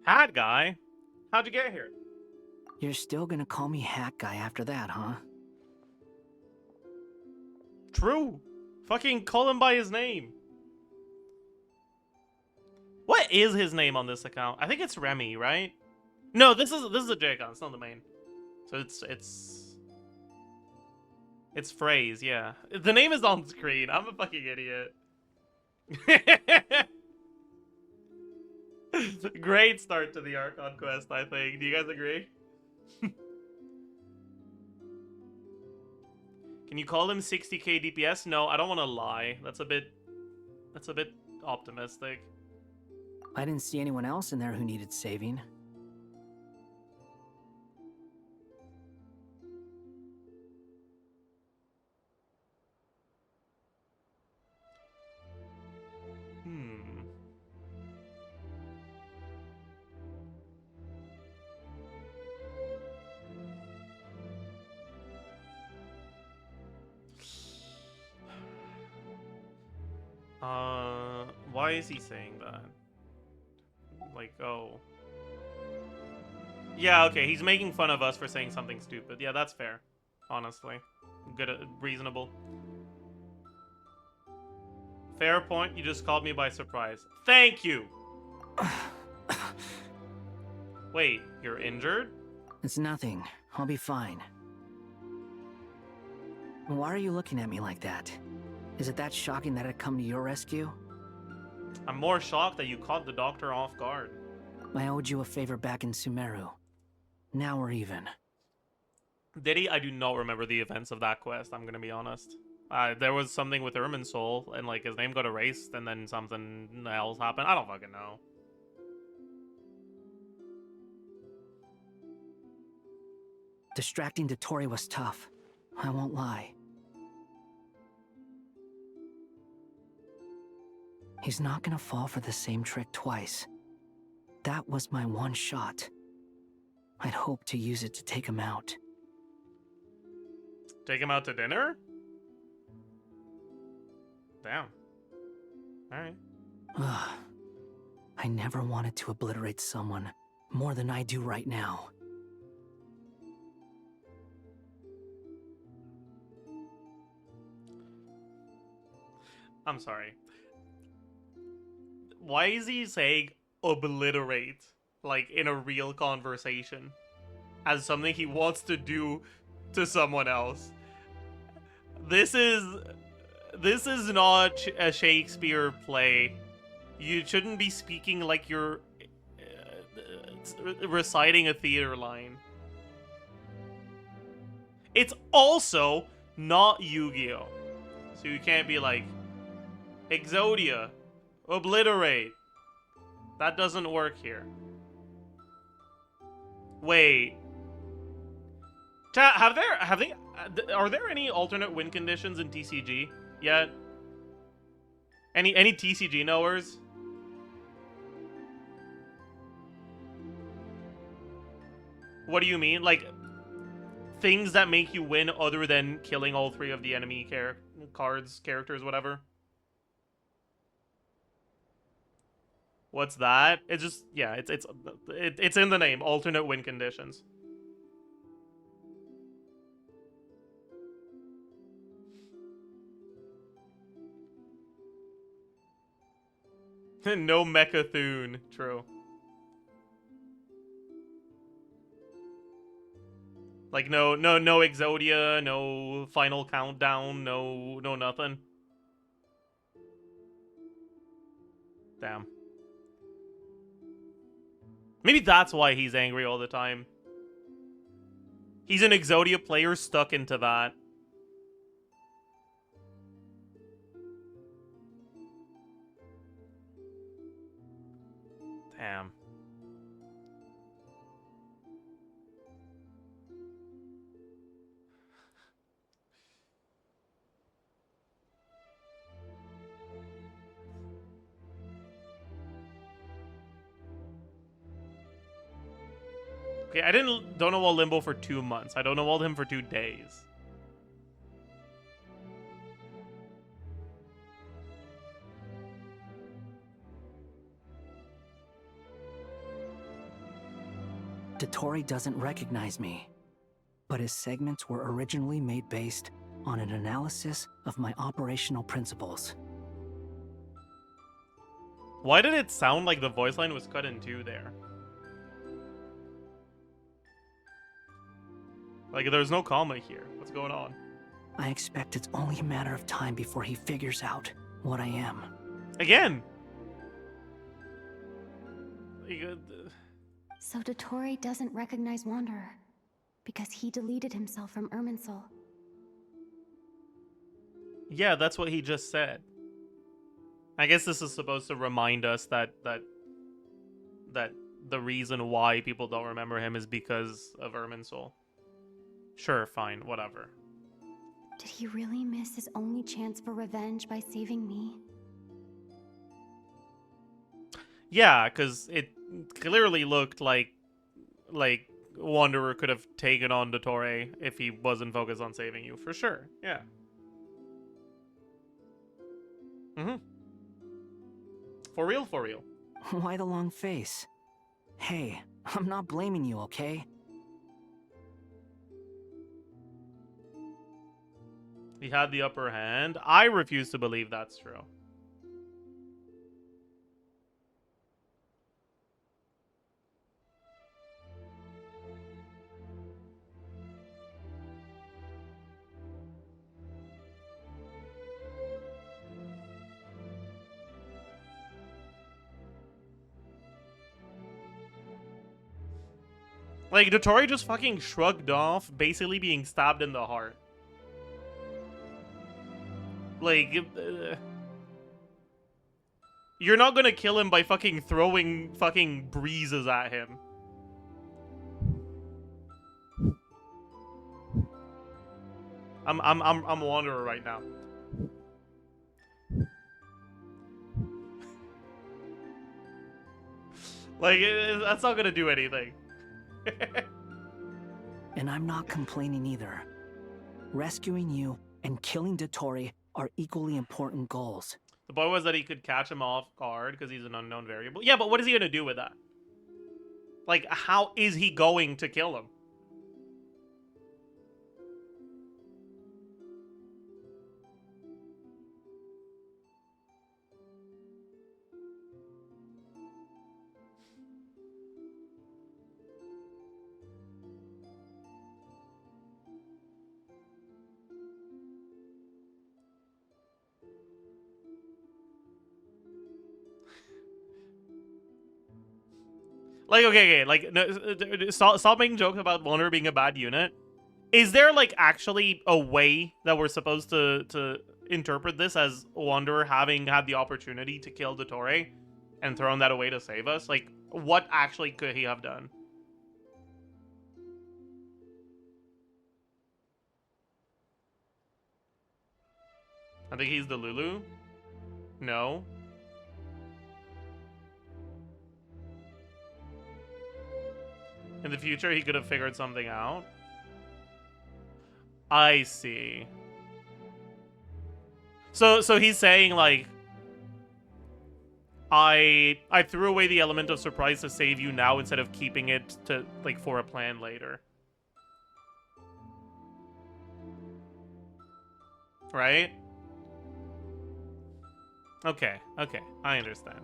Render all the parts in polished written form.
Hat guy? How'd you get here? You're still gonna call me Hat Guy after that, huh? True. Fucking call him by his name. What is his name on this account? I think it's Remy, right? No, this is a J account. It's not the main. So it's phrase. Yeah, the name is on screen. I'm a fucking idiot. Great start to the Archon quest, I think. Do you guys agree? Can you call him 60k DPS? No, I don't want to lie. That's a bit optimistic. I didn't see anyone else in there who needed saving. Why is he saying that? Like, oh. Yeah, okay, he's making fun of us for saying something stupid. Yeah, that's fair. Honestly. Good, reasonable. Fair point, you just called me by surprise. Thank you! Wait, you're injured? It's nothing. I'll be fine. Why are you looking at me like that? Is it that shocking that I'd come to your rescue? I'm more shocked that you caught the doctor off guard. I owed you a favor back in Sumeru. Now we're even. Did he? I do not remember the events of that quest, I'm gonna be honest. There was something with Irminsul, and like his name got erased, and then something else happened. I don't fucking know. Distracting dottore was tough. I won't lie. He's not gonna fall for the same trick twice. That was my one shot. I'd hoped to use it to take him out. Take him out to dinner? Damn. Alright. I never wanted to obliterate someone more than I do right now. I'm sorry. Why is he saying obliterate, like, in a real conversation? As something he wants to do to someone else? This is not a Shakespeare play. You shouldn't be speaking like you're reciting a theater line. It's also not Yu-Gi-Oh! So you can't be like, Exodia, obliterate. That doesn't work here. Wait. Chat, are there any alternate win conditions in TCG yet? Any TCG knowers? What do you mean? Like, things that make you win other than killing all three of the enemy characters, whatever? What's that? It's just, yeah, it's in the name, alternate win conditions. No Mechathune, true. Like no Exodia, no Final Countdown, no nothing. Damn. Maybe that's why he's angry all the time. He's an Exodia player stuck into that. Damn. Okay, I don't know all Limbo for 2 months. I don't know all him for 2 days. Dottore doesn't recognize me, but his segments were originally made based on an analysis of my operational principles. Why did it sound like the voice line was cut in two there? Like, there's no comma here. What's going on? I expect it's only a matter of time before he figures out what I am. Again! So Dottore doesn't recognize Wanderer, because he deleted himself from Irminsul. Yeah, that's what he just said. I guess this is supposed to remind us that the reason why people don't remember him is because of Irminsul. Sure, fine, whatever. Did he really miss his only chance for revenge by saving me? Yeah, because it clearly looked like Wanderer could have taken on Dottore if he wasn't focused on saving you, for sure. Yeah. For real, for real. Why the long face? Hey, I'm not blaming you, okay? He had the upper hand. I refuse to believe that's true. Like, Dottore just fucking shrugged off, basically being stabbed in the heart. Like, you're not gonna kill him by fucking throwing fucking breezes at him. I'm Wanderer right now. Like, that's not gonna do anything. And I'm not complaining either. Rescuing you and killing Dottore are equally important goals. The point was that he could catch him off guard because he's an unknown variable. Yeah, but what is he gonna do with that? Like, how is he going to kill him? Like, okay, like, no, stop making jokes about Wanderer being a bad unit. Is there, like, actually a way that we're supposed to interpret this as Wanderer having had the opportunity to kill Dottore and thrown that away to save us? Like, what actually could he have done? I think he's the Lulu? No. In the future, he could have figured something out. I see. So he's saying, like, I threw away the element of surprise to save you now instead of keeping it to, like, for a plan later. Right? Okay, I understand.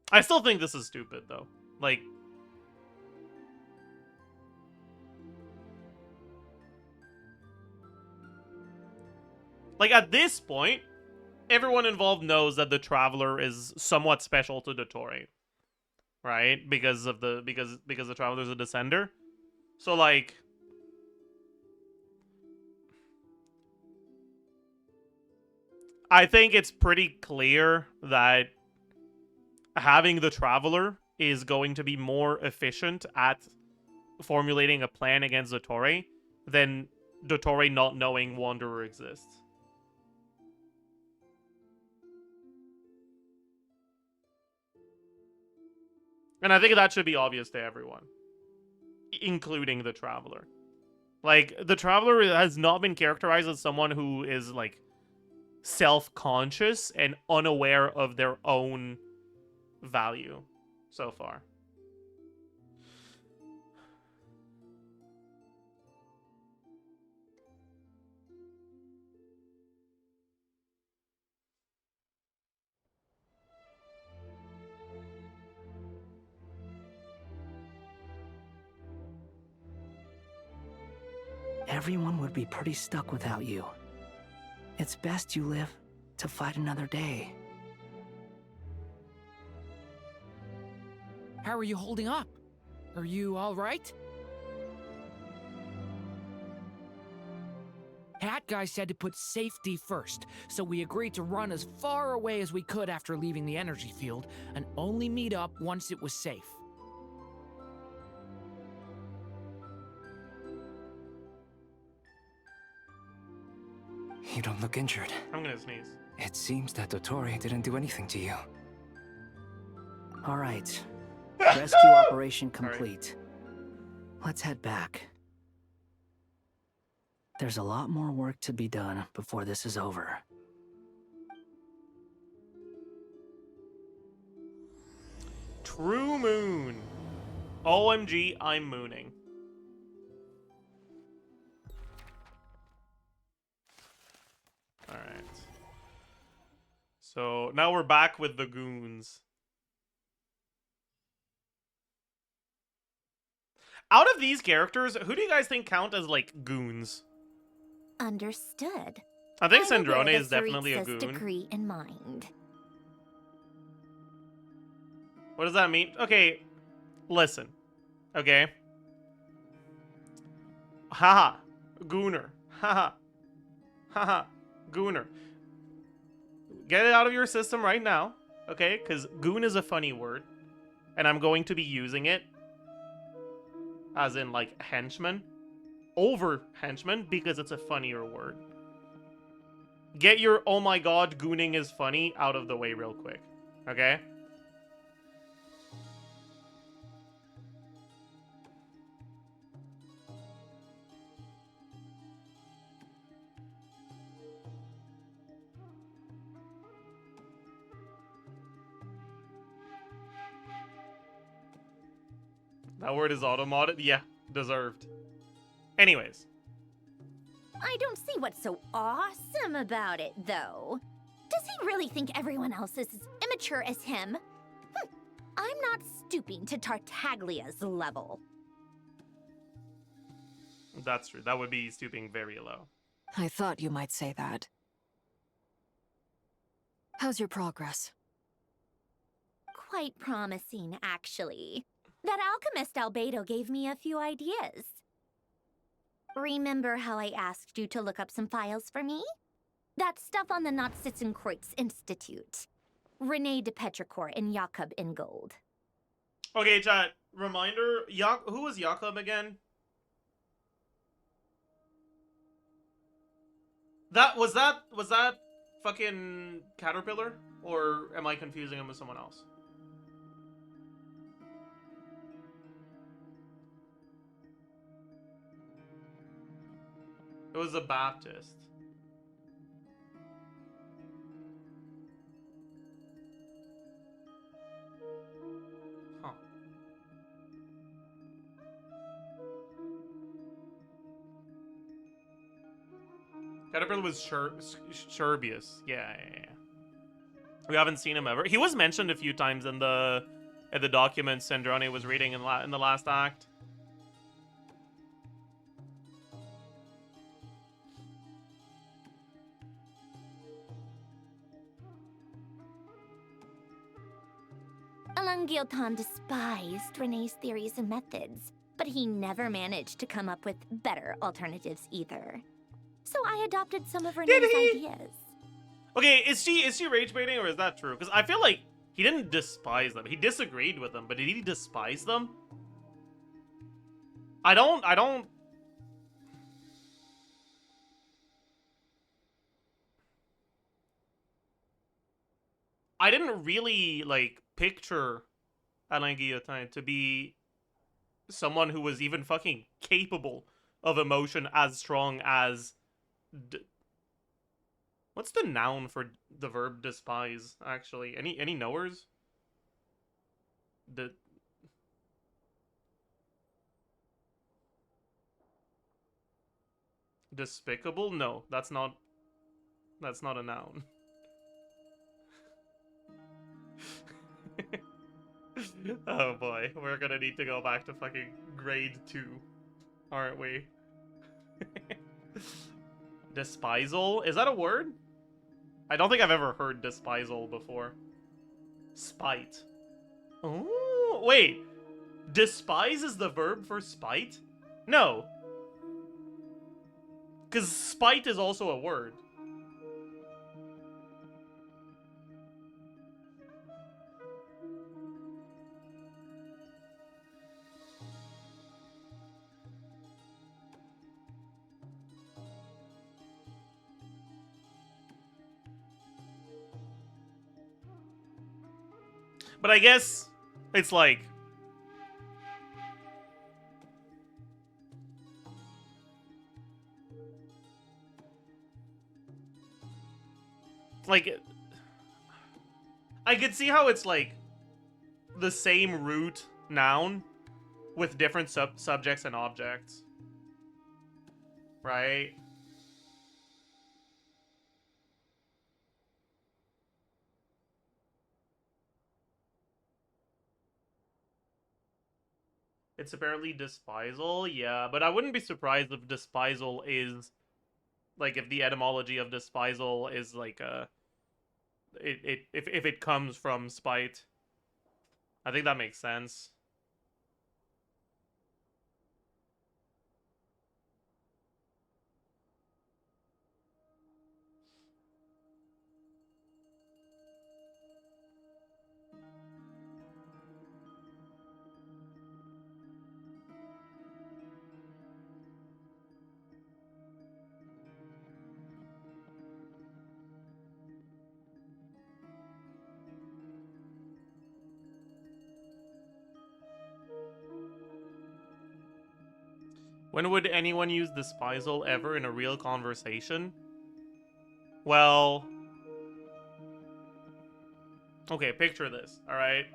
I still think this is stupid, though. Like, at this point, everyone involved knows that the Traveler is somewhat special to Dottore, right? Because the Traveler's a descender. So, like, I think it's pretty clear that having the Traveler is going to be more efficient at formulating a plan against Dottore than Dottore not knowing Wanderer exists. And I think that should be obvious to everyone, including the Traveler. Like, the Traveler has not been characterized as someone who is, like, self-conscious and unaware of their own value so far. Everyone would be pretty stuck without you. It's best you live to fight another day. How are you holding up? Are you all right? Hat guy said to put safety first, so we agreed to run as far away as we could after leaving the energy field and only meet up once it was safe. You don't look injured. I'm gonna sneeze. It seems that Dottore didn't do anything to you. All right. Rescue operation complete. Let's head back. There's a lot more work to be done before this is over. True moon. OMG, I'm mooning. Alright. So now we're back with the goons. Out of these characters, who do you guys think count as, like, goons? Understood. I think I'm aware Sandrone that is definitely a Saritsa's goon. degree in mind. What does that mean? Okay, listen. Okay? Haha. Gooner. Haha. Haha. Gooner. Get it out of your system right now. Okay? Because goon is a funny word. And I'm going to be using it as in, like, henchman. Over henchman, because it's a funnier word. Get your, oh my god, gooning is funny out of the way real quick. Okay? That word is automodded? Yeah, deserved. Anyways. I don't see what's so awesome about it, though. Does he really think everyone else is as immature as him? I'm not stooping to Tartaglia's level. That's true. That would be stooping very low. I thought you might say that. How's your progress? Quite promising, actually. That alchemist Albedo gave me a few ideas. Remember how I asked you to look up some files for me? That stuff on the Nazi-Kreuz Institute. René de Petrichor and Jakob Ingold. Okay, chat. Reminder, who was Jakob again? Was that fucking Caterpillar? Or am I confusing him with someone else? It was a Baptist. Huh. Caterpillar was Sherbius. Yeah. We haven't seen him ever. He was mentioned a few times in the documents Sandrone was reading in the last act. Giltan despised René's theories and methods, but he never managed to come up with better alternatives either. So I adopted some of René's ideas. Okay, is she rage baiting or is that true? Because I feel like he didn't despise them. He disagreed with them, but did he despise them? I didn't really, like, picture Alain Guillotin to be someone who was even fucking capable of emotion as strong as... What's the noun for the verb despise, actually? Any knowers? The despicable? No, that's not a noun. Oh boy, we're gonna need to go back to fucking grade 2, aren't we? Despisal? Is that a word? I don't think I've ever heard despisal before. Spite. Oh, wait. Despise is the verb for spite? No. Because spite is also a word. But I guess it's like... Like... I could see how it's like the same root noun with different subjects and objects. Right? It's apparently despisal, yeah, but I wouldn't be surprised if despisal is like if the etymology of despisal is like if it comes from spite. I think that makes sense. When would anyone use despisal ever in a real conversation? Well... Okay, picture this, alright?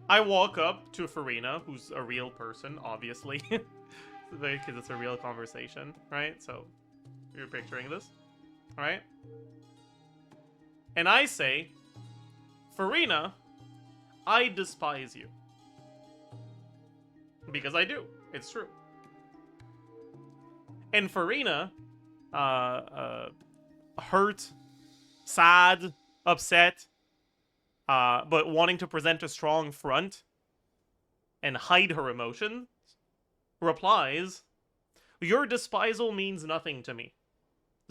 I walk up to Farina, who's a real person, obviously. Because it's a real conversation, right? So, you're picturing this, alright? And I say, Farina, I despise you. Because I do. It's true. And Farina, hurt, sad, upset, but wanting to present a strong front and hide her emotions, replies, your despisal means nothing to me.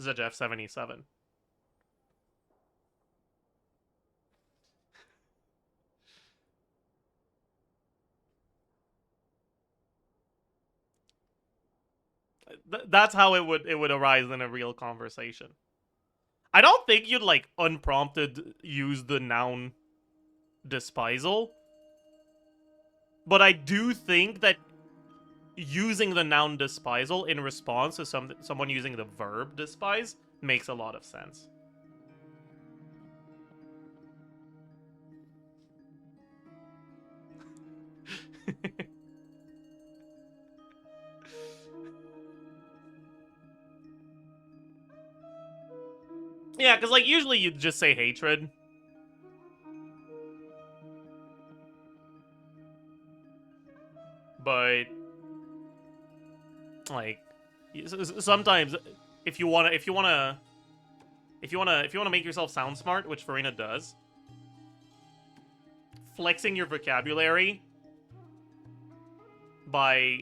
Zajef 77. That's how it would arise in a real conversation. I don't think you'd like unprompted use the noun despisal, but I do think that using the noun despisal in response to someone using the verb despise makes a lot of sense. Yeah, because like usually you'd just say hatred. But like sometimes if you wanna make yourself sound smart, which Farina does, flexing your vocabulary by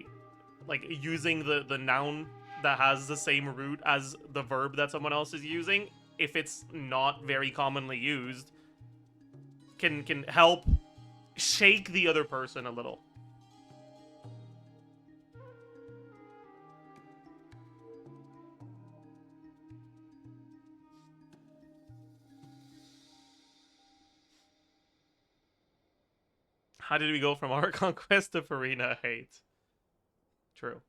like using the noun that has the same root as the verb that someone else is using, if it's not very commonly used, can help shake the other person a little. How did we go from our conquest to Farina hate? True.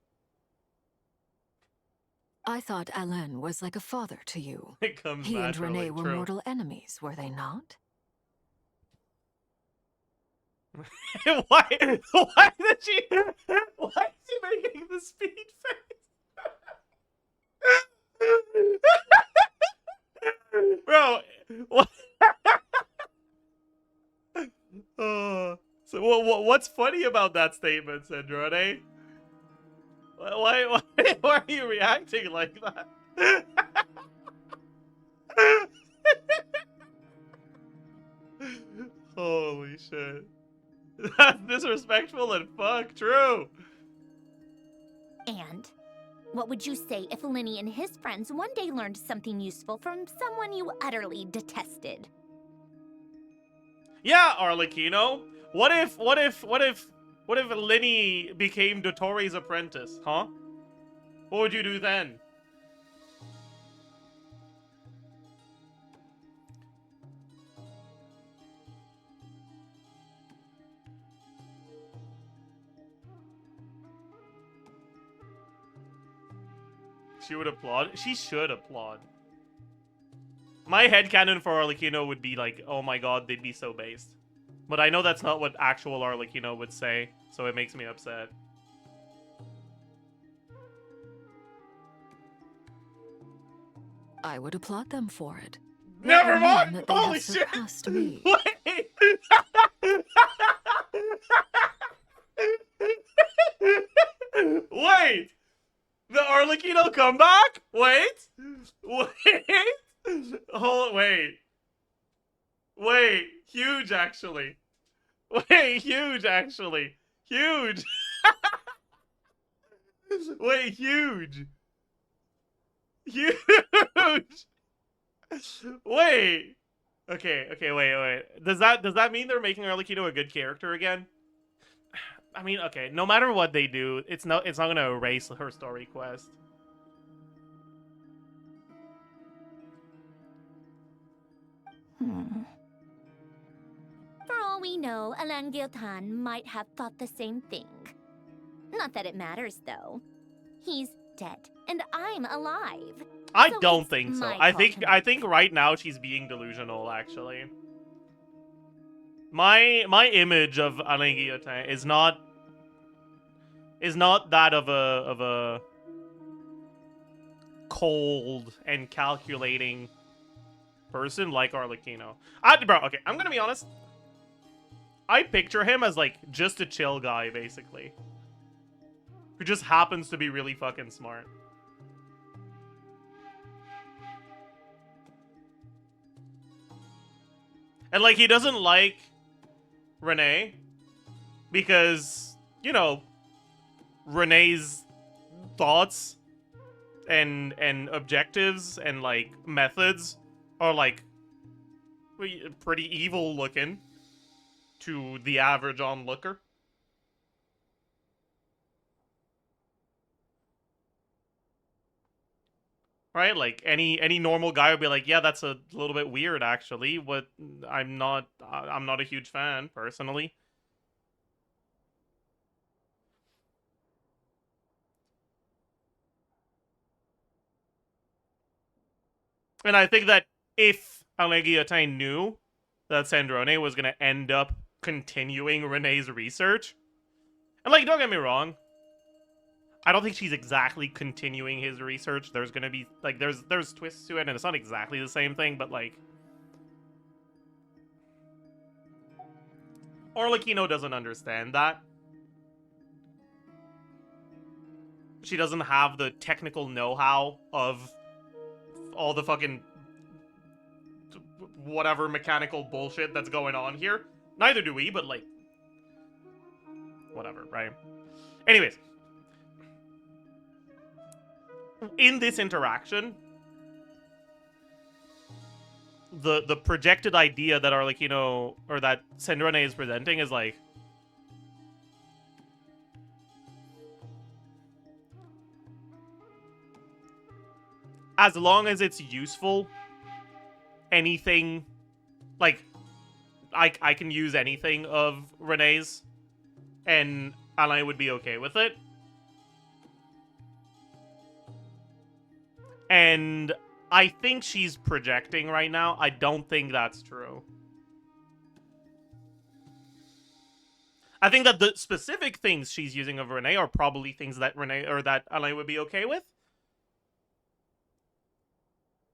I thought Alain was like a father to you. It comes He and naturally. Renee were True. mortal enemies, were they not? Why did she? Why is she making the speed face? Bro, what? So what's funny about that statement, Sandrone? Why are you reacting like that? Holy shit. That's disrespectful and fuck. True. And what would you say if Linny and his friends one day learned something useful from someone you utterly detested? Yeah, Arlecchino. What if Linny became Dottore's apprentice, huh? What would you do then? She would applaud. She should applaud. My headcanon for Arlecchino would be like, oh my god, they'd be so based. But I know that's not what actual Arlecchino would say, so it makes me upset. I would applaud them for it. Never It would mind! mean that they Holy have shit! surpassed me. Wait! Wait! The Arlecchino comeback? Wait! Wait! Wait. Wait. Huge, actually. Wait, huge, actually. Huge! Wait, huge! Huge! Wait! Okay, wait. Does that mean they're making Arlecchino a good character again? I mean, okay, no matter what they do, it's not gonna erase her story quest. For all we know, Alain Giltan might have thought the same thing. Not that it matters, though. He's dead, and I'm alive. I So don't it's think so. my I call think to think right now she's being delusional, actually. My image of Alain Guillotin is not that of a cold and calculating person like Arlecchino. Bro, okay, I'm gonna be honest. I picture him as like just a chill guy, basically, who just happens to be really fucking smart. And like he doesn't like Renee because, you know, Renee's thoughts and objectives and like methods are like pretty evil looking to the average onlooker. Right? Like any normal guy would be like, yeah, that's a little bit weird actually. I'm not a huge fan personally. And I think that if Alain Guillotin knew that Sandrone was going to end up continuing Renee's research, and like, don't get me wrong, I don't think she's exactly continuing his research. There's going to be, like, there's twists to it, and it's not exactly the same thing, but like, Arlecchino doesn't understand that. She doesn't have the technical know-how of all the fucking whatever mechanical bullshit that's going on here. Neither do we, but like, whatever, right? Anyways, in this interaction, the projected idea that Arlecchino or that Sandrone is presenting is like, as long as it's useful, anything, like, I can use anything of Renee's, and Alain would be okay with it. And I think she's projecting right now. I don't think that's true. I think that the specific things she's using of Renee are probably things that Renee or that Alain would be okay with.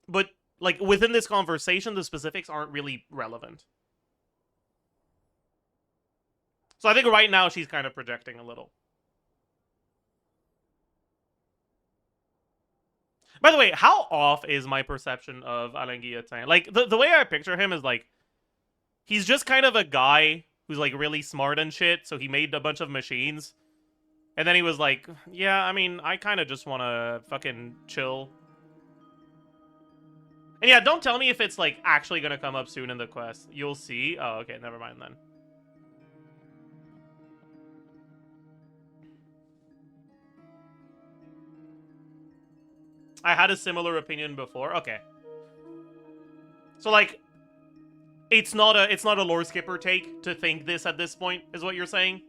But like within this conversation, the specifics aren't really relevant. So I think right now she's kind of projecting a little. By the way, how off is my perception of Alain Guillotin? Like, the way I picture him is like, he's just kind of a guy who's like really smart and shit, so he made a bunch of machines. And then he was like, yeah, I mean, I kind of just want to fucking chill. And yeah, don't tell me if it's like actually going to come up soon in the quest. You'll see. Oh, okay, never mind then. I had a similar opinion before. Okay. So like it's not a lore skipper take to think this at this point, is what you're saying?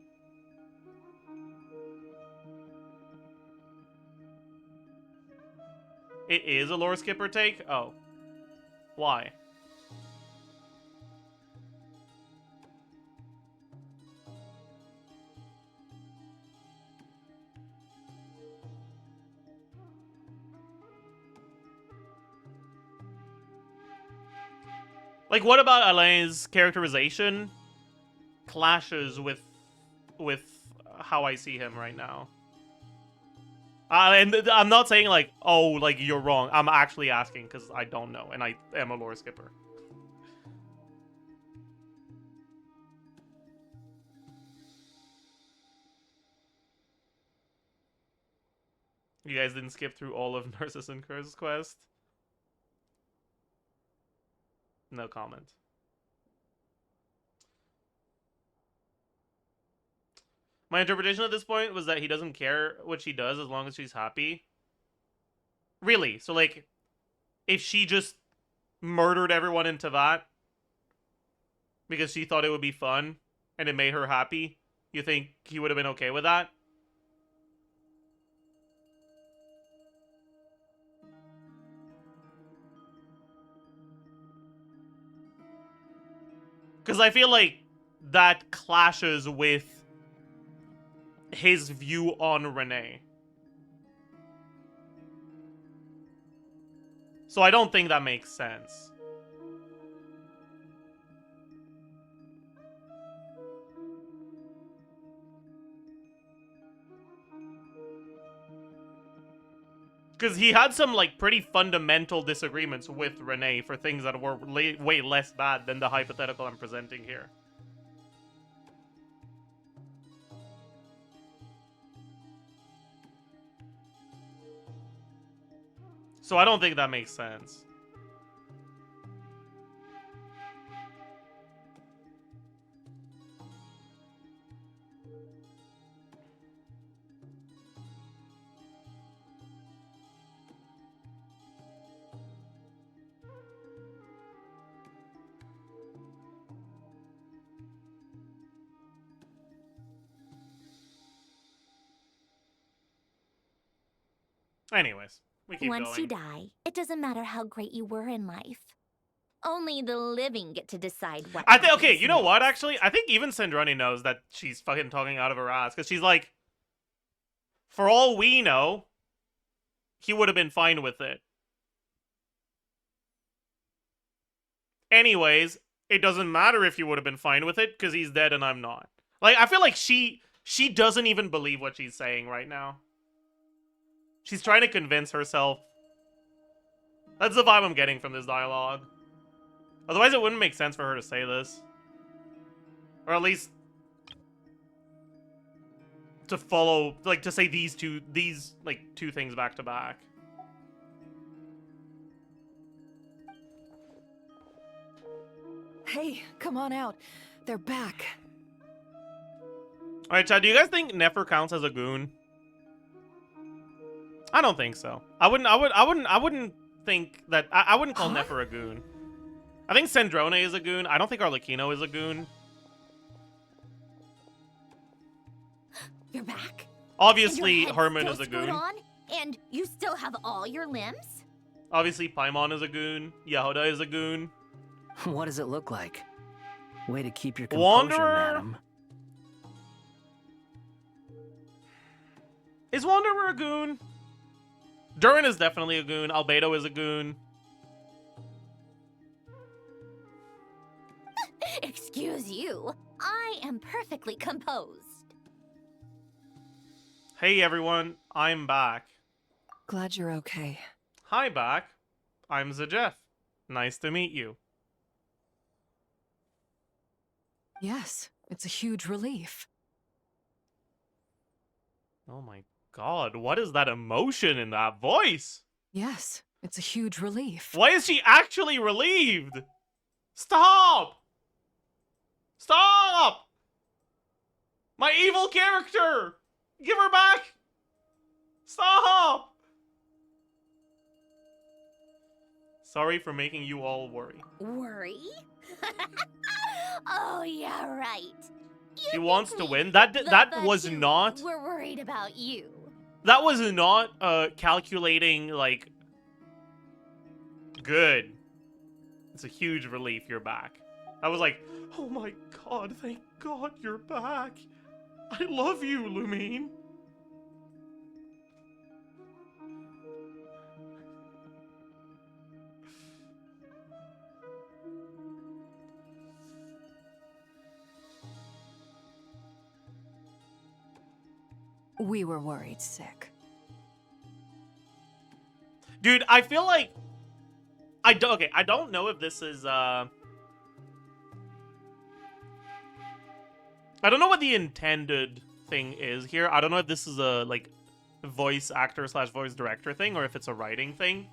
It is a lore skipper take? Oh. Why? Like, what about Alain's characterization clashes with how I see him right now? And I'm not saying, like, oh, like, you're wrong. I'm actually asking because I don't know, and I am a lore skipper. You guys didn't skip through all of Narcissus and Curse's quest? No comment. My interpretation at this point was that he doesn't care what she does as long as she's happy. Really? So, like, if she just murdered everyone in Teyvat because she thought it would be fun and it made her happy, you think he would have been okay with that? Because I feel like that clashes with his view on Renee. So I don't think that makes sense. Because he had some, like, pretty fundamental disagreements with Renee for things that were way less bad than the hypothetical I'm presenting here. So I don't think that makes sense. Anyways, we keep Once going. you die, it doesn't matter how great you were in life. Only the living get to decide what. I think, okay, happens you know what, next. actually? I think even Sandrone knows that she's fucking talking out of her ass. Because she's like, for all we know, he would have been fine with it. Anyways, it doesn't matter if you would have been fine with it, because he's dead and I'm not. Like, I feel like she doesn't even believe what she's saying right now. She's trying to convince herself. That's the vibe I'm getting from this dialogue. Otherwise, it wouldn't make sense for her to say this. Or at least to follow, like, to say these two things back to back. Hey, come on out. They're back. Alright, Chad, do you guys think Nefer counts as a goon? I don't think so. I wouldn't think that I wouldn't call Huh? Nefer a goon. I think Sandrone is a goon. I don't think Arlecchino is a goon. You're back? Obviously, and your Herman head's is a still screwed goon. on? And you still have all your limbs? Obviously, Paimon is a goon. Yehuda is a goon. What does it look like? Way to keep your composure, Wanderer? madam. Is Wanderer a goon? Durin is definitely a goon. Albedo is a goon. Excuse you. I am perfectly composed. Hey everyone, I'm back. Glad you're okay. Hi back. I'm Zajef. Nice to meet you. Yes, it's a huge relief. Oh my god, what is that emotion in that voice? Yes, it's a huge relief. Why is she actually relieved? Stop! Stop! My evil character! Give her back! Stop! Sorry for making you all worry. Worry? Oh, yeah, right. She wants to win. That was not. We're worried about you. That was not calculating, like, good. It's a huge relief you're back. I was like, oh my god, thank god you're back. I love you, Lumine. We were worried sick. Dude, I feel like I don't know if this is I don't know what the intended thing is here. I don't know if this is a like voice actor / voice director thing or if it's a writing thing.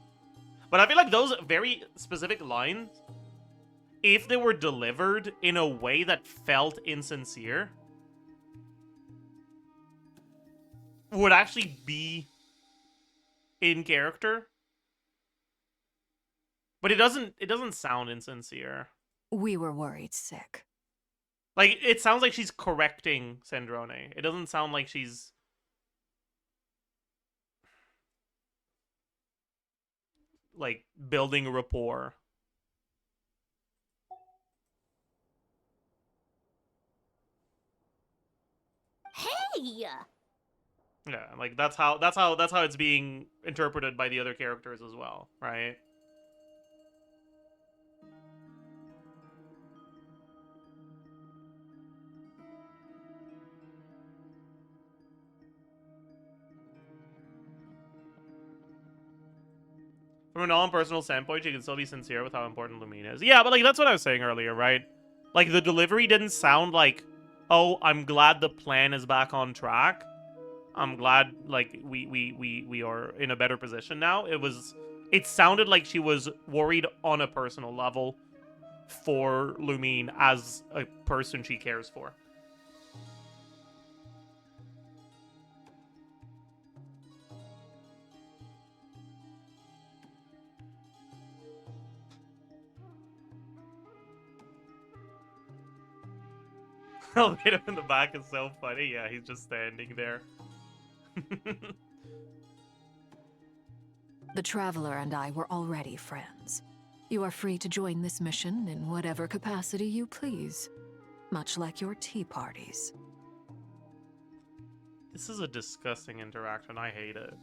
But I feel like those very specific lines, if they were delivered in a way that felt insincere, would actually be in character. But it doesn't sound insincere. We were worried sick. Like, it sounds like she's correcting Sandrone. It doesn't sound like she's like building rapport. Hey! Yeah, like that's how it's being interpreted by the other characters as well, right? From a non-personal standpoint, you can still be sincere with how important Lumine is. Yeah, but like that's what I was saying earlier, right? Like the delivery didn't sound like, "Oh, I'm glad the plan is back on track. I'm glad like we are in a better position now." It sounded like she was worried on a personal level for Lumine as a person she cares for. Albedo in the back is so funny. Yeah, he's just standing there. The Traveler and I were already friends. You are free to join this mission in whatever capacity you please, much like your tea parties. This is a disgusting interaction. I hate it.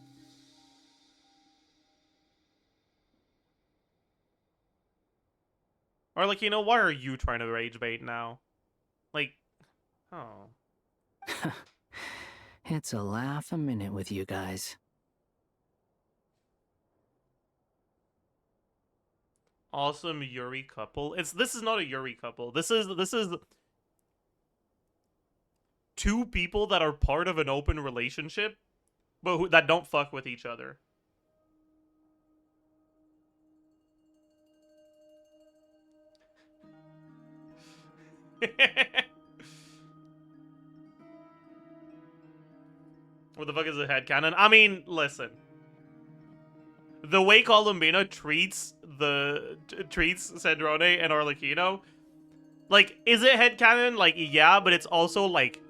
Or like, you know, why are you trying to rage bait now? Like, oh. It's a laugh a minute with you guys. Awesome Yuri couple. This is not a Yuri couple. This is two people that are part of an open relationship, but that don't fuck with each other. What the fuck is a headcanon? I mean, listen. The way Columbina treats treats Sandrone and Arlecchino. Like, is it headcanon? Like, yeah, but it's also like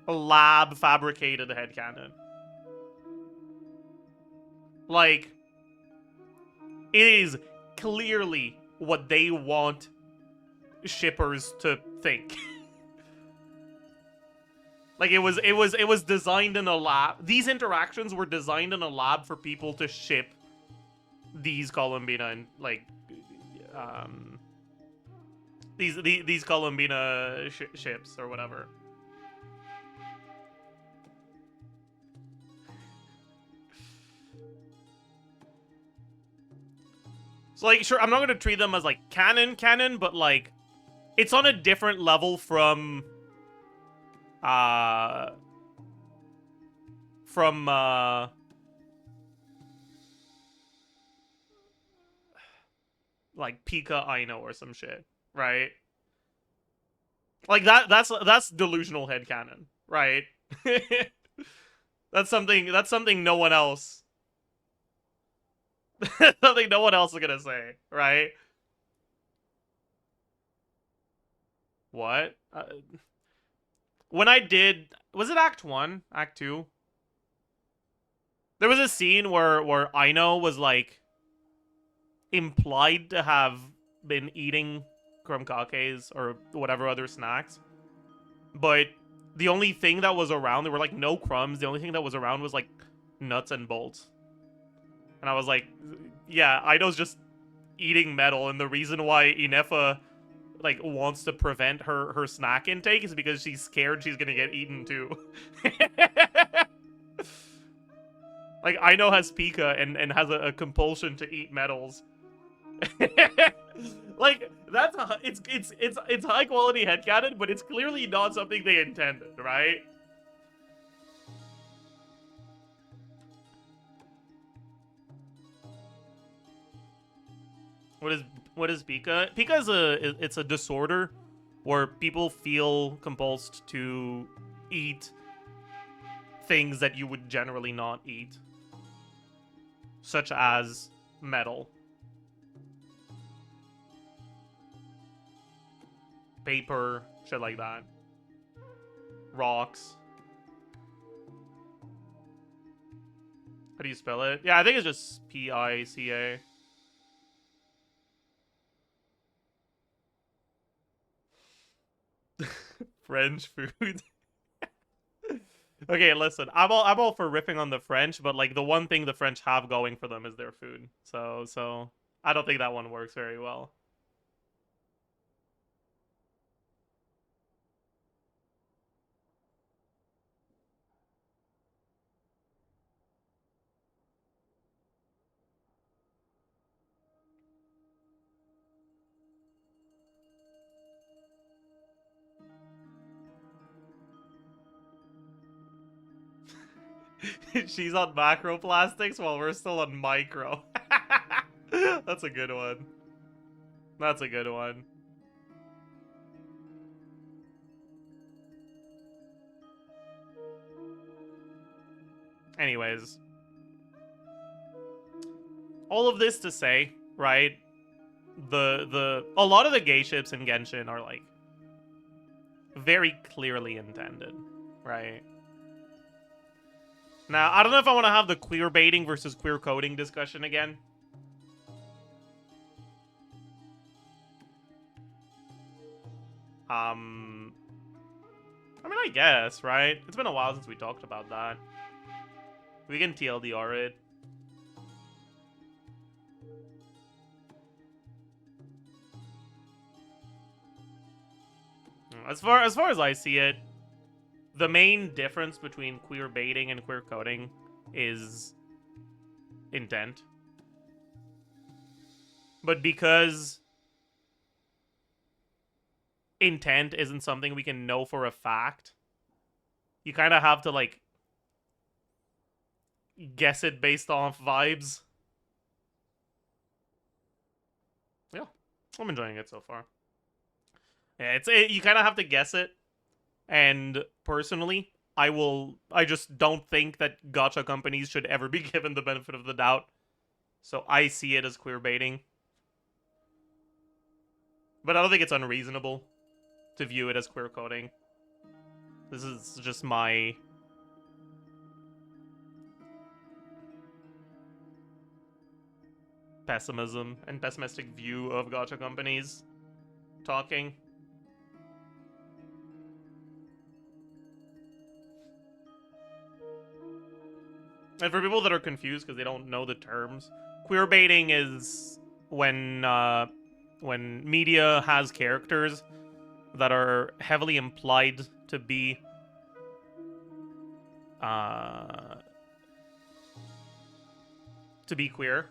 a lab fabricated headcanon. Like, it is clearly what they want shippers to think. Like, it was designed in a lab. These interactions were designed in a lab for people to ship these columbina and like these columbina ships or whatever. So, like, sure, I'm not gonna treat them as like canon, but like, it's on a different level from like Pika Aino or some shit, right? Like that's delusional headcanon, right? That's something no one else something no one else is gonna say, right? What? When I did, was it Act 1? Act 2? There was a scene where Aino was like implied to have been eating krumkakes or whatever other snacks, but the only thing that was around, there were like no crumbs. The only thing that was around was like nuts and bolts. And I was like, yeah, Aino's just eating metal, and the reason why Inefa like wants to prevent her snack intake is because she's scared she's gonna get eaten too. Like, Aino has Pika and has a compulsion to eat metals. Like, that's it's high quality headcanon, but it's clearly not something they intended, right? What is Pika? Pika is it's a disorder where people feel compulsed to eat things that you would generally not eat, such as metal, paper, shit like that, rocks. How do you spell it? Yeah, I think it's just P-I-C-A. French food. Okay, listen, I'm all for ripping on the French, but like the one thing the French have going for them is their food. So I don't think that one works very well. She's on macroplastics while we're still on micro. That's a good one. That's a good one. Anyways. All of this to say, right? A lot of the gay ships in Genshin are like very clearly intended, right? Now, I don't know if I want to have the queer baiting versus queer coding discussion again. I mean, I guess, right? It's been a while since we talked about that. We can TLDR it. As far as I see it, the main difference between queer baiting and queer coding is intent. But because intent isn't something we can know for a fact, you kind of have to, like, guess it based off vibes. Yeah, I'm enjoying it so far. Yeah, you kind of have to guess it. And personally, I just don't think that gacha companies should ever be given the benefit of the doubt. So I see it as queer baiting. But I don't think it's unreasonable to view it as queer coding. This is just my pessimism and pessimistic view of gacha companies talking. And for people that are confused because they don't know the terms, queer baiting is when media has characters that are heavily implied to be queer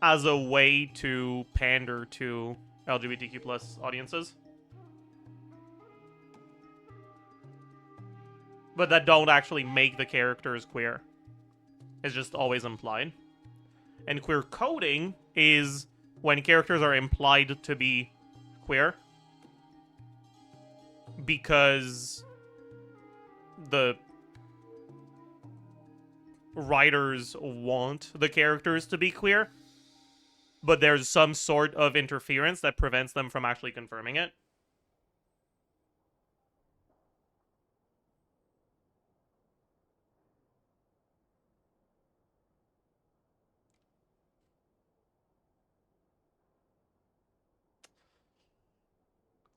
as a way to pander to LGBTQ plus audiences, but that don't actually make the characters queer. It's just always implied. And queer coding is when characters are implied to be queer because the writers want the characters to be queer, but there's some sort of interference that prevents them from actually confirming it.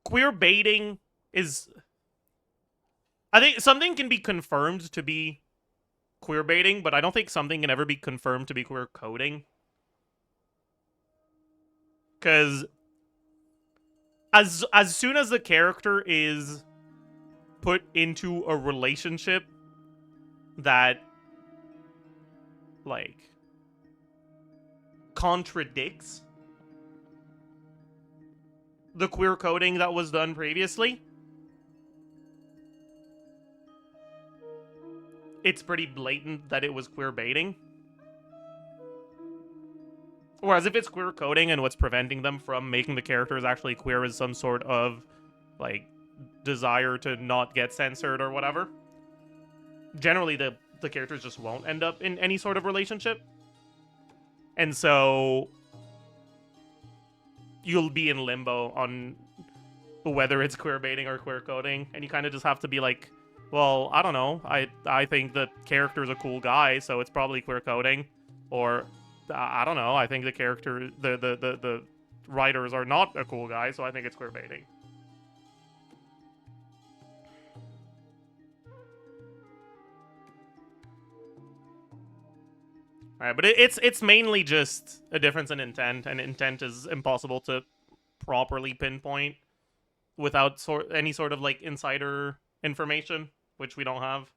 Queer baiting is... I think something can be confirmed to be queer baiting, but I don't think something can ever be confirmed to be queer coding. Because as soon as the character is put into a relationship that, like, contradicts the queer coding that was done previously, it's pretty blatant that it was queer baiting. Whereas if it's queer coding and what's preventing them from making the characters actually queer is some sort of, like, desire to not get censored or whatever, generally the characters just won't end up in any sort of relationship. And so you'll be in limbo on whether it's queer baiting or queer coding, and you kind of just have to be like, well, I don't know, I think the character's a cool guy, so it's probably queer coding, or I don't know, I think the character, the writers are not a cool guy, so I think it's queer baiting. Alright, but it's mainly just a difference in intent, and intent is impossible to properly pinpoint without any sort of, like, insider information, which we don't have.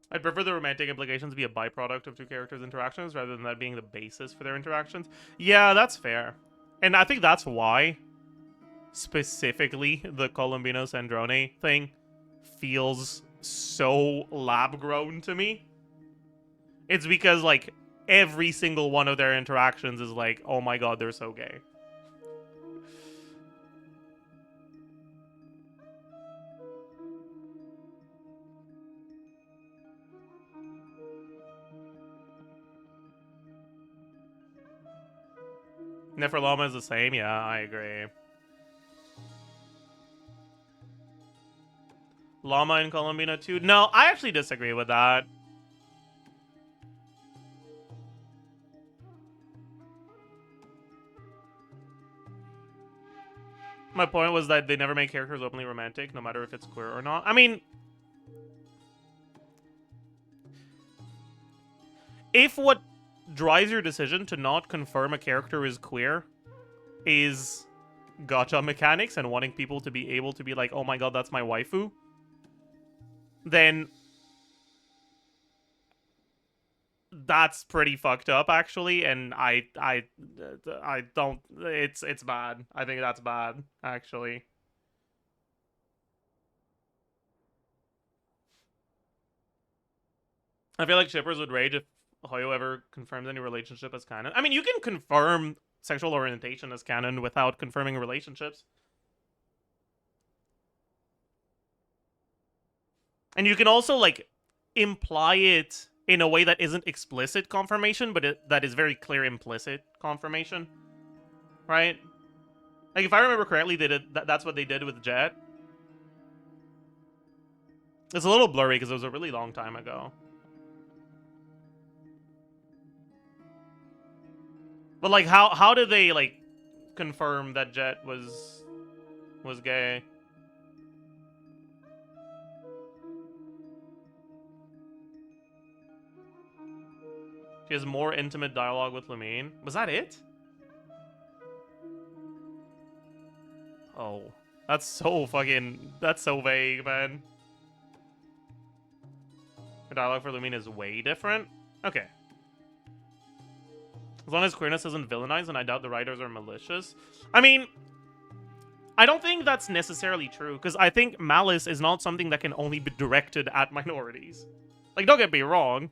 I'd prefer the romantic implications be a byproduct of two characters' interactions rather than that being the basis for their interactions. Yeah, that's fair. And I think that's why, specifically, the Columbina Sandrone thing feels so lab-grown to me. It's because, like, every single one of their interactions is like, oh my god, they're so gay. Nefer Lama is the same? Yeah, I agree. Lama in Columbina too? No, I actually disagree with that. My point was that they never make characters openly romantic, no matter if it's queer or not. I mean, if what drives your decision to not confirm a character is queer is gacha mechanics and wanting people to be able to be like, oh my god, that's my waifu, then that's pretty fucked up, actually, and I don't, it's bad. I think that's bad, actually. I feel like shippers would rage if Hoyo ever confirms any relationship as canon. I mean, you can confirm sexual orientation as canon without confirming relationships. And you can also, like, imply it in a way that isn't explicit confirmation, but that is very clear implicit confirmation. Right? Like, if I remember correctly, that's what they did with Jet. It's a little blurry because it was a really long time ago. But, like, how did they, like, confirm that Jet was gay? She has more intimate dialogue with Lumine. Was that it? Oh. That's so vague, man. Her dialogue for Lumine is way different? Okay. As long as queerness isn't villainized, and I doubt the writers are malicious. I mean, I don't think that's necessarily true, because I think malice is not something that can only be directed at minorities. Like, don't get me wrong.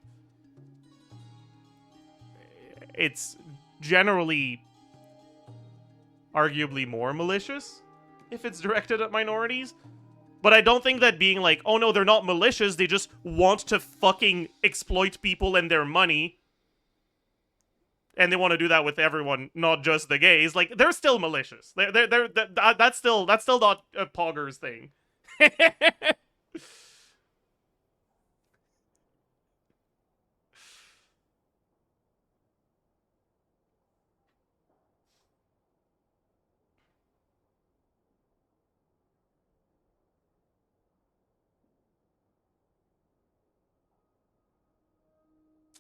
It's generally arguably more malicious if it's directed at minorities. But I don't think that being like, oh no, they're not malicious, they just want to fucking exploit people and their money. And they want to do that with everyone, not just the gays. Like, they're still malicious. That's still not a Pogger's thing.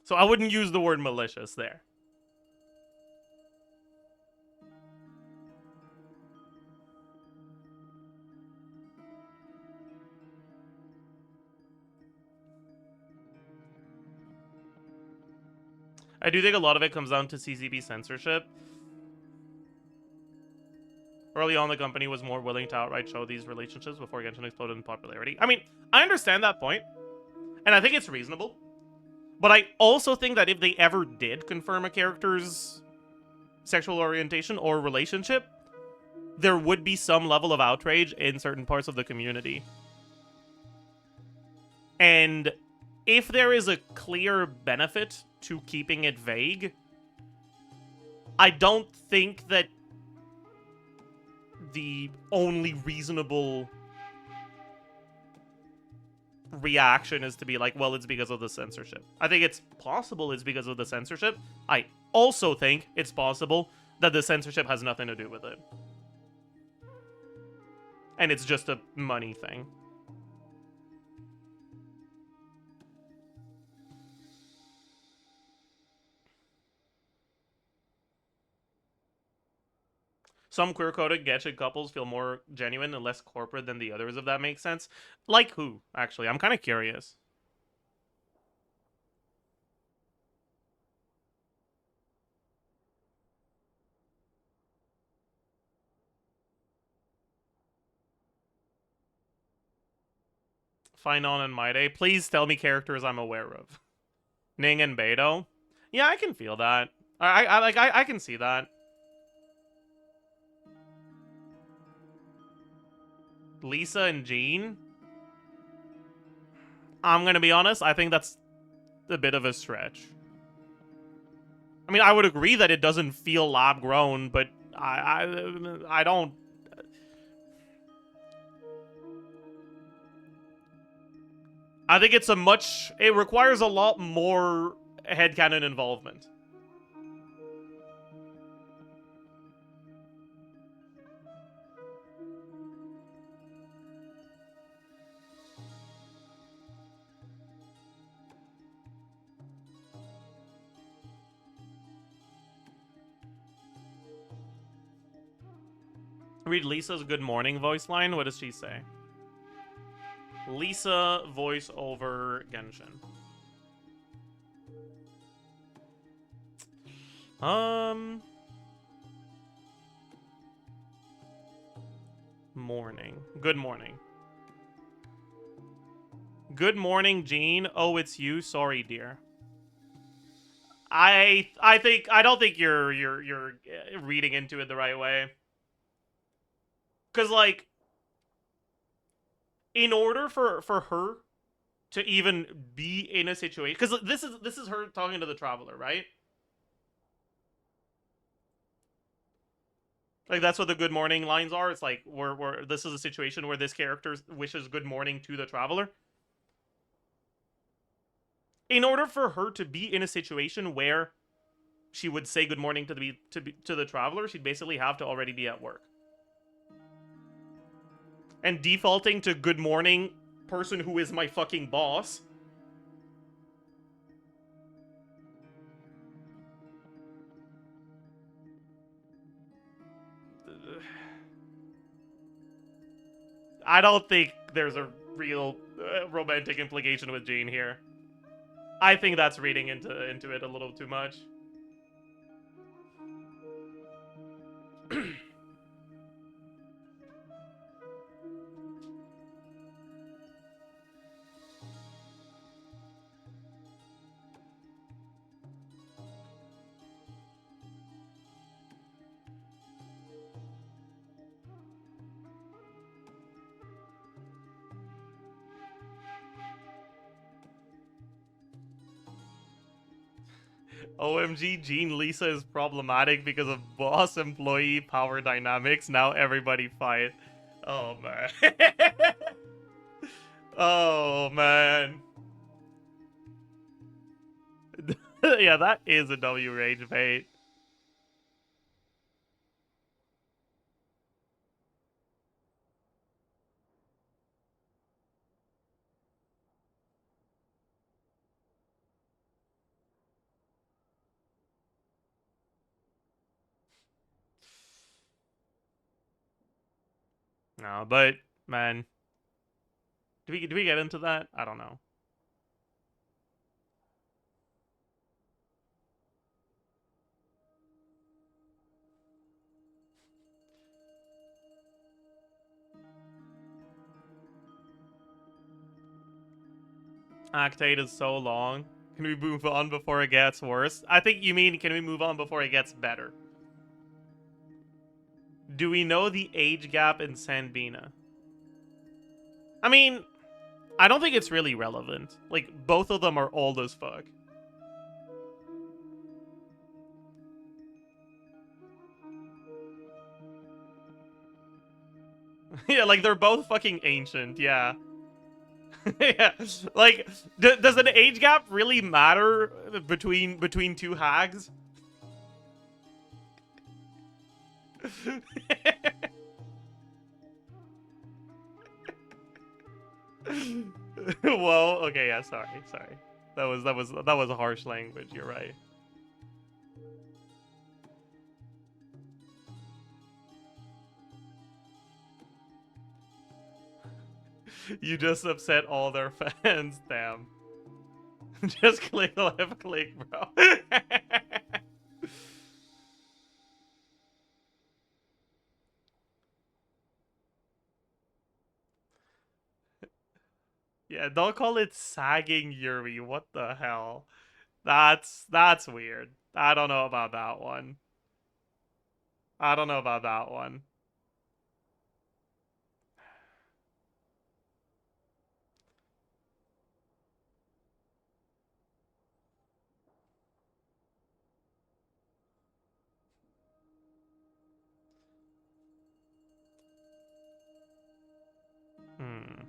So I wouldn't use the word malicious there. I do think a lot of it comes down to CCP censorship. Early on, the company was more willing to outright show these relationships before Genshin exploded in popularity. I mean, I understand that point, and I think it's reasonable. But I also think that if they ever did confirm a character's sexual orientation or relationship, there would be some level of outrage in certain parts of the community. And if there is a clear benefit to keeping it vague, I don't think that the only reasonable reaction is to be like, well, it's because of the censorship. I think it's possible it's because of the censorship. I also think it's possible that the censorship has nothing to do with it. And it's just a money thing. Some queer-coded Genshin couples feel more genuine and less corporate than the others, if that makes sense. Like who, actually? I'm kind of curious. Finon and Maide. Please tell me characters I'm aware of. Ning and Beidou. Yeah, I can feel that. I can see that. Lisa and Jean. I'm gonna be honest, I think that's a bit of a stretch. I mean, I would agree that it doesn't feel lab grown, but I don't. I think it's it requires a lot more headcanon involvement. Read Lisa's good morning voice line. What does she say? Lisa voice over Genshin. Morning. Good morning. Good morning, Jean. Oh, it's you. Sorry, dear. I don't think you're reading into it the right way. Cause like, in order for her to even be in a situation, because this is her talking to the traveler, right? Like that's what the good morning lines are. It's like we're this is a situation where this character wishes good morning to the traveler. In order for her to be in a situation where she would say good morning to the traveler, she'd basically have to already be at work. And defaulting to good morning, person who is my fucking boss. I don't think there's a real romantic implication with Jean here. I think that's reading into it a little too much. OMG, Jean Lisa is problematic because of boss-employee power dynamics. Now everybody fight. Oh, man. Oh, man. Yeah, that is a W rage bait. No, but, man. Do we get into that? I don't know. Act 8 is so long. Can we move on before it gets worse? I think you mean, can we move on before it gets better? Do we know the age gap in Sanbina? I mean, I don't think it's really relevant. Like, both of them are old as fuck. Yeah, like, they're both fucking ancient, yeah. Yeah, like, does an age gap really matter between two hags? Whoa, okay, yeah, sorry. That was a harsh language, you're right. You just upset all their fans, damn. Just click left click, bro. Yeah, don't call it sagging Yuri. What the hell? That's weird. I don't know about that one. I don't know about that one. Hmm.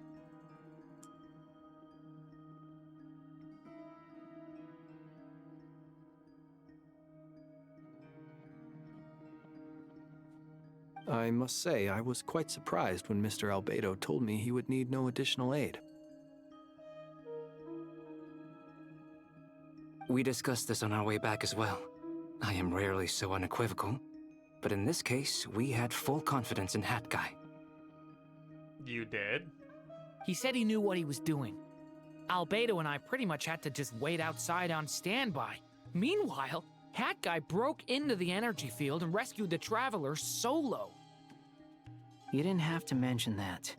I must say, I was quite surprised when Mr. Albedo told me he would need no additional aid. We discussed this on our way back as well. I am rarely so unequivocal, but in this case, we had full confidence in Hat Guy. You did? He said he knew what he was doing. Albedo and I pretty much had to just wait outside on standby. Meanwhile, Hat Guy broke into the energy field and rescued the Traveler solo. You didn't have to mention that.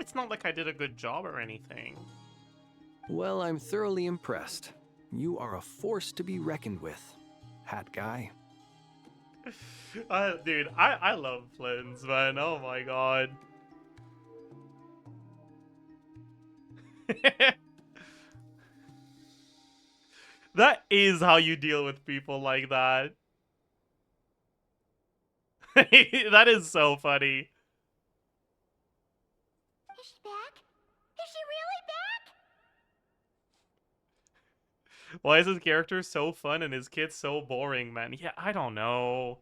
It's not like I did a good job or anything. Well, I'm thoroughly impressed. You are a force to be reckoned with, hat guy. Dude, I love Flins, man. Oh my god. That is how you deal with people like that. That is so funny. Is she back? Is she really back? Why is his character so fun and his kid so boring, man? Yeah, I don't know.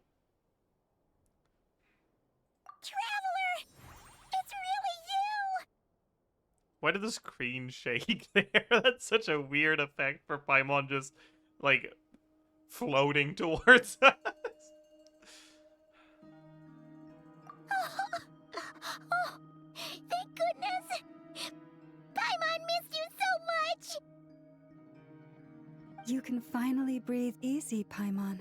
Traveler! It's really you! Why did the screen shake there? That's such a weird effect for Paimon just, like, floating towards us. Oh, thank goodness! Paimon missed you so much! You can finally breathe easy, Paimon.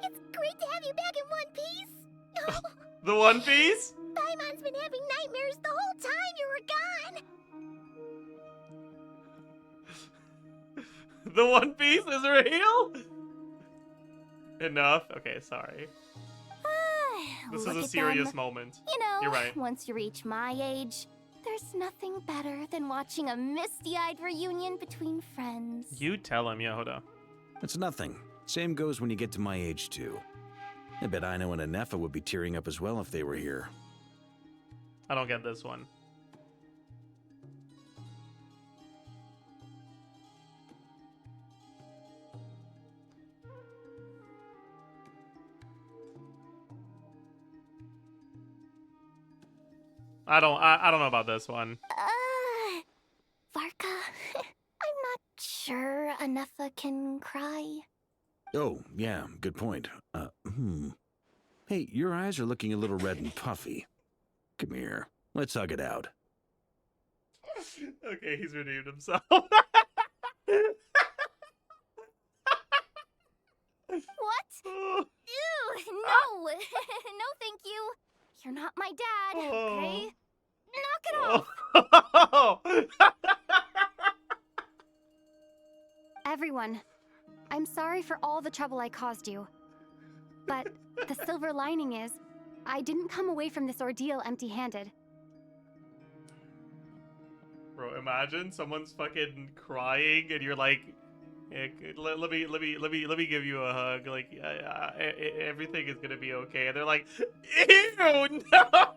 It's great to have you back in one piece! The One Piece? Paimon's been having nightmares the whole time you were gone! The One Piece is real? Enough? Okay, sorry. This is Look a at serious them. moment. You know, You're right. once you reach my age, there's nothing better than watching a misty-eyed reunion between friends. You tell him, Yehuda. It's nothing. Same goes when you get to my age, too. I bet Ino and Nefer would be tearing up as well if they were here. I don't get this one. I don't know about this one. Varka, I'm not sure Nefer can cry. Oh, yeah, good point. Hey, your eyes are looking a little red and puffy. Come here. Let's hug it out. Okay, he's redeemed himself. What? Ew, no! No, thank you. You're not my dad, okay? Knock it off! Everyone, I'm sorry for all the trouble I caused you. But the silver lining is, I didn't come away from this ordeal empty-handed. Bro, imagine someone's fucking crying and you're like, "Eh, let me give you a hug. Like, everything is gonna be okay." And they're like, "Ew, no!"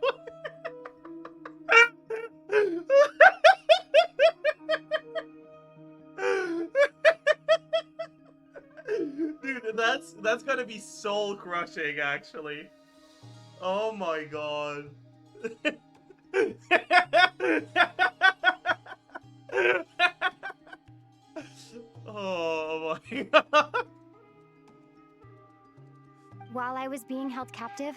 Dude, that's gotta be soul crushing, actually. Oh my god. Oh my god. While I was being held captive,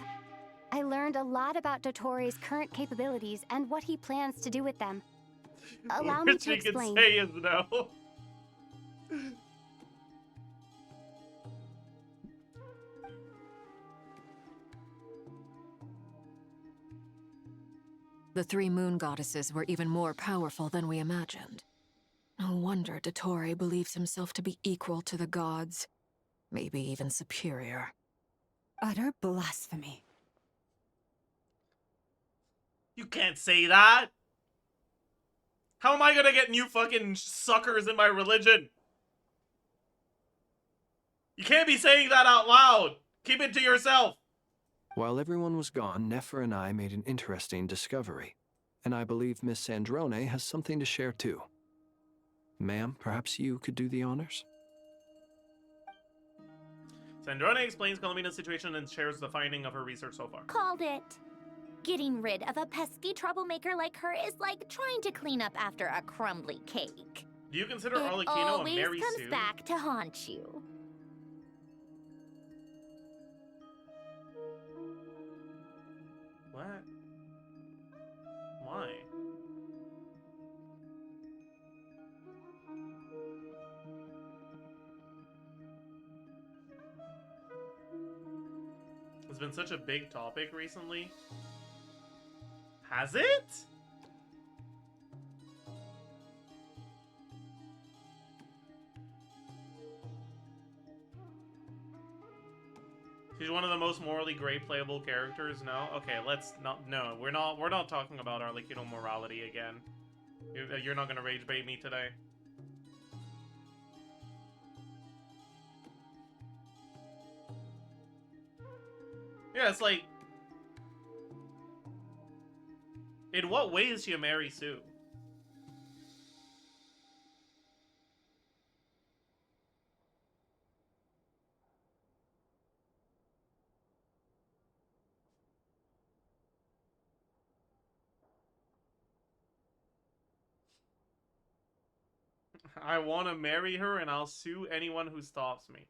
I learned a lot about Dottore's current capabilities and what he plans to do with them. Allow me Worst to you can explain. say is no. The three moon goddesses were even more powerful than we imagined. No wonder Dottore believes himself to be equal to the gods. Maybe even superior. Utter blasphemy. You can't say that. How am I gonna get new fucking suckers in my religion? You can't be saying that out loud. Keep it to yourself. While everyone was gone, Nefer and I made an interesting discovery. And I believe Miss Sandrone has something to share too. Ma'am, perhaps you could do the honors? Sandrone explains Columbina's situation and shares the finding of her research so far. Called it. Getting rid of a pesky troublemaker like her is like trying to clean up after a crumbly cake. Do you consider It Arlecchino a always Mary comes Sue? back to haunt you. What? Why? It's been such a big topic recently. Has it? She's one of the most morally great playable characters. No, okay, let's not. No, we're not talking about Arlecchino morality again. You're not gonna rage bait me today. Yeah, it's like, in what way is she a Mary Sue? I want to marry her and I'll sue anyone who stops me.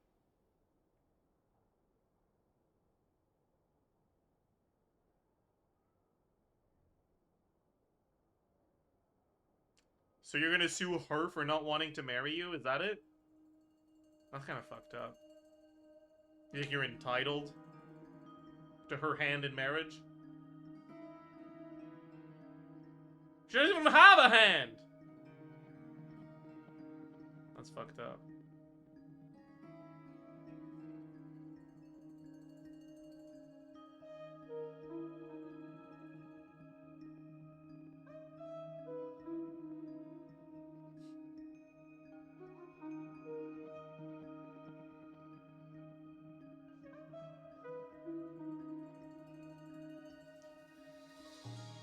So you're gonna sue her for not wanting to marry you? Is that it? That's kind of fucked up. You think you're entitled to her hand in marriage? She doesn't even have a hand! That's fucked up.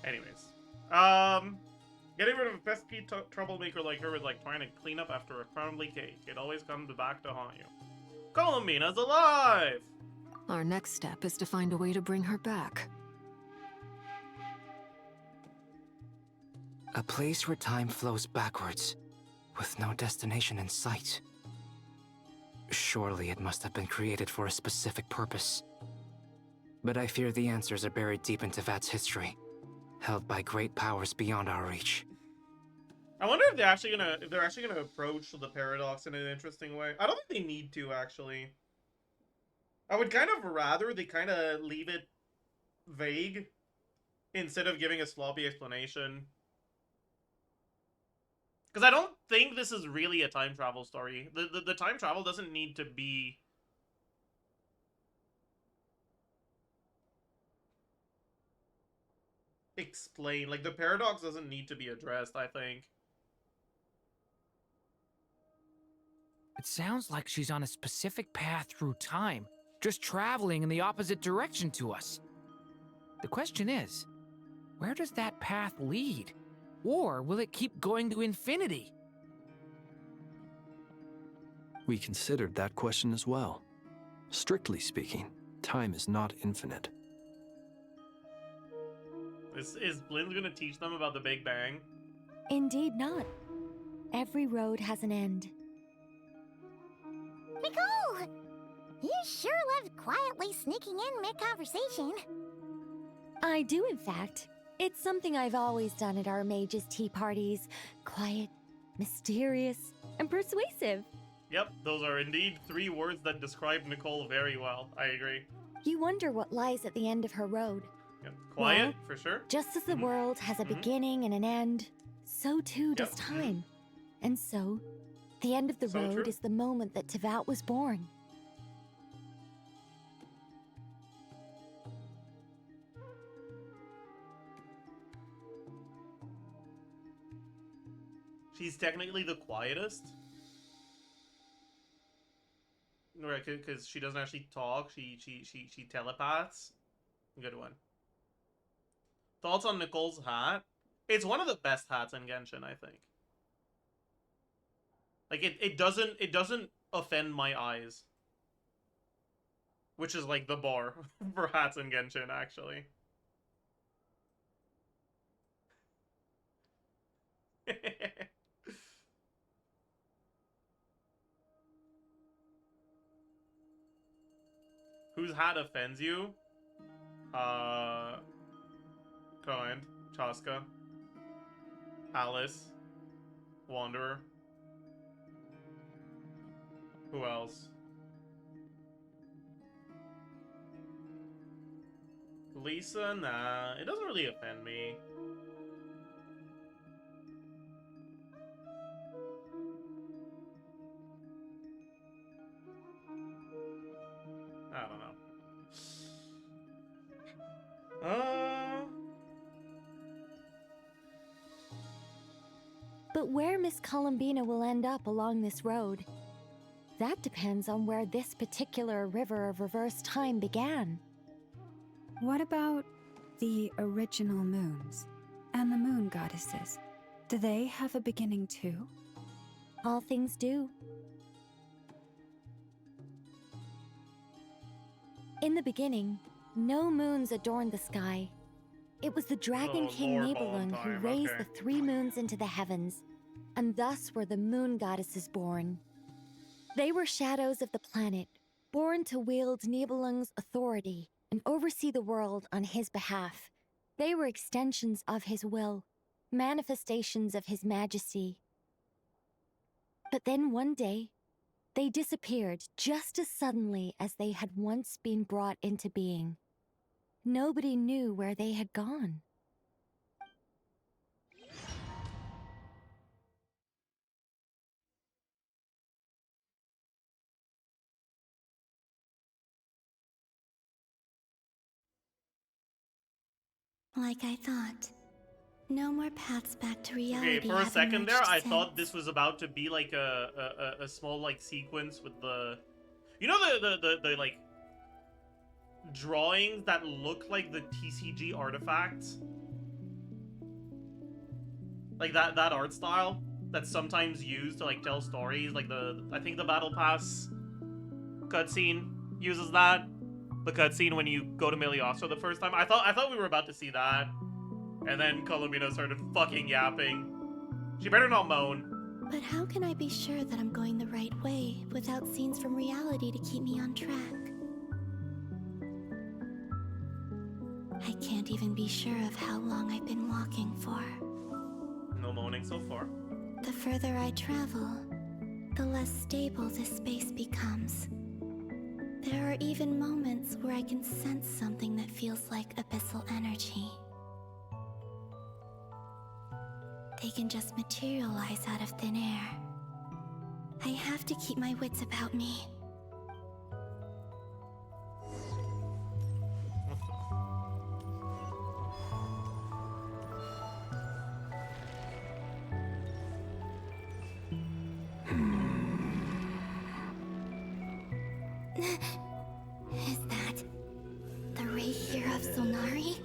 Anyways, getting rid of a pesky troublemaker like her is like trying to clean up after a crumbly cake. It always comes back to haunt you. Columbina's alive! Our next step is to find a way to bring her back. A place where time flows backwards, with no destination in sight. Surely it must have been created for a specific purpose. But I fear the answers are buried deep into Vat's history, held by great powers beyond our reach. I wonder if they're actually gonna approach the paradox in an interesting way. I don't think they need to, actually. I would kind of rather they kind of leave it vague instead of giving a sloppy explanation. Because I don't think this is really a time travel story. The time travel doesn't need to be explained. Like, the paradox doesn't need to be addressed, I think. It sounds like she's on a specific path through time, just traveling in the opposite direction to us. The question is, where does that path lead? Or will it keep going to infinity? We considered that question as well. Strictly speaking, time is not infinite. Is Blinn gonna teach them about the Big Bang? Indeed not. Every road has an end. Nicole! You sure love quietly sneaking in mid-conversation. I do, in fact. It's something I've always done at our mages' tea parties. Quiet, mysterious, and persuasive. Yep, those are indeed 3 words that describe Nicole very well. I agree. You wonder what lies at the end of her road. Yep. Quiet, Well, for sure. Just as the world has a beginning and an end, so too does time. And so, the end of the road true. is the moment that Tevat was born. She's technically the quietest. Right, because she doesn't actually talk. She telepaths. Good one. Thoughts on Nicole's hat? It's one of the best hats in Genshin, I think. Like, it doesn't offend my eyes. Which is like the bar for hats in Genshin, actually. Whose hat offends you? Kind, Chaska, Alice, Wanderer. Who else? Lisa, nah, it doesn't really offend me. I don't know. But where Miss Columbina will end up along this road, that depends on where this particular river of reverse time began. What about the original moons and the moon goddesses? Do they have a beginning too? All things do. In the beginning, no moons adorned the sky. It was the Dragon King Lord Nibelung who Valentine, raised okay. the 3 moons into the heavens, and thus were the moon goddesses born. They were shadows of the planet, born to wield Nibelung's authority and oversee the world on his behalf. They were extensions of his will, manifestations of his majesty. But then one day, they disappeared just as suddenly as they had once been brought into being. Nobody knew where they had gone. Like I thought. No more paths back to reality. Okay, for a have second there, emerged I thought since. this was about to be like a small like sequence with the, you know, the like drawings that look like the TCG artifacts, like that art style that's sometimes used to like tell stories. Like I think the Battle Pass cutscene uses that. The cutscene when you go to Miliosso the first time. I thought we were about to see that. And then Columbina started fucking yapping. She better not moan. But how can I be sure that I'm going the right way without scenes from reality to keep me on track? I can't even be sure of how long I've been walking for. No moaning so far. The further I travel, the less stable this space becomes. There are even moments where I can sense something that feels like abyssal energy. They can just materialize out of thin air. I have to keep my wits about me. Is that the rerir of Solnari?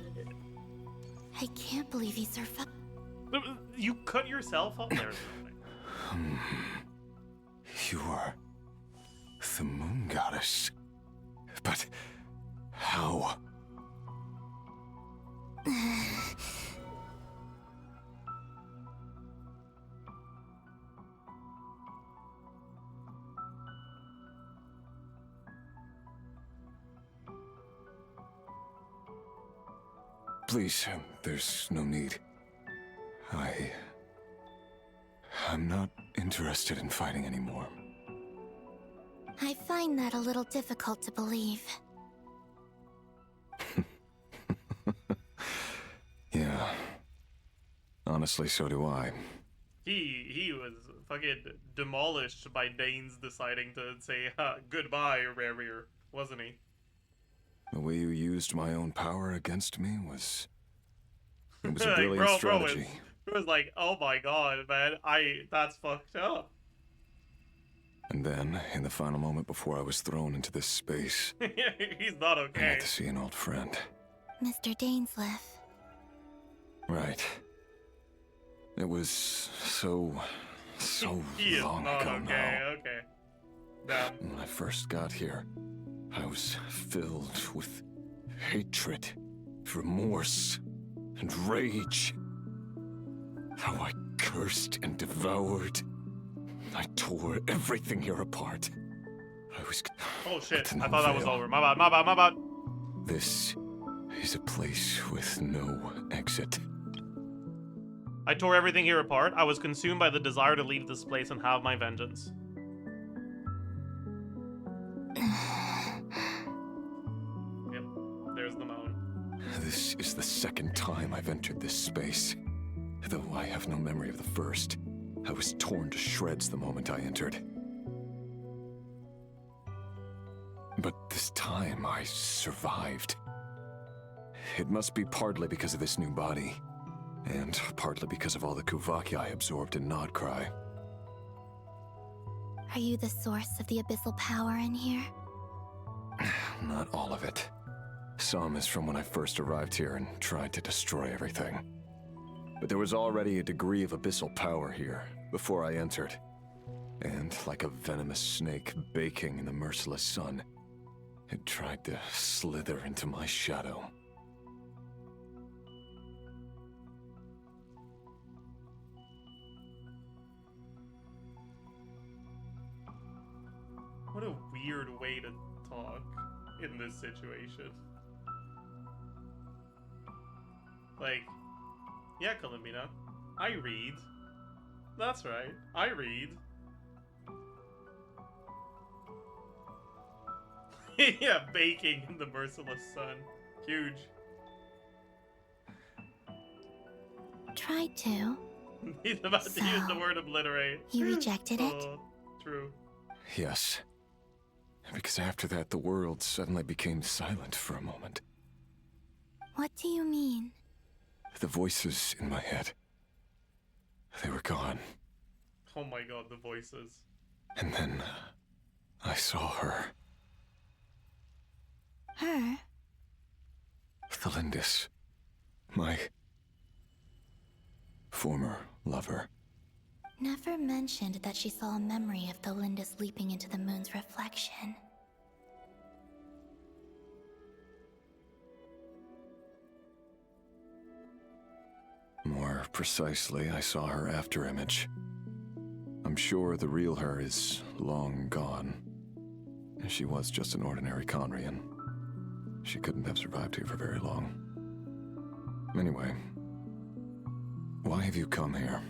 I can't believe he survived. You cut yourself up there. You are the moon goddess. But how? Please, there's no need. I'm not interested in fighting anymore. I find that a little difficult to believe. Yeah. Honestly, so do I. He was fucking demolished by Danes deciding to say goodbye, rerir, wasn't he? The way you used my own power against me was... It was a Like, brilliant strategy. It was like, oh my god, man, that's fucked up. And then, in the final moment before I was thrown into this space, He's not I okay. had to see an old friend. Mr. Dainsleif. Right. It was so He is long not ago okay, now. okay. Damn. When I first got here, I was filled with hatred, remorse, and rage. How I cursed and devoured. I tore everything here apart. I was... Oh shit, to no I thought that was avail. over. My bad, my bad, my bad. This is a place with no exit. I tore everything here apart. I was consumed by the desire to leave this place and have my vengeance. Yep, there's the moan. This is the second time I've entered this space. Though I have no memory of the first. I was torn to shreds the moment I entered. But this time I survived. It must be partly because of this new body, and partly because of all the Kuvaki I absorbed in Krai. Are you the source of the abyssal power in here? Not all of it. Some is from when I first arrived here and tried to destroy everything. But there was already a degree of abyssal power here before I entered. And like a venomous snake baking in the merciless sun, it tried to slither into my shadow. What a weird way to talk in this situation. Like, yeah, Columbina, I read. That's right, I read. Yeah, baking in the merciless sun. Huge. Tried to. He's about to use the word obliterate. You rejected it? Oh, true. Yes. Because after that, the world suddenly became silent for a moment. What do you mean? The voices in my head, they were gone. Oh my god, the voices. And then, I saw her. Her? Tholindis. My former lover. Nefer mentioned that she saw a memory of tholindis leaping into the moon's reflection. More precisely, I saw her afterimage. I'm sure the real her is long gone. She was just an ordinary Conrian. She couldn't have survived here for very long. Anyway, why have you come here?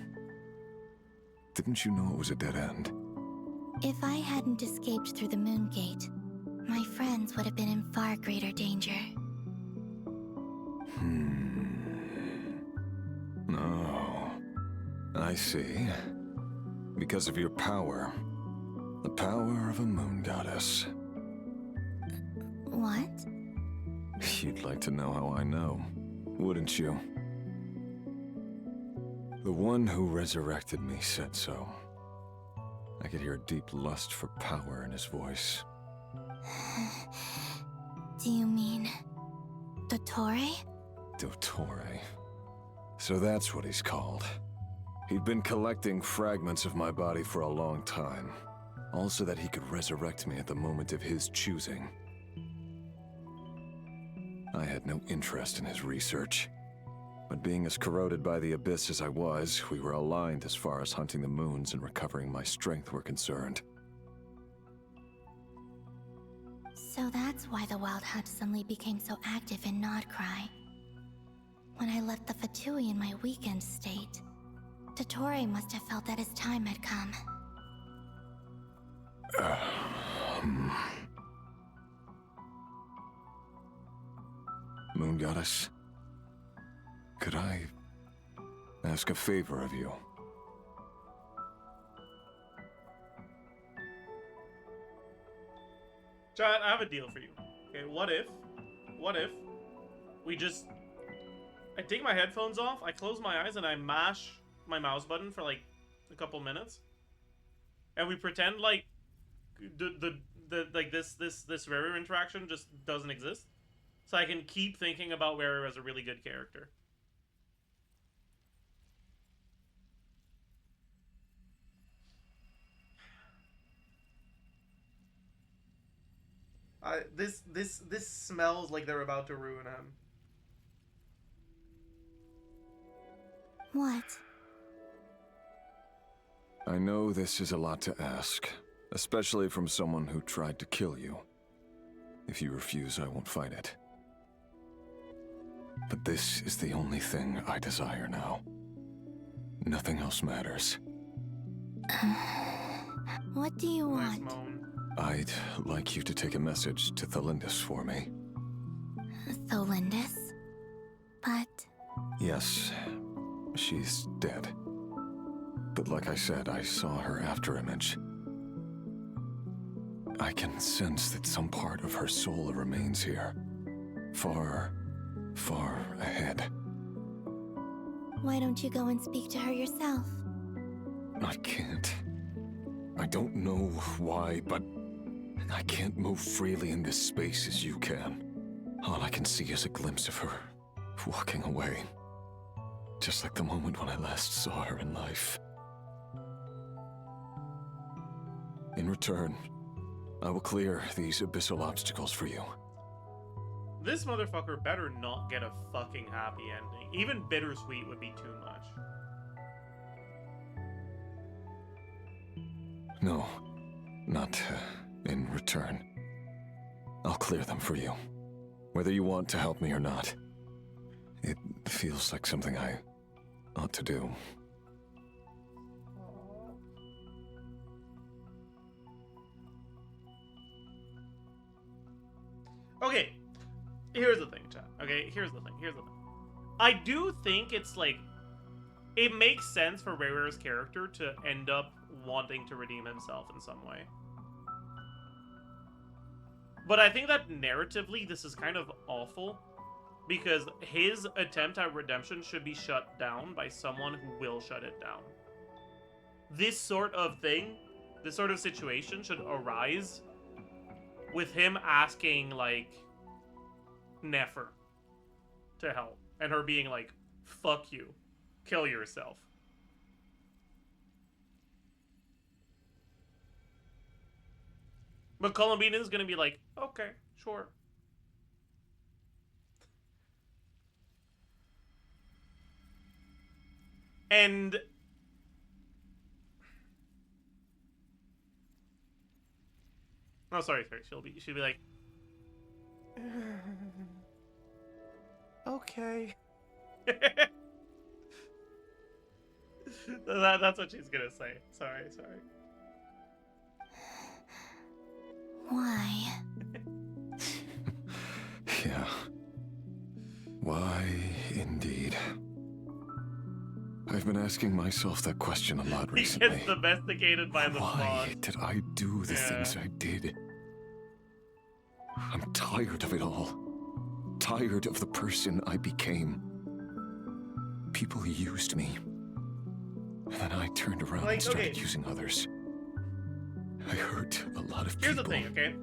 Didn't you know it was a dead end? If I hadn't escaped through the moon gate, my friends would have been in far greater danger. Oh, I see. Because of your power. The power of a moon goddess. What? You'd like to know how I know, wouldn't you? The one who resurrected me said so. I could hear a deep lust for power in his voice. Do you mean... dottore? Dottore. So that's what he's called. He'd been collecting fragments of my body for a long time. All so that he could resurrect me at the moment of his choosing. I had no interest in his research. But being as corroded by the abyss as I was, we were aligned as far as hunting the moons and recovering my strength were concerned. So that's why the Wild Hunt suddenly became so active in Krai. When I left the Fatui in my weakened state, dottore must have felt that his time had come. Moon Goddess, could I ask a favor of you? Chat, I have a deal for you. Okay, what if we just... I take my headphones off, I close my eyes, and I mash my mouse button for like a couple minutes, and we pretend like this rerir interaction just doesn't exist, so I can keep thinking about rerir as a really good character. This smells like they're about to ruin him. What? I know this is a lot to ask, especially from someone who tried to kill you. If you refuse, I won't fight it. But this is the only thing I desire now. Nothing else matters. What do you Nice want? moan. I'd like you to take a message to Tholindis for me. Tholindis? But Yes, she's dead. But like I said, I saw her after image. I can sense that some part of her soul remains here. Far, far ahead. why don't you go and speak to her yourself? I can't. I don't know why, but I can't move freely in this space as you can. All I can see is a glimpse of her walking away. Just like the moment when I last saw her in life. In return, I will clear these abyssal obstacles for you. This motherfucker better not get a fucking happy ending. Even bittersweet would be too much. No, not in return. I'll clear them for you. Whether you want to help me or not. It feels like something I ought to do. Okay, here's the thing, chat. Okay, here's the thing. I do think it's like, it makes sense for Rerir's character to end up wanting to redeem himself in some way. But I think that narratively, this is kind of awful, because his attempt at redemption should be shut down by someone who will shut it down. This sort of thing, this sort of situation should arise with him asking, like, Nefer to help, and her being like, fuck you, kill yourself. But Columbina is gonna be like, okay, sure. And oh, sorry. She'll be like, okay. That's what she's gonna say. Sorry. Why? Yeah. Why, indeed. I've been asking myself that question a lot He recently. gets domesticated by the Why spawn. did I do the things I did? I'm tired of it all. Tired of the person I became. People used me. And then I turned around Like, and started okay. using others. I hurt a lot of people. Here's the thing, okay?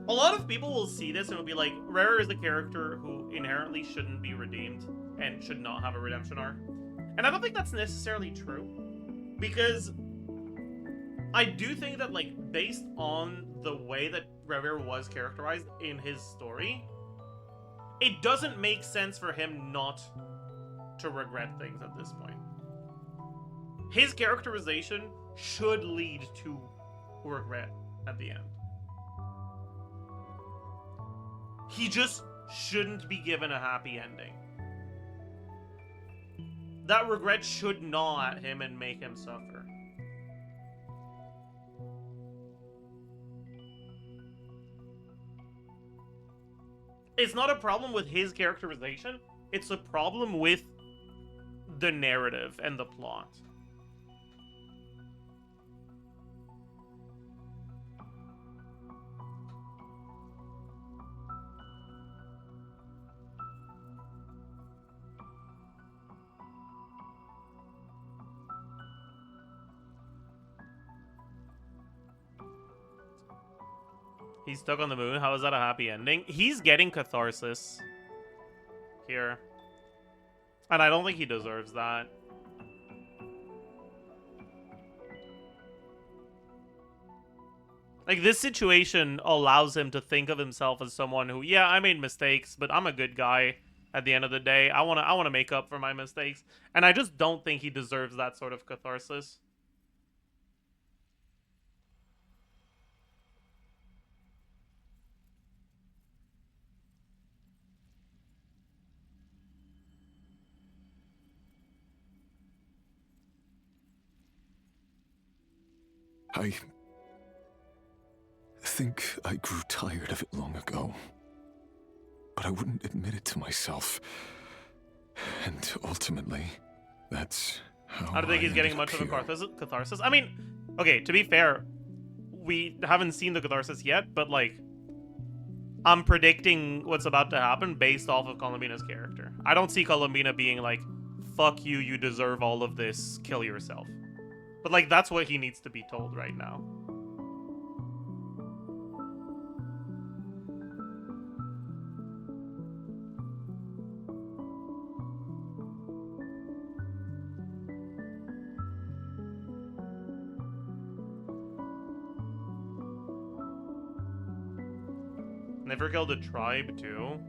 A lot of people will see this and will be like, Rerir is a character who inherently shouldn't be redeemed and should not have a redemption arc. And I don't think that's necessarily true. Because I do think that, like, based on the way that Rerir was characterized in his story, it doesn't make sense for him not to regret things at this point. His characterization should lead to regret at the end. He just shouldn't be given a happy ending. That regret should gnaw at him and make him suffer. It's not a problem with his characterization, it's a problem with the narrative and the plot. He's stuck on the moon. How is that a happy ending? He's getting catharsis here. And I don't think he deserves that. Like, this situation allows him to think of himself as someone who, yeah, I made mistakes, but I'm a good guy at the end of the day. I want to make up for my mistakes. And I just don't think he deserves that sort of catharsis. I think I grew tired of it long ago. But I wouldn't admit it to myself. And ultimately, that's how I don't think he's getting much of a catharsis. I mean, okay, to be fair, we haven't seen the catharsis yet, but like, I'm predicting what's about to happen based off of Columbina's character. I don't see Columbina being like, fuck you, you deserve all of this, kill yourself. But like, that's what he needs to be told right now. Never killed a tribe, too.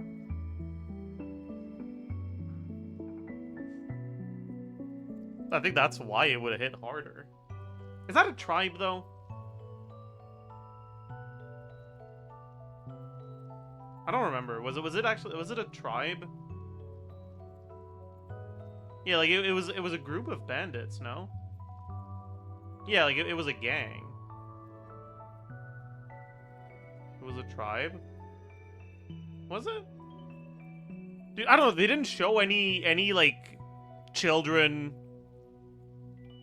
I think that's why it would have hit harder. Is that a tribe, though? I don't remember. Was it a tribe? Yeah, like, it was a group of bandits, no? Yeah, like, it was a gang. It was a tribe? Was it? Dude, I don't know. They didn't show any like children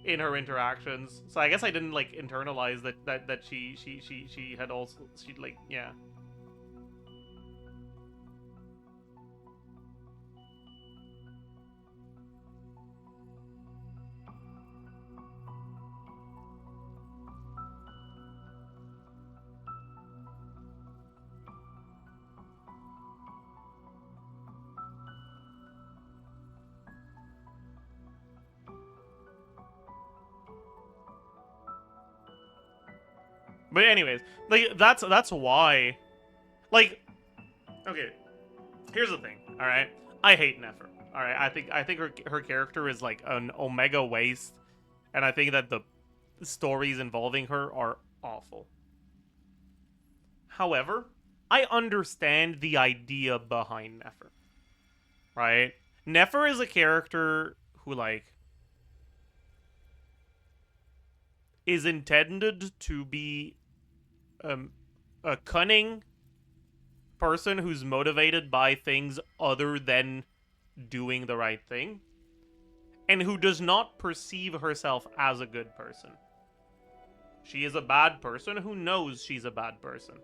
in her interactions, so I guess I didn't like internalize that she had also like yeah. But anyways, like that's why, like, okay, here's the thing, all right. I hate Nefer. All right, I think her character is like an omega waste, and I think that the stories involving her are awful. However, I understand the idea behind Nefer. Right? Nefer is a character who like is intended to be a cunning person who's motivated by things other than doing the right thing, and who does not perceive herself as a good person. She is a bad person who knows she's a bad person.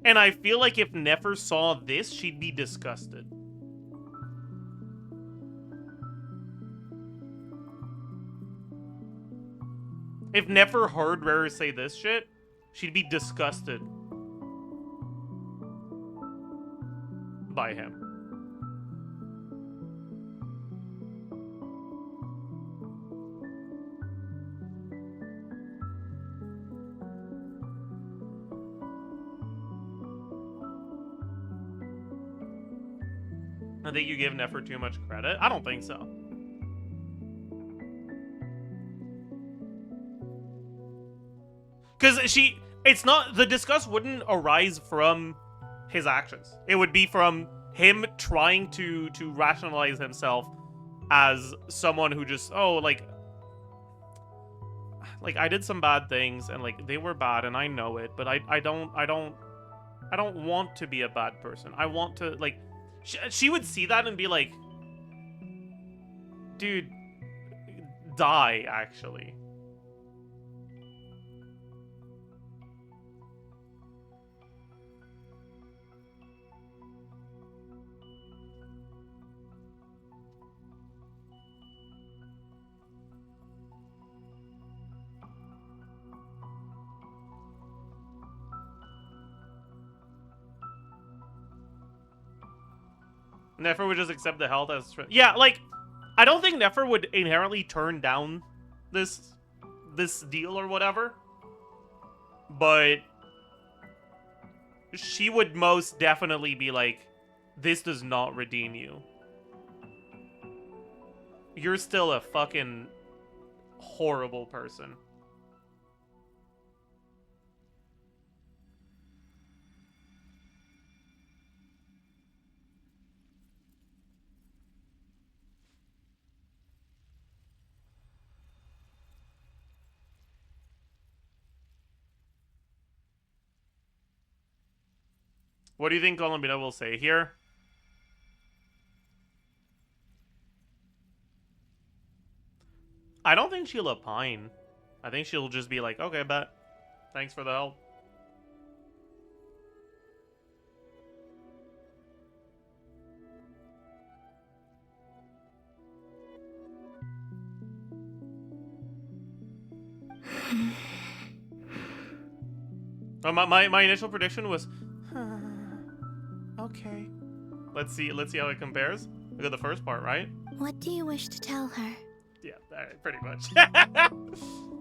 And I feel like if Nefer saw this, she'd be disgusted. If Nefer heard Rerir say this shit, she'd be disgusted by him. I think you give Nefer too much credit. I don't think so. Because it's not, the disgust wouldn't arise from his actions. It would be from him trying to rationalize himself as someone who just, oh, like I did some bad things and like they were bad and I know it, but I don't want to be a bad person. I want to, like, she would see that and be like, dude, die, actually. Nefer would just accept the health as... Yeah, like, I don't think Nefer would inherently turn down this deal or whatever. But she would most definitely be like, this does not redeem you. You're still a fucking horrible person. What do you think Columbina will say here? I don't think she'll opine. I think she'll just be like, okay, bet. Thanks for the help. My initial prediction was okay. Let's see how it compares. Look at the first part, right? What do you wish to tell her? Yeah, pretty much.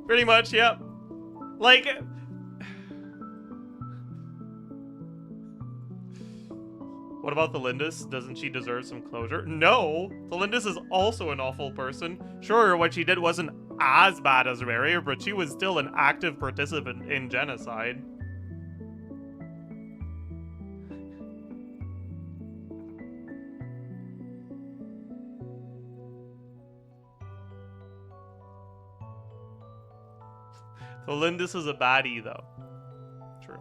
Pretty much, yep. Like, what about tholindis? Doesn't she deserve some closure? No, tholindis is also an awful person. Sure, what she did wasn't as bad as rerir, but she was still an active participant in genocide. Tholindis is a baddie, though. True.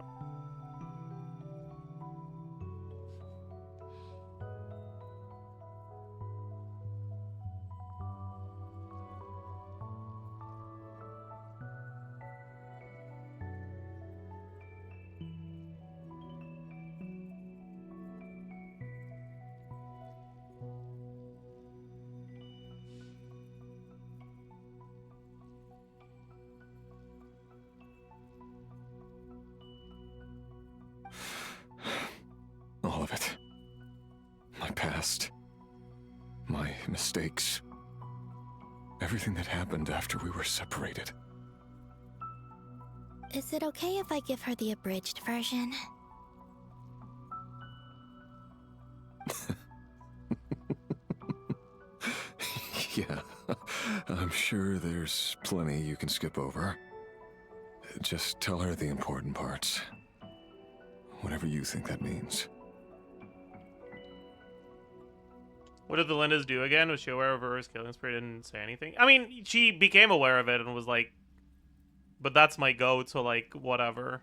All of it. My past. My mistakes. Everything that happened after we were separated. Is it okay if I give her the abridged version? Yeah, I'm sure there's plenty you can skip over. Just tell her the important parts. Whatever you think that means. What did the Lindas do again? Was she aware of her killing spree? Didn't say anything. I mean, she became aware of it and was like, but that's my go to, like, whatever.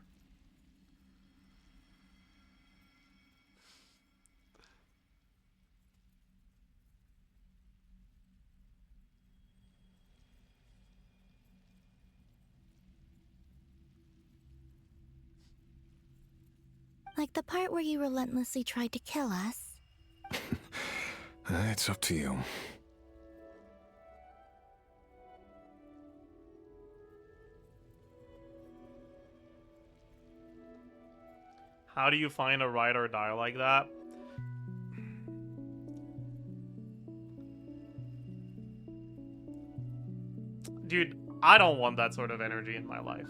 Like the part where you relentlessly tried to kill us? It's up to you. How do you find a ride or die like that? Dude, I don't want that sort of energy in my life.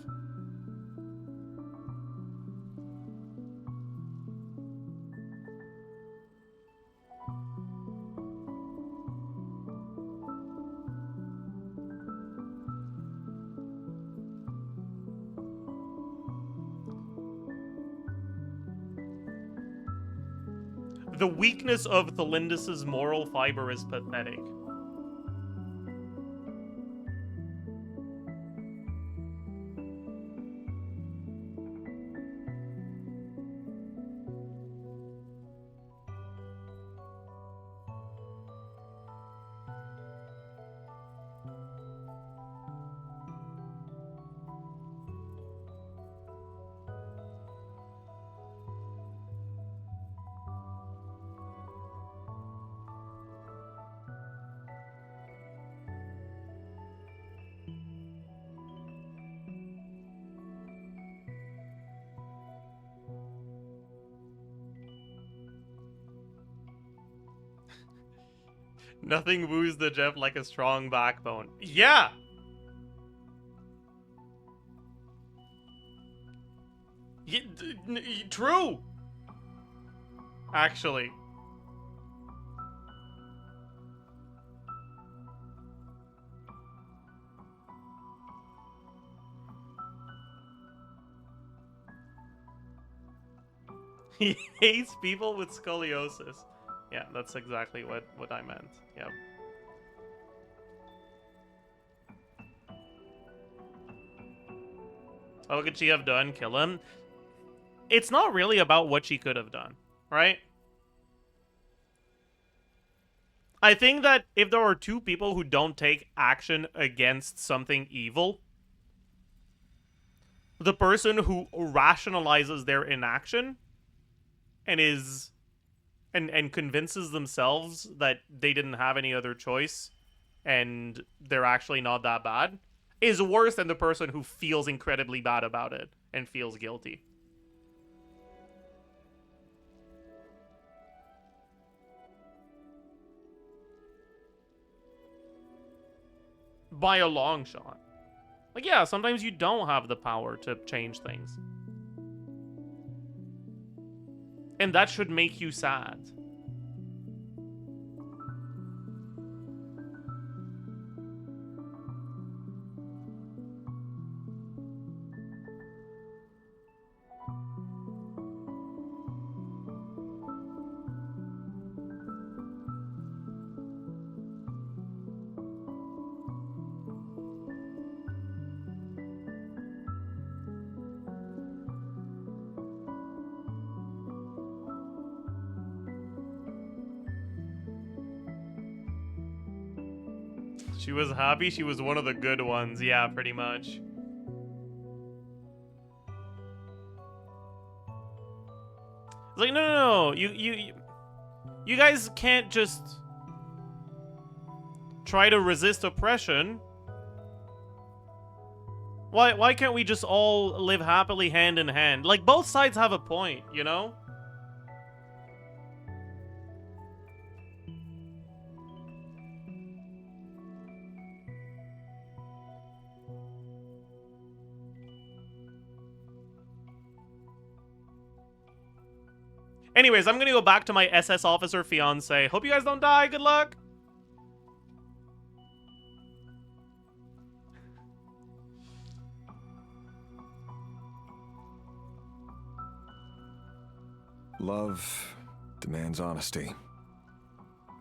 The weakness of Tholindis' moral fiber is pathetic. Nothing woos the Jeff like a strong backbone. Yeah! True! Actually. He hates people with scoliosis. Yeah, that's exactly what I meant. Yep. Oh, what could she have done? Kill him? it's not really about what she could have done, right? I think that if there are two people who don't take action against something evil, the person who rationalizes their inaction and is and convinces themselves that they didn't have any other choice and they're actually not that bad is worse than the person who feels incredibly bad about it and feels guilty. By a long shot. Like, yeah, sometimes you don't have the power to change things. And that should make you sad. She was happy she was one of the good ones. Yeah, pretty much. It's like, no. You guys can't just try to resist oppression. Why can't we just all live happily hand in hand? Like, both sides have a point, you know? Anyways, I'm gonna go back to my SS officer fiance. Hope you guys don't die. Good luck. Love demands honesty.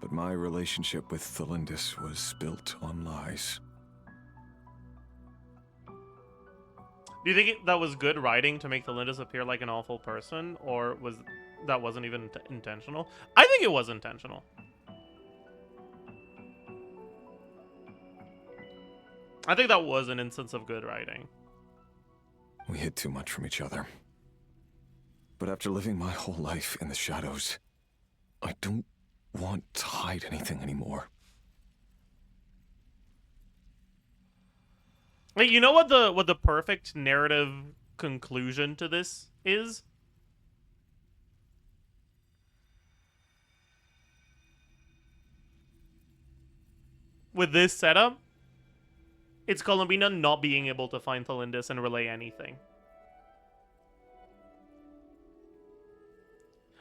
But my relationship with Tholindis was built on lies. Do you think that was good writing to make Tholindis appear like an awful person, or that wasn't even intentional? I think it was intentional. I think that was an instance of good writing. We hid too much from each other. But after living my whole life in the shadows, I don't want to hide anything anymore. Like, you know what the perfect narrative conclusion to this is? With this setup, it's Columbina not being able to find Tholindis and relay anything.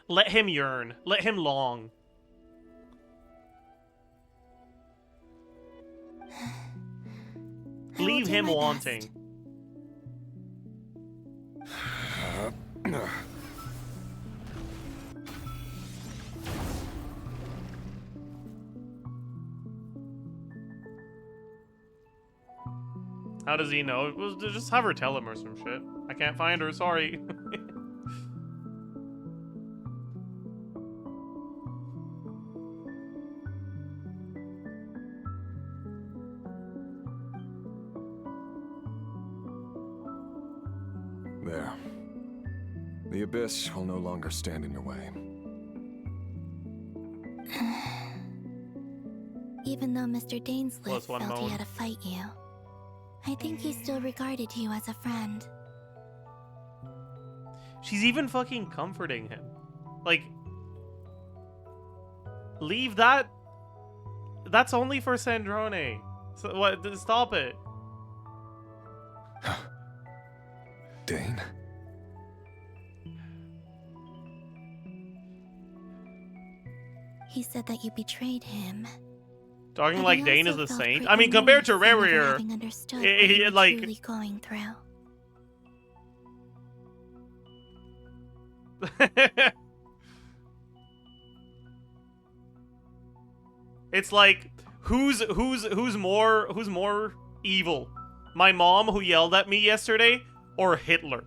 Let him yearn. Let him long. Leave him wanting. How does he know? Well, just have her tell him or some shit. I can't find her, sorry. There. The abyss will no longer stand in your way. Even though Mr. Dainsleif Plus one felt he bone. had to fight you, I think he still regarded you as a friend. She's even fucking comforting him. Like, leave that. That's only for Sandrone. So what? Stop it. Dane? He said that you betrayed him. Talking But like he Dane is also a felt saint. great I mean, compared to remorse for never Rerir, having understood he- what you he- were like- truly going through. it's like who's more evil? My mom who yelled at me yesterday, or Hitler?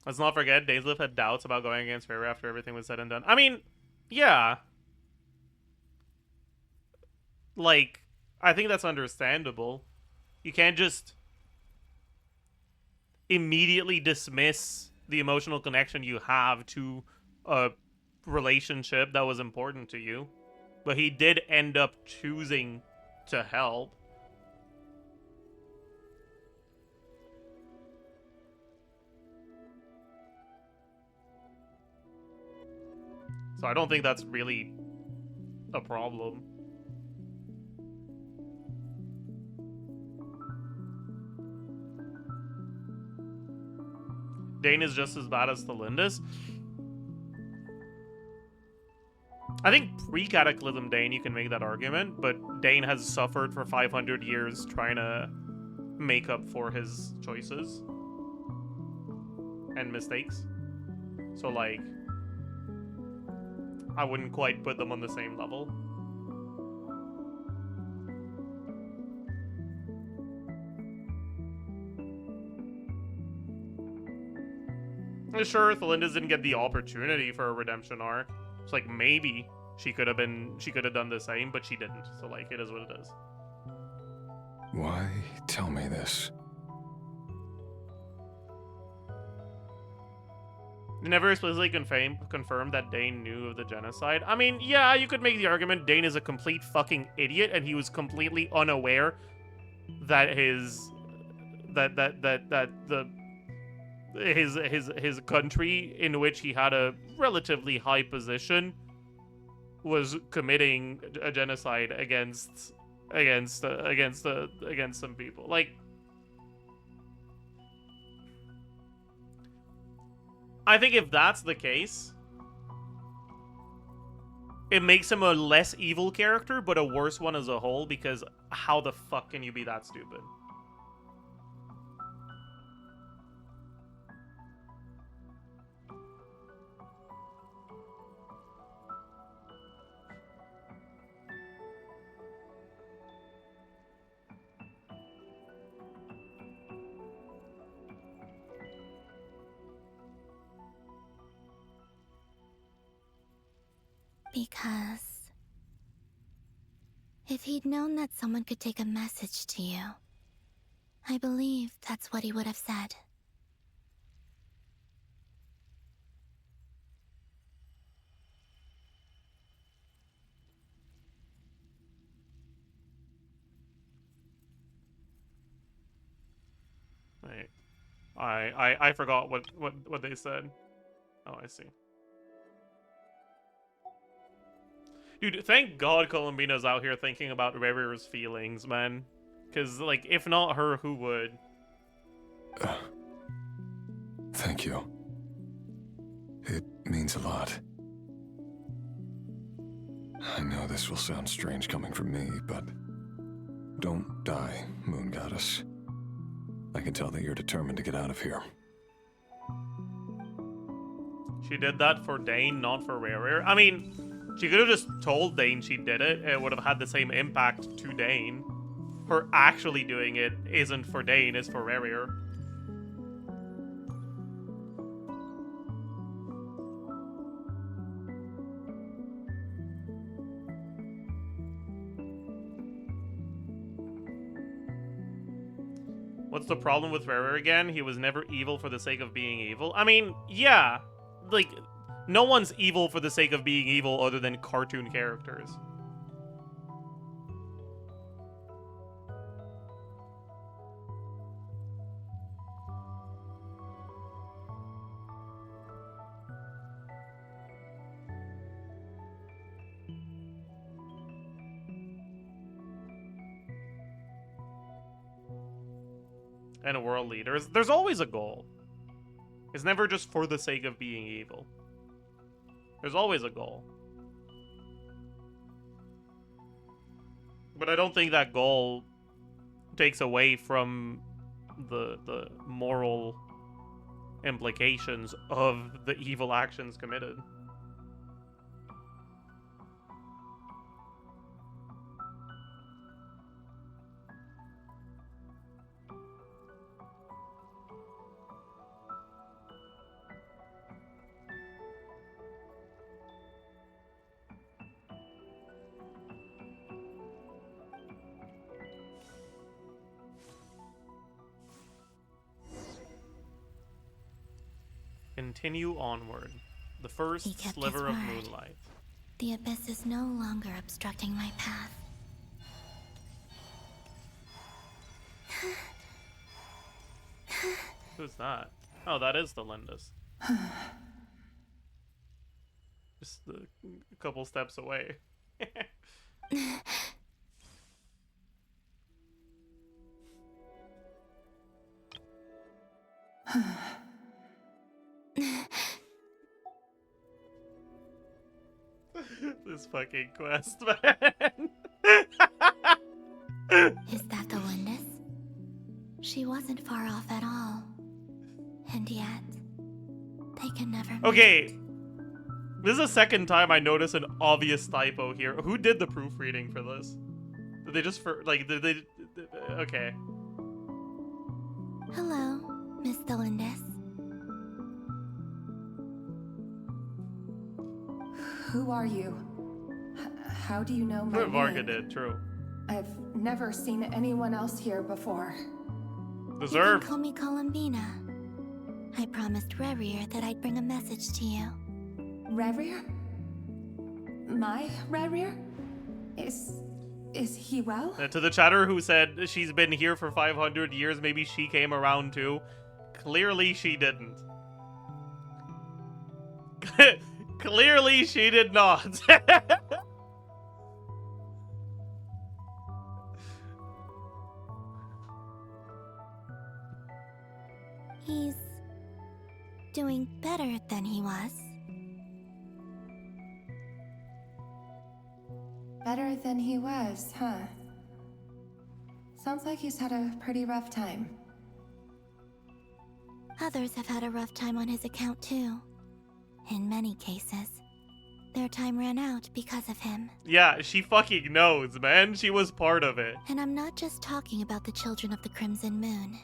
Let's not forget, Dainsleif had doubts about going against Rerir after everything was said and done. I mean, yeah. Like, I think that's understandable. You can't just immediately dismiss the emotional connection you have to a relationship that was important to you. But he did end up choosing to help. So I don't think that's really a problem. Dane is just as bad as Tholindis. I think pre-Cataclysm Dane, you can make that argument, but Dane has suffered for 500 years trying to make up for his choices and mistakes. So, like, I wouldn't quite put them on the same level. Sure, Tholindis didn't get the opportunity for a redemption arc. It's like, maybe she could have done the same, but she didn't. So, like, it is what it is. Why tell me this? They never explicitly confirmed that Dane knew of the genocide. I mean, yeah, you could make the argument Dane is a complete fucking idiot and he was completely unaware that his country in which he had a relatively high position was committing a genocide against some people. Like, I think if that's the case, it makes him a less evil character, but a worse one as a whole, because how the fuck can you be that stupid? Because if he'd known that someone could take a message to you, I believe that's what he would have said. Wait. I forgot what they said. Oh, I see. Dude, thank God Columbina's out here thinking about Rerir's feelings, man. Because, like, if not her, who would? Thank you. It means a lot. I know this will sound strange coming from me, but don't die, Moon Goddess. I can tell that you're determined to get out of here. She did that for Dane, not for Rerir. I mean, she could have just told Dane she did it. It would have had the same impact to Dane. Her actually doing it isn't for Dane, it's for Rerir. What's the problem with Rerir again? He was never evil for the sake of being evil. I mean, yeah. Like, no one's evil for the sake of being evil other than cartoon characters. And world leaders. There's always a goal. It's never just for the sake of being evil. There's always a goal. But I don't think that goal takes away from the moral implications of the evil actions committed. Continue onward. The first He kept sliver his of word. moonlight. The abyss is no longer obstructing my path. Who's that? Oh, that is the tholindis. Just a couple steps away. This fucking quest, man. Is that the tholindis? She wasn't far off at all. And yet, they can never meet. Okay. This is the second time I notice an obvious typo here. Who did the proofreading for this? Did they just did they okay. Hello, Miss Tholindis. Who are you? How do you know my Varka name? did, true. I've never seen anyone else here before. Deserved. You can call me Columbina. I promised Rerir that I'd bring a message to you. Rerir? My Rerir? Is he well? To the chatter who said she's been here for 500 years, maybe she came around too. Clearly she didn't. Clearly she did not. He's doing better than he was. Better than he was, huh? Sounds like he's had a pretty rough time. Others have had a rough time on his account too. In many cases, their time ran out because of him. Yeah, she fucking knows, man. She was part of it. And I'm not just talking about the children of the Crimson Moon.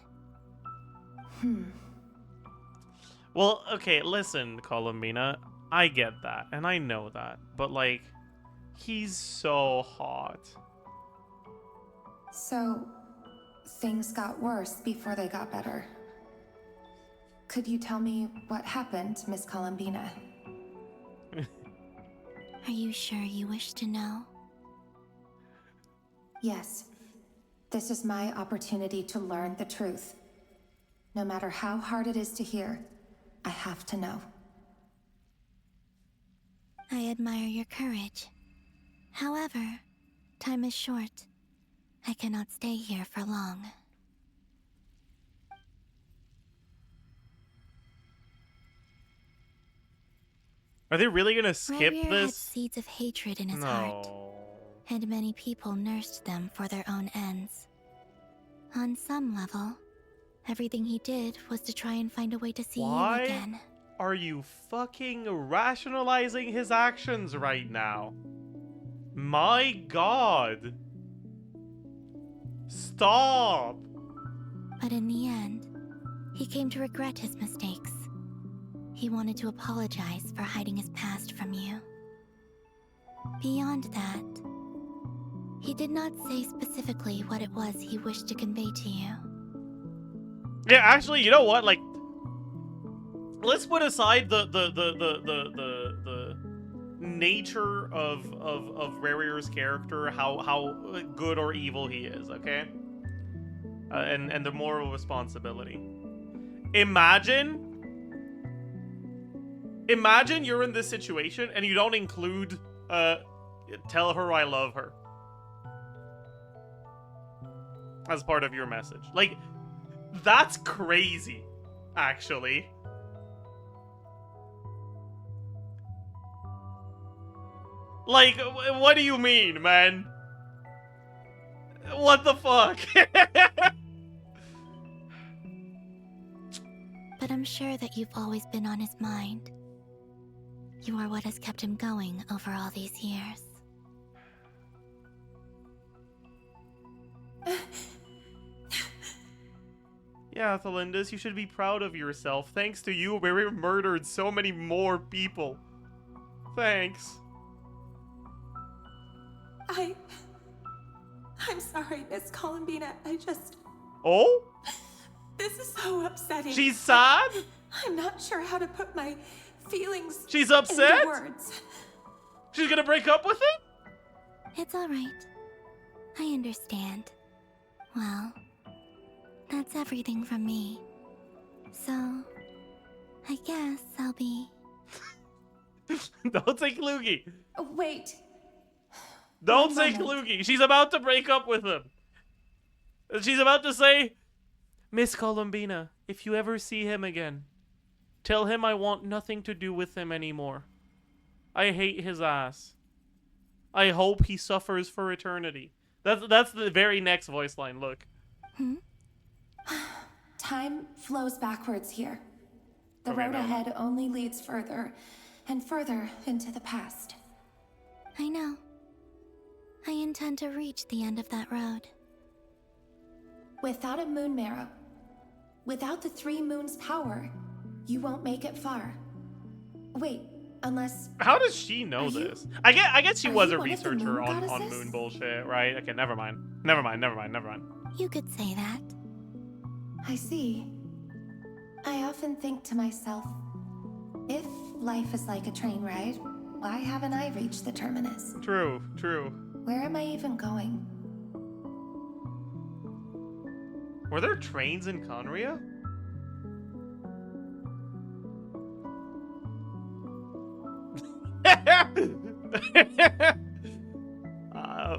Well, okay, listen, Columbina. I get that, and I know that. But, like, he's so hot. So, things got worse before they got better. Could you tell me what happened, Miss Columbina? Are you sure you wish to know? Yes. This is my opportunity to learn the truth. No matter how hard it is to hear, I have to know. I admire your courage. However, time is short. I cannot stay here for long. Are they really gonna skip Rerir had this? seeds of hatred in his heart, and many people nursed them for their own ends. On some level, everything he did was to try and find a way to see you again. Are you fucking rationalizing his actions right now? My god. Stop. But in the end, he came to regret his mistakes. He wanted to apologize for hiding his past from you. Beyond that, he did not say specifically what it was he wished to convey to you. Yeah, actually, you know what? Like, let's put aside the nature of Rerir's character, how good or evil he is, okay? And the moral responsibility. Imagine you're in this situation and you don't include tell her I love her as part of your message. Like, that's crazy, actually. Like, what do you mean, man? What the fuck? But I'm sure that you've always been on his mind. You are what has kept him going over all these years. Yeah, Tholindis, you should be proud of yourself. Thanks to you, we murdered so many more people. Thanks. I'm sorry, Miss Columbina. Oh? This is so upsetting. She's sad? I'm not sure how to put my feelings She's upset? into words. She's gonna break up with him? It's all right. I understand. Well, that's everything from me. So, I guess I'll be... Don't say Klugi. Wait. Don't One say moment. Klugi. She's about to break up with him. She's about to say, Miss Columbina, if you ever see him again, tell him I want nothing to do with him anymore. I hate his ass. I hope he suffers for eternity. That's the very next voice line, look. Time flows backwards here. The Okay, road no. ahead only leads further and further into the past. I know. I intend to reach the end of that road. Without a moon marrow, without the 3 moons' power, you won't make it far. Wait, unless... How does she know Are you- this? I guess she are was you a one of the researcher moon on goddesses? moon bullshit, right? Okay, never mind. Never mind. You could say that. I see. I often think to myself, if life is like a train ride, why haven't I reached the terminus? True. Where am I even going? Were there trains in Conria?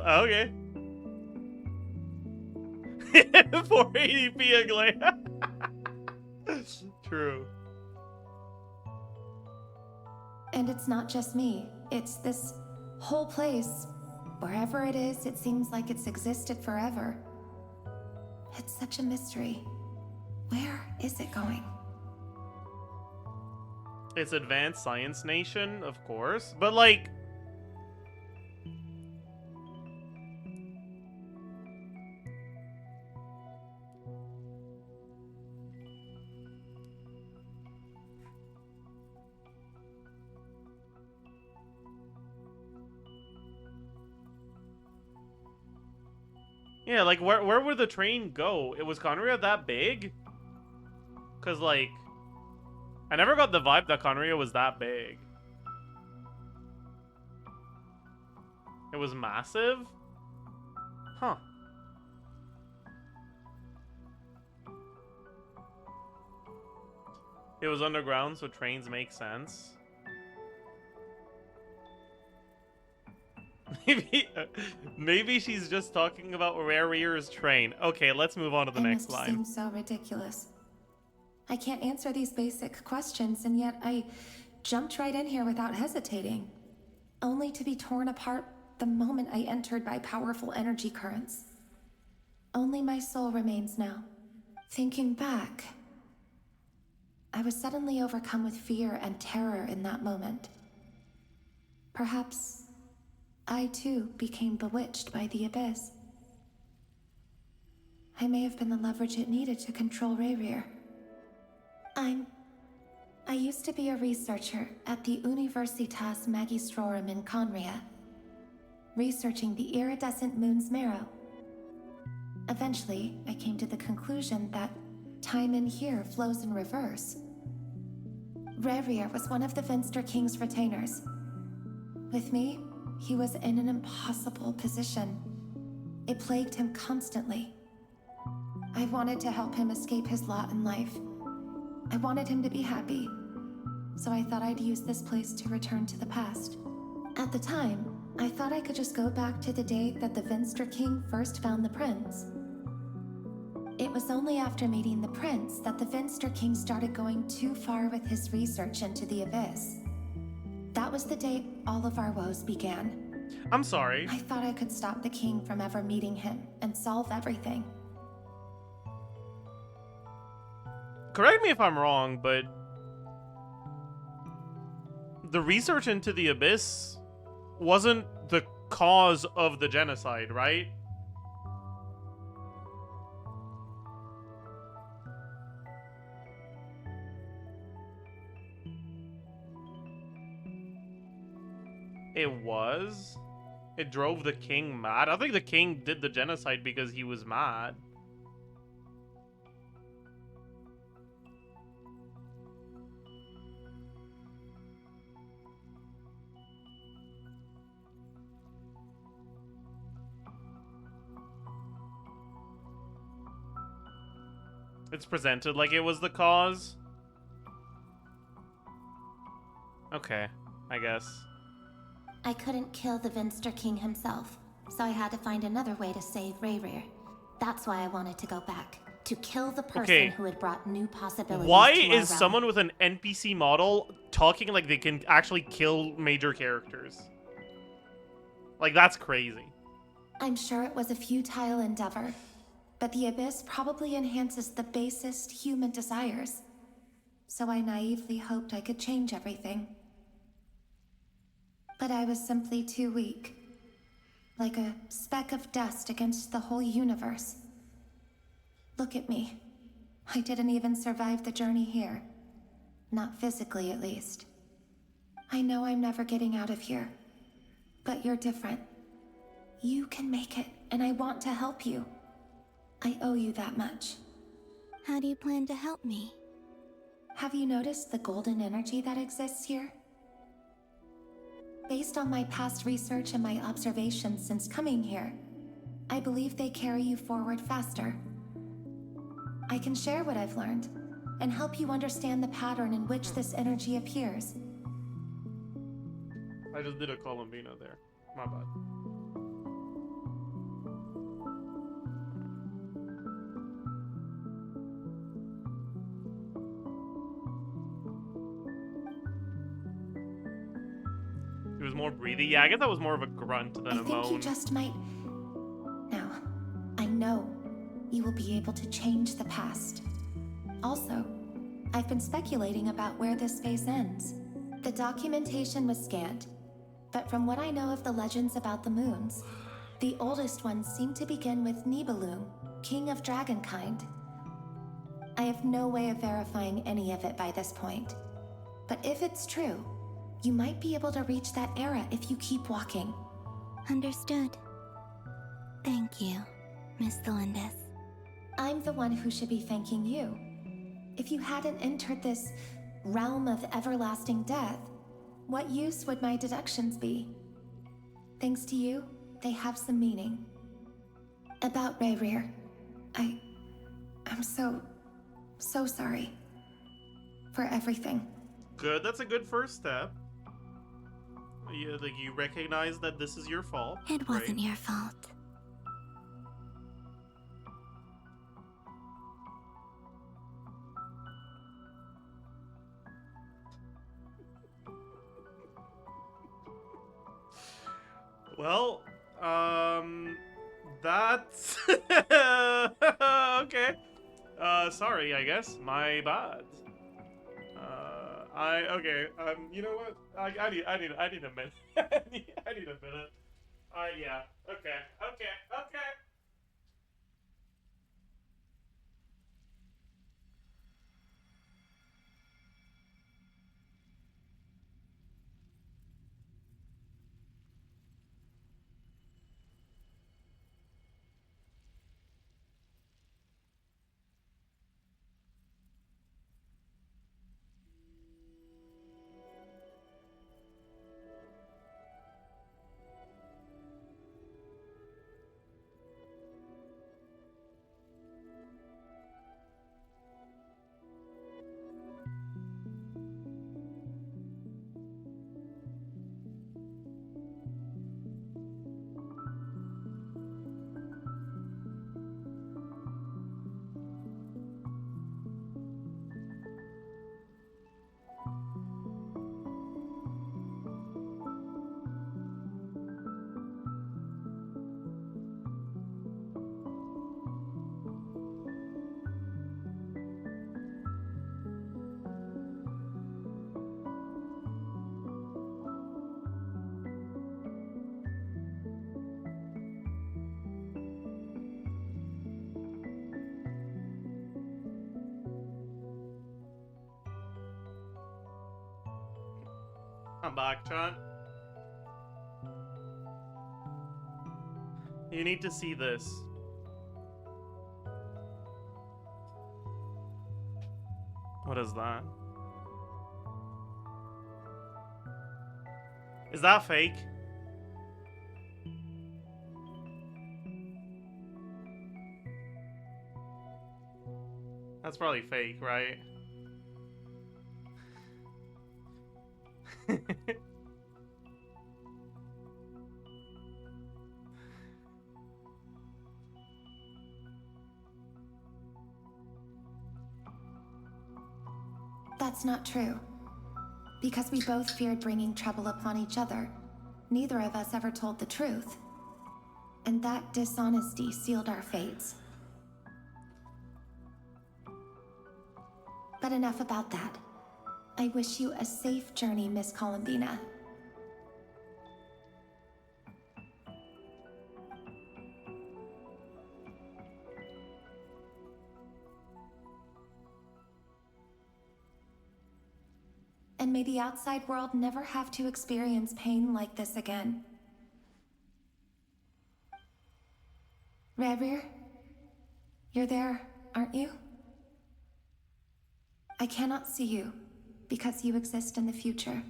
Okay. 480p a glare. True. And it's not just me. It's this whole place. Wherever it is, it seems like it's existed forever. It's such a mystery. Where is it going? It's Advanced Science Nation, of course. But, like... Yeah, like, where would the train go? Was Conria that big? Because, like... I never got the vibe that Conria was that big. It was massive? Huh. It was underground, so trains make sense. Maybe she's just talking about Rerir's train. Okay, let's move on to the next It line. must seem so ridiculous. I can't answer these basic questions, and yet I jumped right in here without hesitating, only to be torn apart the moment I entered by powerful energy currents. Only my soul remains now. Thinking back, I was suddenly overcome with fear and terror in that moment. Perhaps I too became bewitched by the abyss. I may have been the leverage it needed to control Rerir. I used to be a researcher at the Universitas Magistrorum in Conria, researching the iridescent moon's marrow. Eventually, I came to the conclusion that time in here flows in reverse. Rerir was one of the Finster King's retainers. With me, he was in an impossible position. It plagued him constantly. I wanted to help him escape his lot in life. I wanted him to be happy, so I thought I'd use this place to return to the past. At the time, I thought I could just go back to the day that the Finster King first found the prince. It was only after meeting the prince that the Finster King started going too far with his research into the abyss. That was the day all of our woes began. I'm sorry. I thought I could stop the king from ever meeting him and solve everything. Correct me if I'm wrong, but the research into the Abyss wasn't the cause of the genocide, right? It was? It drove the king mad? I think the king did the genocide because he was mad. It's presented like it was the cause. Okay, I guess. I couldn't kill the Vinster King himself, so I had to find another way to save rerir. That's why I wanted to go back. To kill the person who had brought new possibilities Why to our is realm. someone with an NPC model talking like they can actually kill major characters? Like, that's crazy. I'm sure it was a futile endeavor, but the Abyss probably enhances the basest human desires. So I naively hoped I could change everything. But I was simply too weak. Like a speck of dust against the whole universe. Look at me. I didn't even survive the journey here. Not physically, at least. I know I'm never getting out of here. But you're different. You can make it, and I want to help you. I owe you that much. How do you plan to help me? Have you noticed the golden energy that exists here? Based on my past research and my observations since coming here, I believe they carry you forward faster. I can share what I've learned and help you understand the pattern in which this energy appears. I just did a columbina there. My bad. It was more breathy. Yeah, I guess that was more of a grunt than I a think you moan. just might... Now, I know you will be able to change the past. Also, I've been speculating about where this phase ends. The documentation was scanned, but from what I know of the legends about the moons, the oldest ones seem to begin with Nibelung, king of dragonkind. I have no way of verifying any of it by this point. But if it's true, you might be able to reach that era if you keep walking. Understood. Thank you, Miss Tholindis. I'm the one who should be thanking you. If you hadn't entered this realm of everlasting death, what use would my deductions be? Thanks to you, they have some meaning. About rerir, I'm so sorry. For everything. Good, that's a good first step. You recognize that this is your fault. It wasn't your fault. Well, that's okay. Sorry, I guess. My bad. You know what? I need a minute. I need a minute. Yeah. Okay. I'm back, chat. You need to see this. What is that? Is that fake? That's probably fake, right? That's not true. Because we both feared bringing trouble upon each other, neither of us ever told the truth. And that dishonesty sealed our fates. But enough about that. I wish you a safe journey, Miss Columbina. And may the outside world never have to experience pain like this again. Rerir, you're there, aren't you? I cannot see you, because you exist in the future.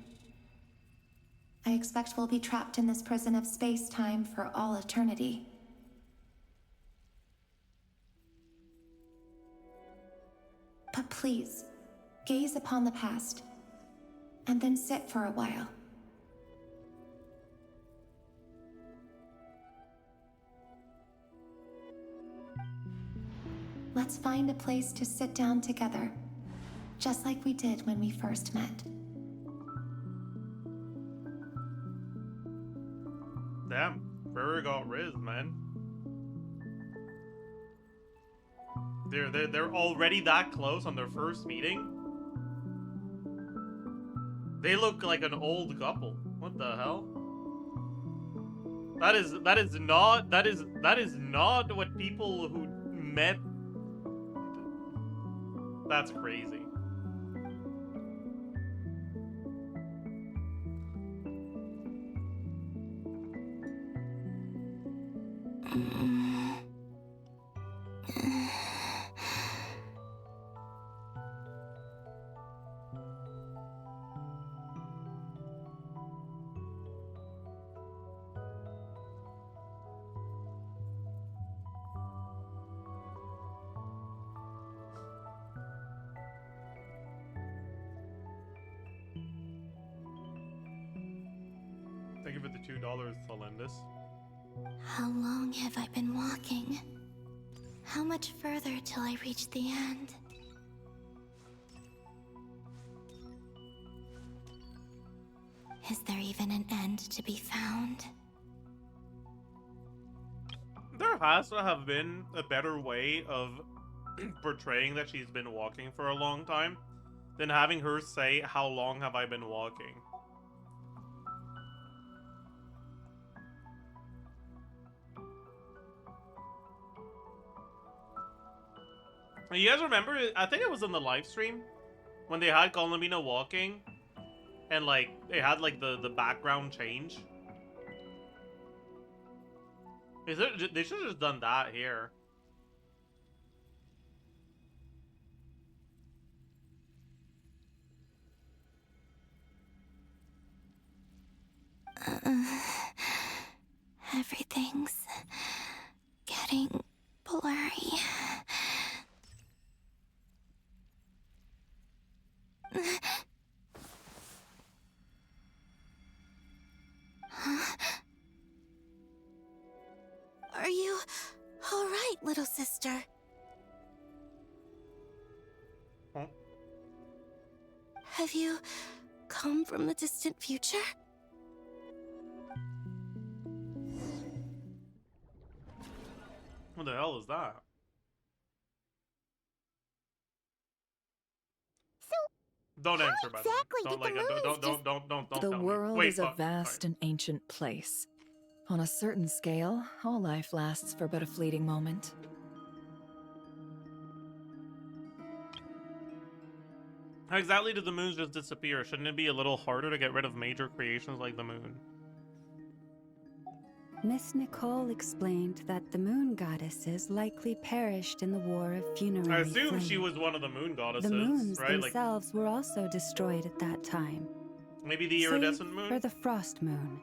I expect we'll be trapped in this prison of space-time for all eternity. But please, gaze upon the past, and then sit for a while. Let's find a place to sit down together, just like we did when we first met. Damn, Rerir got riz, man. They're already that close on their first meeting. They look like an old couple. What the hell? That is not what people who met. That's crazy. Thank you for the $2, tholindis. How long have I been walking? How much further till I reach the end? Is there even an end to be found? There has to have been a better way of portraying that she's been walking for a long time than having her say, "How long have I been walking?" You guys remember, I think it was in the live stream, when they had Columbina walking, and like, they had like the background change? They should have just done that here. Everything's getting blurry. Huh? Are you all right, little sister? Huh? Have you come from the distant future? What the hell is that? Don't answer, by the way. Don't like don't The tell me. world Wait, is a fuck, vast sorry. and ancient place. On a certain scale, all life lasts for but a fleeting moment. How exactly did the moons just disappear? Shouldn't it be a little harder to get rid of major creations like the moon? Miss Nicole explained that the moon goddesses likely perished in the war of I funerary assume flame. she was one of the moon goddesses, The moons right? themselves were also destroyed at that time. Maybe the Save iridescent moon? for the frost moon,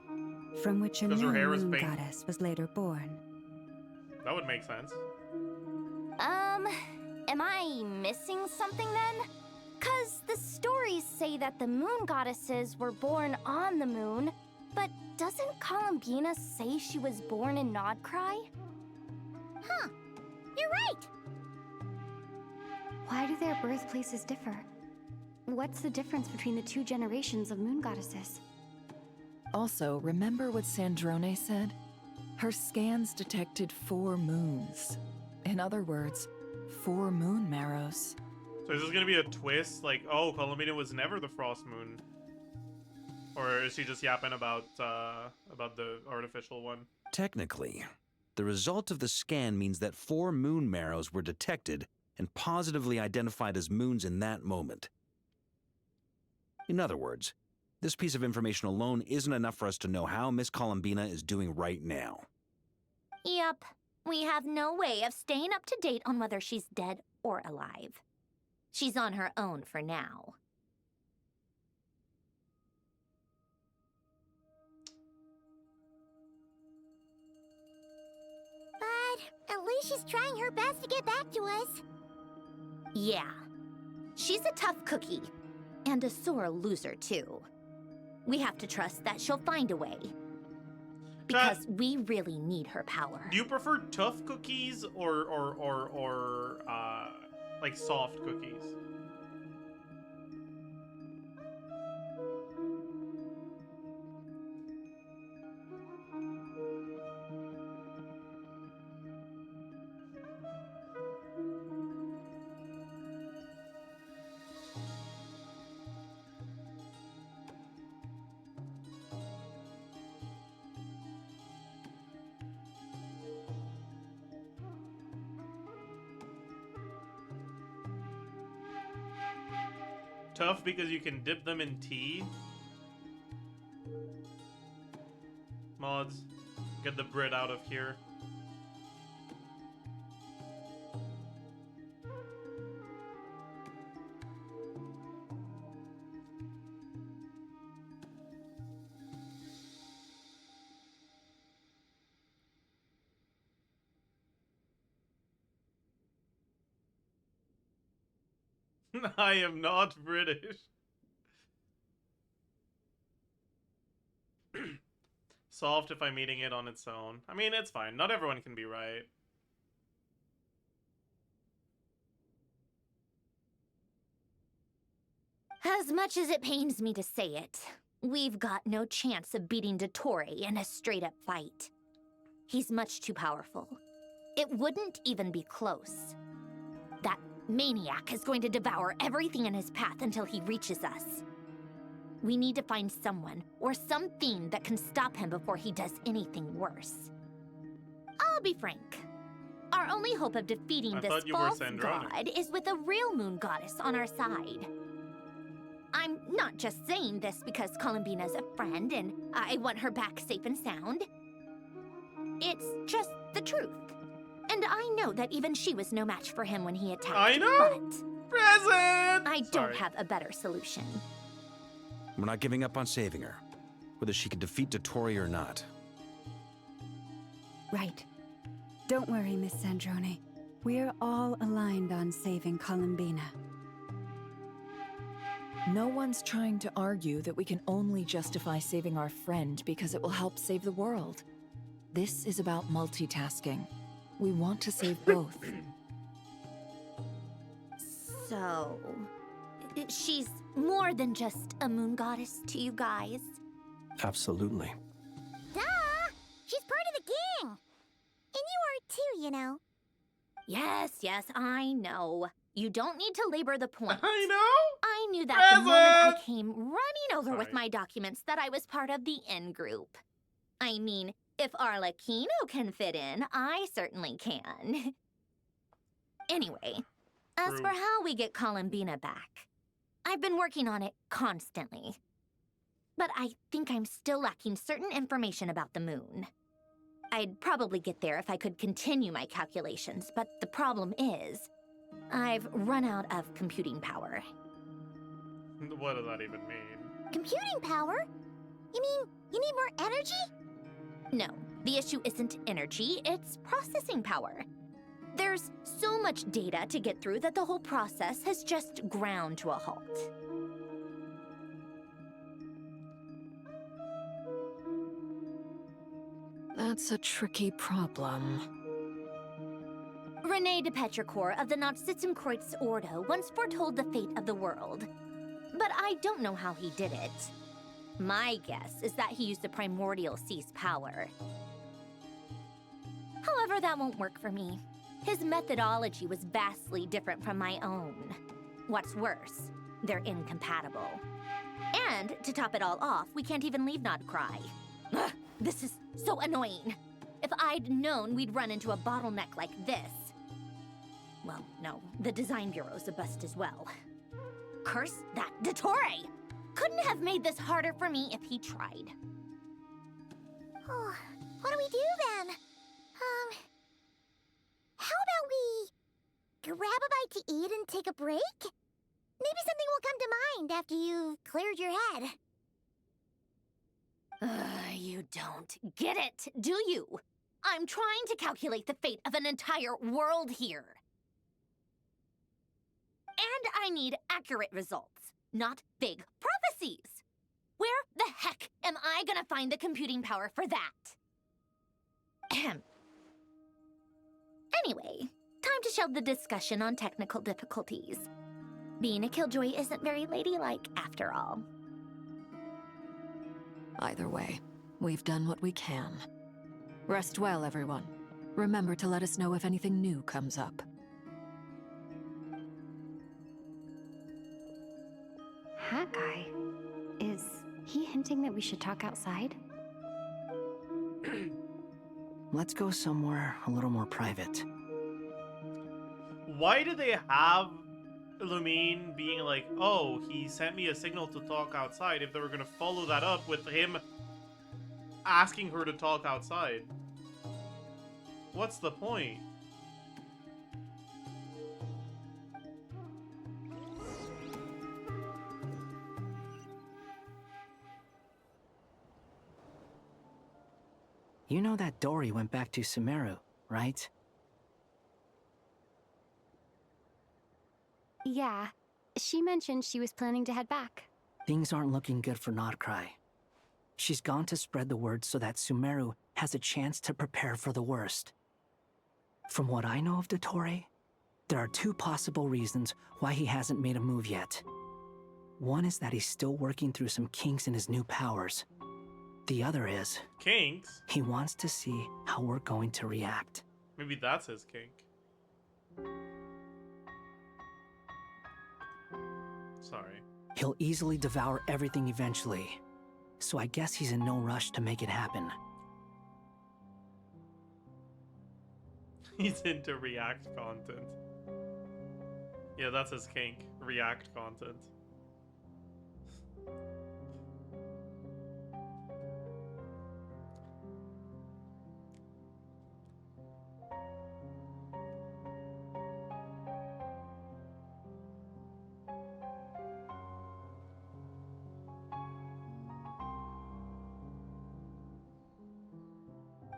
from which a Because new her hair is moon pink. goddess was later born. That would make sense. Am I missing something then? 'Cause the stories say that the moon goddesses were born on the moon, but doesn't Columbina say she was born in Krai? Huh, you're right! Why do their birthplaces differ? What's the difference between the two generations of moon goddesses? Also, remember what Sandrone said? Her scans detected 4 moons. In other words, 4 moon marrows. So is this gonna be a twist? Like, oh, Columbina was never the frost moon? Or is she just yapping about the artificial one? Technically, the result of the scan means that 4 moon marrows were detected and positively identified as moons in that moment. In other words, this piece of information alone isn't enough for us to know how Miss Columbina is doing right now. Yep, we have no way of staying up to date on whether she's dead or alive. She's on her own for now. But at least she's trying her best to get back to us. Yeah, she's a tough cookie. And a sore loser, too. We have to trust that she'll find a way. Because we really need her power. Do you prefer tough cookies or like soft cookies? Tough because you can dip them in tea. Mods, get the bread out of here. I am not British. Soft if I'm eating it on its own. I mean, it's fine. Not everyone can be right. As much as it pains me to say it, we've got no chance of beating dottore in a straight-up fight. He's much too powerful. It wouldn't even be close. That maniac is going to devour everything in his path until he reaches us. We need to find someone or something that can stop him before he does anything worse. I'll be frank. Our only hope of defeating this false god is with a real moon goddess on our side. I'm not just saying this because Columbina's a friend and I want her back safe and sound. It's just the truth. And I know that even she was no match for him when he attacked. I know! But present! I don't have a better solution. We're not giving up on saving her, whether she can defeat dottore or not. Right. Don't worry, Miss Sandrone. We're all aligned on saving Columbina. No one's trying to argue that we can only justify saving our friend because it will help save the world. This is about multitasking. We want to save both. So, she's more than just a moon goddess to you guys? Absolutely. Duh! She's part of the king! And you are too, you know. Yes, I know. You don't need to labor the point. I know! I knew that the moment I came running over with my documents that I was part of the in-group. I mean, if Arlecchino can fit in, I certainly can. Anyway, as for how we get Columbina back, I've been working on it constantly. But I think I'm still lacking certain information about the moon. I'd probably get there if I could continue my calculations, but the problem is, I've run out of computing power. What does that even mean? Computing power? You mean you need more energy? No, the issue isn't energy, it's processing power. There's so much data to get through that the whole process has just ground to a halt. That's a tricky problem. René de Petrichor of the Nazissenkreuz Ordo once foretold the fate of the world. But I don't know how he did it. My guess is that he used the primordial sea's power. However, that won't work for me. His methodology was vastly different from my own. What's worse, they're incompatible. And to top it all off, we can't even leave Krai. Ugh, this is so annoying. If I'd known we'd run into a bottleneck like this. Well, no, the design bureau's a bust as well. Curse that dottore! Couldn't have made this harder for me if he tried. Oh, what do we do then? How about we grab a bite to eat and take a break? Maybe something will come to mind after you've cleared your head. You don't get it, do you? I'm trying to calculate the fate of an entire world here. And I need accurate results, not vague prophecies. Where the heck am I gonna find the computing power for that? Ahem. Anyway, time to shelve the discussion on technical difficulties. Being a killjoy isn't very ladylike, after all. Either way, we've done what we can. Rest well, everyone. Remember to let us know if anything new comes up. Hat guy? Is he hinting that we should talk outside? Let's go somewhere a little more private. Why do they have Lumine being like, oh, he sent me a signal to talk outside, if they were gonna follow that up with him asking her to talk outside? What's the point? You know that Dory went back to Sumeru, right? Yeah. She mentioned she was planning to head back. Things aren't looking good for Krai. She's gone to spread the word so that Sumeru has a chance to prepare for the worst. From what I know of dottore, there are two possible reasons why he hasn't made a move yet. One is that he's still working through some kinks in his new powers. The other is... Kinks? He wants to see how we're going to react. Maybe that's his kink. Sorry. He'll easily devour everything eventually, so I guess he's in no rush to make it happen. He's into React content. Yeah, that's his kink. React content.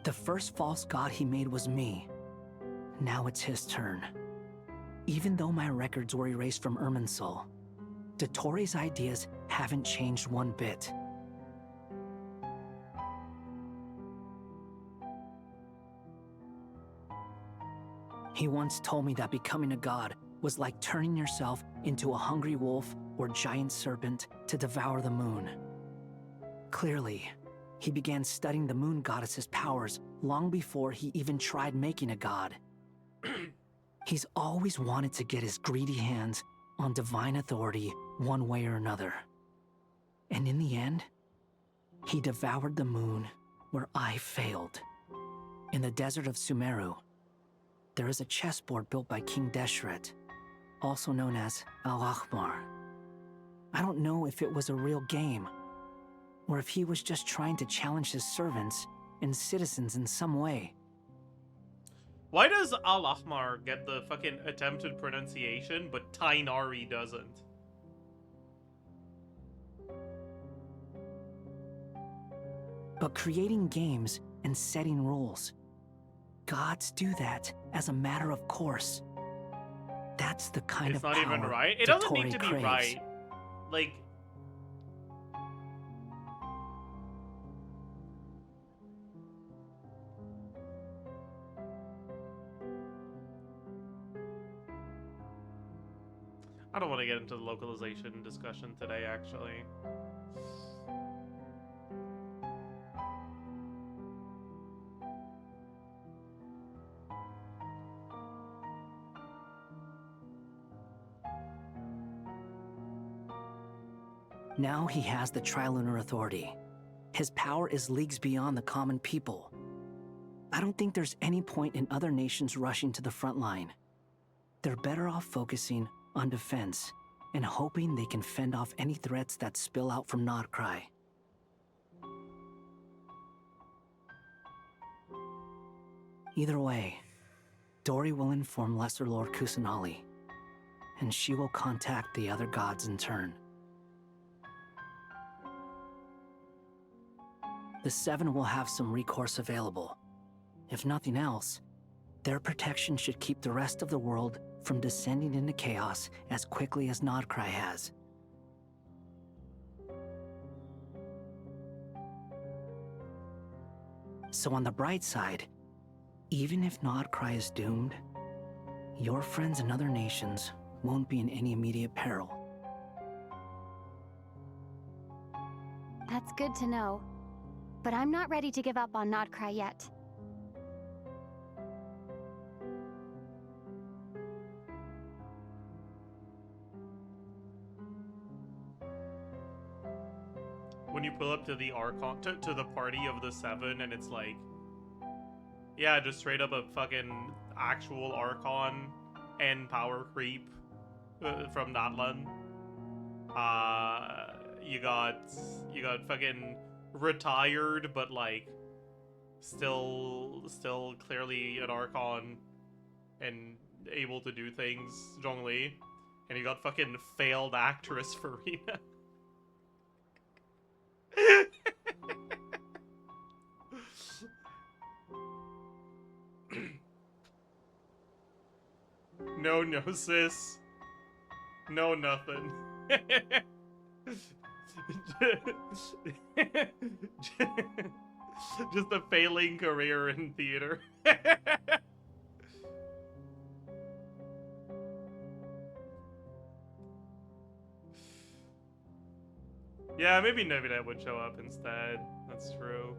The first false god he made was me. Now it's his turn. Even though my records were erased from Irminsul, dottore's ideas haven't changed one bit. He once told me that becoming a god was like turning yourself into a hungry wolf or giant serpent to devour the moon. Clearly, he began studying the moon goddess's powers long before he even tried making a god. He's always wanted to get his greedy hands on divine authority one way or another. And in the end, he devoured the moon where I failed. In the desert of Sumeru, there is a chessboard built by King Deshret, also known as Al-Ahmar. I don't know if it was a real game, or if he was just trying to challenge his servants and citizens in some way. Why does Al-Ahmar get the fucking attempted pronunciation, but Tainari doesn't? But creating games and setting rules, gods do that as a matter of course. That's the kind It's of not power even right. It doesn't need dottore to be craves. right. Like, I don't want to get into the localization discussion today, actually. Now he has the Trilunar Authority. His power is leagues beyond the common people. I don't think there's any point in other nations rushing to the front line. They're better off focusing on defense and hoping they can fend off any threats that spill out from Krai. Either way, Dory will inform Lesser Lord Kusanali, and she will contact the other gods in turn. The Seven will have some recourse available. If nothing else, their protection should keep the rest of the world from descending into chaos as quickly as Krai has. So on the bright side, even if Krai is doomed, your friends in other nations won't be in any immediate peril. That's good to know. But I'm not ready to give up on Krai yet. When you pull up to the Archon, to the party of the Seven, and it's like, yeah, just straight up a fucking actual Archon and power creep from Natlan. You got fucking retired, but like still clearly an Archon and able to do things, Zhongli. And you got fucking failed actress Farina. No, sis. No, nothing. Just a failing career in theater. Yeah, maybe Nevidat would show up instead. That's true.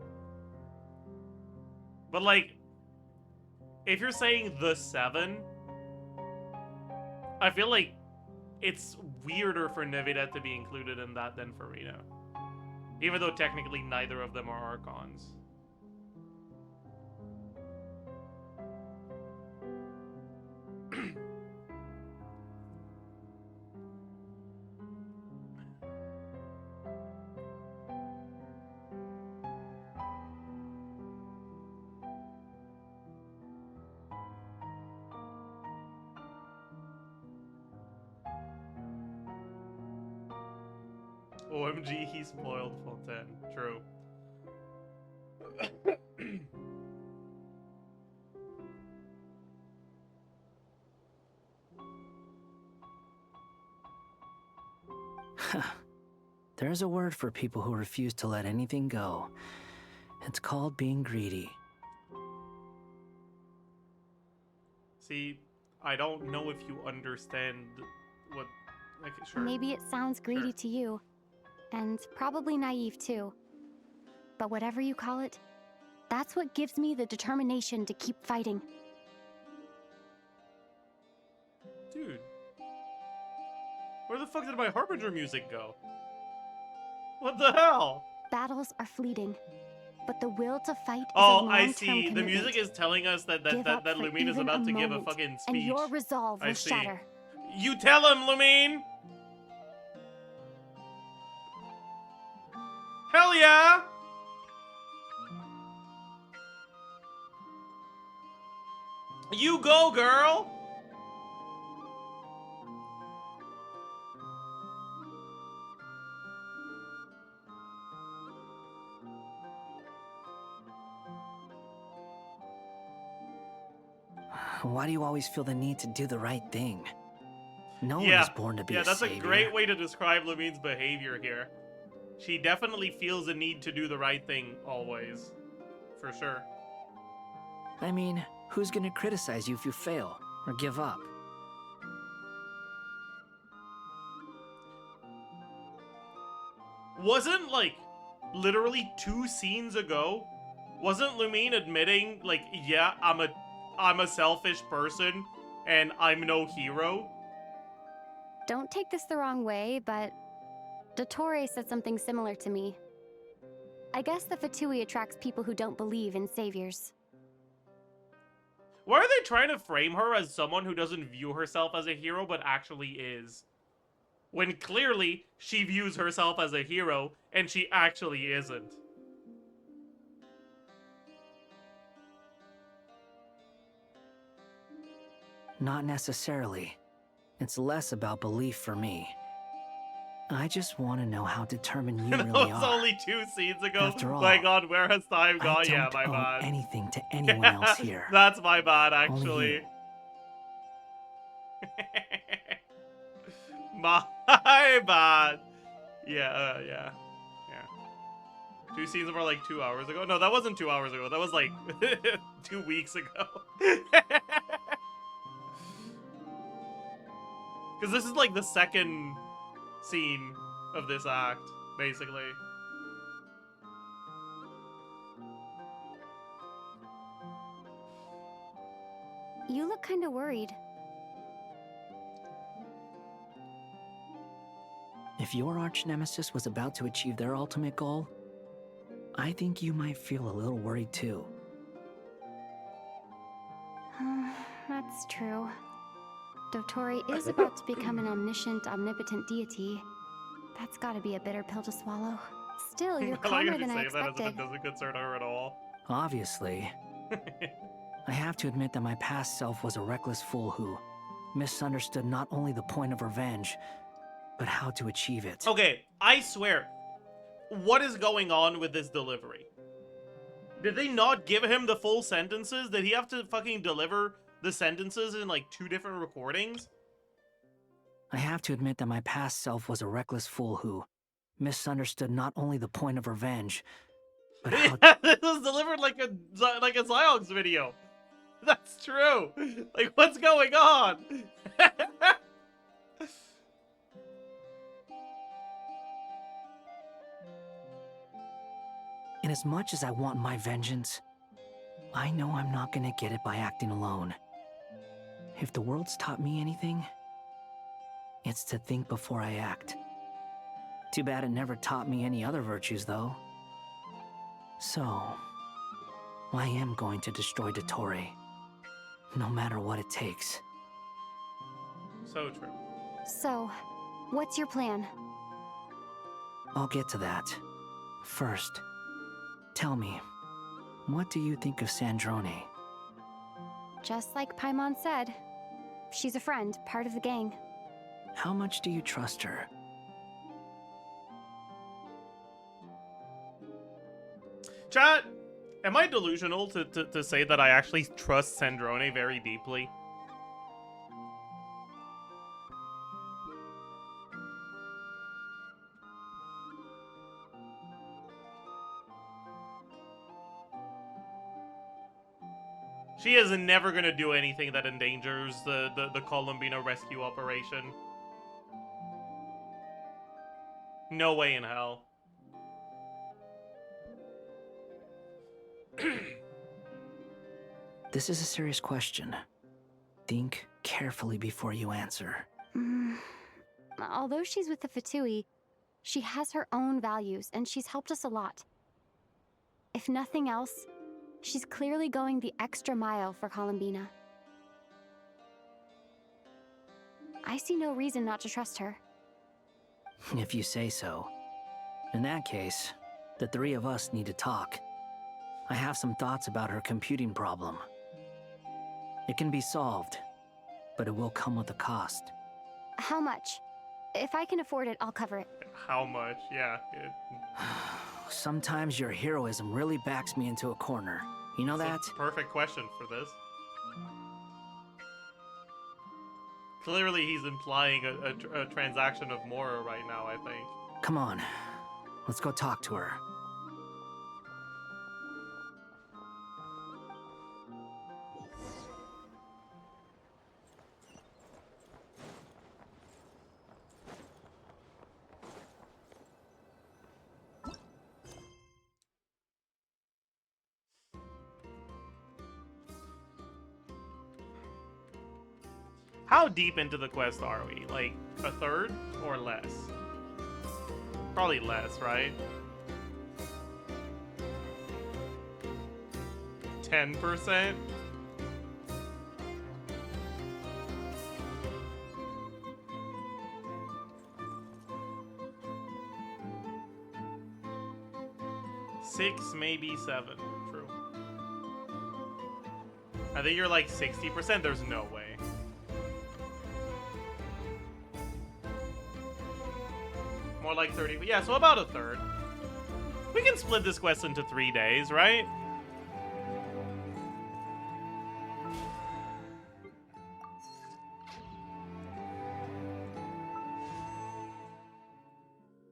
But like, if you're saying the Seven, I feel like it's weirder for Nevidat to be included in that than Farina. Even though technically neither of them are Archons. OMG, he spoiled Fontaine. True. There's a word for people who refuse to let anything go. It's called being greedy. See, I don't know if you understand what... Like, sure. Maybe it sounds greedy to you, and probably naive too. But whatever you call it, that's what gives me the determination to keep fighting. Dude. Where the fuck did my Harbinger music go? What the hell? Battles are fleeting, but the will to fight is a Oh, long-term I see. commitment. The music is telling us that Give up for Lumine is even about a to give a moment, fucking speech. and your resolve I will see. shatter. You tell him, Lumine! Hell yeah! You go, girl! Why do you always feel the need to do the right thing? No one Yeah, is born to be a that's savior. a great way to describe Lumine's behavior here. She definitely feels the need to do the right thing always. For sure. I mean, who's gonna criticize you if you fail or give up? Wasn't, like, literally 2 scenes ago, wasn't Lumine admitting, like, yeah, I'm a selfish person and I'm no hero? Don't take this the wrong way, but Dottore said something similar to me. I guess the Fatui attracts people who don't believe in saviors. Why are they trying to frame her as someone who doesn't view herself as a hero but actually is? When clearly she views herself as a hero and she actually isn't. Not necessarily. It's less about belief for me. I just want to know how determined you That really was are. only 2 scenes ago. After all, my god, where has time gone? I Yeah, don't my owe bad. anything to anyone else here. That's my bad, Only actually. you. My bad. Yeah, yeah. 2 seasons were like 2 hours ago. No, that wasn't 2 hours ago. That was like 2 weeks ago. Because this is like the second scene of this act, basically. You look kinda worried. If your arch nemesis was about to achieve their ultimate goal, I think you might feel a little worried too. That's true. Dottore is about to become an omniscient, omnipotent deity. That's gotta be a bitter pill to swallow. Still, you're calmer than I expected. That doesn't concern her at all. Obviously. I have to admit that my past self was a reckless fool who misunderstood not only the point of revenge, but how to achieve it. Okay, I swear. What is going on with this delivery? Did they not give him the full sentences? Did he have to fucking deliver the sentences in like 2 different recordings? I have to admit that my past self was a reckless fool who misunderstood not only the point of revenge, but how This was delivered like a Ziox video. That's true. Like, what's going on? And as much as I want my vengeance, I know I'm not gonna get it by acting alone. If the world's taught me anything, it's to think before I act. Too bad it never taught me any other virtues, though. So, I am going to destroy Dottore, no matter what it takes. So true. So, what's your plan? I'll get to that. First, tell me, what do you think of Sandrone? Just like Paimon said, she's a friend, part of the gang. How much do you trust her? Chat, am I delusional to say that I actually trust Sandrone very deeply? She is never gonna do anything that endangers the Columbina rescue operation. No way in hell. This is a serious question. Think carefully before you answer. Although she's with the Fatui, she has her own values, and she's helped us a lot. If nothing else, she's clearly going the extra mile for Columbina. I see no reason not to trust her. If you say so. In that case, The three of us need to talk. I have some thoughts about her computing problem. It can be solved, but it will come with a cost. How much? If I can afford it, I'll cover it. How much? Yeah. Sometimes your heroism really backs me into a corner. You know that? Perfect question for this. Clearly, he's implying a transaction of more right now, I think. Come on. Let's go talk to her. How deep into the quest are we? Like, a third or less? Probably less, right? 10%? Six, maybe 7. True. I think you're like 60%. There's no way. More like 30. Yeah, so about a third. We can split this quest into 3 days, right?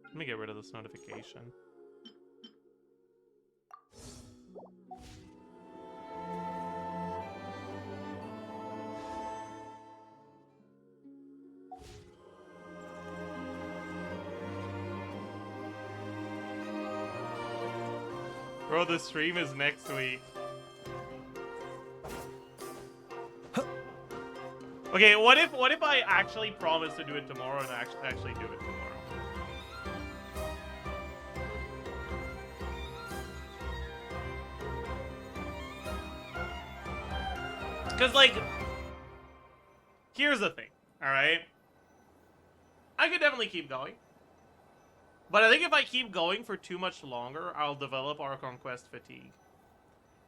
Let me get rid of this notification. Bro, the stream is next week. Okay, what if I actually promise to do it tomorrow and actually do it tomorrow? Cause like, here's the thing, alright? I could definitely keep going. But I think if I keep going for too much longer, I'll develop our conquest fatigue.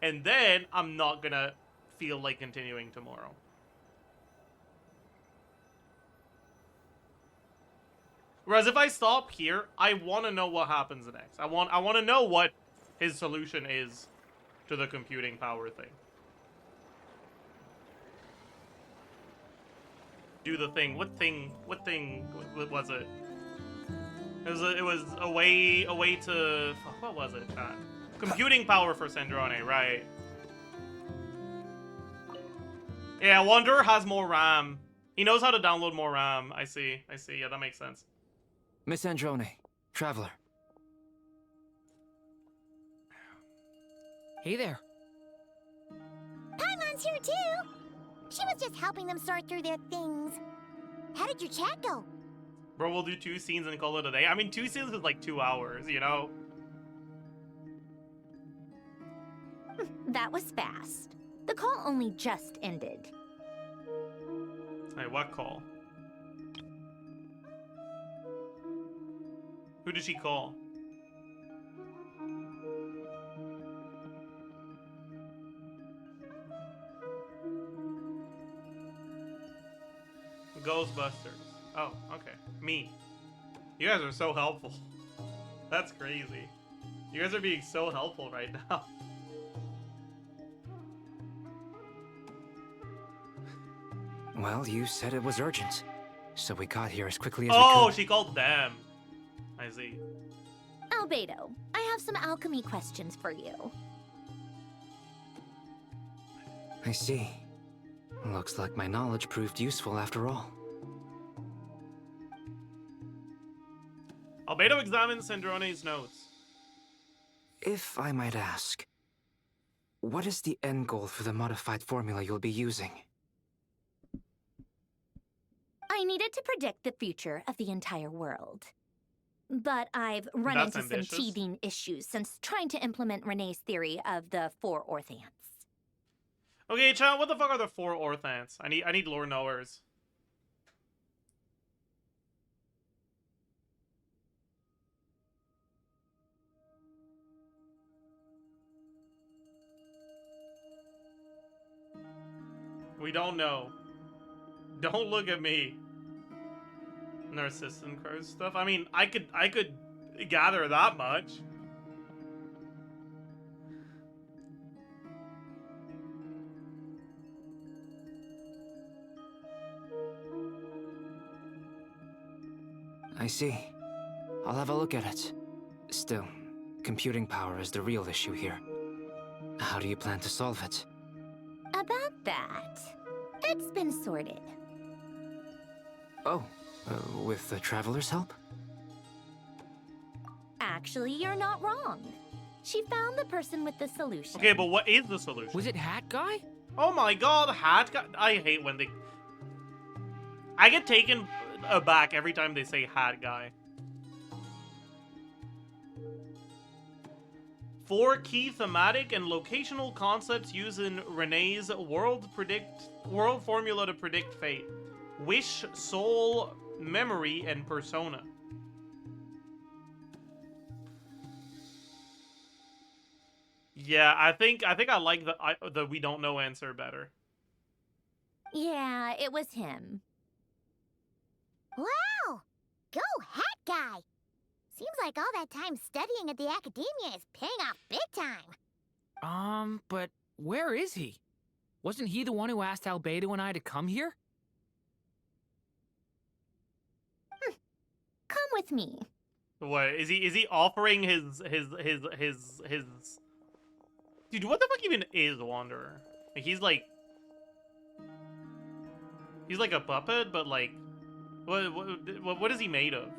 And then, I'm not gonna feel like continuing tomorrow. Whereas if I stop here, I want to know what happens next. I want to know what his solution is to the computing power thing. Do the thing. What thing? What was it? It was a way to, what was it, chat? Computing power for Sandrone, right? Yeah, Wanderer has more RAM. He knows how to download more RAM. I see. Yeah, that makes sense. Miss Sandrone, traveler. Hey there. Paimon's here too. She was just helping them sort through their things. How did your chat go? Bro, we'll do 2 scenes and call it a day. I mean, 2 scenes is like 2 hours, you know? That was fast. The call only just ended. Hey, what call? Who did she call? Ghostbusters. Oh, okay. Me. You guys are so helpful. That's crazy. You guys are being so helpful right now. Well, you said it was urgent, so we got here as quickly as we could. Oh, she called them. I see. Albedo, I have some alchemy questions for you. I see. Looks like my knowledge proved useful after all. Albedo examines Sandrone's notes. If I might ask, what is the end goal for the modified formula you'll be using? I needed to predict the future of the entire world. But I've run That's into ambitious. some teething issues since trying to implement Renee's theory of the 4 orthants. Okay, chat, what the fuck are the 4 orthants? I need lore knowers. We don't know. Don't look at me. Narcissus Crow stuff. I mean, I could gather that much. I see. I'll have a look at it. Still, computing power is the real issue here. How do you plan to solve it? About that, it's been sorted. Oh, with the Traveler's help? Actually, you're not wrong. She found the person with the solution. Okay, but what is the solution? Was it Hat Guy? Oh my god, Hat Guy. I hate when they... I get taken aback every time they say Hat Guy. 4 key thematic and locational concepts used in Renee's world formula to predict fate. Wish, soul, memory, and persona. Yeah, I think I like the we don't know answer better. Yeah, it was him. Wow! Go Hat Guy! Seems like all that time studying at the academia is paying off big time. But where is he? Wasn't he the one who asked Albedo and I to come here? Come with me. What is he offering his Dude, what the fuck even is Wanderer? Like, he's like a puppet, but like what is he made of?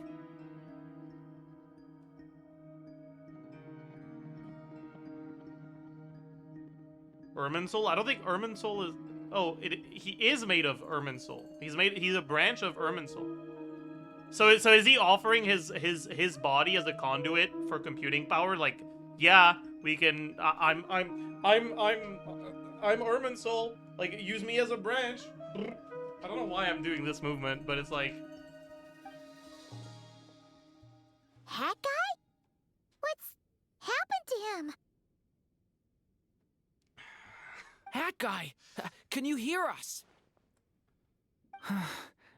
Irminsul? I don't think Irminsul is... Oh, he is made of Irminsul. He's a branch of Irminsul. So is he offering his body as a conduit for computing power? Like, yeah, we can... I'm Irminsul. Like, use me as a branch. I don't know why I'm doing this movement, but it's like... Hat Guy? What's happened to him? Hat Guy, can you hear us?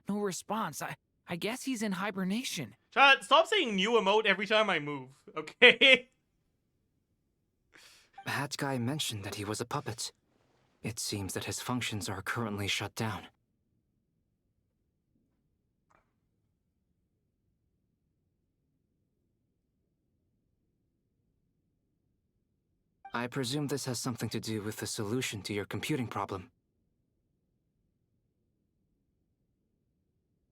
No response. I guess he's in hibernation. Chat, stop saying new emote every time I move, okay? Hat Guy mentioned that he was a puppet. It seems that his functions are currently shut down. I presume this has something to do with the solution to your computing problem.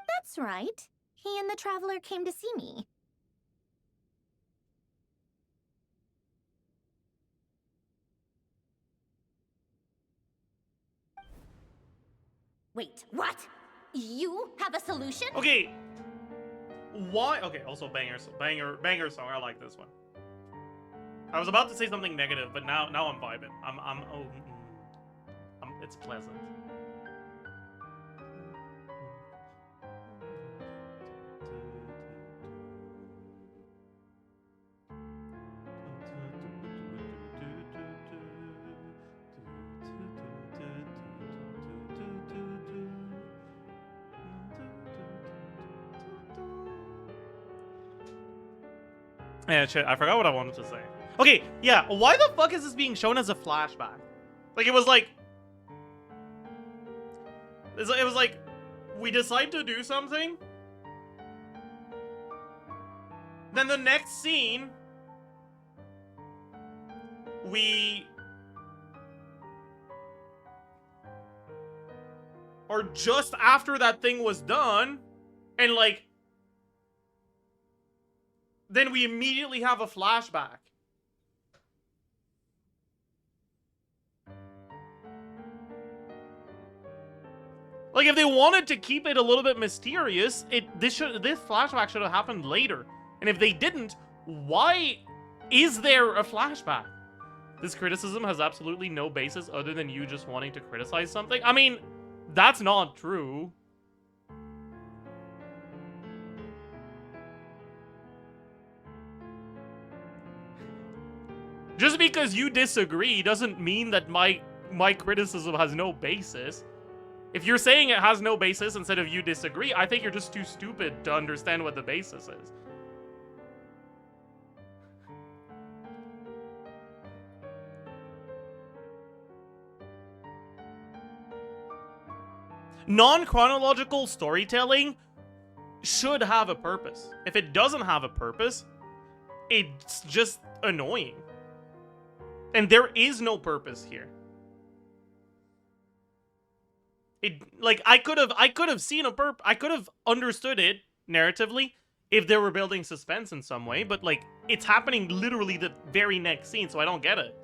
That's right. He and the Traveler came to see me. Wait, what? You have a solution? Okay. Why? Okay, also banger song. I like this one. I was about to say something negative, but now I'm vibing. It's pleasant. Yeah, shit, I forgot what I wanted to say. Okay, yeah, why the fuck is this being shown as a flashback? Like, it was like, we decide to do something, then the next scene, we are just after that thing was done, and like, then we immediately have a flashback. Like, if they wanted to keep it a little bit mysterious, this flashback should have happened later. And if they didn't, why is there a flashback? This criticism has absolutely no basis other than you just wanting to criticize something. I mean, that's not true. Just because you disagree doesn't mean that my criticism has no basis. If you're saying it has no basis instead of you disagree, I think you're just too stupid to understand what the basis is. Non-chronological storytelling should have a purpose. If it doesn't have a purpose, it's just annoying. And there is no purpose here. I could have seen I could have understood it narratively if they were building suspense in some way, but like it's happening literally the very next scene, so I don't get it.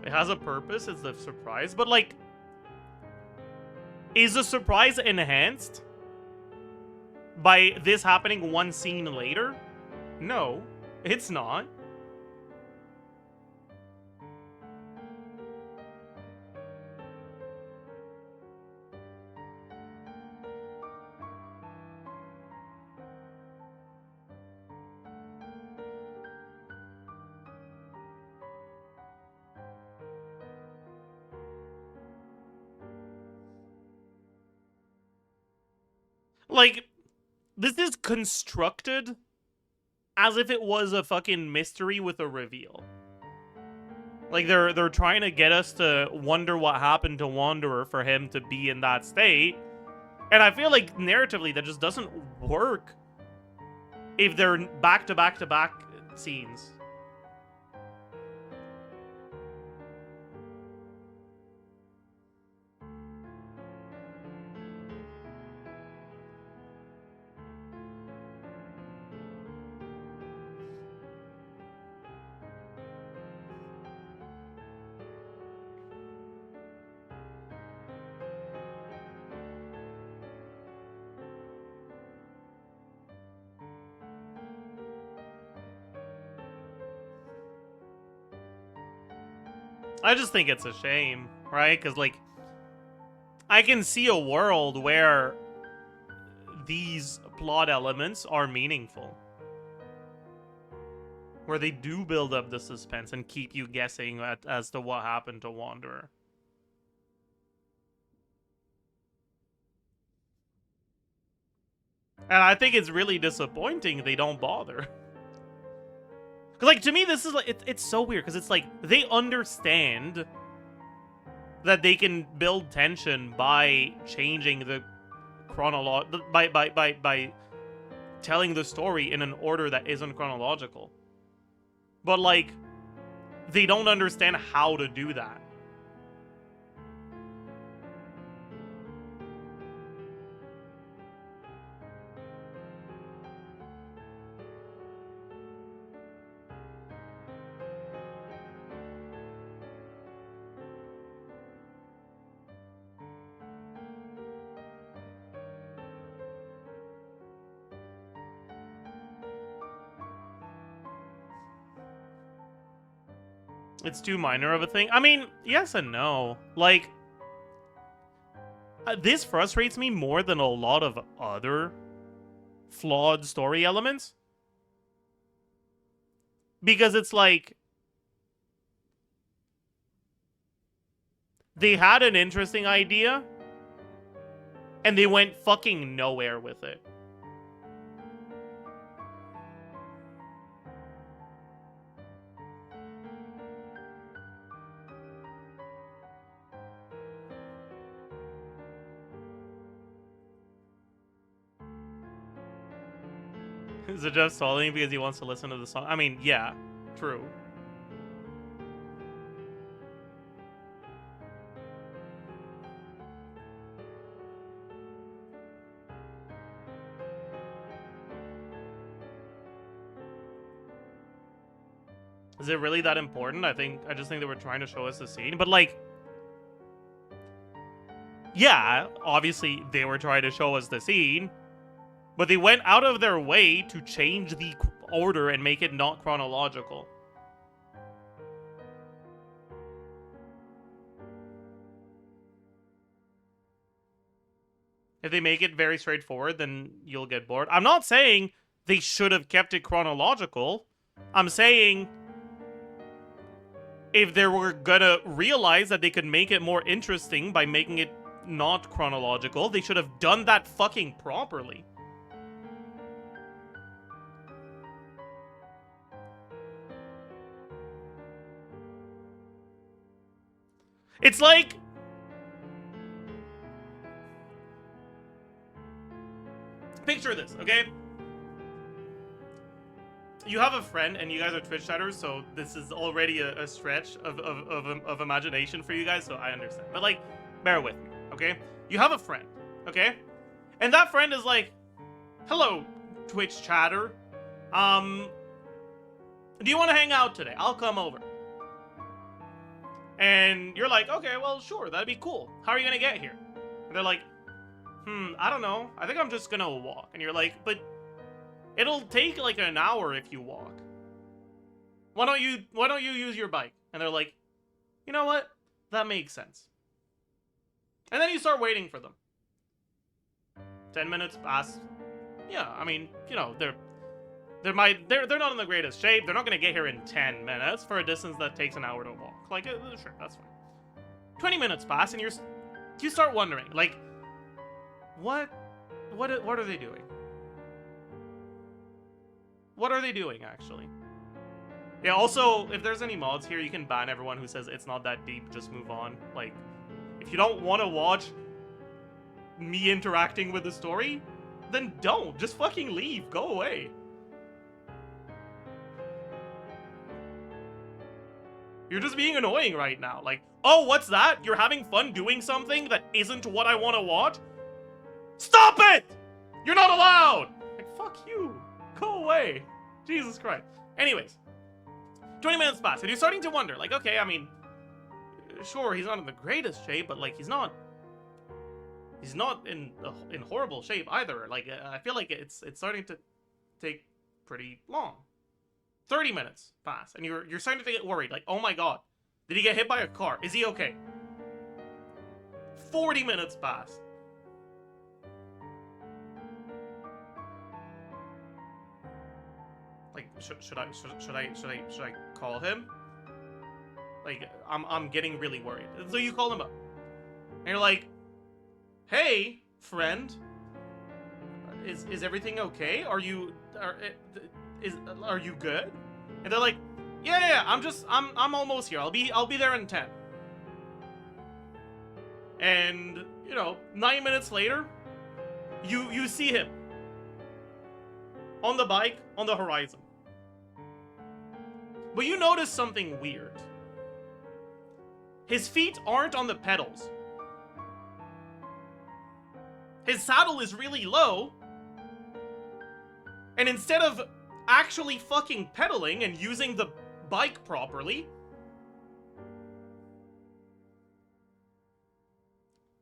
It has a purpose, it's the surprise, but like, is the surprise enhanced by this happening one scene later? No, it's not. Like, this is constructed as if it was a fucking mystery with a reveal. Like, they're trying to get us to wonder what happened to Wanderer for him to be in that state. And I feel like narratively that just doesn't work if they're back-to-back-to-back scenes. I just think it's a shame, right? Because, like, I can see a world where these plot elements are meaningful. Where they do build up the suspense and keep you guessing as to what happened to Wanderer. And I think it's really disappointing they don't bother. Because, like, to me, this is, like, it's so weird. Because it's, like, they understand that they can build tension by changing the chronology, by telling the story in an order that isn't chronological. But, like, they don't understand how to do that. It's too minor of a thing. I mean, yes and no. Like, this frustrates me more than a lot of other flawed story elements. Because it's like, they had an interesting idea, and they went fucking nowhere with it. Zajef stalling because he wants to listen to the song. I mean, yeah, true. Is it really that important? I just think they were trying to show us the scene, but like, yeah, obviously they were trying to show us the scene. But they went out of their way to change the order and make it not chronological. If they make it very straightforward, then you'll get bored. I'm not saying they should have kept it chronological. I'm saying if they were gonna realize that they could make it more interesting by making it not chronological, they should have done that fucking properly. It's like... Picture this, okay? You have a friend, and you guys are Twitch chatters, so this is already a stretch of imagination for you guys, so I understand. But, like, bear with me, okay? You have a friend, okay? And that friend is like, hello, Twitch chatter. Do you want to hang out today? I'll come over. And you're like, okay, well, sure, that'd be cool. How are you gonna get here? And they're like, I don't know. I think I'm just gonna walk. And you're like, but it'll take like an hour if you walk. Why don't you use your bike? And they're like, you know what? That makes sense. And then you start waiting for them. 10 minutes pass. Yeah, I mean, you know, they're not in the greatest shape. They're not gonna get here in 10 minutes for a distance that takes an hour to walk. Like, sure, that's fine. 20 minutes pass, and you start wondering, like, what are they doing? What are they doing, actually? Yeah, also, if there's any mods here, you can ban everyone who says it's not that deep, just move on. Like, if you don't want to watch me interacting with the story, then don't. Just fucking leave. Go away. You're just being annoying right now. Like, oh, what's that? You're having fun doing something that isn't what I want to watch? Stop it! You're not allowed! Like, fuck you. Go away. Jesus Christ. Anyways. 20 minutes pass, and you're starting to wonder, like, okay, I mean, sure, he's not in the greatest shape, but, like, he's not in horrible shape either. Like, I feel like it's starting to take pretty long. 30 minutes pass, and you're starting to get worried, like, oh my god, did he get hit by a car? Is he okay? 40 minutes pass. Like, should I call him? Like, I'm getting really worried. So you call him up, and you're like, hey, friend, is everything okay? Are you good? And they're like, yeah, I'm almost here. I'll be there in 10. And, you know, 9 minutes later, you see him on the bike on the horizon. But you notice something weird. His feet aren't on the pedals. His saddle is really low. And instead of actually fucking pedaling and using the bike properly,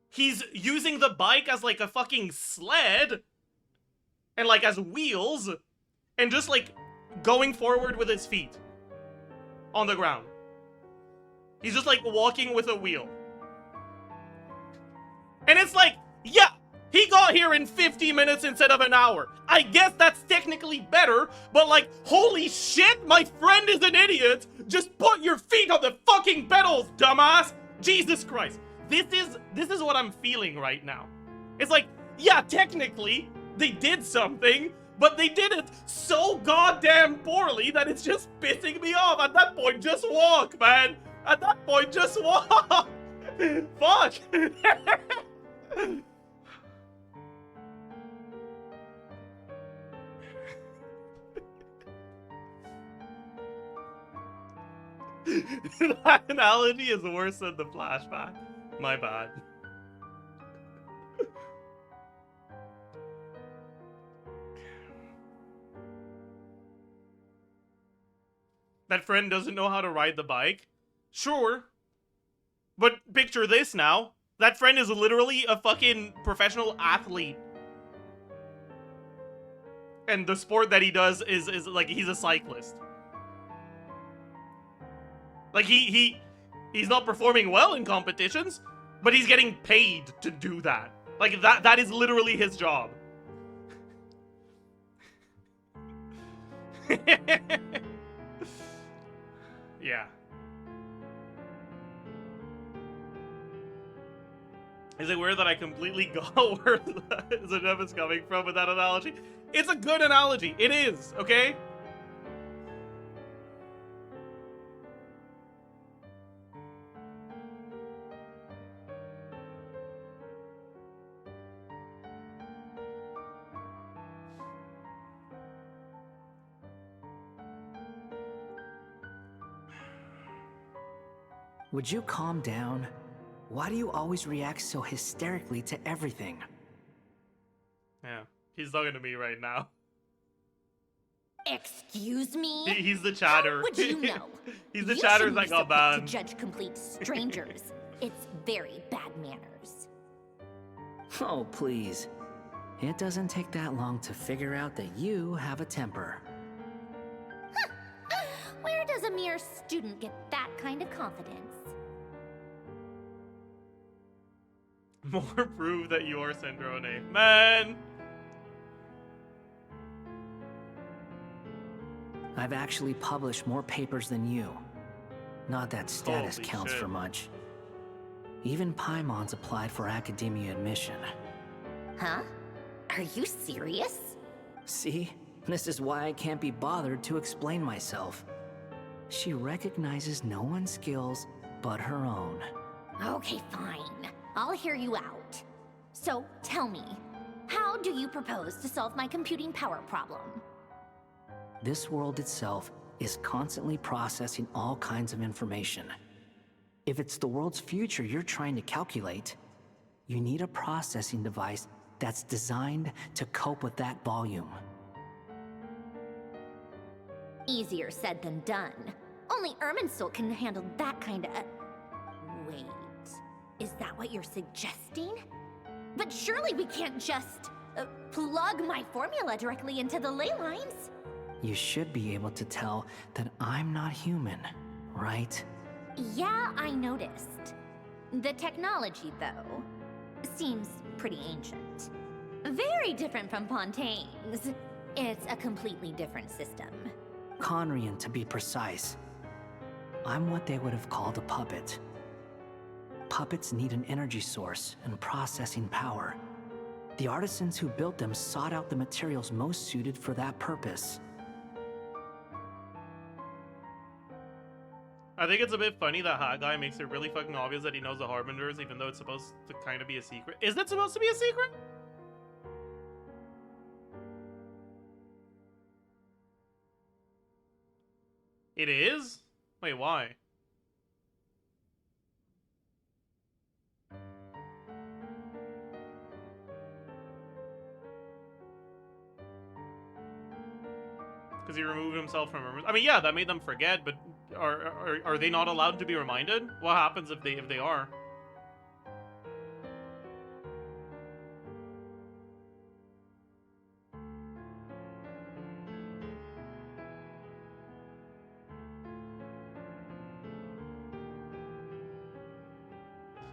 he's using the bike as like a fucking sled and like as wheels and just like going forward with his feet on the ground. He's just like walking with a wheel. And it's like, yeah, he got here in 50 minutes instead of an hour. I guess that's technically better, but like, holy shit, my friend is an idiot. Just put your feet on the fucking pedals, dumbass. Jesus Christ. This is what I'm feeling right now. It's like, yeah, technically, they did something, but they did it so goddamn poorly that it's just pissing me off. At that point, just walk, man. At that point, just walk. Fuck. That analogy is worse than the flashback. My bad. That friend doesn't know how to ride the bike? Sure. But picture this now. That friend is literally a fucking professional athlete. And the sport that he does is like, he's a cyclist. Like, he's not performing well in competitions, but he's getting paid to do that. Like, that is literally his job. Yeah. Is it weird that I completely got where Zajef is coming from with that analogy? It's a good analogy. It is, okay? Would you calm down? Why do you always react so hysterically to everything? Yeah, he's talking to me right now. Excuse me? He's the chatter. How would you know? He's the You chatter shouldn't that be got so quick banned. to judge complete strangers. It's very bad manners. Oh, please. It doesn't take that long to figure out that you have a temper. Where does a mere student get that kind of confidence? More proof that you're Sandrone. Man! I've actually published more papers than you. Not that status Holy counts shit. for much. Even Paimon's applied for academia admission. Huh? Are you serious? See? This is why I can't be bothered to explain myself. She recognizes no one's skills but her own. Okay, fine. I'll hear you out. So, tell me, how do you propose to solve my computing power problem? This world itself is constantly processing all kinds of information. If it's the world's future you're trying to calculate, you need a processing device that's designed to cope with that volume. Easier said than done. Only Irminsul can handle that kind of... Wait, is that what you're suggesting? But surely we can't just plug my formula directly into the ley lines. You should be able to tell that I'm not human, right? Yeah, I noticed. The technology, though, seems pretty ancient. Very different from Pontaine's. It's a completely different system. Conrian, to be precise. I'm what they would have called a puppet. Puppets need an energy source and processing power. The artisans who built them sought out the materials most suited for that purpose. I think it's a bit funny that Hat Guy makes it really fucking obvious that he knows the Harbingers, even though it's supposed to kind of be a secret. Is that supposed to be a secret? It is? Wait, why? Because he removed himself from... I mean, yeah, that made them forget, but are they not allowed to be reminded? What happens if they are?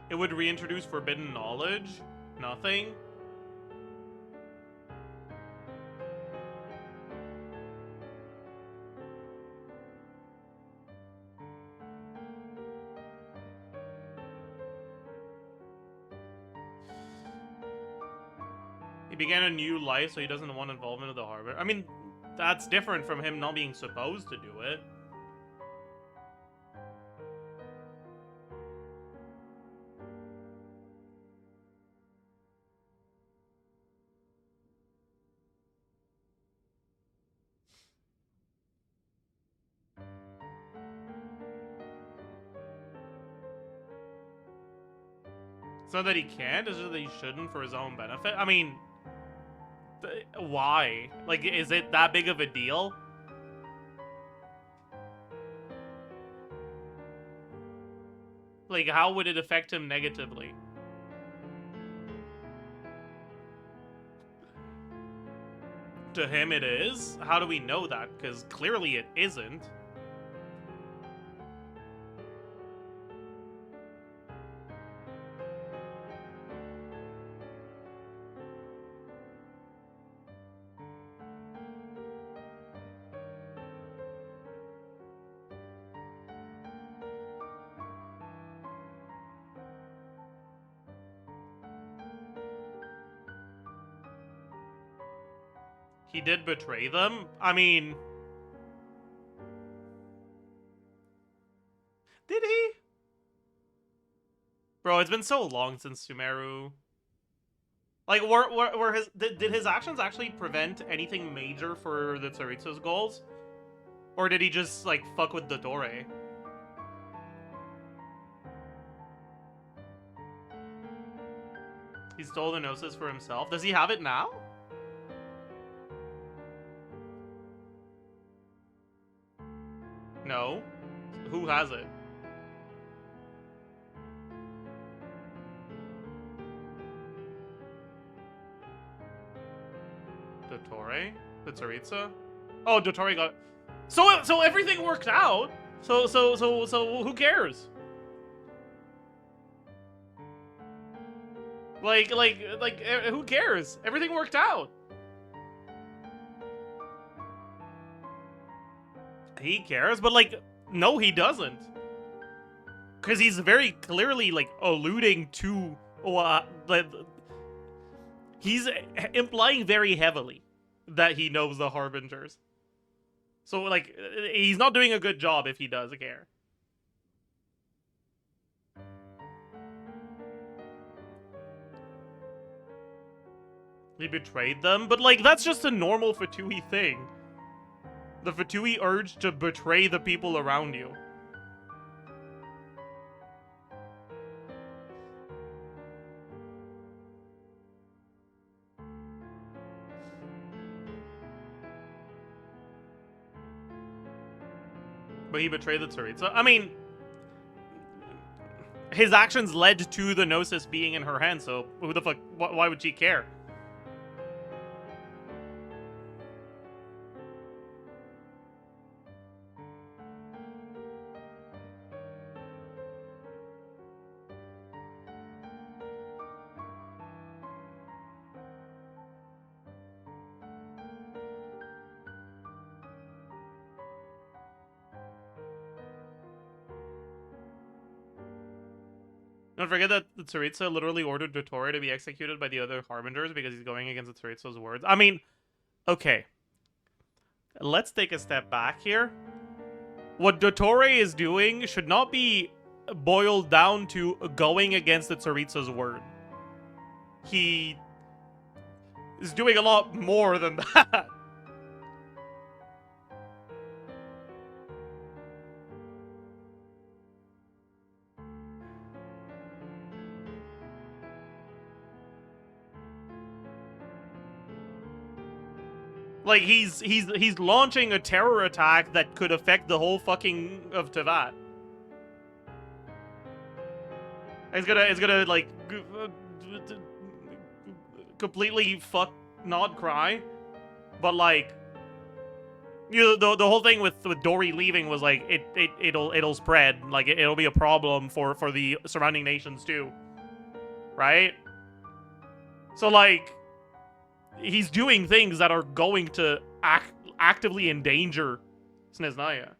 It would reintroduce forbidden knowledge? Nothing? He began a new life, so he doesn't want involvement with the Harbinger. I mean, that's different from him not being supposed to do it. It's not that he can't, it's just that he shouldn't for his own benefit. I mean, why? Like, is it that big of a deal? Like, how would it affect him negatively? To him it is? How do we know that? Because clearly it isn't. He did betray them? I mean... Did he? Bro, it's been so long since Sumeru. Like, were his... Did his actions actually prevent anything major for the Tsaritsa's goals? Or did he just, like, fuck with dottore? He stole the Gnosis for himself. Does he have it now? No. Who has it? Dottore? The Tsaritsa? Oh, dottore got... So everything worked out. So who cares? Like, who cares? Everything worked out. He cares, but like, no, he doesn't. Because he's very clearly like alluding to, he's implying very heavily that he knows the harbingers. So like, he's not doing a good job if he does care. He betrayed them, but like, that's just a normal Fatui thing. The Fatui urge to betray the people around you. But he betrayed the Tsaritsa. I mean, his actions led to the Gnosis being in her hand, so who the fuck, why would she care? Don't forget that the Tsaritsa literally ordered dottore to be executed by the other harbingers because he's going against the Tsaritsa's words. I mean, okay. Let's take a step back here. What dottore is doing should not be boiled down to going against the Tsaritsa's word. He is doing a lot more than that. Like, he's launching a terror attack that could affect the whole fucking of Tevat. It's gonna like completely fuck not Krai, but like, you know, the whole thing with Dory leaving was like it'll spread, like it'll be a problem for the surrounding nations too, right? So like, he's doing things that are going to actively endanger Snezhnaya.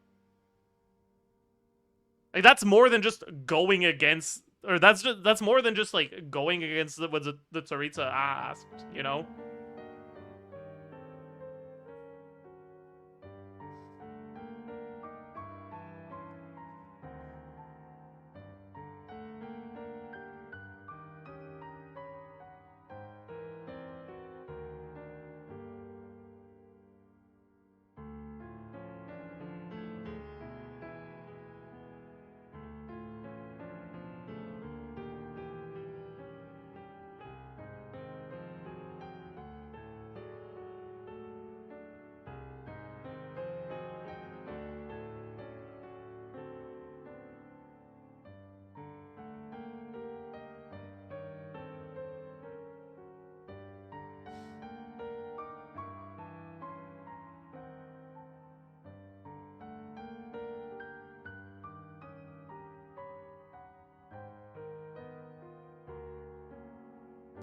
Like, that's more than just going against, or that's more than just like going against what the Tsaritsa asked, you know?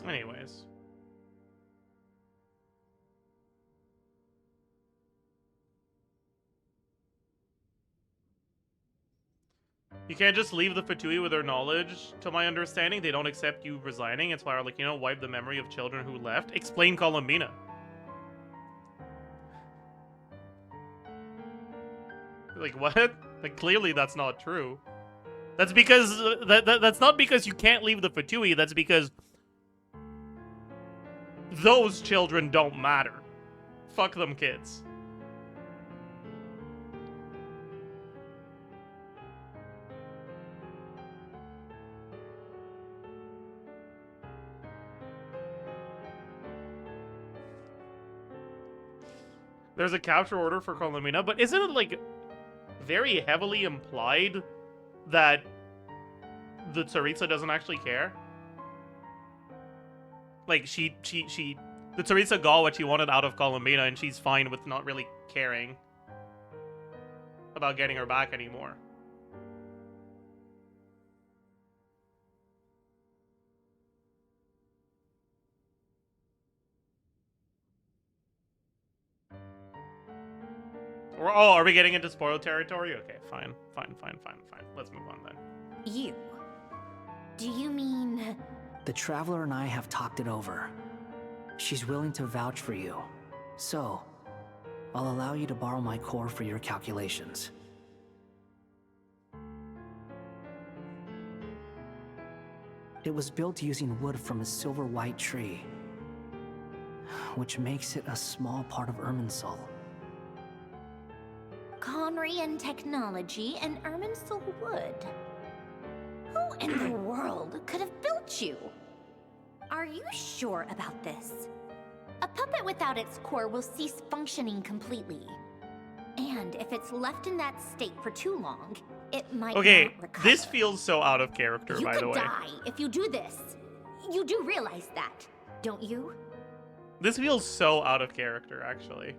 Anyways. You can't just leave the Fatui with their knowledge. To my understanding, they don't accept you resigning. It's why, like, you know, wipe the memory of children who left. Explain Columbina. Like, what? Like, clearly that's not true. That's because... That's not because you can't leave the Fatui. That's because... those children don't matter. Fuck them kids. There's a capture order for Columbina, but isn't it, like, very heavily implied that the Tsaritsa doesn't actually care? Like, the Tsaritsa got what she wanted out of Columbina, and she's fine with not really caring about getting her back anymore. Oh, are we getting into spoiled territory? Okay, fine. Let's move on then. You? Do you mean... The Traveler and I have talked it over. She's willing to vouch for you. So, I'll allow you to borrow my core for your calculations. It was built using wood from a silver white tree, which makes it a small part of Irminsul. Conrian technology and Irminsul wood. Who in the world could have built you? Are you sure about this? A puppet without its core will cease functioning completely. And if it's left in that state for too long, it might not recover. This feels so out of character, by the way. You could die if you do this. You do realize that, don't you? This feels so out of character, actually.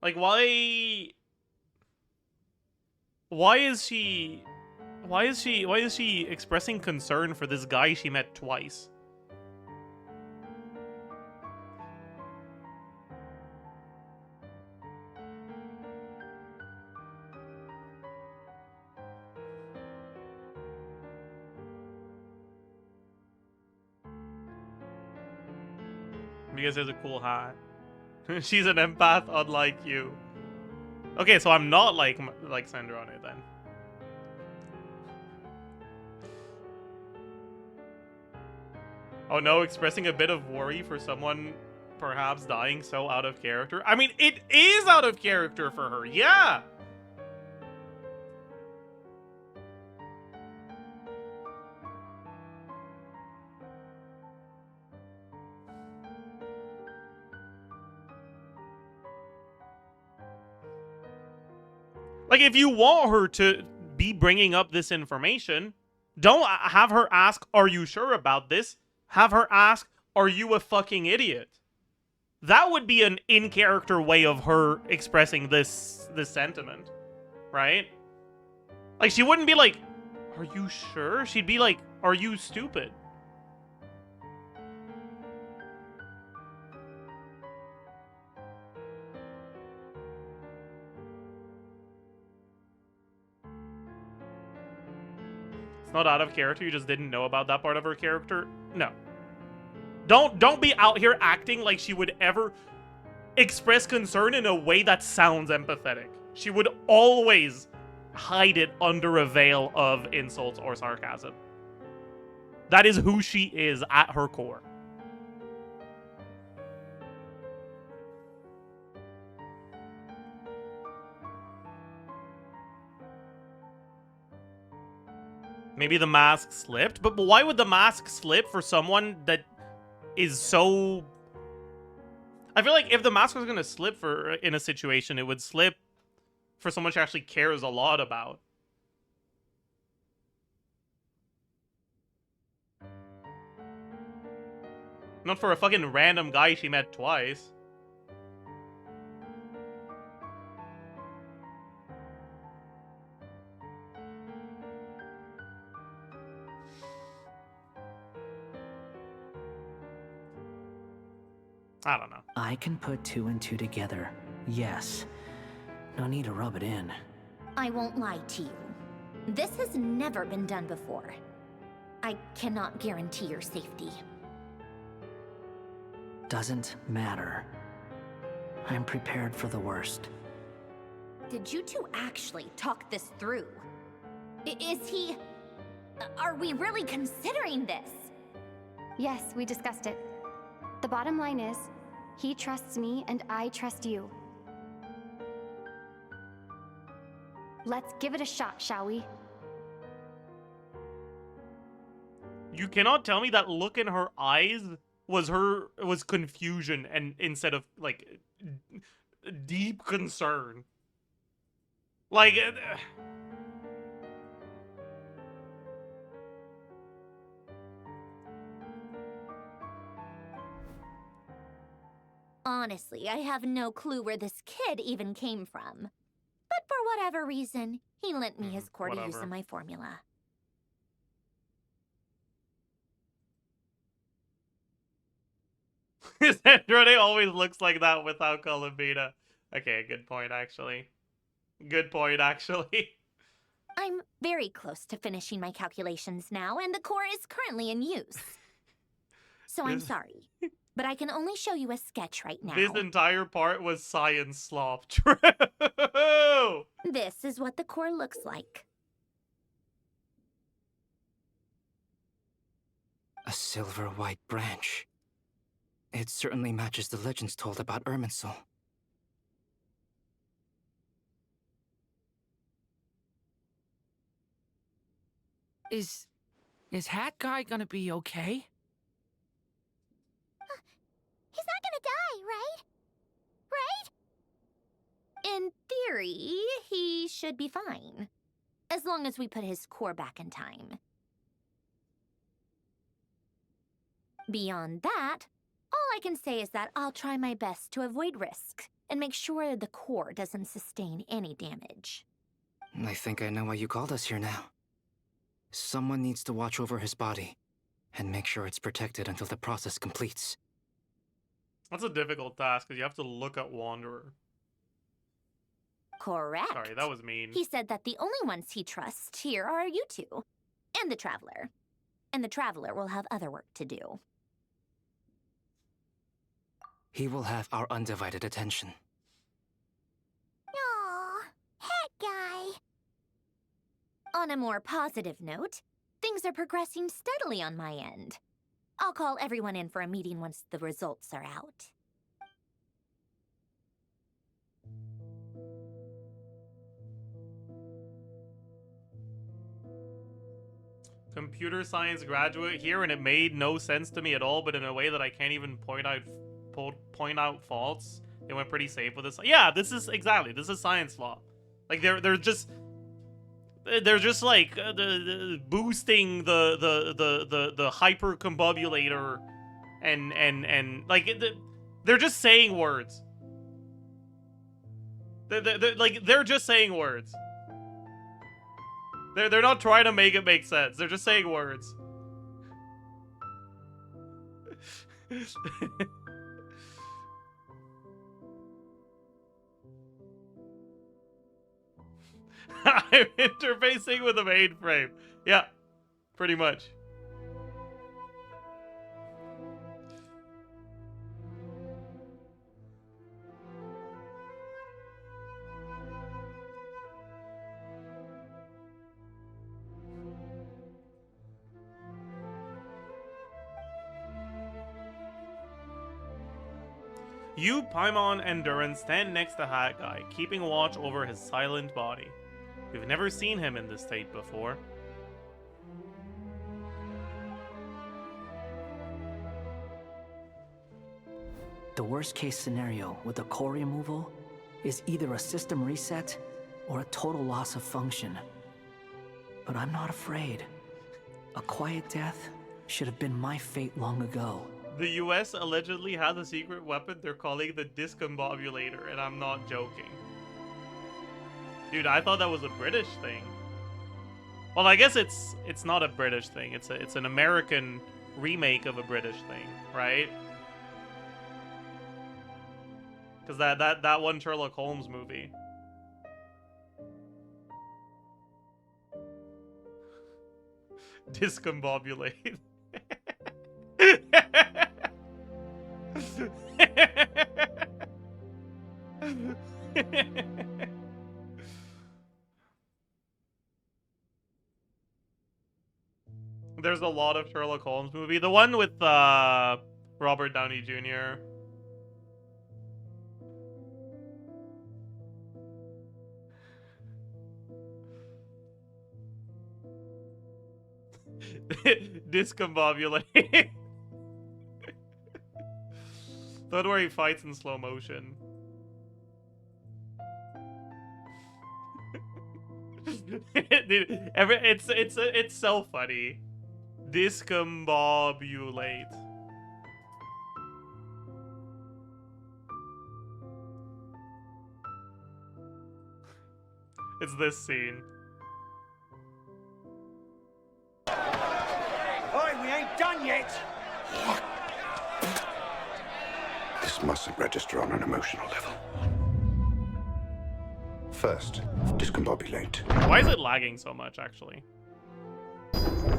Like, why is she expressing concern for this guy she met twice? Because there's a cool hat. She's an empath, unlike you. Okay, so I'm not like Sandrone then. Oh no, expressing a bit of worry for someone perhaps dying so out of character. I mean, it is out of character for her, yeah! Like, if you want her to be bringing up this information, don't have her ask, are you sure about this? Have her ask, are you a fucking idiot? That would be an in-character way of her expressing this sentiment, right? Like, she wouldn't be like, are you sure? She'd be like, are you stupid? Not out of character, you just didn't know about that part of her character? No. Don't be out here acting like she would ever express concern in a way that sounds empathetic. She would always hide it under a veil of insults or sarcasm. That is who she is at her core. Maybe the mask slipped, but why would the mask slip for someone that is so... I feel like if the mask was going to slip in a situation, it would slip for someone she actually cares a lot about. Not for a fucking random guy she met twice. I don't know. I can put 2 and 2 together. Yes. No need to rub it in. I won't lie to you. This has never been done before. I cannot guarantee your safety. Doesn't matter. I'm prepared for the worst. Did you two actually talk this through? Is he... Are we really considering this? Yes, we discussed it. The bottom line is, he trusts me and I trust you. Let's give it a shot, shall we? You cannot tell me that look in her eyes was confusion and instead of like deep concern. Like Honestly, I have no clue where this kid even came from. But for whatever reason, he lent me his core to use in my formula. Sandrone always looks like that without columbina. Okay, good point actually. Good point actually. I'm very close to finishing my calculations now, and the core is currently in use. So I'm sorry, but I can only show you a sketch right now. This entire part was science slop. True! This is what the core looks like. A silver white branch. It certainly matches the legends told about Irminsul. Is Hat Guy gonna be okay? He's not gonna die, right? Right? In theory, he should be fine. As long as we put his core back in time. Beyond that, all I can say is that I'll try my best to avoid risk and make sure the core doesn't sustain any damage. I think I know why you called us here now. Someone needs to watch over his body and make sure it's protected until the process completes. That's a difficult task because you have to look at Wanderer. Correct. Sorry, that was mean. He said that the only ones he trusts here are you two, and the Traveler. And the Traveler will have other work to do. He will have our undivided attention. Aw, Hat Guy. On a more positive note, things are progressing steadily on my end. I'll call everyone in for a meeting once the results are out. Computer science graduate here, and it made no sense to me at all, but in a way that I can't even point out faults. They went pretty safe with this. Yeah, this is science law. Like they're just like boosting the hypercombobulator and like they're just saying words. They're just saying words. They're not trying to make it make sense. They're just saying words. I'm interfacing with a mainframe. Yeah, pretty much. You, Paimon, and Durin stand next to Hat Guy, keeping watch over his silent body. You've never seen him in this state before. The worst case scenario with the core removal is either a system reset or a total loss of function. But I'm not afraid. A quiet death should have been my fate long ago. The US allegedly has a secret weapon they're calling the discombobulator, and I'm not joking. Dude, I thought that was a British thing. Well, I guess it's not a British thing. It's an American remake of a British thing, right? Because that one Sherlock Holmes movie. Discombobulate. There's a lot of Sherlock Holmes movie. The one with Robert Downey Jr. Discombobulate. Don't worry, fights in slow motion. Dude, it's so funny. Discombobulate. It's this scene. Oi, we ain't done yet! This mustn't register on an emotional level. First, discombobulate. Why is it lagging so much, actually?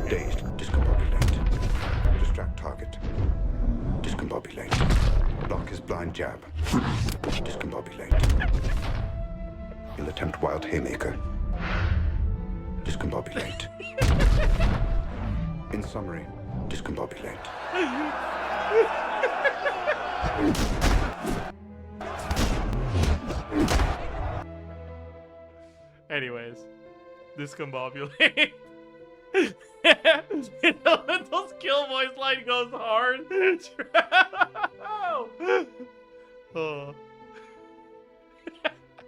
Dazed, discombobulate. Distract target. Discombobulate. Block his blind jab. Discombobulate. You'll attempt wild haymaker. Discombobulate. In summary, discombobulate. Anyways, discombobulate. Elemental's kill voice line goes hard. Oh.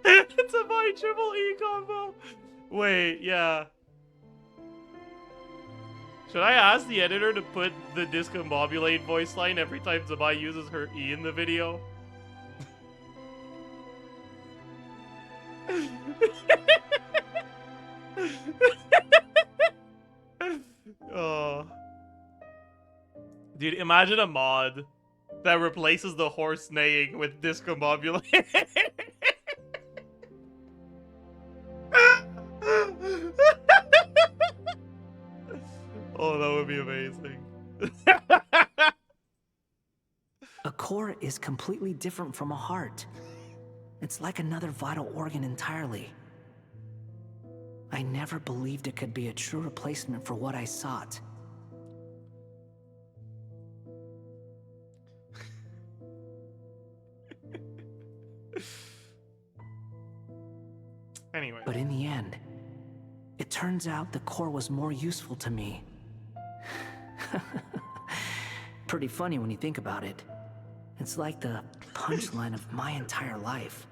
It's a my triple E combo. Wait, yeah. Should I ask the editor to put the discombobulate voice line every time Zabai uses her E in the video? Oh. Dude, imagine a mod that replaces the horse neighing with discombobulate. Oh, that would be amazing. A core is completely different from a heart. It's like another vital organ entirely. I never believed it could be a true replacement for what I sought. Anyway. But in the end, it turns out the core was more useful to me. Pretty funny when you think about it. It's like the punchline of my entire life.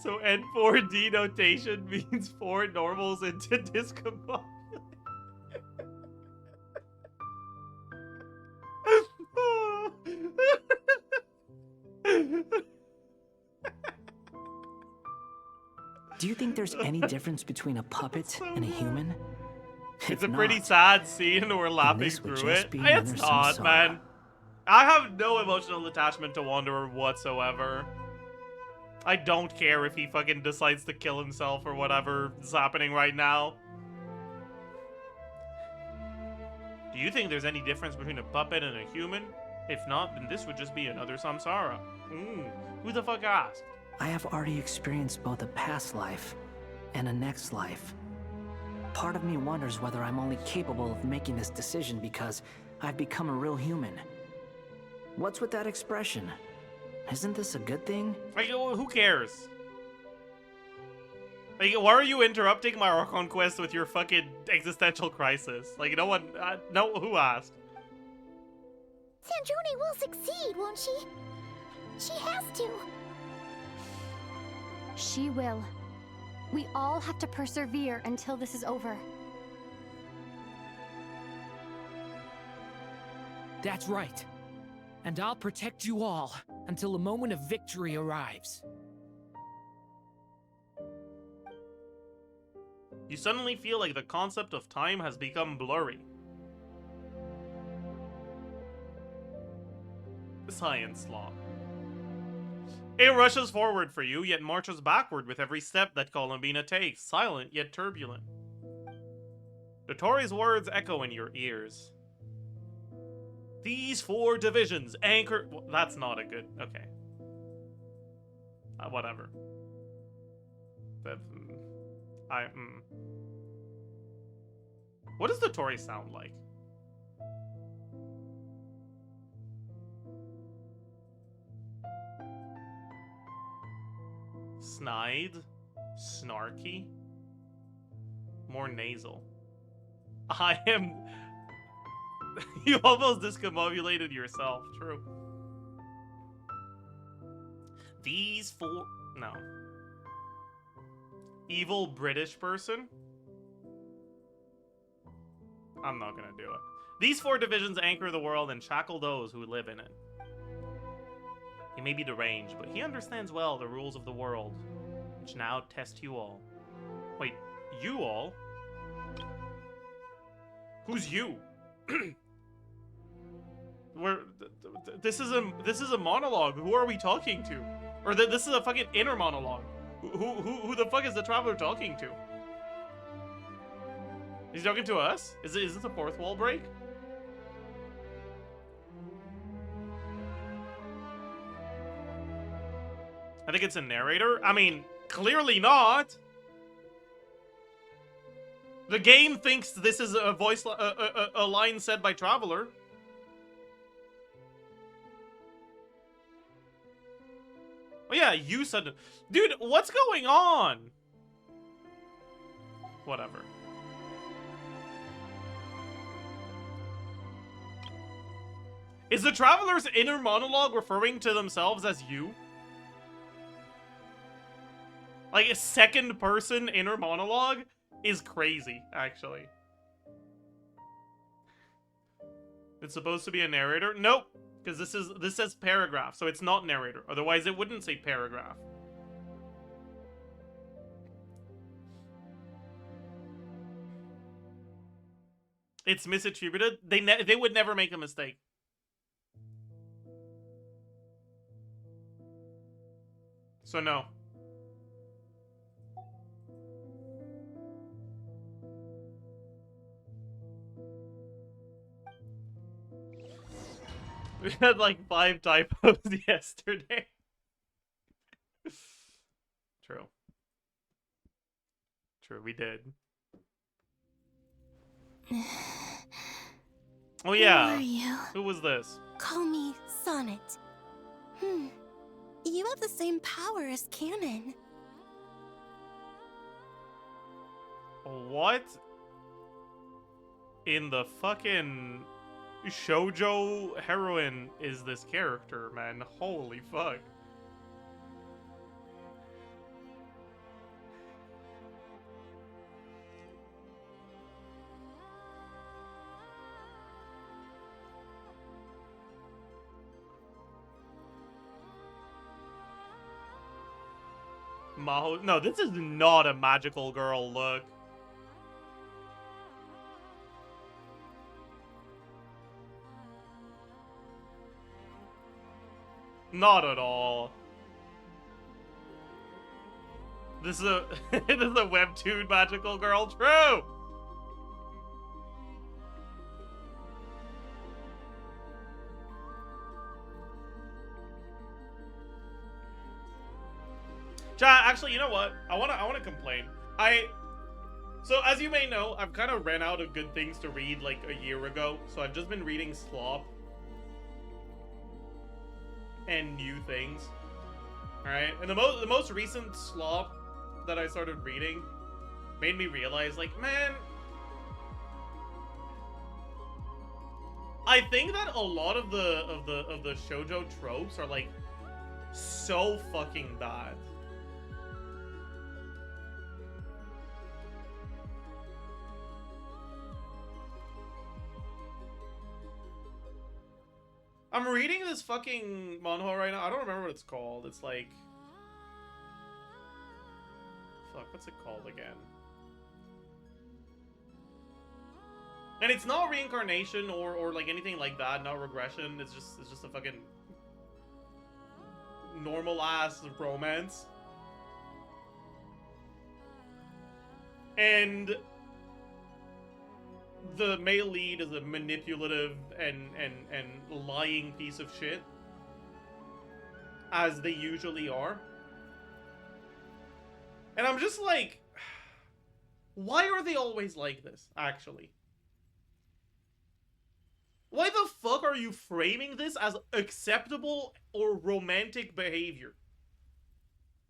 So N4D notation means 4 normals into discombobulate. Do you think there's any difference between a puppet and a human? It's If a pretty not, sad scene and we're laughing this would through just it. be It's another not, samsara. man. I have no emotional attachment to Wanderer whatsoever. I don't care if he fucking decides to kill himself or whatever is happening right now. Do you think there's any difference between a puppet and a human? If not, then this would just be another samsara. Who the fuck asked? I have already experienced both a past life and a next life. Part of me wonders whether I'm only capable of making this decision because I've become a real human. What's with that expression? Isn't this a good thing? Like, who cares? Like, why are you interrupting my Archon quest with your fucking existential crisis? Like, no one, no, who asked? Sandrone will succeed, won't she? She has to. She will. We all have to persevere until this is over. That's right. And I'll protect you all until a moment of victory arrives. You suddenly feel like the concept of time has become blurry. Science law. It rushes forward for you, yet marches backward with every step that Columbina takes, silent yet turbulent. Dottore's words echo in your ears. These 4 divisions anchor... Well, that's not a good... Okay. Whatever. That... What does dottore sound like? Snide? Snarky? More nasal. I am... You almost discombobulated yourself. True. These four... No. Evil British person? I'm not gonna do it. These 4 divisions anchor the world and shackle those who live in it. He may be deranged, but he understands well the rules of the world, which now test you all. Wait, you all? Who's you? This is a monologue. Who are we talking to? Or this is a fucking inner monologue. Who the fuck is the traveler talking to? He's talking to us? Is this a 4th wall break? I think it's a narrator. I mean, clearly not. The game thinks this is a voice, a line said by Traveler. Oh yeah, you said... Dude, what's going on? Whatever. Is the Traveler's inner monologue referring to themselves as you? Like, a second-person inner monologue is crazy, actually. It's supposed to be a narrator? Nope, because this says paragraph, so it's not narrator. Otherwise, it wouldn't say paragraph. It's misattributed. They would never make a mistake. So no. We had like 5 typos yesterday. True. True, we did. Oh yeah. Who are you? Who was this? Call me Sonnet. You have the same power as Canon. What in the fucking shoujo heroine is this character, man? Holy fuck. Maho. No, this is not a magical girl look. Not at all. This is a this is a webtoon magical girl. True. Chat, actually, you know what? I wanna complain. So as you may know, I've kind of ran out of good things to read like a year ago. So I've just been reading slop and new things. Alright? And the most recent slop that I started reading made me realize, like, man, I think that a lot of the shoujo tropes are like so fucking bad. I'm reading this fucking manhwa right now. I don't remember what it's called. It's like... Fuck, what's it called again? And it's not reincarnation or like anything like that, not regression. It's just a fucking normal ass romance. And the male lead is a manipulative and lying piece of shit, as they usually are. And I'm just like, why are they always like this, actually? Why the fuck are you framing this as acceptable or romantic behavior?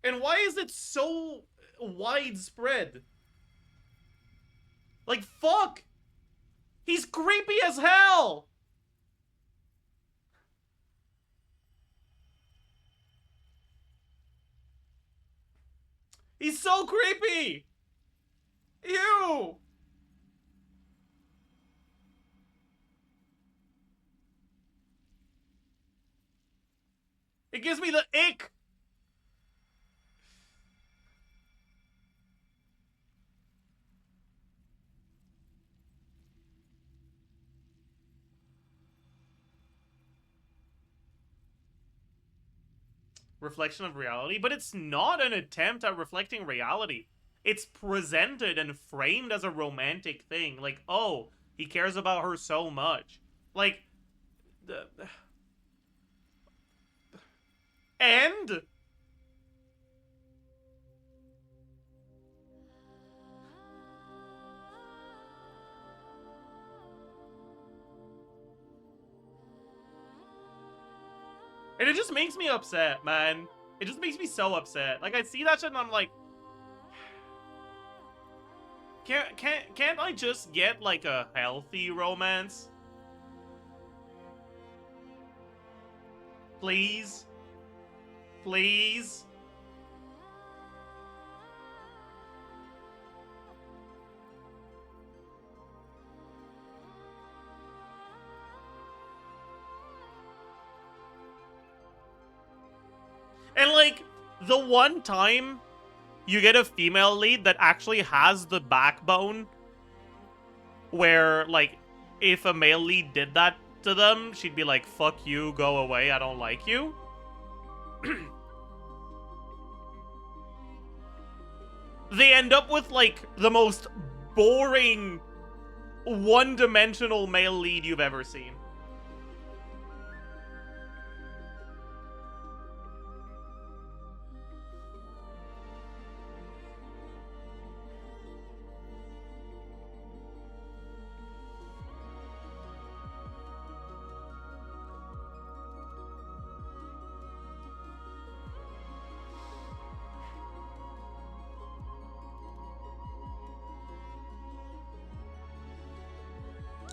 And why is it so widespread? Like, fuck! He's creepy as hell! He's so creepy! Ew! It gives me the ick! Reflection of reality, but it's not an attempt at reflecting reality. It's presented and framed as a romantic thing. Like, oh, he cares about her so much. Like, and it just makes me upset, man. It just makes me so upset. Like, I see that shit and I'm like, can't I just get like a healthy romance? Please? Please? And like, the one time you get a female lead that actually has the backbone, where like, if a male lead did that to them, she'd be like, fuck you, go away, I don't like you. They end up with like the most boring, one-dimensional male lead you've ever seen.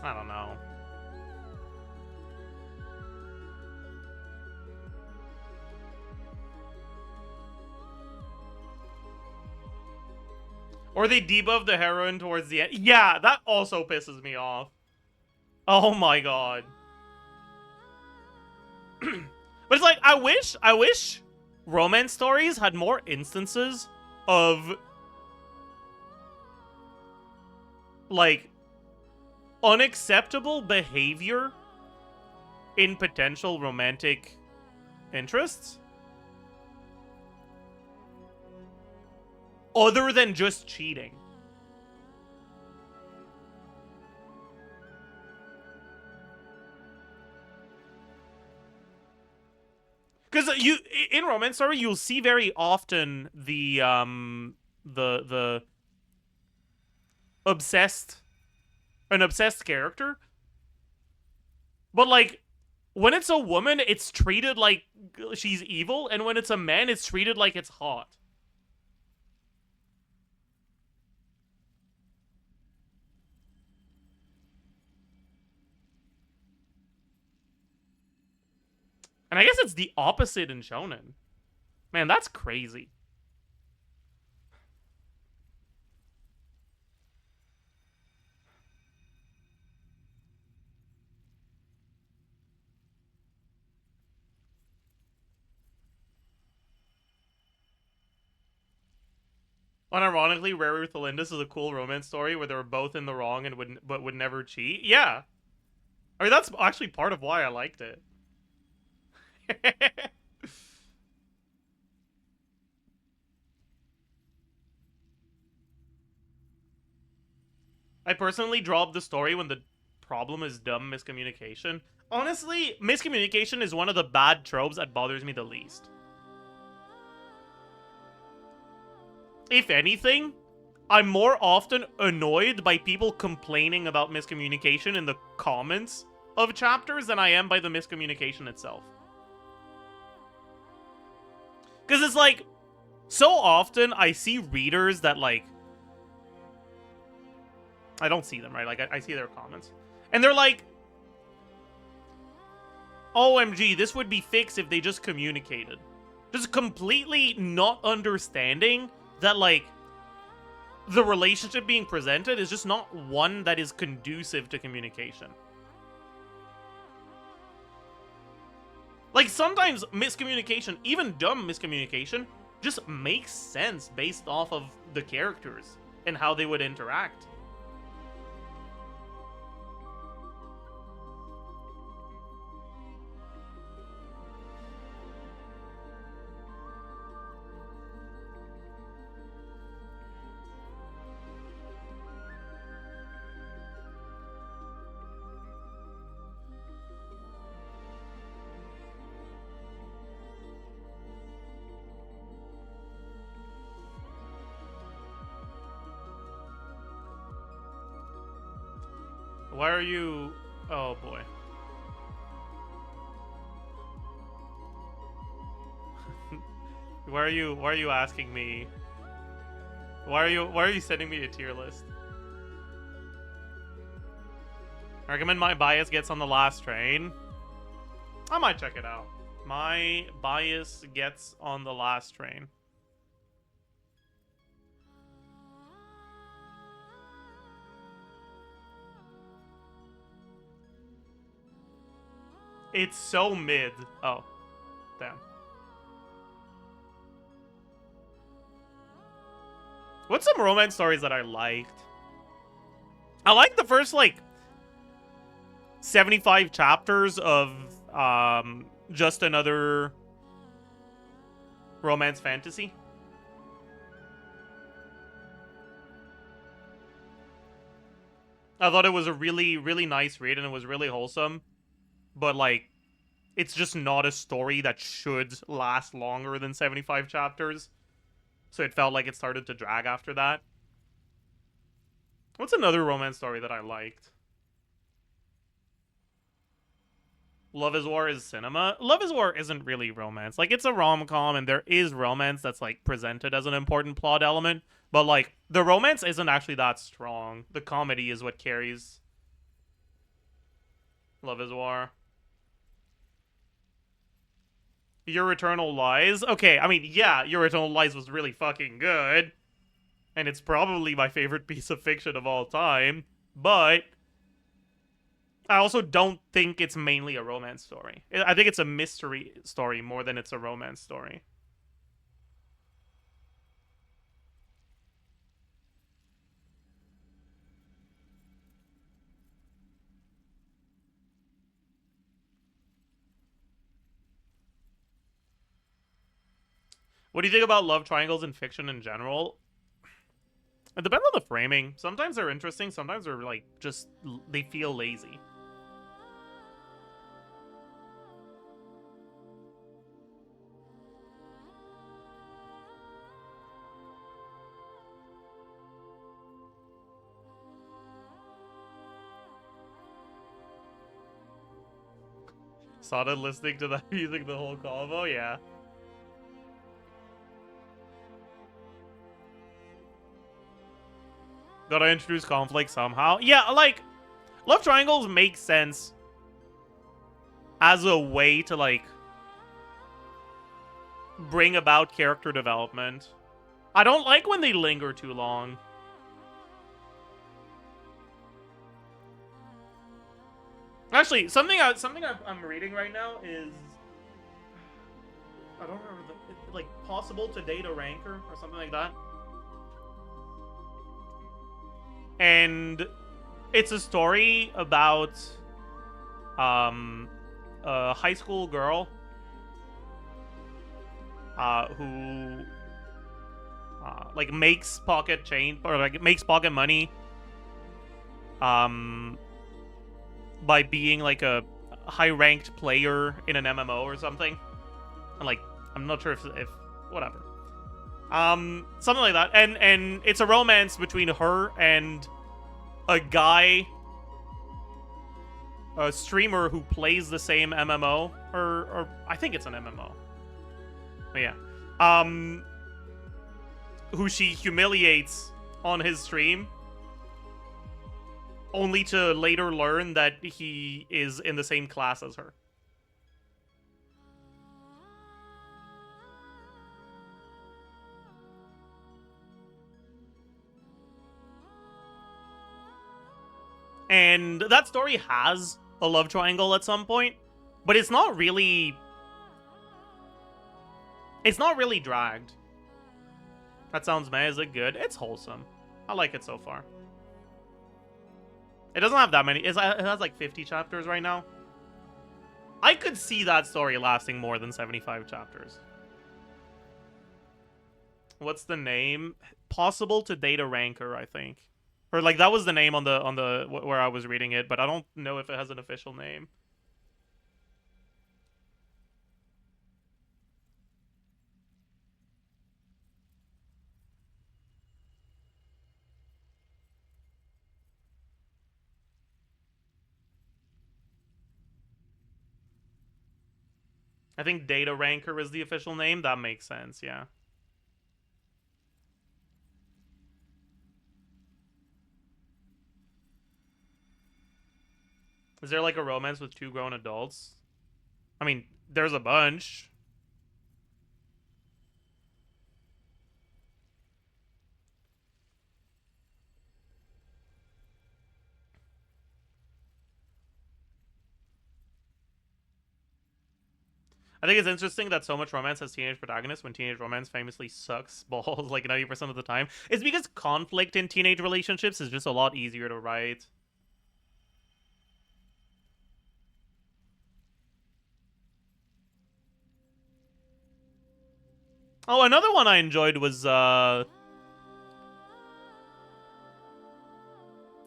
I don't know. Or they debuff the heroine towards the end. Yeah, that also pisses me off. Oh my god. But it's like, I wish romance stories had more instances of like unacceptable behavior in potential romantic interests. Other than just cheating. Because you, in romance story, you'll see very often the obsessed, an obsessed character. But like, when it's a woman, it's treated like she's evil, and when it's a man, it's treated like it's hot. And I guess it's the opposite in shonen. Man, that's crazy. Unironically, Rerir Tholindis is a cool romance story where they were both in the wrong and would never cheat. Yeah. I mean, that's actually part of why I liked it. I personally dropped the story when the problem is dumb miscommunication. Honestly, miscommunication is one of the bad tropes that bothers me the least. If anything, I'm more often annoyed by people complaining about miscommunication in the comments of chapters than I am by the miscommunication itself. Because it's like, so often I see readers that like, I don't see them, right? Like, I see their comments. And they're like, OMG, this would be fixed if they just communicated. Just completely not understanding that, like, the relationship being presented is just not one that is conducive to communication. Like, sometimes miscommunication, even dumb miscommunication, just makes sense based off of the characters and how they would interact. Why are you... Oh, boy. Why are you asking me? Why are you sending me a tier list? I recommend My Bias Gets on the Last Train. I might check it out. My Bias Gets on the Last Train. It's so mid. Oh, damn. What's some romance stories that I liked? I like the first, like, 75 chapters of Just Another Romance Fantasy. I thought it was a really, really nice read, and it was really wholesome. But, like, it's just not a story that should last longer than 75 chapters. So it felt like it started to drag after that. What's another romance story that I liked? Love is War is cinema. Love is War isn't really romance. Like, it's a rom-com, and there is romance that's, like, presented as an important plot element. But, like, the romance isn't actually that strong. The comedy is what carries Love is War. Your Eternal Lies. Okay, I mean, yeah, Your Eternal Lies was really fucking good. And it's probably my favorite piece of fiction of all time. But I also don't think it's mainly a romance story. I think it's a mystery story more than it's a romance story. What do you think about love triangles in fiction in general? It depends on the framing. Sometimes they're interesting, sometimes they're like just they feel lazy. Started listening to that music the whole convo, yeah. Gotta introduce conflict somehow. Yeah, like, love triangles make sense as a way to, like, bring about character development. I don't like when they linger too long. Actually, something I'm reading right now is, I don't remember like Possible to Date a Ranker or something like that. And it's a story about a high school girl who like makes pocket change or like makes pocket money by being like a high-ranked player in an MMO or something. And like I'm not sure if whatever. Something like that. And it's a romance between her and a guy a streamer who plays the same MMO, or I think it's an MMO. But yeah, who she humiliates on his stream, only to later learn that he is in the same class as her. And that story has a love triangle at some point, but it's not really dragged. That sounds meh. Is it good? It's wholesome. I like it so far. It doesn't have that many. It has like 50 chapters right now. I could see that story lasting more than 75 chapters. What's the name? Possible to date a ranker, I think. Or like that was the name on the where I was reading it, but I don't know if it has an official name. I think data ranker is the official name. That makes sense, yeah. Is there like a romance with 2 grown adults? I mean, there's a bunch. I think it's interesting that so much romance has teenage protagonists when teenage romance famously sucks balls like 90% of the time. It's because conflict in teenage relationships is just a lot easier to write. Oh, another one I enjoyed was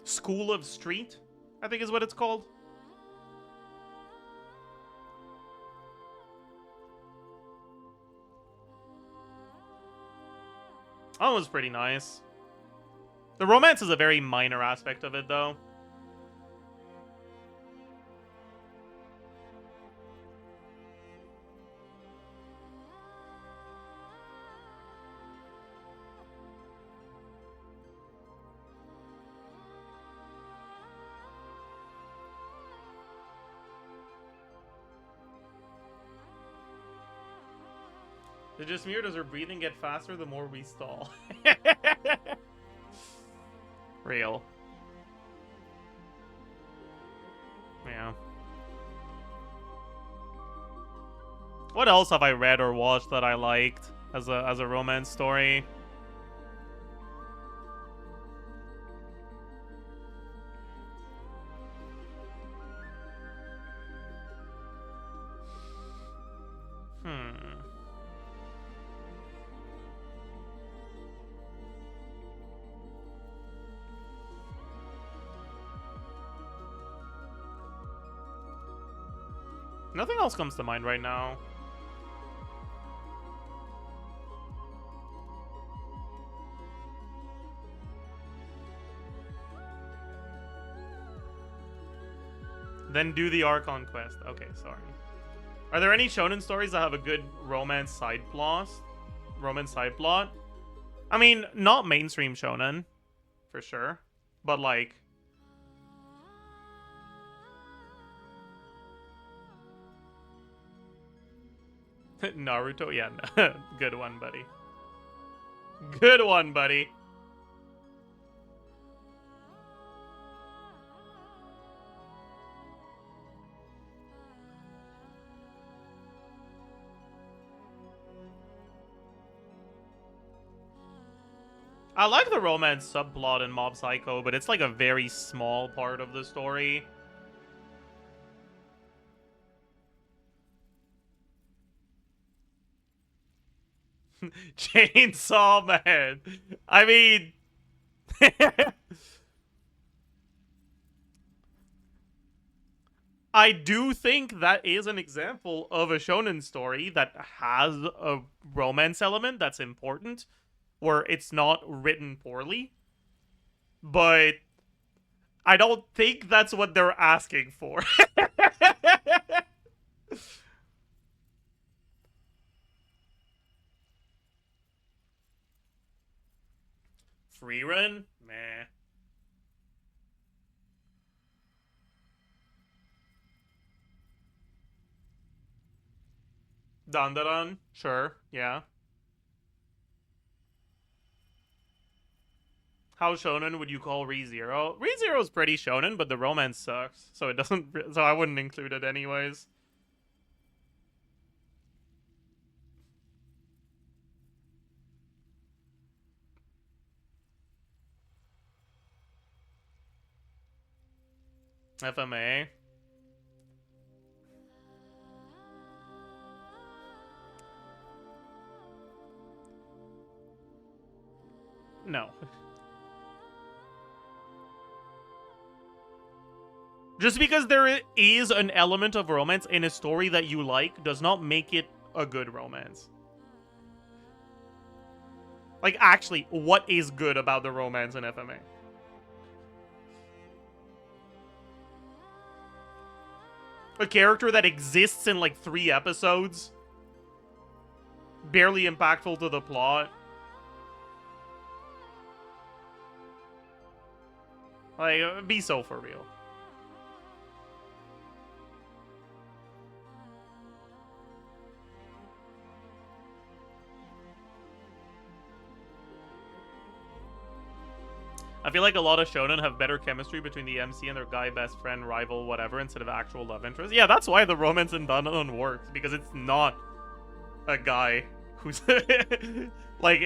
School of Street, I think is what it's called. That was pretty nice. The romance is a very minor aspect of it, though. Is it just me or does her breathing get faster the more we stall? Real. Yeah. What else have I read or watched that I liked as a romance story? Nothing else comes to mind right now. Then do the Archon quest. Okay, sorry. Are there any shonen stories that have a good romance side plot? I mean, not mainstream shonen, for sure, but like Naruto, yeah, no. Good one, buddy. Good one, buddy. I like the romance subplot in Mob Psycho, but it's like a very small part of the story. Chainsaw Man. I mean... I do think that is an example of a shonen story that has a romance element that's important, where it's not written poorly. But I don't think that's what they're asking for. Free run? Meh. Dandaran? Sure, yeah. How shonen would you call ReZero? ReZero's pretty shonen, but the romance sucks, so it doesn't. So I wouldn't include it anyways. FMA. No. Just because there is an element of romance in a story that you like does not make it a good romance. Like, actually, what is good about the romance in FMA? A character that exists in like 3 episodes? Barely impactful to the plot? Like, be so for real. I feel like a lot of shonen have better chemistry between the MC and their guy best friend, rival, whatever, instead of actual love interest. Yeah, that's why the romance in Dandadan works, because it's not a guy who's like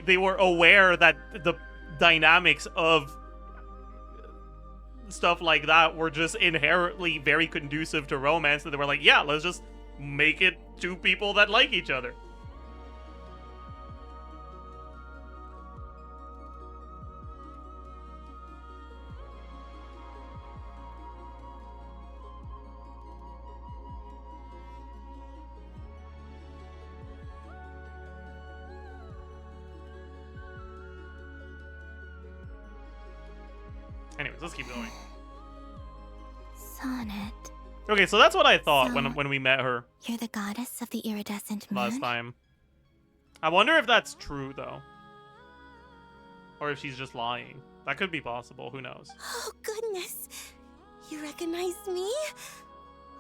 they were aware that the dynamics of stuff like that were just inherently very conducive to romance, and they were like, yeah, let's just make it 2 people that like each other. Anyways, let's keep going. Sonnet. Okay, so that's what I thought So, when we met her You're the goddess of the iridescent moon? last time. I wonder if that's true, though. Or if she's just lying. That could be possible. Who knows? Oh, goodness. You recognize me?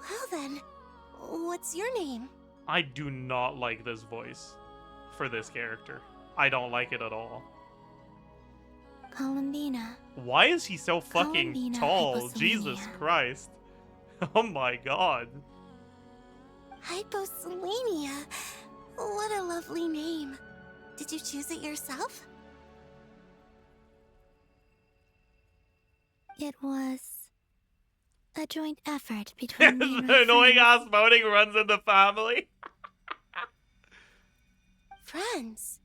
Well then, what's your name? I do not like this voice for this character. I don't like it at all. Columbina. Why is he so fucking Columbina tall? Hyposomnia. Jesus Christ. Oh my god. Hyposylania. What a lovely name. Did you choose it yourself? It was a joint effort between me and The my annoying friends. ass voting runs in the family. Friends?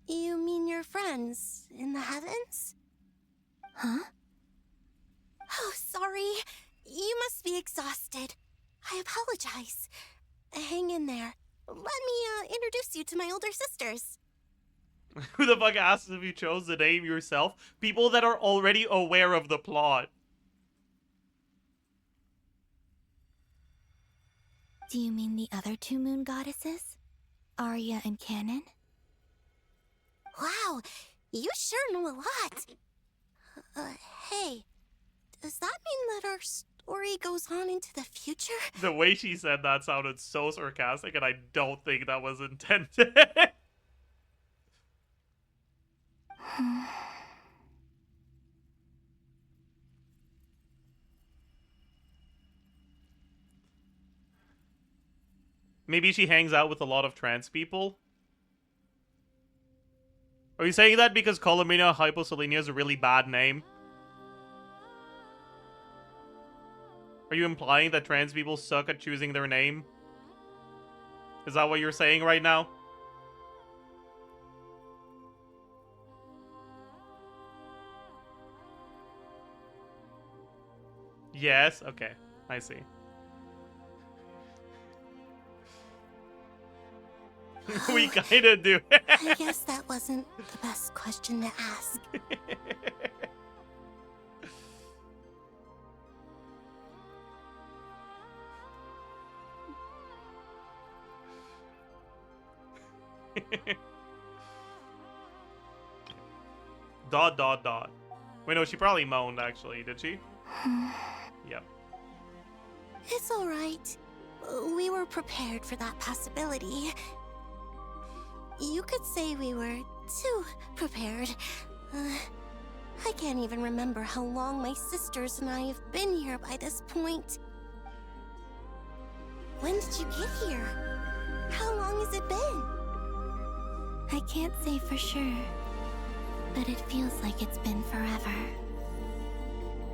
You mean your friends in the heavens? Huh? Oh, sorry. You must be exhausted. I apologize. Hang in there. Let me introduce you to my older sisters. Who the fuck asks if you chose the name yourself? People that are already aware of the plot. Do you mean the other 2 moon goddesses? Arya and Canon? Wow, you sure know a lot. Hey, does that mean that our story goes on into the future? The way she said that sounded so sarcastic, and I don't think that was intended. Maybe she hangs out with a lot of trans people? Are you saying that because Columbina Hyposylania is a really bad name? Are you implying that trans people suck at choosing their name? Is that what you're saying right now? Yes? Okay. I see. We kinda do. I guess that wasn't the best question to ask. Dot dot dot. Wait, no, she probably moaned actually, did she? Yep. It's all right. We were prepared for that possibility. You could say we were too prepared. I can't even remember how long my sisters and I have been here by this point. When did you get here? How long has it been? I can't say for sure, but it feels like it's been forever.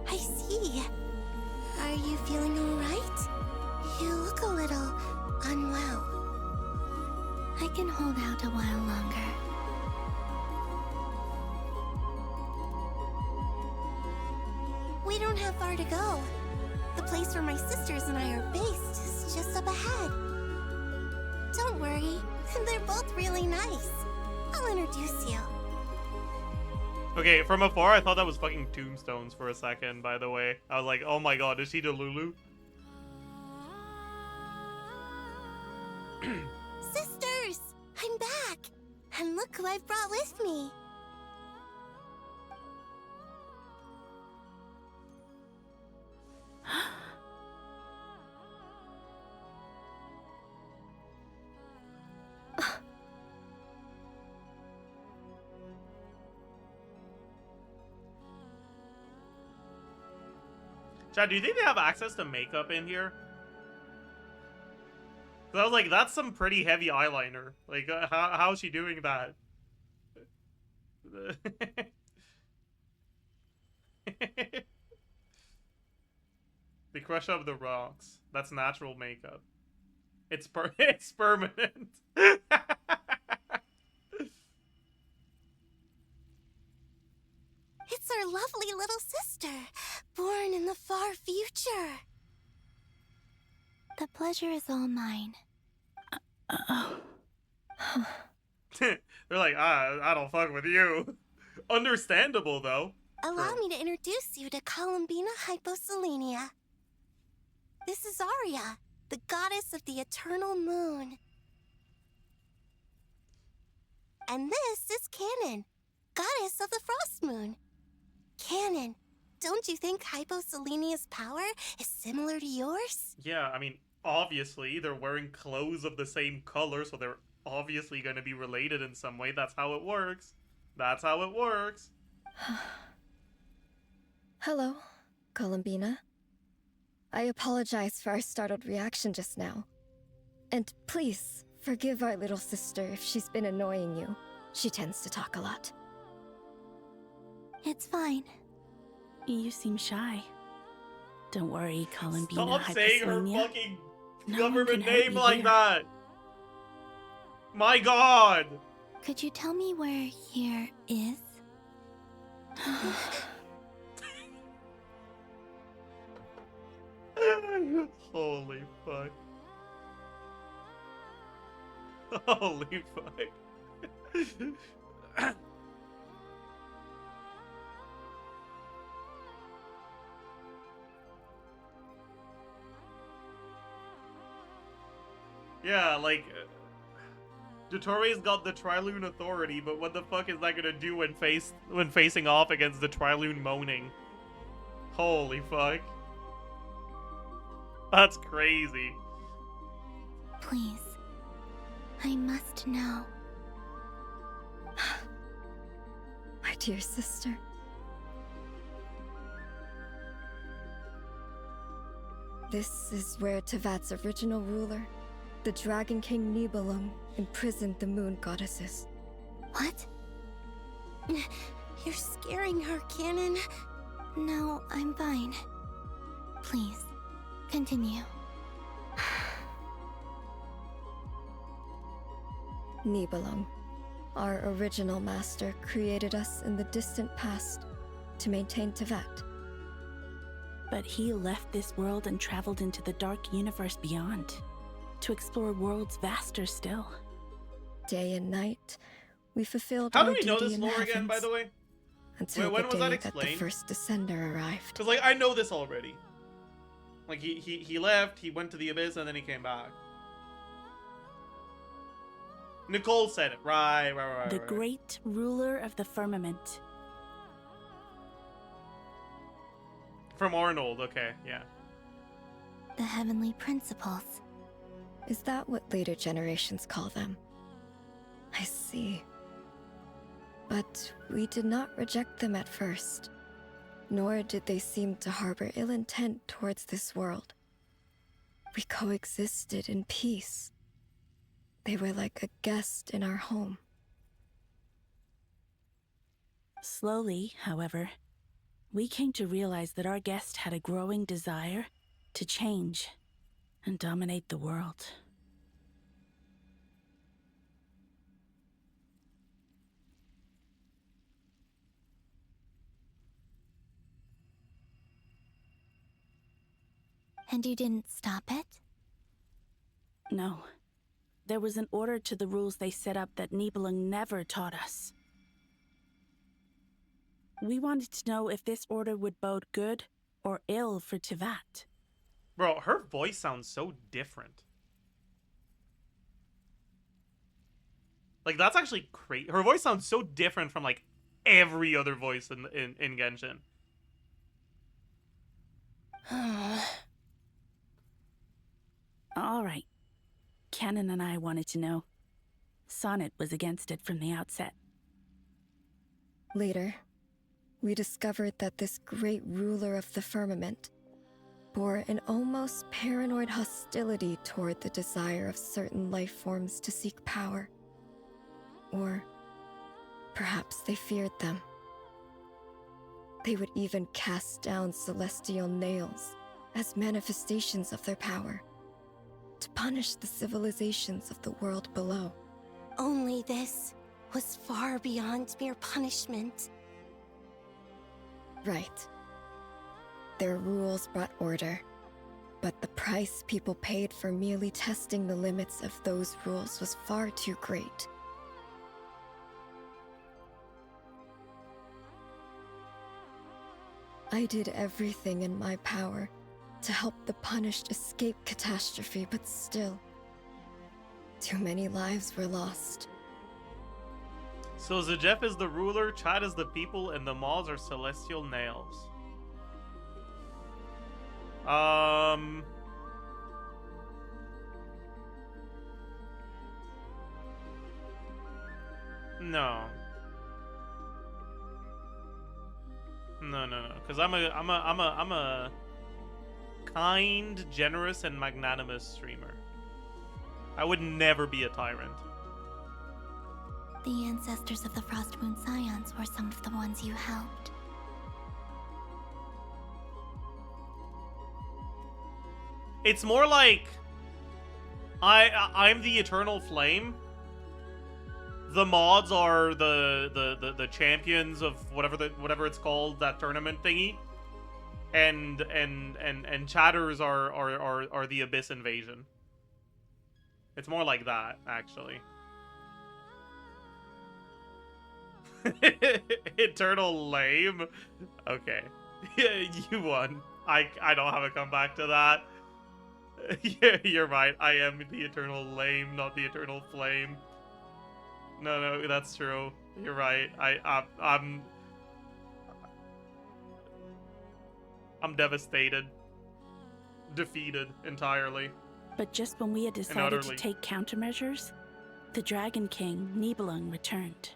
I see. Are you feeling all right? You look a little unwell. I can hold out a while longer. We don't have far to go. The place where my sisters and I are based is just up ahead. Don't worry, they're both really nice. I'll introduce you. Okay, from afar, I thought that was fucking tombstones for a second, by the way. I was like, oh my god, is she Delulu? Sisters! I'm back! And look who I've brought with me. Chad, do you think they have access to makeup in here? Cause I was like, that's some pretty heavy eyeliner. Like, how is she doing that? They crush up the rocks. That's natural makeup. It's it's permanent. It's our lovely little sister, born in the far future. The pleasure is all mine. They're like, I don't fuck with you. Understandable, though. Allow me to introduce you to Columbina Hyposelenia. This is Arya, the goddess of the eternal moon. And this is Canon, goddess of the frost moon. Canon, don't you think Hyposelenia's power is similar to yours? Yeah, I mean, obviously, they're wearing clothes of the same color, so they're obviously going to be related in some way. That's how it works. That's how it works. Hello, Columbina. I apologize for our startled reaction just now. And please, forgive our little sister if she's been annoying you. She tends to talk a lot. It's fine. You seem shy. Don't worry, Columbina. Stop saying her fucking No government one can hurt name you like here. that. My god. Could you tell me where here is? Holy fuck. Holy fuck. Yeah, like, Dottore's got the Trilune authority, but what the fuck is that gonna do when facing off against the Trilune moaning? Holy fuck. That's crazy. Please. I must know. My dear sister. This is where Tevat's original ruler, the Dragon King Nibelung, imprisoned the moon goddesses. What? You're scaring her, Canon. No, I'm fine. Please, continue. Nibelung, our original master, created us in the distant past to maintain Tevat. But he left this world and traveled into the dark universe beyond, to explore worlds vaster still. Day and night, we fulfilled How our do we know duty this in the lore again, by heavens the way? until When the was day that that the explained? first descender arrived. Because, like, I know this already. Like, he left, he went to the Abyss, and then he came back. Nicole said it. Right. The great ruler of the firmament. From Arnold, okay, yeah. The heavenly principles. Is that what later generations call them? I see. But we did not reject them at first, nor did they seem to harbor ill intent towards this world. We coexisted in peace. They were like a guest in our home. Slowly, however, we came to realize that our guest had a growing desire to change and dominate the world. And you didn't stop it? No. There was an order to the rules they set up that Nibelung never taught us. We wanted to know if this order would bode good or ill for Tivat. Bro, her voice sounds so different. Like, that's actually crazy. Her voice sounds so different from, like, every other voice in Genshin. All right. Canon and I wanted to know. Sonnet was against it from the outset. Later, we discovered that this great ruler of the firmament bore an almost paranoid hostility toward the desire of certain life forms to seek power. Or perhaps they feared them. They would even cast down celestial nails as manifestations of their power, to punish the civilizations of the world below. Only this was far beyond mere punishment. Right. Their rules brought order, but the price people paid for merely testing the limits of those rules was far too great. I did everything in my power to help the punished escape catastrophe, but still, too many lives were lost. So Zajef is the ruler, Chad is the people, and the Maws are celestial nails. No. No. Because I'm a kind, generous, and magnanimous streamer. I would never be a tyrant. The ancestors of the Frost Moon Scions were some of the ones you helped. It's more like I'm the eternal flame. The mods are the champions of whatever it's called, that tournament thingy. And chatters are the abyss invasion. It's more like that, actually. Eternal lame. Okay. You won. I don't have a comeback to that. Yeah, you're right. I am the eternal lame, not the eternal flame. No, that's true. You're right. I'm devastated. Defeated entirely. But just when we had decided to take countermeasures, the Dragon King, Nibelung, returned.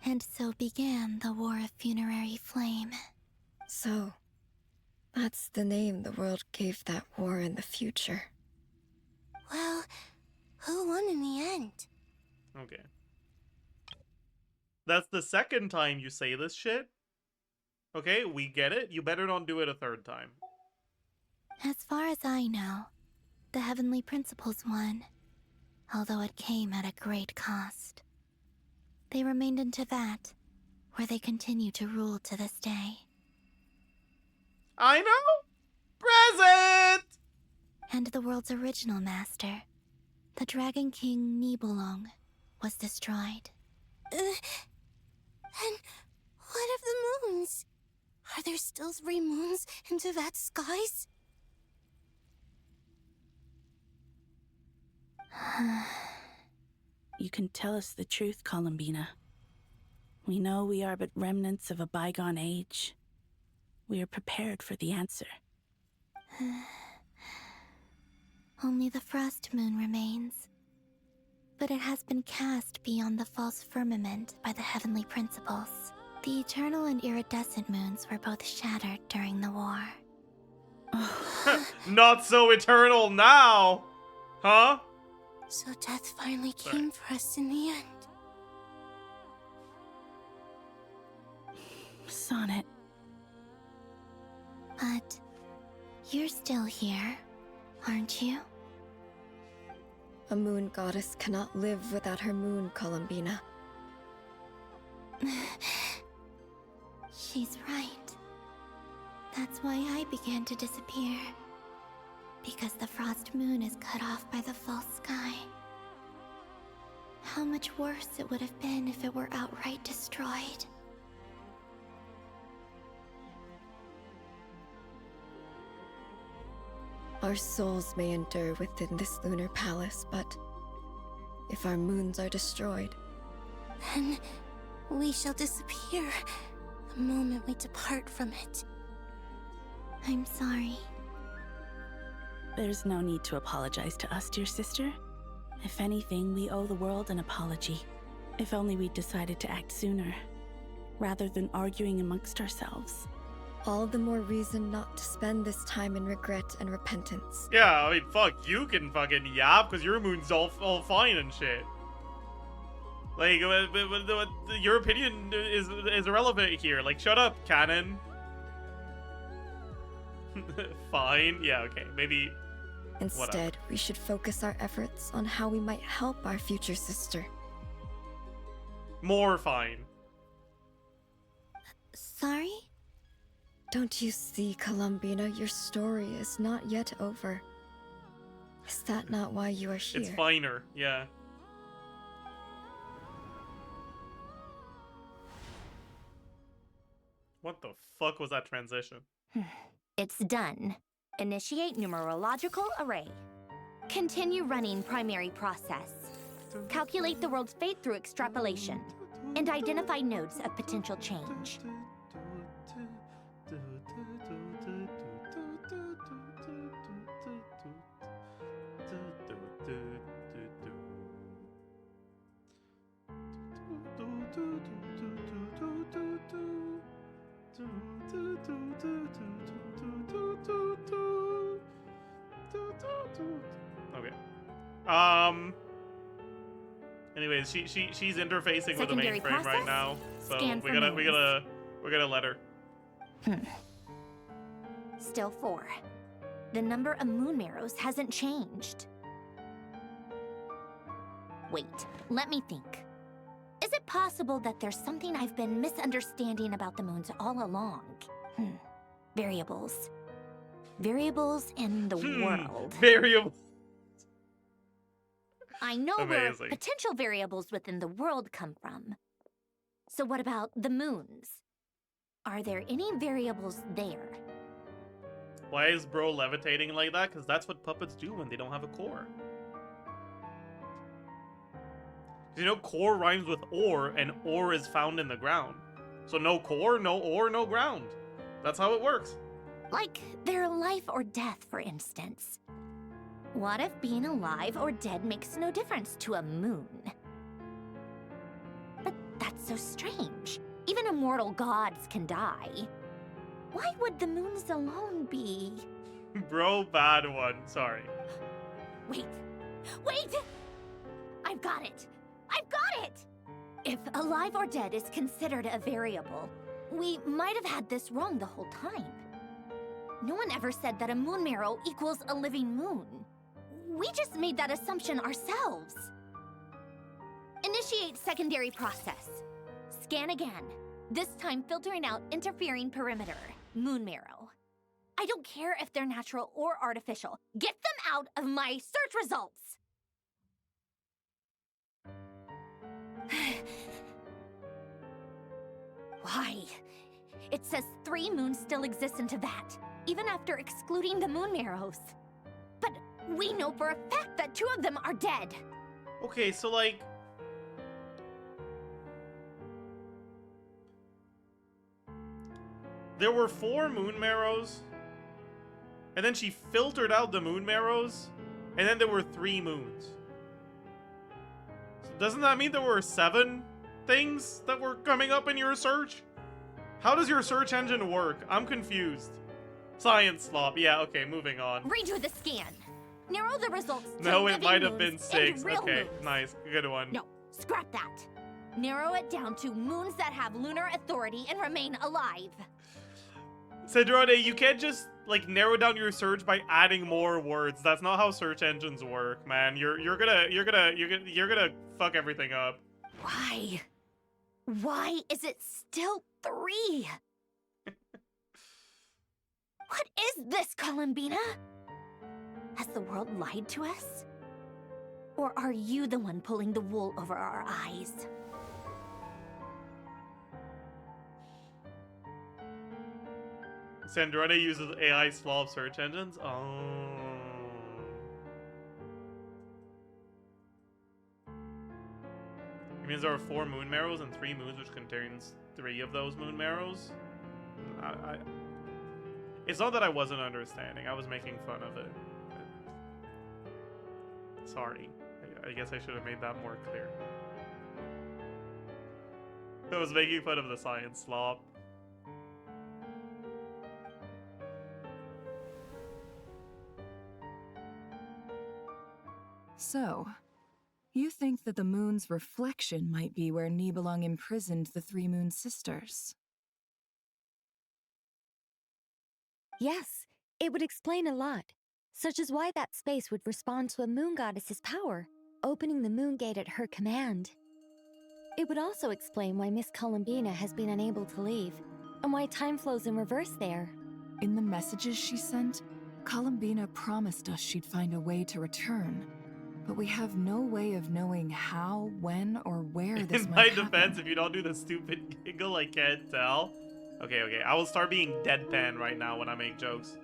And so began the War of Funerary Flame. So, that's the name the world gave that war in the future. Well, who won in the end? Okay. That's the second time you say this shit. Okay, we get it. You better not do it a third time. As far as I know, the Heavenly Principles won, although it came at a great cost. They remained in Tivat, where they continue to rule to this day. I know! Present! And the world's original master, the Dragon King Nibelung, was destroyed. And what of the moons? Are there still 3 moons in Tivat skies? you can tell us the truth, Columbina. We know we are but remnants of a bygone age. We are prepared for the answer. Only the frost moon remains. But it has been cast beyond the false firmament by the heavenly principles. The eternal and iridescent moons were both shattered during the war. Not so eternal now! Huh? So death finally came for us in the end. Sonnet. But you're still here, aren't you? A moon goddess cannot live without her moon, Columbina. She's right. That's why I began to disappear. Because the frost moon is cut off by the false sky. How much worse it would have been if it were outright destroyed. Our souls may endure within this lunar palace, but if our moons are destroyed, Then we shall disappear the moment we depart from it. I'm sorry. There's no need to apologize to us, dear sister. If anything, we owe the world an apology. If only we'd decided to act sooner, rather than arguing amongst ourselves. all the more reason not to spend this time in regret and repentance. Yeah, I mean, fuck, you can fucking yap, because your moon's all fine and shit. Like, your opinion is irrelevant here. Like, shut up, canon. Fine, yeah, okay, maybe... Instead, whatever. we should focus our efforts on how we might help our future sister. More fine. Sorry? Don't you see, Columbina, your story is not yet over. Is that not why you are here? It's finer, yeah. What the fuck was that transition? It's done. Initiate numerological array. Continue running primary process. Calculate the world's fate through extrapolation. And identify nodes of potential change. Okay. Anyways, she's interfacing with the Secondary mainframe right process? now, so Scan we for gotta let her. Still 4. The number of moon marrows hasn't changed. Wait, let me think. Is it possible that there's something I've been misunderstanding about the moons all along? Variables. Variables in the world. Variable. I know where Amazing. potential variables within the world come from. So what about the moons? Are there any variables there? Why is bro levitating like that? Because that's what puppets do when they don't have a core. You know, core rhymes with ore, and ore is found in the ground. So no core, no ore, no ground. That's how it works. Like their life or death, for instance. What if being alive or dead makes no difference to a moon? But that's so strange. Even immortal gods can die. Why would the moons alone be? Bro, bad one. Sorry. Wait! I've got it! I've got it! If alive or dead is considered a variable, we might have had this wrong the whole time. No one ever said that a moon marrow equals a living moon. We just made that assumption ourselves. Initiate secondary process. Scan again. This time filtering out interfering perimeter. Moon marrow. I don't care if they're natural or artificial. Get them out of my search results! Why? It says 3 moons still exist into that, even after excluding the moon marrows. But we know for a fact that 2 of them are dead. Okay, so like, there were 4 moon marrows, and then she filtered out the moon marrows, and then there were 3 moons. So doesn't that mean there were 7 things that were coming up in your search? How does your search engine work? I'm confused. Science slop. Yeah, okay, moving on. Redo the scan. Narrow the results to No, it living might have moons been and 6. real Okay, moons. nice. Good one. No, scrap that. Narrow it down to moons that have lunar authority and remain alive. Sandrone, you can't just like narrow down your search by adding more words. That's not how search engines work, man. You're gonna fuck everything up. Why? Why is it still 3? What is this, Columbina? Has the world lied to us? Or are you the one pulling the wool over our eyes? Sandrone uses AI Slav search engines? Oh. It means there are 4 moon marrows and 3 moons, which contains 3 of those moon marrows? It's not that I wasn't understanding. I was making fun of it. Sorry. I guess I should have made that more clear. I was making fun of the science slop. So, you think that the moon's reflection might be where Nibelung imprisoned the 3 moon sisters? Yes, it would explain a lot, such as why that space would respond to a moon goddess's power, opening the moon gate at her command. It would also explain why Miss Columbina has been unable to leave, and why time flows in reverse there. In the messages she sent, Columbina promised us she'd find a way to return. But we have no way of knowing how, when, or where this In my might happen. defense, if you don't do the stupid giggle, I can't tell. Okay, I will start being deadpan right now when I make jokes.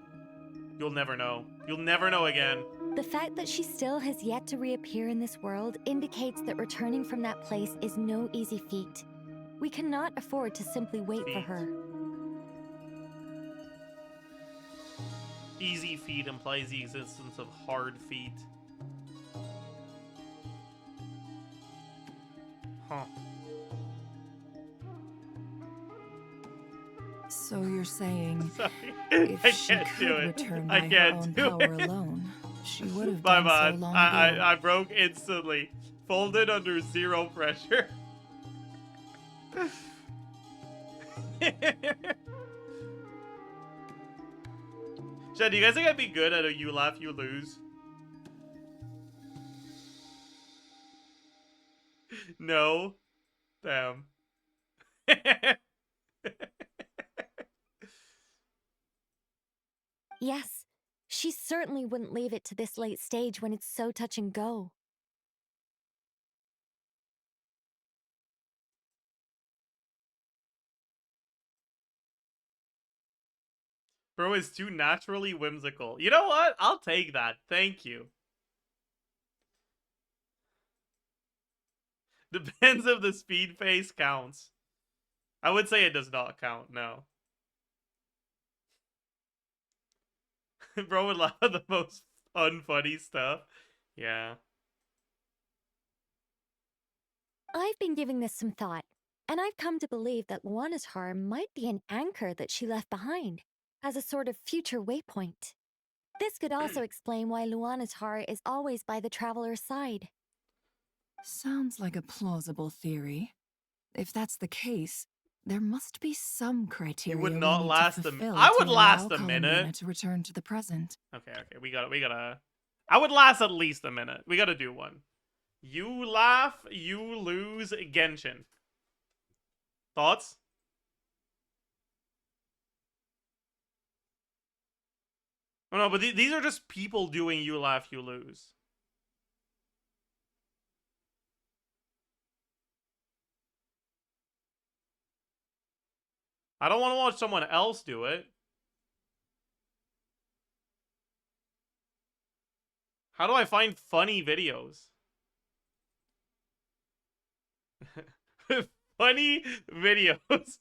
You'll never know. You'll never know again. The fact that she still has yet to reappear in this world indicates that returning from that place is no easy feat. We cannot afford to simply wait for her. Easy feat implies the existence of hard feet. Huh. So you're saying, Sorry. if I she can't could do it. return I by her can't own do power it. alone, she would have My done bad. so long ago. I broke instantly. Folded under 0 pressure. Chad, do you guys think I'd be good at a you laugh, you lose? No. Damn. Yes, she certainly wouldn't leave it to this late stage when it's so touch and go. Bro is too naturally whimsical. You know what? I'll take that. Thank you. Depends if the speed phase counts. I would say it does not count, no. Bro would laugh at the most unfunny stuff. Yeah. I've been giving this some thought, and I've come to believe that Luana's harm might be an anchor that she left behind, as a sort of future waypoint. This could also explain why Luana's heart is always by the traveler's side. Sounds like a plausible theory. If that's the case, there must be some criteria would we not need to last a fulfill I to would allow last a Columbina minute. to return to the present. Okay, we gotta... I would last at least a minute. We gotta do one. You laugh, you lose, Genshin. Thoughts? Oh no, but these are just people doing you laugh, you lose. I don't want to watch someone else do it. How do I find funny videos? Funny videos.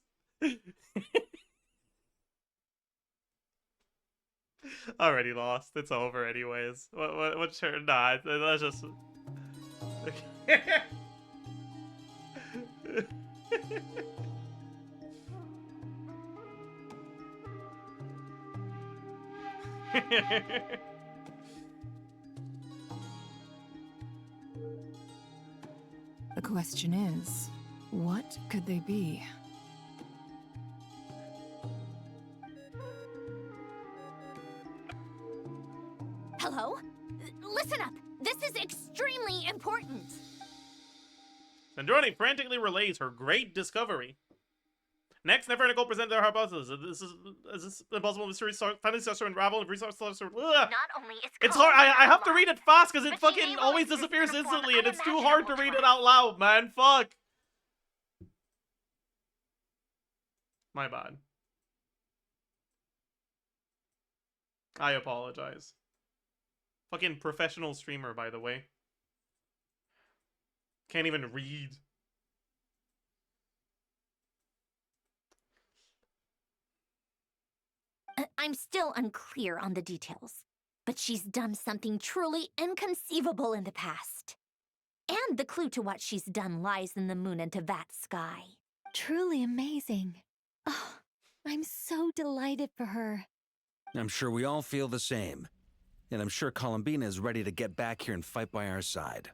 Already lost. It's over anyways. What's her? Nah, that's just. The question is, what could they be? Hello? Listen up! This is extremely important! Sandrone frantically relays her great discovery. Next, Nefer and Nicole present their hypothesis. This is impossible mystery finally starts to unravel and resource starts to. Not only is It's hard. I have to alive, read it fast because it but she fucking may always well exist disappears in a form instantly, and it's too hard to unimaginable read to it out loud, man. Fuck. My bad. I apologize. Fucking professional streamer, by the way. Can't even read. I'm still unclear on the details, but she's done something truly inconceivable in the past. And the clue to what she's done lies in the moon and Tevat sky. Truly amazing. Oh, I'm so delighted for her. I'm sure we all feel the same. And I'm sure Columbina is ready to get back here and fight by our side.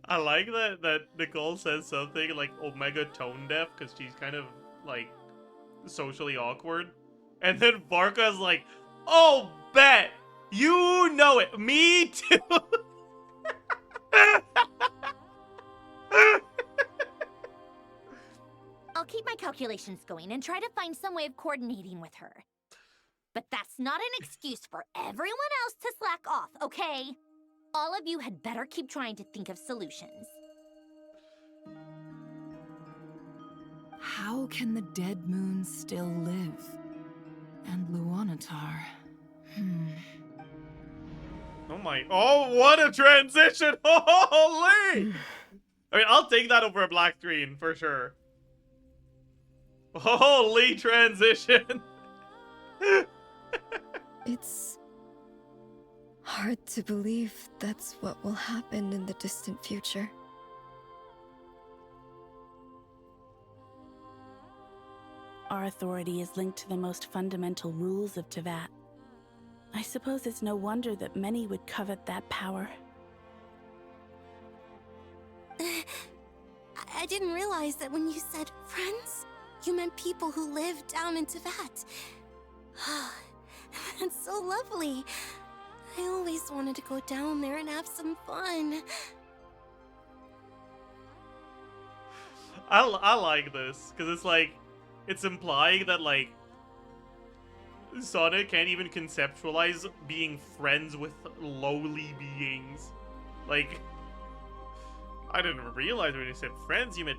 I like that Nicole says something like Omega tone deaf because she's kind of like socially awkward. And then Varka's like, oh, bet! You know it! Me too! I'll keep my calculations going and try to find some way of coordinating with her. But that's not an excuse for everyone else to slack off, okay? All of you had better keep trying to think of solutions. How can the dead moon still live? And Luanatar... Oh my... Oh, what a transition! Holy! I mean, I'll take that over a black screen, for sure. Holy transition! It's hard to believe that's what will happen in the distant future. Our authority is linked to the most fundamental rules of Tevat. I suppose it's no wonder that many would covet that power. I didn't realize that when you said friends, you meant people who live down in Tevat. That's so lovely. I always wanted to go down there and have some fun. I like this, because it's like, it's implying that, like, Sonic can't even conceptualize being friends with lowly beings. Like, I didn't realize when you said friends, you meant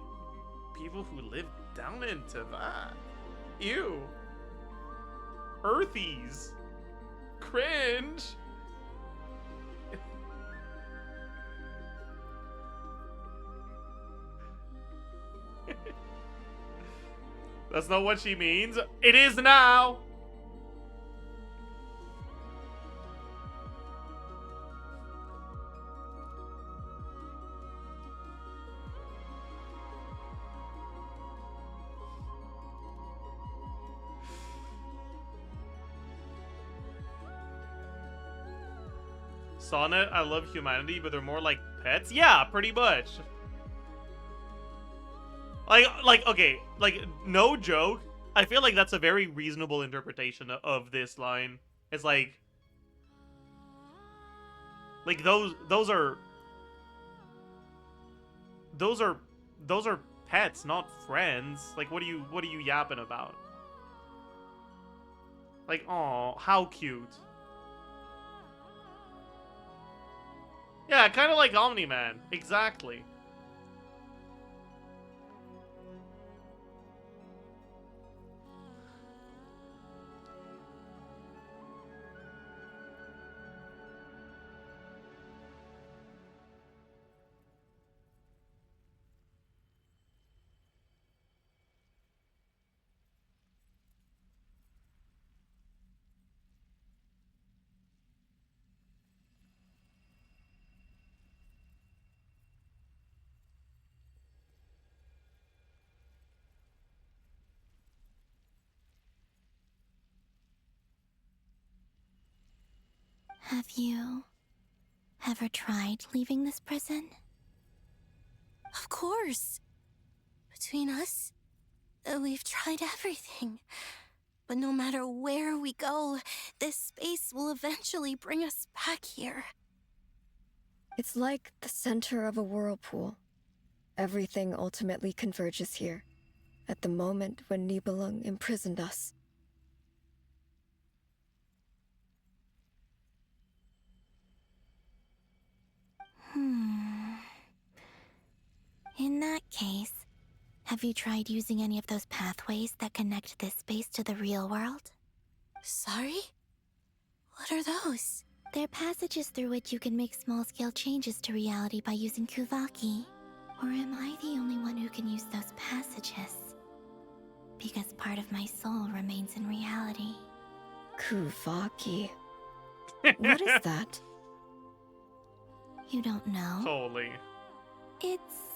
people who live down into that. Ew. Earthies. Cringe. That's not what she means. It is now. Sonnet, I love humanity, but they're more like pets? Yeah, pretty much. Okay, like, no joke. I feel like that's a very reasonable interpretation of this line. It's like those are pets, not friends. Like, what are you yapping about? Like, aw, how cute. Yeah, kind of like Omni-Man. Exactly. Have you ever tried leaving this prison? Of course. Between us, we've tried everything. But no matter where we go, this space will eventually bring us back here. It's like the center of a whirlpool. Everything ultimately converges here, at the moment when Nibelung imprisoned us. In that case, have you tried using any of those pathways that connect this space to the real world? Sorry? What are those? They're passages through which you can make small-scale changes to reality by using Kuvaki. Or am I the only one who can use those passages? Because part of my soul remains in reality. Kuvaki. What is that? You don't know? Totally. It's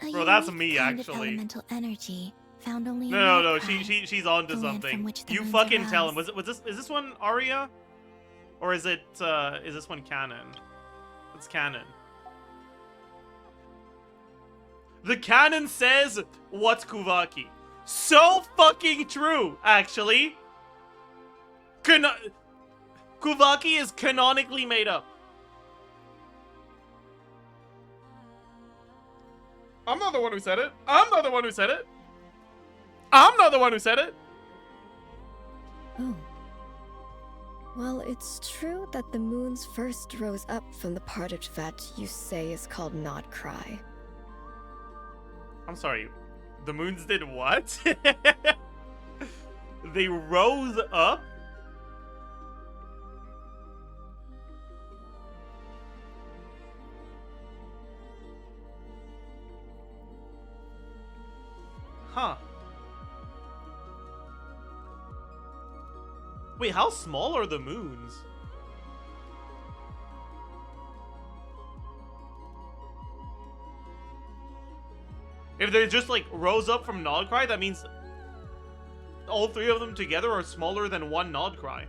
a Bro, that's unique me, kind of actually. elemental energy found only in No, Krai, she's onto the land from something. which the You moons fucking tell him. arise. Is this one Arya? Or is this one canon? It's canon. The canon says what's Kuvaki. So fucking true, actually. Kuvaki is canonically made up. I'm not the one who said it. I'm not the one who said it. I'm not the one who said it. Oh. Well, it's true that the moons first rose up from the part of Tibet you say is called not Krai. I'm sorry. The moons did what? They rose up? Huh. Wait, how small are the moons? If they just like rose up from Nodcry, that means all three of them together are smaller than one Nodcry.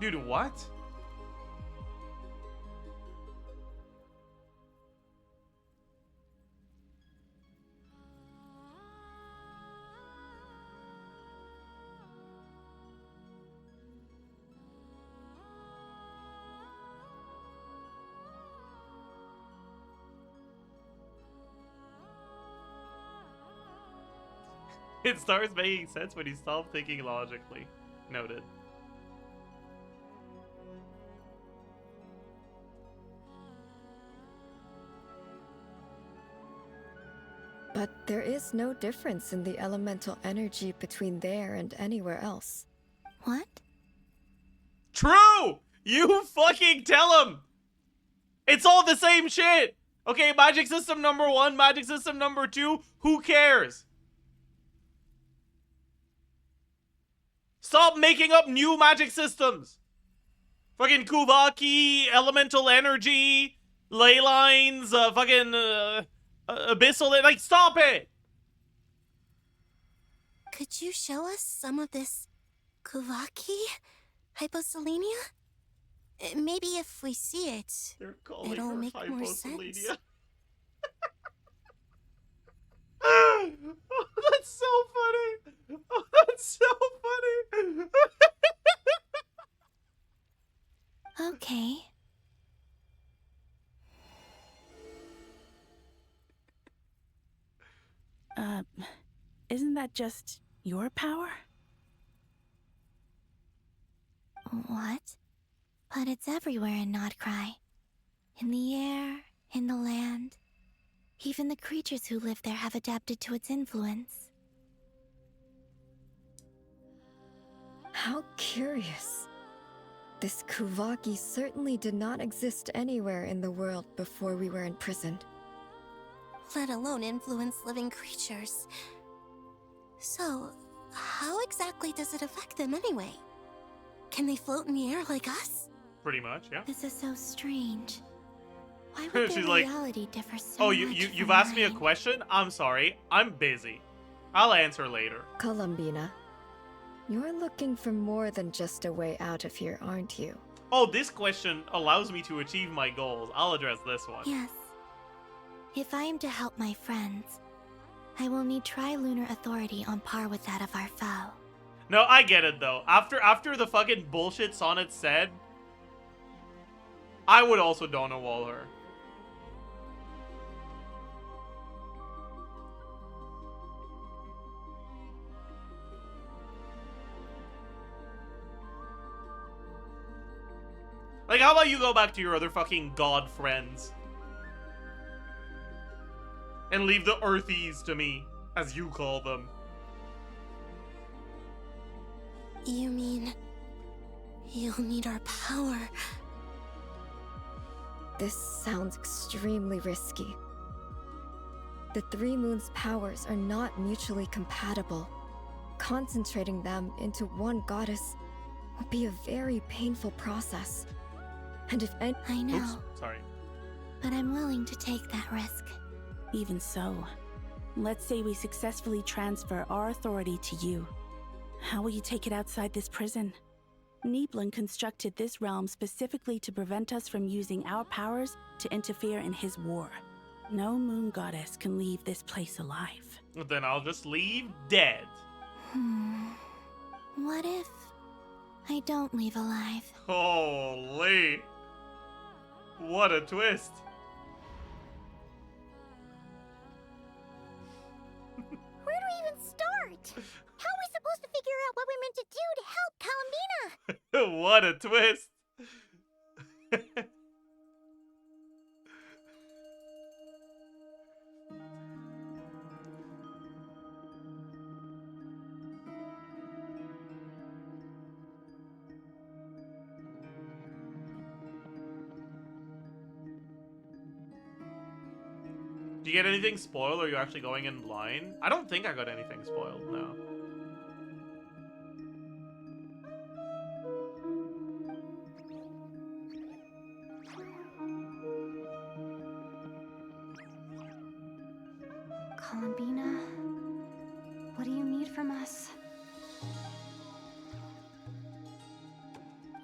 Dude, what? It starts making sense when you stop thinking logically. Noted. But there is no difference in the elemental energy between there and anywhere else. What? True! You fucking tell him! It's all the same shit! Okay, magic system number 1, magic system number 2, who cares? Stop making up new magic systems! Fucking Kuvaki, elemental energy, ley lines, abyssal, like, stop it! Could you show us some of this Kuvaki hyposelenia? Maybe if we see it, it'll make more sense. Oh, that's so funny! Oh, that's so funny! Okay. Isn't that just your power? What? But it's everywhere in Nodcry. In the air, in the land. Even the creatures who live there have adapted to its influence. How curious. This Kuvaki certainly did not exist anywhere in the world before we were imprisoned. Let alone influence living creatures. So, how exactly does it affect them anyway? Can they float in the air like us? Pretty much, yeah. This is so strange. Why would She's their like, reality differ so much you've from asked me a mine? question? I'm sorry. I'm busy. I'll answer later. Columbina, You're looking for more than just a way out of here, aren't you? Oh, this question allows me to achieve my goals. I'll address this one. Yes. If I am to help my friends, I will need trilunar authority on par with that of our foe. No, I get it though. After the fucking bullshit Sonnet said, I would also Donna Wall her. Like, how about you go back to your other fucking god friends? And leave the earthies to me, as you call them. You mean... you'll need our power? This sounds extremely risky. The Three Moons' powers are not mutually compatible. Concentrating them into one goddess would be a very painful process. And if any— I know. Oops, sorry. But I'm willing to take that risk. Even so, let's say we successfully transfer our authority to you. How will you take it outside this prison? Niblin constructed this realm specifically to prevent us from using our powers to interfere in his war. No moon goddess can leave this place alive. Then I'll just leave dead. What if I don't leave alive? Holy. What a twist. Where do we even start? How are we supposed to figure out what we're meant to do to help Columbina? What a twist. Do you get anything spoiled, or are you actually going in blind? I don't think I got anything spoiled, no. Columbina, what do you need from us?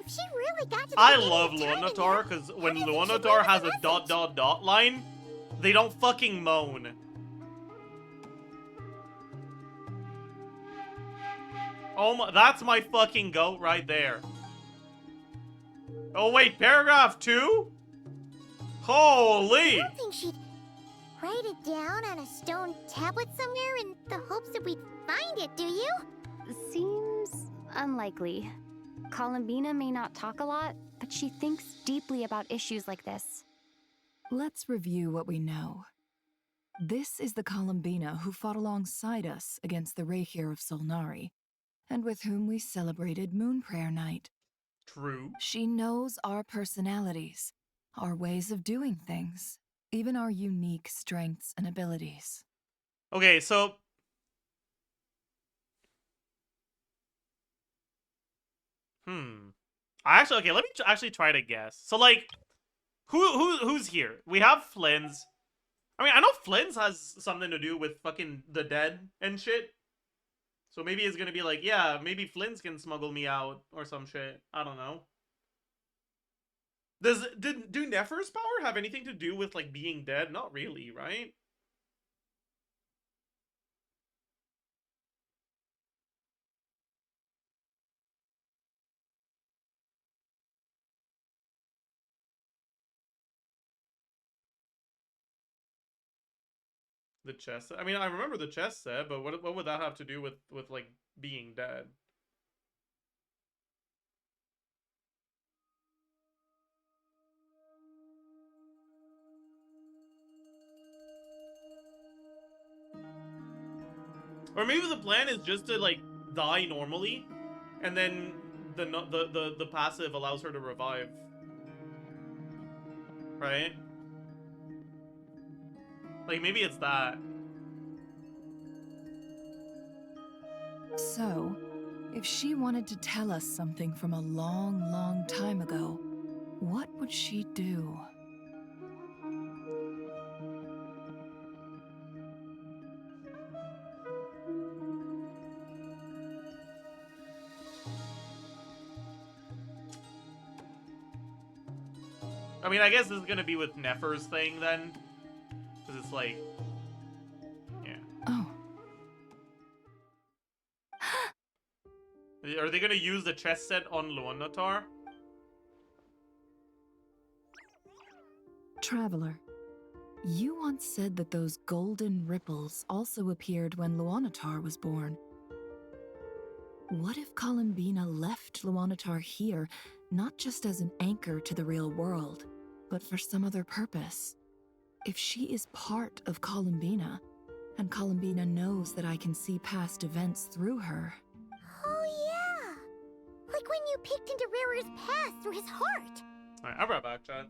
If she really got to the I beginning love of time in Luonatar, there, because when how do you think she'd Luonatar leave has us a message? ... line, they don't fucking moan. Oh my, that's my fucking goat right there. Oh wait, paragraph 2? Holy! I don't think she'd write it down on a stone tablet somewhere in the hopes that we'd find it, do you? Seems unlikely. Columbina may not talk a lot, but she thinks deeply about issues like this. Let's review what we know. This is the Columbina who fought alongside us against the rerir of Solnari, and with whom we celebrated Moon Prayer Night. True. She knows our personalities, our ways of doing things, even our unique strengths and abilities. Okay, so... Okay, let me actually try to guess. So, like, who's here? We have Flynn's. I mean, I know Flynn's has something to do with fucking the dead and shit. So maybe it's gonna be like, yeah, maybe Flynn's can smuggle me out or some shit. I don't know. Do Nefer's power have anything to do with, like, being dead? Not really, right? The chest. I mean, I remember the chest set, but what would that have to do with like being dead? Or maybe the plan is just to, like, die normally, and then the passive allows her to revive. Right? Like, maybe it's that. So, if she wanted to tell us something from a long, long time ago, what would she do? mean, I guess this is gonna be with Nefer's thing then. Because it's like... Yeah. Oh. Are they gonna use the chess set on Luonatar? Traveler, you once said that those golden ripples also appeared when Luonatar was born. What if Columbina left Luonatar here, not just as an anchor to the real world, but for some other purpose? If she is part of Columbina, and Columbina knows that I can see past events through her... Oh yeah! Like when you peeked into Rerir's past through his heart! Alright, I'll be right back, Chad.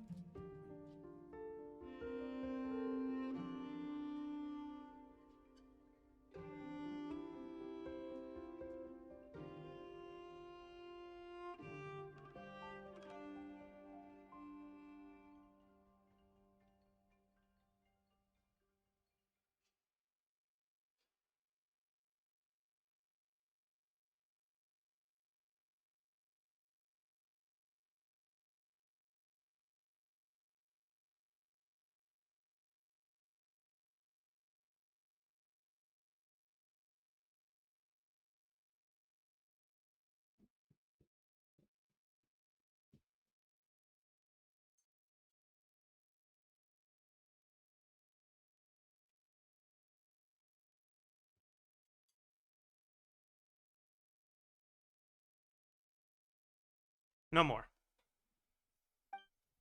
No more.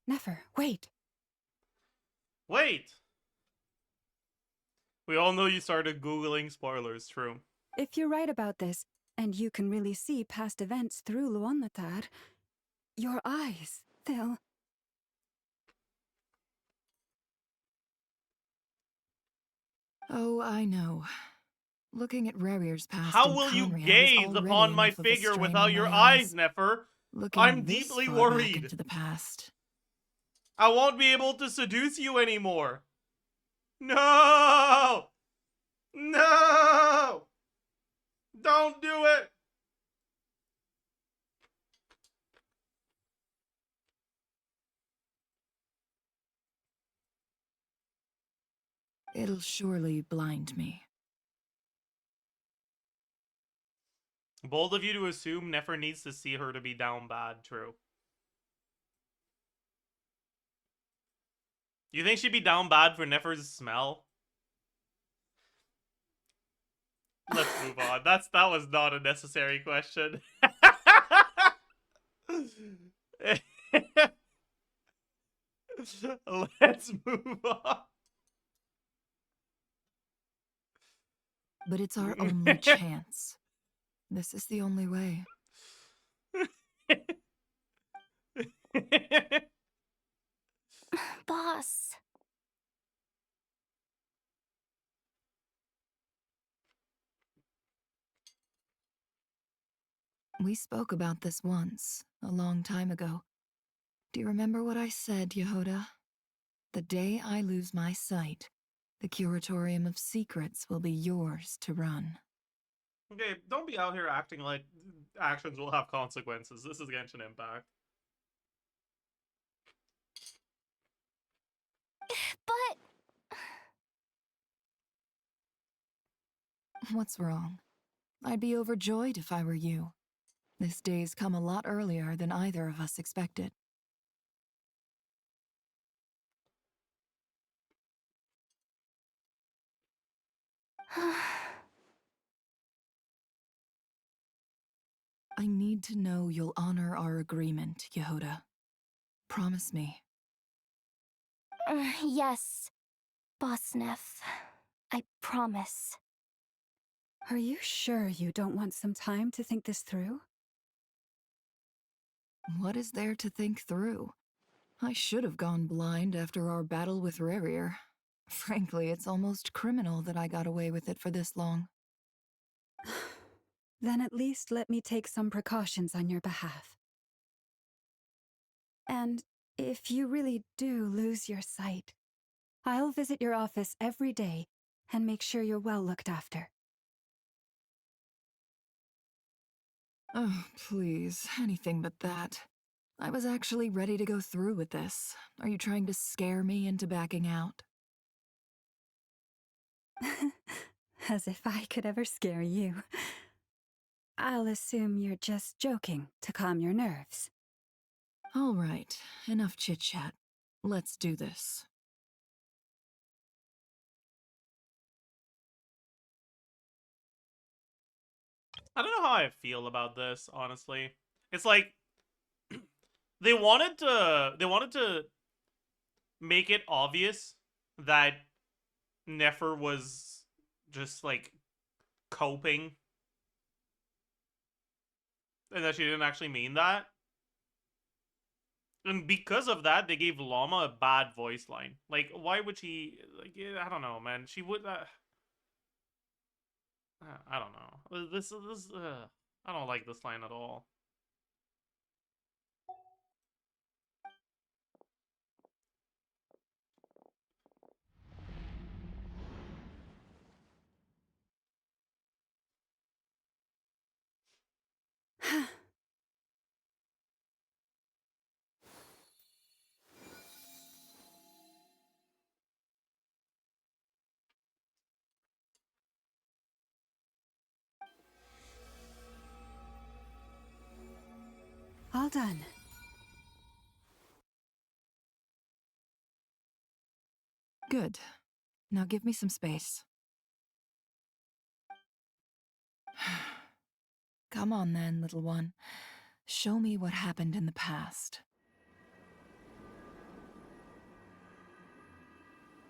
Nefer, wait. Wait! We all know you started Googling spoilers, true. If you're right about this, and you can really see past events through Luonatar, your eyes, they'll... Oh, I know. Looking at Rerir's past How in will you Conriad is gaze already upon my enough of a figure strain without on your my eyes, Nefer? Looking I'm this deeply far back worried. into the past. I won't be able to seduce you anymore. No! No! Don't do it! It'll surely blind me. Bold of you to assume Nefer needs to see her to be down bad, true. You think she'd be down bad for Nefer's smell? Let's move on. That was not a necessary question. Let's move on. But it's our only chance. This is the only way. Boss. We spoke about this once, a long time ago. Do you remember what I said, Yehoda? The day I lose my sight, the Curatorium of Secrets will be yours to run. Okay, don't be out here acting like actions will have consequences. This is Genshin Impact. But... What's wrong? I'd be overjoyed if I were you. This day's come a lot earlier than either of us expected. I need to know you'll honor our agreement, Yehoda. Promise me. Yes, Boss Neff. I promise. Are you sure you don't want some time to think this through? What is there to think through? I should have gone blind after our battle with Rerir. Frankly, it's almost criminal that I got away with it for this long. Then at least let me take some precautions on your behalf. And if you really do lose your sight, I'll visit your office every day and make sure you're well looked after. Oh, please, anything but that. I was actually ready to go through with this. Are you trying to scare me into backing out? As if I could ever scare you. I'll assume you're just joking to calm your nerves. All right, enough chit-chat. Let's do this. I don't know how I feel about this, honestly. It's like they wanted to make it obvious that Nefer was just like coping and that she didn't actually mean that. And because of that, they gave Llama a bad voice line. Like, why would she? Like, I don't know, man. She would. I don't know. This. I don't like this line at all. All done. Good. Now give me some space. Come on then, little one. Show me what happened in the past.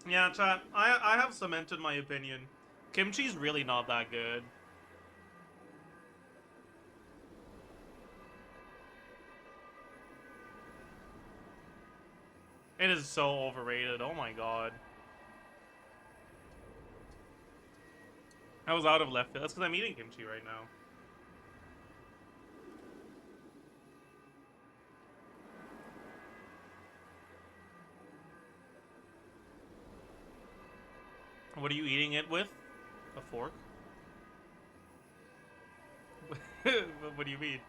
Yeah, chat. I have cemented my opinion. Kimchi's really not that good. It is so overrated. Oh my god. I was out of left field. That's because I'm eating kimchi right now. What are you eating it with? A fork? What do you mean?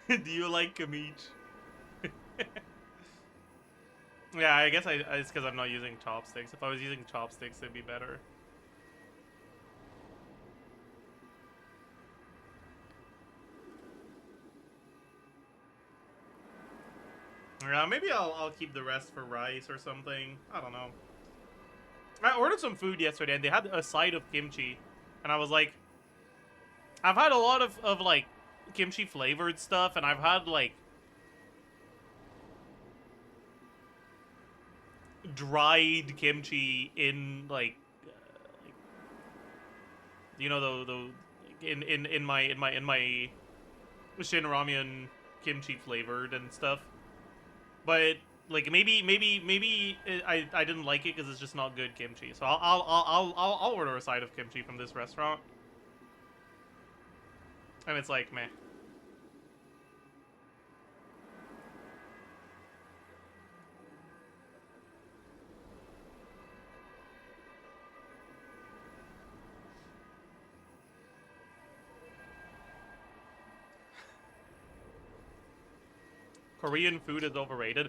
Do you like Kamich? Yeah, I guess it's because I'm not using chopsticks. If I was using chopsticks, it'd be better. Yeah, maybe I'll keep the rest for rice or something. I don't know. I ordered some food yesterday and they had a side of kimchi, and I was like, I've had a lot of like kimchi flavored stuff, and I've had like dried kimchi in like you know the in my Shin Ramyun kimchi flavored and stuff. But like maybe I didn't like it because it's just not good kimchi. So I'll order a side of kimchi from this restaurant. And it's like meh. Korean food is overrated.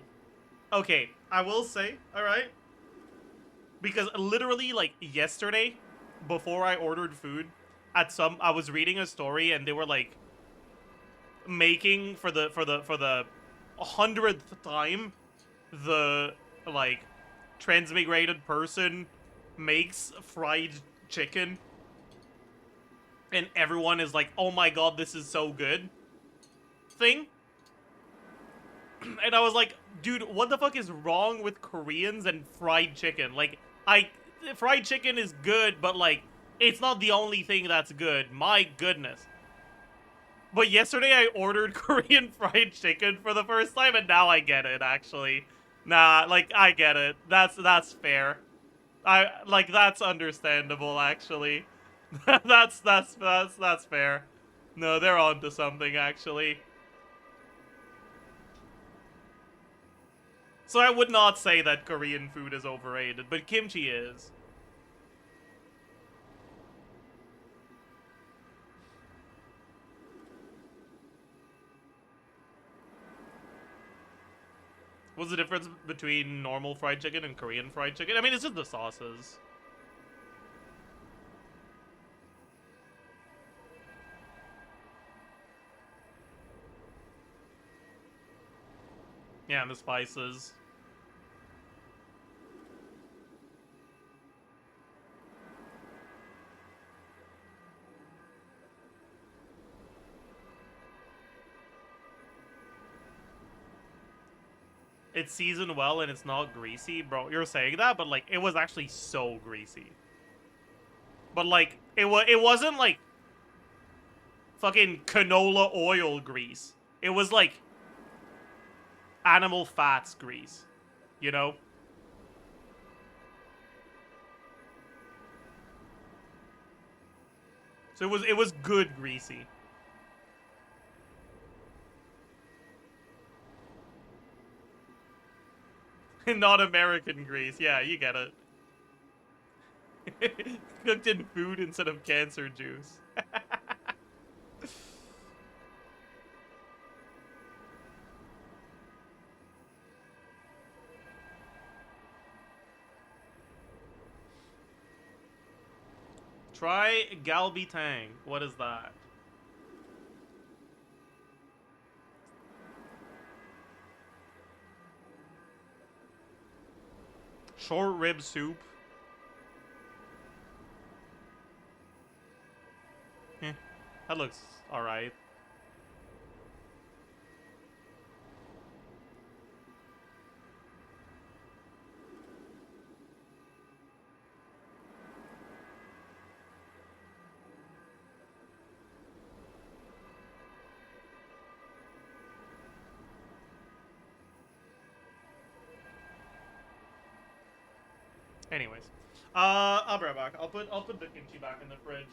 Okay, I will say, alright? Because literally, like, yesterday, before I ordered food, I was reading a story and they were, like, making, for the 100th time, the, like, transmigrated person makes fried chicken. And everyone is like, oh my god, this is so good. Thing. And I was like, dude, what the fuck is wrong with Koreans and fried chicken? Like, fried chicken is good, but like, it's not the only thing that's good. My goodness. But yesterday I ordered Korean fried chicken for the first time, and now I get it, actually. Nah, like, I get it. That's fair. That's understandable, actually. that's fair. No, they're onto something, actually. So I would not say that Korean food is overrated, but kimchi is. What's the difference between normal fried chicken and Korean fried chicken? I mean, it's just the sauces. Yeah, and the spices. It's seasoned well and it's not greasy. Bro, you're saying that, but like, it was actually so greasy. But like, it wasn't like fucking canola oil grease. It was like animal fats grease, you know? So it was good greasy. Not American grease. Yeah, you get it. Cooked in food instead of cancer juice. Try galbi tang. What is that? Short rib soup. Eh, that looks alright. Anyways, I'll be right back. I'll put the kimchi back in the fridge.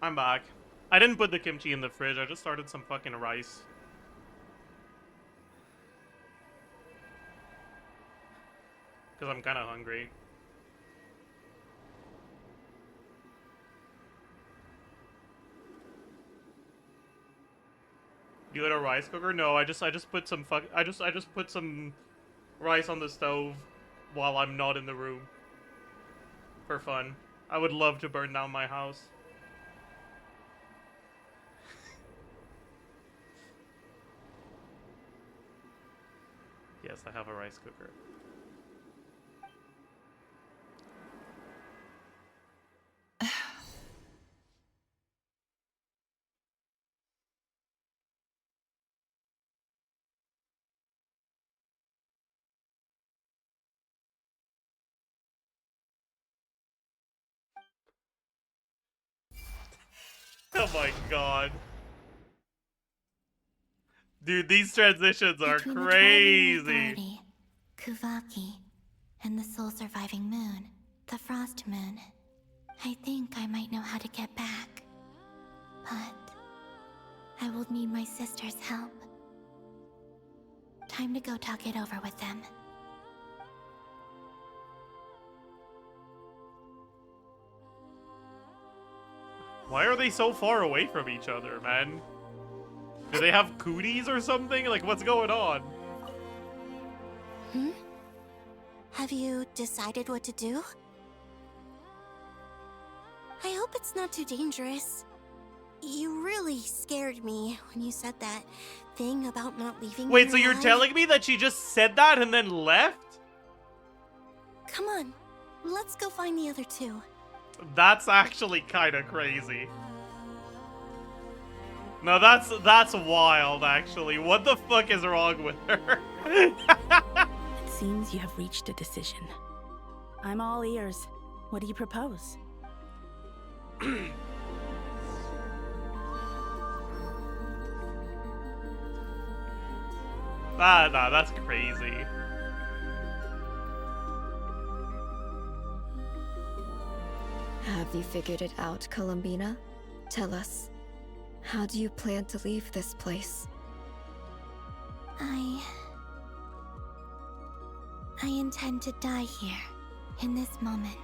I'm back. I didn't put the kimchi in the fridge, I just started some fucking rice. Because I'm kind of hungry. You had a rice cooker? No, I just put some I just put some rice on the stove while I'm not in the room. For fun. I would love to burn down my house. Yes, I have a rice cooker. Oh my god. Dude, these transitions are Between crazy. The Authority, Kuvaki, and the soul-surviving moon, the frost moon, I think I might know how to get back. But I will need my sister's help. Time to go talk it over with them. Why are they so far away from each other, man? Do they have cooties or something? Like, what's going on? Hmm? Have you decided what to do? I hope it's not too dangerous. You really scared me when you said that thing about not leaving Wait, me so you're alive. telling me that she just said that and then left? Come on, let's go find the other two. That's actually kind of crazy. No, that's wild, actually. What the fuck is wrong with her? It seems you have reached a decision. I'm all ears. What do you propose? Nah, that's crazy. Have you figured it out, Columbina? Tell us. How do you plan to leave this place? I intend to die here, in this moment,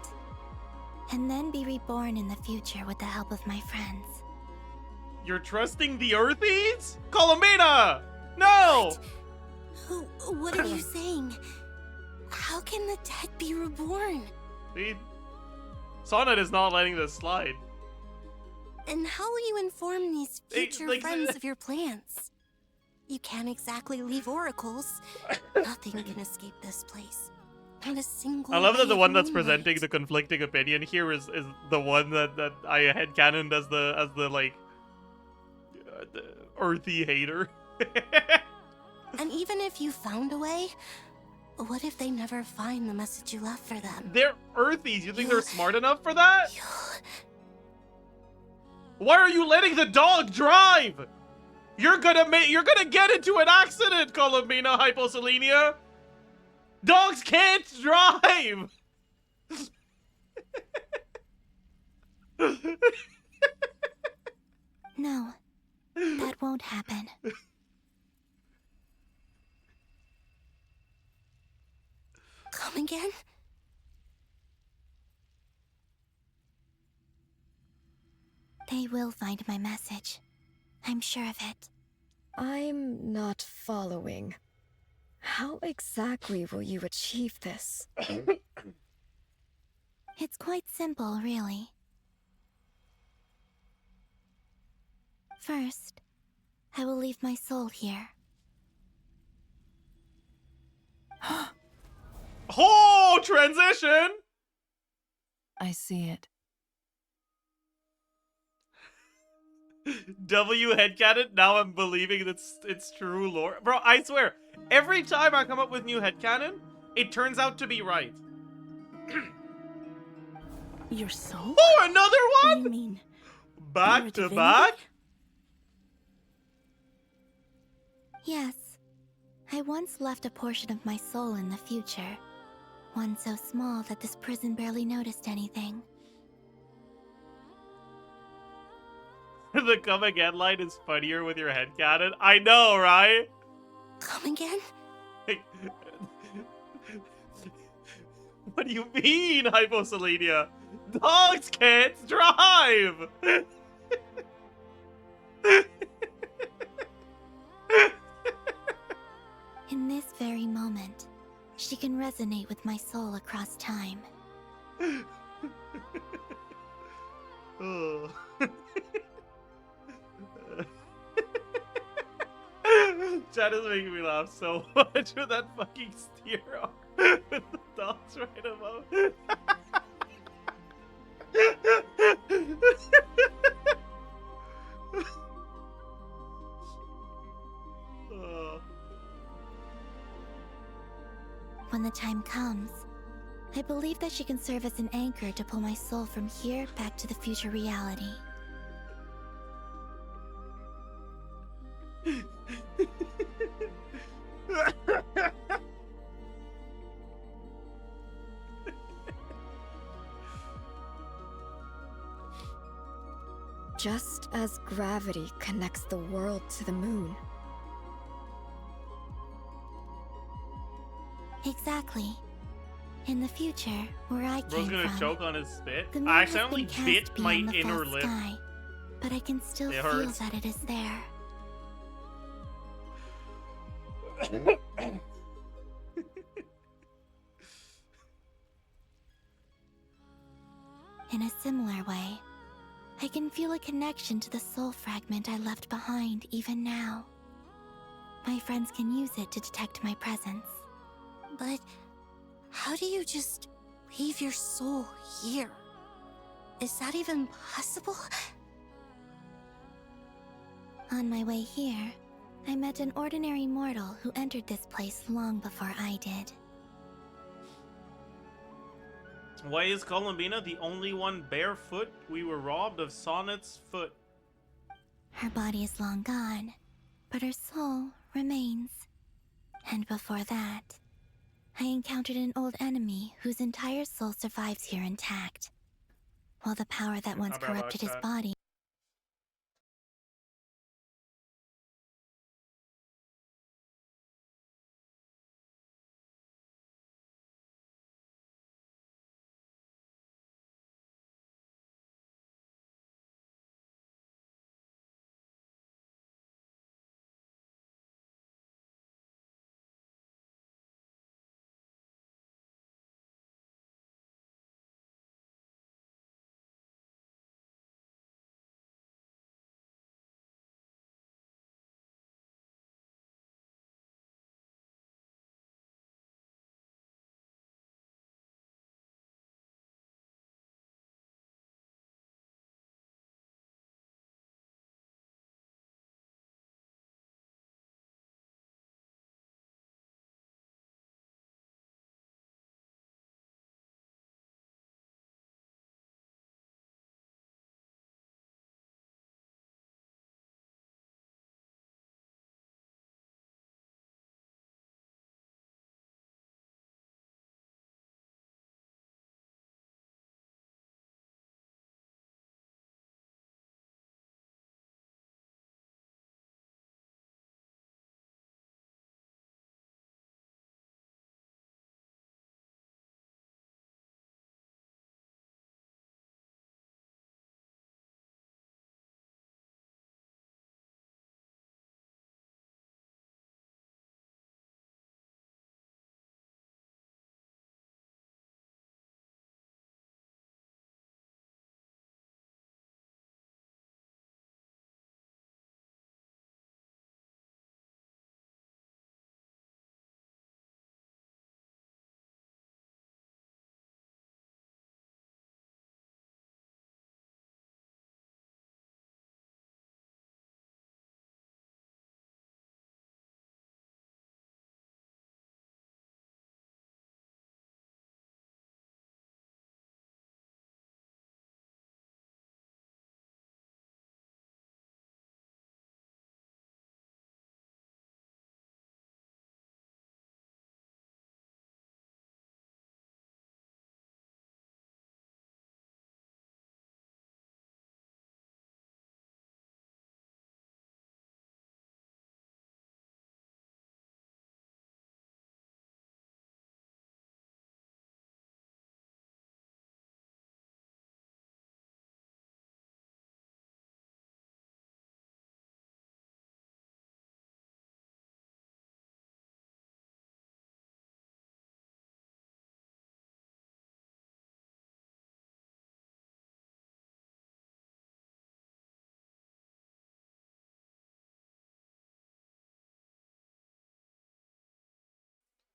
and then be reborn in the future with the help of my friends. You're trusting the Earthies? Columbina! No! What are you saying? How can the dead be reborn? See? Sonnet is not letting this slide. And how will you inform these future friends of your plans? You can't exactly leave oracles. Nothing can escape this place. Not a single I love that the ray one of that's moonlight. presenting the conflicting opinion here is the one that I headcanoned as the like the earthy hater. And even if you found a way, what if they never find the message you left for them? They're earthies. You think they're smart enough for that? Why are you letting the dog drive? You're gonna get into an accident, Columbina Hyposelenia. Dogs can't drive. No, that won't happen. Come again? They will find my message. I'm sure of it. I'm not following. How exactly will you achieve this? It's quite simple, really. First, I will leave my soul here. Oh, transition! I see it. W headcanon, now I'm believing it's true lore. Bro, I swear, every time I come up with new headcanon, it turns out to be right. Your soul? Oh, another one? What do you mean? Back Your to divinity? back? Yes, I once left a portion of my soul in the future. One so small that this prison barely noticed anything. The come again line is funnier with your headcanon. I know, right? Come again? What do you mean, Hyposelenia? Dogs can't drive! In this very moment, she can resonate with my soul across time. Oh. Chat is making me laugh so much with that fucking steer arm with the dots right above. Oh. When the time comes, I believe that she can serve as an anchor to pull my soul from here back to the future reality. Just as gravity connects the world to the moon. Exactly. In the future, where I Bro's came gonna from, choke on his spit. the moon I has accidentally been bit cast my beyond the inner false lip. sky, but I can still It feel hurts. that it is there. In a similar way, I can feel a connection to the soul fragment I left behind even now. My friends can use it to detect my presence. But how do you just leave your soul here? Is that even possible? On my way here, I met an ordinary mortal who entered this place long before I did. Why is Columbina the only one barefoot? We were robbed of Sonnet's foot. Her body is long gone, but her soul remains. And before that, I encountered an old enemy whose entire soul survives here intact, while the power that once corrupted his body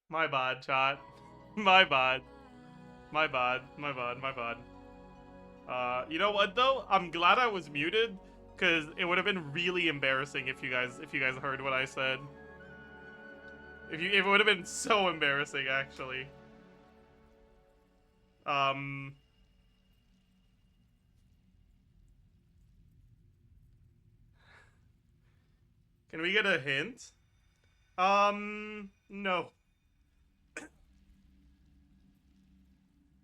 My bad, chat. My bad. My bad. My bad. My bad. You know what though? I'm glad I was muted, cause it would have been really embarrassing if you guys heard what I said. It would have been so embarrassing actually. Can we get a hint? No.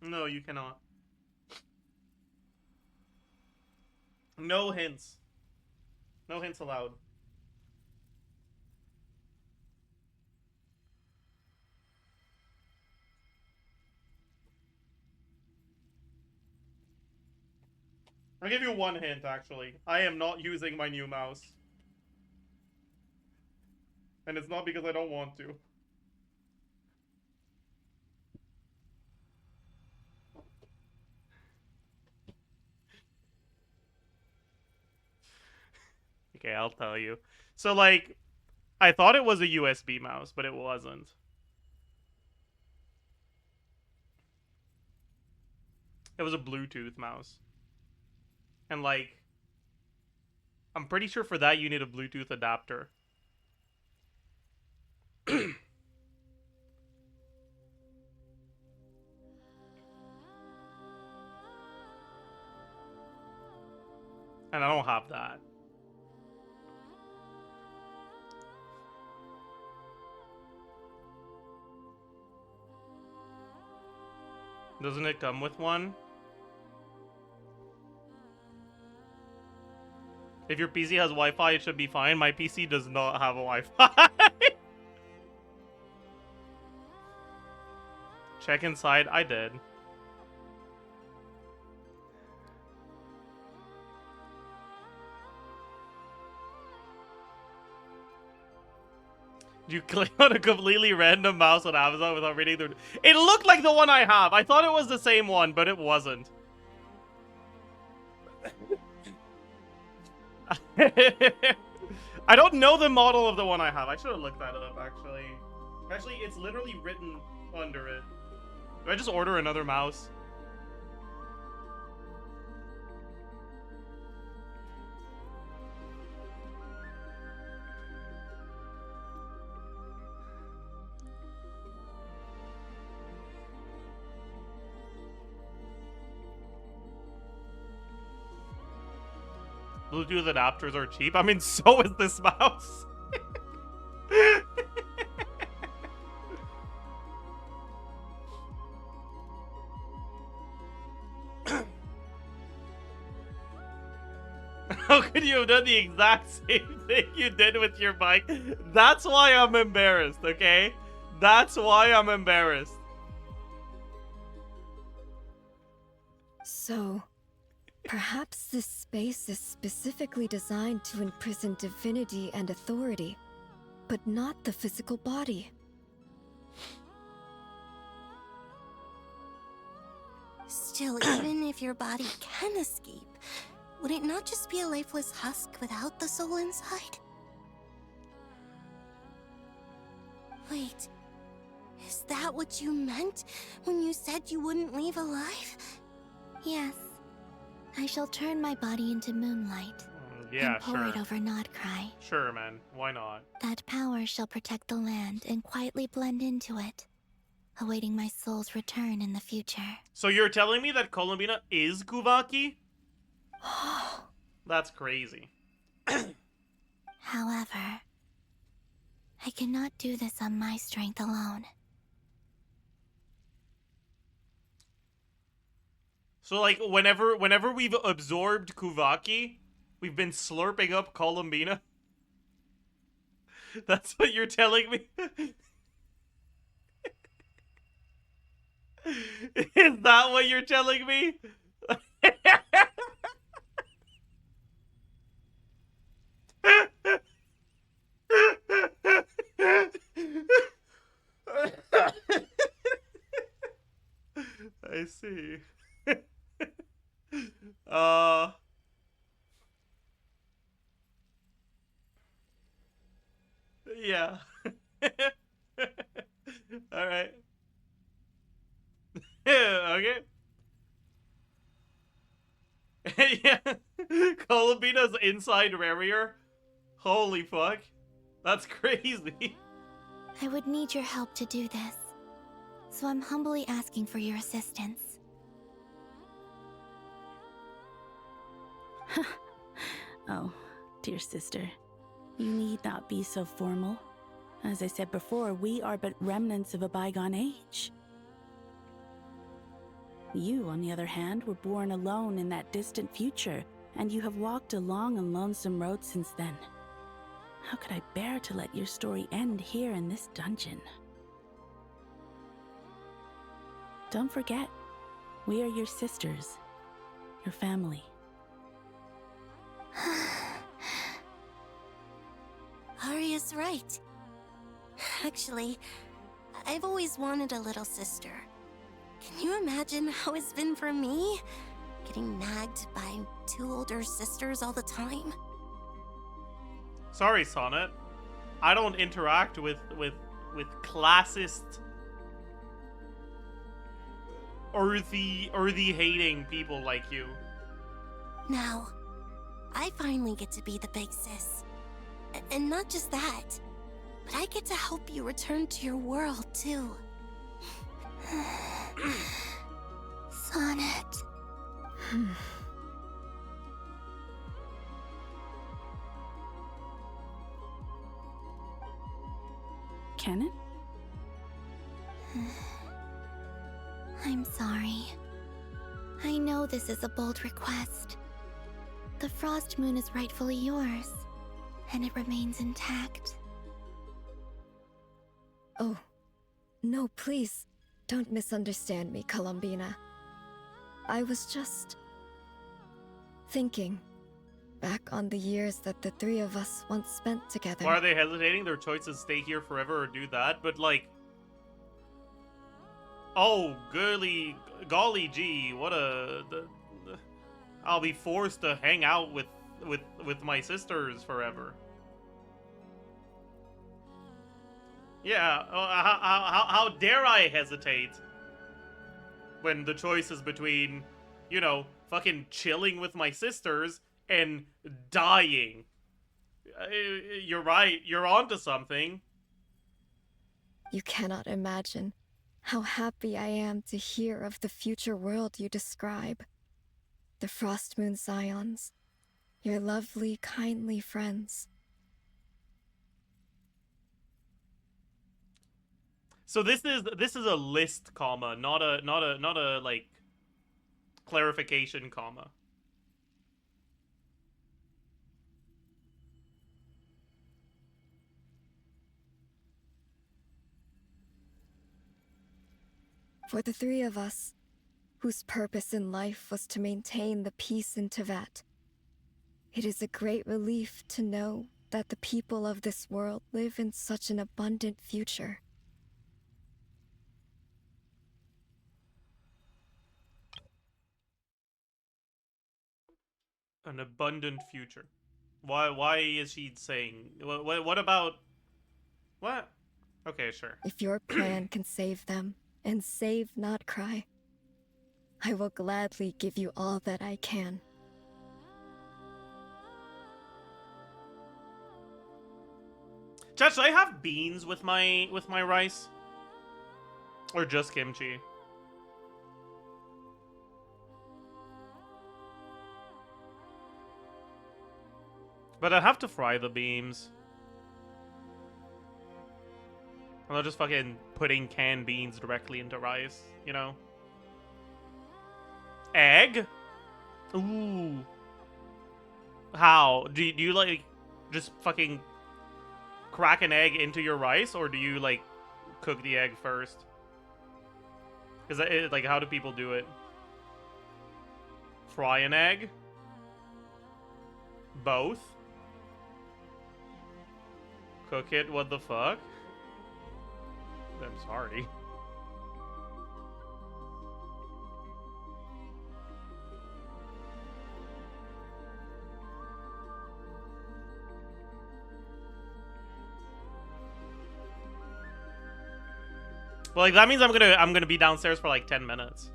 No, you cannot. No hints. No hints allowed. I'll give you one hint, actually. I am not using my new mouse. And it's not because I don't want to. Okay, I'll tell you. So, like, I thought it was a USB mouse, but it wasn't. It was a Bluetooth mouse. And, like, I'm pretty sure for that you need a Bluetooth adapter. And I don't have that. Doesn't it come with one? If your PC has Wi-Fi, it should be fine. My PC does not have a Wi-Fi. Check inside. I did. You click on a completely random mouse on Amazon without reading the... It looked like the one I have. I thought it was the same one, but it wasn't. I don't know the model of the one I have. I should have looked that up, actually. Actually, it's literally written under it. Do I just order another mouse? Bluetooth adapters are cheap. I mean, so is this mouse. How could you have done the exact same thing you did with your bike? That's why I'm embarrassed, okay? That's why I'm embarrassed. So, perhaps this space is specifically designed to imprison divinity and authority, but not the physical body. Still, even if your body can escape, would it not just be a lifeless husk without the soul inside? Wait, is that what you meant when you said you wouldn't leave alive? Yes. I shall turn my body into moonlight. Yeah, and pour sure. it over Krai. Sure, man. Why not? That power shall protect the land and quietly blend into it, awaiting my soul's return in the future. So you're telling me that Columbina is Kuvaki? That's crazy. However, I cannot do this on my strength alone. So, like, whenever we've absorbed Kuvaki, we've been slurping up Columbina? That's what you're telling me? Is that what you're telling me? I see. Yeah. Alright. Okay. Yeah. Columbina's inside rerir. Holy fuck. That's crazy. I would need your help to do this, so I'm humbly asking for your assistance. Oh, dear sister, you need not be so formal. As I said before, we are but remnants of a bygone age. You, on the other hand, were born alone in that distant future, and you have walked a long and lonesome road since then. How could I bear to let your story end here in this dungeon? Don't forget, we are your sisters, your family. Arya's right. Actually, I've always wanted a little sister. Can you imagine how it's been for me? Getting nagged by 2 older sisters all the time? Sorry, Sonnet. I don't interact with classist, earthy hating people like you. Now, I finally get to be the big sis. And not just that, but I get to help you return to your world, too. Sonnet. Kennen? I'm sorry. I know this is a bold request. The Frost Moon is rightfully yours, and it remains intact. Oh, no, please, don't misunderstand me, Columbina. I was just thinking back on the years that the 3 of us once spent together. Why are they hesitating? Their choice is stay here forever or do that, but like... Oh, golly gee, what a... I'll be forced to hang out with my sisters forever. Yeah, how dare I hesitate when the choice is between, you know, fucking chilling with my sisters and dying. You're right, you're onto something. You cannot imagine how happy I am to hear of the future world you describe. The Frost Moon Scions, your lovely, kindly friends. So this is a list comma, not a like clarification comma. For the 3 of us, whose purpose in life was to maintain the peace in Teyvat, it is a great relief to know that the people of this world live in such an abundant future. An abundant future. Why is she saying... What about... What? Okay, sure. If your plan can save them, and save not Krai, I will gladly give you all that I can. Chat, should I have beans with my rice? Or just kimchi? But I'd have to fry the beans. I'm not just fucking putting canned beans directly into rice, you know? Egg? Ooh. How? Do you like just fucking crack an egg into your rice, or do you like cook the egg first? Because like, how do people do it? Fry an egg? Both? Cook it? What the fuck? I'm sorry. Well, like that means I'm gonna be downstairs for like 10 minutes.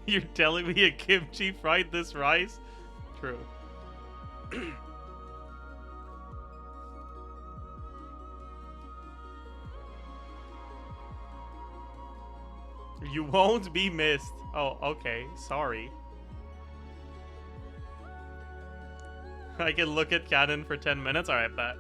You're telling me a kimchi fried this rice? True. You won't be missed. Oh, okay. Sorry. I can look at Canon for 10 minutes? Alright, bet.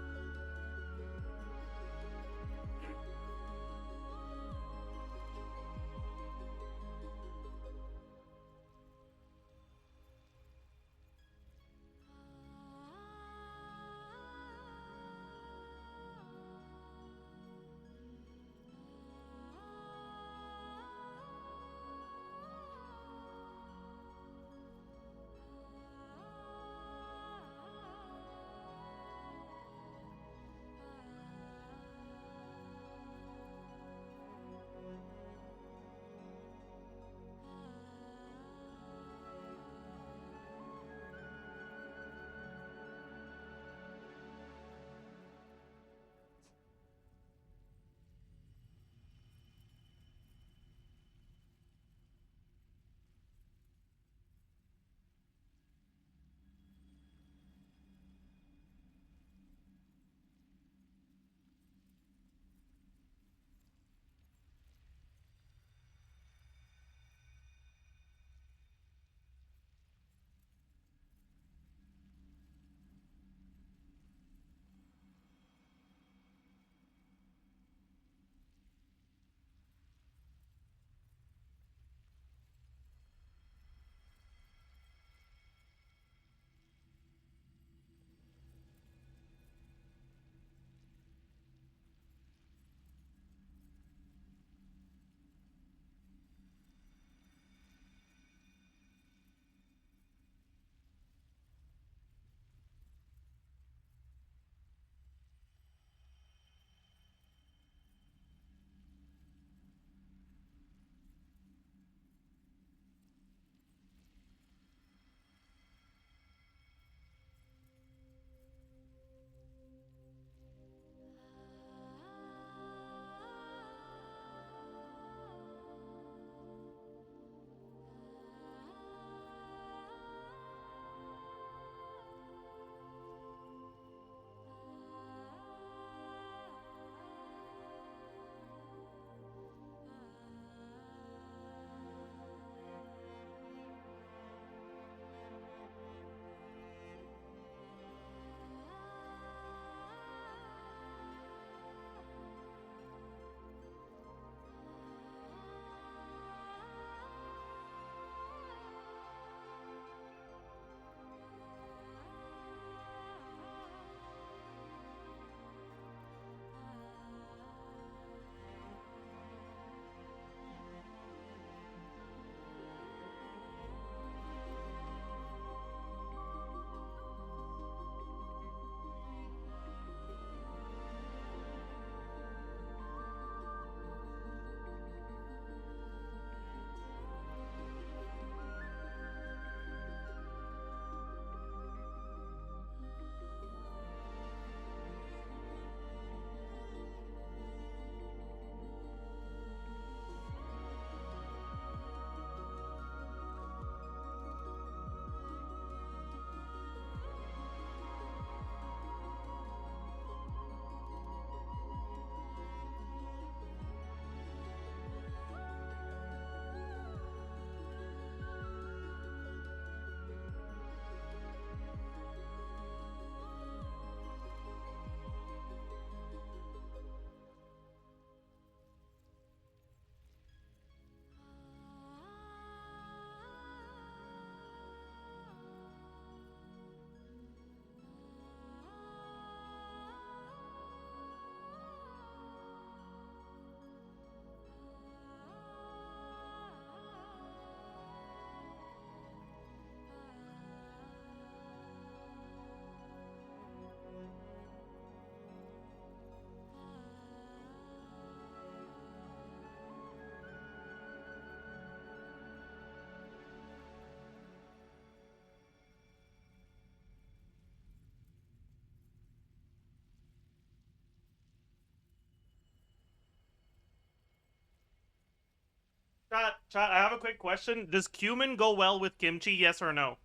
Chat, I have a quick question. Does cumin go well with kimchi, yes or no?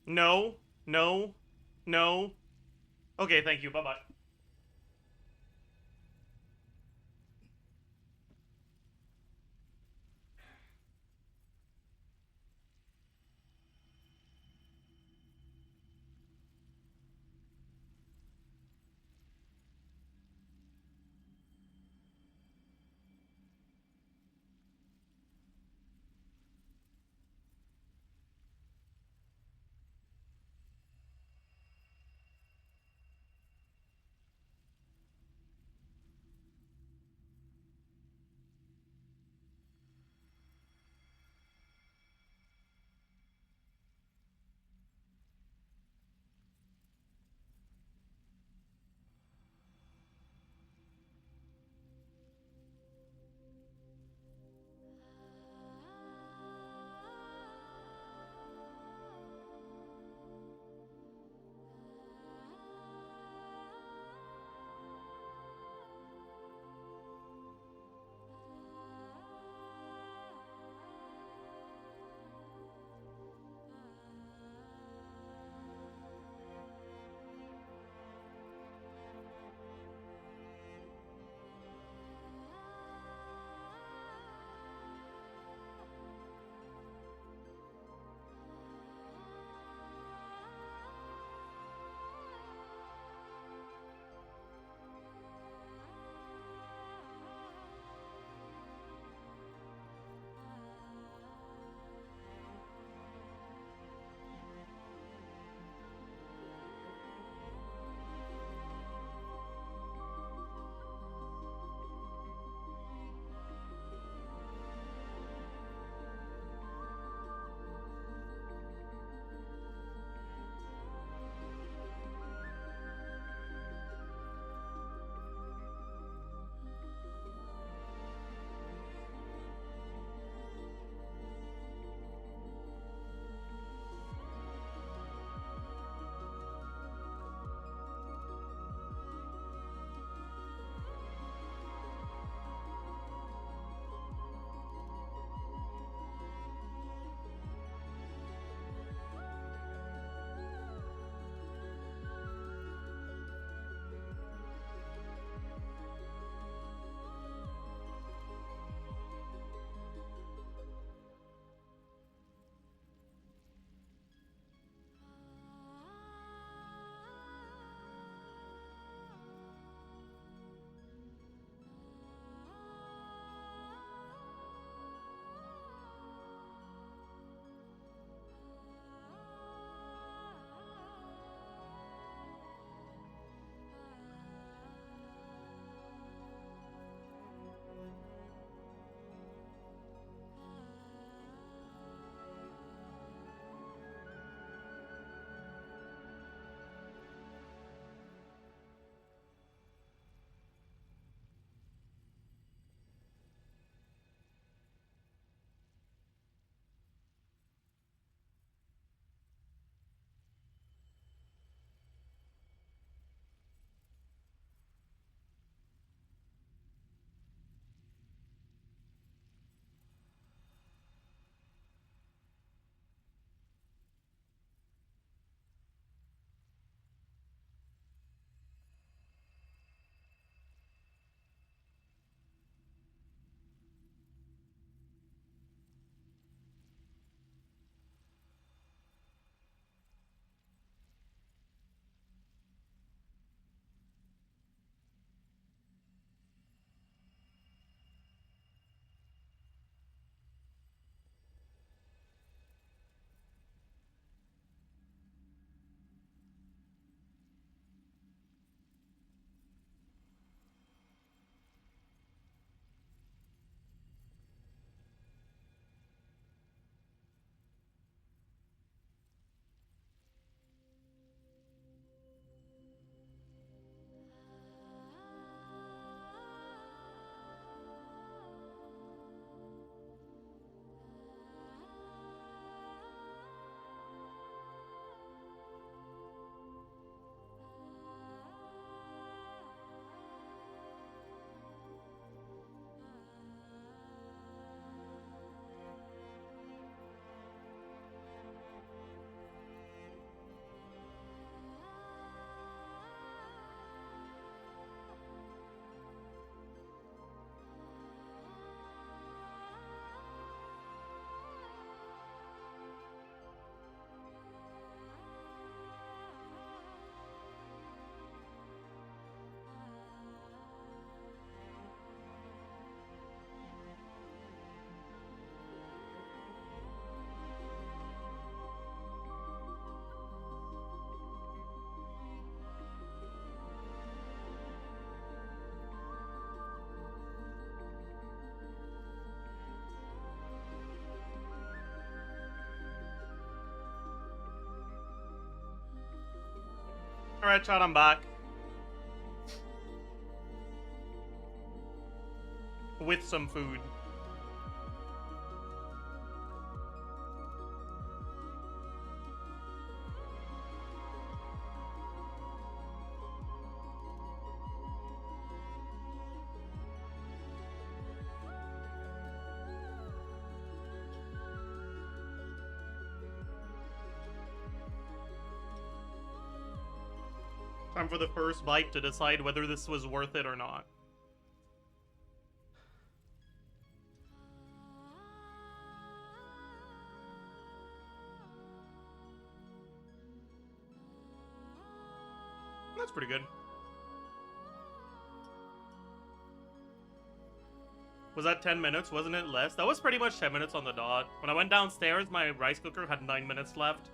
No, no, no. Okay, thank you. Bye-bye. Alright, chat, I'm back. With some food. Time for the first bite to decide whether this was worth it or not. That's pretty good. Was that 10 minutes? Wasn't it less? That was pretty much 10 minutes on the dot. When I went downstairs, my rice cooker had 9 minutes left.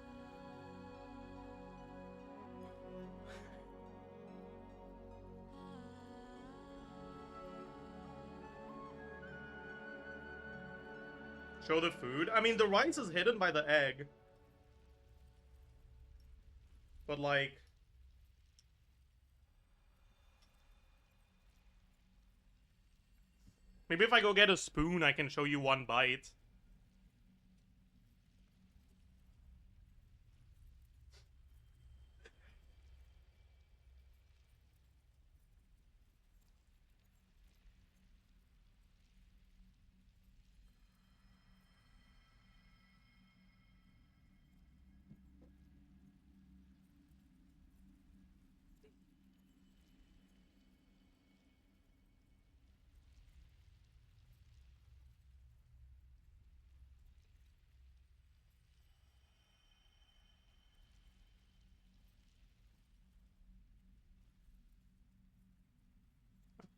Show the food? I mean, the rice is hidden by the egg. But, like... maybe if I go get a spoon, I can show you one bite.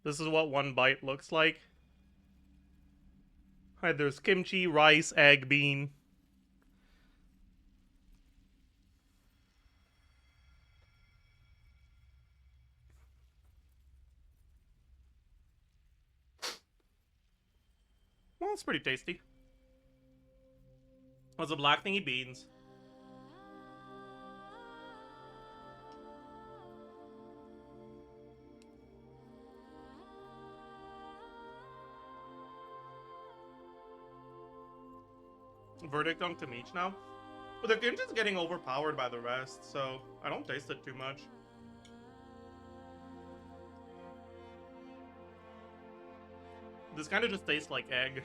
This is what one bite looks like. Alright, there's kimchi, rice, egg, bean. Well, it's pretty tasty. What's the black thingy? Beans. Verdict on Tamich now? But the kimchi's getting overpowered by the rest, so I don't taste it too much. This kind of just tastes like egg.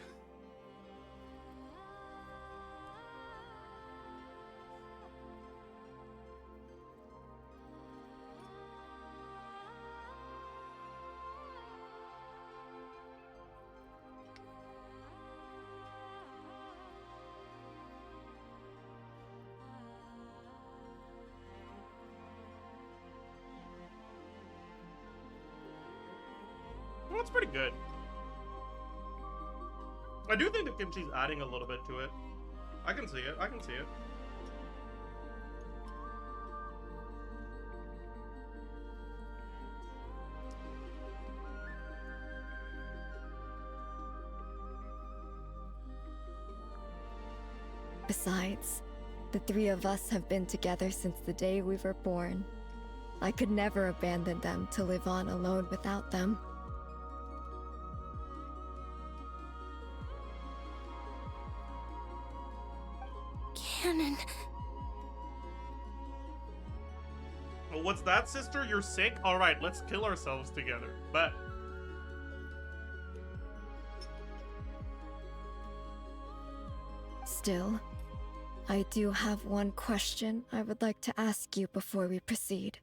Well, it's pretty good. I do think the kimchi's adding a little bit to it. I can see it. I can see it. Besides, the three of us have been together since the day we were born. I could never abandon them to live on alone without them. Cannon. Oh, what's that, sister? You're sick? Alright, let's kill ourselves together. Bet. Still, I do have one question I would like to ask you before we proceed.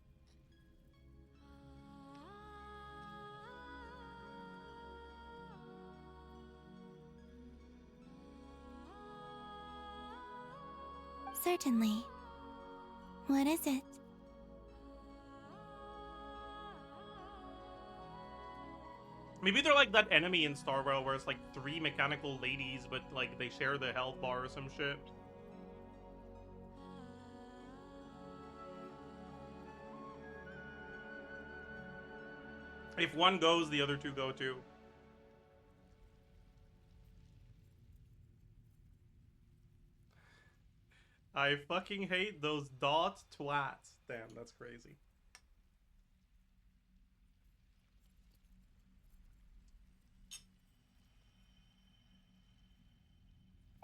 Certainly. What is it? Maybe they're like that enemy in Star Wars where it's like 3 mechanical ladies, but like they share the health bar or some shit. If one goes, the other 2 go too. I fucking hate those dot twats. Damn, that's crazy.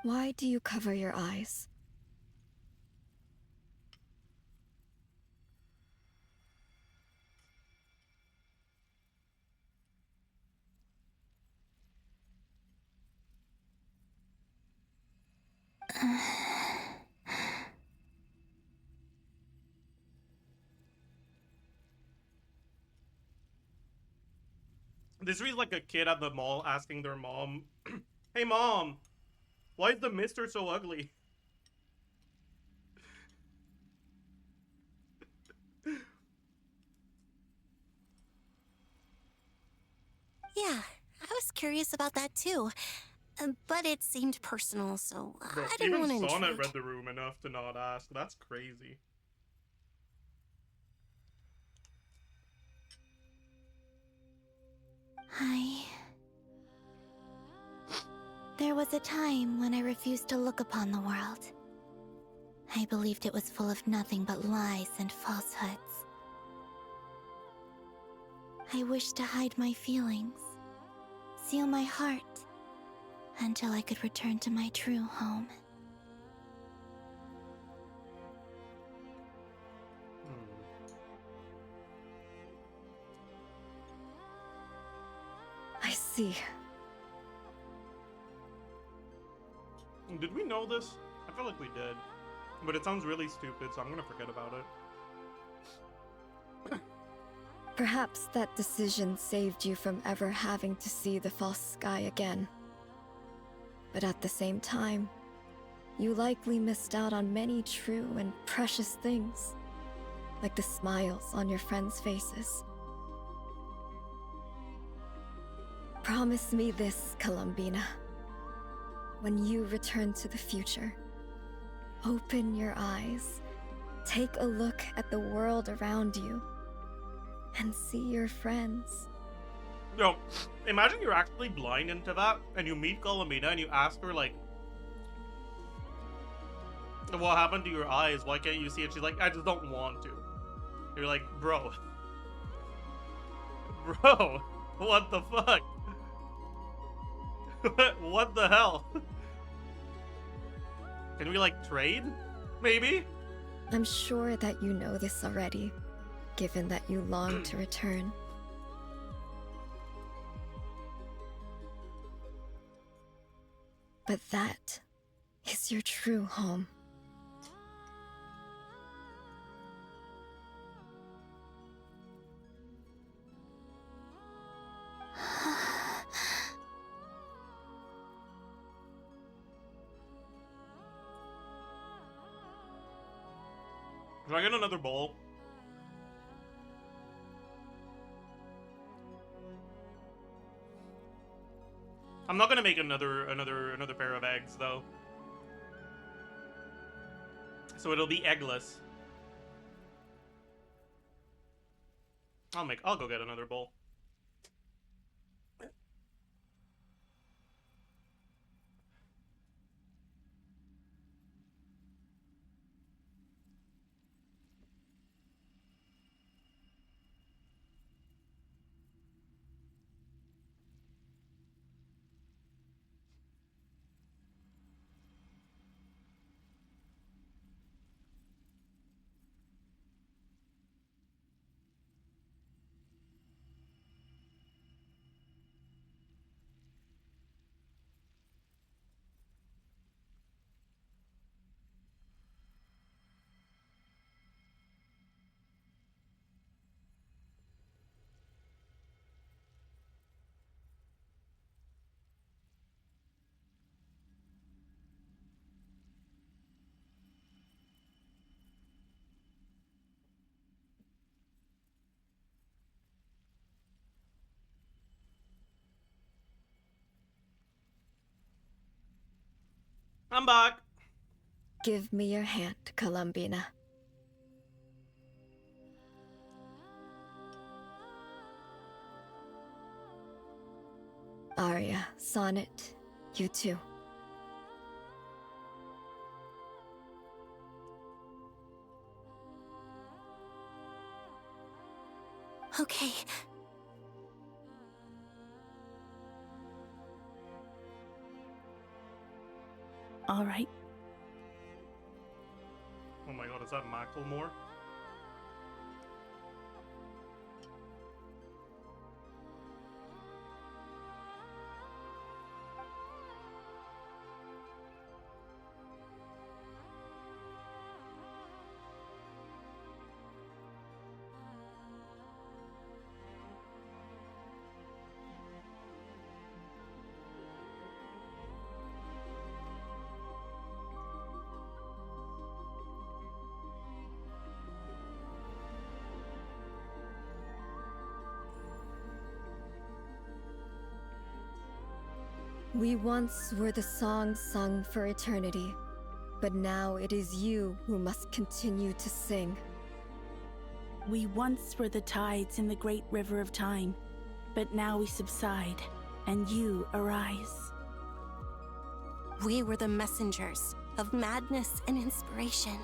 Why do you cover your eyes? This reads like a kid at the mall asking their mom, "Hey mom, why is the mister so ugly?" Yeah, I was curious about that too. But it seemed personal, so Bro, I didn't even want to Sonnet intrude. read the room enough to not ask. That's crazy. There was a time when I refused to look upon the world. I believed it was full of nothing but lies and falsehoods. I wished to hide my feelings, seal my heart, until I could return to my true home. I see. Did we know this? I feel like we did. But it sounds really stupid, so I'm gonna forget about it. Perhaps that decision saved you from ever having to see the false sky again. But at the same time, you likely missed out on many true and precious things, like the smiles on your friends' faces. Promise me this, Columbina. When you return to the future, open your eyes, take a look at the world around you, and see your friends. Yo, imagine you're actually blind into that, and you meet Columbina and you ask her, like, what happened to your eyes? Why can't you see it? She's like, I just don't want to. You're like, bro. Bro, what the fuck? What the hell? Can we, like, trade? Maybe? I'm sure that you know this already, given that you long to return. But that is your true home. Can I get another bowl? I'm not gonna make another pair of eggs though. So it'll be eggless. I'll go get another bowl. I'm back. Give me your hand, Columbina. Arya, Sonnet, you too. Okay. All right. Oh my god, is that Macklemore? We once were the songs sung for eternity, but now it is you who must continue to sing. We once were the tides in the great river of time, but now we subside, and you arise. We were the messengers of madness and inspiration,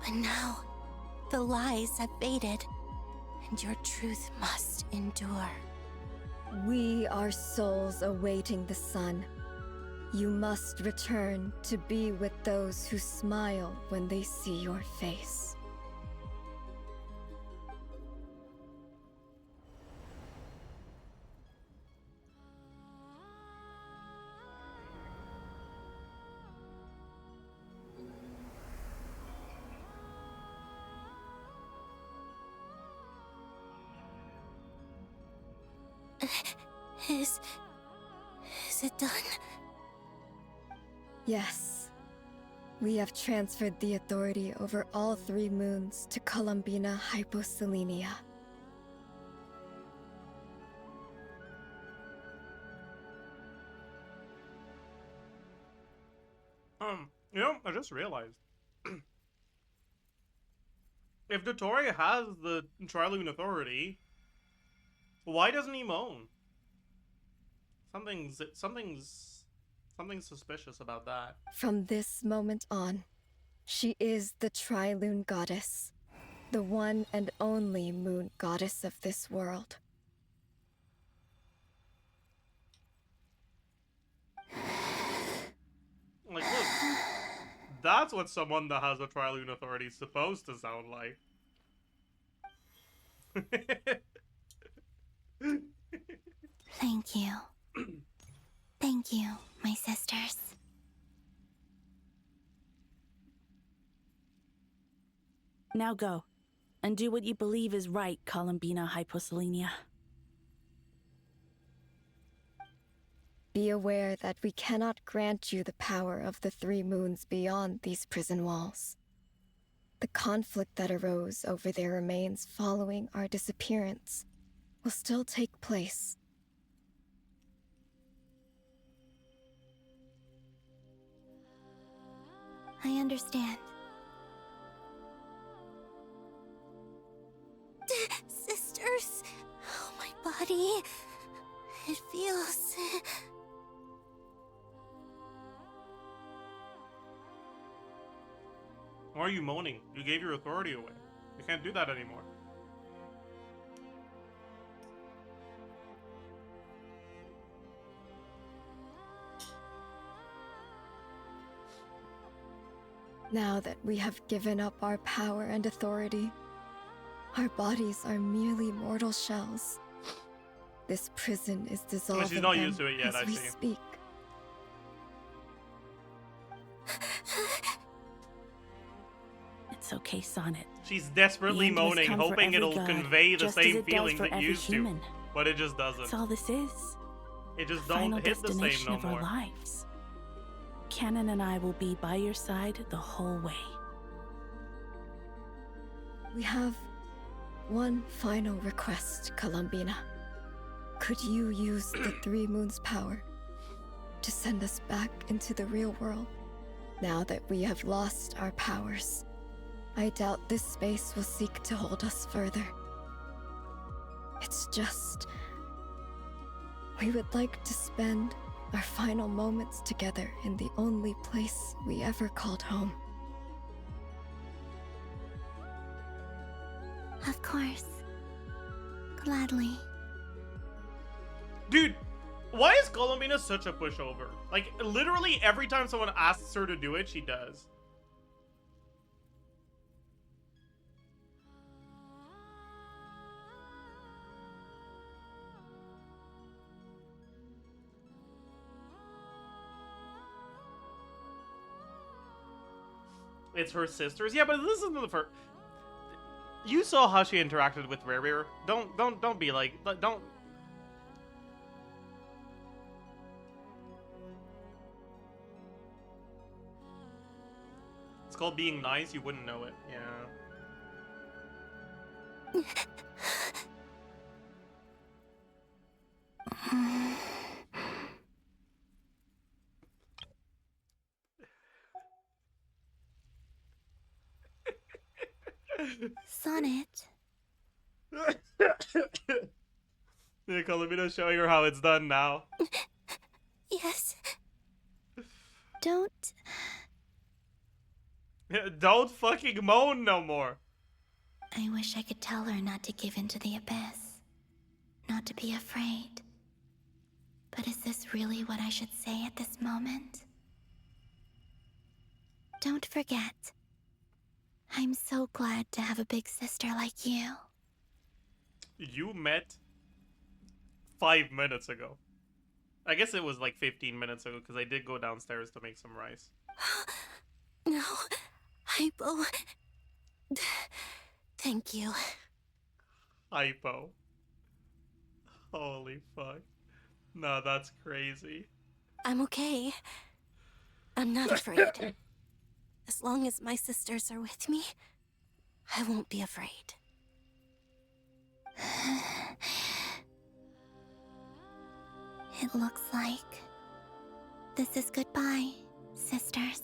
but now the lies have faded, and your truth must endure. We are souls awaiting the sun. You must return to be with those who smile when they see your face. Is it done? Yes. We have transferred the authority over all 3 moons to Columbina Hyposelenia. You know, I just realized. If dottore has the Trilune authority, why doesn't he moan? Something's suspicious about that. From this moment on, she is the Trilune goddess, the one and only moon goddess of this world. Like, look, that's what someone that has a Trilune authority is supposed to sound like. Thank you. Thank you, my sisters. Now go, and do what you believe is right, Columbina Hyposelenia. Be aware that we cannot grant you the power of the 3 moons beyond these prison walls. The conflict that arose over their remains following our disappearance will still take place. I understand. Sisters, oh, my body. It feels... Why are you moaning? You gave your authority away. You can't do that anymore. Now that we have given up our power and authority, our bodies are merely mortal shells. This prison is dissolving She's not used to it yet, as I we see. speak. It's okay, Sonnet. She's desperately The end must moaning, come for hoping every it'll god, convey the just as same it does feelings for it every used human. to. But it just doesn't. That's all this is. It just The don't final hit the same destination no of our more. lives. Canon and I will be by your side the whole way. We have one final request, Columbina. Could you use the 3 moons' power to send us back into the real world? Now that we have lost our powers, I doubt this space will seek to hold us further. It's just... we would like to spend our final moments together in the only place we ever called home. Of course. Gladly. Dude, Why is Columbina such a pushover? Like, literally every time someone asks her to do it, she does. It's her sisters? Yeah, but this isn't the first... You saw how she interacted with Rerir. Don't be like... Don't... It's called being nice, you wouldn't know it. Yeah. Sonnet. Yeah, Columbina's showing her how it's done now. Yes. Don't... Don't fucking moan no more. I wish I could tell her not to give in to the abyss. Not to be afraid. But is this really what I should say at this moment? Don't forget. I'm so glad to have a big sister like you. You met 5 minutes ago. I guess it was like 15 minutes ago because I did go downstairs to make some rice. No, Hypo. Thank you. Hypo. Holy fuck. No, that's crazy. I'm okay. I'm not afraid. As long as my sisters are with me, I won't be afraid. It looks like this is goodbye, sisters.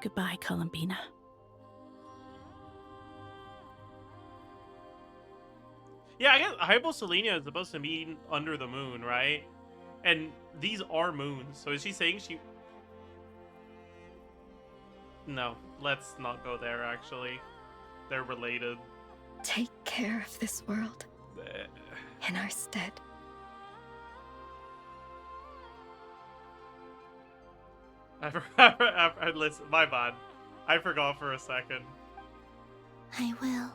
Goodbye, Columbina. Yeah, I guess Hyposelenia is supposed to mean under the moon, right? And these are moons, so is she saying she... No, let's not go there, actually. They're related. Take care of this world in our stead. Listen, my bad. I forgot for a second. I will.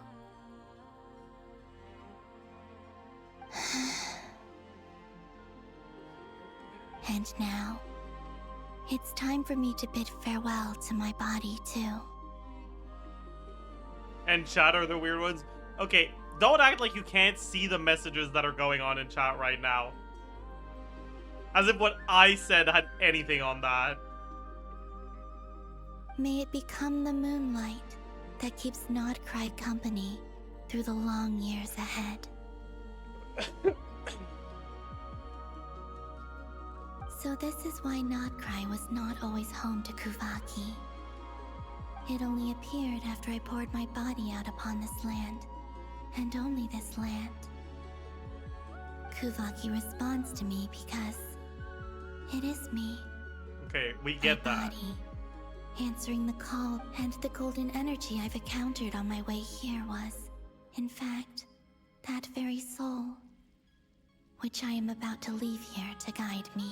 And now, it's time for me to bid farewell to my body, too. And chat are the weird ones. Okay, don't act like you can't see the messages that are going on in chat right now. As if what I said had anything on that. May it become the moonlight that keeps Not Krai company through the long years ahead. So this is why Not Krai was not always home to Kuvaki. It only appeared after I poured my body out upon this land, and only this land. Kuvaki responds to me because it is me. Okay, we get my that. body, answering the call, and the golden energy I've encountered on my way here was, in fact, that very soul, which I am about to leave here to guide me.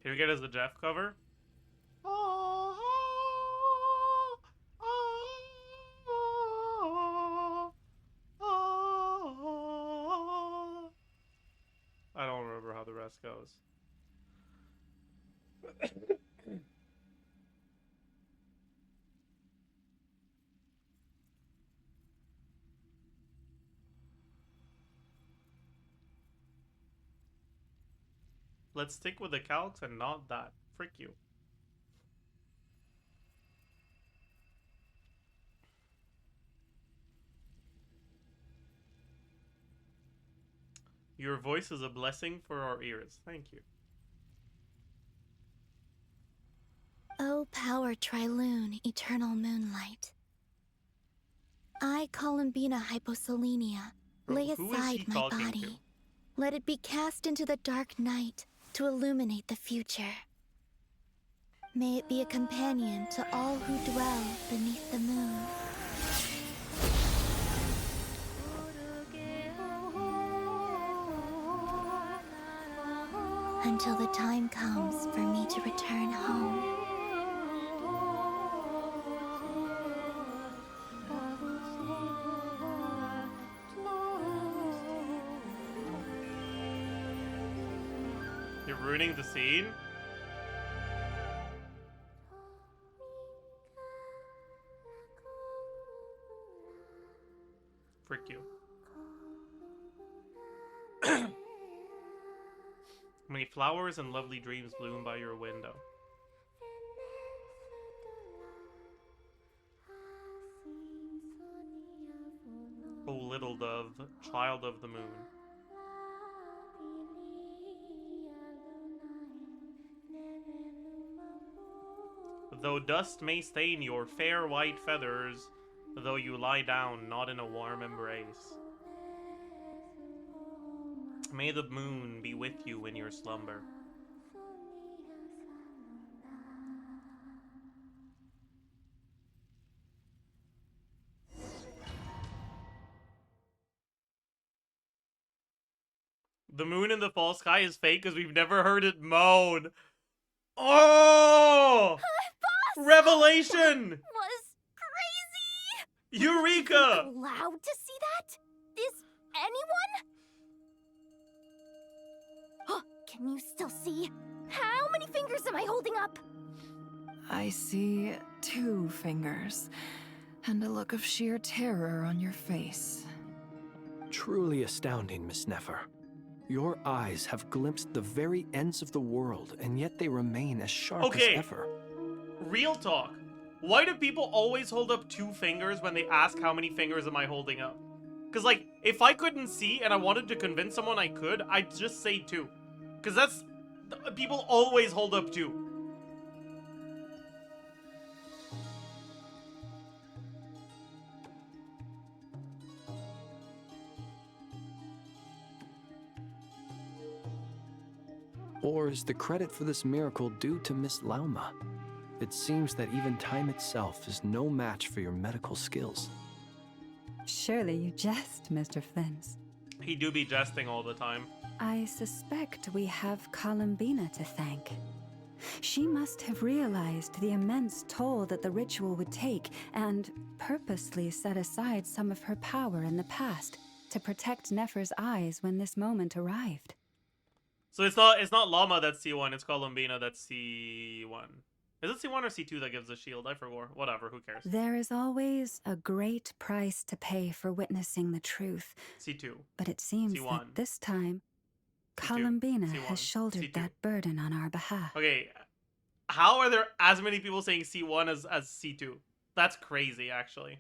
Can we get as a Jeff cover? I don't remember how the rest goes. Let's stick with the calcs and not that. Frick you. Your voice is a blessing for our ears. Thank you. O power Trilune, eternal moonlight. I, Columbina Hyposelenia, lay Who is aside he my talking body. to? Let it be cast into the dark night to illuminate the future. May it be a companion to all who dwell beneath the moon. Until the time comes for me to return home. You're ruining the scene? Frick you. Many flowers and lovely dreams bloom by your window. O little dove, child of the moon. Though dust may stain your fair white feathers, though you lie down not in a warm embrace, may the moon be with you in your slumber. The moon in the fall sky is fake because we've never heard it moan. Oh! Revelation! Was crazy! Eureka! Allowed to see that? Is anyone? Can you still see? How many fingers am I holding up? I see 2 fingers, and a look of sheer terror on your face. Truly astounding, Miss Nefer. Your eyes have glimpsed the very ends of the world, and yet they remain as sharp as ever. Real talk. Why do people always hold up 2 fingers when they ask how many fingers am I holding up? Because, like, if I couldn't see and I wanted to convince someone I could, I'd just say 2. Because that's... people always hold up 2. Or is the credit for this miracle due to Miss Lauma? It seems that even time itself is no match for your medical skills. Surely you jest, Mr. Flins. He do be jesting all the time. I suspect we have Columbina to thank. She must have realized the immense toll that the ritual would take and purposely set aside some of her power in the past to protect Nefer's eyes when this moment arrived. So it's not Llama that's C1, it's Columbina that's C1. Is it C1 or C2 that gives the shield? I forgot. Whatever, who cares? There is always a great price to pay for witnessing the truth. C2. But it seems C1. that this time, C2. Columbina C1. has shouldered C2. that burden on our behalf. Okay, how are there as many people saying C1 as C2? That's crazy, actually.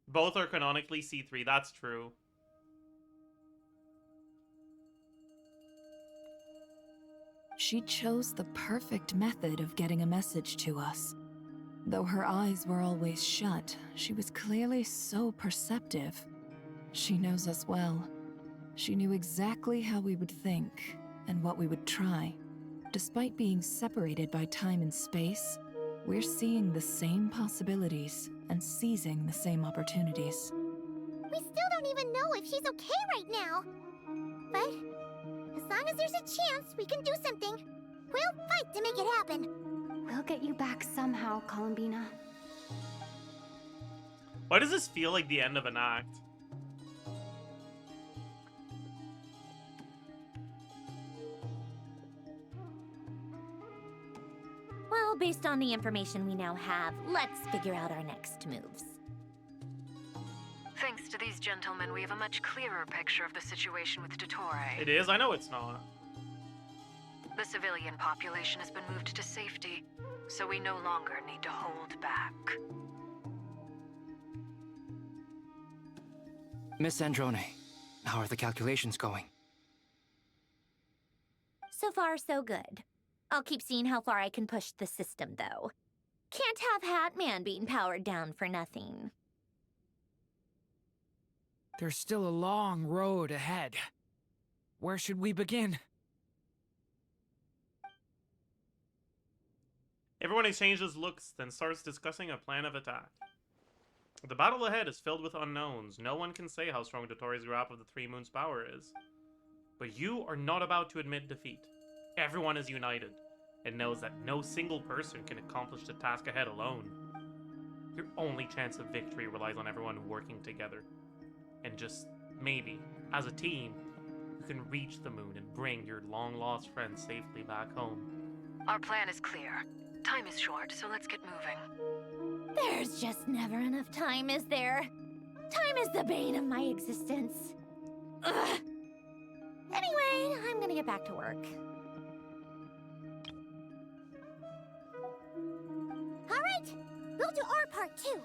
Both are canonically C3, that's true. She chose the perfect method of getting a message to us. Though her eyes were always shut, she was clearly so perceptive. She knows us well. She knew exactly how we would think and what we would try. Despite being separated by time and space, we're seeing the same possibilities and seizing the same opportunities. We still don't even know if she's okay right now. But as long as there's a chance we can do something, we'll fight to make it happen. We'll get you back somehow, Columbina. Why does this feel like the end of an act? Well, based on the information we now have, let's figure out our next moves. Thanks to these gentlemen, we have a much clearer picture of the situation with Dottore. It is? I know it's not. The civilian population has been moved to safety, so we no longer need to hold back. Miss Sandrone, How are the calculations going? So far, so good. I'll keep seeing how far I can push the system, though. Can't have Hat Man being powered down for nothing. There's still a long road ahead. Where should we begin? Everyone exchanges looks, then starts discussing a plan of attack. The battle ahead is filled with unknowns. No one can say how strong Dottore's grasp of the Three Moons' power is. But you are not about to admit defeat. Everyone is united, and knows that no single person can accomplish the task ahead alone. Your only chance of victory relies on everyone working together. And just, maybe, as a team, you can reach the moon and bring your long-lost friends safely back home. Our plan is clear. Time is short, so let's get moving. There's just never enough time, is there? Time is the bane of my existence. Ugh. Anyway, I'm gonna get back to work. All right, we'll do our part too.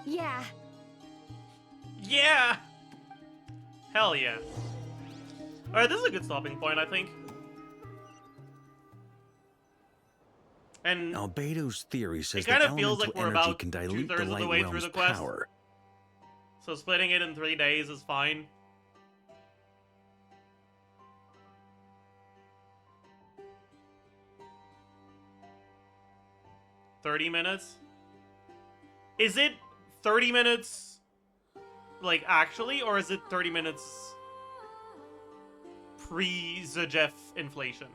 Yeah. Yeah! Hell yeah. Alright, this is a good stopping point, I think. And Albedo's theory says kind that of feels elemental like we're energy about can dilute the 2/3 of the light way through realm's the quest. power. So splitting it in 3 days is fine. $30 Is it 30 minutes, like, actually, or is it 30 minutes pre-Zajef inflation?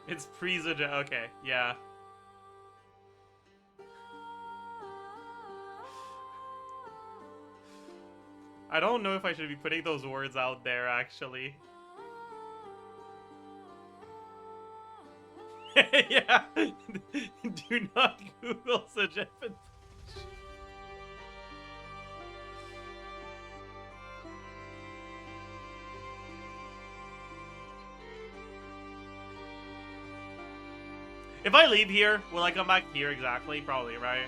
It's pre-Zajef, okay, yeah. I don't know if I should be putting those words out there, actually. Yeah. Do not Google Zajef inflation. If I leave here, will I come back here exactly? Probably, right?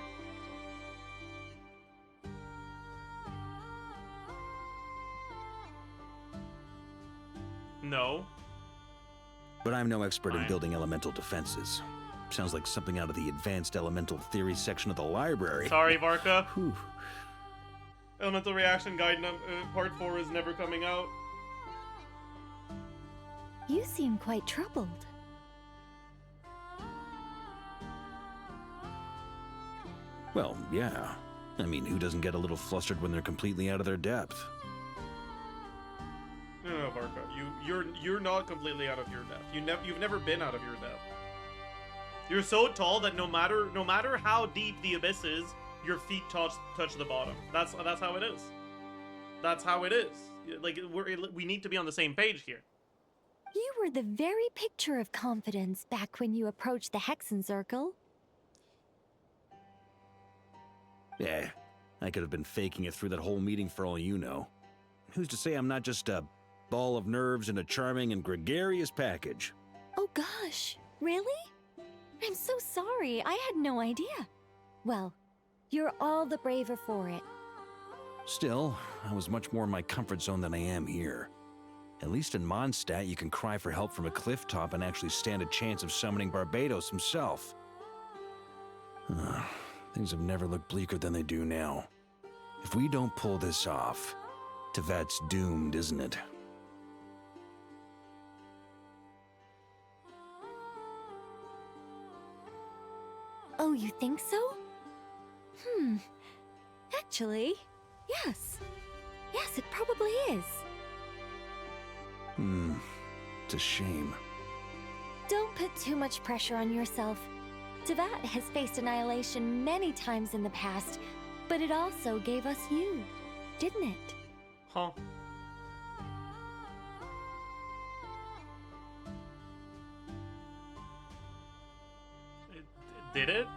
No. But I'm no expert in Fine. building elemental defenses. Sounds like something out of the advanced elemental theory section of the library. Sorry, Varka. Elemental Reaction Guide Part 4 is never coming out. You seem quite troubled. Well, yeah. I mean, who doesn't get a little flustered when they're completely out of their depth? No, Varka, you're not completely out of your depth. You've never been out of your depth. You're so tall that no matter how deep the abyss is, your feet touch the bottom. That's how it is. That's how it is. Like we need to be on the same page here. You were the very picture of confidence back when you approached the Hexen Circle. Yeah, I could have been faking it through that whole meeting for all you know. Who's to say I'm not just a ball of nerves in a charming and gregarious package? Oh gosh, really? I'm so sorry, I had no idea. Well, you're all the braver for it. Still, I was much more in my comfort zone than I am here. At least in Mondstadt, you can cry for help from a cliff top and actually stand a chance of summoning Barbados himself. Things have never looked bleaker than they do now. If we don't pull this off, Tevat's doomed, isn't it? Oh, you think so? Actually, yes. Yes, it probably is. It's a shame. Don't put too much pressure on yourself. Tevat has faced annihilation many times in the past, but it also gave us you, didn't it? Huh. Did it?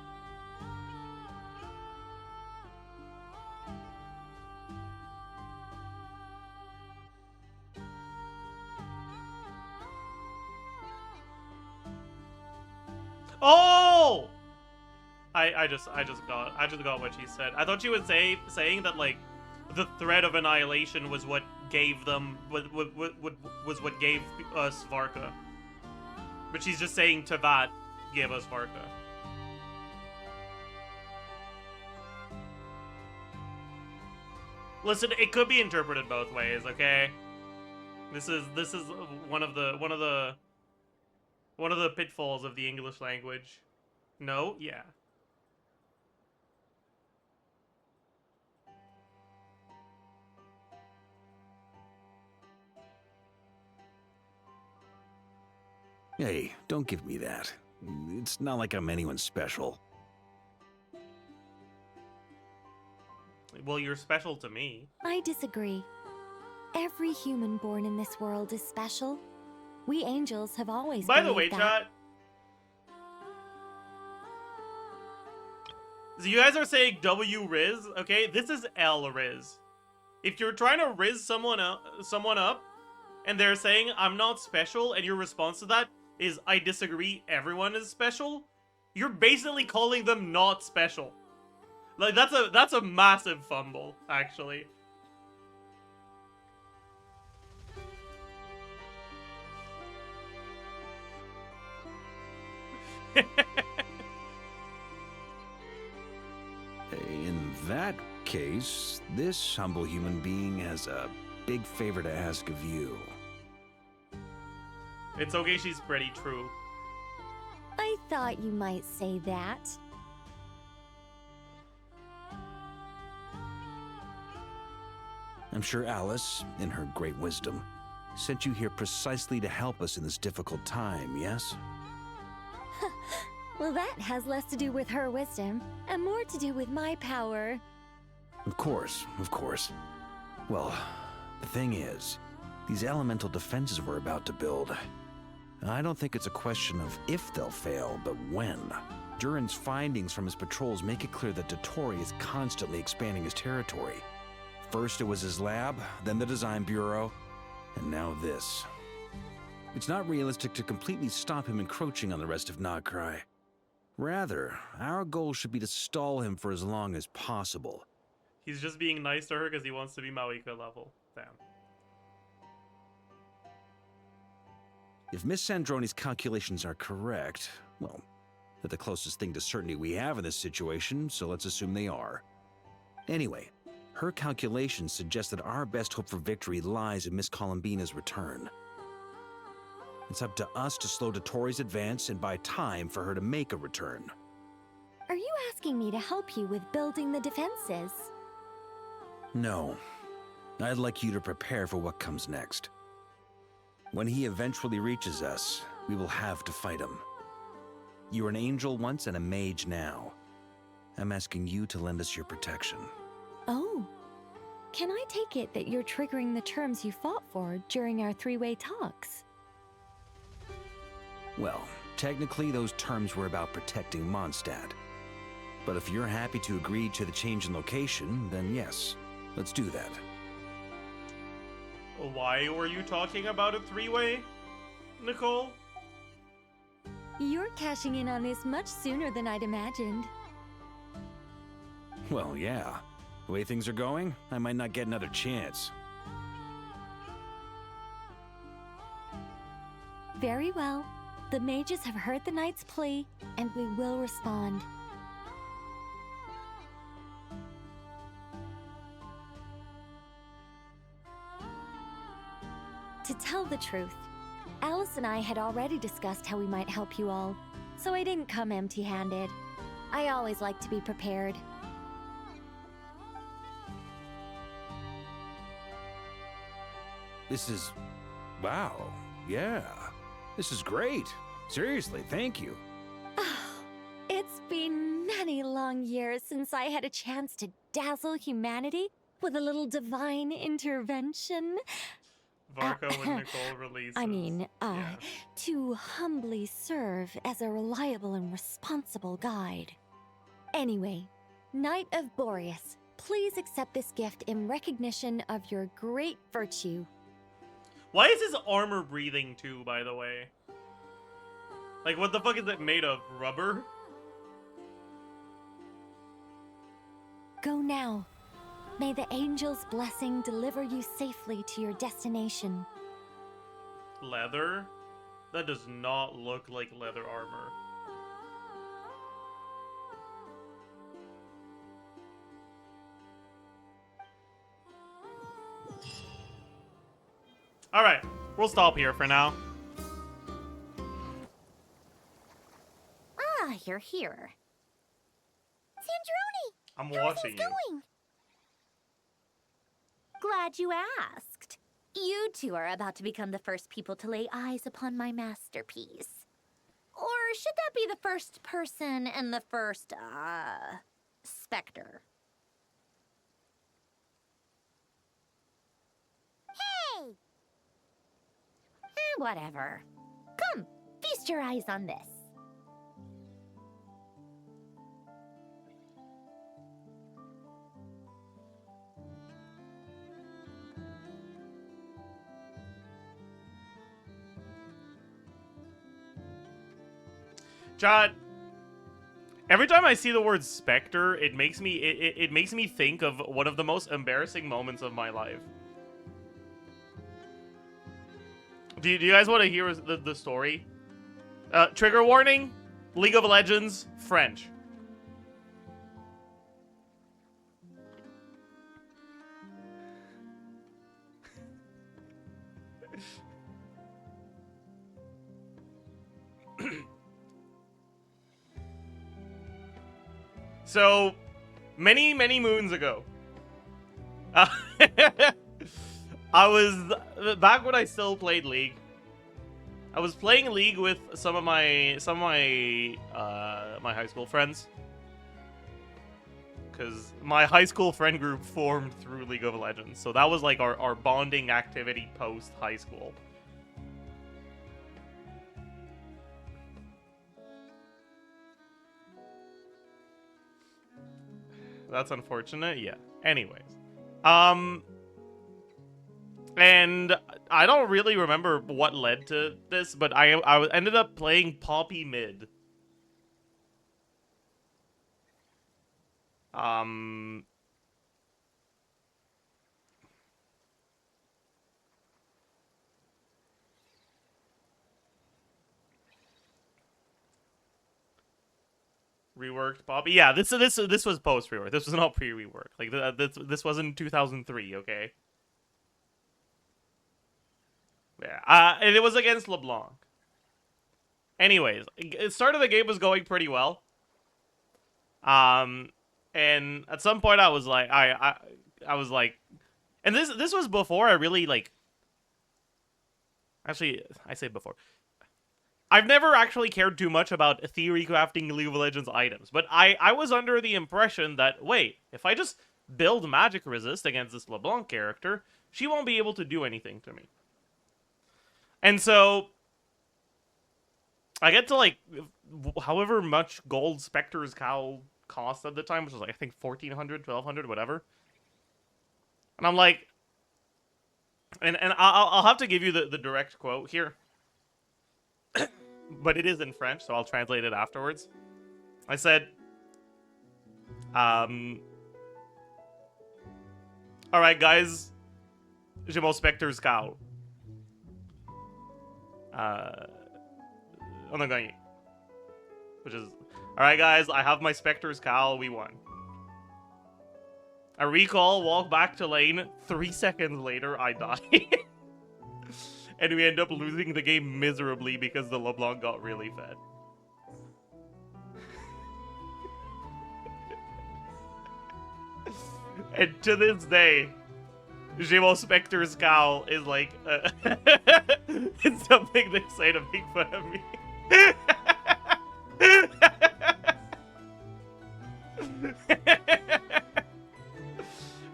Oh! I just got what she said. I thought she was saying that like the threat of annihilation was what gave them was what gave us Varka. But she's just saying Tavat gave us Varka. Listen, it could be interpreted both ways, okay? This is one of the pitfalls of the English language. No? Yeah. Hey, don't give me that. It's not like I'm anyone special. Well, you're special to me. I disagree. Every human born in this world is special. We angels have always By the way, believed that. chat. So you guys are saying W Riz, okay? This is L Riz. If you're trying to Riz someone up, and they're saying I'm not special, and your response to that is I disagree, everyone is special, you're basically calling them not special. Like that's a massive fumble, actually. In that case, this humble human being has a big favor to ask of you. It's okay, she's pretty true. I thought you might say that. I'm sure Alice, in her great wisdom, sent you here precisely to help us in this difficult time, yes? Well, that has less to do with her wisdom and more to do with my power. Of course, of course. Well, the thing is, these elemental defenses we're about to build, I don't think it's a question of if they'll fail, but when. Durin's findings from his patrols make it clear that dottore is constantly expanding his territory. First it was his lab, then the design bureau, and now this. It's not realistic to completely stop him encroaching on the rest of Krai. Rather, our goal should be to stall him for as long as possible. He's just being nice to her because he wants to be Mawika level. Damn. If Miss Sandrone's calculations are correct, well, they're the closest thing to certainty we have in this situation, so let's assume they are. Anyway, her calculations suggest that our best hope for victory lies in Miss Columbina's return. It's up to us to slow dottore's advance and buy time for her to make a return. Are you asking me to help you with building the defenses? No. I'd like you to prepare for what comes next. When he eventually reaches us, we will have to fight him. You were an angel once and a mage now. I'm asking you to lend us your protection. Oh. Can I take it that you're triggering the terms you fought for during our three-way talks? Well, technically those terms were about protecting Mondstadt. But if you're happy to agree to the change in location, then yes, let's do that. Why were you talking about a three-way, Nicole? You're cashing in on this much sooner than I'd imagined. Well, yeah. The way things are going, I might not get another chance. Very well. The mages have heard the knight's plea, and we will respond. To tell the truth, Alice and I had already discussed how we might help you all, so I didn't come empty-handed. I always like to be prepared. This is... wow. Yeah. This is great. Seriously, thank you. It's been many long years since I had a chance to dazzle humanity with a little divine intervention. Varka when Nicole releases. I mean, to humbly serve as a reliable and responsible guide. Anyway, Knight of Boreas, please accept this gift in recognition of your great virtue. Why is his armor breathing too, by the way? Like, what the fuck is it made of? Rubber? Go now. May the angel's blessing deliver you safely to your destination. Leather? That does not look like leather armor. Alright, we'll stop here for now. Ah, you're here. Sandrone! I'm How are watching things you. going? Glad you asked. You two are about to become the first people to lay eyes upon my masterpiece. Or should that be the first person and the first, specter? Hey! Whatever. Come, feast your eyes on this. Chat. Every time I see the word specter, it makes me it makes me think of one of the most embarrassing moments of my life. Do you guys want to hear the story? Trigger warning: League of Legends, French. So, many moons ago, I was back when I still played League. I was playing League with some of my my high school friends, because my high school friend group formed through League of Legends. So that was like our bonding activity post high school. That's unfortunate. Yeah. Anyways, and I don't really remember what led to this, but I ended up playing Poppy mid. Reworked Poppy. Yeah, this was post rework. This was not pre rework. Like this wasn't 2003. Okay. Yeah. And it was against LeBlanc. Anyways, the start of the game was going pretty well. And at some point I was like, I was like, and this was before I really like. Actually, I say before. I've never actually cared too much about theory crafting League of Legends items, but I was under the impression that, wait, if I just build magic resist against this LeBlanc character, she won't be able to do anything to me. And so, I get to, like, however much gold Spectre's Cowl cost at the time, which was, like, I think 1,400, 1,200, whatever. And I'm like, and I'll have to give you the direct quote here. But it is in French, so I'll translate it afterwards. I said, alright guys, j'ai mon Spectre's Cowl. On a gagné. Which is, alright guys, I have my Spectre's Cowl, we won. I recall, walk back to lane, 3 seconds later, I die. And we end up losing the game miserably because the LeBlanc got really fed. And to this day, Gémo Spectre's Cowl is like, it's something they say to make fun of me.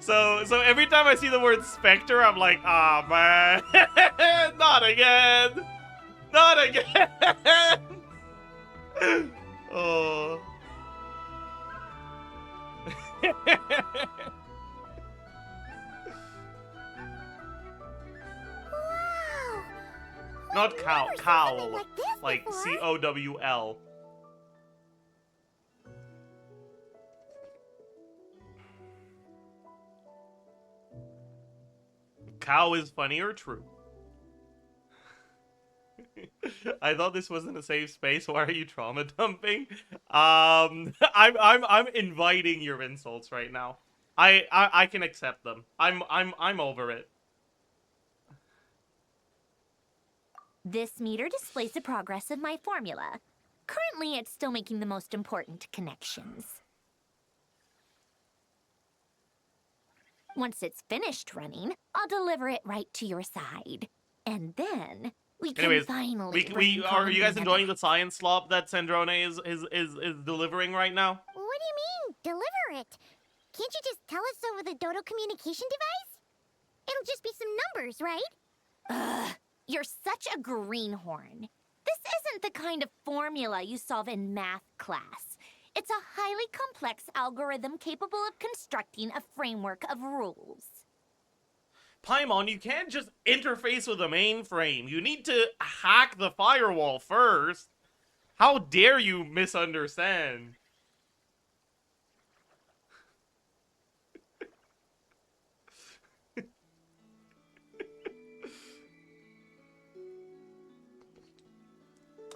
So every time I see the word Spectre, I'm like, ah, man, not again, not again. Oh. Not cow, cowl. Like before. C-O-W-L. Cow is funny or true? I thought this wasn't a safe space. Why are you trauma dumping? I'm inviting your insults right now. I can accept them. I'm over it. This meter displays the progress of my formula. Currently, it's still making the most important connections. Once it's finished running, I'll deliver it right to your side. And then we can Anyways, finally we are you guys Columbina enjoying the science slop that Sandrone is delivering right now? What do you mean, deliver it? Can't you just tell us over the Dodo communication device? It'll just be some numbers, right? Ugh, you're such a greenhorn. This isn't the kind of formula you solve in math class. It's a highly complex algorithm capable of constructing a framework of rules. Paimon, you can't just interface with a mainframe. You need to hack the firewall first. How dare you misunderstand?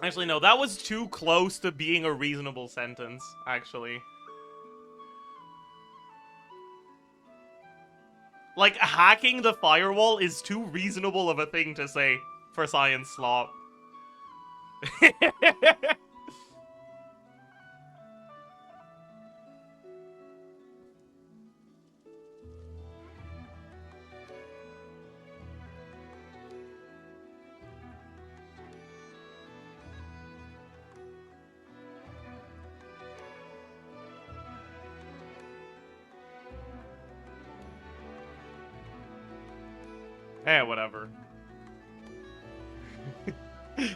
Actually, no, that was too close to being a reasonable sentence, actually. Like, hacking the firewall is too reasonable of a thing to say for science slop. Eh, whatever.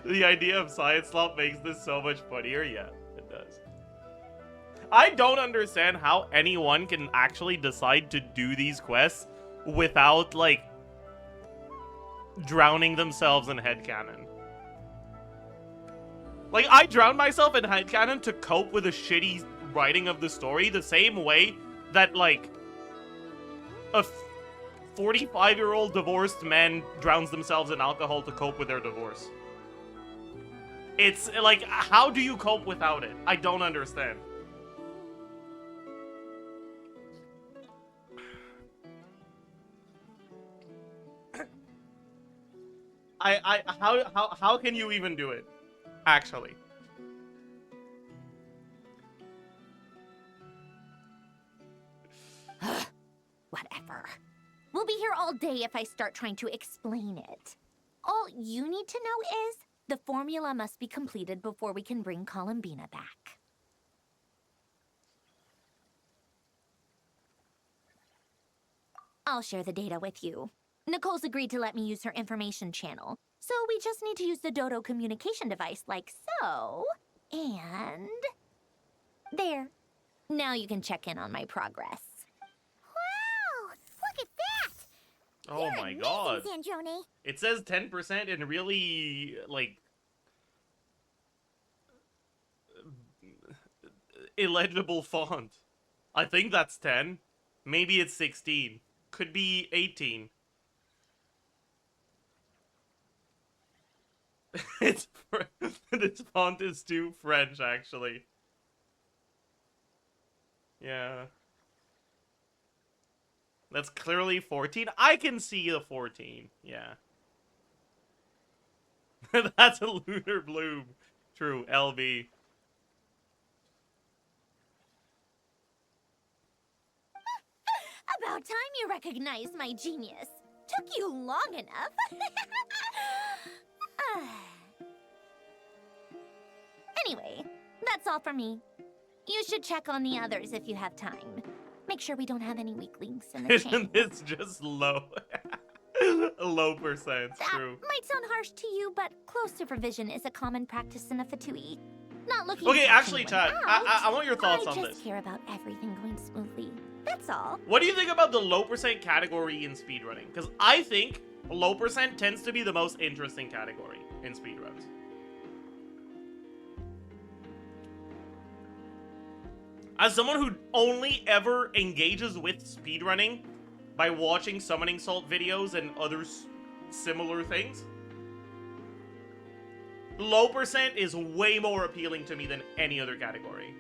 The idea of science slop makes this so much funnier. Yeah, it does. I don't understand how anyone can actually decide to do these quests without, like, drowning themselves in headcanon. Like, I drowned myself in headcanon to cope with the shitty writing of the story the same way that, like, a 45-year-old divorced man drowns themselves in alcohol to cope with their divorce. It's like, how do you cope without it? I don't understand. How can you even do it? Actually. Whatever. We'll be here all day if I start trying to explain it. All you need to know is the formula must be completed before we can bring Columbina back. I'll share the data with you. Nicole's agreed to let me use her information channel, so we just need to use the Dodo communication device like so. And there. Now you can check in on my progress. Wow! Look at that! Oh You're my amazing, god. Sandrone. It says 10% in really, like, illegible font. I think that's 10. Maybe it's 16. Could be 18. This font is too French, actually. Yeah. That's clearly 14. I can see the 14. Yeah. That's a lunar bloom. True. LB. About time you recognized my genius. Took you long enough. Anyway, that's all for me. You should check on the others if you have time. Make sure we don't have any weak links in the chain. Isn't this just low? Low percent, true. Might sound harsh to you, but close supervision is a common practice in a Fatui. Not looking Okay, to actually, catch Chad, anyone out. I want your thoughts on I this. just care about everything going smoothly. That's all. What do you think about the low percent category in speedrunning? Because I think Low percent tends to be the most interesting category in speedruns. As someone who only ever engages with speedrunning by watching Summoning Salt videos and other similar things, low percent is way more appealing to me than any other category.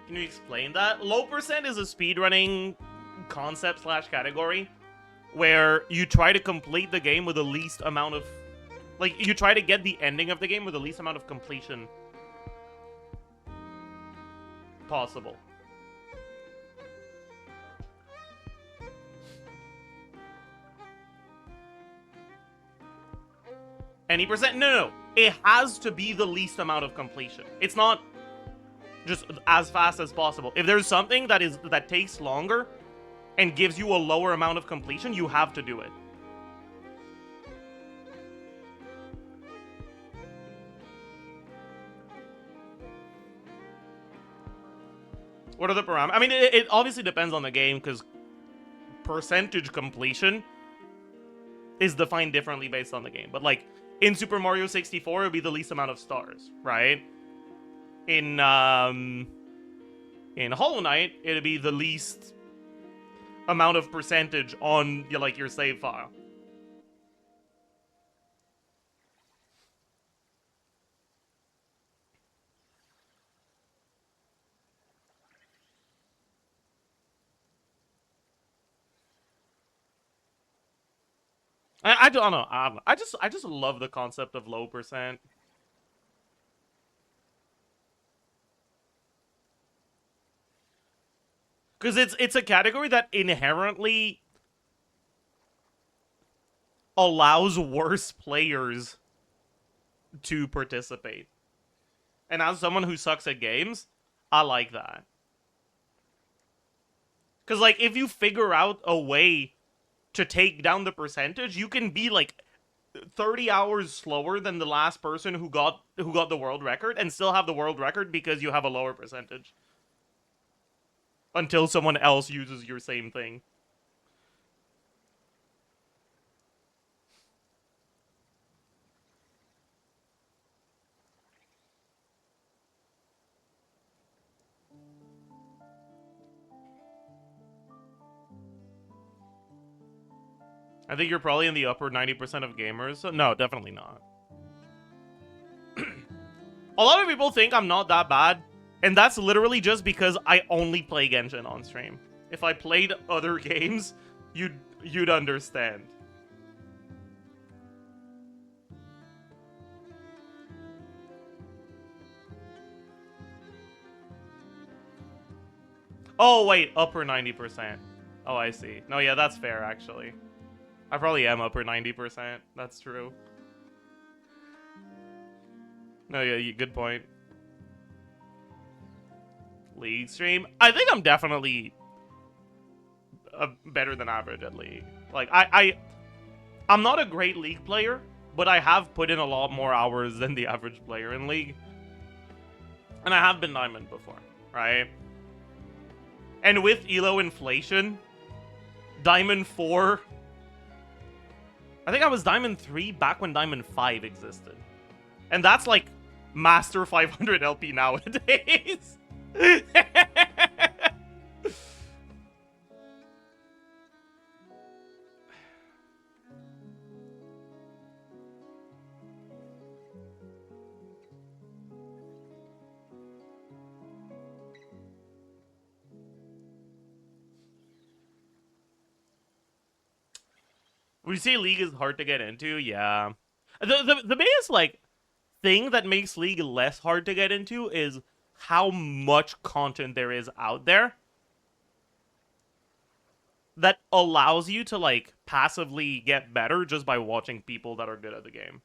Can you explain that? Low percent is a speedrunning concept / category where you try to complete the game with the least amount of... Like, you try to get the ending of the game with the least amount of completion possible. Any percent? No. It has to be the least amount of completion. It's not just as fast as possible. If there's something that takes longer and gives you a lower amount of completion, you have to do it. What are the parameters? I mean, it obviously depends on the game, because percentage completion is defined differently based on the game. But, like, in Super Mario 64, it would be the least amount of stars, right? In Hollow Knight, it would be the least amount of percentage on, like, your save file. I don't know. I just love the concept of low percent. Because it's a category that inherently allows worse players to participate. And as someone who sucks at games, I like that. Because, like, if you figure out a way to take down the percentage, you can be, like, 30 hours slower than the last person who got the world record and still have the world record because you have a lower percentage. Until someone else uses your same thing. I think you're probably in the upper 90% of gamers. So no, definitely not. A lot of people think I'm not that bad, and that's literally just because I only play Genshin on stream. If I played other games, you'd understand. Oh, wait, upper 90%. Oh, I see. No, yeah, that's fair, actually. I probably am upper 90%. That's true. No, yeah, good point. League stream? I think I'm definitely better than average at League. Like, I'm not a great League player, but I have put in a lot more hours than the average player in League. And I have been Diamond before, right? And with ELO inflation, Diamond 4... I think I was Diamond 3 back when Diamond 5 existed. And that's like Master 500 LP nowadays. Would you say League is hard to get into? Yeah. The biggest, like, thing that makes League less hard to get into is how much content there is out there that allows you to, like, passively get better just by watching people that are good at the game.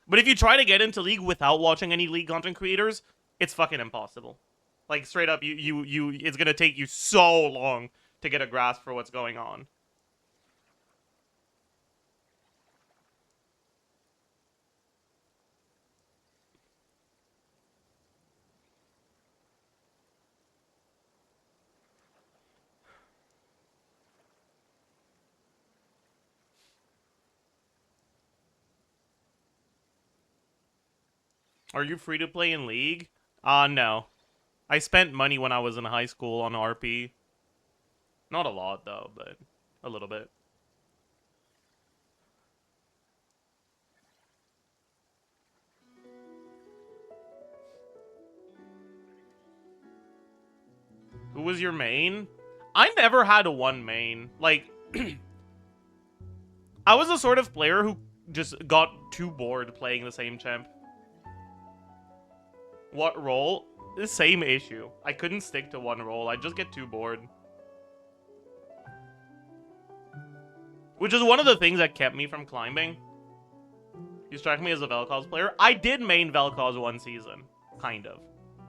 But if you try to get into League without watching any League content creators, it's fucking impossible. Like, straight up, it's gonna take you so long to get a grasp for what's going on. Are you free to play in League? No. I spent money when I was in high school on RP. Not a lot, though, but a little bit. Who was your main? I never had a one main. Like, I was the sort of player who just got too bored playing the same champ. What role? The same issue. I couldn't stick to one role. I'd just get too bored. Which is one of the things that kept me from climbing. You strike me as a Vel'Koz player. I did main Vel'Koz one season. Kind of.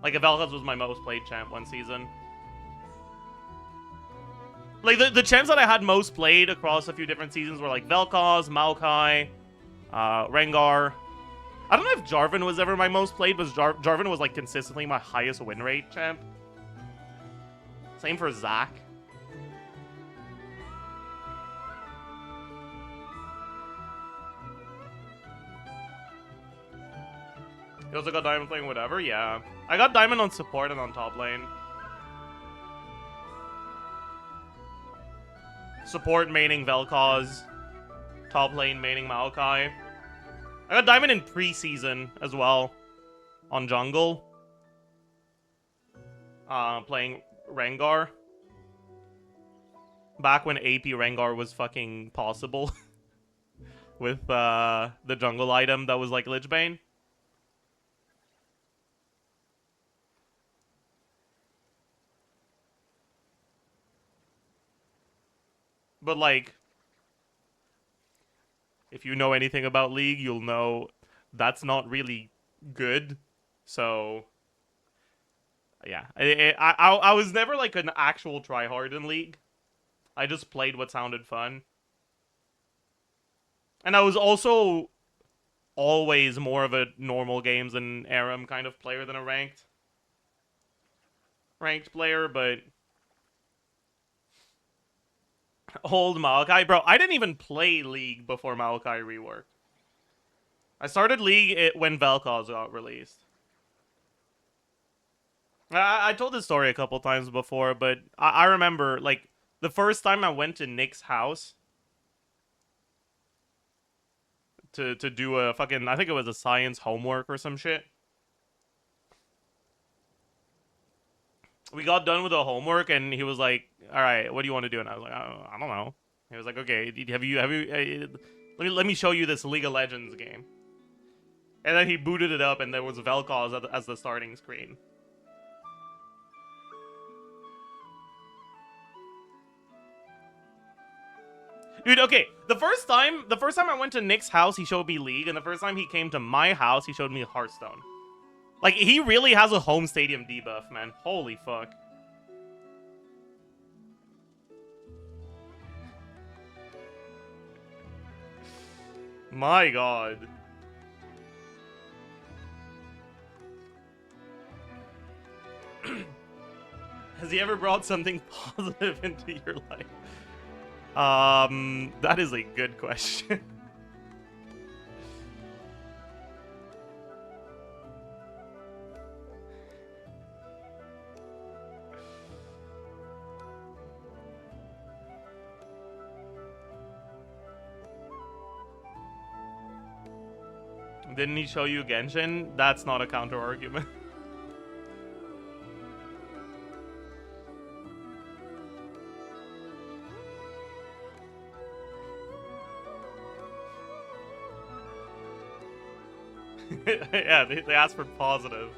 Like, Vel'Koz was my most played champ one season. Like, the champs that I had most played across a few different seasons were, like, Vel'Koz, Maokai, Rengar. I don't know if Jarvan was ever my most played, but Jarvan was, like, consistently my highest win rate champ. Same for Zac. You also got Diamond playing whatever? Yeah. I got Diamond on support and on top lane. Support maining Vel'Koz. Top lane maining Maokai. I got Diamond in preseason as well. On jungle. Playing Rengar. Back when AP Rengar was fucking possible. With the jungle item that was like Lich Bane. But, like, if you know anything about League, you'll know that's not really good. So, yeah. I was never, like, an actual tryhard in League. I just played what sounded fun. And I was also always more of a normal games and ARAM kind of player than a ranked player, but... Old Maokai. Bro, I didn't even play League before Maokai rework. I started League when Vel'Koz got released. I told this story a couple times before, but I remember, like, the first time I went to Nick's house to do a fucking, I think it was a science homework or some shit. We got done with the homework, and he was like, "All right, what do you want to do?" And I was like, "I don't know." He was like, "Okay, have you? Let me show you this League of Legends game." And then he booted it up, and there was Vel'Koz as the starting screen. Dude, okay, the first time I went to Nick's house, he showed me League, and the first time he came to my house, he showed me Hearthstone. Like, he really has a home stadium debuff, man. Holy fuck. My god. Has he ever brought something positive into your life? That is a good question. Didn't he show you Genshin? That's not a counter argument. Yeah, they asked for positive.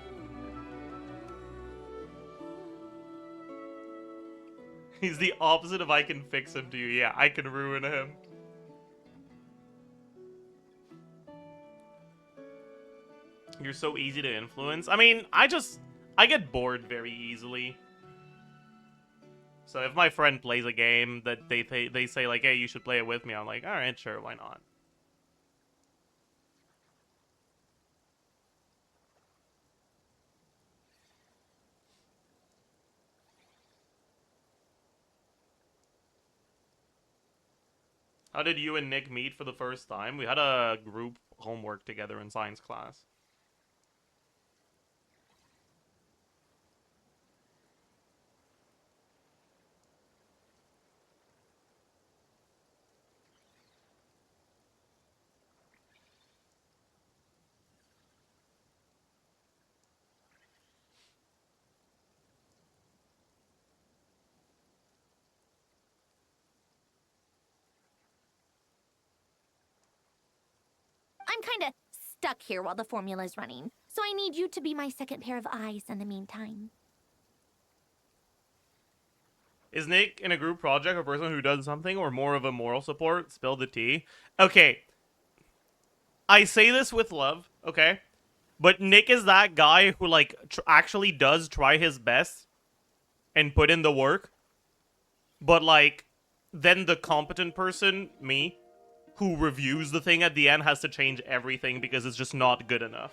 He's the opposite of I can fix him to you. Yeah, I can ruin him. You're so easy to influence. I mean, I get bored very easily. So if my friend plays a game that they say like, "Hey, you should play it with me," I'm like, "All right, sure, why not?" How did you and Nick meet for the first time? We had a group homework together in science class. I'm kinda stuck here while the formula's running, so I need you to be my second pair of eyes in the meantime. Is Nick in a group project a person who does something or more of a moral support? Spill the tea. Okay. I say this with love, okay? But Nick is that guy who, like, actually does try his best and put in the work. But, like, then the competent person, me, who reviews the thing at the end has to change everything because it's just not good enough.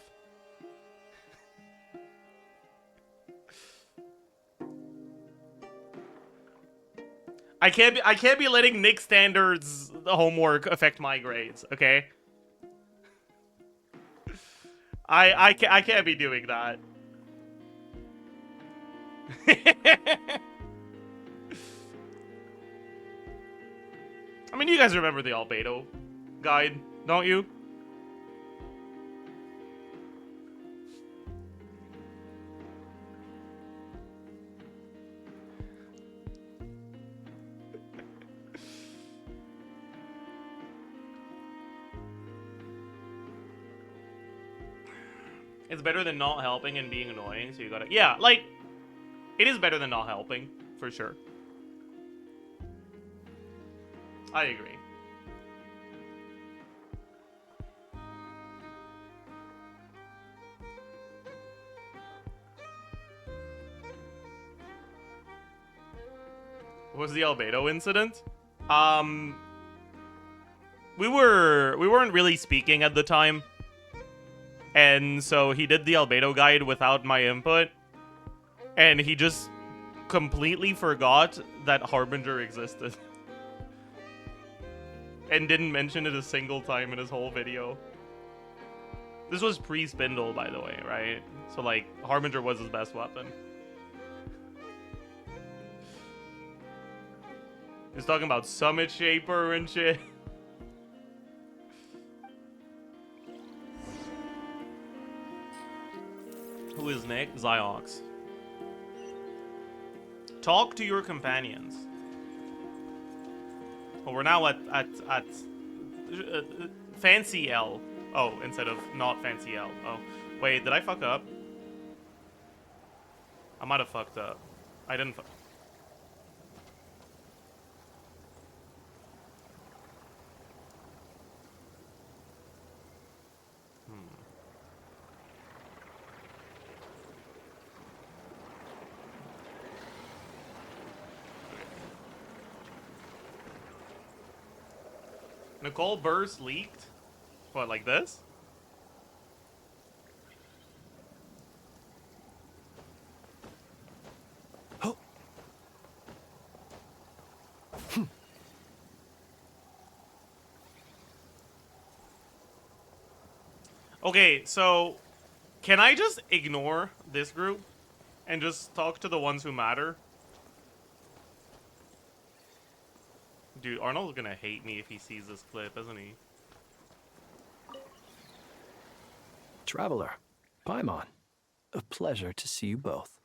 I can't be letting Nick standards homework affect my grades, okay? I can't be doing that. I mean, you guys remember the Albedo guide, don't you? It's better than not helping and being annoying, so you gotta... Yeah, like, it is better than not helping, for sure. I agree. What was the Albedo incident? We weren't really speaking at the time. And so he did the Albedo guide without my input. And he just completely forgot that Harbinger existed. And didn't mention it a single time in his whole video. This was pre-Spindle, by the way, right? So, like, Harbinger was his best weapon. He's talking about Summit Shaper and shit. Who is Nick? Zyox. Talk to your companions. Well, we're now at Fancy L. Oh, instead of not Fancy L. Oh, wait, did I fuck up? I might have fucked up. I didn't. Nicole burst leaked? What, like this? Oh. Okay, so can I just ignore this group and just talk to the ones who matter? Dude, Arnold's gonna hate me if he sees this clip, isn't he? Traveler, Paimon, a pleasure to see you both.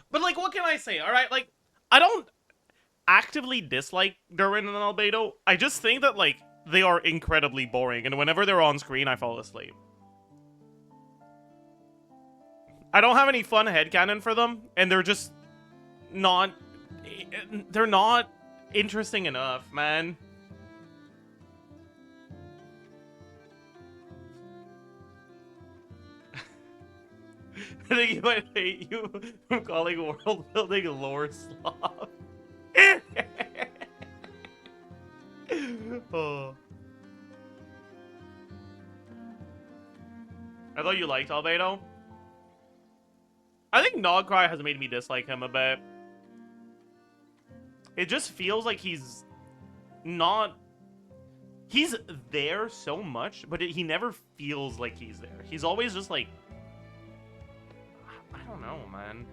But, like, what can I say? Alright, like, I don't actively dislike Durin and Albedo. I just think that, like, they are incredibly boring, and whenever they're on screen, I fall asleep. I don't have any fun headcanon for them, and they're just not... They're not interesting enough, man. I think he might hate you from calling world building lore slop. Oh. I thought you liked Albedo. I think Krai has made me dislike him a bit. It just feels like he's not... He's there so much, but he never feels like he's there. He's always just like... I don't know, man.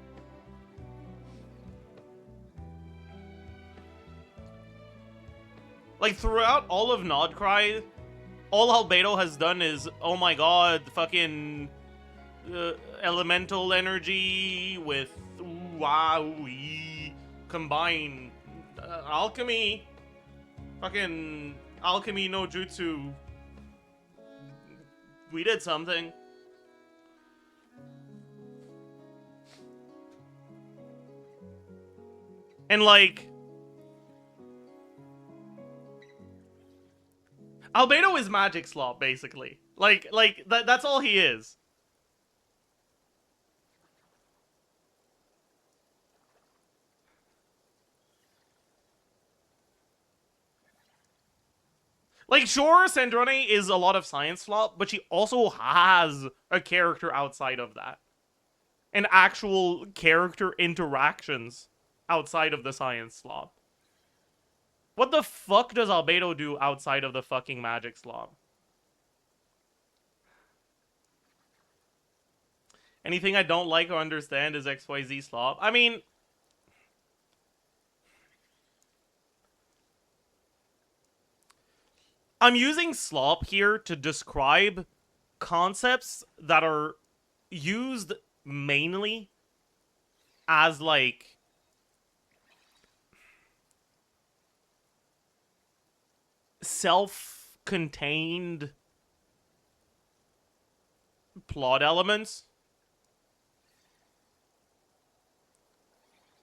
Like, throughout all of Krai, all Albedo has done is, oh my god, fucking elemental energy with combine alchemy, fucking alchemy no jutsu, we did something. And like, Albedo is magic slop, basically. Like that's all he is. Like, sure, Sandrone is a lot of science slop, but she also has a character outside of that. And actual character interactions outside of the science slop. What the fuck does Albedo do outside of the fucking magic slop? Anything I don't like or understand is XYZ slop. I mean, I'm using slop here to describe concepts that are used mainly as, like, self-contained plot elements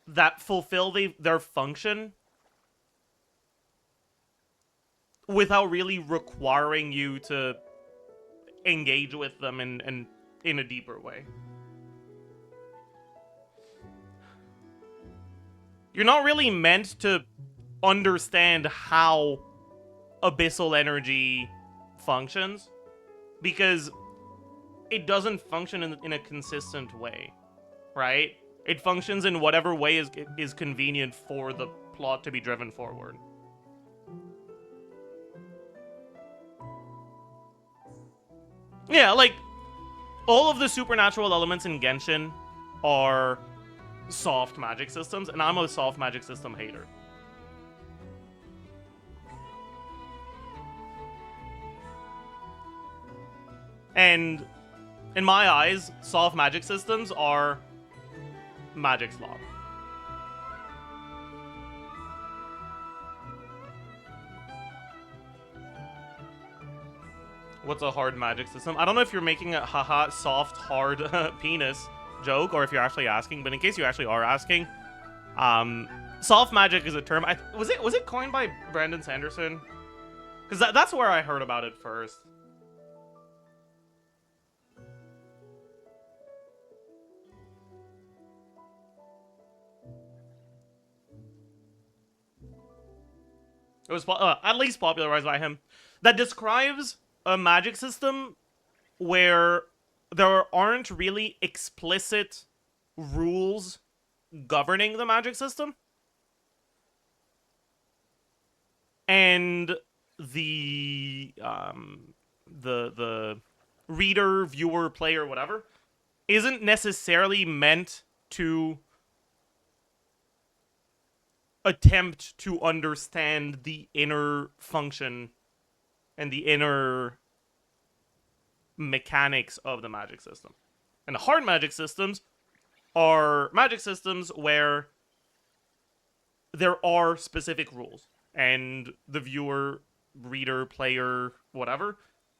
that fulfill their function without really requiring you to engage with them in a deeper way. You're not really meant to understand how abyssal energy functions, because it doesn't function in a consistent way, right? It functions in whatever way is convenient for the plot to be driven forward. Yeah, like, all of the supernatural elements in Genshin are soft magic systems, and I'm a soft magic system hater. And in my eyes, soft magic systems are magic slop. What's a hard magic system? I don't know if you're making a haha soft hard penis joke or if you're actually asking, but in case you actually are asking, soft magic is a term. Was it coined by Brandon Sanderson? Because that's where I heard about it first. It was at least popularized by him. That describes a magic system where there aren't really explicit rules governing the magic system, and the reader, viewer, player, whatever, isn't necessarily meant to attempt to understand the inner function and the inner mechanics of the magic system. And the hard magic systems are magic systems where there are specific rules, and the viewer, reader, player, whatever,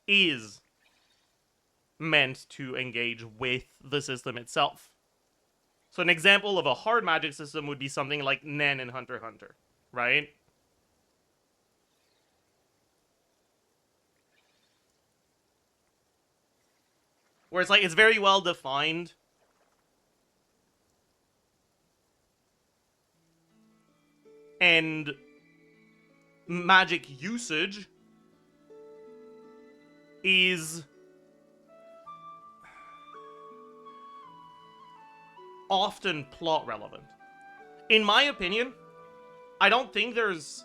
is meant to engage with the system itself. So an example of a hard magic system would be something like Nen in Hunter x Hunter, right? Where it's like, it's very well defined. And magic usage is often plot relevant. In my opinion, I don't think there's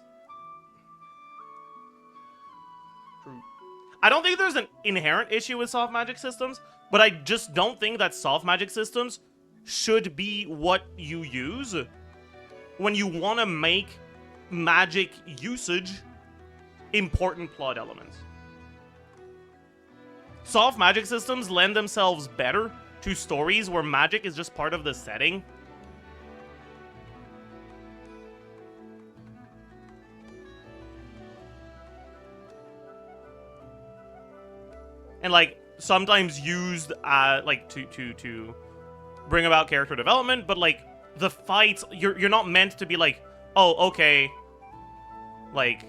an inherent issue with soft magic systems, but I just don't think that soft magic systems should be what you use when you want to make magic usage important plot elements. Soft magic systems lend themselves better to stories where magic is just part of the setting. and like sometimes used like to bring about character development, but like the fights, you're not meant to be like, oh, okay, like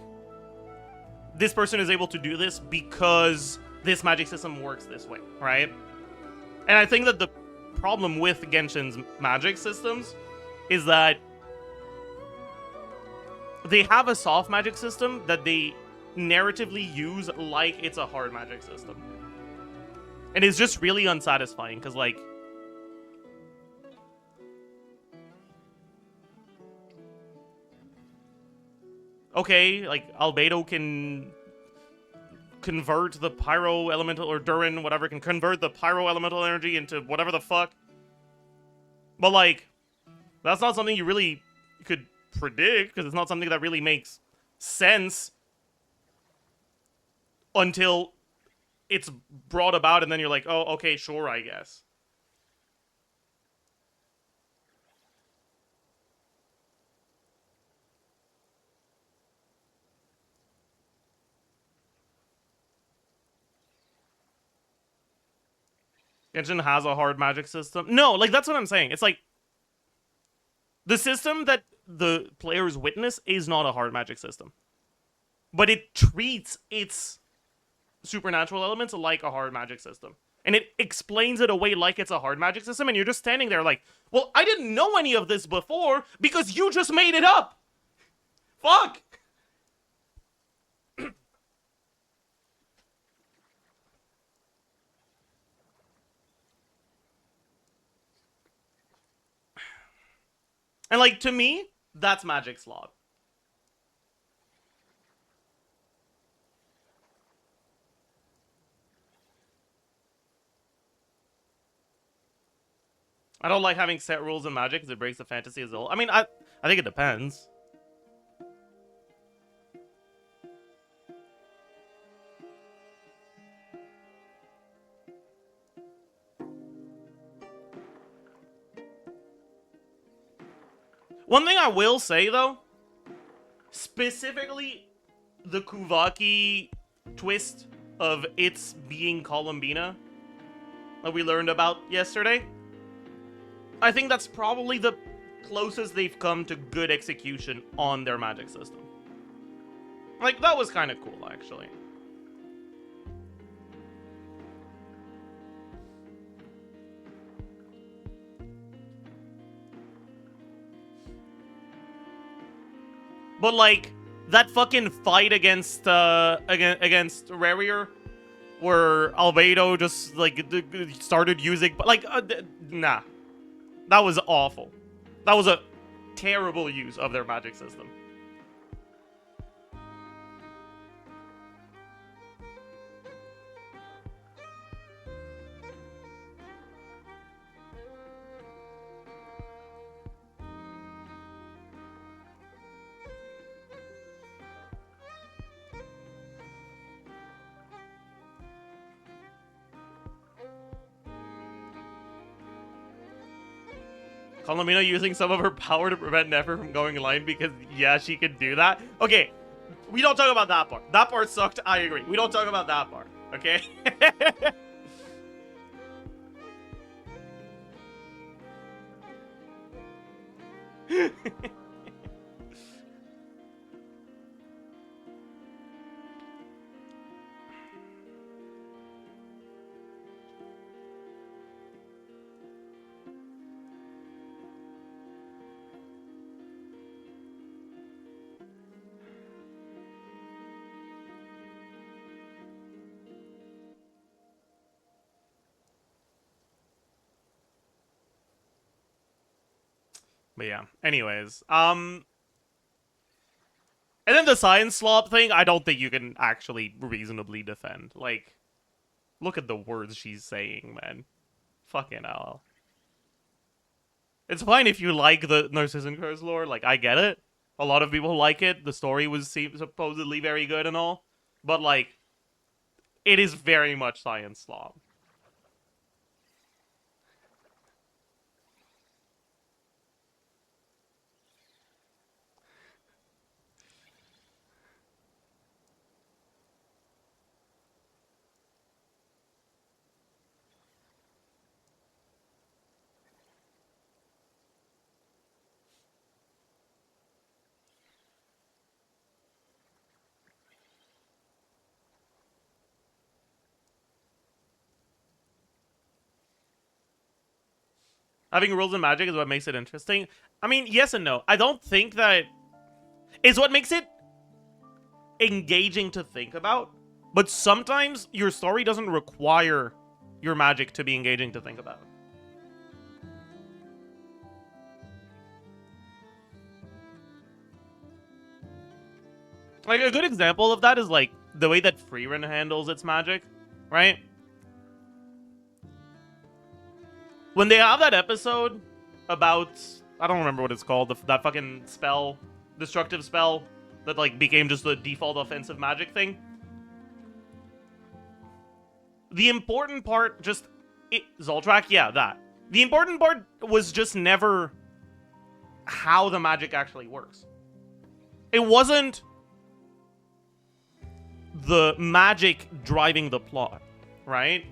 this person is able to do this because this magic system works this way, right? And I think that the problem with Genshin's magic systems is that they have a soft magic system that they narratively use like it's a hard magic system. And it's just really unsatisfying, because, like, okay, like, Albedo can convert the pyro elemental, or Durin, whatever, can convert the pyro elemental energy into whatever the fuck. But, like, that's not something you really could predict, because it's not something that really makes sense until it's brought about, and then you're like, oh, okay, sure, I guess. Genshin has a hard magic system. No, like, that's what I'm saying. It's like, the system that the players witness is not a hard magic system. But it treats its supernatural elements like a hard magic system. And it explains it away like it's a hard magic system, and you're just standing there like, well, I didn't know any of this before because you just made it up! Fuck! And, like, to me, that's magic slot. I don't like having set rules in Magic because it breaks the fantasy as a whole. I mean, I think it depends. One thing I will say, though, specifically the Kuvaki twist of its being Columbina that we learned about yesterday, I think that's probably the closest they've come to good execution on their magic system. Like, that was kind of cool, actually. But, like, that fucking fight against rerir, where Albedo just, like, started using, like, nah. That was awful. That was a terrible use of their magic system. Columbina using some of her power to prevent Nefer from going line because, yeah, she could do that. Okay, we don't talk about that part. That part sucked, I agree. We don't talk about that part, okay? But yeah, anyways, and then the science slop thing, I don't think you can actually reasonably defend. Like, look at the words she's saying, man. Fucking hell. It's fine if you like the Narcissan Curse lore, like, I get it. A lot of people like it. The story was supposedly very good and all. But, like, it is very much science slop. Having rules in Magic is what makes it interesting. I mean, yes and no. I don't think that is what makes it engaging to think about. But sometimes your story doesn't require your magic to be engaging to think about. Like, a good example of that is, like, the way that Freerun handles its magic, right? When they have that episode about... I don't remember what it's called. That fucking spell. Destructive spell that, like, became just the default offensive magic thing. The important part just... Zoltrak? Yeah, that. The important part was just never how the magic actually works. It wasn't the magic driving the plot, right?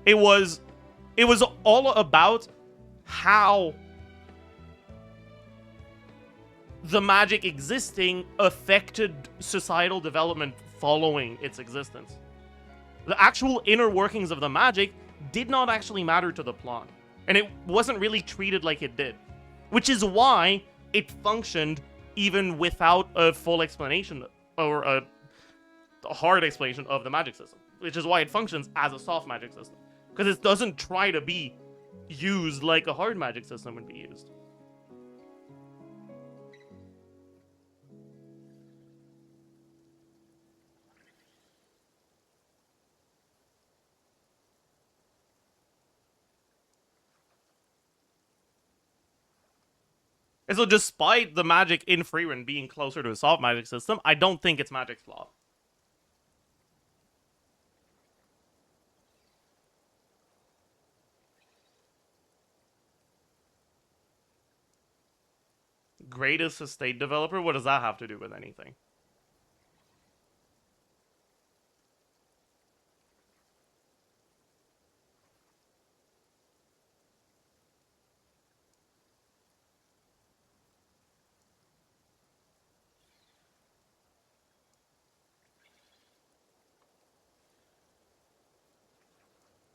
It was all about how the magic existing affected societal development following its existence. The actual inner workings of the magic did not actually matter to the plot, and it wasn't really treated like it did, which is why it functioned even without a full explanation or a hard explanation of the magic system, which is why it functions as a soft magic system, because it doesn't try to be used like a hard magic system would be used. And so despite the magic in Freerun being closer to a soft magic system, I don't think it's magic's flaw. Greatest estate developer? What does that have to do with anything?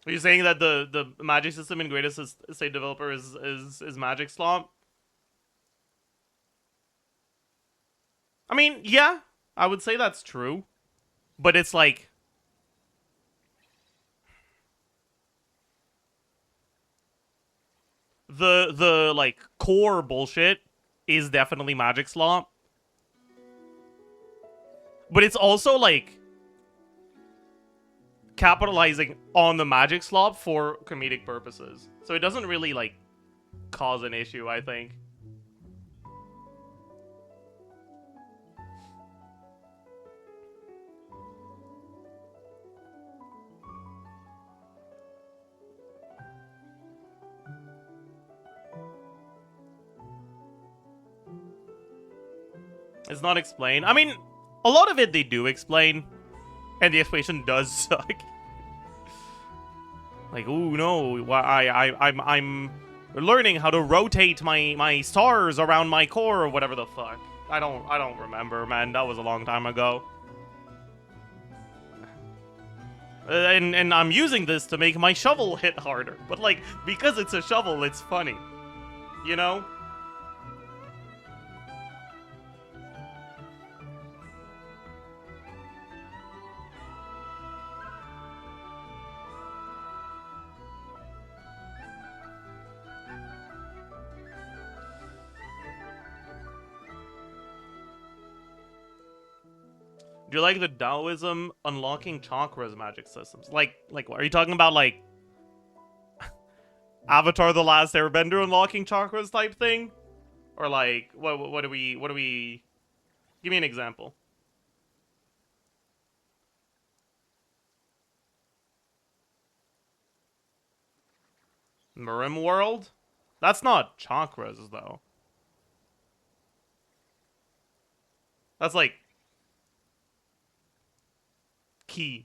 Are you saying that the magic system in greatest estate developer is magic slop? I mean, yeah, I would say that's true, but it's like the like core bullshit is definitely magic slop, but it's also like capitalizing on the magic slop for comedic purposes, so it doesn't really like cause an issue, I think. It's not explained. I mean, a lot of it they do explain, and the explanation does suck. Like, ooh, no, I'm learning how to rotate my stars around my core or whatever the fuck. I don't remember, man. That was a long time ago. And I'm using this to make my shovel hit harder. But like, because it's a shovel, it's funny. You know? Do you like the Taoism unlocking chakras magic systems? Like what? Are you talking about like Avatar: The Last Airbender unlocking chakras type thing? Or like what do we give me an example. Mirim World? That's not chakras though. That's like Chi.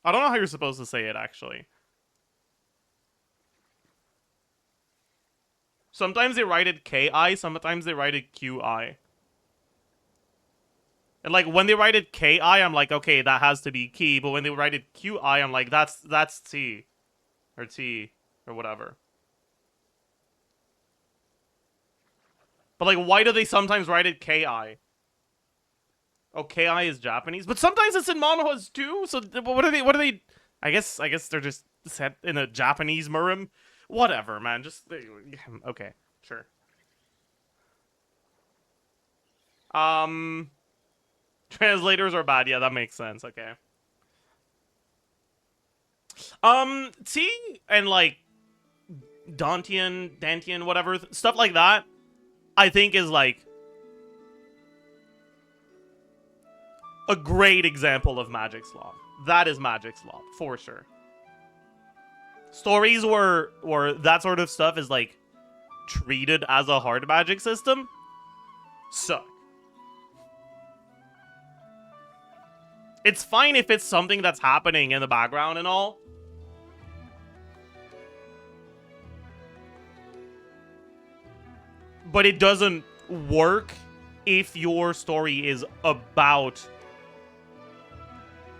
I don't know how you're supposed to say it, actually. Sometimes they write it Ki, sometimes they write it Qi. And like, when they write it Ki, I'm like, okay, that has to be Ki. But when they write it Qi, I'm like, that's T. Or T. or whatever. But like, why do they sometimes write it Ki? Oh, Ki is Japanese, but sometimes it's in manhwas too. So what are they? What are they? I guess they're just set in a Japanese murim. Whatever, man. Just okay, sure. Translators are bad. Yeah, that makes sense. Okay. See, and like Dantian, whatever stuff like that, I think is like a great example of magic slop. That is magic slop for sure. Stories where that sort of stuff is like treated as a hard magic system suck. It's fine if it's something that's happening in the background and all. But it doesn't work if your story is about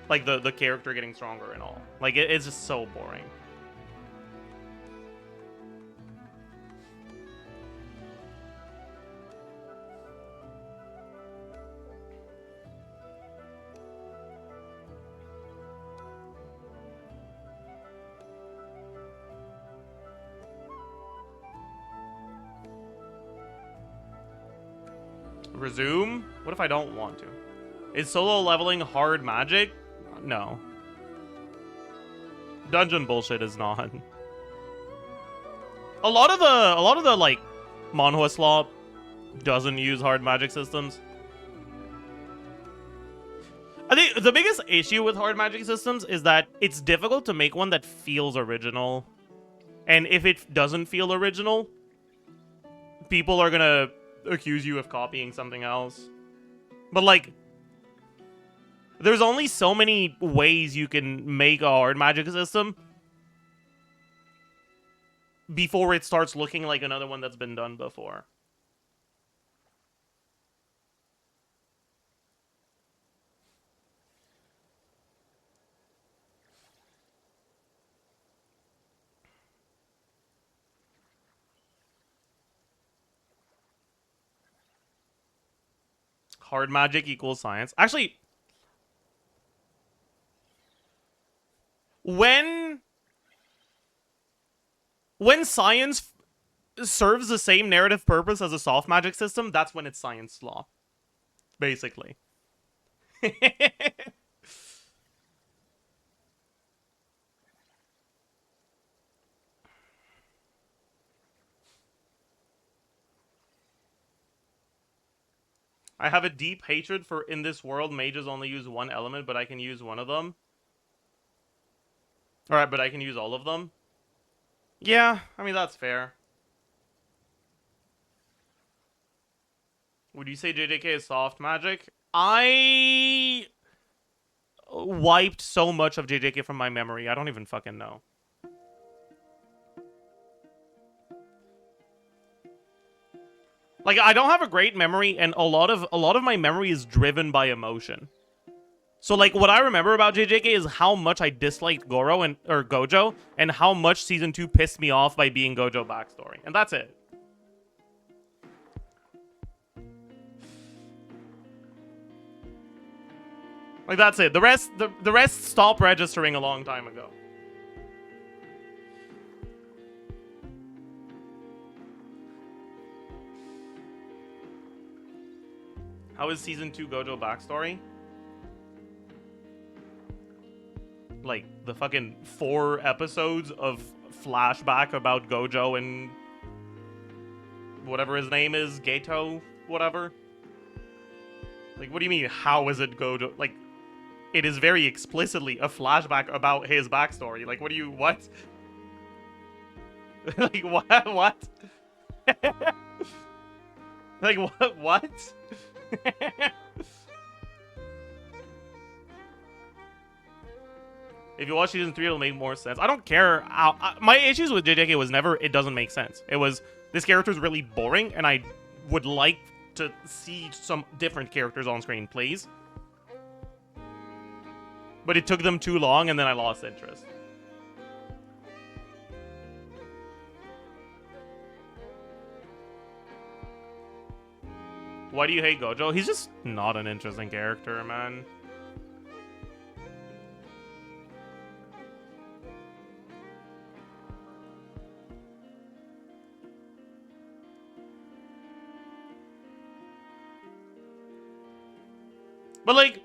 like the character getting stronger and all. Like it's just so boring. Resume? What if I don't want to? Is solo leveling hard magic? No. Dungeon bullshit is not. A lot of the like manhwa slop doesn't use hard magic systems. I think the biggest issue with hard magic systems is that it's difficult to make one that feels original. And if it doesn't feel original, people are gonna accuse you of copying something else. But like, there's only so many ways you can make a hard magic system before it starts looking like another one that's been done before. Hard magic equals science. Actually, when science serves the same narrative purpose as a soft magic system, that's when it's science slop. Basically. I have a deep hatred for in this world, mages only use one element, but I can use one of them. Alright, but I can use all of them? Yeah, I mean, that's fair. Would you say JJK is soft magic? I wiped so much of JJK from my memory, I don't even fucking know. Like, I don't have a great memory, and a lot of my memory is driven by emotion. So, like, what I remember about JJK is how much I disliked Gojo, and how much Season 2 pissed me off by being Gojo backstory. And that's it. Like, that's it. The rest stopped registering a long time ago. How is Season 2 Gojo backstory? Like, the fucking 4 episodes of flashback about Gojo and whatever his name is, Geto, whatever. Like, what do you mean, how is it Gojo? Like, it is very explicitly a flashback about his backstory. Like, what do you, what? Like, what? Like, what? If you watch Season 3, it'll make more sense. I don't care. My issues with JJK was never, it doesn't make sense. It was, this character is really boring, and I would like to see some different characters on screen, please. But it took them too long, and then I lost interest. Why do you hate Gojo? He's just not an interesting character, man. But, like,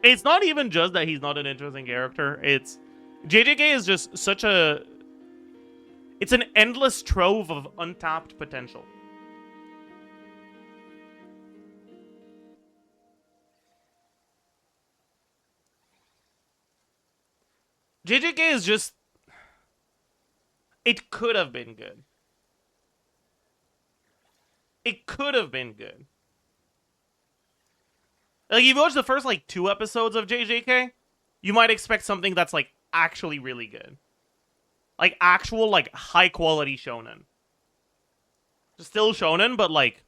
it's not even just that he's not an interesting character. It's... JJK is just such a... It's an endless trove of untapped potential. JJK is just... It could have been good. It could have been good. Like, if you watch the first, like, 2 episodes of JJK, you might expect something that's, like, actually really good. Like, actual, like, high-quality shonen. Still shonen, but, like...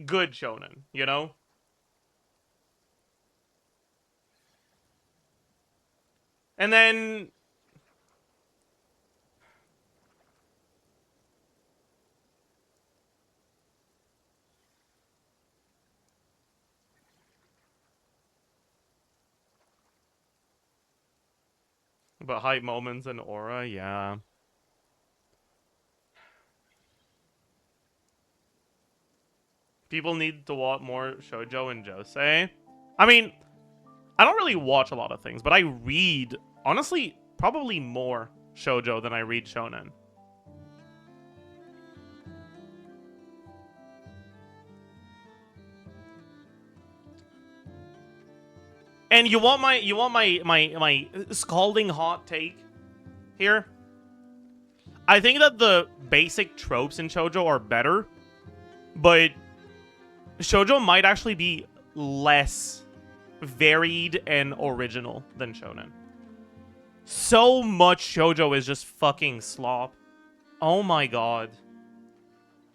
good shonen, you know? And then... But hype moments and aura, yeah. People need to watch more shoujo and josei. I mean, I don't really watch a lot of things, but I read, honestly, probably more shoujo than I read shonen. And you want my scalding hot take here? I think that the basic tropes in shoujo are better, but shoujo might actually be less varied and original than shonen. So much shoujo is just fucking slop. Oh my god.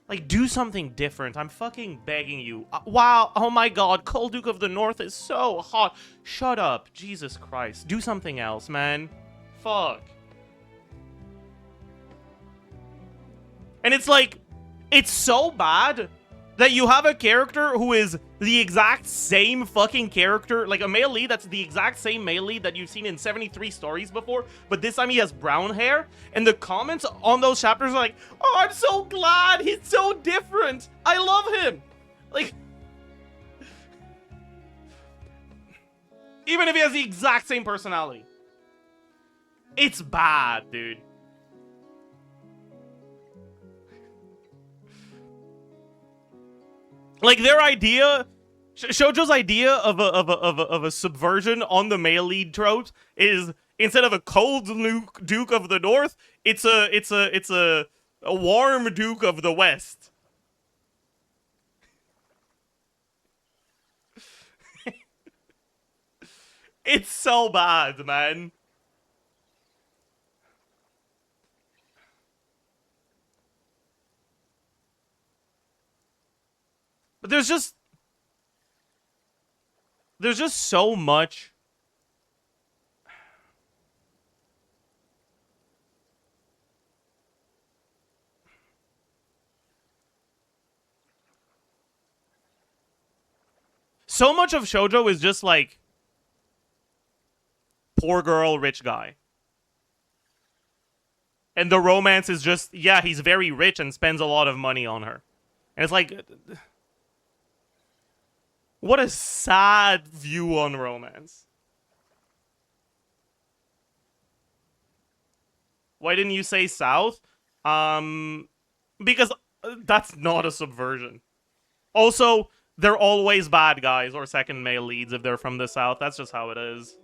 Like, do something different. I'm fucking begging you. Wow. Oh my god. Cold Duke of the North is so hot. Shut up. Jesus Christ. Do something else, man. Fuck. And it's like, it's so bad that you have a character who is the exact same fucking character, like a male lead that's the exact same male lead that you've seen in 73 stories before, but this time he has brown hair, and the comments on those chapters are like, oh, I'm so glad, he's so different, I love him. Like, even if he has the exact same personality. It's bad, dude. Like, their idea, Shoujo's idea of a subversion on the male lead tropes is, instead of a cold Duke of the North, it's a warm Duke of the West. It's so bad, man. But there's just so much. So much of shoujo is just like poor girl, rich guy. And the romance is just, yeah, he's very rich and spends a lot of money on her. And it's like, what a sad view on romance. Why didn't you say South? Because that's not a subversion. Also, they're always bad guys or second male leads if they're from the South. That's just how it is.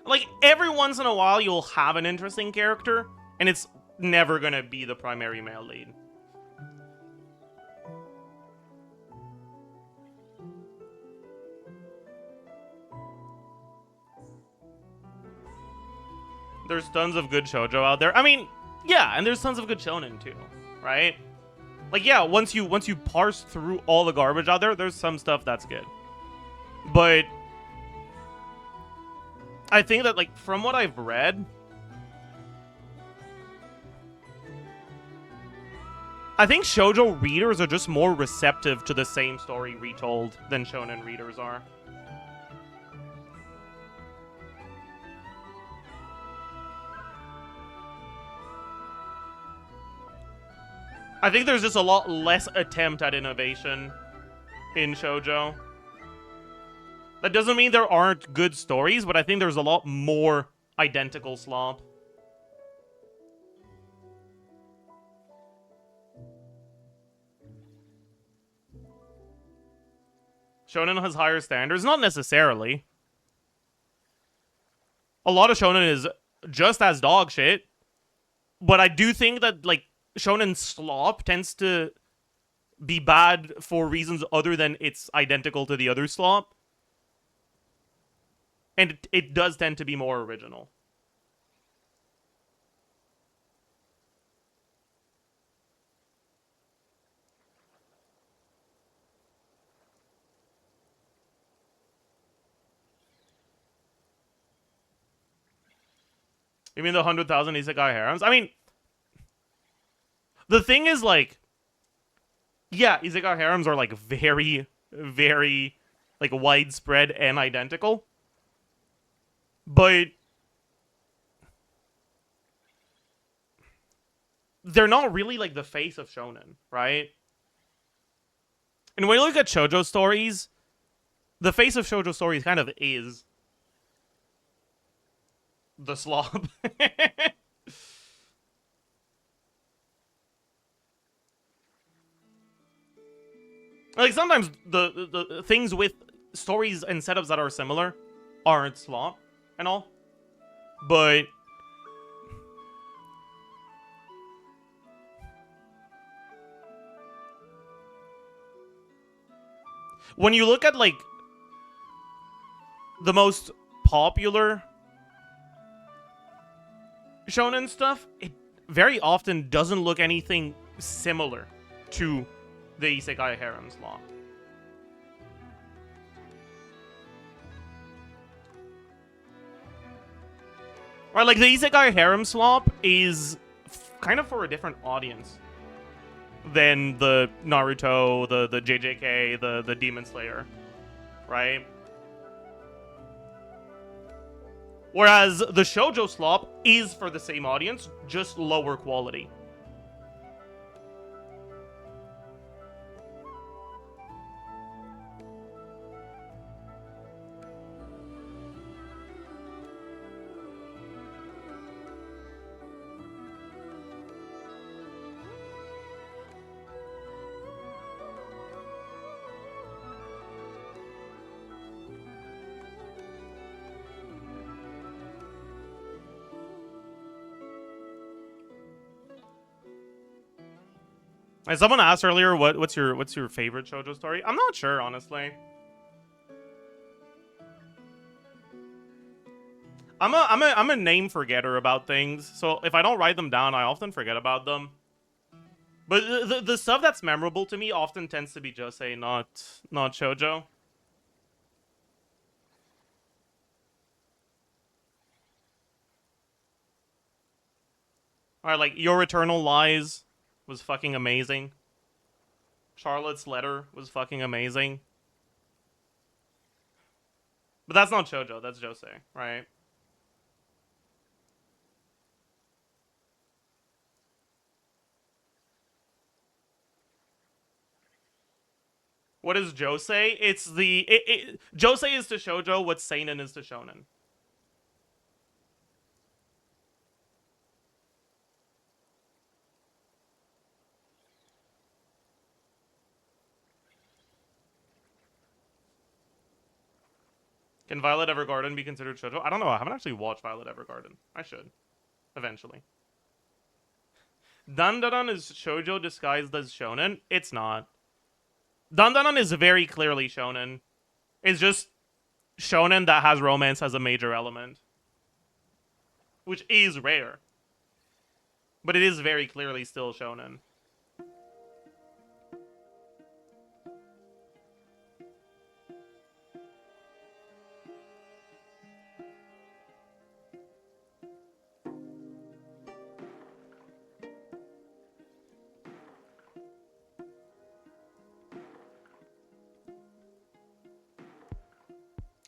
Like, every once in a while, you'll have an interesting character, and it's never gonna be the primary male lead. there's tons of good shoujo out there. I mean, yeah, and there's tons of good shonen too, right? Like, yeah, once you parse through all the garbage out there, there's some stuff that's good. But I think that, like, from what I've read, I think shoujo readers are just more receptive to the same story retold than shonen readers are. I think there's just a lot less attempt at innovation in shoujo. That doesn't mean there aren't good stories, but I think there's a lot more identical slop. Shonen has higher standards? Not necessarily. A lot of shonen is just as dog shit. But I do think that, like, shonen slop tends to be bad for reasons other than it's identical to the other slop. And it does tend to be more original. You mean the 100,000 isekai harems? I mean, the thing is, like, yeah, isekai harems are, like, very, very, like, widespread and identical. But they're not really, like, the face of shonen, right? And when you look at shoujo stories, the face of shoujo stories kind of is the slop. Like, sometimes the things with stories and setups that are similar aren't slop and all. But when you look at, like, the most popular shonen stuff, it very often doesn't look anything similar to the isekai harem slop. Right, like, the isekai harem slop is kind of for a different audience than the Naruto, the JJK, the Demon Slayer, right? Whereas the shoujo slop is for the same audience, just lower quality. And someone asked earlier, what's your favorite shoujo story? I'm not sure, honestly. I'm a name forgetter about things, so if I don't write them down, I often forget about them. But the stuff that's memorable to me often tends to be josei, not shoujo. Alright, like, Your Eternal Lies was fucking amazing. Charlotte's Letter was fucking amazing. But that's not shoujo, that's josei, right? What is josei? It's the... josei is to shoujo what seinen is to shonen. Can Violet Evergarden be considered shoujo? I don't know. I haven't actually watched Violet Evergarden. I should. Eventually. Dandadan is shoujo disguised as shonen? It's not. Dandadan is very clearly shonen. It's just shonen that has romance as a major element. which is rare. But it is very clearly still shonen.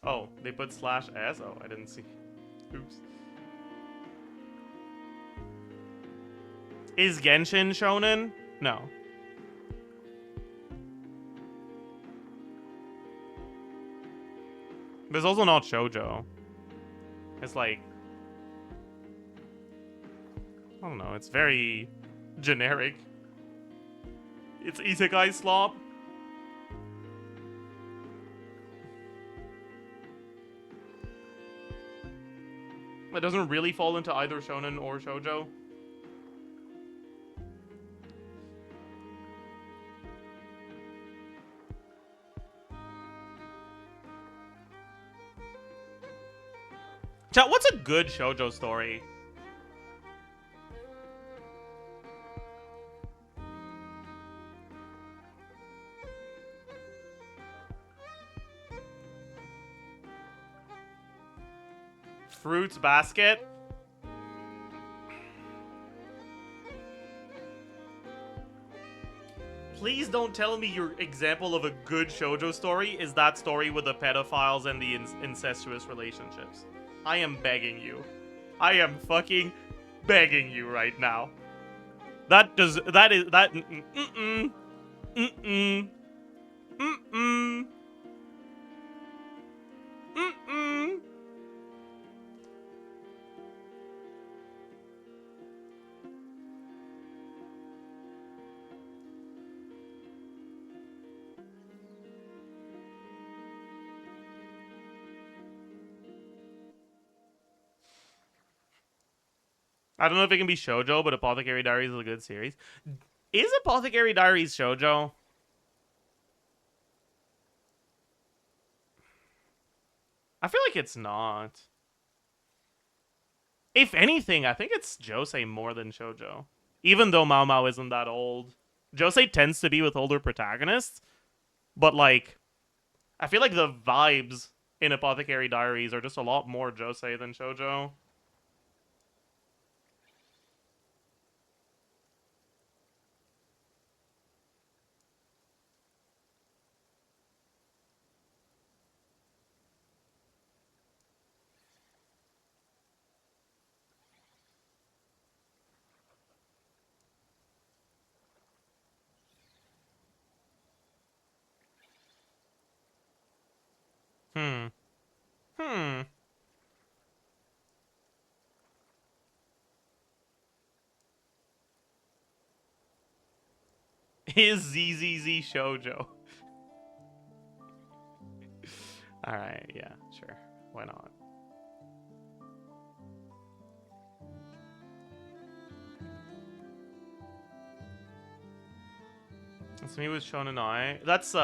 Oh, they put /s? Oh, I didn't see. Oops. Is Genshin shonen? No. But it's also not shoujo. It's like... I don't know, it's very generic. It's isekai slop. It doesn't really fall into either shonen or shoujo. Chat, what's a good shoujo story? Fruits basket? Please don't tell me your example of a good shoujo story is that story with the pedophiles and the incestuous relationships. I am begging you. I am fucking begging you right now. That is, mm-mm, mm-mm, mm-mm, mm-mm. I don't know if it can be shoujo, but Apothecary Diaries is a good series. Is Apothecary Diaries shoujo? I feel like it's not. If anything, I think it's josei more than shoujo. Even though Mao Mao isn't that old. Josei tends to be with older protagonists, but like, I feel like the vibes in Apothecary Diaries are just a lot more josei than shoujo. Hmm. Is ZZZ shoujo? Alright, yeah, sure. Why not? That's me with Shonen Ai. That's,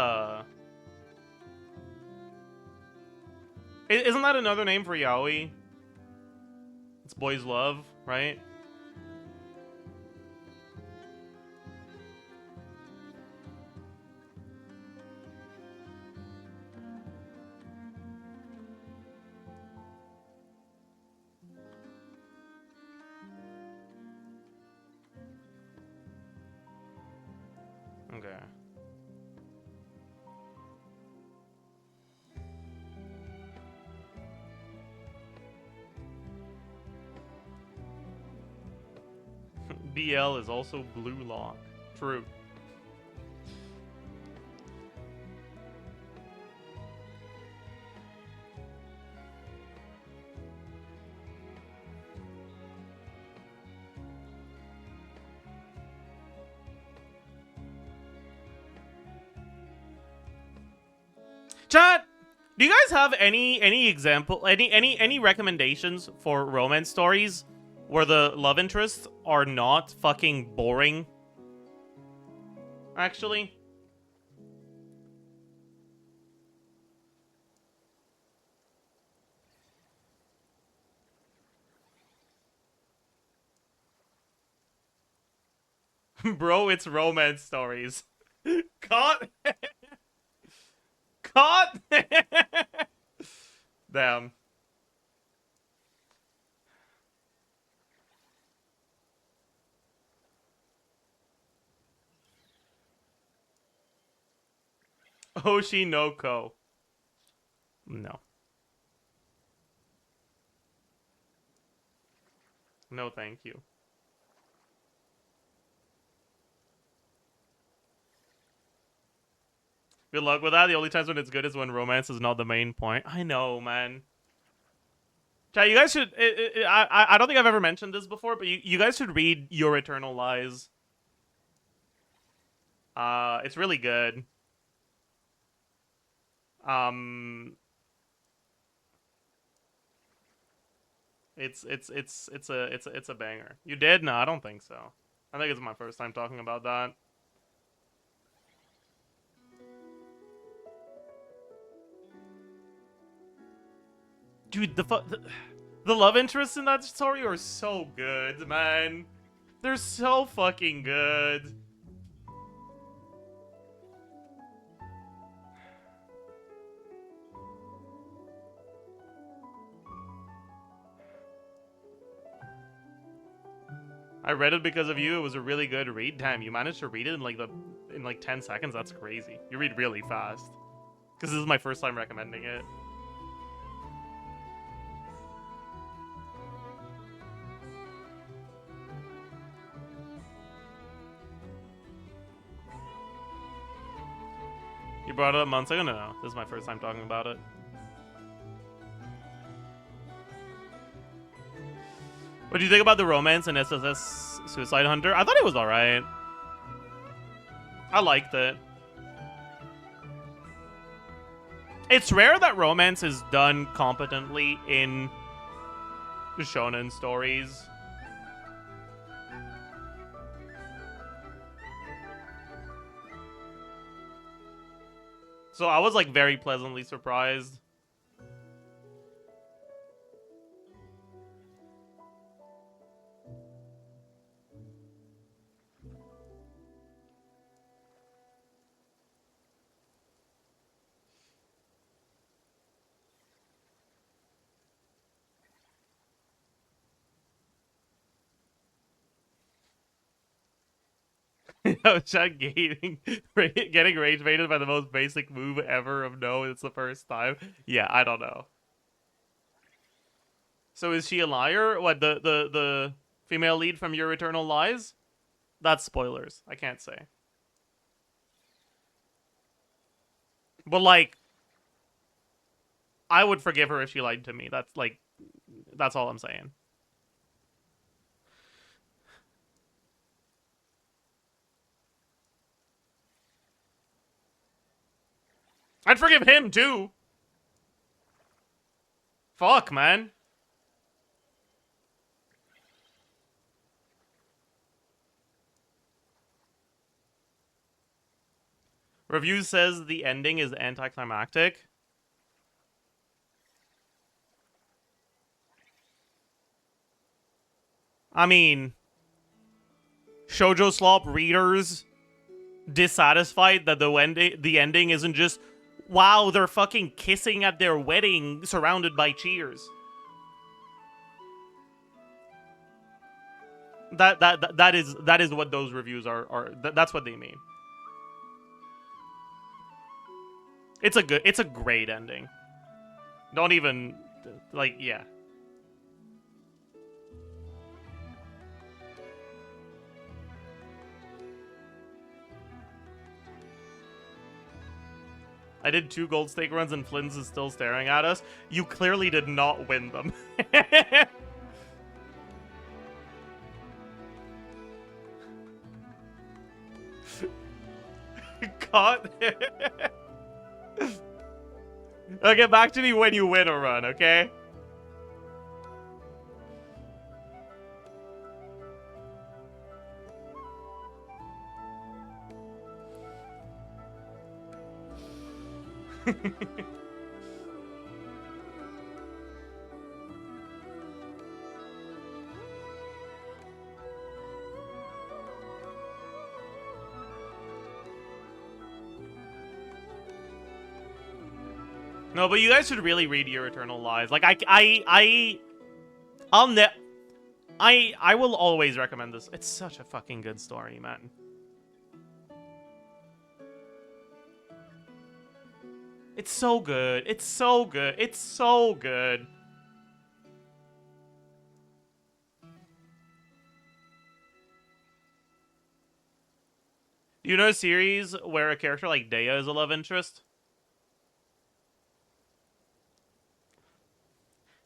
Isn't that another name for yaoi? It's boys love, right? Okay. BL is also blue lock. True. Chat, do you guys have any example, any recommendations for romance stories where the love interests are not fucking boring? Actually, Bro, it's romance stories. Caught. Caught. Damn. Oshinoko. No. No, thank you. Good luck with that. The only times when it's good is when romance is not the main point. I know, man. Chat, you guys should... I don't think I've ever mentioned this before, but you guys should read Your Eternal Lies. It's really good. It's a banger. You did? No, I don't think so. I think it's my first time talking about that. Dude, the love interests in that story are so good, man. They're so fucking good. I read it because of you. It was a really good read. Damn, you managed to read it in like 10 seconds. That's crazy. You read really fast. Because this is my first time recommending it. You brought it up months ago? No, this is my first time talking about it. What do you think about the romance in SSS Suicide Hunter? I thought it was alright. I liked it. It's rare that romance is done competently in shonen stories. So I was like very pleasantly surprised. Yo, Chad getting rage baited by the most basic move ever of no, it's the first time. Yeah, I don't know. So is she a liar? What, the female lead from Your Eternal Lies? That's spoilers. I can't say. But like, I would forgive her if she lied to me. That's all I'm saying. I'd forgive him too. Fuck, man. Review says the ending is anticlimactic. I mean, Shoujo Slop readers dissatisfied that the ending isn't just, wow, they're fucking kissing at their wedding surrounded by cheers. That is what those reviews are. That's what they mean. It's a great ending. Don't even, like, yeah. I did 2 gold stake runs and Flynn's is still staring at us. You clearly did not win them. Caught. Okay, back to me when you win a run, okay? No, but you guys should really read Your Eternal Lies. Like, I will always recommend this. It's such a fucking good story, man. It's so good. It's so good. It's so good. You know a series where a character like Dea is a love interest?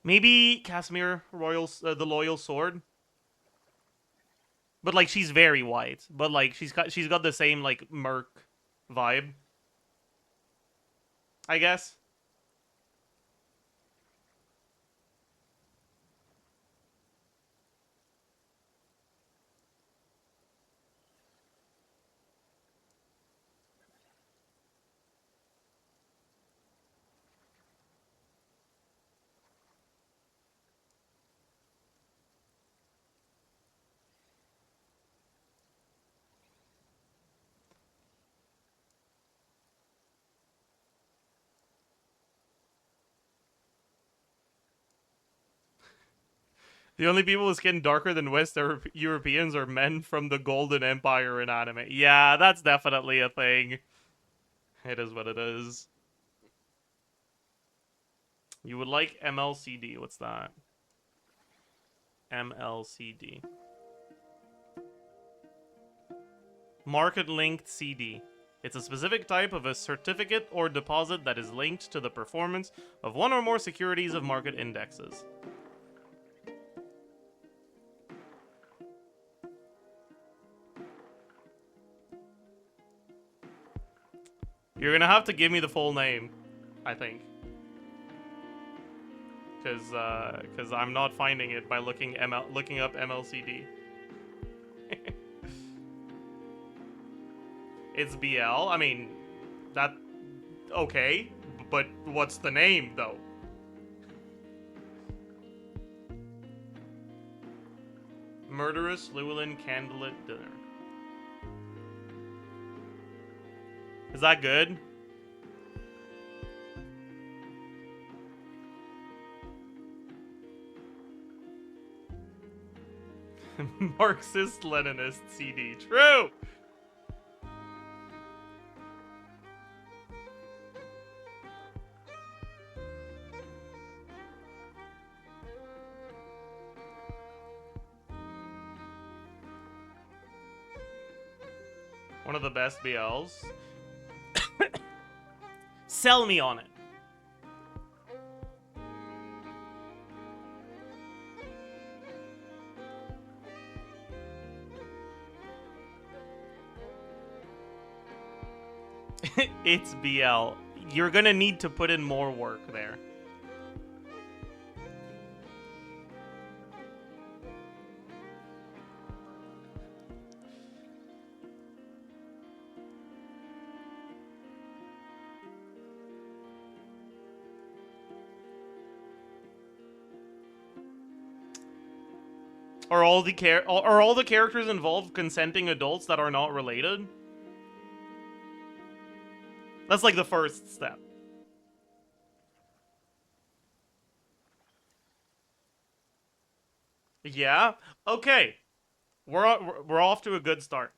Maybe Casimir the Loyal Sword. But like she's very white, but like she's got the same like merc vibe, I guess. The only people with skin darker than West Europeans are men from the Golden Empire in anime. Yeah, that's definitely a thing. It is what it is. You would like MLCD. What's that? MLCD. Market-linked CD. It's a specific type of a certificate or deposit that is linked to the performance of one or more securities of market indexes. You're gonna have to give me the full name, I think. Cause I'm not finding it by looking up MLCD. It's BL. I mean, that okay, but what's the name though? Murderous Llewellyn Candlelit Dinner. Is that good? Marxist-Leninist CD. True! One of the best BLs. Sell me on it. It's BL. You're gonna need to put in more work there. Are all the characters involved consenting adults that are not related? That's like the first step. Yeah? Okay. We're off to a good start.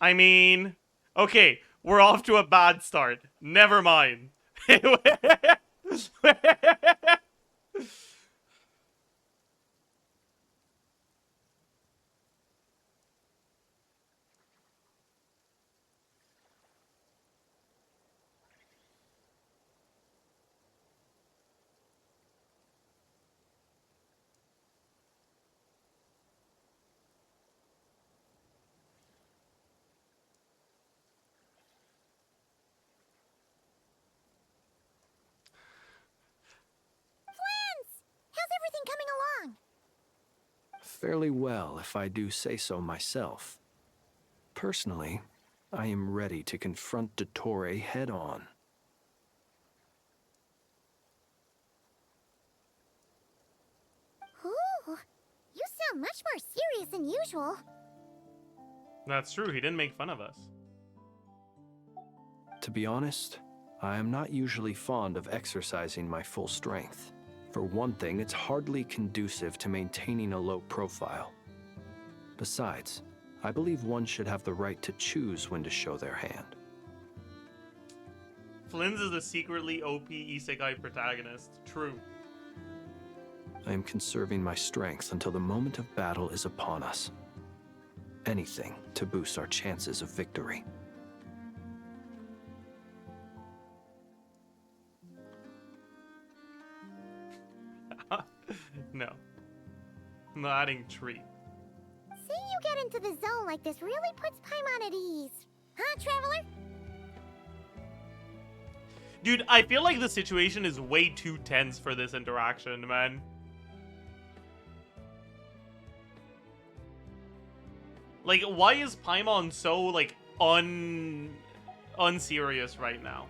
I mean, okay, we're off to a bad start. Never mind. How's everything coming along? Fairly well, if I do say so myself. Personally, I am ready to confront dottore head-on. Ooh, you sound much more serious than usual. That's true, he didn't make fun of us. To be honest, I am not usually fond of exercising my full strength. For one thing, it's hardly conducive to maintaining a low profile. Besides, I believe one should have the right to choose when to show their hand. Flynn's is a secretly OP isekai protagonist. True. I am conserving my strength until the moment of battle is upon us. Anything to boost our chances of victory. No. I'm not adding tree. Seeing you get into the zone like this really puts Paimon at ease. Huh, Traveler? Dude, I feel like the situation is way too tense for this interaction, man. Like, why is Paimon so, like, unserious right now?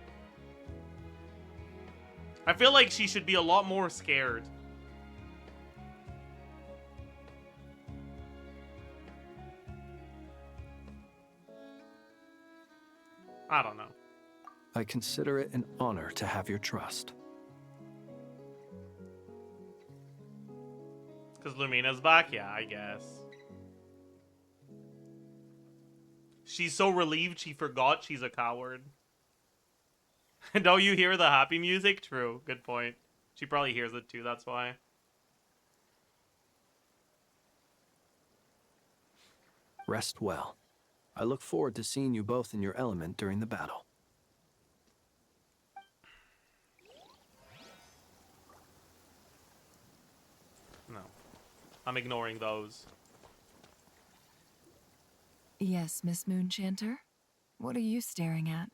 I feel like she should be a lot more scared. I don't know. I consider it an honor to have your trust. Because Lumina's back? Yeah, I guess. She's so relieved she forgot she's a coward. Don't you hear the happy music? True, good point. She probably hears it too, that's why. Rest well. I look forward to seeing you both in your element during the battle. No. I'm ignoring those. Yes, Miss Moonchanter? What are you staring at?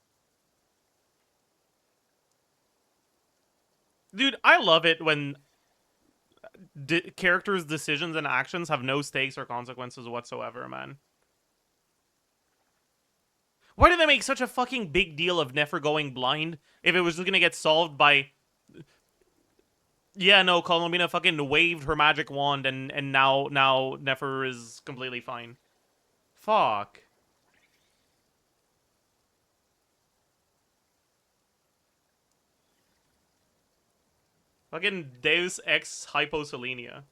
Dude, I love it when characters' decisions and actions have no stakes or consequences whatsoever, man. Why did they make such a fucking big deal of Nefer going blind if it was just gonna get solved by... Yeah, no, Columbina fucking waved her magic wand and now Nefer is completely fine. Fuck. Fucking Deus Ex Hyposelenia.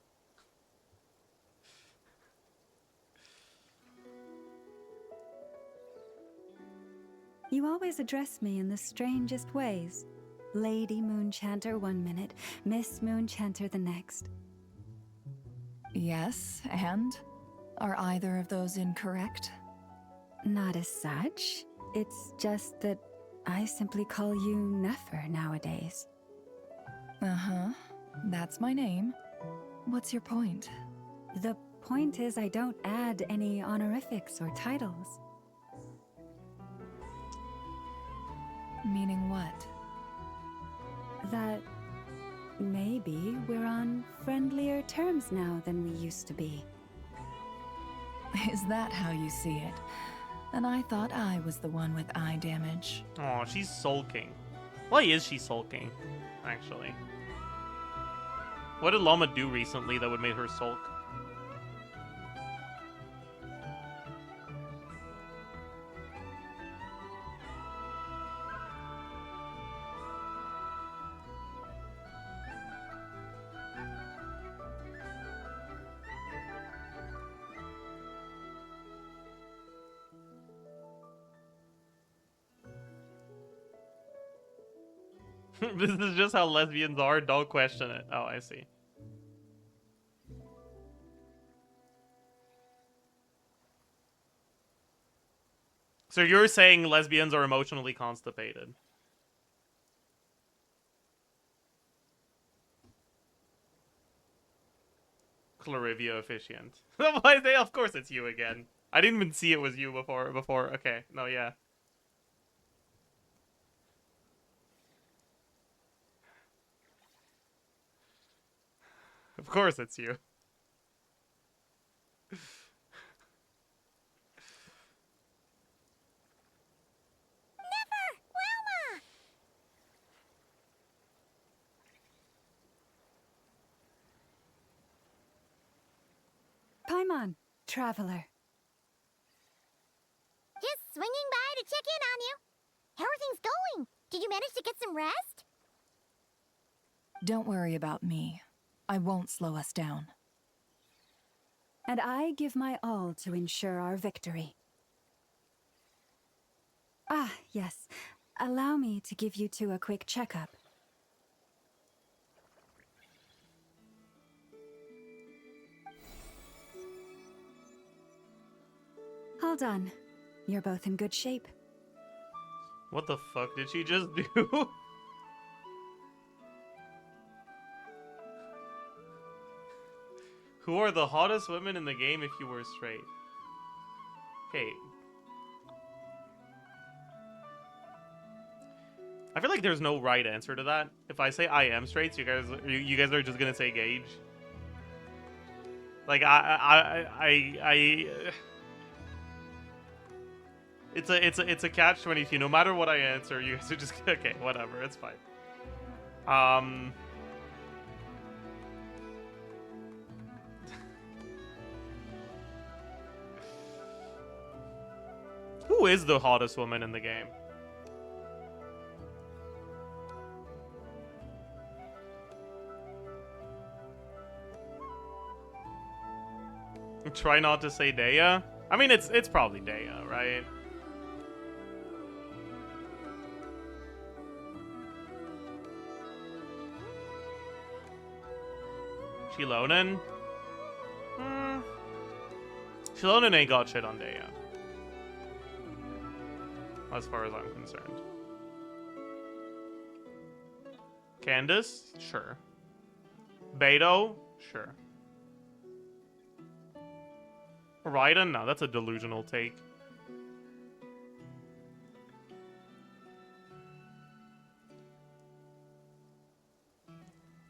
You always address me in the strangest ways. Lady Moonchanter one minute, Miss Moonchanter the next. Yes, and? Are either of those incorrect? Not as such. It's just that I simply call you Nefer nowadays. Uh-huh. That's my name. What's your point? The point is I don't add any honorifics or titles. Meaning what? That maybe we're on friendlier terms now than we used to be. Is that how you see it? And I thought I was the one with eye damage. Oh, she's sulking. Why is she sulking, actually? What did Llama do recently that would make her sulk? This is just how lesbians are, don't question it. Oh, I see. So you're saying lesbians are emotionally constipated? Clarivia officiant. Why they? Of course it's you again. I didn't even see it was you before. Okay, no, yeah. Of course it's you. Paimon, Traveler. Just swinging by to check in on you. How are things going? Did you manage to get some rest? Don't worry about me. I won't slow us down. And I give my all to ensure our victory. Ah, yes. Allow me to give you two a quick checkup. All done. You're both in good shape. What the fuck did she just do? Who are the hottest women in the game if you were straight? Okay. I feel like there's no right answer to that. If I say I am straight, so you guys are just gonna say Gage. Like it's a catch-22. No matter what I answer, you guys are just okay. Whatever, it's fine. Who is the hottest woman in the game? Try not to say Daya. I mean, it's probably Daya, right? Shilonen? Shilonen ain't got shit on Daya. As far as I'm concerned. Candace? Sure. Beto? Sure. Raiden? No, that's a delusional take.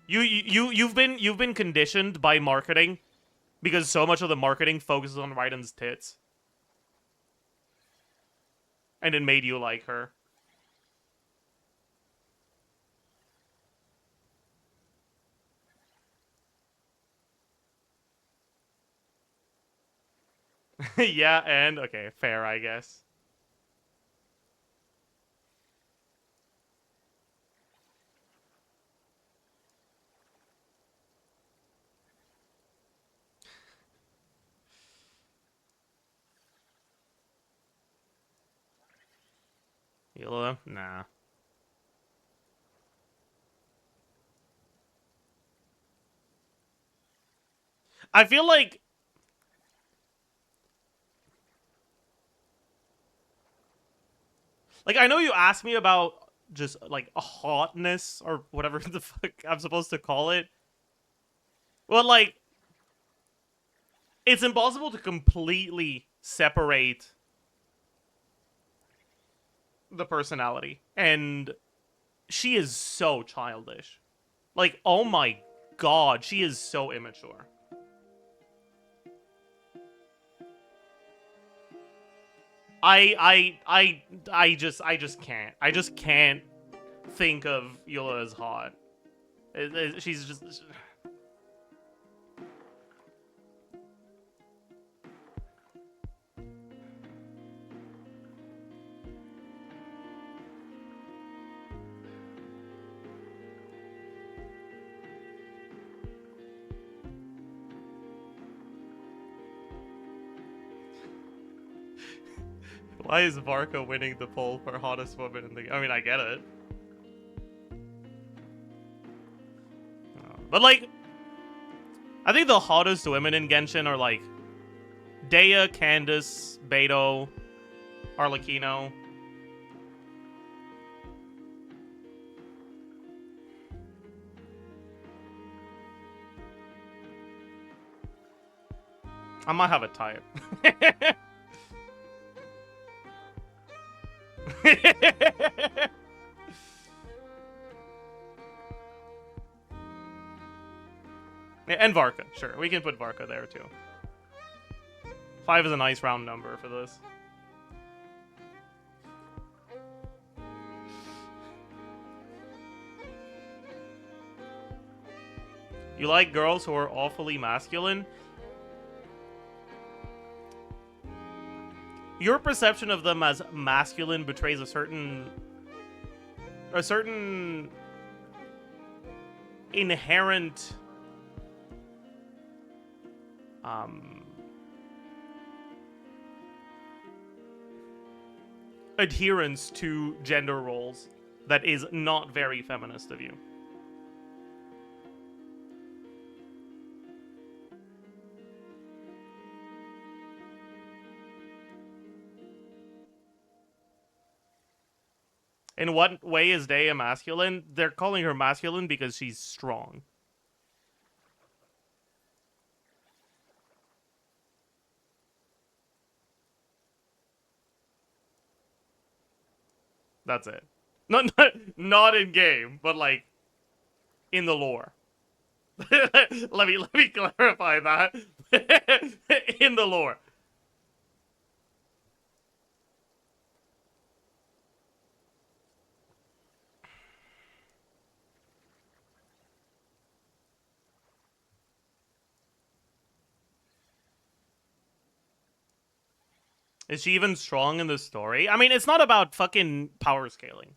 You've been conditioned by marketing because so much of the marketing focuses on Raiden's tits. And it made you like her. Yeah, and okay, fair, I guess. Hila? Nah. I feel like I know you asked me about just like a hotness or whatever the fuck I'm supposed to call it. Well, like it's impossible to completely separate the personality, and she is so childish. Like, oh my god, she is so immature. I just can't. I just can't think of Eula as hot. She's just. Why is Varka winning the poll for hottest woman in the game? I mean, I get it. But, like, I think the hottest women in Genshin are, like, Daya, Candace, Beto, Arlecchino. I might have a type. And Varka, sure. We can put Varka there too. 5 is a nice round number for this. You like girls who are awfully masculine? Your perception of them as masculine betrays a certain a certain inherent adherence to gender roles that is not very feminist of you. In what way is Dea masculine? They're calling her masculine because she's strong. That's it. Not in game, but like in the lore. let me clarify that. In the lore. Is she even strong in the story? I mean, it's not about fucking power scaling.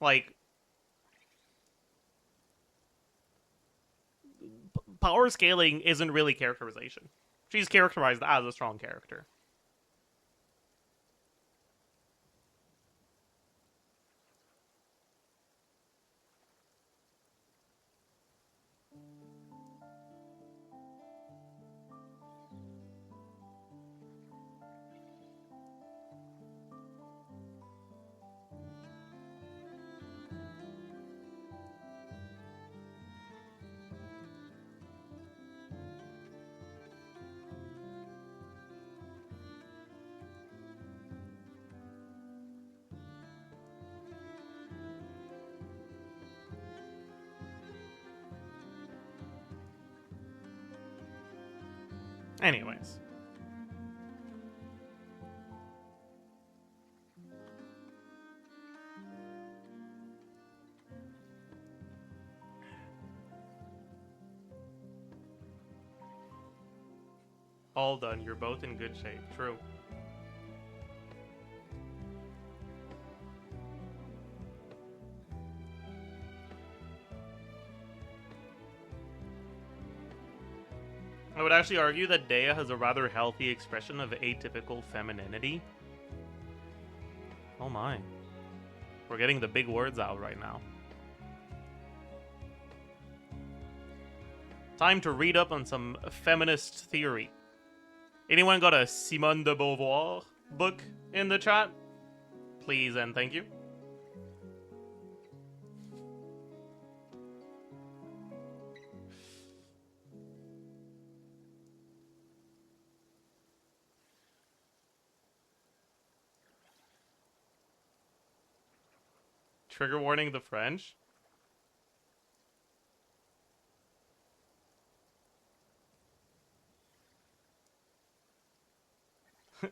Like, power scaling isn't really characterization. She's characterized as a strong character. Anyways. All done. You're both in good shape. True. I would actually argue that Dea has a rather healthy expression of atypical femininity. Oh my. We're getting the big words out right now. Time to read up on some feminist theory. Anyone got a Simone de Beauvoir book in the chat? Please and thank you. Trigger warning the French.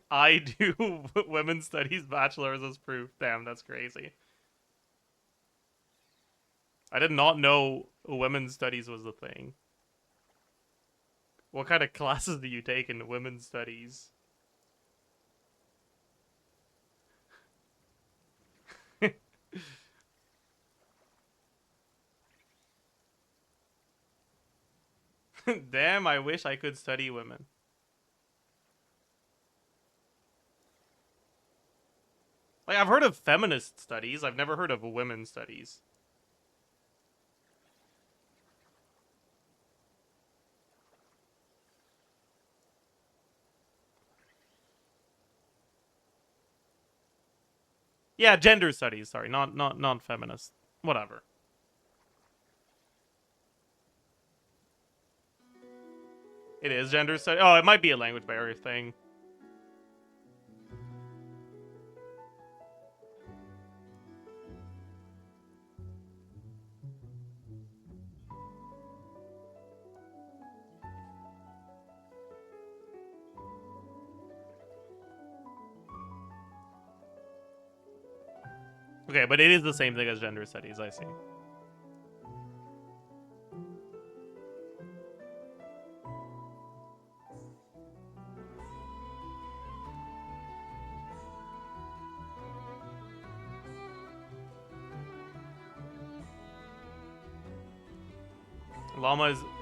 I do women's studies bachelor's as proof. Damn, that's crazy. I did not know women's studies was a thing. What kind of classes do you take in women's studies? Damn, I wish I could study women. Like, I've heard of feminist studies. I've never heard of women's studies. Yeah, gender studies. Sorry, not feminist. Whatever. It is gender study. Oh, it might be a language barrier thing. Okay, but it is the same thing as gender studies, I see.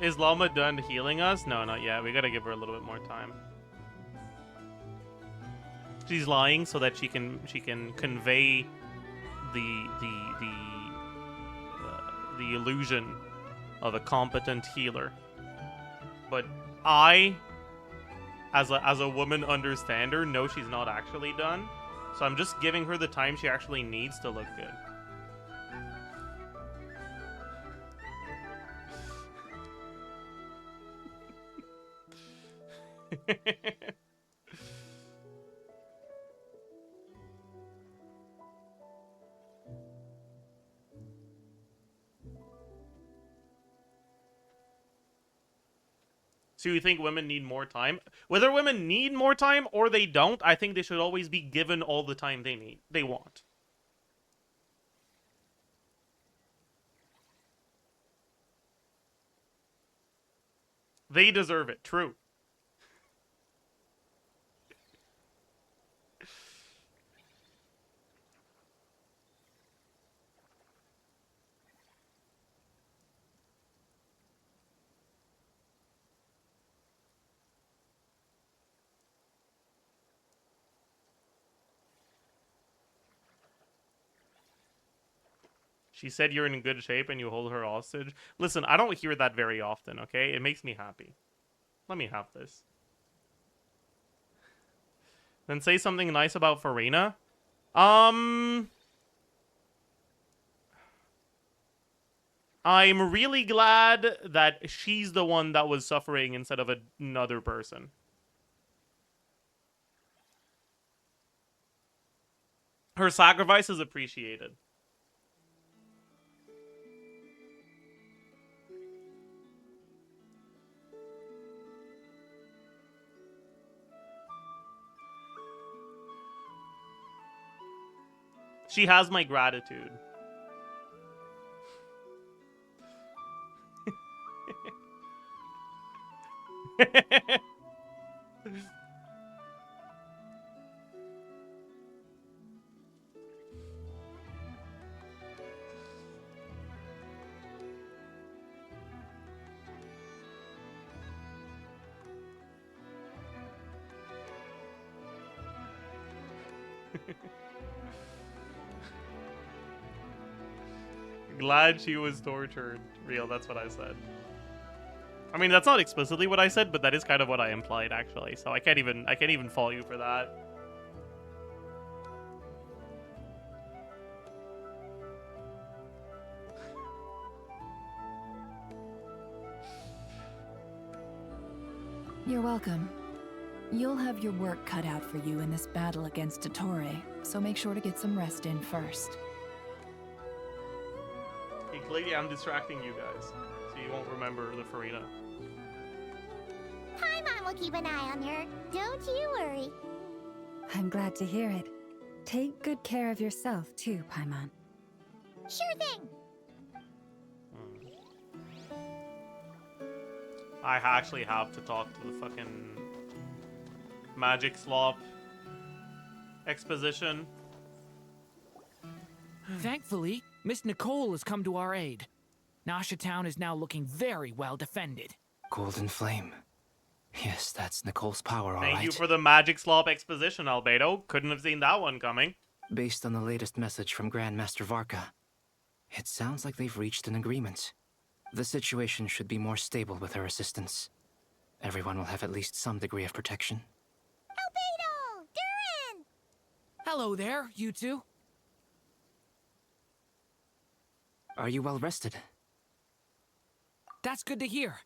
Is Llama done healing us? No, not yet. We gotta give her a little bit more time. She's lying so that she can convey the illusion of a competent healer. But I, as a woman understander, know she's not actually done. So I'm just giving her the time she actually needs to look good. So you think women need more time? Whether women need more time or they don't, I think they should always be given all the time they want. They deserve it, true. She said you're in good shape and you hold her hostage. Listen, I don't hear that very often, okay? It makes me happy. Let me have this. Then say something nice about Farina. I'm really glad that she's the one that was suffering instead of another person. Her sacrifice is appreciated. She has my gratitude. Glad she was tortured. Real, that's what I said. I mean, that's not explicitly what I said, but that is kind of what I implied, actually. So I can't even fault you for that. You're welcome. You'll have your work cut out for you in this battle against Dottore, so make sure to get some rest in first. Hey, clearly I'm distracting you guys, so you won't remember the Farina. Paimon will keep an eye on her. Don't you worry. I'm glad to hear it. Take good care of yourself, too, Paimon. Sure thing. I actually have to talk to the fucking magic slop exposition. Thankfully, Miss Nicole has come to our aid. Nasha Town is now looking very well defended. Golden Flame. Yes, that's Nicole's power, all right. Thank you for the magic slop exposition, Albedo. Couldn't have seen that one coming. Based on the latest message from Grandmaster Varka, it sounds like they've reached an agreement. The situation should be more stable with her assistance. Everyone will have at least some degree of protection. Albedo! Durin! Hello there, you two. Are you well rested? That's good to hear.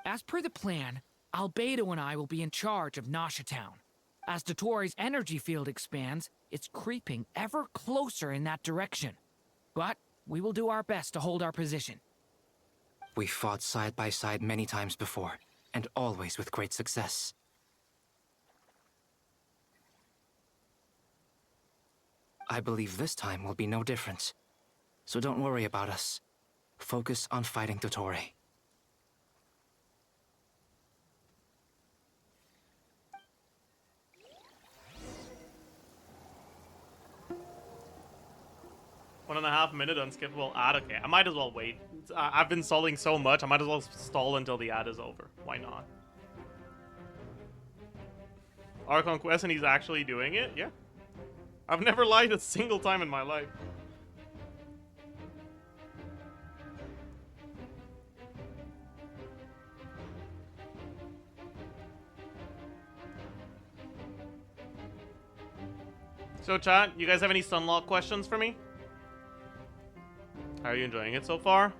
As per the plan, Albedo and I will be in charge of Nasha Town. As Dottore's energy field expands, it's creeping ever closer in that direction. But we will do our best to hold our position. We fought side by side many times before, and always with great success. I believe this time will be no different. So don't worry about us. Focus on fighting Dottore. 1.5 minute unskippable ad. Okay, I might as well wait. I've been stalling so much, I might as well stall until the ad is over. Why not? Archon Quest and he's actually doing it? Yeah. I've never lied a single time in my life. So chat, you guys have any stunlock questions for me? How are you enjoying it so far?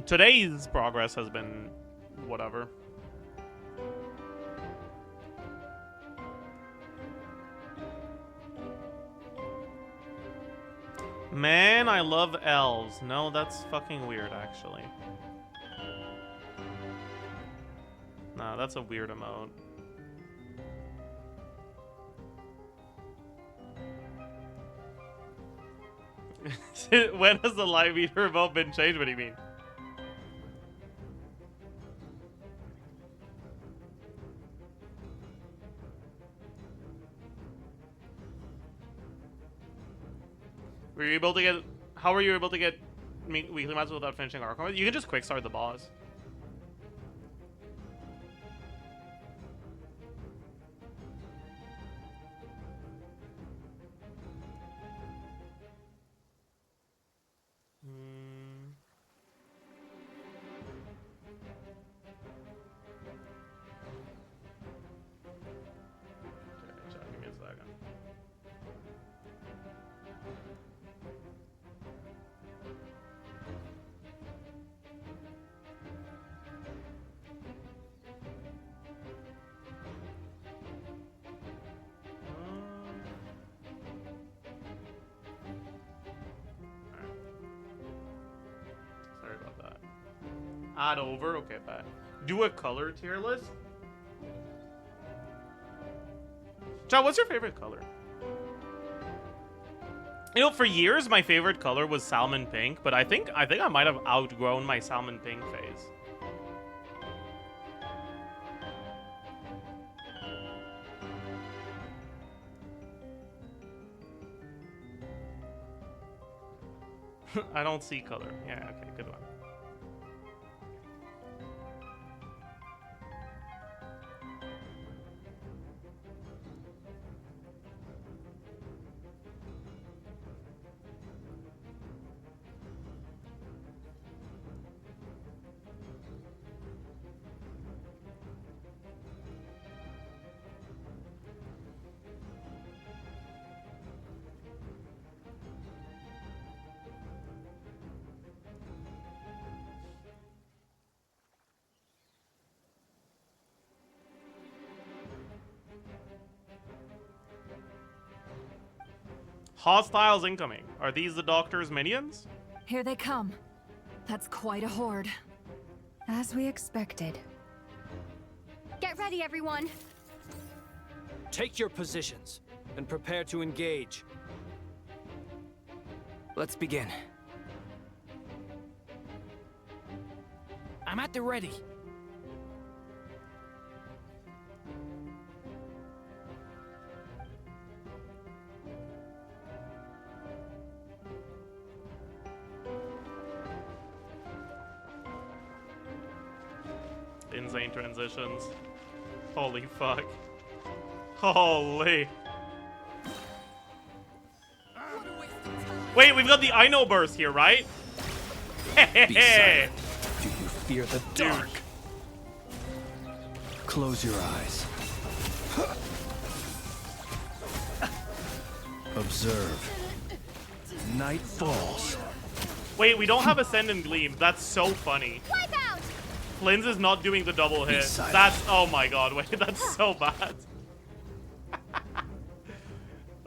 Today's progress has been whatever. Man, I love elves. No, that's fucking weird, actually. Nah, that's a weird emote. When has the live meter emote been changed? What do you mean? Were you able to get... How were you able to get weekly mods without finishing Archon? You can just quick start the boss. Give me a second. Sorry about that. Add over? Okay, bad. Do a color tier list? John, what's your favorite color? You know, for years my favorite color was salmon pink, but I think I might have outgrown my salmon pink phase. I don't see color. Yeah, okay, good one. Hostiles incoming. Are these the Doctor's minions? Here they come. That's quite a horde. As we expected. Get ready, everyone. Take your positions and prepare to engage. Let's begin. I'm at the ready. Insane transitions. Holy fuck. Holy. Wait, we've got the I know burst here, right? Be silent. Do you fear the dark? Close your eyes. Observe. Night falls. Wait, we don't have Ascendant Gleam. That's so funny. Wipe out! Flynn's is not doing the double hit. That's... Oh my god, wait, that's so bad.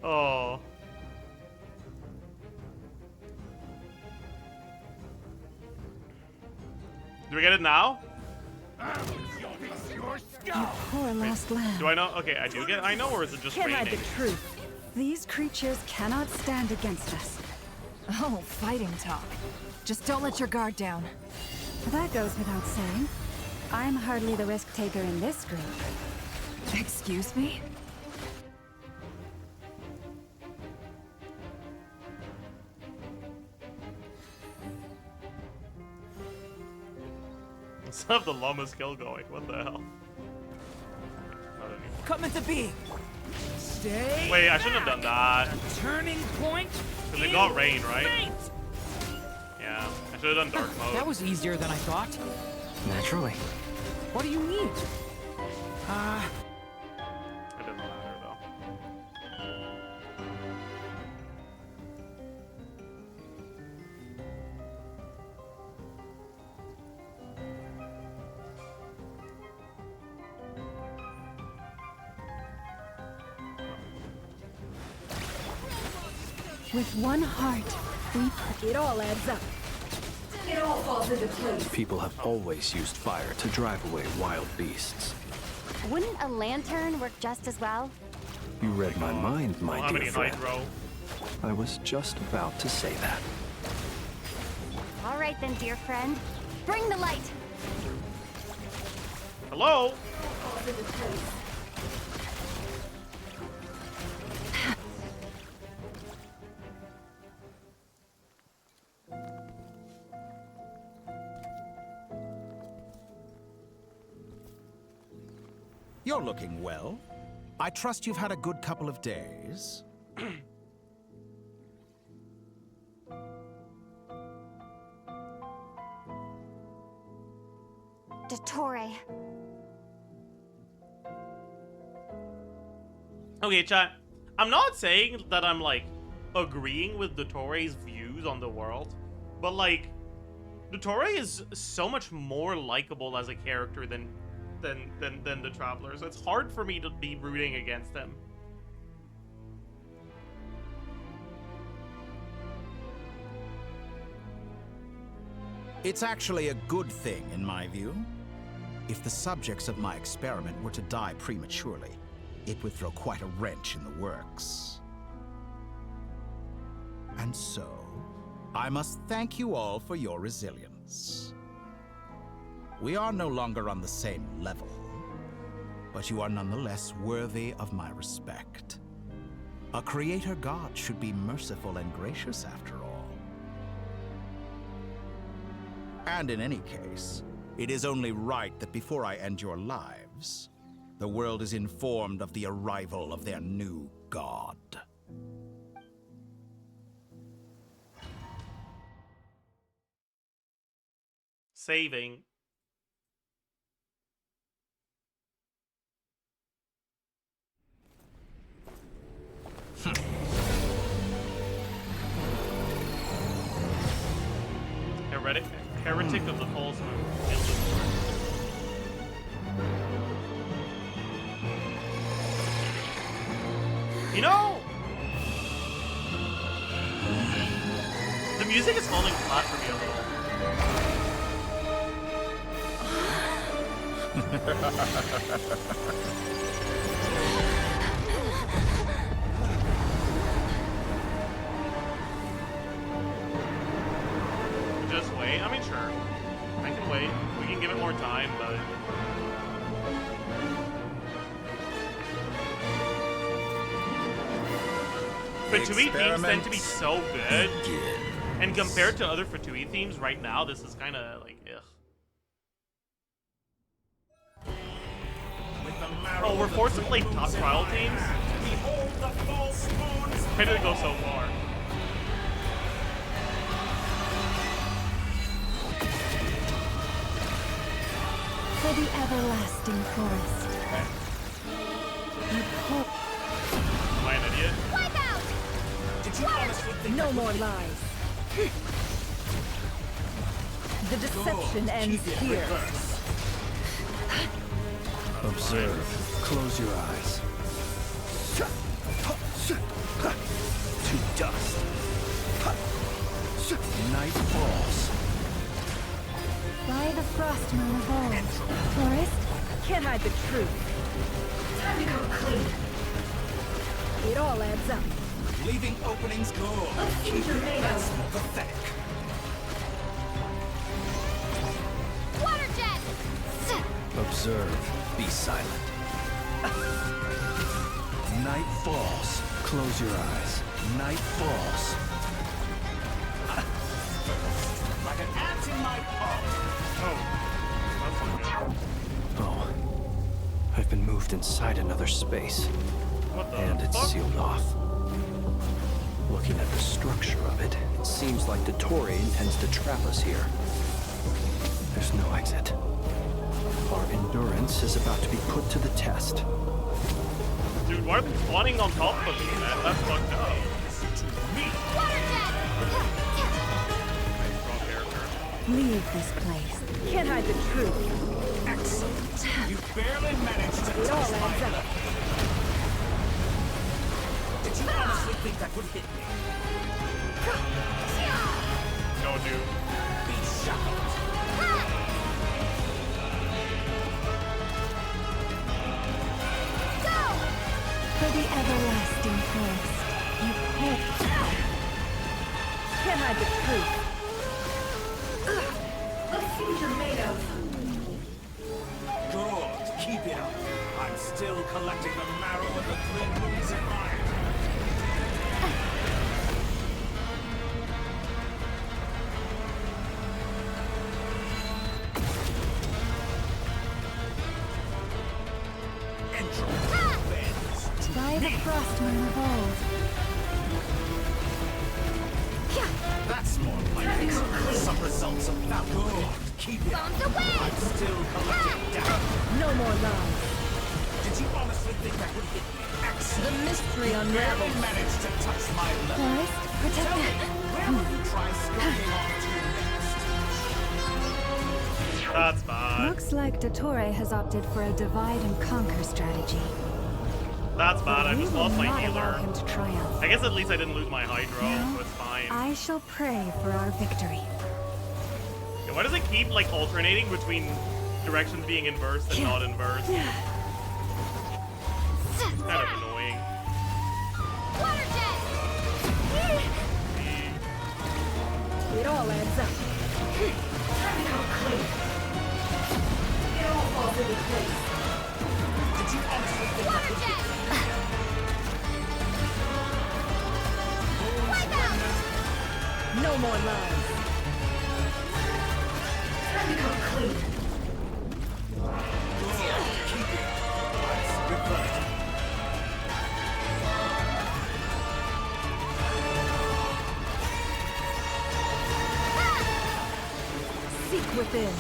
Oh. Do we get it now? You poor lost lamb. Do I know? Okay, I do get I know, or is it just Hear raining? the truth. These creatures cannot stand against us. Oh, fighting talk. Just don't let your guard down. That goes without saying. I'm hardly the risk taker in this group. Excuse me? Let's have the llama skill going. What the hell? Not anymore. Come into being. Stay. Wait, I shouldn't have done that. Turning point. Because it got rain, right? Yeah, I should have done dark mode. That was easier than I thought. Naturally. What do you need? It doesn't matter though. With one heart, it all adds up. It all falls into place. People have always used fire to drive away wild beasts. Wouldn't a lantern work just as well? You read my mind, my How dear many friend. hydro? I was just about to say that. All right then, dear friend. Bring the light. Hello? You're looking well. I trust you've had a good couple of days. Dottore. Okay, chat. I'm not saying that I'm like agreeing with Dottore's views on the world, but like Dottore is so much more likable as a character than the Travelers. It's hard for me to be rooting against him. It's actually a good thing, in my view. If the subjects of my experiment were to die prematurely, it would throw quite a wrench in the works. And so, I must thank you all for your resilience. We are no longer on the same level, but you are nonetheless worthy of my respect. A creator god should be merciful and gracious after all. And in any case, it is only right that before I end your lives, the world is informed of the arrival of their new god. Saving. Heretic of the False Moon. You know, the music is falling flat for me a little. Just wait. I mean, sure. I can wait. We can give it more time, but... Fatui themes tend to be so good. And compared to other Fatui themes right now, this is kind of like, ugh. Oh, we're forced to play top trial teams? Why did it go so far? For the everlasting forest. You hope. Am I an idiot? Wipe out! Did you honestly think No more lies. The deception ends here. Observe. Close your eyes. To dust. Night falls. By the frost moon of old, forest can hide the truth. Time to come clean. It all adds up. leaving openings galore? That's pathetic. Water jet! Observe. Be silent. Night falls. Close your eyes. Night falls. Like an ant in my palm. Oh. moved inside another space. And it's sealed off. Looking at the structure of it, it seems like dottore intends to trap us here. There's no exit. Our endurance is about to be put to the test. Dude, why are they spawning on top of me, man? That's fucked up. Leave this place. Can't hide the truth. Excellent. You barely managed to touch my level. Did you honestly think that would hit me? No, dude. Be shackled. For the everlasting forest, you hope. Can't hide the truth. Let's see what you're made of. Good. Keep it up. I'm still collecting the marrow of the tholindis in my hand. By the frostman of old. That's more like it. Some results of that. Good. Keep it up. I'm still collecting data. No more lies. Did you honestly think that would hit me? Excellent. The mystery You unravels. barely managed to touch my level. Forest, protect Tell me, it. where will you try scoping off to next? That's fine. Looks like dottore has opted for a divide and conquer strategy. That's bad. I just lost my Not allow healer. him to triumph. I guess at least I didn't lose my hydro, Now, so it's fine. I shall pray for our victory. Yeah, why does it keep like alternating between directions being inverse and not inverse? It's kind of annoying. It all adds up. It all falls into place. Did you honestly think that would hit me? No more lies. Time to come clean. Keep it. Let's reflect. Seek within.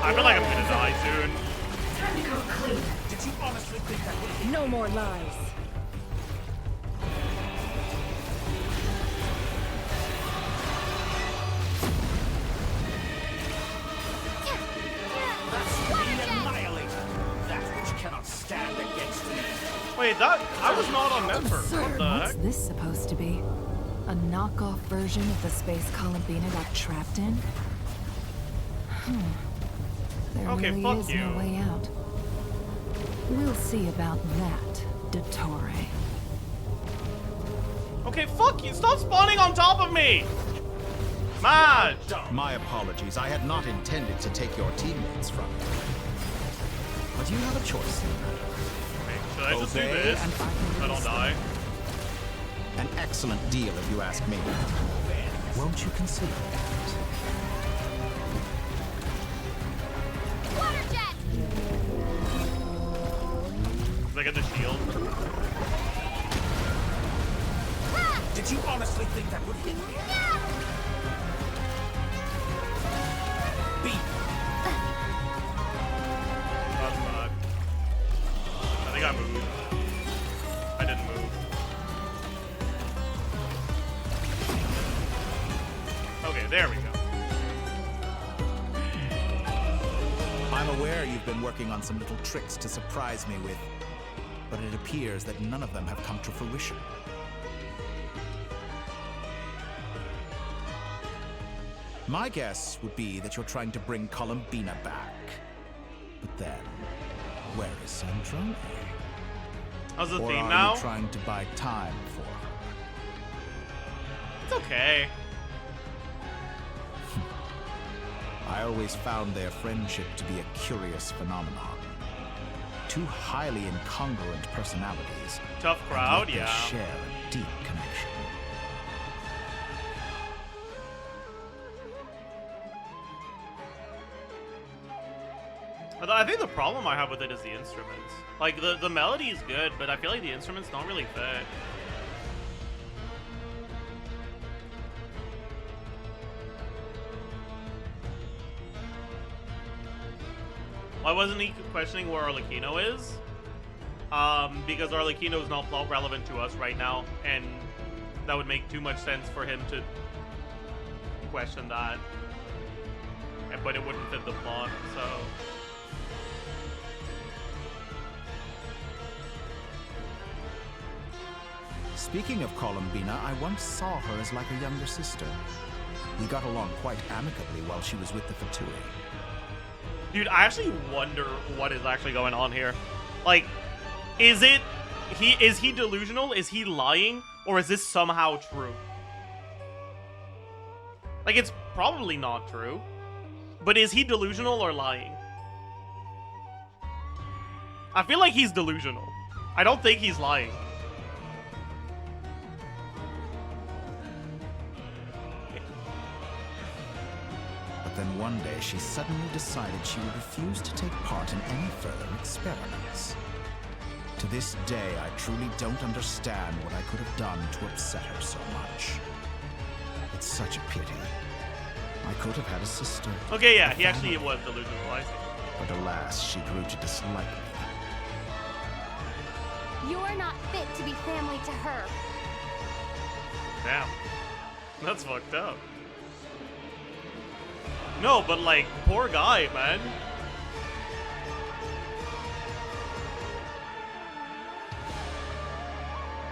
I feel like I'm gonna die soon. Time to come clean. Did you honestly think that would hit me? No more lies. That's me annihilated. That which cannot stand against me. Wait, I was not on nefer. What the What's heck? this supposed to be? A knockoff version of the space Columbina got trapped in? There Okay, really fuck is you. no way out. We'll see about that, dottore. Okay, fuck you. Stop spawning on top of me. Mad. My apologies. I had not intended to take your teammates from you. But you have a choice. Should I just do Obey this? and So I don't die. An excellent deal, if you ask me. Won't you consider that? Did I get the shield? Did you honestly think that would hit me? Beat. That's bad. I think I moved. I didn't move. Okay, there we go. I'm aware you've been working on some little tricks to surprise me with, but it appears that none of them have come to fruition. My guess would be that you're trying to bring Columbina back. But then, where is Sandrone? How's the Or theme are now? you trying to buy time for her? It's okay. I always found their friendship to be a curious phenomenon. Two highly incongruent personalities. Tough and crowd, yet they yeah. share a deep connection. Although I think the problem I have with it is the instruments. Like, the melody is good, but I feel like the instruments don't really fit. Why wasn't he questioning where Arlecchino is? Because Arlecchino is not plot relevant to us right now, and that would make too much sense for him to question that. But it wouldn't fit the plot, so... Speaking of Columbina, I once saw her as like a younger sister. We got along quite amicably while she was with the Fatui. Dude, I actually wonder what is actually going on here. Like, is he delusional? Is he lying? Or is this somehow true? Like, it's probably not true. But is he delusional or lying? I feel like he's delusional. I don't think he's lying. But then one day she suddenly decided she would refuse to take part in any further experiments. To this day, I truly don't understand what I could have done to upset her so much. It's such a pity. I could have had a sister. Okay, yeah, he actually was delusional, I see. But alas, she grew to dislike me. You're not fit to be family to her. Damn. That's fucked up. No, but like, poor guy, man.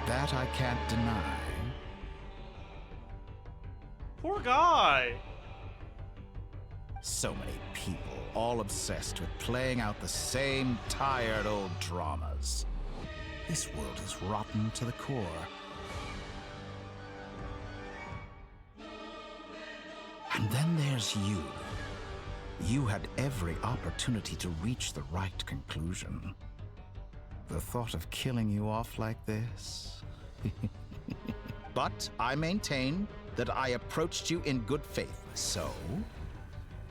That I can't deny. Poor guy. So many people, all obsessed with playing out the same tired old dramas. This world is rotten to the core. And then there's you. You had every opportunity to reach the right conclusion. The thought of killing you off like this? But I maintain that I approached you in good faith, so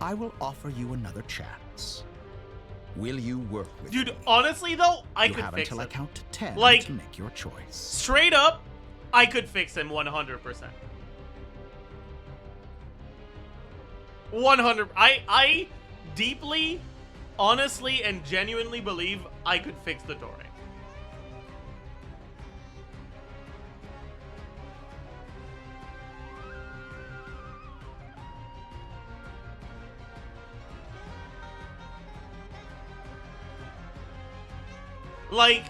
I will offer you another chance. Will you work with me? Dude, honestly though, I could have fix until him. I count to 10 like, to make your choice. Straight up, I could fix him 100%. 100. I deeply, honestly, and genuinely believe I could fix the dottore. Like,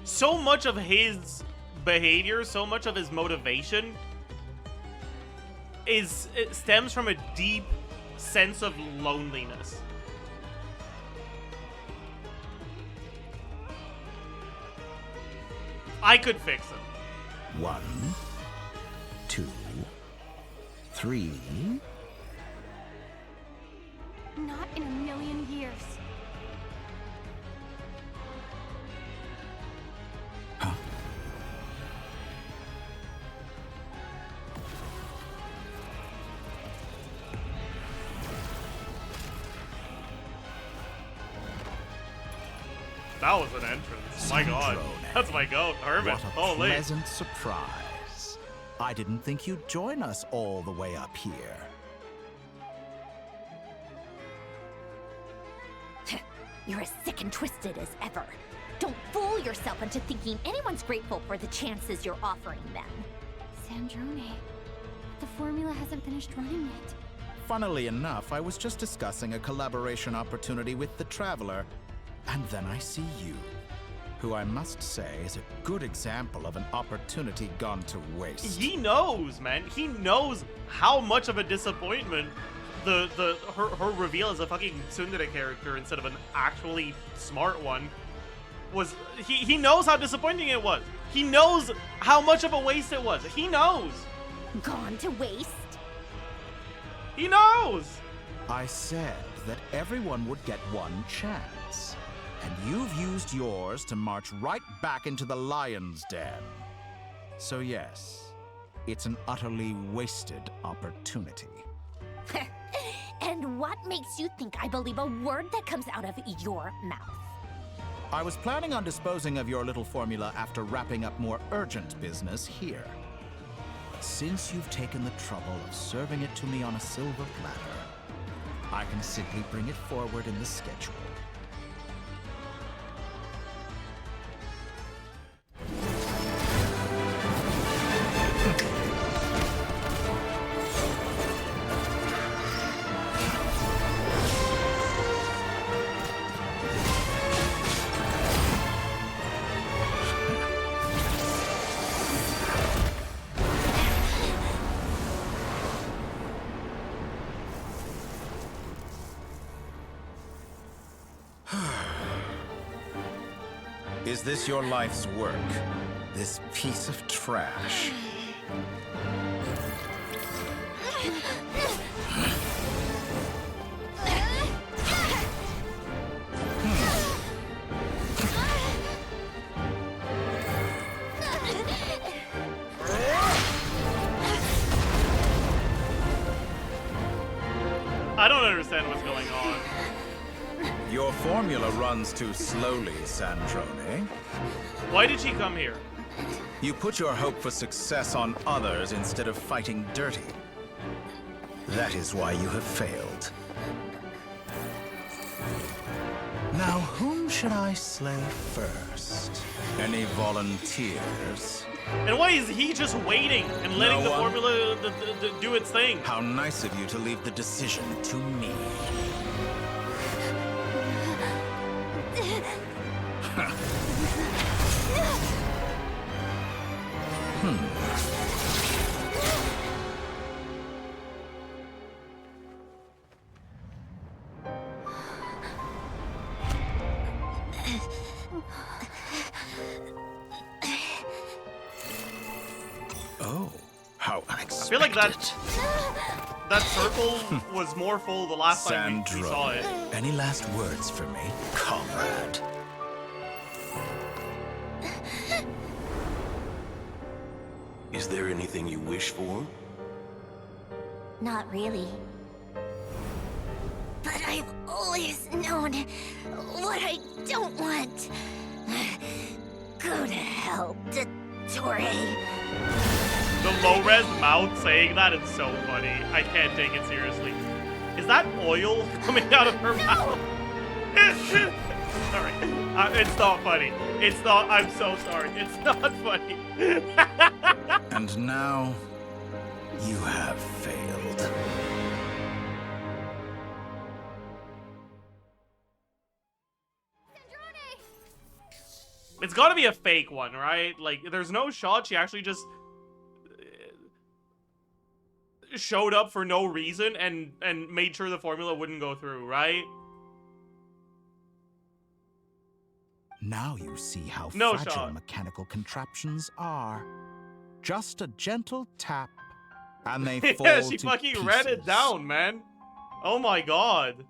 so much of his behavior, so much of his motivation it stems from a deep sense of loneliness. I could fix him. 1, 2, 3. Not in a million years. That was an entrance. My god. That's my goat. Hermit. What a Holy. pleasant surprise. I didn't think you'd join us all the way up here. You're as sick and twisted as ever. Don't fool yourself into thinking anyone's grateful for the chances you're offering them. Sandrone, the formula hasn't finished running yet. Funnily enough, I was just discussing a collaboration opportunity with the Traveler, and then I see you, who I must say is a good example of an opportunity gone to waste. He knows, man. He knows how much of a disappointment her reveal as a fucking tsundere character instead of an actually smart one was. He knows how disappointing it was. He knows how much of a waste it was. He knows. Gone to waste? He knows. I said that everyone would get one chance, and you've used yours to march right back into the lion's den. So yes, it's an utterly wasted opportunity. And what makes you think I believe a word that comes out of your mouth? I was planning on disposing of your little formula after wrapping up more urgent business here. But since you've taken the trouble of serving it to me on a silver platter, I can simply bring it forward in the schedule. Is this your life's work? This piece of trash? I don't understand what's going on. Your formula runs too slowly, Sandrone. Why did she come here? You put your hope for success on others instead of fighting dirty. That is why you have failed. Now, whom should I slay first? Any volunteers? And why is he just waiting and letting the formula do its thing? How nice of you to leave the decision to me. Oh, how unexpected. I feel like that circle was more full the last time we saw it. Any last words for me, comrade? Is there anything you wish for? Not really. But I've always known what I don't want. Go to hell, dottore. The low-res mouth saying that is so funny. I can't take it seriously. Is that oil coming out of her mouth? Alright. It's not funny. It's not. I'm so sorry. It's not funny. And now, you have failed. It's gotta be a fake one, right? Like, there's no shot she actually just showed up for no reason and made sure the formula wouldn't go through, right? Now you see how No fragile shot. mechanical contraptions are. Just a gentle tap, and they fall Yeah, she to fucking pieces. read it down, man. Oh my god.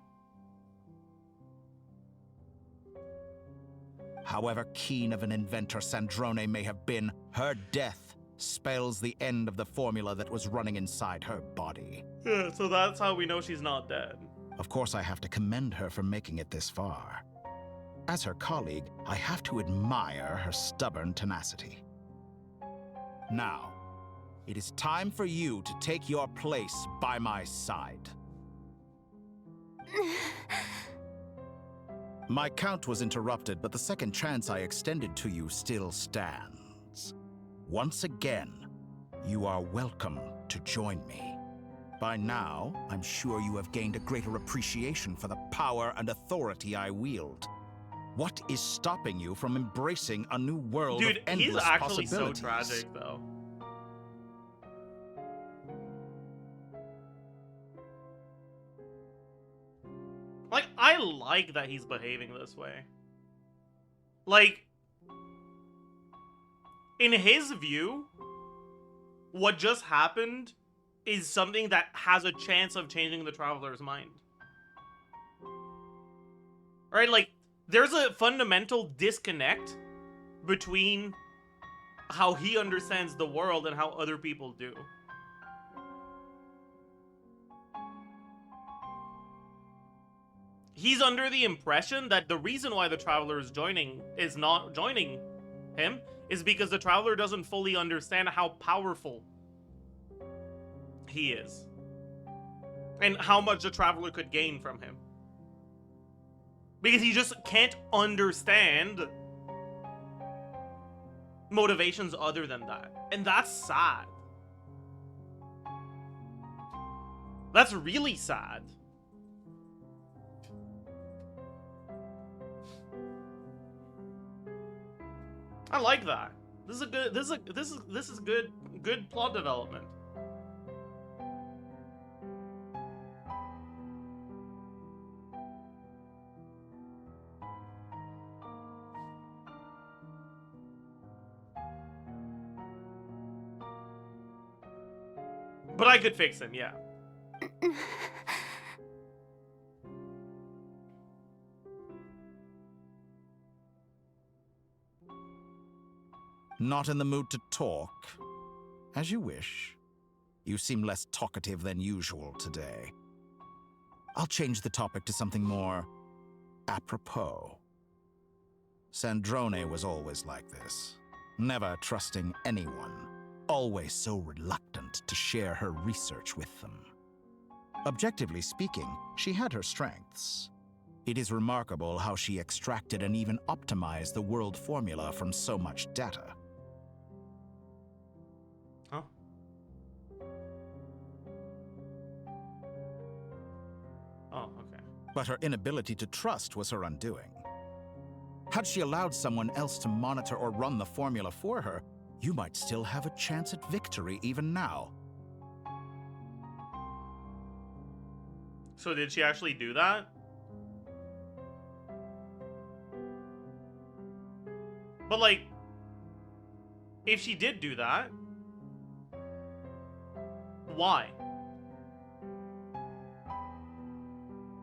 However keen of an inventor Sandrone may have been, her death spells the end of the formula that was running inside her body. Yeah, so that's how we know she's not dead. Of course, I have to commend her for making it this far. As her colleague, I have to admire her stubborn tenacity. Now, it is time for you to take your place by my side. My count was interrupted, but the second chance I extended to you still stands. Once again, you are welcome to join me. By now, I'm sure you have gained a greater appreciation for the power and authority I wield. What is stopping you from embracing a new world of Dude, endless he's actually so possibilities? tragic, though. Like, I like that he's behaving this way. Like, in his view, what just happened is something that has a chance of changing the Traveler's mind. Right? Like, there's a fundamental disconnect between how he understands the world and how other people do. He's under the impression that the reason why the Traveler is not joining him is because the Traveler doesn't fully understand how powerful he is. And how much the Traveler could gain from him. Because he just can't understand motivations other than that. And that's sad. That's really sad. I like that. This is good plot development. But I could fix him, yeah. Not in the mood to talk? As you wish. You seem less talkative than usual today. I'll change the topic to something more apropos. Sandrone was always like this, never trusting anyone, always so reluctant to share her research with them. Objectively speaking, she had her strengths. It is remarkable how she extracted and even optimized the world formula from so much data. Huh? Oh, okay. But her inability to trust was her undoing. Had she allowed someone else to monitor or run the formula for her, you might still have a chance at victory even now. So did she actually do that? But like, if she did do that, why?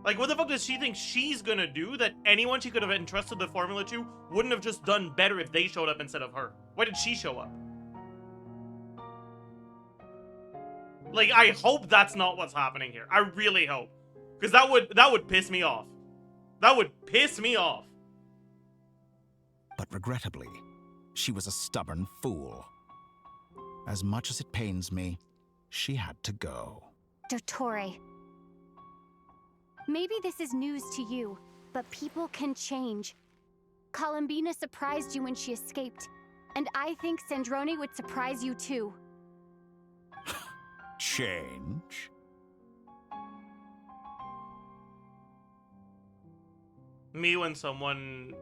Like, what the fuck does she think she's gonna do that anyone she could have entrusted the formula to wouldn't have just done better if they showed up instead of her? Why did she show up? Like, I hope that's not what's happening here. I really hope. Because that would piss me off. That would piss me off. But regrettably, she was a stubborn fool. As much as it pains me, she had to go. Dottore. Maybe this is news to you, but people can change. Columbina surprised you when she escaped, and I think Sandrone would surprise you too. Change? Me when someone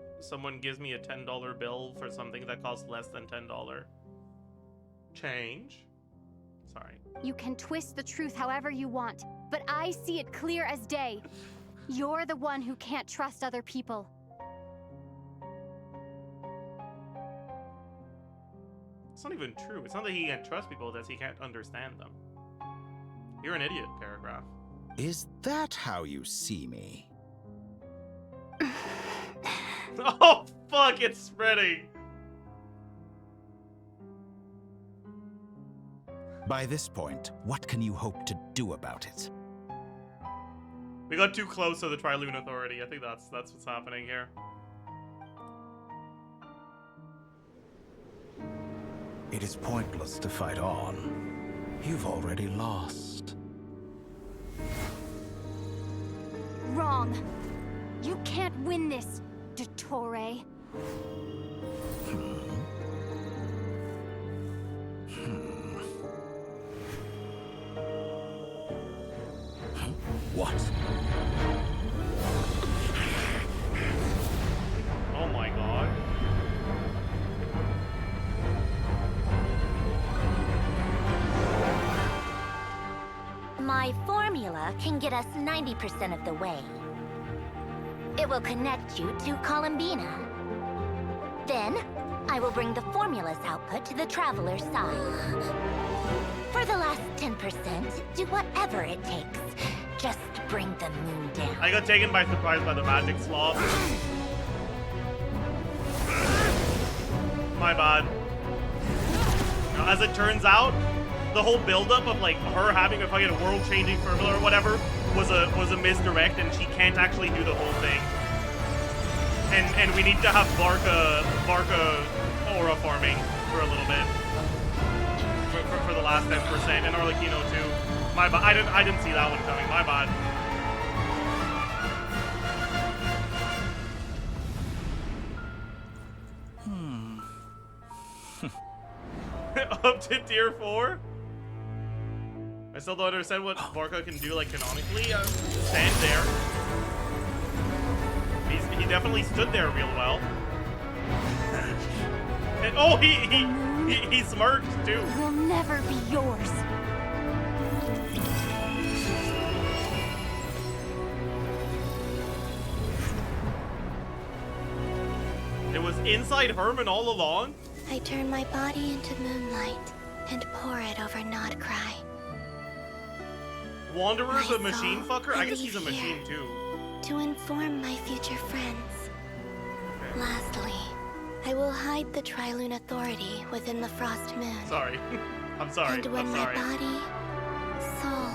gives me a $10 bill for something that costs less than $10. Change? Sorry. You can twist the truth however you want, but I see it clear as day. You're the one who can't trust other people. It's not even true. It's not that he can't trust people, it's that he can't understand them. You're an idiot, paragraph. Is that how you see me? Oh, fuck, it's spreading. By this point, what can you hope to do about it? We got too close to the Trilune Authority. I think that's what's happening here. It is pointless to fight on. You've already lost. Wrong. You can't win this, Dottore. What? Oh my god. My formula can get us 90% of the way. It will connect you to Columbina. Then, I will bring the formula's output to the Traveler's side. For the last 10%, do whatever it takes. Just bring the moon down. I got taken by surprise by the magic sloth. My bad. as it turns out, the whole buildup of like her having a fucking world-changing formula or whatever was a misdirect, and she can't actually do the whole thing. And we need to have Varka aura farming for a little bit for the last 10%, and Arlecchino too. My bad. I didn't see that one coming. My bad. Up to tier 4? I still don't understand what Varka can do, like, canonically. Stand there. He definitely stood there real well. And, oh, he smirked, too. Will never be yours. It was inside Herman all along? I turn my body into moonlight and pour it over Nod Krai. Wanderer's a machine fucker? I guess he's a machine too. To inform my future friends. Okay. Lastly, I will hide the Trilune authority within the Frost Moon. Sorry. I'm sorry. And when I'm my sorry. body, soul,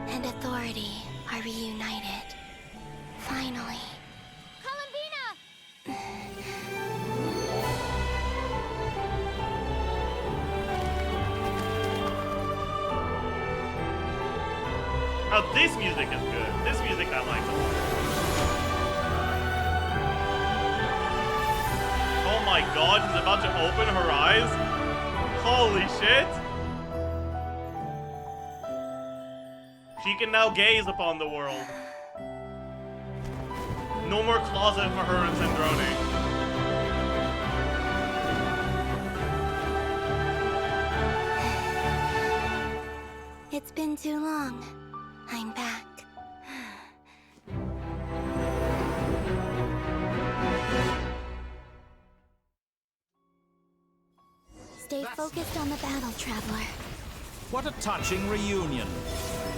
and authority are reunited, finally. Now this music is good. This music I like. Oh my god, she's about to open her eyes. Holy shit. She can now gaze upon the world. No more closet for her and Sandrone. It's been too long. I'm back. Stay focused on the battle, Traveler. What a touching reunion.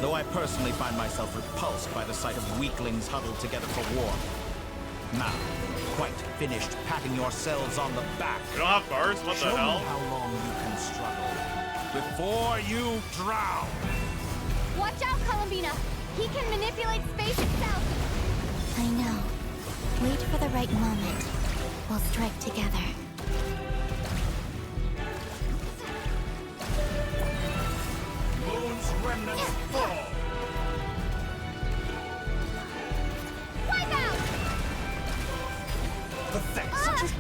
Though I personally find myself repulsed by the sight of weaklings huddled together for war. Now, quite finished patting yourselves on the back. You don't have burst? What the Show hell? me how long you can struggle before you drown. Watch out, Columbina! He can manipulate space itself! I know. Wait for the right moment. We'll strike together. Moon's remnants fall. Wipe out! Pathetic. Such as...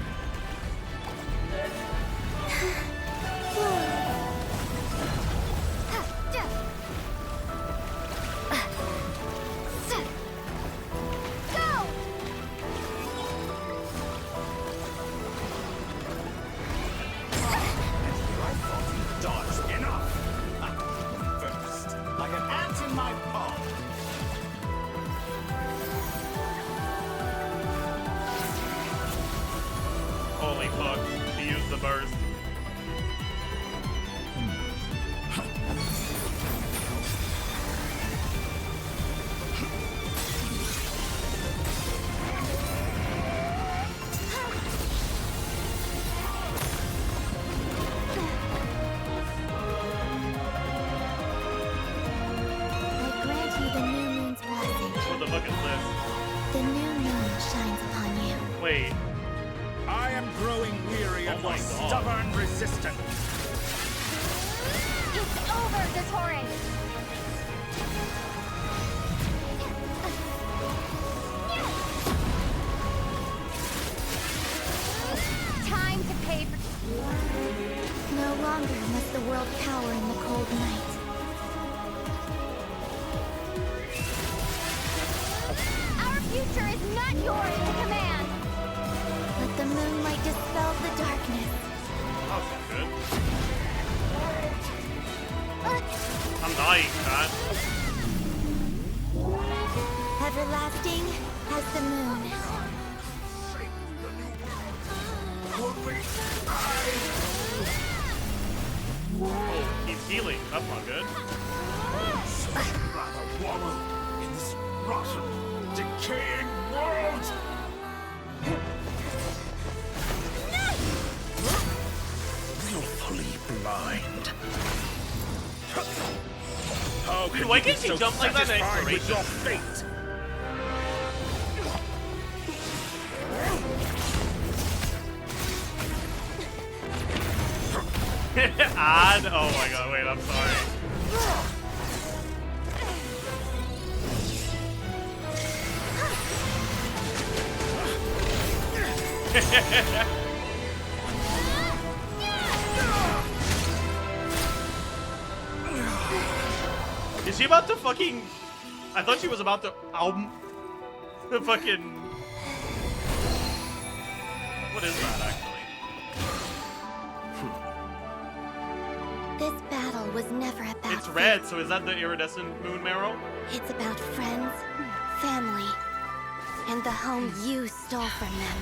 Holy fuck. He used the burst. I grant you the new moon's blessing. What the fuck is this? The new moon shines upon you. Wait. I am growing weary of my your God. stubborn resistance. It's over, dottore! Time to pay for... No longer must the world cower in the cold night. Our future is not yours to command! Let the moonlight dispel the darkness. That was good. I'm dying, man. Everlasting as the moon. Oh, he's healing. That's not good. Rather wallow in this rotten, decaying world. Willfully mind. How Dude, can why you be can't she so jump like that in satisfied with your Exploration? fate? Odd. Oh my god, wait, I'm sorry. Is she about to fucking... I thought she was about to... The fucking... What is that, actually? This battle was never about It's red, so is that the iridescent moon marrow? It's about friends, family, and the home you stole from them.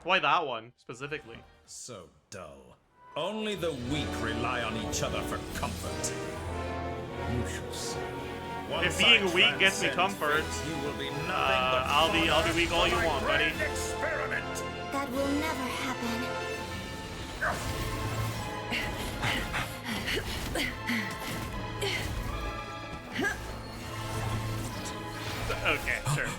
Why that one, specifically? So dull. Only the weak rely on each other for comfort. You shall see. If being weak gets me comfort, you will be nothing I'll be weak all you want, buddy. Experiment. That will never happen. Okay, sure.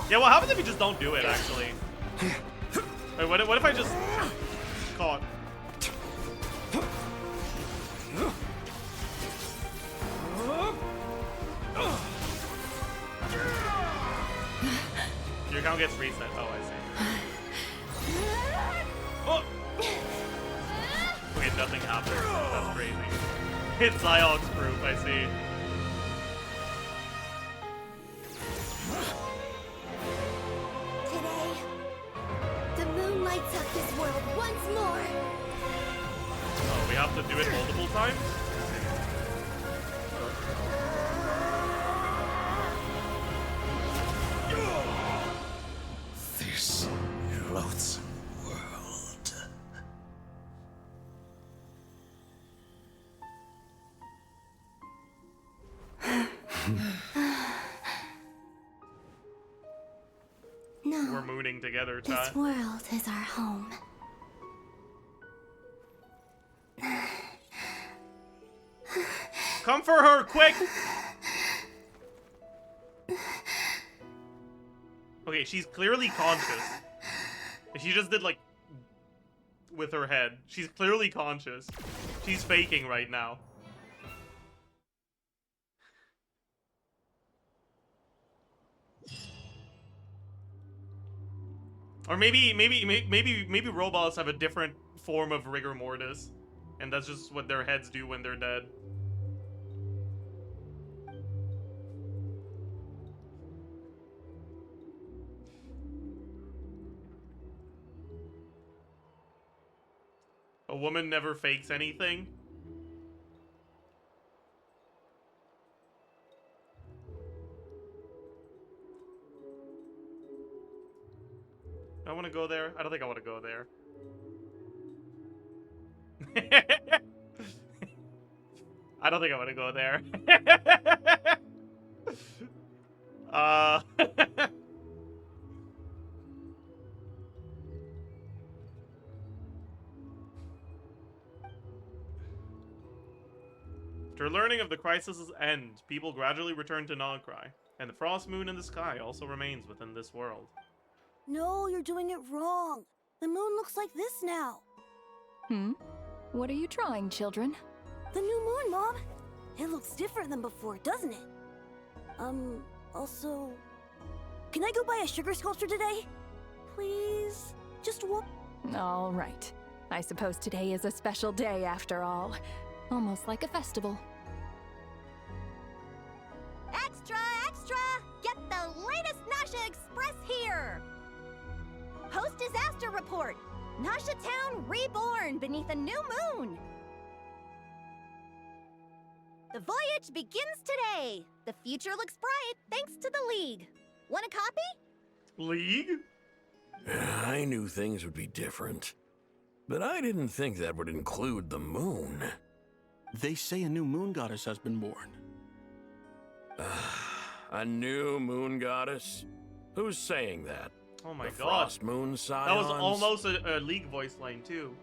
Yeah, what happens if you just don't do it, actually? Wait, what if I just caught? Your account gets reset. Oh, I see. Oh! Wait, nothing happened. That's crazy. It's Ziox proof, I see. Today, the moon lights up this world once more. Oh, we have to do it multiple times? This loathsome world. No. We're mooning together, chat. This world is our home. Come for her, quick! Okay, she's clearly conscious. She just did, like, with her head. She's clearly conscious. She's faking right now. Or maybe robots have a different form of rigor mortis, and that's just what their heads do when they're dead. A woman never fakes anything. I want to go there. I don't think I want to go there. I don't think I want to go there. After learning of the crisis's end, people gradually return to Krai, and the frost moon in the sky also remains within this world. No, you're doing it wrong. The moon looks like this now. What are you drawing, children? The new moon, Mom. It looks different than before, doesn't it? Also... Can I go buy a sugar sculpture today? Please? Just one? All right. I suppose today is a special day after all. Almost like a festival. Extra, extra! Get the latest Nasha Express here! Post-disaster report! Nasha Town reborn beneath a new moon! The voyage begins today! The future looks bright thanks to the League. Want a copy? League? I knew things would be different, but I didn't think that would include the moon. They say a new moon goddess has been born. A new moon goddess? Who's saying that? Oh my the god. Frost Moon That was Scions. almost a League voice line too.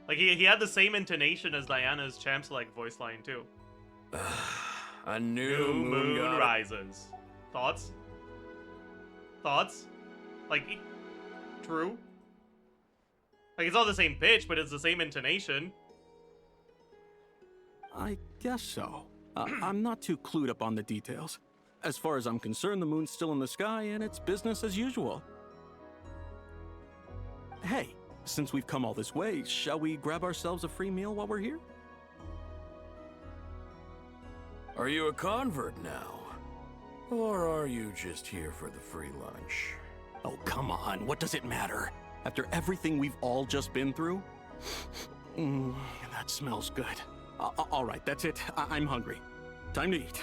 Like he had the same intonation as Diana's Champ Select voice line too. A new moon goddess. rises. Thoughts? Thoughts? Like, true? Like, it's not the same pitch, but it's the same intonation. I guess so. I'm not too clued up on the details. As far as I'm concerned, the moon's still in the sky and it's business as usual. Hey, since we've come all this way, shall we grab ourselves a free meal while we're here? Are you a convert now? Or are you just here for the free lunch? Oh, come on. What does it matter? After everything we've all just been through? That smells good. All right, that's it. I'm hungry. Time to eat.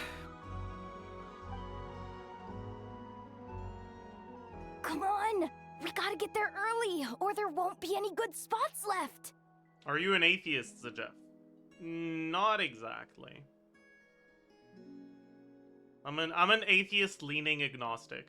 Come on! We gotta get there early, or there won't be any good spots left! Are you an atheist, Zajef? Not exactly. I'm an atheist-leaning agnostic.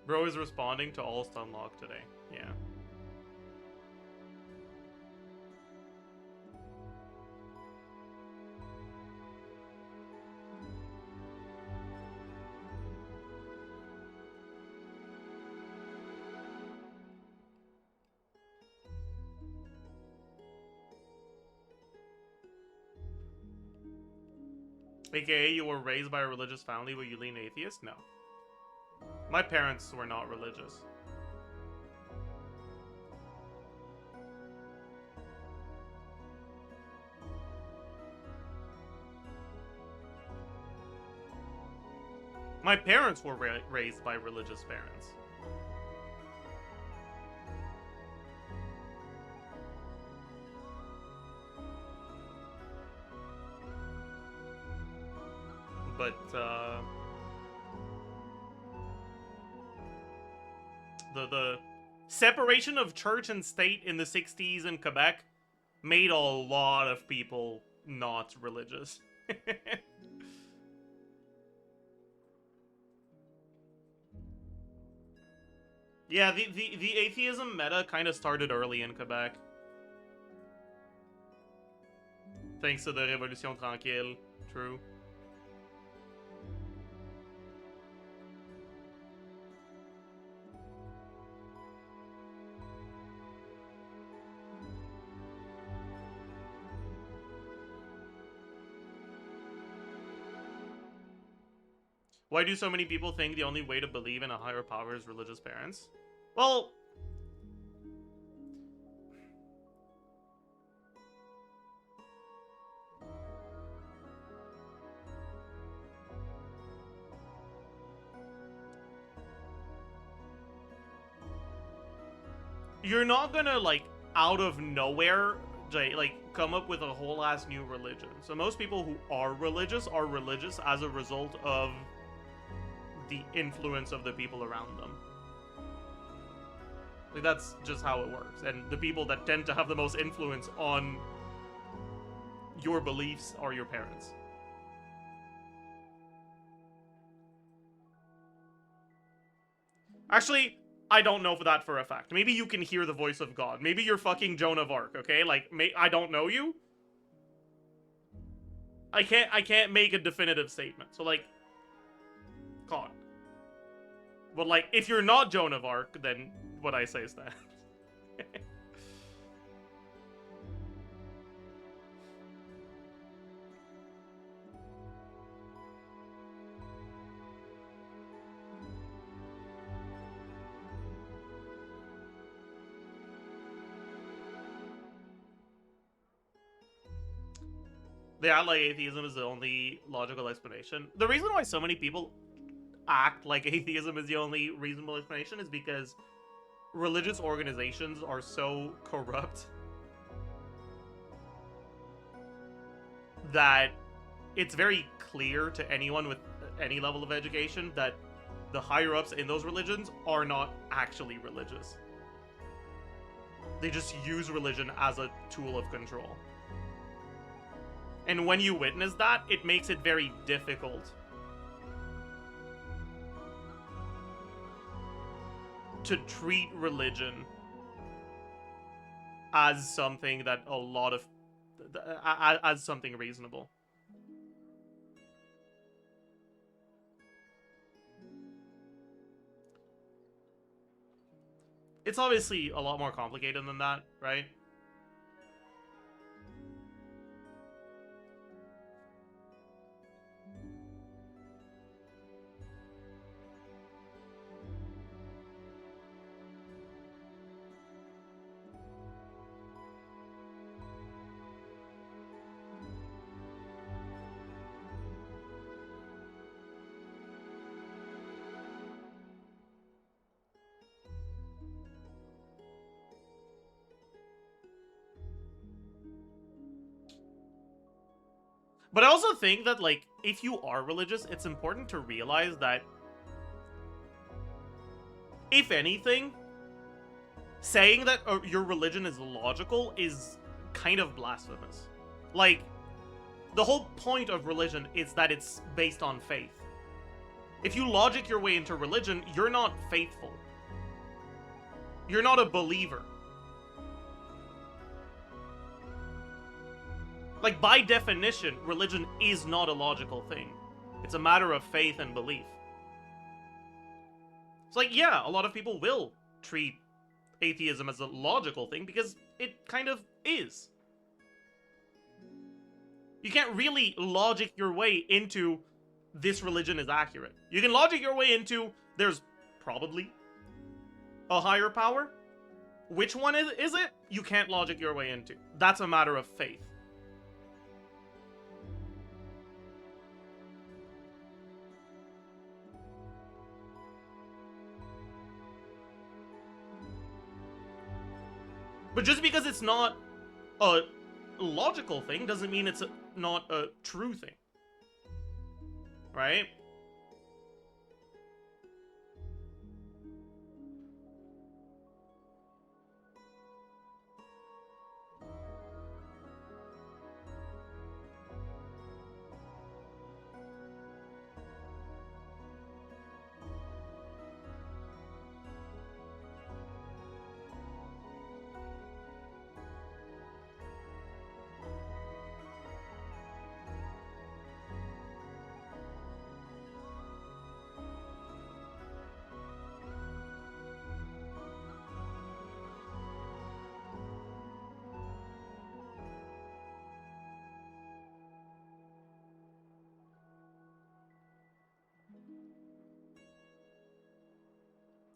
Bro is responding to all stunlock today. Yeah. AKA, you were raised by a religious family, but you lean atheist? No. My parents were not religious. My parents were raised by religious parents. But, the separation of church and state in the 60s in Quebec made a lot of people not religious. Yeah, the atheism meta kind of started early in Quebec. Thanks to the Révolution Tranquille, true. Why do so many people think the only way to believe in a higher power is religious parents? Well, you're not gonna, like, out of nowhere, like, come up with a whole ass new religion. So most people who are religious as a result of the influence of the people around them. Like, that's just how it works. And the people that tend to have the most influence on your beliefs are your parents. Actually, I don't know for that for a fact. Maybe you can hear the voice of God. Maybe you're fucking Joan of Arc, okay? Like, I don't know you. I can't make a definitive statement. So, like, God. But, like, if you're not Joan of Arc, then what I say is that. They act like atheism is the only logical explanation. The reason why so many people act like atheism is the only reasonable explanation is because religious organizations are so corrupt that it's very clear to anyone with any level of education that the higher-ups in those religions are not actually religious. They just use religion as a tool of control. And when you witness that, it makes it very difficult to treat religion as something that a lot of... as something reasonable. It's obviously a lot more complicated than that, right? But I also think that, like, if you are religious, it's important to realize that, if anything, saying that your religion is logical is kind of blasphemous. Like, the whole point of religion is that it's based on faith. If you logic your way into religion, you're not faithful. You're not a believer. Like, by definition, religion is not a logical thing. It's a matter of faith and belief. It's like, yeah, a lot of people will treat atheism as a logical thing because it kind of is. You can't really logic your way into this religion is accurate. You can logic your way into there's probably a higher power. Which one is it? You can't logic your way into. That's a matter of faith. But just because it's not a logical thing doesn't mean it's not a true thing. Right?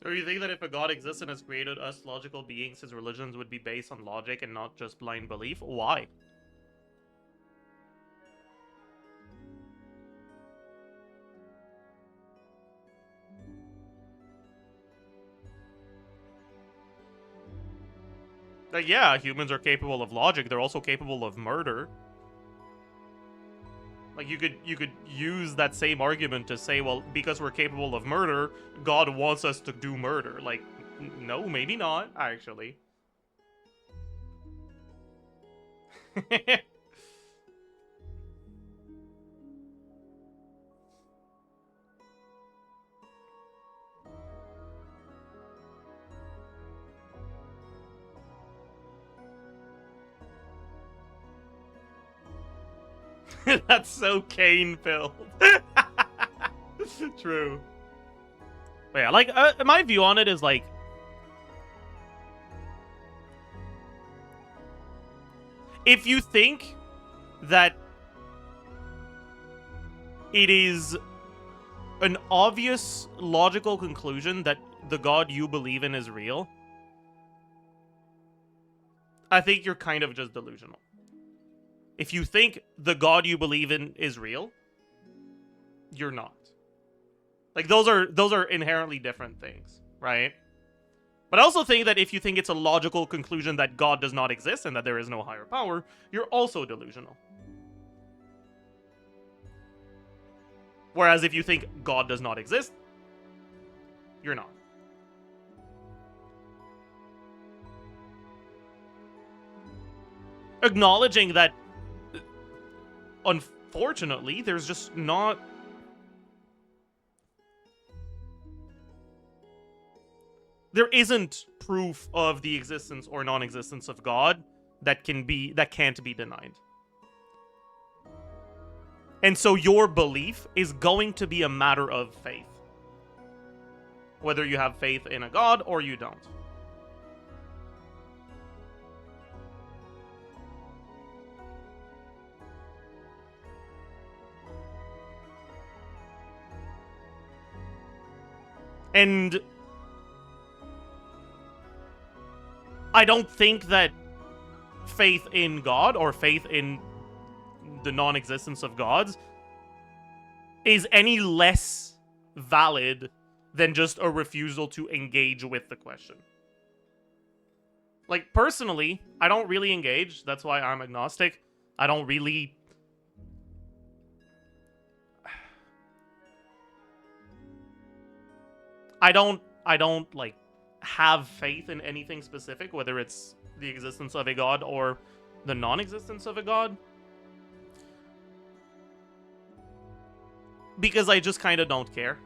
Or you think that if a god exists and has created us logical beings, his religions would be based on logic and not just blind belief? Why? Like, yeah, humans are capable of logic, they're also capable of murder. Like, you could use that same argument to say, well, because we're capable of murder, God wants us to do murder. Like, no, maybe not, actually. That's so Cain-filled. True. But yeah, like, my view on it is, like, if you think that it is an obvious logical conclusion that the god you believe in is real, I think you're kind of just delusional. If you think the god you believe in is real, you're not. Like, those are inherently different things, right? But I also think that if you think it's a logical conclusion that God does not exist and that there is no higher power, you're also delusional. Whereas if you think God does not exist, you're not. acknowledging that, unfortunately, there's just not... There isn't proof of the existence or non-existence of God that can't be denied. And so your belief is going to be a matter of faith. Whether you have faith in a God or you don't. And I don't think that faith in God or faith in the non-existence of gods is any less valid than just a refusal to engage with the question. Like, personally, I don't really engage. That's why I'm agnostic. I don't really... I don't, like, have faith in anything specific, whether it's the existence of a god or the non-existence of a god. Because I just kind of don't care.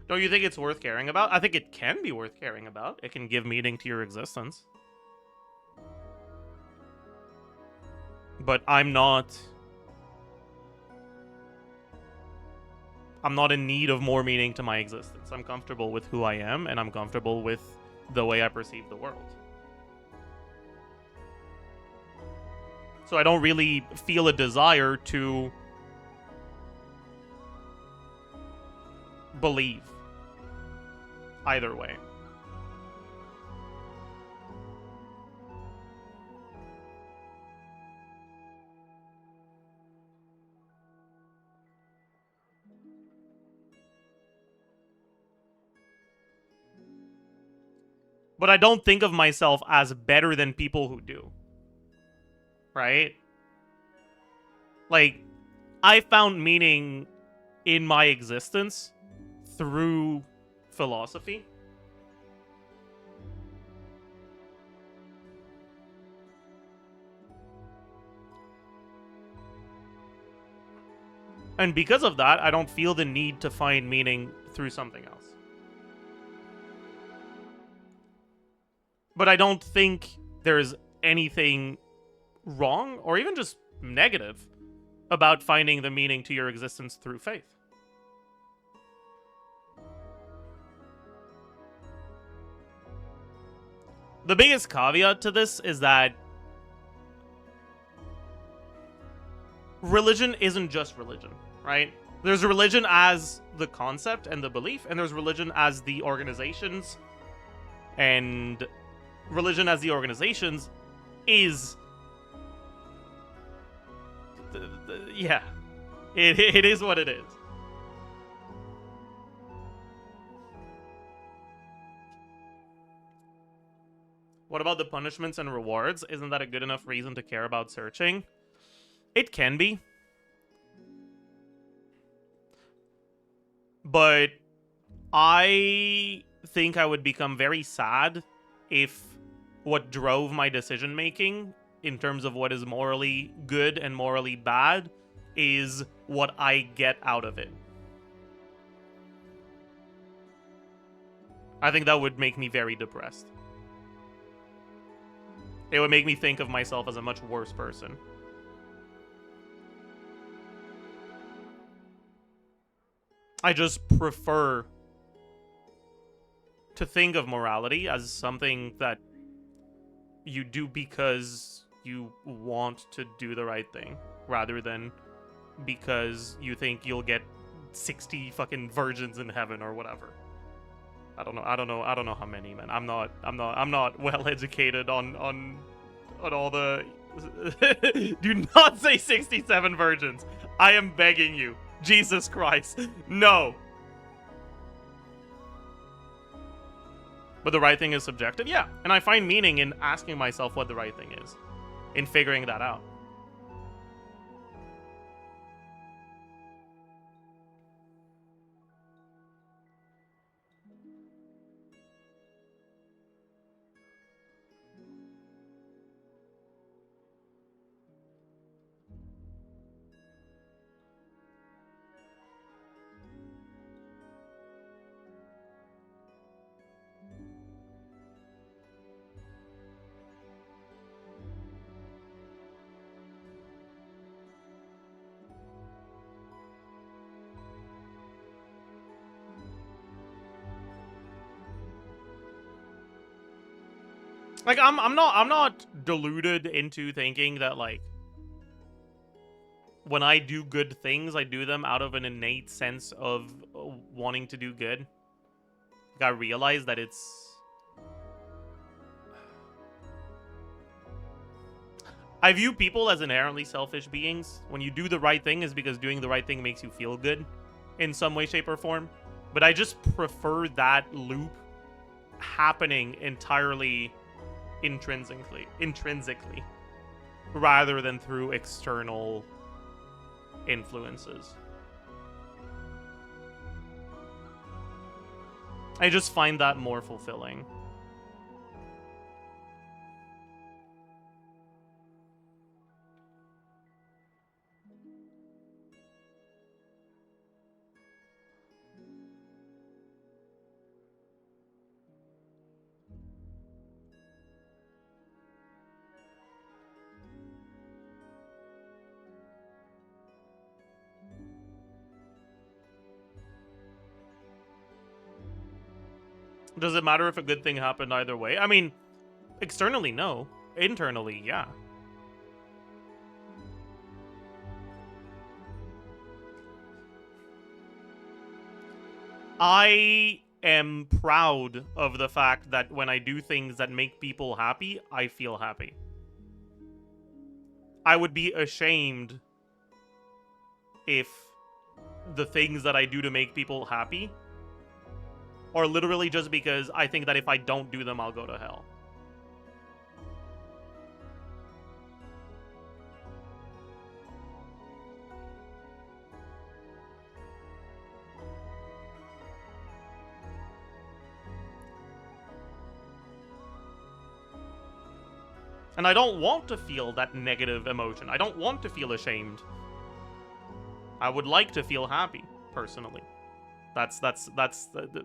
Don't you think it's worth caring about? I think it can be worth caring about. It can give meaning to your existence. But I'm not in need of more meaning to my existence. I'm comfortable with who I am, and I'm comfortable with the way I perceive the world. So I don't really feel a desire to believe either way. But I don't think of myself as better than people who do. Right? Like, I found meaning in my existence through philosophy. And because of that, I don't feel the need to find meaning through something else. But I don't think there's anything wrong or even just negative about finding the meaning to your existence through faith. The biggest caveat to this is that religion isn't just religion, right? There's religion as the concept and the belief, and there's religion as the organizations. And religion as the organizations is... yeah. It is what it is. What about the punishments and rewards? Isn't that a good enough reason to care about searching? It can be. But I think I would become very sad if what drove my decision making in terms of what is morally good and morally bad is what I get out of it. I think that would make me very depressed. It would make me think of myself as a much worse person. I just prefer to think of morality as something that you do because you want to do the right thing, rather than because you think you'll get 60 fucking virgins in heaven or whatever. I don't know how many, man. I'm not well educated on all the do not say 67 virgins. I am begging you. Jesus Christ. No. But the right thing is subjective? Yeah. And I find meaning in asking myself what the right thing is. In figuring that out. Like, I'm not deluded into thinking that, like, when I do good things, I do them out of an innate sense of wanting to do good. Like, I realize that I view people as inherently selfish beings. When you do the right thing is because doing the right thing makes you feel good in some way, shape, or form. But I just prefer that loop happening entirely intrinsically, rather than through external influences. I just find that more fulfilling. Does it matter if a good thing happened either way? I mean, externally, no. Internally, yeah. I am proud of the fact that when I do things that make people happy, I feel happy. I would be ashamed if the things that I do to make people happy are literally just because I think that if I don't do them, I'll go to hell. And I don't want to feel that negative emotion. I don't want to feel ashamed. I would like to feel happy, personally. That's the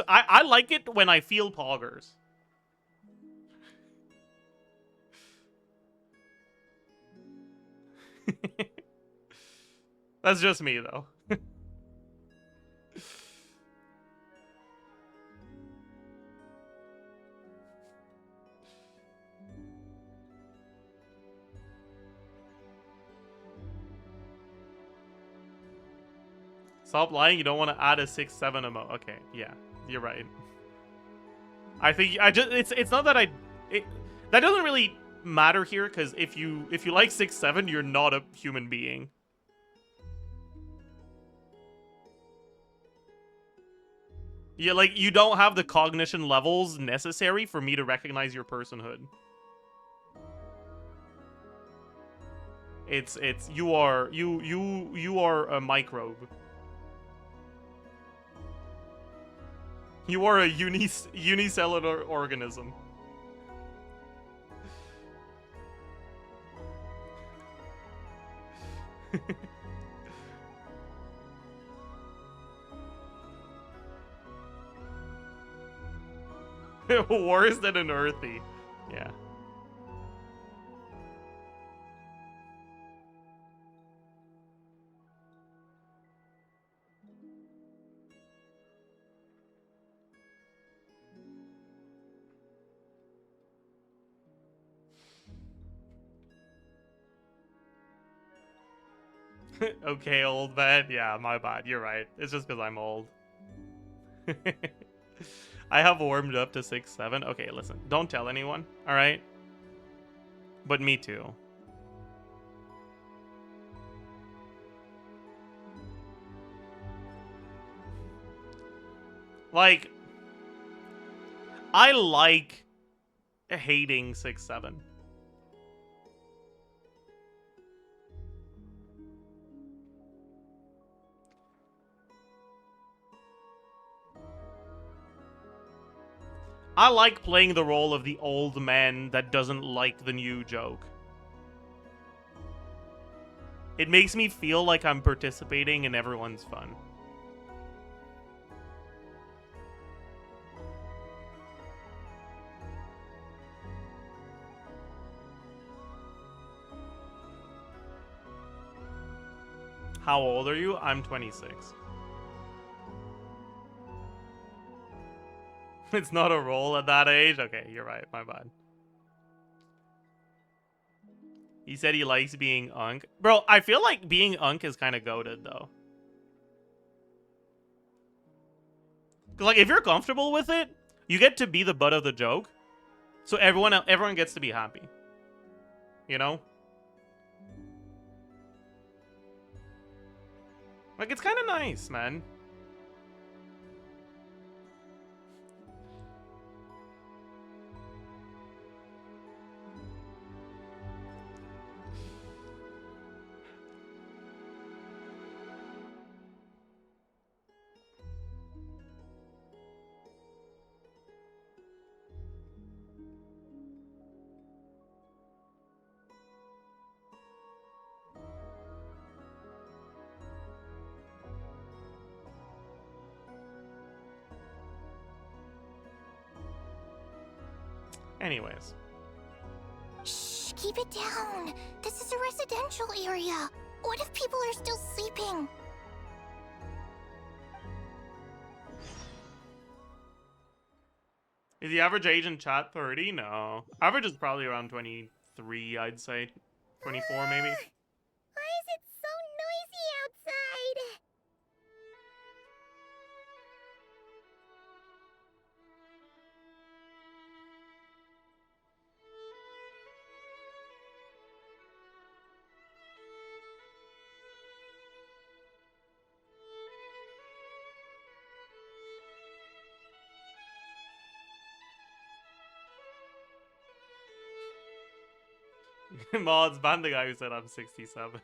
I like it when I feel poggers. That's just me, though. Stop lying, you don't want to add a 6-7 emo. Okay, yeah, you're right. I think it's not that that doesn't really matter here, because if you like 6-7, you're not a human being. Yeah, like, you don't have the cognition levels necessary for me to recognize your personhood. You are a microbe. You are a unicellular organism. Worse than an earthy. Yeah. Okay, old man. Yeah, my bad. You're right. It's just because I'm old. I have warmed up to 6-7. Okay, listen. Don't tell anyone, alright? But me too. Like, I like hating 6-7. I like playing the role of the old man that doesn't like the new joke. It makes me feel like I'm participating in everyone's fun. How old are you? I'm 26. It's not a role at that age? Okay, you're right. My bad. He said he likes being Unk. Bro, I feel like being Unk is kind of goated, though. 'Cause, like, if you're comfortable with it, you get to be the butt of the joke. So everyone gets to be happy. You know? Like, it's kind of nice, man. Anyways. Shh, keep it down. This is a residential area. What if people are still sleeping? Is the average age in chat 30? No. Average is probably around 23, I'd say. 24, maybe. Why is it so noisy outside? Mods, ban the guy who said I'm 67.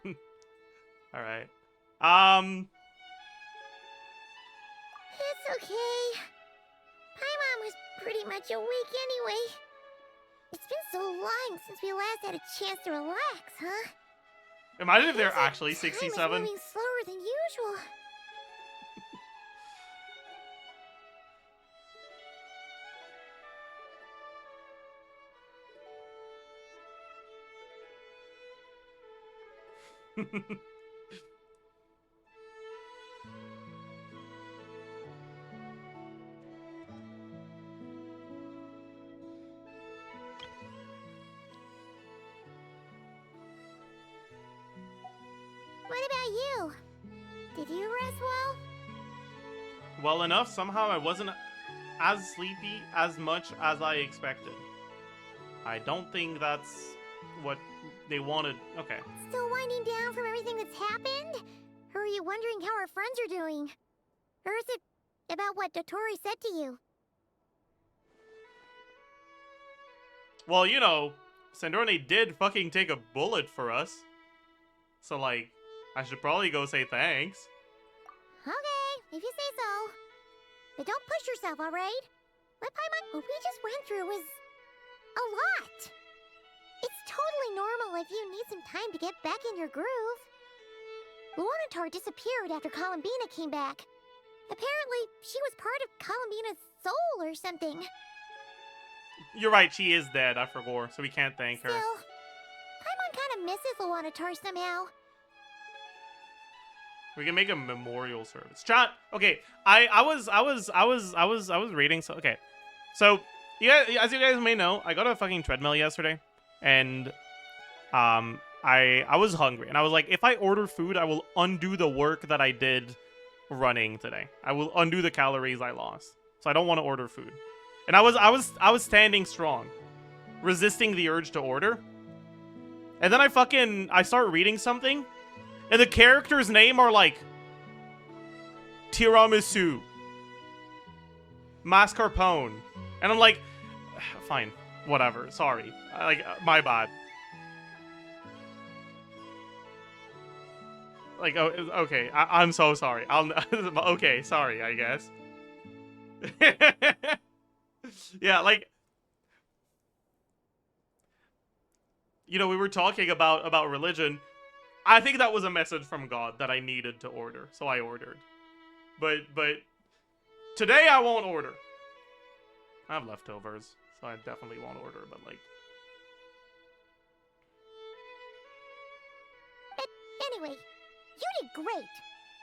Alright. It's okay. Paimon was pretty much awake anyway. It's been so long since we last had a chance to relax, huh? Imagine if they're Feels like actually time is 67. moving slower than usual. What about you? Did you rest well? Well enough, somehow I wasn't as sleepy as much as I expected. I don't think that's what they wanted. Okay. Still winding down from everything that's happened? Or are you wondering how our friends are doing? Or is it about what dottore said to you? Well, you know, Sandrone did fucking take a bullet for us. So, like, I should probably go say thanks. Okay, if you say so. But don't push yourself, alright? What we just went through was a lot. It's totally normal if you need some time to get back in your groove. Luonatar disappeared after Columbina came back. Apparently, she was part of Columbina's soul or something. You're right, she is dead, I forgot, so we can't thank her. Still, Paimon kind of misses Luonatar somehow. We can make a memorial service. Chat. Okay, I was reading. So okay, so yeah, as you guys may know, I got a fucking treadmill yesterday, and I was hungry, and I was like, if I order food, I will undo the work that I did running today. I will undo the calories I lost. So I don't want to order food. And I was standing strong, resisting the urge to order. And then I start reading something. And the character's name are like tiramisu, mascarpone, and I'm like, fine, whatever. Sorry, my bad. Like, oh, okay, I'm so sorry. Okay, sorry, I guess. Yeah, like, you know, we were talking about religion. I think that was a message from God that I needed to order, so I ordered. But today I won't order. I have leftovers, so I definitely won't order, but like... Anyway, you did great.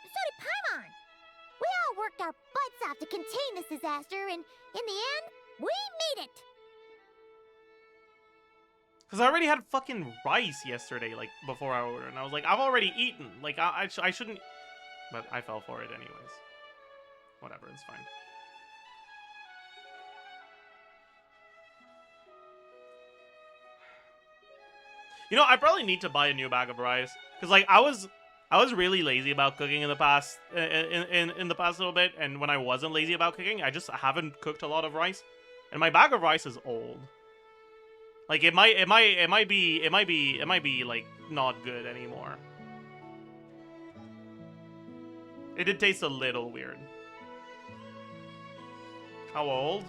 So did Paimon. We all worked our butts off to contain this disaster, and in the end, we made it. Because I already had fucking rice yesterday, like, before I ordered. And I was like, I've already eaten. Like, I shouldn't... But I fell for it anyways. Whatever, it's fine. You know, I probably need to buy a new bag of rice. Because, like, I was really lazy about cooking in the past... In the past little bit. And when I wasn't lazy about cooking, I just haven't cooked a lot of rice. And my bag of rice is old. Like, it might be, like, not good anymore. It did taste a little weird. How old?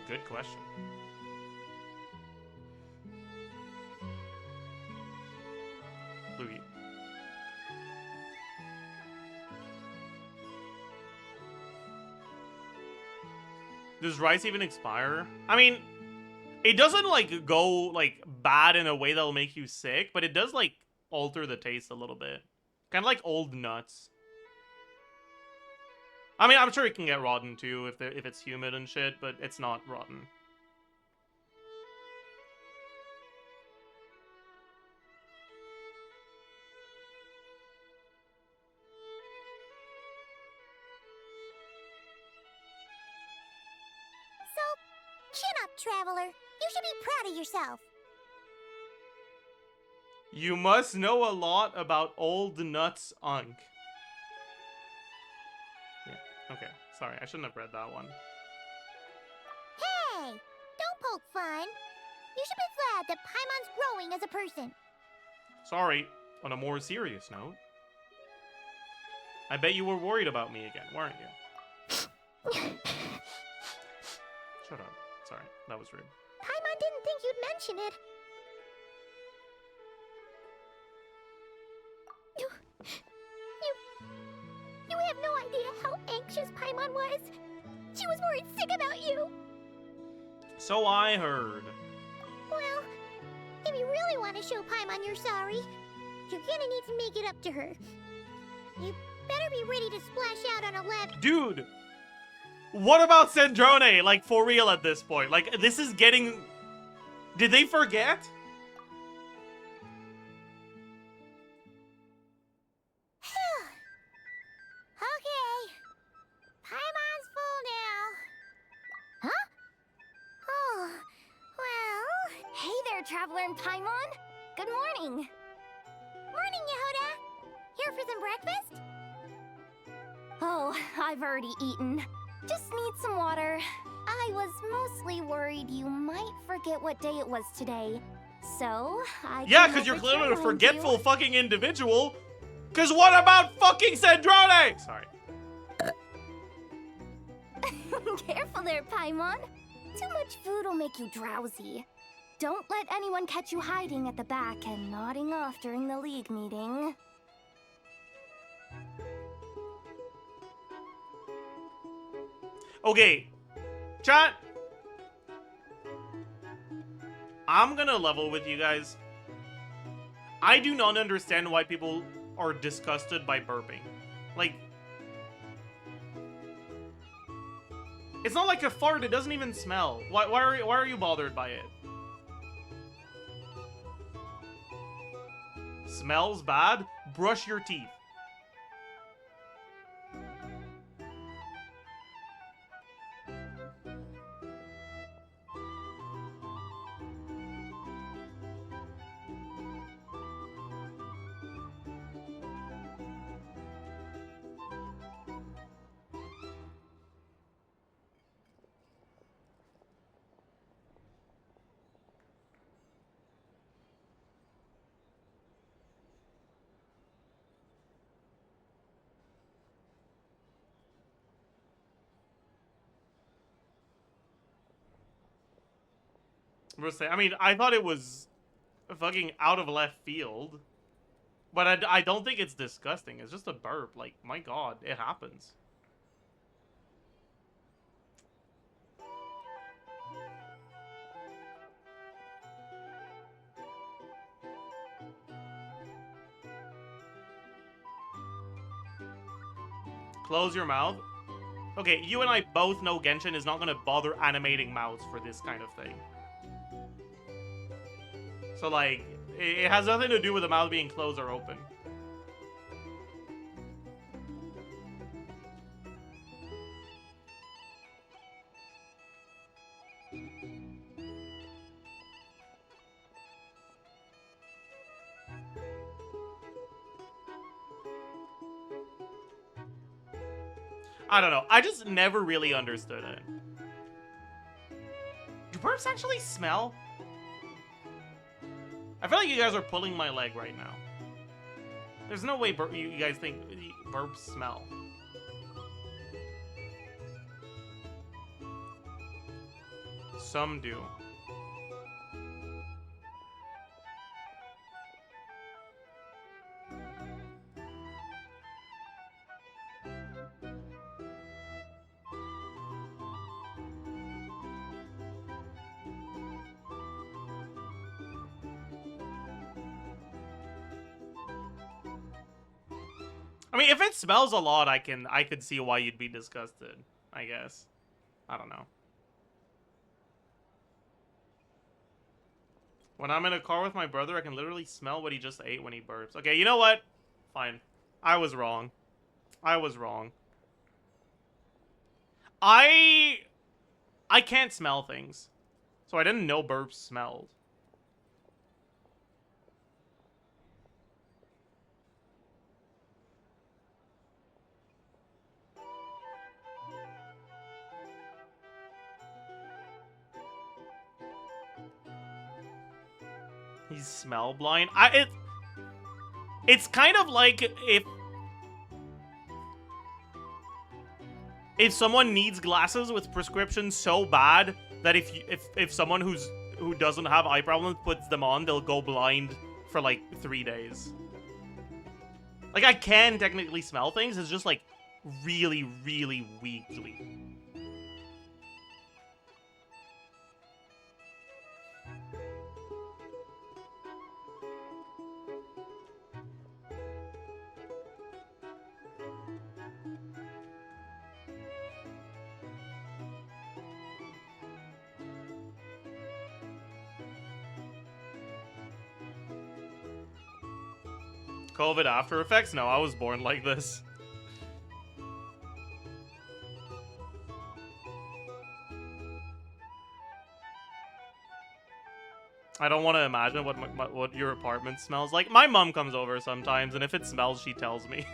Good question. Louis. Does rice even expire? I mean... It doesn't, like, go, like, bad in a way that'll make you sick, but it does, like, alter the taste a little bit. Kind of like old nuts. I mean, I'm sure it can get rotten, too, if it's humid and shit, but it's not rotten. Chin up, traveler. You should be proud of yourself. You must know a lot about old nuts, Unk. Yeah, okay. Sorry, I shouldn't have read that one. Hey! Don't poke fun. You should be glad that Paimon's growing as a person. Sorry, on a more serious note. I bet you were worried about me again, weren't you? Shut up. Sorry, that was rude. Paimon didn't think you'd mention it. You have no idea how anxious Paimon was. She was worried sick about you. So I heard. Well, if you really want to show Paimon you're sorry, you're gonna need to make it up to her. You better be ready to splash out on a levee. Dude! What about Sandrone? Like, for real at this point. Like, this is getting... Did they forget? Okay. Paimon's full now. Huh? Oh, well... Hey there, Traveler and Paimon. Good morning. Morning, Yehuda. Here for some breakfast? Oh, I've already eaten. Just need some water. I was mostly worried you might forget what day it was today. So, Yeah, because you're clearly a forgetful fucking individual. Because what about fucking Sandrone? Sorry. Careful there, Paimon. Too much food will make you drowsy. Don't let anyone catch you hiding at the back and nodding off during the League meeting. Okay, chat. I'm gonna level with you guys. I do not understand why people are disgusted by burping. Like, it's not like a fart, it doesn't even smell. Why are you bothered by it? Smells bad? Brush your teeth. I mean, I thought it was fucking out of left field. But I don't think it's disgusting. It's just a burp. Like, my god, it happens. Close your mouth. Okay, you and I both know Genshin is not going to bother animating mouths for this kind of thing. So, like, it has nothing to do with the mouth being closed or open. I don't know. I just never really understood it. Do burps actually smell? I feel like you guys are pulling my leg right now. There's no way you guys think burps smell. Some do. I mean, if it smells a lot, I could see why you'd be disgusted, I guess. I don't know. When I'm in a car with my brother, I can literally smell what he just ate when he burps. Okay, you know what? Fine. I was wrong. I was wrong. I can't smell things. So I didn't know burps smelled. He's smell blind. It's kind of like if someone needs glasses with prescriptions so bad that if someone who doesn't have eye problems puts them on, they'll go blind for like 3 days. Like, I can technically smell things, it's just like really, really weakly. COVID after effects? No, I was born like this. I don't want to imagine what your apartment smells like. My mom comes over sometimes, and if it smells, she tells me.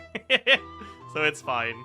So it's fine.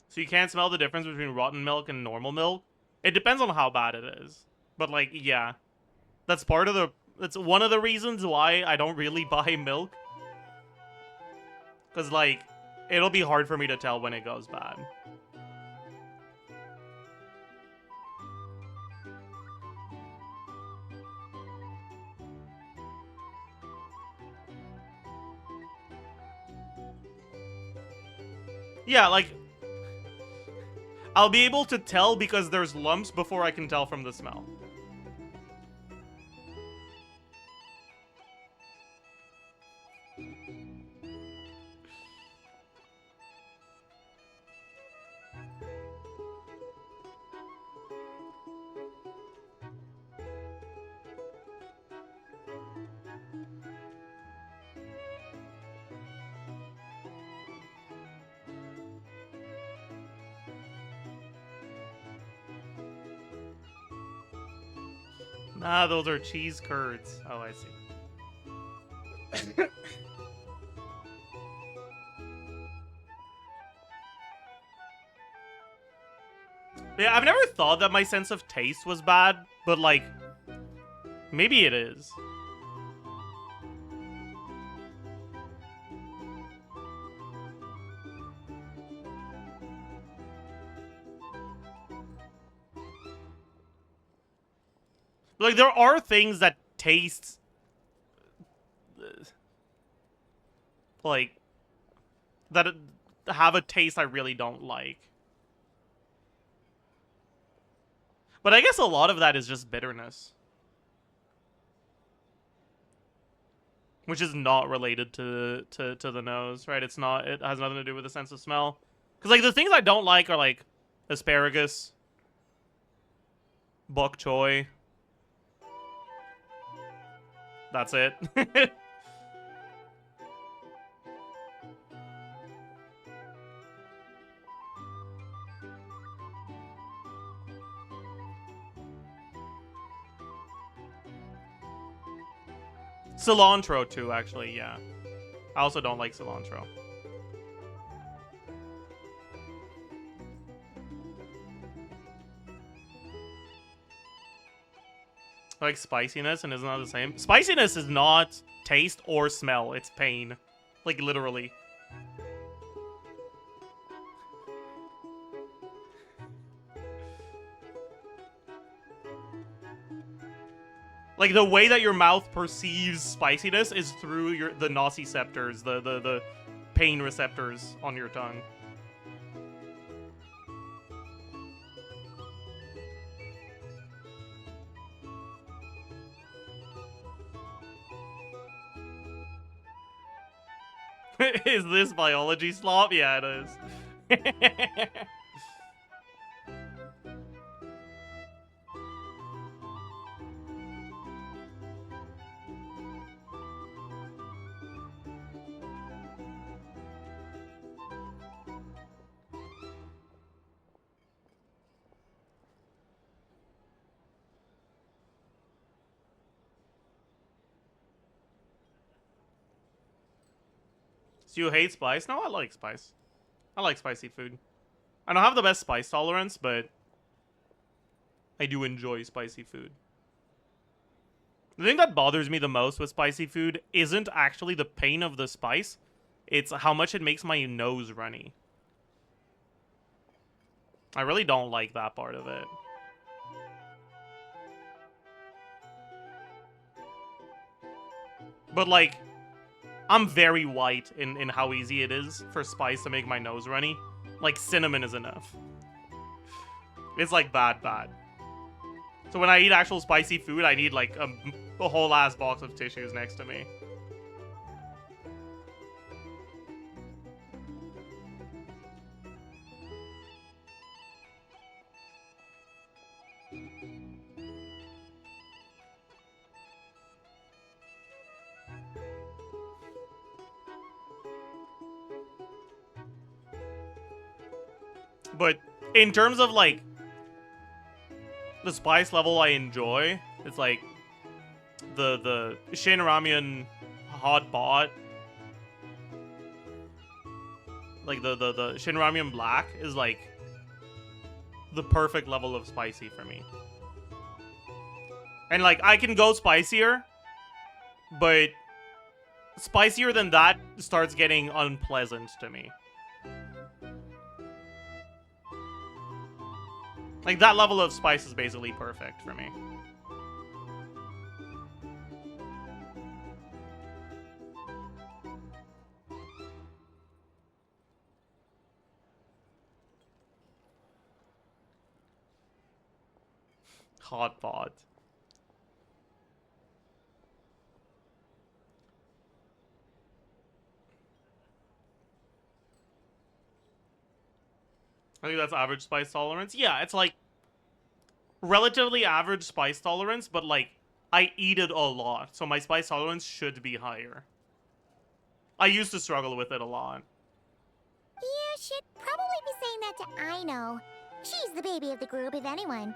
So you can't smell the difference between rotten milk and normal milk? It depends on how bad it is. But, like, yeah. That's one of the reasons why I don't really buy milk. Because, like, it'll be hard for me to tell when it goes bad. Yeah, like, I'll be able to tell because there's lumps before I can tell from the smell. Nah, those are cheese curds. Oh, I see. Yeah, I've never thought that my sense of taste was bad, but, like, maybe it is. Like, there are things that taste... like... that have a taste I really don't like. But I guess a lot of that is just bitterness. Which is not related to the nose, right? It's not, it has nothing to do with the sense of smell. Because, like, the things I don't like are, like, asparagus, bok choy. That's it. Cilantro, too, actually, yeah. I also don't like cilantro. Like spiciness, and it's not the same. Spiciness is not taste or smell, it's pain. Like, literally. Like, the way that your mouth perceives spiciness is through the nociceptors, the pain receptors on your tongue. Is this biology slop? Yeah, it is. So you hate spice? No, I like spice. I like spicy food. I don't have the best spice tolerance, but I do enjoy spicy food. The thing that bothers me the most with spicy food isn't actually the pain of the spice. It's how much it makes my nose runny. I really don't like that part of it. But, like, I'm very white in how easy it is for spice to make my nose runny. Like, cinnamon is enough. It's, like, bad. So when I eat actual spicy food, I need, like, a whole ass box of tissues next to me. But in terms of, like, the spice level I enjoy, it's like the Shin Ramyun hot pot. Like the Shin Ramyun black is like the perfect level of spicy for me. And like I can go spicier, but spicier than that starts getting unpleasant to me. Like, that level of spice is basically perfect for me. Hot pot. I think that's average spice tolerance. Yeah, it's like relatively average spice tolerance, but like I eat it a lot, so my spice tolerance should be higher. I used to struggle with it a lot. You should probably be saying that to Aino. She's the baby of the group, if anyone.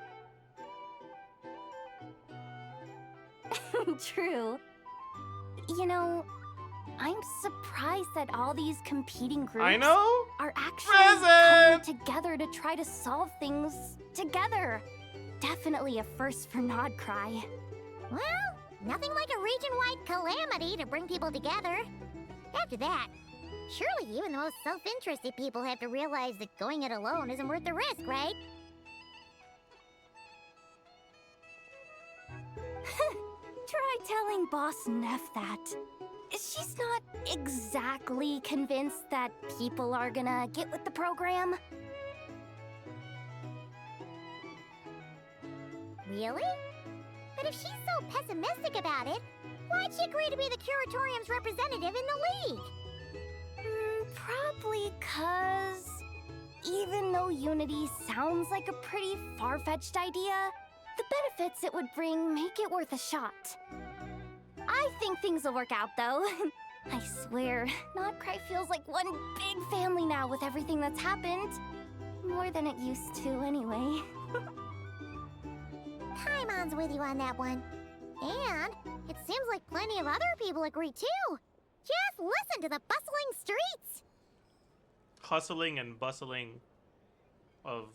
True. You know, I'm surprised that all these competing groups I know? are actually coming together to try to solve things together. Definitely a first for Nod Krai. Well, nothing like a region-wide calamity to bring people together. After that, surely even the most self-interested people have to realize that going it alone isn't worth the risk, right? Try telling Boss Neff that. She's not exactly convinced that people are gonna get with the program. Really? But if she's so pessimistic about it, why'd she agree to be the Curatorium's representative in the league? Probably 'cause even though Unity sounds like a pretty far-fetched idea, the benefits it would bring make it worth a shot. I think things will work out, though. I swear, Not Krai feels like one big family now with everything that's happened. More than it used to, anyway. Paimon's with you on that one. And it seems like plenty of other people agree, too. Just listen to the bustling streets. Hustling and bustling of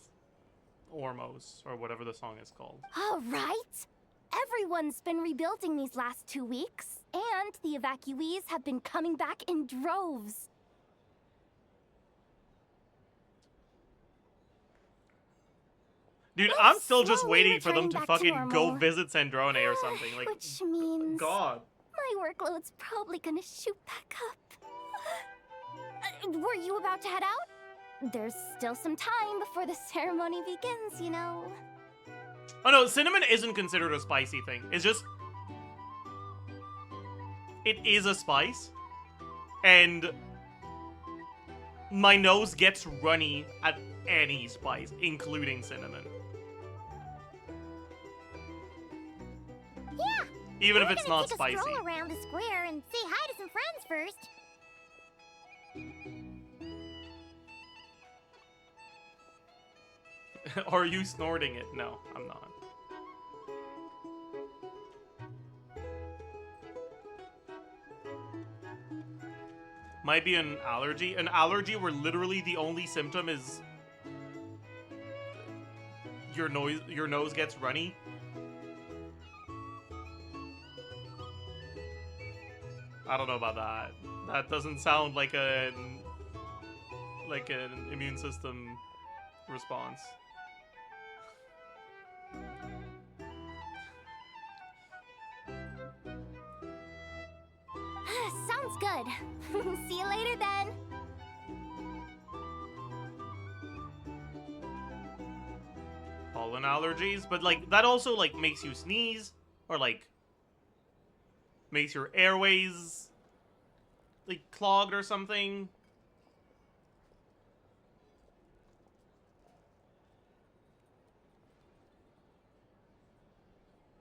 Ormos, or whatever the song is called. All right. Everyone's been rebuilding these last 2 weeks, and the evacuees have been coming back in droves. Dude, I'm still just waiting for them to fucking go visit Sandrone or something. Like, which means God. My workload's probably gonna shoot back up. Were you about to head out? There's still some time before the ceremony begins, you know. Oh no, cinnamon isn't considered a spicy thing. It's just... It is a spice. And... my nose gets runny at any spice, including cinnamon. Yeah. Even if it's not take spicy. A stroll around the square and say hi to some friends first. Are you snorting it? No, I'm not. Might be an allergy. An allergy where literally the only symptom is your nose gets runny. I don't know about that. That doesn't sound like an immune system response. Sounds good. See you later then. Pollen allergies, but like that also like makes you sneeze or like makes your airways like clogged or something.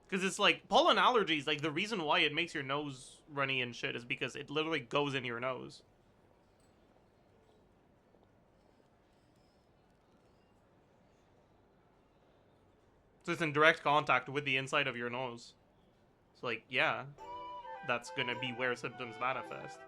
Because it's like pollen allergies, like the reason why it makes your nose runny and shit is because it literally goes in your nose. So it's in direct contact with the inside of your nose. So like, yeah, that's gonna be where symptoms manifest.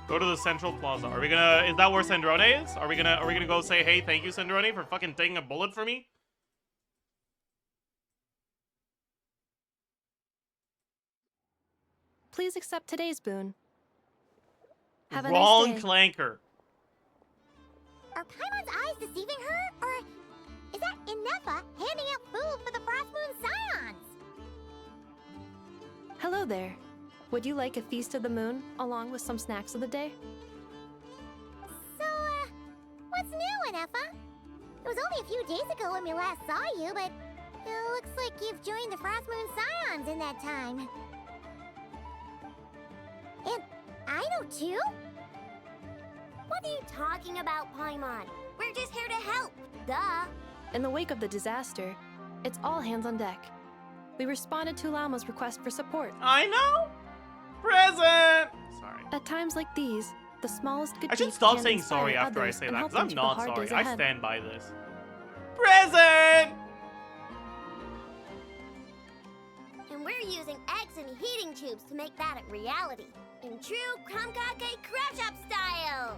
Go to the Central Plaza. Are we gonna... Is that where Sandrone is? Are we gonna go say, hey, thank you, Sandrone, for fucking taking a bullet for me? Please accept today's boon. Have a Wrong nice day. clanker. Are Paimon's eyes deceiving her? Or is that Nefer handing out food for the Frost Moon Scions? Hello there. Would you like a feast of the moon, along with some snacks of the day? So, what's new, Nefer? It was only a few days ago when we last saw you, but it looks like you've joined the Frost Moon Scions in that time. And I know too? What are you talking about, Paimon? We're just here to help, duh. In the wake of the disaster, it's all hands on deck. We responded to Lama's request for support. I know! Present! Sorry. At times like these, the smallest good I should deeds stop can saying inspire sorry after I others say and that, help because I'm them through the not hard sorry. days I ahead. stand by this. Present! And we're using eggs and heating tubes to make that a reality. In true Krumkake crash-up style!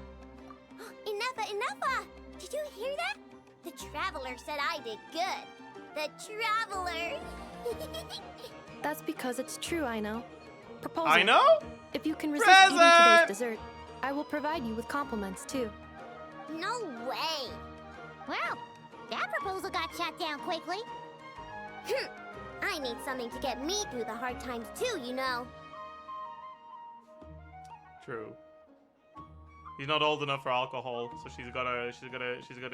Enough! Did you hear that? The Traveler said I did good. The Traveler! That's because it's true, I know. Proposal. I know? If you can resist eating today's dessert, I will provide you with compliments, too. No way! Well, that proposal got shot down quickly. I need something to get me through the hard times too, you know. True. He's not old enough for alcohol, so she's gotta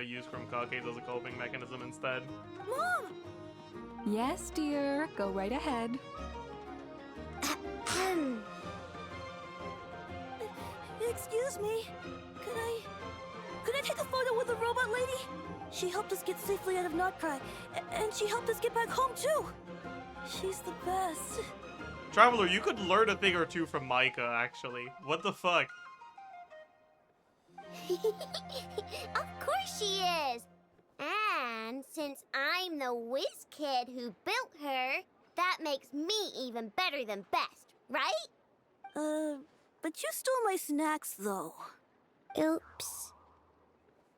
use crumbcakes as a coping mechanism instead. Mom! Yes, dear. Go right ahead. Excuse me. Could I take a photo with the robot lady? She helped us get safely out of Krai, and she helped us get back home too. She's the best. Traveler, you could learn a thing or two from Micah, actually. What the fuck? Of course she is. And since I'm the whiz kid who built her, that makes me even better than best, right? But you stole my snacks though. Oops.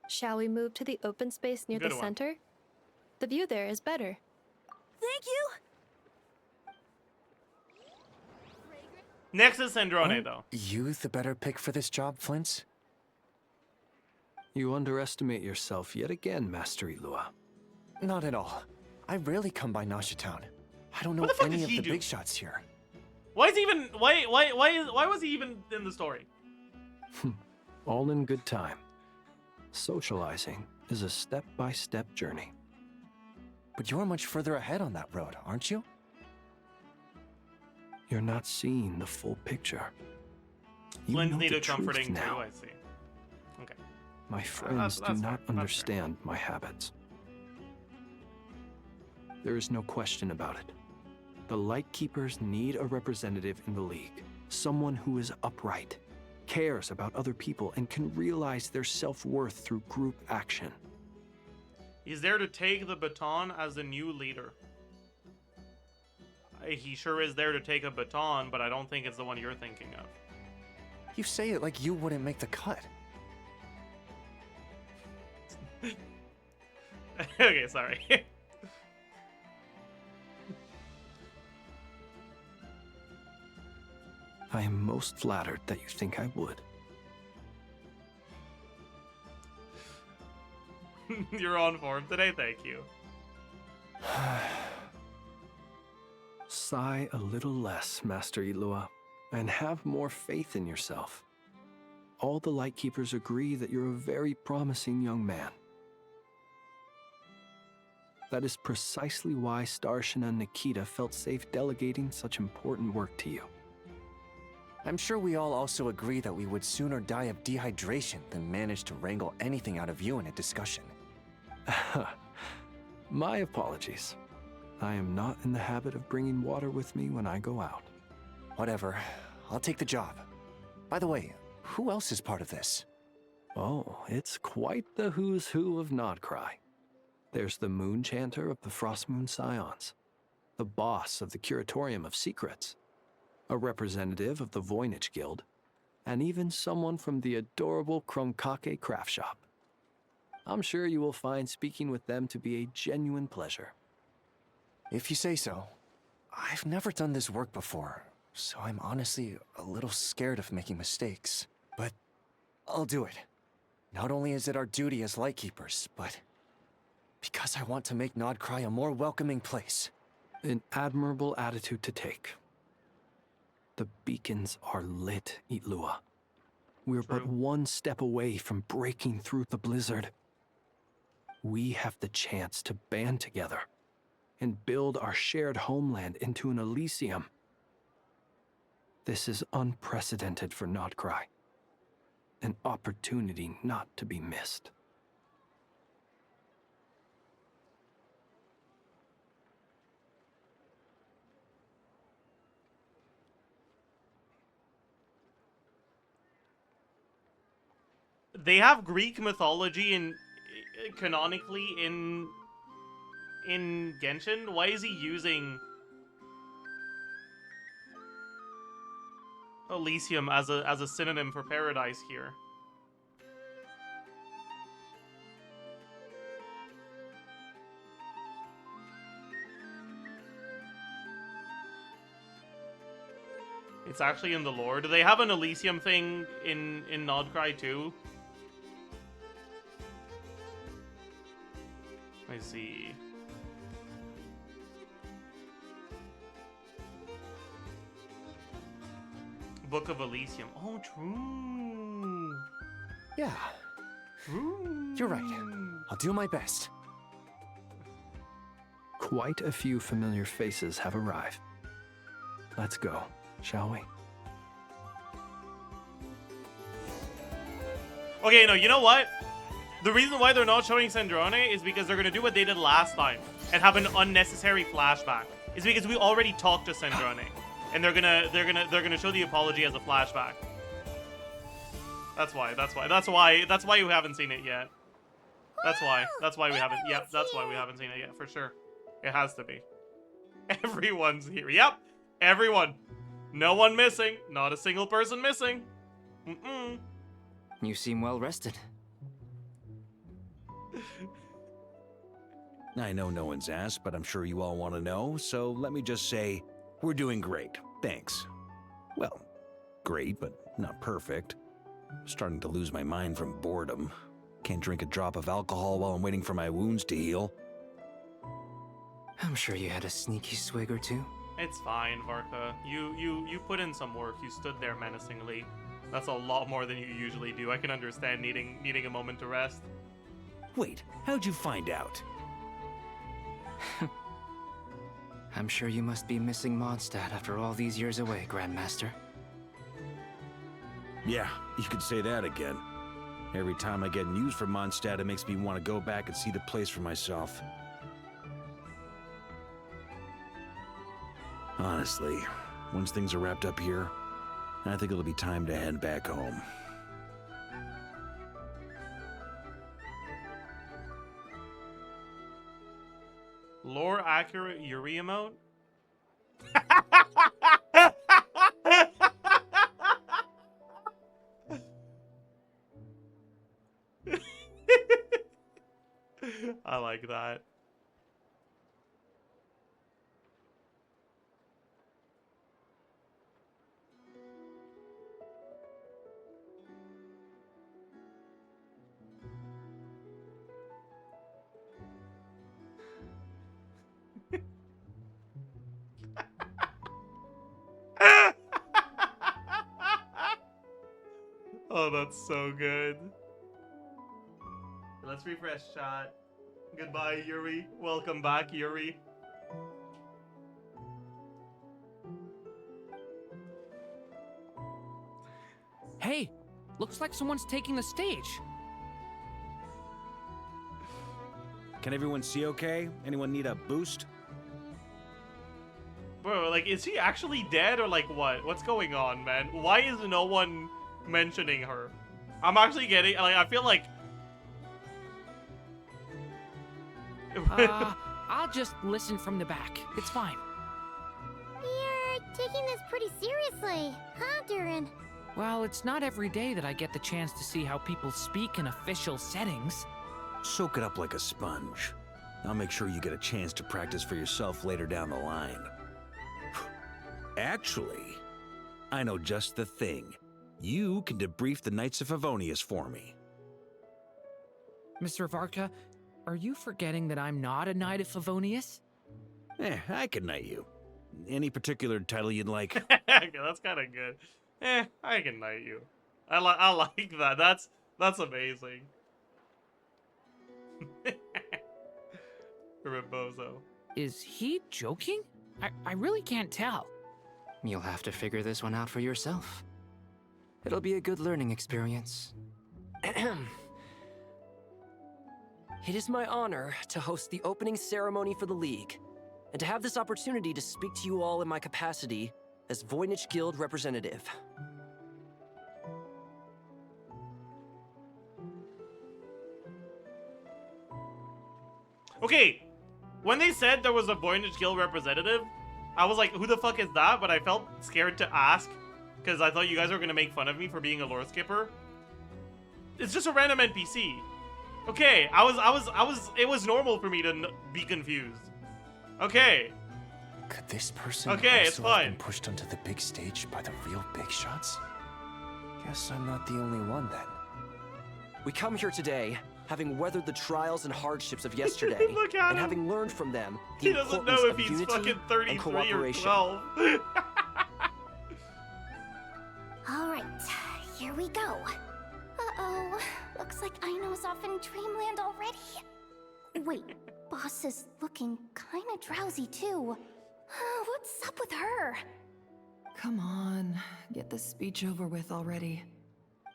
Shall we move to the open space near the center? The view there is better. Thank you. Next is Sandrone, though. You the better pick for this job, Flint? You underestimate yourself yet again, Master Ilua. Not at all. I rarely come by Nasha Town. I don't know What the fuck any did of he the do? big shots here. Why is he even? Why was he even in the story? All in good time. Socializing is a step-by-step journey. But you're much further ahead on that road, aren't you? You're not seeing the full picture. You Flint's know the needed truth comforting now. too, I see. Okay. My friends do that's not fair. understand my habits. There is no question about it. The Lightkeepers need a representative in the League. Someone who is upright, cares about other people, and can realize their self-worth through group action. He's there to take the baton as the new leader. He sure is there to take a baton, but I don't think it's the one you're thinking of. You say it like you wouldn't make the cut. Okay, sorry. I am most flattered that you think I would. You're on form today, thank you. Sigh a little less, Master Ilua, and have more faith in yourself. All the Lightkeepers agree that you're a very promising young man. That is precisely why Starshina and Nikita felt safe delegating such important work to you. I'm sure we all also agree that we would sooner die of dehydration than manage to wrangle anything out of you in a discussion. My apologies. I am not in the habit of bringing water with me when I go out. Whatever. I'll take the job. By the way, who else is part of this? Oh, it's quite the who's who of Krai. There's the Moon Chanter of the Frostmoon Scions, the boss of the Curatorium of Secrets, a representative of the Voynich Guild, and even someone from the adorable Crumbkake craft shop. I'm sure you will find speaking with them to be a genuine pleasure. If you say so. I've never done this work before, so I'm honestly a little scared of making mistakes. But I'll do it. Not only is it our duty as Lightkeepers, but because I want to make Krai a more welcoming place. An admirable attitude to take. The beacons are lit, Ilua. We're but one step away from breaking through the blizzard. We have the chance to band together and build our shared homeland into an Elysium. This is unprecedented for Krai. An opportunity not to be missed. They have Greek mythology in canonically in Genshin. Why is he using Elysium as a synonym for paradise here? It's actually in the lore. Do they have an Elysium thing in Krai too? I see. Book of Elysium. Oh, true. Yeah. You're right. I'll do my best. Quite a few familiar faces have arrived. Let's go, shall we? Okay, no, you know what? The reason why they're not showing Sandrone is because they're gonna do what they did last time and have an unnecessary flashback. It's because we already talked to Sandrone, and they're gonna show the apology as a flashback. That's why you haven't seen it yet. That's why we haven't. Yep, that's why we haven't seen it yet for sure. It has to be. Everyone's here. Yep, everyone. No one missing. Not a single person missing. Mm-mm. You seem well rested. I know no one's asked, but I'm sure you all want to know, so let me just say, we're doing great. Thanks. Well, great, but not perfect. Starting to lose my mind from boredom. Can't drink a drop of alcohol while I'm waiting for my wounds to heal. I'm sure you had a sneaky swig or two. It's fine, Varka. You put in some work. You stood there menacingly. That's a lot more than you usually do. I can understand needing a moment to rest. Wait, how'd you find out? I'm sure you must be missing Mondstadt after all these years away, Grandmaster. Yeah, you could say that again. Every time I get news from Mondstadt, it makes me want to go back and see the place for myself. Honestly, once things are wrapped up here, I think it'll be time to head back home. Lore accurate Yuri emote? I like that. Oh, that's so good. Let's refresh chat. Goodbye, Yuri. Welcome back, Yuri. Hey, looks like someone's taking the stage. Can everyone see okay? Anyone need a boost? Bro, like, is she actually dead or like what? What's going on, man? Why is no one mentioning her? I'm actually getting, like, I feel like... I'll just listen from the back. It's fine. You're taking this pretty seriously, huh, Durin? Well, it's not every day that I get the chance to see how people speak in official settings. Soak it up like a sponge. I'll make sure you get a chance to practice for yourself later down the line. Actually, I know just the thing. You can debrief the Knights of Favonius for me. Mr. Varka, are you forgetting that I'm not a Knight of Favonius? I can knight you. Any particular title you'd like? Okay, that's kind of good. I can knight you. I like that. That's amazing. Rebozo. Is he joking? I really can't tell. You'll have to figure this one out for yourself. It'll be a good learning experience. It is my honor to host the opening ceremony for the League, and to have this opportunity to speak to you all in my capacity as Voynich Guild representative. Okay, when they said there was a Voynich Guild representative, I was like, who the fuck is that? But I felt scared to ask, because I thought you guys were going to make fun of me for being a lore skipper. It's just a random NPC. Okay, it was normal for me to be confused. Okay. Could this person Okay, it's also have fine. been pushed onto the big stage by the real big shots? Guess I'm not the only one then. We come here today, having weathered the trials and hardships of yesterday, Look at and him. having learned from them the He doesn't importance know if of he's unity fucking and 33 or cooperation. 12. All right, here we go. Uh-oh, looks like Aino's off in dreamland already. Wait, boss is looking kinda drowsy too. What's up with her? Come on, get this speech over with already.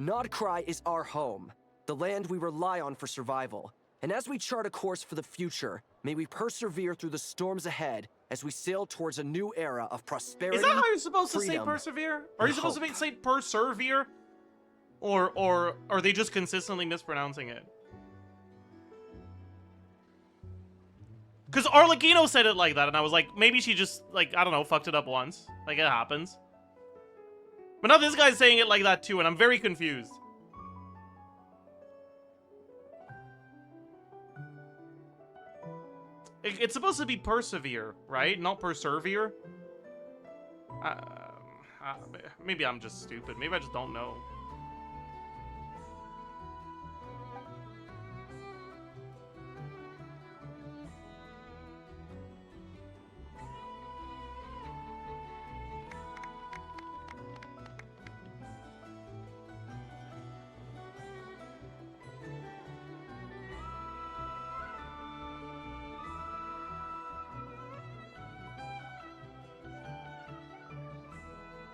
Krai is our home, the land we rely on for survival. And as we chart a course for the future, may we persevere through the storms ahead as we sail towards a new era of prosperity. Is that how you're supposed to say freedom, persevere? Are you and supposed hope. to say persevere? Or are they just consistently mispronouncing it? Because Arlecchino said it like that, and I was like, maybe she just, like, I don't know, fucked it up once. Like, it happens. But now this guy's saying it like that too, and I'm very confused. It's supposed to be persevere, right? Not persevere? Maybe I'm just stupid. Maybe I just don't know.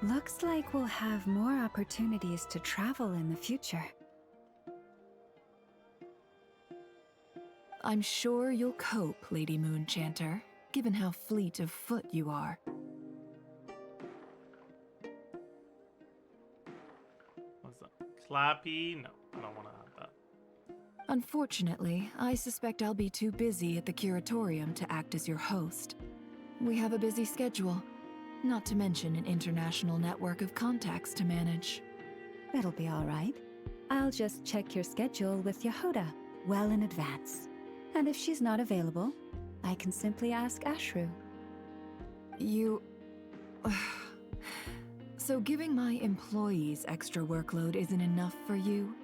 Looks like we'll have more opportunities to travel in the future. I'm sure you'll cope, Lady Moonchanter, given how fleet of foot you are. What's that? Clappy? No, I don't want to have that. Unfortunately, I suspect I'll be too busy at the curatorium to act as your host. We have a busy schedule, not to mention an international network of contacts to manage. It'll be all right. I'll just check your schedule with Yehuda well in advance. And if she's not available, I can simply ask Ashru. You... So giving my employees extra workload isn't enough for you?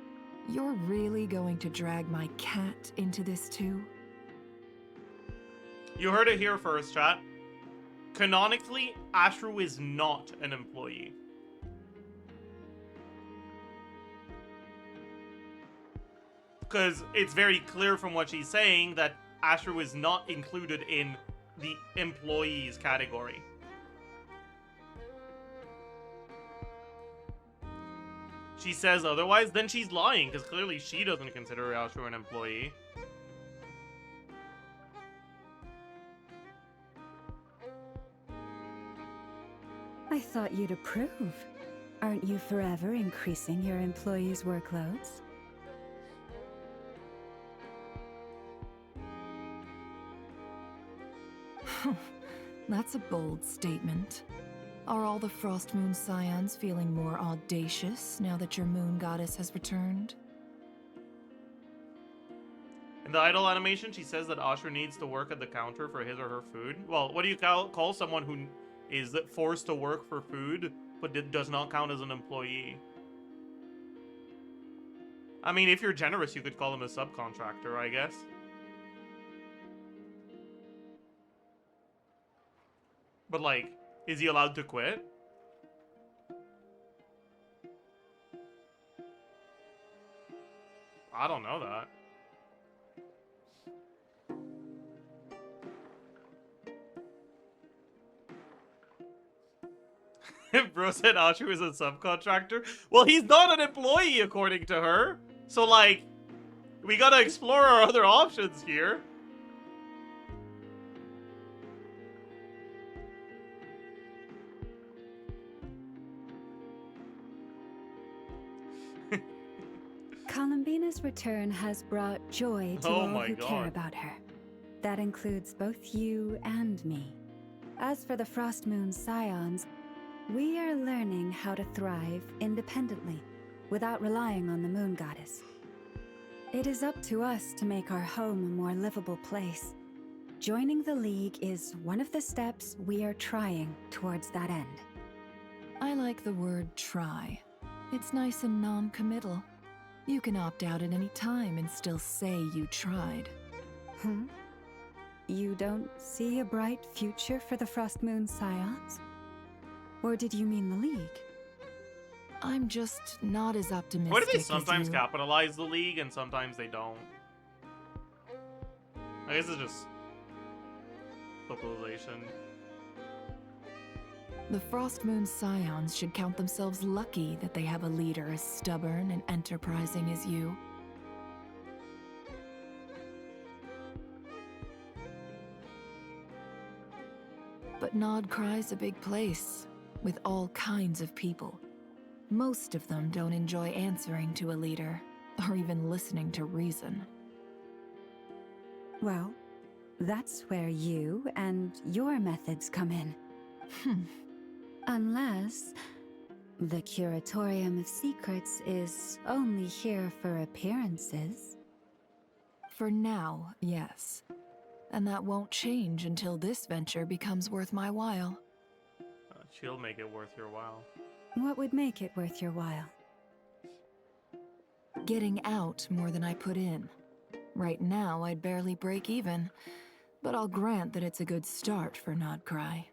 You're really going to drag my cat into this too? You heard it here first, chat. Canonically, Ashru is not an employee. Because it's very clear from what she's saying that Ashru is not included in the employees category. She says otherwise, then she's lying, because clearly she doesn't consider Ashru an employee. I thought you'd approve. Aren't you forever increasing your employees' workloads? That's a bold statement. Are all the Frost Moon Scions feeling more audacious now that your moon goddess has returned? In the idol animation, she says that Ashru needs to work at the counter for his or her food. Well, what do you call someone who is forced to work for food, but does not count as an employee? I mean, if you're generous, you could call him a subcontractor, I guess. But, like, is he allowed to quit? I don't know that. Bro said Ashru is a subcontractor. Well, he's not an employee, according to her. So, like, we gotta explore our other options here. Columbina's return has brought joy to all who care about her. That includes both you and me. As for the Frost Moon Scions, we are learning how to thrive independently, without relying on the Moon Goddess. It is up to us to make our home a more livable place. Joining the League is one of the steps we are trying towards that end. I like the word try. It's nice and non-committal. You can opt out at any time and still say you tried. You don't see a bright future for the Frost Moon Scions? Or did you mean the League? I'm just not as optimistic. Why do they as sometimes you. capitalize the League and sometimes they don't? I guess it's just localization. The Frost Moon Scions should count themselves lucky that they have a leader as stubborn and enterprising as you. But Nod Krai's a big place, with all kinds of people. Most of them don't enjoy answering to a leader, or even listening to reason. Well, that's where you and your methods come in. Unless the Curatorium of Secrets is only here for appearances. For now, yes. And that won't change until this venture becomes worth my while. She'll make it worth your while. What would make it worth your while? Getting out more than I put in. Right now, I'd barely break even, but I'll grant that it's a good start for Nod Krai.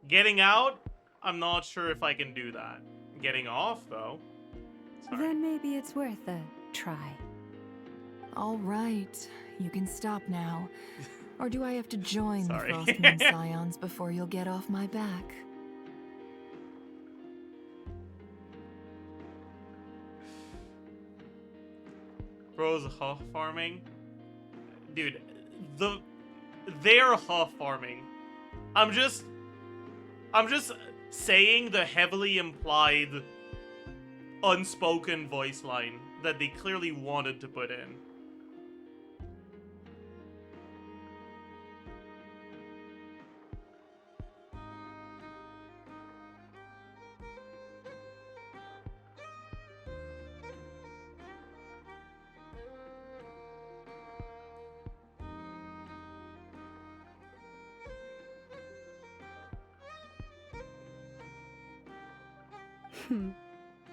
Getting out? I'm not sure if I can do that. Getting off, though. Then maybe it's worth a try. All right, you can stop now. Or do I have to join the Sorry. Frost Moon Scions before you'll get off my back? Bro's huff farming? Dude, they're huff farming. I'm just saying the heavily implied unspoken voice line that they clearly wanted to put in.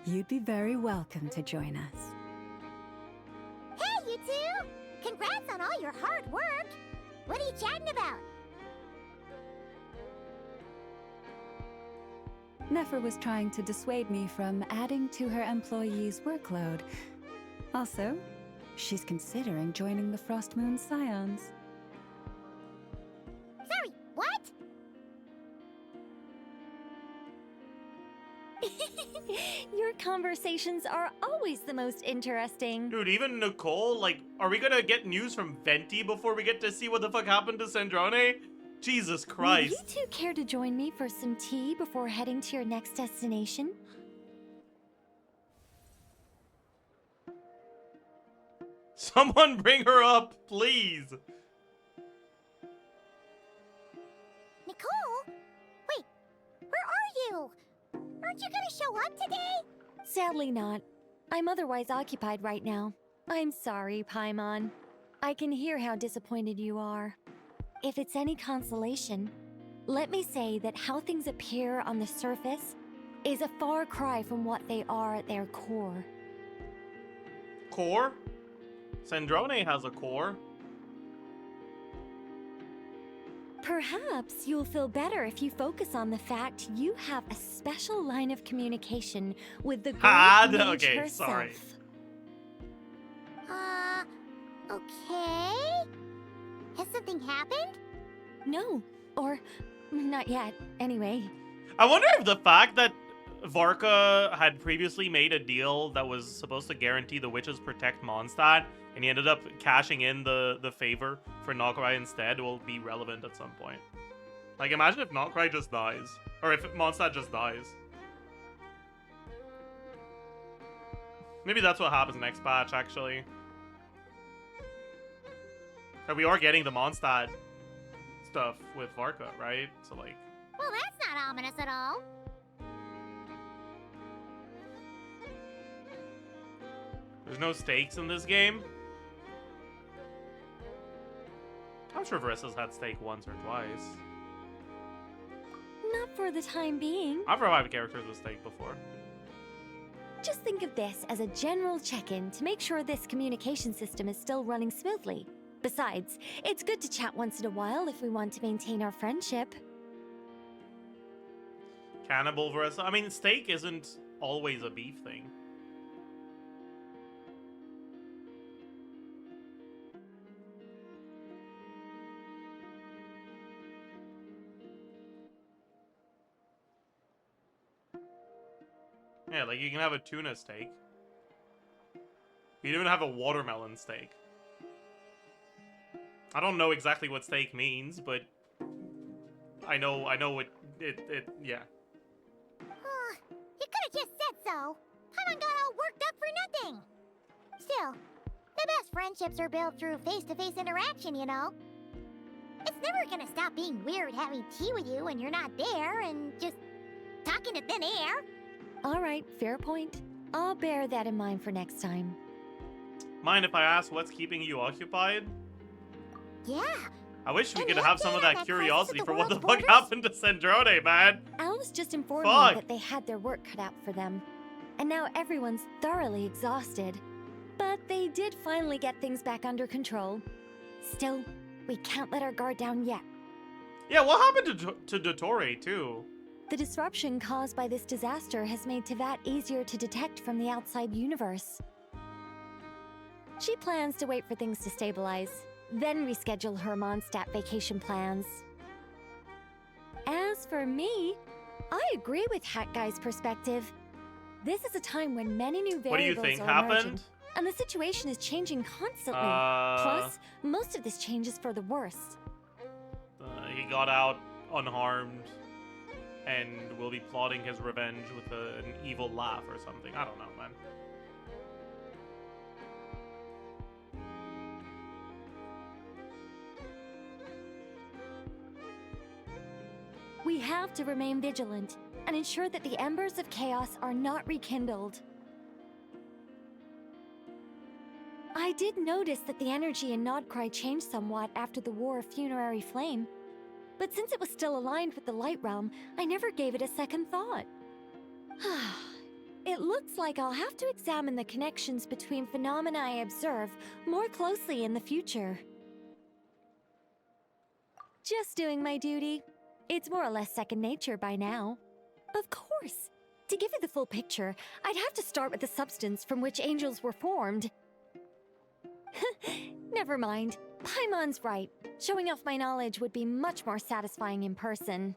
You'd be very welcome to join us. Hey, you two! Congrats on all your hard work! What are you chatting about? Nefer was trying to dissuade me from adding to her employees' workload. Also, she's considering joining the Frost Moon Scions. Sorry, what? Your conversations are always the most interesting. Dude, even Nicole, like, are we gonna get news from Venti before we get to see what the fuck happened to Sandrone? Jesus Christ. Would you two care to join me for some tea before heading to your next destination? Someone bring her up, please. Nicole? Wait, where are you? Aren't you gonna show up today? Sadly not. I'm otherwise occupied right now. I'm sorry, Paimon. I can hear how disappointed you are. If it's any consolation, let me say that how things appear on the surface is a far cry from what they are at their core. Core? Sandrone has a core. Perhaps you'll feel better if you focus on the fact you have a special line of communication with the great mage okay, herself. sorry. Okay? Has something happened? No, or not yet, anyway. I wonder if the fact that Varka had previously made a deal that was supposed to guarantee the witches protect Mondstadt, and he ended up cashing in the favor for Krai instead, will be relevant at some point. Like, imagine if Krai just dies. Or if Mondstadt just dies. Maybe that's what happens next patch, actually. And we are getting the Mondstadt stuff with Varka, right? So, like... Well, that's not ominous at all. There's no stakes in this game. I'm sure Varissa's had steak once or twice. Not for the time being. I've revived characters with steak before. Just think of this as a general check-in to make sure this communication system is still running smoothly. Besides, it's good to chat once in a while if we want to maintain our friendship. Cannibal Varissa. I mean, steak isn't always a beef thing. Yeah, like you can have a tuna steak. You can even have a watermelon steak. I don't know exactly what steak means, but I know it yeah. You could have just said so. Paimon got all worked up for nothing. Still, the best friendships are built through face-to-face interaction, you know. It's never gonna stop being weird having tea with you when you're not there and just talking to thin air. All right, fair point. I'll bear that in mind for next time. Mind if I ask what's keeping you occupied? Yeah. I wish we And could the have some of update on that that curiosity crisis at for the what the world's fuck borders? happened to Sandrone, man. Alice just informed Fuck. me that they had their work cut out for them. And now everyone's thoroughly exhausted. But they did finally get things back under control. Still, we can't let our guard down yet. Yeah, what happened to dottore, too? The disruption caused by this disaster has made Teyvat easier to detect from the outside universe. She plans to wait for things to stabilize, then reschedule her Mondstadt vacation plans. As for me, I agree with Hat Guy's perspective. This is a time when many new variables What do you think are happened? emerging, and the situation is changing constantly. Plus, most of this change is for the worse. He got out unharmed and will be plotting his revenge with an evil laugh or something. I don't know, man. We have to remain vigilant and ensure that the embers of chaos are not rekindled. I did notice that the energy in Krai changed somewhat after the War of Funerary Flame, but since it was still aligned with the Light Realm, I never gave it a second thought. It looks like I'll have to examine the connections between phenomena I observe more closely in the future. Just doing my duty. It's more or less second nature by now. Of course. To give you the full picture, I'd have to start with the substance from which angels were formed. Never mind. Paimon's right. Showing off my knowledge would be much more satisfying in person.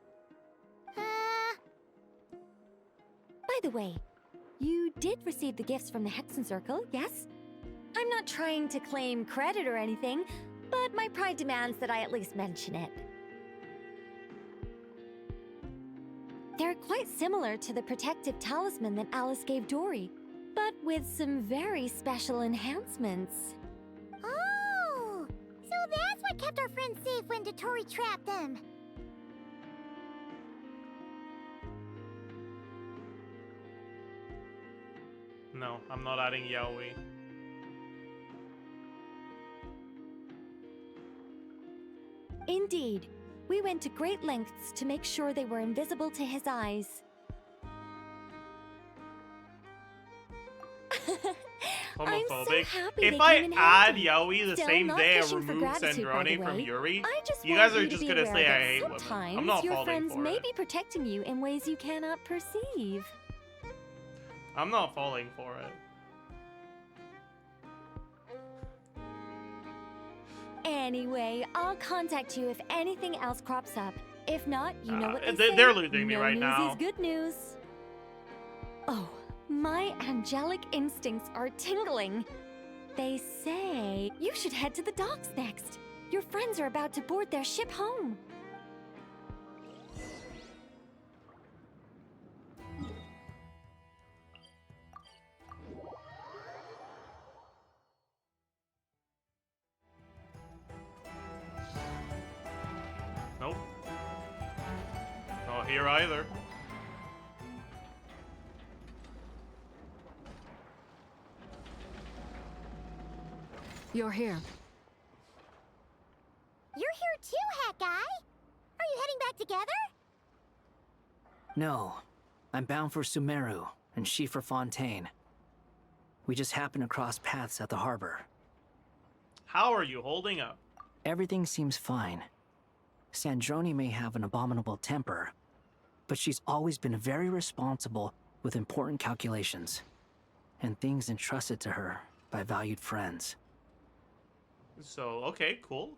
By the way, you did receive the gifts from the Hexen Circle, yes? I'm not trying to claim credit or anything, but my pride demands that I at least mention it. They're quite similar to the protective talisman that Alice gave Dory, but with some very special enhancements. Oh, so that's what kept our friends safe when dottore trapped them. No, I'm not adding yaoi. Indeed, we went to great lengths to make sure they were invisible to his eyes. I'm so Homophobic. happy If they I came in add handy. yaoi the Still, same not day I fishing for remove gratitude, by the Sandrone from way. Yuri, I just you want guys are you to just be gonna aware say I that hate women. sometimes I'm not your falling friends for may it. be protecting you in ways you cannot perceive. I'm not falling for it. Anyway, I'll contact you if anything else crops up. If not, you know what they say. They're losing me no right news now. is good news. Oh, my angelic instincts are tingling. They say you should head to the docks next. Your friends are about to board their ship home. Nope. Not here either. You're here. You're back together? No. I'm bound for Sumeru, and she for Fontaine. We just happened to cross paths at the harbor. How are you holding up? Everything seems fine. Sandrone may have an abominable temper, but she's always been very responsible with important calculations, and things entrusted to her by valued friends. So, okay, cool.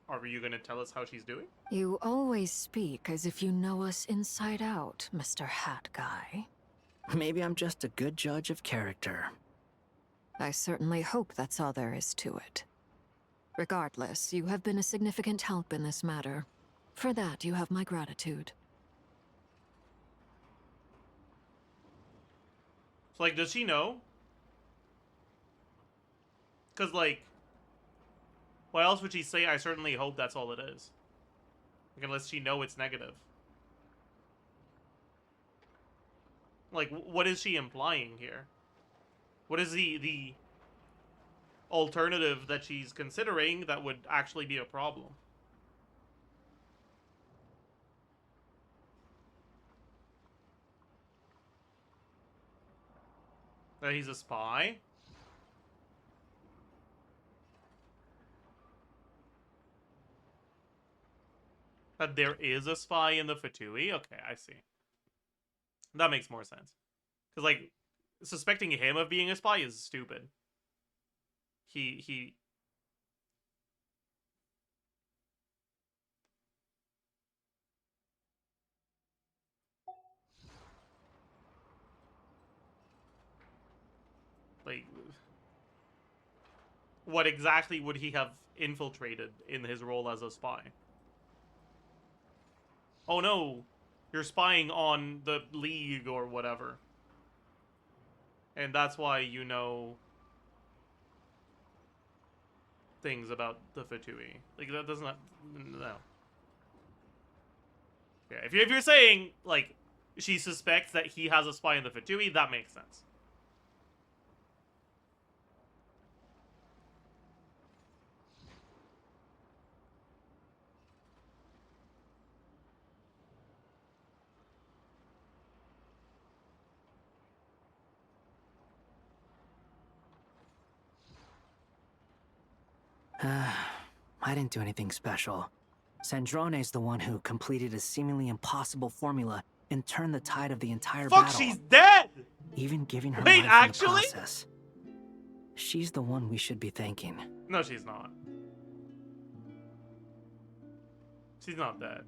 Are you gonna tell us how she's doing? You always speak as if you know us inside out, Mr. Hat Guy. Maybe I'm just a good judge of character. I certainly hope that's all there is to it. Regardless, you have been a significant help in this matter. For that, you have my gratitude. So, like, does she know? Because, like, what else would she say? I certainly hope that's all it is. Like, unless she know it's negative. Like, what is she implying here? What is the alternative that she's considering that would actually be a problem? That he's a spy? That there is a spy in the Fatui? Okay, I see. That makes more sense. Because, like, suspecting him of being a spy is stupid. He... Like... What exactly would he have infiltrated in his role as a spy? Oh no! You're spying on the League or whatever. And that's why you know things about the Fatui. Like, that doesn't... No. Yeah, if you're saying, like, she suspects that he has a spy in the Fatui, that makes sense. I didn't do anything special. Sandrone's the one who completed a seemingly impossible formula and turned the tide of the entire battle. Fuck, she's dead! Even giving her Wait, life actually? in the process. She's the one we should be thanking. No, she's not. She's not dead.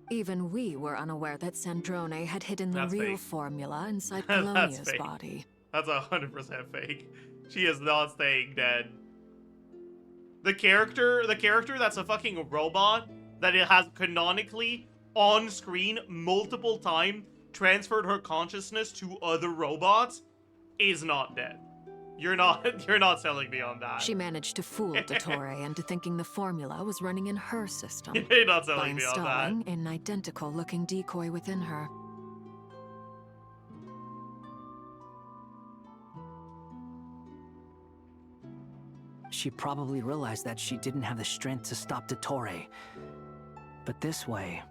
Even we were unaware that Sandrone had hidden the That's real fake. formula inside That's Polonia's fake. body. That's 100% fake. She is not staying dead. The character that's a fucking robot that it has canonically on screen multiple times transferred her consciousness to other robots is not dead. You're not selling me on that. She managed to fool dottore into thinking the formula was running in her system. You're not by selling me on that. installing an identical-looking decoy within her. She probably realized that she didn't have the strength to stop dottore. But this way,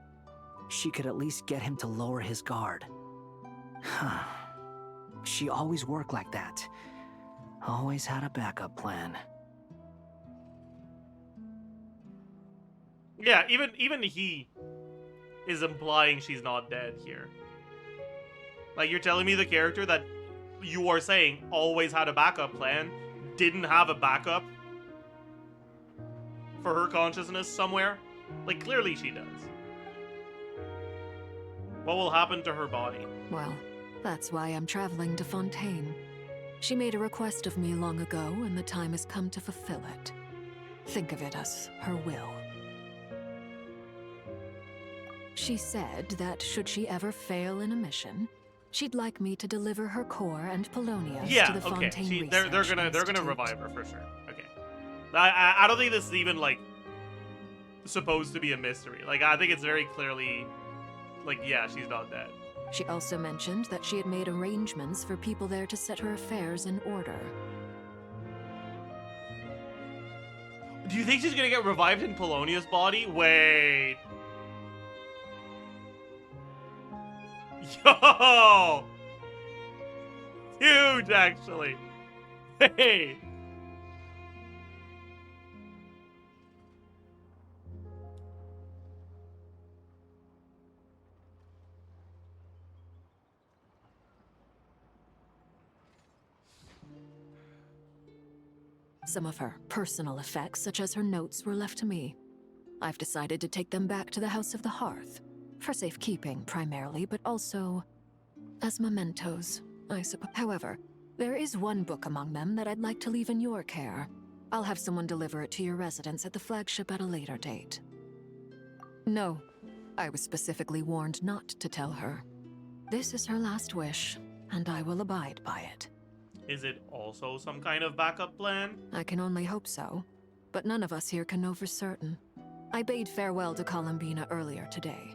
she could at least get him to lower his guard. She always worked like that. Always had a backup plan. Yeah, even he is implying she's not dead here. Like, you're telling me the character that you are saying always had a backup plan didn't have a backup for her consciousness somewhere? Like, clearly she does. What will happen to her body? Well, that's why I'm traveling to Fontaine. She made a request of me long ago, and the time has come to fulfill it. Think of it as her will. She said that should she ever fail in a mission, she'd like me to deliver her core and Polonia's to the okay. Fontaine They're Research gonna Institute. revive her for sure. Okay. I don't think this is even like supposed to be a mystery. Like, I think it's very clearly like, yeah, she's not dead. She also mentioned that she had made arrangements for people there to set her affairs in order. Do you think she's gonna get revived in Polonia's body? Wait. Yo! Huge, actually. Hey! Some of her personal effects, such as her notes, were left to me. I've decided to take them back to the House of the Hearth. For safekeeping, primarily, but also as mementos, I suppose. However, there is one book among them that I'd like to leave in your care. I'll have someone deliver it to your residence at the flagship at a later date. No, I was specifically warned not to tell her. This is her last wish, and I will abide by it. Is it also some kind of backup plan? I can only hope so, but none of us here can know for certain. I bade farewell to Columbina earlier today.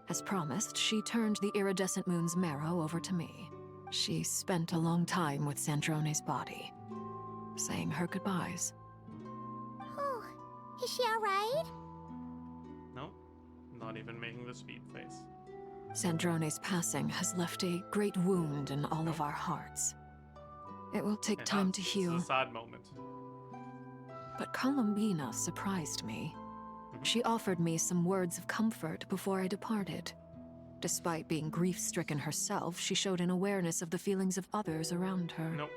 As promised, she turned the iridescent moon's marrow over to me. She spent a long time with Sandrone's body, saying her goodbyes. Oh, is she alright? No, not even making the sweet face. Sandrone's passing has left a great wound in all of our hearts. It will take time to heal. It's a sad moment. But Columbina surprised me. She offered me some words of comfort before I departed. Despite being grief-stricken herself, she showed an awareness of the feelings of others around her. Nope.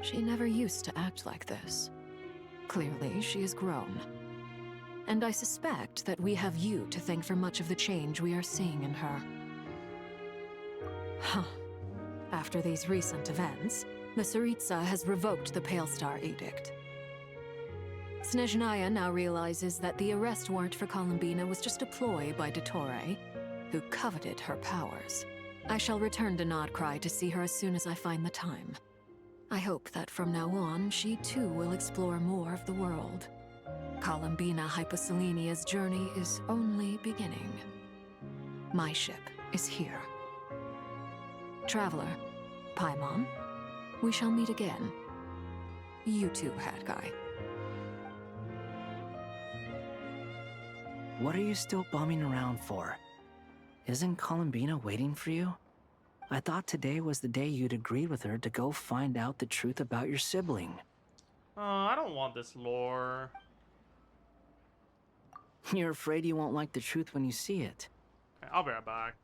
She never used to act like this. Clearly, she has grown. And I suspect that we have you to thank for much of the change we are seeing in her. Huh. After these recent events, the Tsaritsa has revoked the Pale Star Edict. Snezhnaya now realizes that the arrest warrant for Columbina was just a ploy by dottore, who coveted her powers. I shall return to Krai to see her as soon as I find the time. I hope that from now on, she too will explore more of the world. Columbina Hyposelenia's journey is only beginning. My ship is here. Traveler, Paimon, we shall meet again. You too, Hat Guy. What are you still bumming around for? Isn't Columbina waiting for you? I thought today was the day you'd agreed with her to go find out the truth about your sibling. I don't want this lore. You're afraid you won't like the truth when you see it. Okay, I'll be right back.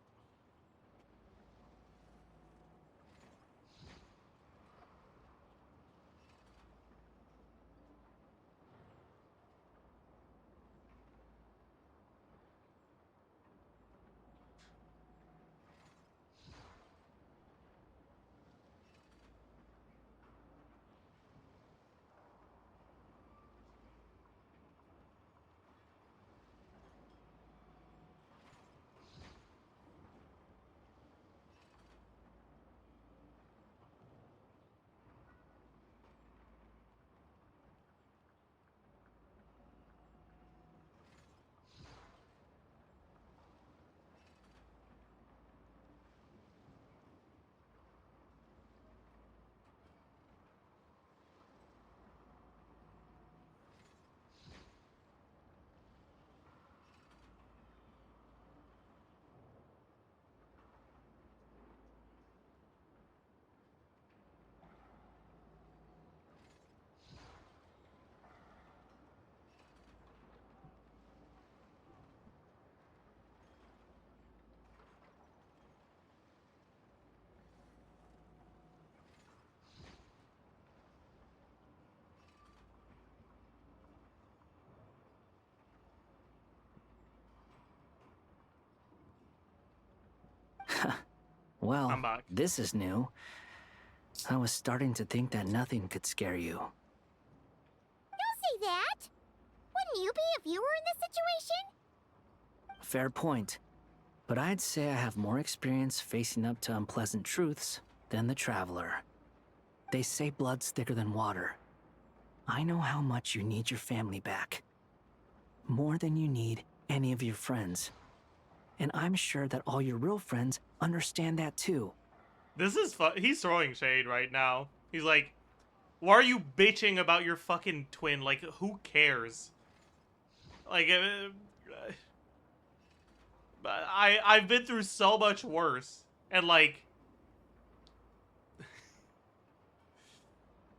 Well, this is new. I was starting to think that nothing could scare you. Don't say that! Wouldn't you be if you were in this situation? Fair point. But I'd say I have more experience facing up to unpleasant truths than the Traveler. They say blood's thicker than water. I know how much you need your family back. More than you need any of your friends. And I'm sure that all your real friends understand that too. This is fun. He's throwing shade right now. He's like, Why are you bitching about your fucking twin? Like, who cares? Like, I've been through so much worse, and like,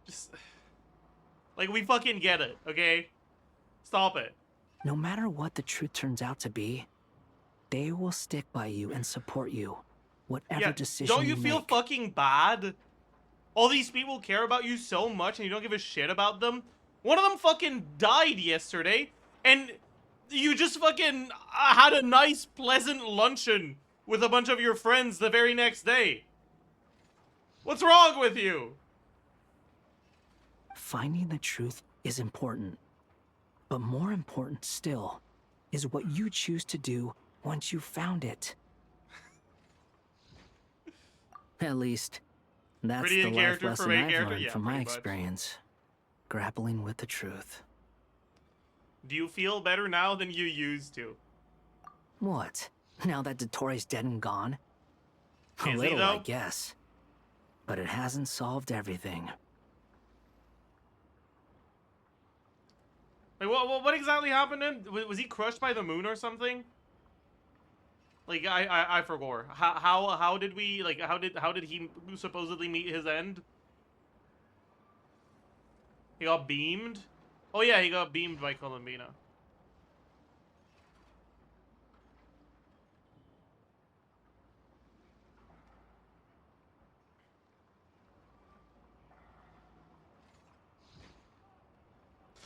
just like we fucking get it, okay? Stop it. No matter what the truth turns out to be, they will stick by you and support you, whatever decision don't you feel make. fucking bad? All these people care about you so much and you don't give a shit about them? One of them fucking died yesterday, and you just fucking had a nice, pleasant luncheon with a bunch of your friends the very next day. What's wrong with you? Finding the truth is important, but more important still is what you choose to do once you've found it. At least, that's Pretty the in life character for lesson main I've character? learned Yeah, from my pretty much. experience, grappling with the truth. Do you feel better now than you used to? What? Now that Dottore's dead and gone? A Is he, little, I though? guess. But it hasn't solved everything. Like, what exactly happened to him? Was he crushed by the moon or something? Like, I forgot. How did we, like, how did he supposedly meet his end? He got beamed? Oh yeah, he got beamed by Columbina.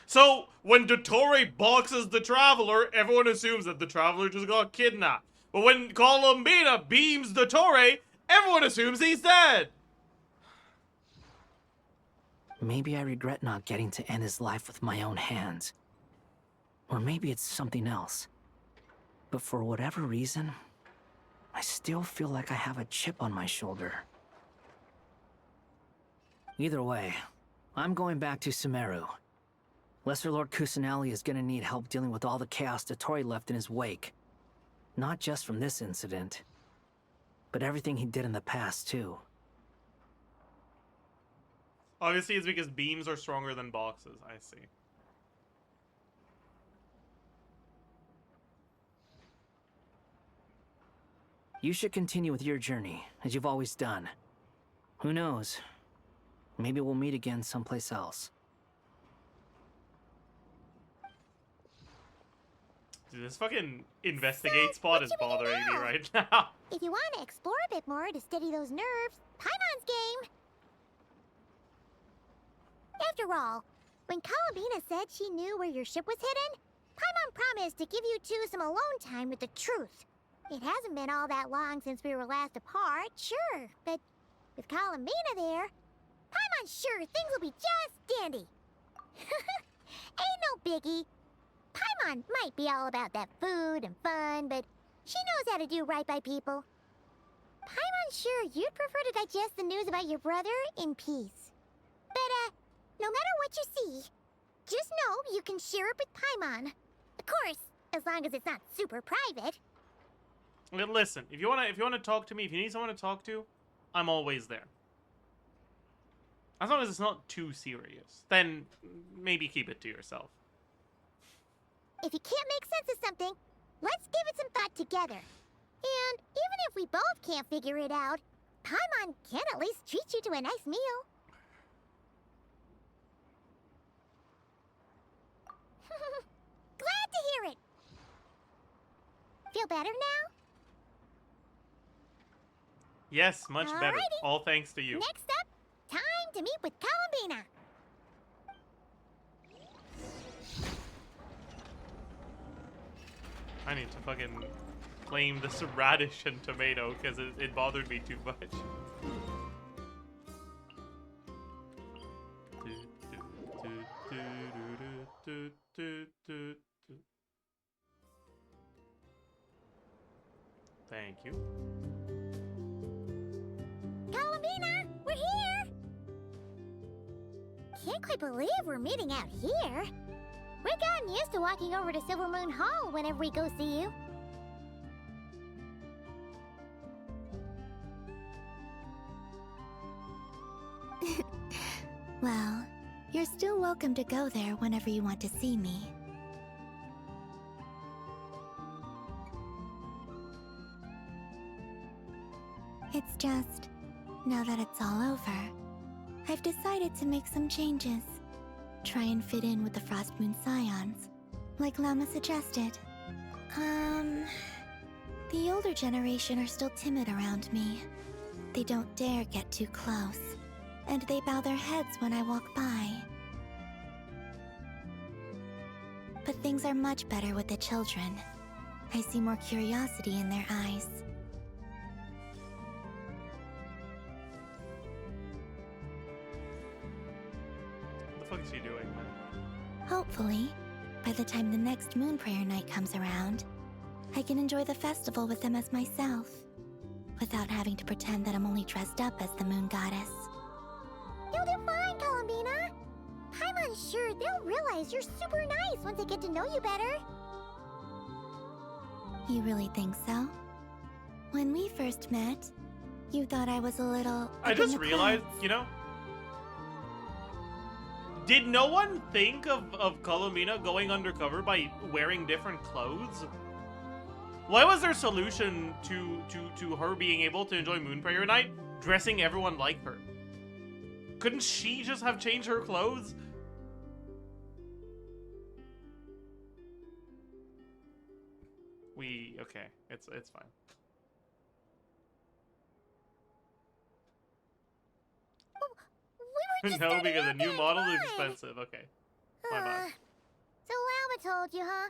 So, when Dottore boxes the Traveler, everyone assumes that the Traveler just got kidnapped. But when Columbina beams Dottore, everyone assumes he's dead. Maybe I regret not getting to end his life with my own hands. Or maybe it's something else. But for whatever reason, I still feel like I have a chip on my shoulder. Either way, I'm going back to Sumeru. Lesser Lord Kusanali is gonna need help dealing with all the chaos Dottore left in his wake. Not just from this incident, but everything he did in the past, too. Obviously, it's because beams are stronger than boxes. I see. You should continue with your journey, as you've always done. Who knows? Maybe we'll meet again someplace else. Dude, this fucking investigate spot is bothering me right now. If you want to explore a bit more to steady those nerves, Paimon's game. After all, when Columbina said she knew where your ship was hidden, Paimon promised to give you two some alone time with the truth. It hasn't been all that long since we were last apart, sure, but with Columbina there, Paimon's sure things will be just dandy. Ain't no biggie. Paimon might be all about that food and fun, but she knows how to do right by people. Paimon's sure you'd prefer to digest the news about your brother in peace. But, no matter what you see, just know you can share it with Paimon. Of course, as long as it's not super private. Listen, if you wanna talk to me, if you need someone to talk to, I'm always there. As long as it's not too serious, then maybe keep it to yourself. If you can't make sense of something, let's give it some thought together. And even if we both can't figure it out, Paimon can at least treat you to a nice meal. Glad to hear it. Feel better now? Yes, much better. Alrighty. All thanks to you. Next up, time to meet with Columbina. I need to fucking claim this radish and tomato because it bothered me too much. Thank you. Columbina, we're here! Can't quite believe we're meeting out here. We've gotten used to walking over to Silver Moon Hall whenever we go see you. Well, You're still welcome to go there whenever you want to see me. It's just, now that it's all over, I've decided to make some changes. Try and fit in with the Frost Moon Scions, like Llama suggested. The older generation are still timid around me. They don't dare get too close, and they bow their heads when I walk by. But things are much better with the children. I see more curiosity in their eyes. What the fuck is she doing, man? Hopefully, by the time the next Moon Prayer Night comes around, I can enjoy the festival with them as myself, without having to pretend that I'm only dressed up as the Moon Goddess. You'll do fine, Columbina. Paimon's sure they'll realize you're super nice once they get to know you better. You really think so? When we first met, you thought I was a little... I just realized, you know, did no one think of Columbina going undercover by wearing different clothes? What was their solution to her being able to enjoy Moon Prayer Night? Dressing everyone like her. Couldn't she just have changed her clothes? Okay, it's fine. We were just No, because a starting new out model is fine. expensive. Okay, my bad. So Llama told you, huh?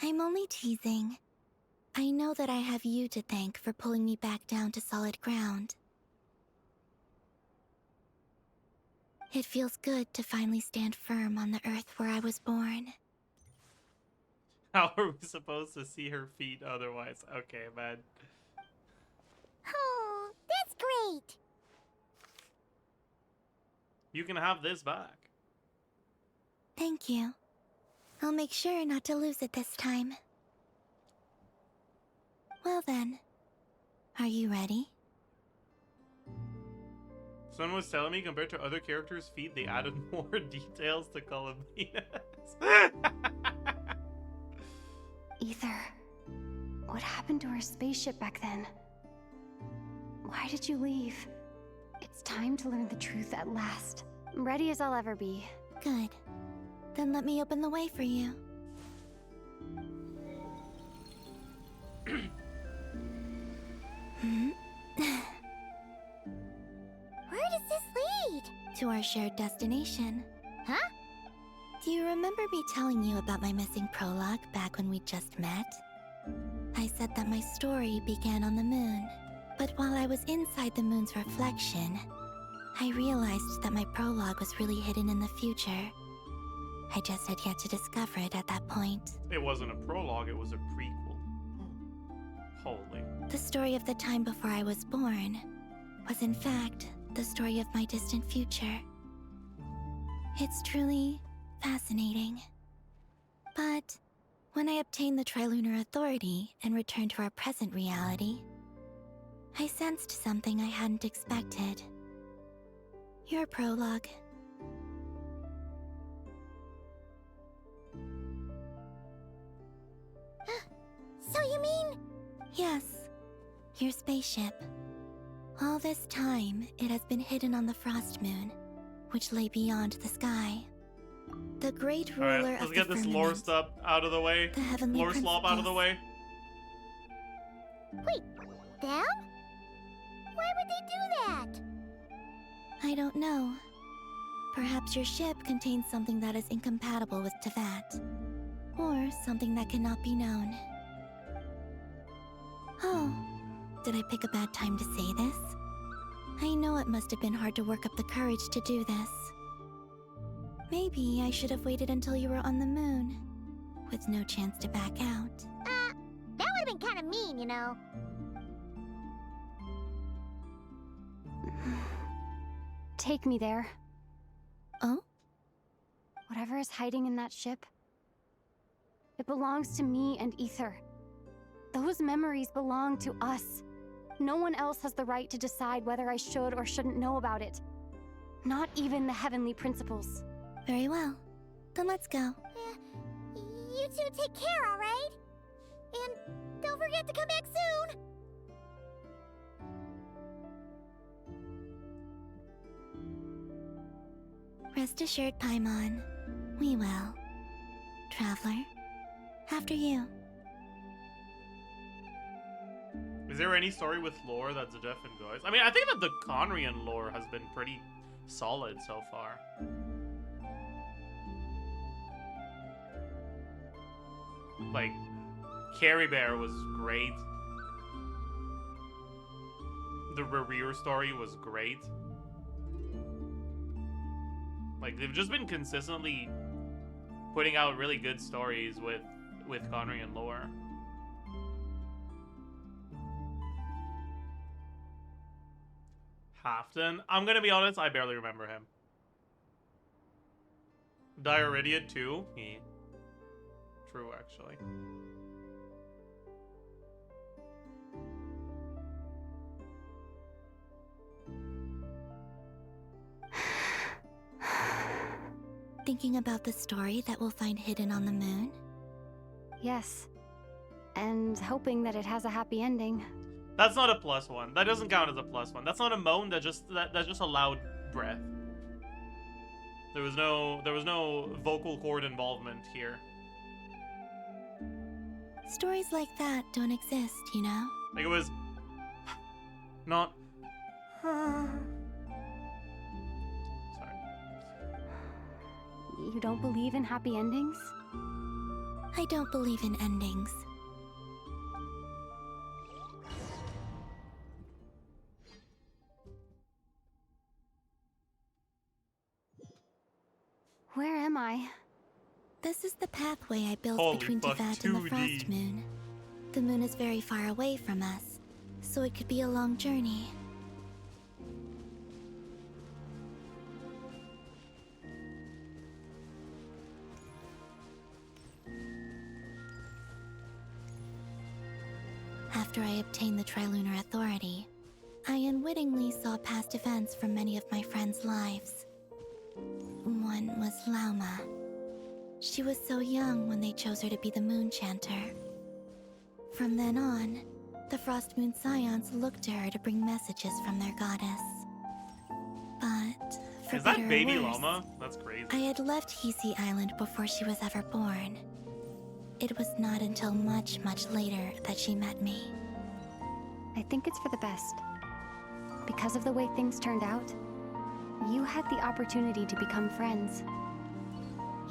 I'm only teasing. I know that I have you to thank for pulling me back down to solid ground. It feels good to finally stand firm on the earth where I was born. How are we supposed to see her feet otherwise? Okay, man. Oh, that's great. You can have this back. Thank you. I'll make sure not to lose it this time. Well then, are you ready? Someone was telling me compared to other characters' feet, they added more details to Columbina's. Ether, what happened to our spaceship back then? Why did you leave? It's time to learn the truth at last. I'm ready as I'll ever be. Good. Then let me open the way for you. Where does this lead? To our shared destination. Huh? Do you remember me telling you about my missing prologue back when we just met? I said that my story began on the moon, but while I was inside the moon's reflection, I realized that my prologue was really hidden in the future. I just had yet to discover it at that point. It wasn't a prologue, it was a prequel. Holy. The story of the time before I was born was in fact the story of my distant future. It's truly fascinating. But when I obtained the Trilunar Authority and returned to our present reality, I sensed something I hadn't expected. Your prologue. So you mean... Yes, your spaceship. All this time, it has been hidden on the Frost Moon, which lay beyond the sky. The great ruler Alright, let's of get the this firmament, lore stuff out of the way. the heavenly Lore slop out of the way. Wait, them? Why would they do that? I don't know. Perhaps your ship contains something that is incompatible with Tevat. Or something that cannot be known. Oh, did I pick a bad time to say this? I know it must have been hard to work up the courage to do this. Maybe I should have waited until you were on the moon, with no chance to back out. That would have been kind of mean, you know. Take me there. Oh? Whatever is hiding in that ship, it belongs to me and Ether. Those memories belong to us. No one else has the right to decide whether I should or shouldn't know about it. Not even the heavenly principles. Very well. Then let's go. You two take care, alright? And don't forget to come back soon! Rest assured, Paimon. We will. Traveler, after you. Is there any story with lore that Zajef enjoys? I mean, I think that the Conrian lore has been pretty solid so far. Like, Carrie Bear was great. The Rerir story was great. Like, they've just been consistently putting out really good stories with Conrian lore. Halfton? I'm gonna be honest, I barely remember him. Dioridia too? Yeah. True, actually. Thinking about the story that we'll find hidden on the moon? Yes. And hoping that it has a happy ending. That's not a +1. That doesn't count as a +1. That's not a moan. That's just a loud breath. There was no vocal cord involvement here. Stories like that don't exist, you know? Like, it was not. Sorry. You don't believe in happy endings? I don't believe in endings. Where am I? This is the pathway I built Holy between fuck, Teyvat and the 2D. Frost Moon. The moon is very far away from us, so it could be a long journey. After I obtained the Trilunar Authority, I unwittingly saw past events from many of my friends' lives. One was Lauma. She was so young when they chose her to be the Moon Chanter. From then on, the Frost Moon Scions looked to her to bring messages from their goddess. But, for Is that better or baby worse, llama? That's crazy. I had left Hisi Island before she was ever born. It was not until much, much later that she met me. I think it's for the best. Because of the way things turned out, you had the opportunity to become friends.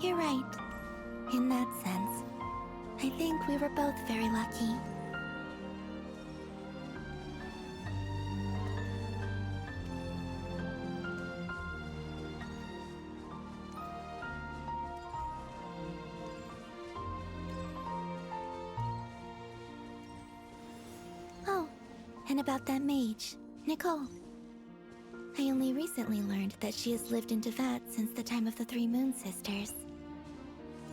You're right. In that sense, I think we were both very lucky. Oh, and about that mage, Nicole. I only recently learned that she has lived in Teyvat since the time of the Three Moon Sisters.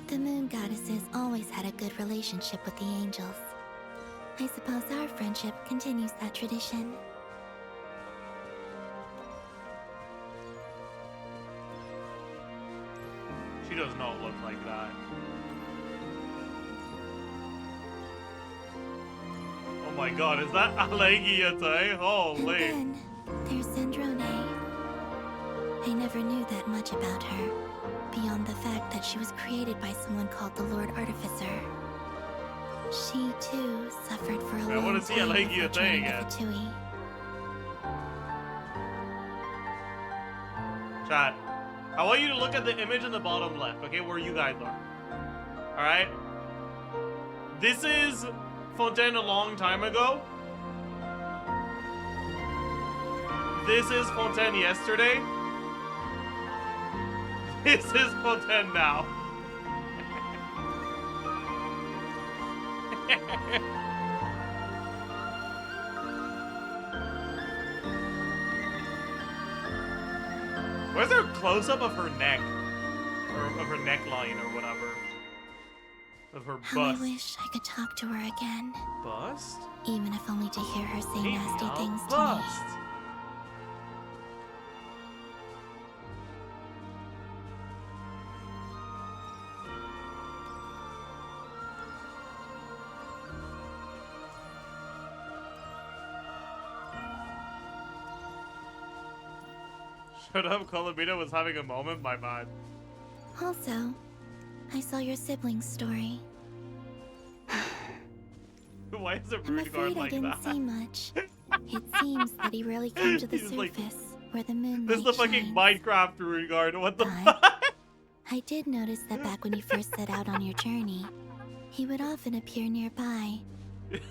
The Moon Goddesses always had a good relationship with the angels. I suppose our friendship continues that tradition. She does not look like that. Oh my god, is that Allegiate? Holy. And then, there's Sandrone. I never knew that much about her, beyond the fact that she was created by someone called the Lord Artificer. She, too, suffered for a long time. I want to see Allegiate before joining the again. Fatui. Chat, I want you to look at the image in the bottom left, okay, where you guys are. Alright? This is Fontaine a long time ago. This is Fontaine yesterday. This is Fontaine now. Where's there a close-up of her neck? Or of her neckline or whatever? Of her How I bust. wish I could talk to her again. Bust? Even if only to hear her say Hey, nasty now, things to bust. me. Shut up, Columbina was having a moment, my bad. Also, I saw your siblings' story. Why is it I'm rude guard afraid I like didn't that? see much. It seems that he rarely came to the He's like, surface where the moonlight This is the fucking shines. Minecraft rude guard. What the But fuck? I did notice that back when you first set out on your journey, he would often appear nearby,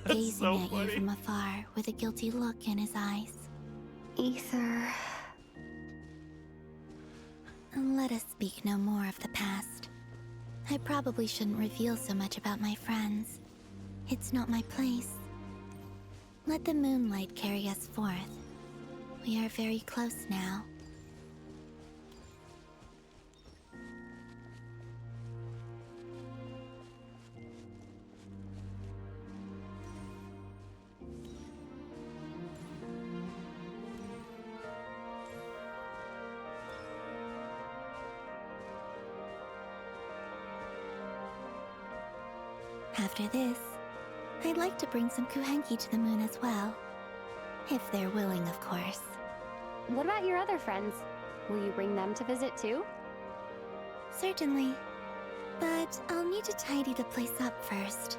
gazing so at funny. you from afar with a guilty look in his eyes. Ether. Let us speak no more of the past. I probably shouldn't reveal so much about my friends. It's not my place. Let the moonlight carry us forth. We are very close now. After this, I'd like to bring some kuhenki to the moon as well. If they're willing, of course. What about your other friends? Will you bring them to visit too? Certainly. But I'll need to tidy the place up first.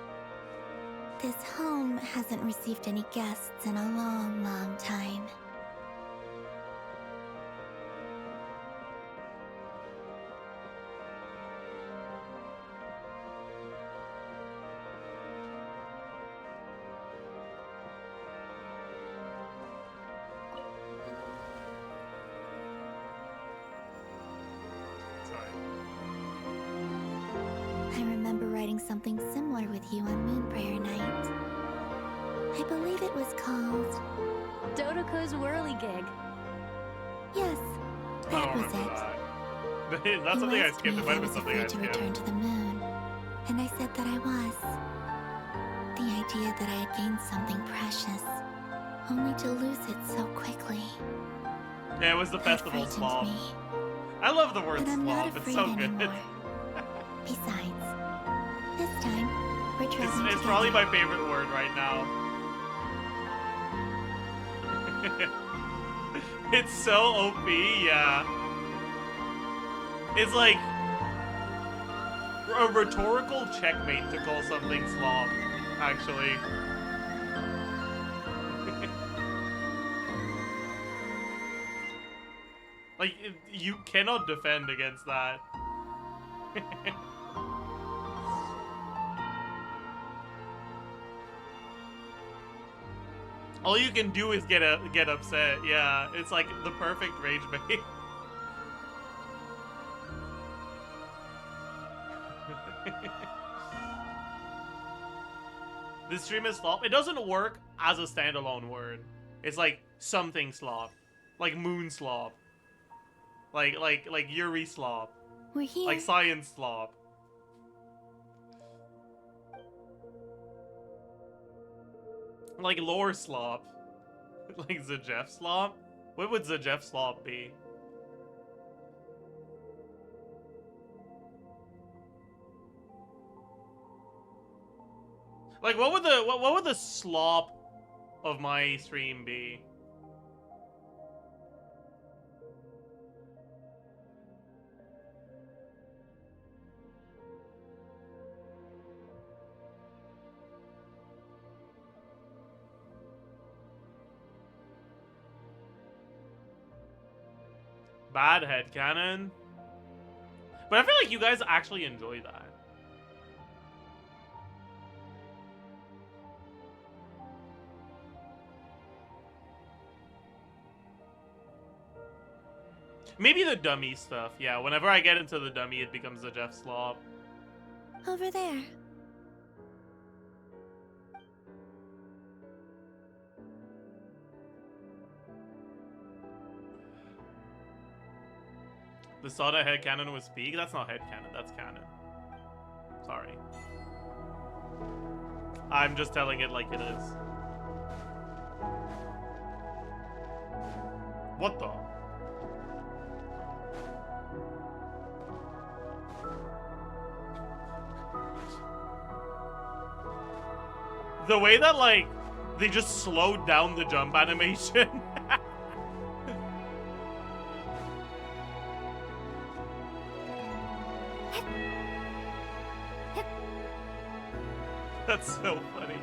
This home hasn't received any guests in a long, long time. I remember writing something similar with you on Moon Prayer Night. I believe it was called... Dodoko's Whirligig. Yes, that was it. That's something I asked skipped. me It if might I have been was something I afraid to skipped. return to the moon, and I said that I was. The idea that I had gained something precious, only to lose it so quickly. Yeah, it was the That festival frightened slob. me. I love the word But I'm not slob. It's afraid so good. anymore. Besides, this time we're traveling It's together. probably my favorite word right now. It's so OP, yeah. It's like a rhetorical checkmate to call something slob, actually. Like, you cannot defend against that. All you can do is get upset. Yeah, it's like the perfect rage bait. This stream is slop. It doesn't work as a standalone word. It's like something slop, like moon slop, like Yuri slop, We're here. like science slop. Like lore slop. Like Zajef slop? What would Zajef slop be? Like what would the slop of my stream be? Bad headcanon. But I feel like you guys actually enjoy that. Maybe the dummy stuff. Yeah, whenever I get into the dummy, it becomes a Jeff Slop. Over there. The Soda headcanon was speak? That's not headcanon, that's canon. Sorry. I'm just telling it like it is. What the? The way that, like, they just slowed down the jump animation. That's so funny.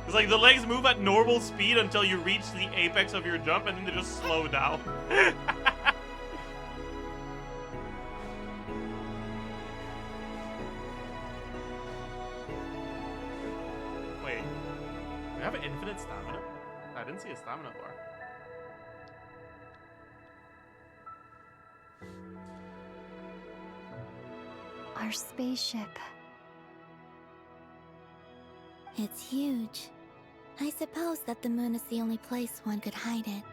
It's like the legs move at normal speed until you reach the apex of your jump and then they just slow down. Wait, we have infinite stamina? I didn't see a stamina bar. Our spaceship. It's huge. I suppose that the moon is the only place one could hide it.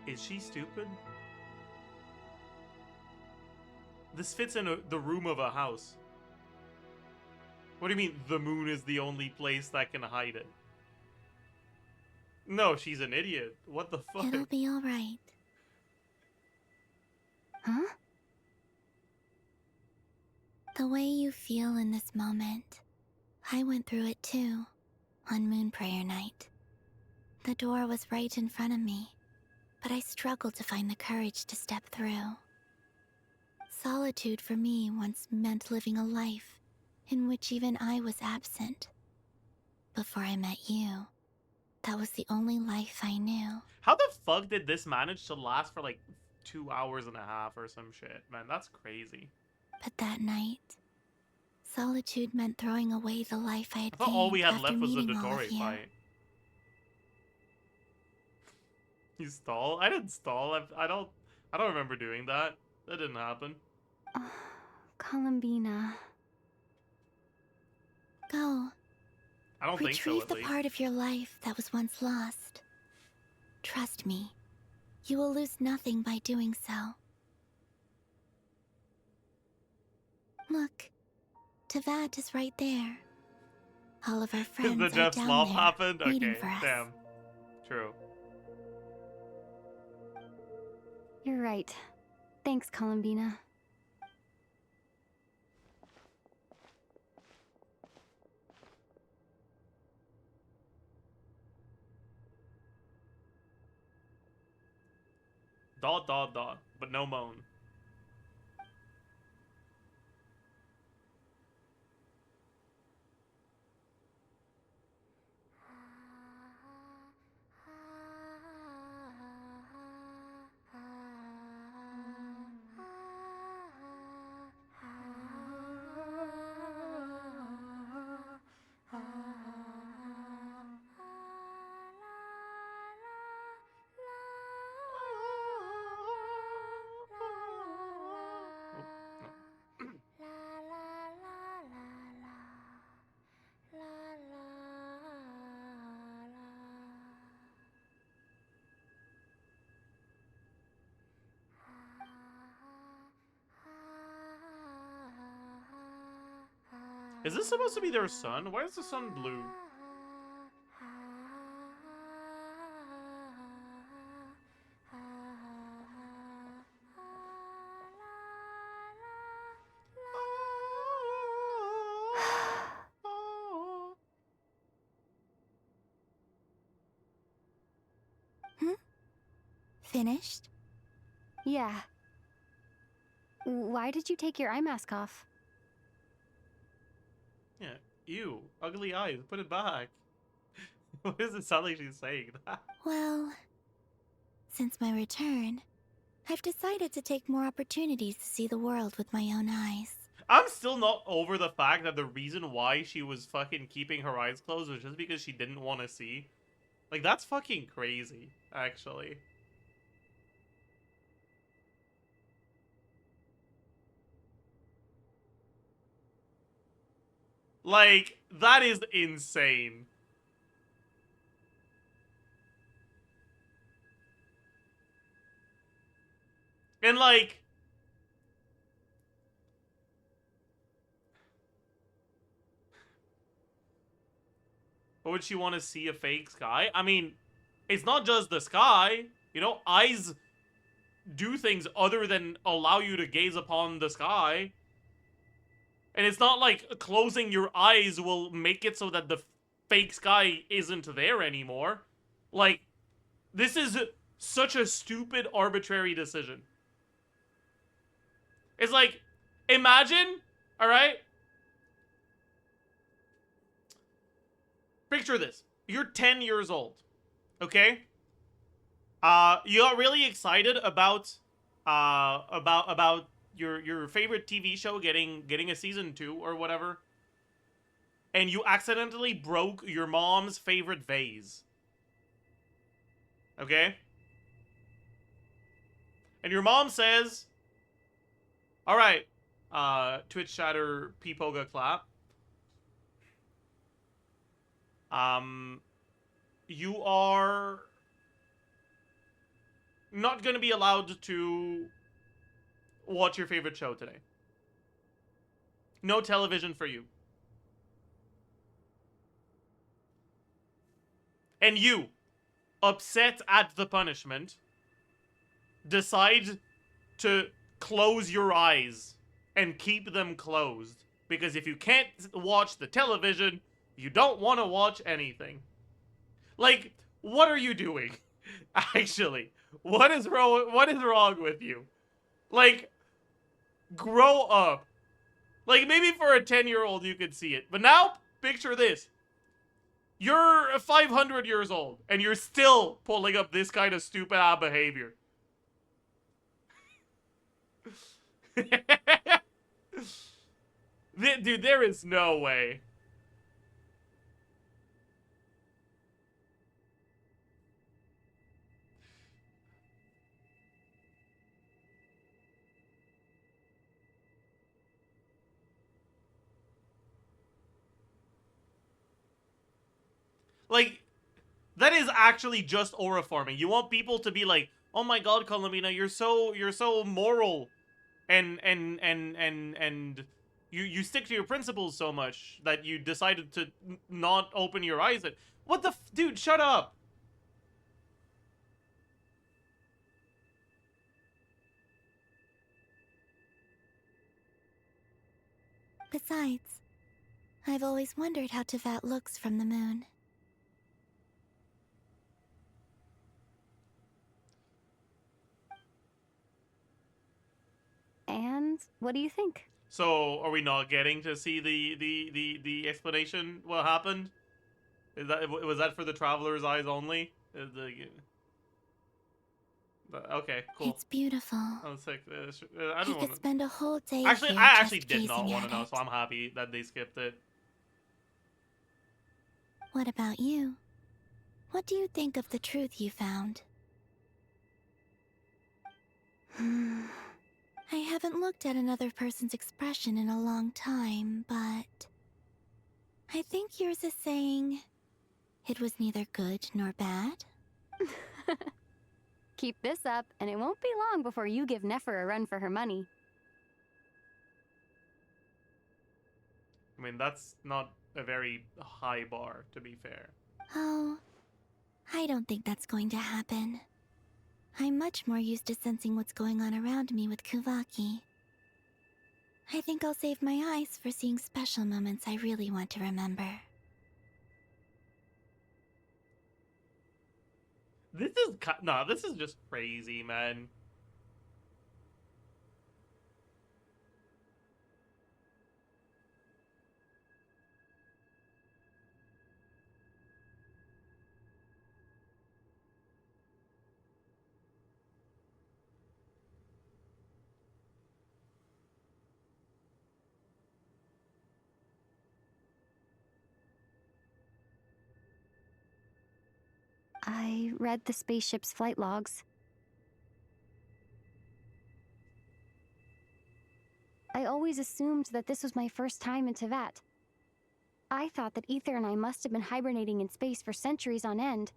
Is she stupid? This fits in the room of a house. What do you mean the moon is the only place that can hide it? No, she's an idiot. What the fuck? It'll be alright. Huh? The way you feel in this moment, I went through it too, on Moon Prayer Night. The door was right in front of me, but I struggled to find the courage to step through. Solitude for me once meant living a life in which even I was absent. Before I met you, that was the only life I knew. How the fuck did this manage to last for like 2 hours and a half or some shit? Man, that's crazy. But that night, solitude meant throwing away the life I had I thought all we had gained left after was the meeting all dottore of you. fight. You stall? I didn't stall. I don't remember doing that. That didn't happen. Columbina. Go. I don't think so, Retrieve at the least. part of your life that was once lost. Trust me, you will lose nothing by doing so. Look, Tavad is right there. All of our friends The are Jeff down Sloth there, happened? waiting Okay, for us. damn. True. You're right. Thanks, Columbina. Dot, dot, dot. But no moan. Is this supposed to be their sun? Why is the sun blue? Finished? Yeah. Why did you take your eye mask off? Yeah. Ew. Ugly eyes. Put it back. Why does it sound like she's saying that? Well, since my return, I've decided to take more opportunities to see the world with my own eyes. I'm still not over the fact that the reason why she was fucking keeping her eyes closed was just because she didn't want to see. Like, that's fucking crazy, actually. Like, that is insane. And like, Why would she want to see a fake sky? I mean, it's not just the sky. You know, eyes do things other than allow you to gaze upon the sky. And it's not like closing your eyes will make it so that the fake sky isn't there anymore. Like, this is such a stupid, arbitrary decision. It's like, imagine, alright? Picture this. You're 10 years old, okay? You got really excited about your favorite TV show getting a season 2 or whatever, and you accidentally broke your mom's favorite vase. Okay? And your mom says, "All right, Twitch chatter peepoga clap. You are not going to be allowed to watch your favorite show today. No television for you." And you, upset at the punishment, decide to close your eyes and keep them closed. Because if you can't watch the television, you don't want to watch anything. Like, what are you doing? Actually, what is wrong with you? Like, grow up. Like, maybe for a 10-year-old you could see it. But now, picture this. You're 500 years old, and you're still pulling up this kind of stupid behavior. Dude, there is no way. Like, that is actually just aura forming. You want people to be like, "Oh my god, Columbina, you're so moral. And you stick to your principles so much that you decided to not open your eyes at." What the dude, shut up. Besides, I've always wondered how Tevat looks from the moon. And what do you think? So, are we not getting to see the explanation? What happened? Was that for the traveler's eyes only? Okay, cool. It's beautiful. I was like, I I don't could want spend a whole day Actually, here I actually just did not gazing want at to know, it. so I'm happy that they skipped it. What about you? What do you think of the truth you found? I haven't looked at another person's expression in a long time, but I think yours is saying it was neither good nor bad. Keep this up, and it won't be long before you give Nefer a run for her money. I mean, that's not a very high bar, to be fair. Oh, I don't think that's going to happen. I'm much more used to sensing what's going on around me with Kuvaki. I think I'll save my eyes for seeing special moments I really want to remember. This is just crazy, man. I read the spaceship's flight logs. I always assumed that this was my first time in Tevat. I thought that Ether and I must have been hibernating in space for centuries on end.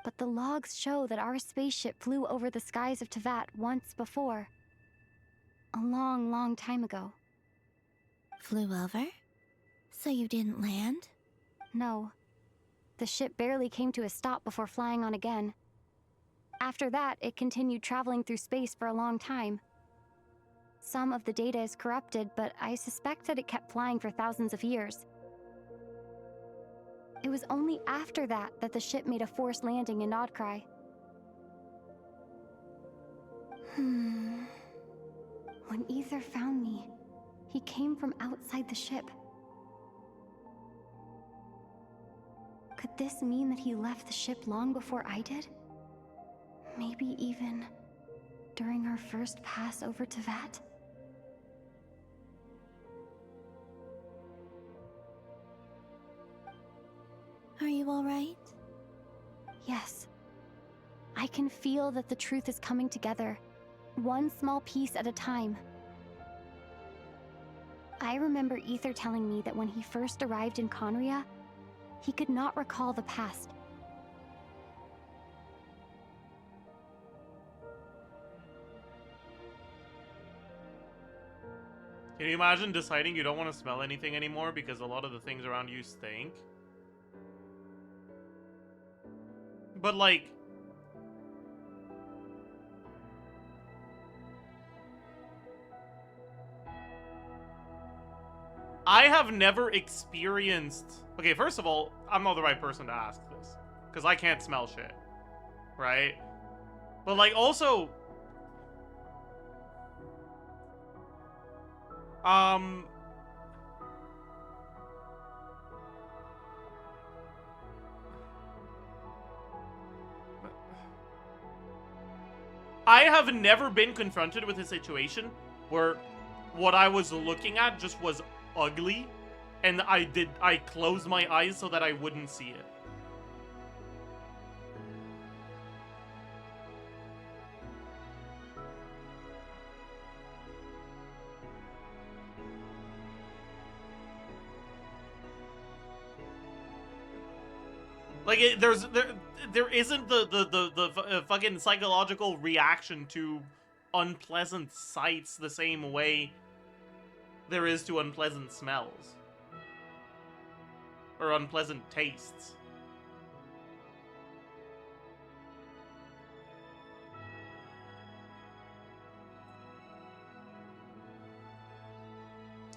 But the logs show that our spaceship flew over the skies of Tevat once before. A long, long time ago. Flew over? So you didn't land? No. The ship barely came to a stop before flying on again. After that, it continued traveling through space for a long time. Some of the data is corrupted, but I suspect that it kept flying for thousands of years. It was only after that that the ship made a forced landing in Krai. When Ether found me, he came from outside the ship. Could this mean that he left the ship long before I did? Maybe even during our first pass over Tevat? Are you alright? Yes. I can feel that the truth is coming together, one small piece at a time. I remember Ether telling me that when he first arrived in Conria, he could not recall the past. Can you imagine deciding you don't want to smell anything anymore because a lot of the things around you stink? But like... I have never experienced... Okay, first of all, I'm not the right person to ask this. Because I can't smell shit. Right? But like, also... I have never been confronted with a situation where what I was looking at just was ugly, and I closed my eyes so that I wouldn't see it. Like, there isn't the fucking psychological reaction to unpleasant sights the same way there is to unpleasant smells. Or unpleasant tastes.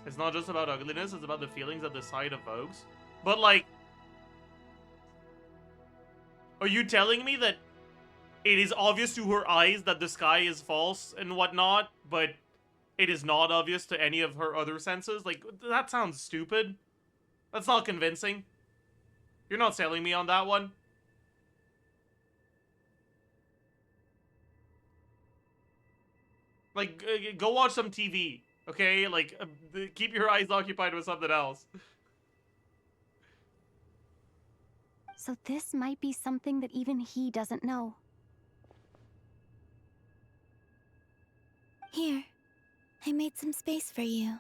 It's not just about ugliness, it's about the feelings that the sight evokes. But like... Are you telling me that it is obvious to her eyes that the sky is false and whatnot, but it is not obvious to any of her other senses? Like, that sounds stupid. That's not convincing. You're not selling me on that one. Like, go watch some TV, okay? Like, keep your eyes occupied with something else. So this might be something that even he doesn't know. Here, I made some space for you.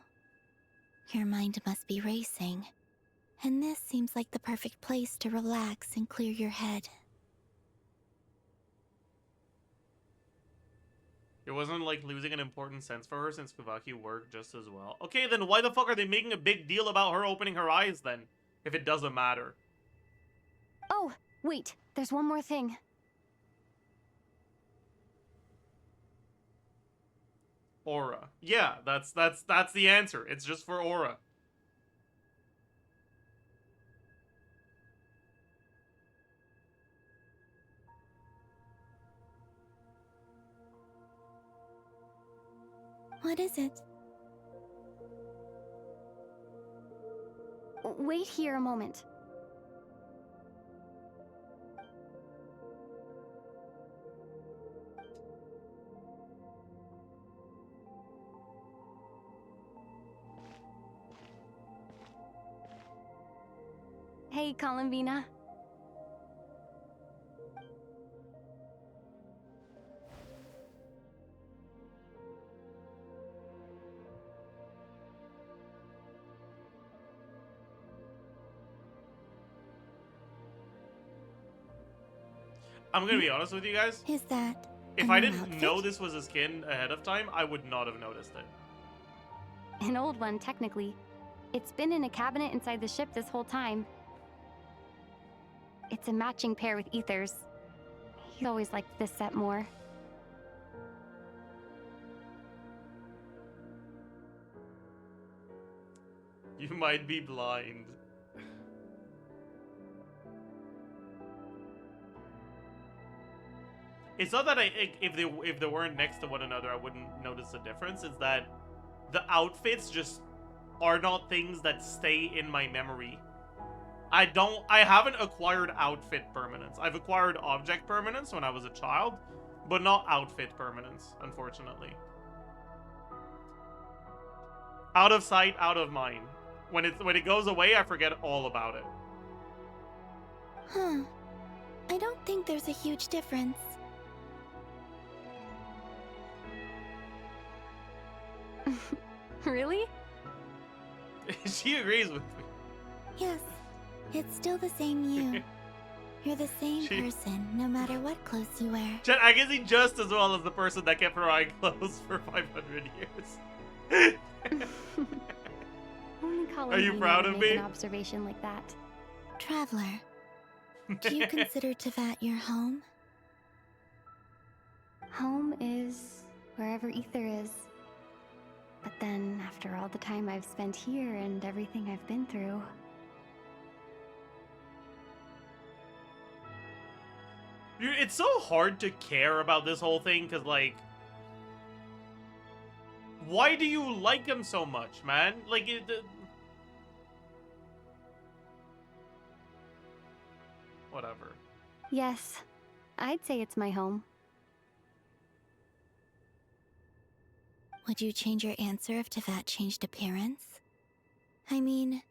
Your mind must be racing, and this seems like the perfect place to relax and clear your head. It wasn't like losing an important sense for her since Kuvaki worked just as well. Okay, then why the fuck are they making a big deal about her opening her eyes then, if it doesn't matter? Oh, wait, there's one more thing. Aura. Yeah, that's the answer. It's just for aura. What is it? Wait here a moment. Hey, Columbina. I'm gonna be honest with you guys. Is that If a I new didn't outfit? know this was a skin ahead of time, I would not have noticed it. An old one, technically. It's been in a cabinet inside the ship this whole time. It's a matching pair with Ether's. He always liked this set more. You might be blind. It's not that if they weren't next to one another, I wouldn't notice a difference. It's that the outfits just are not things that stay in my memory. I haven't acquired outfit permanence. I've acquired object permanence when I was a child, but not outfit permanence, unfortunately. Out of sight, out of mind. When it goes away, I forget all about it. Huh. I don't think there's a huge difference. Really? She agrees with me. Yes, it's still the same you. You're the same person, no matter what clothes you wear. Jen, I can see just as well as the person that kept her eye closed for 500 years. Only Colin Are you proud of make me? an observation like that. Traveler, do you consider Tevat your home? Home is wherever Ether is. But then, after all the time I've spent here and everything I've been through... Dude, it's so hard to care about this whole thing, because, like... Why do you like him so much, man? Like, whatever. Yes, I'd say it's my home. Would you change your answer if Tevat changed appearance? I mean,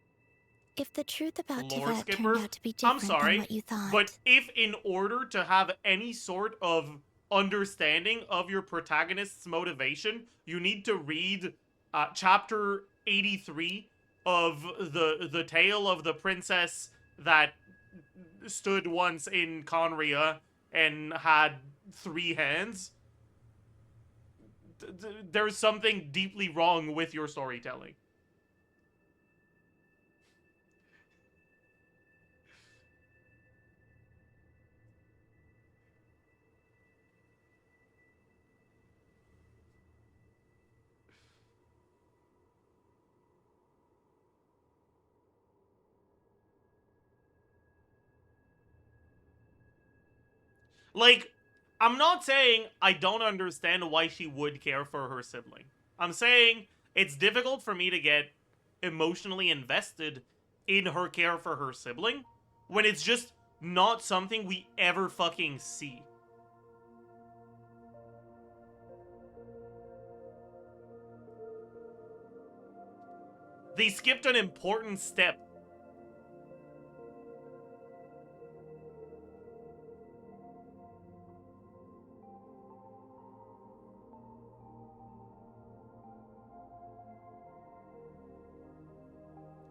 if the truth about Lore Tevat skipper? turned out to be I'm different sorry, than what you thought. but if in order to have any sort of understanding of your protagonist's motivation, you need to read chapter 83 of the tale of the princess that stood once in Conria and had 3 hands, there's something deeply wrong with your storytelling. Like, I'm not saying I don't understand why she would care for her sibling. I'm saying it's difficult for me to get emotionally invested in her care for her sibling when it's just not something we ever fucking see. They skipped an important step.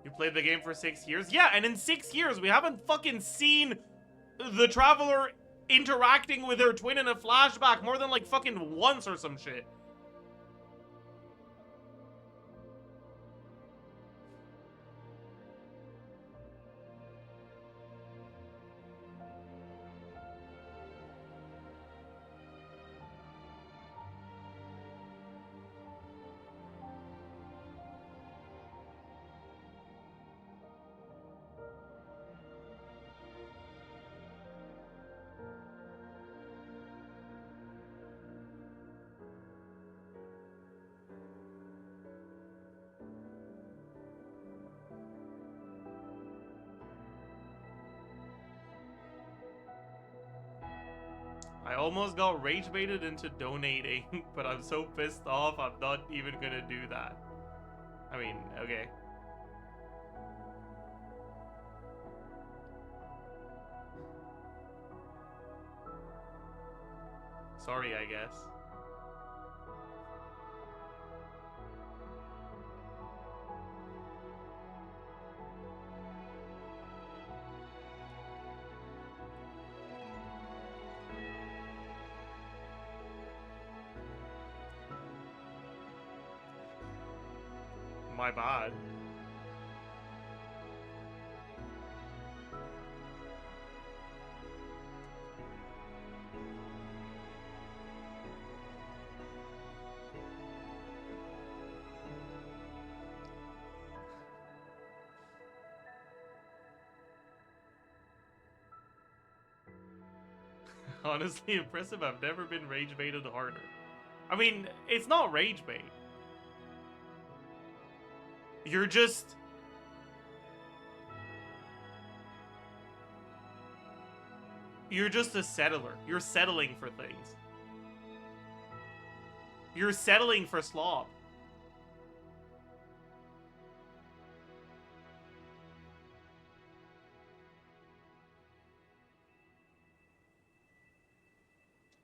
You played the game for 6 years? Yeah, and in 6 years, we haven't fucking seen the Traveler interacting with her twin in a flashback more than, like, fucking once or some shit. I almost got rage baited into donating, but I'm so pissed off I'm not even gonna do that. I mean, okay. Sorry, I guess. my bad. Honestly impressive. I've never been rage baited harder. I mean, it's not rage bait. You're just... You're just a settler. You're settling for things. You're settling for slop.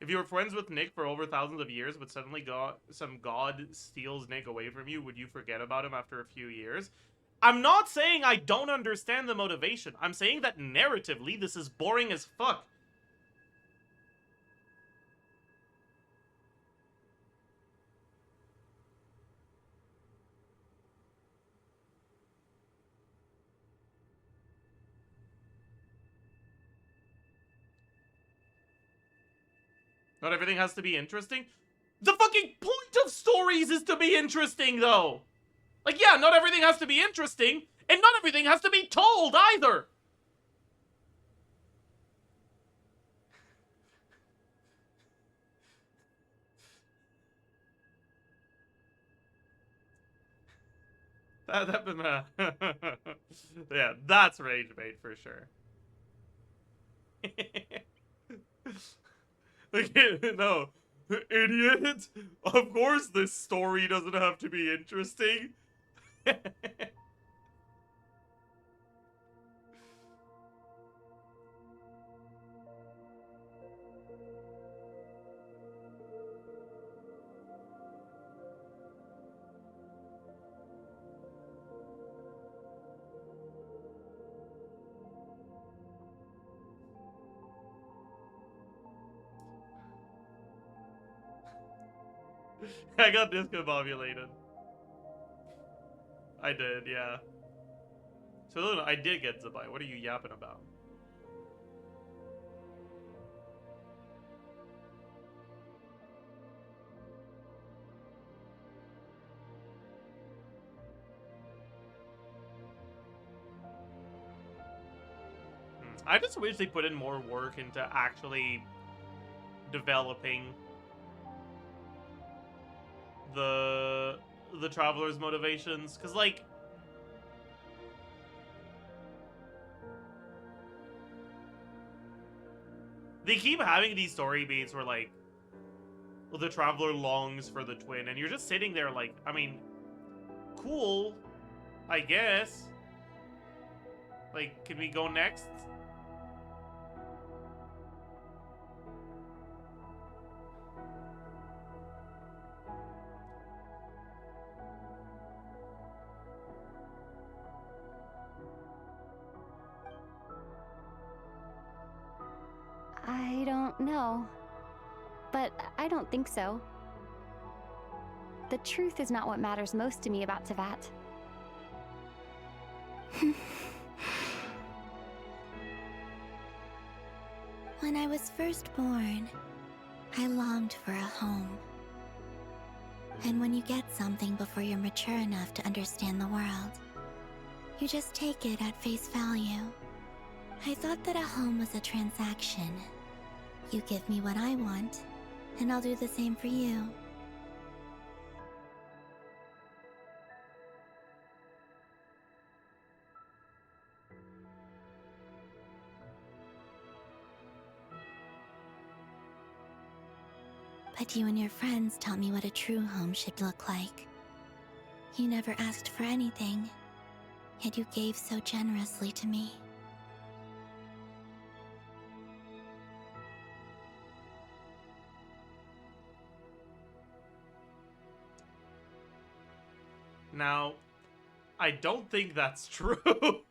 If you were friends with Nick for over thousands of years, but suddenly some god steals Nick away from you, would you forget about him after a few years? I'm not saying I don't understand the motivation. I'm saying that narratively, this is boring as fuck. Not everything has to be interesting. The fucking point of stories is to be interesting, though. Like, yeah, not everything has to be interesting, and not everything has to be told, either. Yeah, that's rage bait for sure. Like, no, idiot. Of course this story doesn't have to be interesting. I got discombobulated. I did, yeah. So Luna, I did get Zabai. What are you yapping about? I just wish they put in more work into actually developing the traveler's motivations, because like they keep having these story beats where like the traveler longs for the twin, and you're just sitting there like, I mean, cool, I guess. Like, can we go next? I don't know. But I don't think so. The truth is not what matters most to me about Teyvat. When I was first born, I longed for a home. And when you get something before you're mature enough to understand the world, you just take it at face value. I thought that a home was a transaction. You give me what I want, and I'll do the same for you. But you and your friends taught me what a true home should look like. You never asked for anything, yet you gave so generously to me. Now, I don't think that's true.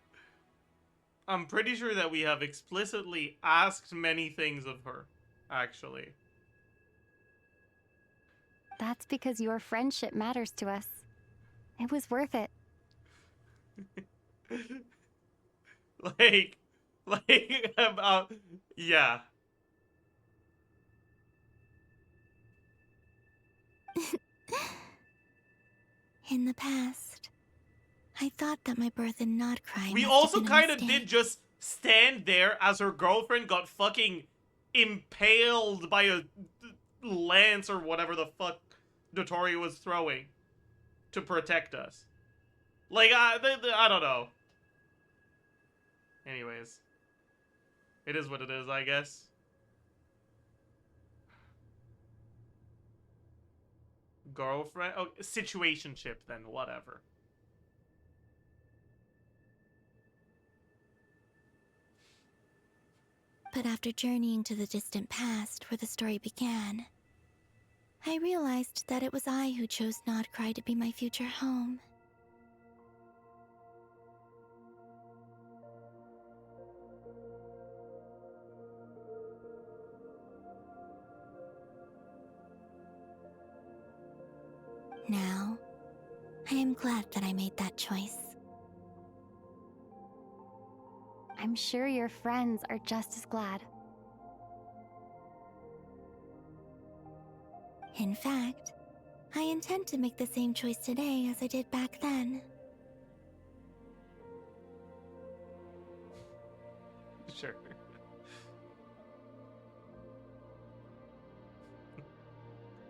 I'm pretty sure that we have explicitly asked many things of her, actually. That's because your friendship matters to us. It was worth it, Yeah. In the past, I thought that my birth in Krai We must also have been a kind of mistake. did just stand there as her girlfriend got fucking impaled by a lance or whatever the fuck dottore was throwing to protect us. Like, I don't know. Anyways. It is what it is, I guess. Girlfriend? Oh, situationship then, whatever. But after journeying to the distant past where the story began, I realized that it was I who chose Krai to be my future home. Now, I am glad that I made that choice. I'm sure your friends are just as glad. In fact, I intend to make the same choice today as I did back then. Sure.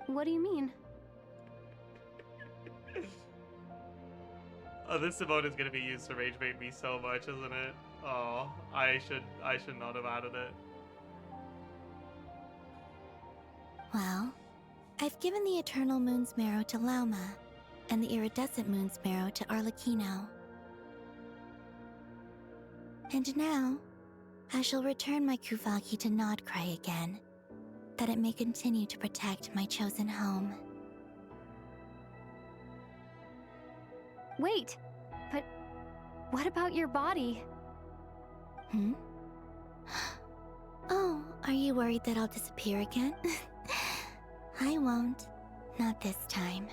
What do you mean? Oh, this emote is gonna be used to rage bait me so much, isn't it? Oh, I should not have added it. Well, I've given the Eternal Moon's Marrow to Lauma, and the Iridescent Moon's Marrow to Arlecchino. And now, I shall return my Kuvagi to Krai again, that it may continue to protect my chosen home. Wait, but what about your body? Hmm? Oh, are you worried that I'll disappear again? I won't. Not this time.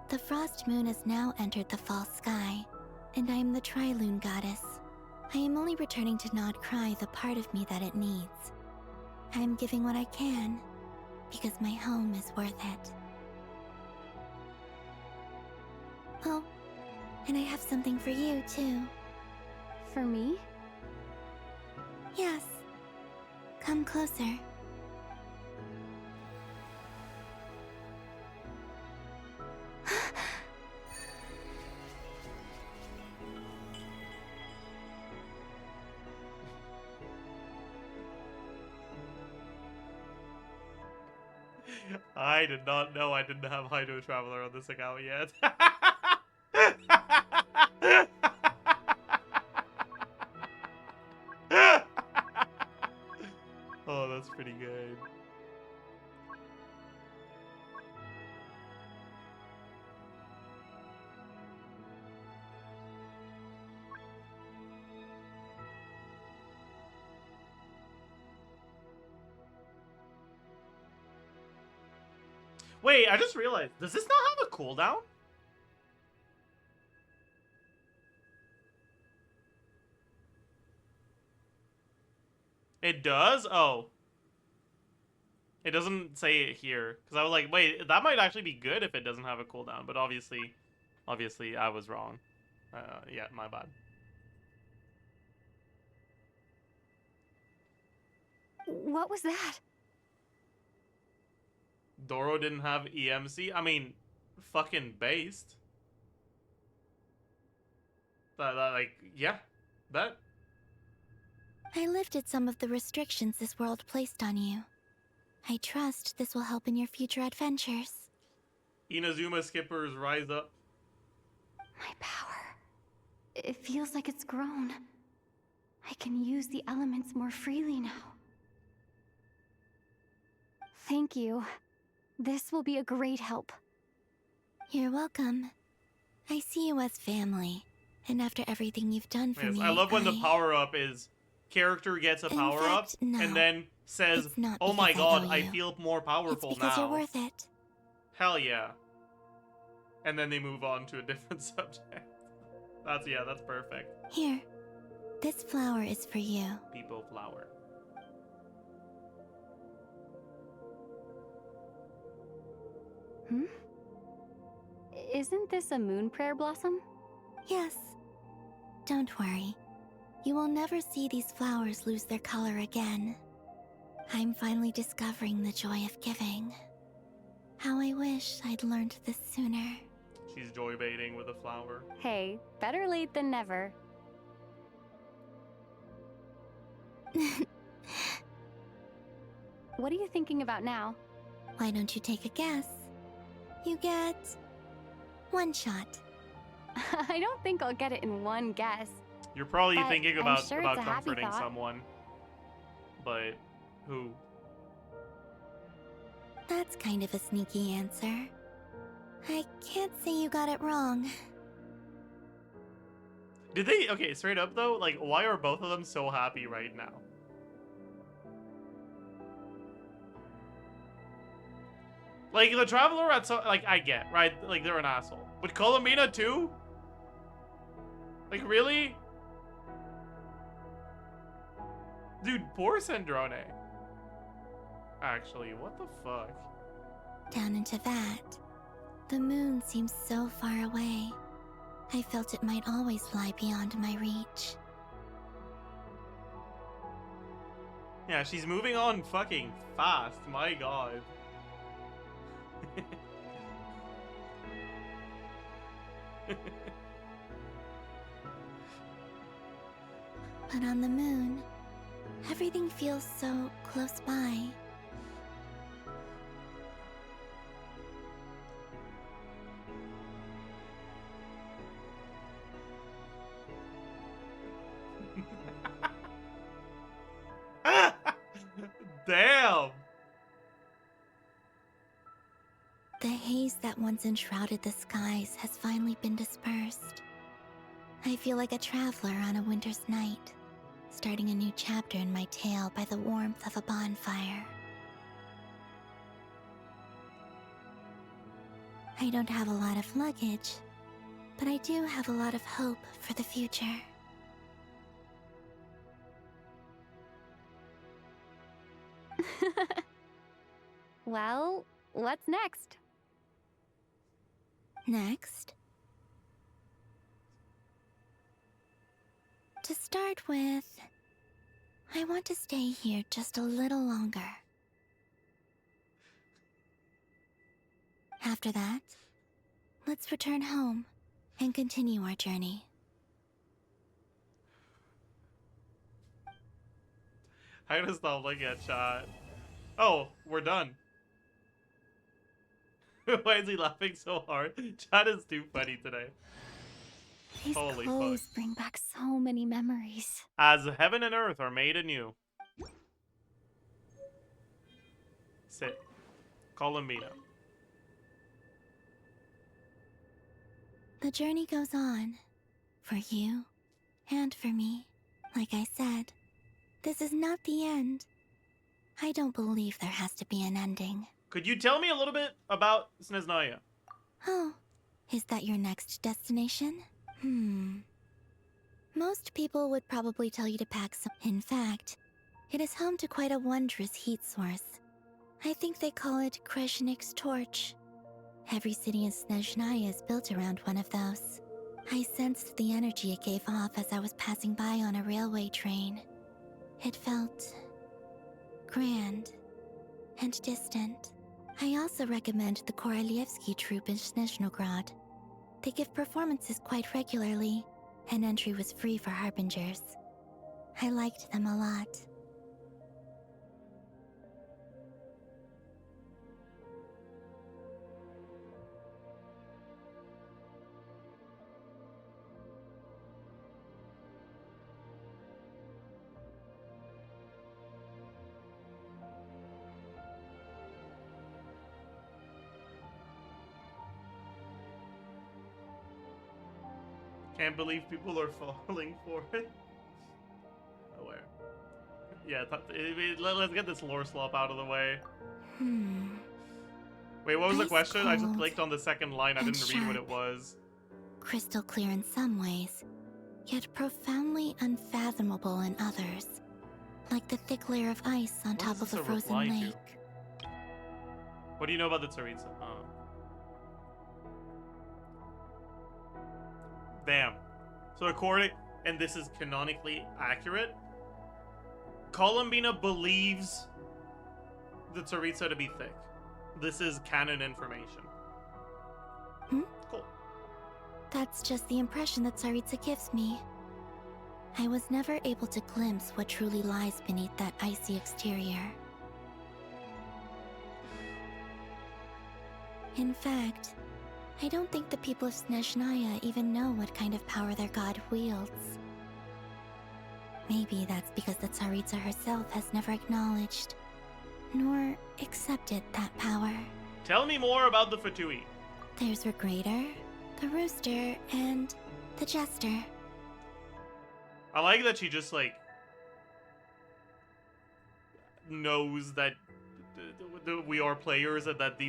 The Frost Moon has now entered the false sky, and I am the Trilune Goddess. I am only returning to Krai the part of me that it needs. I am giving what I can, because my home is worth it. Oh, and I have something for you, too. For me? Yes. Come closer. I did not know I didn't have Hydro Traveler on this account yet. Oh, that's pretty good. Wait, I just realized, does this not have a cooldown? It does? Oh. It doesn't say it here. Because I was like, wait, that might actually be good if it doesn't have a cooldown. But obviously I was wrong. Yeah, my bad. What was that? Doro didn't have EMC? I mean, fucking based. Like, yeah, that. I lifted some of the restrictions this world placed on you. I trust this will help in your future adventures. Inazuma skippers rise up. My power. It feels like it's grown. I can use the elements more freely now. Thank you. This will be a great help. You're welcome. I see you as family, and after everything you've done for me, I love when the power-up is character gets a power-up and then says, oh my god, I feel more powerful it's because now. You're worth it. Hell yeah. And then they move on to a different subject. That's perfect. Here, this flower is for you. People flower. Hmm? Isn't this a moon prayer blossom? Yes. Don't worry. You will never see these flowers lose their color again. I'm finally discovering the joy of giving. How I wish I'd learned this sooner. She's joy baiting with a flower. Hey, better late than never. What are you thinking about now? Why don't you take a guess? You get one shot. I don't think I'll get it in one guess. You're probably But thinking I'm about sure it's a happy comforting thought. someone. But who? That's kind of a sneaky answer. I can't say you got it wrong. Did they? Okay, straight up though, like, why are both of them so happy right now? Like, the Traveler at so, like, I get, right? Like, they're an asshole. But Columbina too? Like, really? Dude, poor Sandrone. Actually, what the fuck? Down into that. The moon seems so far away. I felt it might always lie beyond my reach. Yeah, she's moving on fucking fast, my god. But on the moon, everything feels so close by. Damn! The haze that once enshrouded the skies has finally been dispersed. I feel like a traveler on a winter's night, starting a new chapter in my tale by the warmth of a bonfire. I don't have a lot of luggage, but I do have a lot of hope for the future. Well, what's next? Next, to start with, I want to stay here just a little longer. After that, let's return home and continue our journey. I gotta stop looking at chat. Oh, we're done. Why is he laughing so hard? Chat is too funny today. These Holy clothes fuck. bring back so many memories. As heaven and earth are made anew. Sit. Columbina. The journey goes on, for you and for me. Like I said, this is not the end. I don't believe there has to be an ending. Could you tell me a little bit about Sneznaya? Oh, is that your next destination? Most people would probably tell you to pack some. In fact, it is home to quite a wondrous heat source. I think they call it Kreshnik's torch. Every city in Sneznaya is built around one of those. I sensed the energy it gave off as I was passing by on a railway train. It felt grand and distant. I also recommend the Korolievsky troupe in Snezhnogrod. They give performances quite regularly, and entry was free for harbingers. I liked them a lot. Can't believe people are falling for it. Oh, where? Yeah, let's get this lore slop out of the way. Wait, what was the Ice question? I just cold clicked on the second line. I and didn't read what it sharp. was. crystal clear in some ways, yet profoundly unfathomable in others, like the thick layer of ice on top of a frozen lake. What do you know about the Tsaritsa? Damn. So according, and this is canonically accurate, Columbina believes the Tsaritsa to be thick. This is canon information. Cool. That's just the impression that Tsaritsa gives me. I was never able to glimpse what truly lies beneath that icy exterior. In fact, I don't think the people of Snezhnaya even know what kind of power their god wields. Maybe that's because the Tsaritsa herself has never acknowledged, nor accepted that power. Tell me more about the Fatui. There's Regrator, the Rooster, and the Jester. I like that she just, like, knows that we are players and that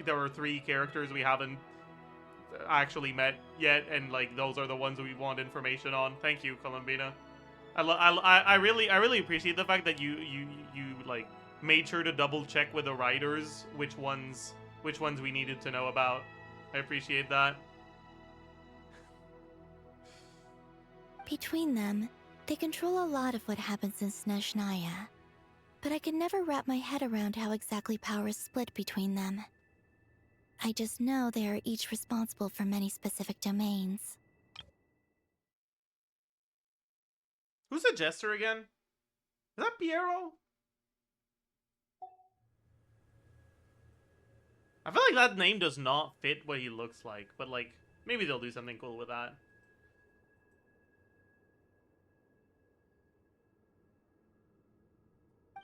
there are 3 characters we haven't actually met yet, and, like, those are the ones we want information on. Thank you, Columbina. I really appreciate the fact that you like made sure to double check with the writers which ones we needed to know about. I appreciate that. Between them, they control a lot of what happens in Snezhnaya, but I could never wrap my head around how exactly power is split between them. I just know they are each responsible for many specific domains. Who's the Jester again? Is that Piero? I feel like that name does not fit what he looks like, but, like, maybe they'll do something cool with that.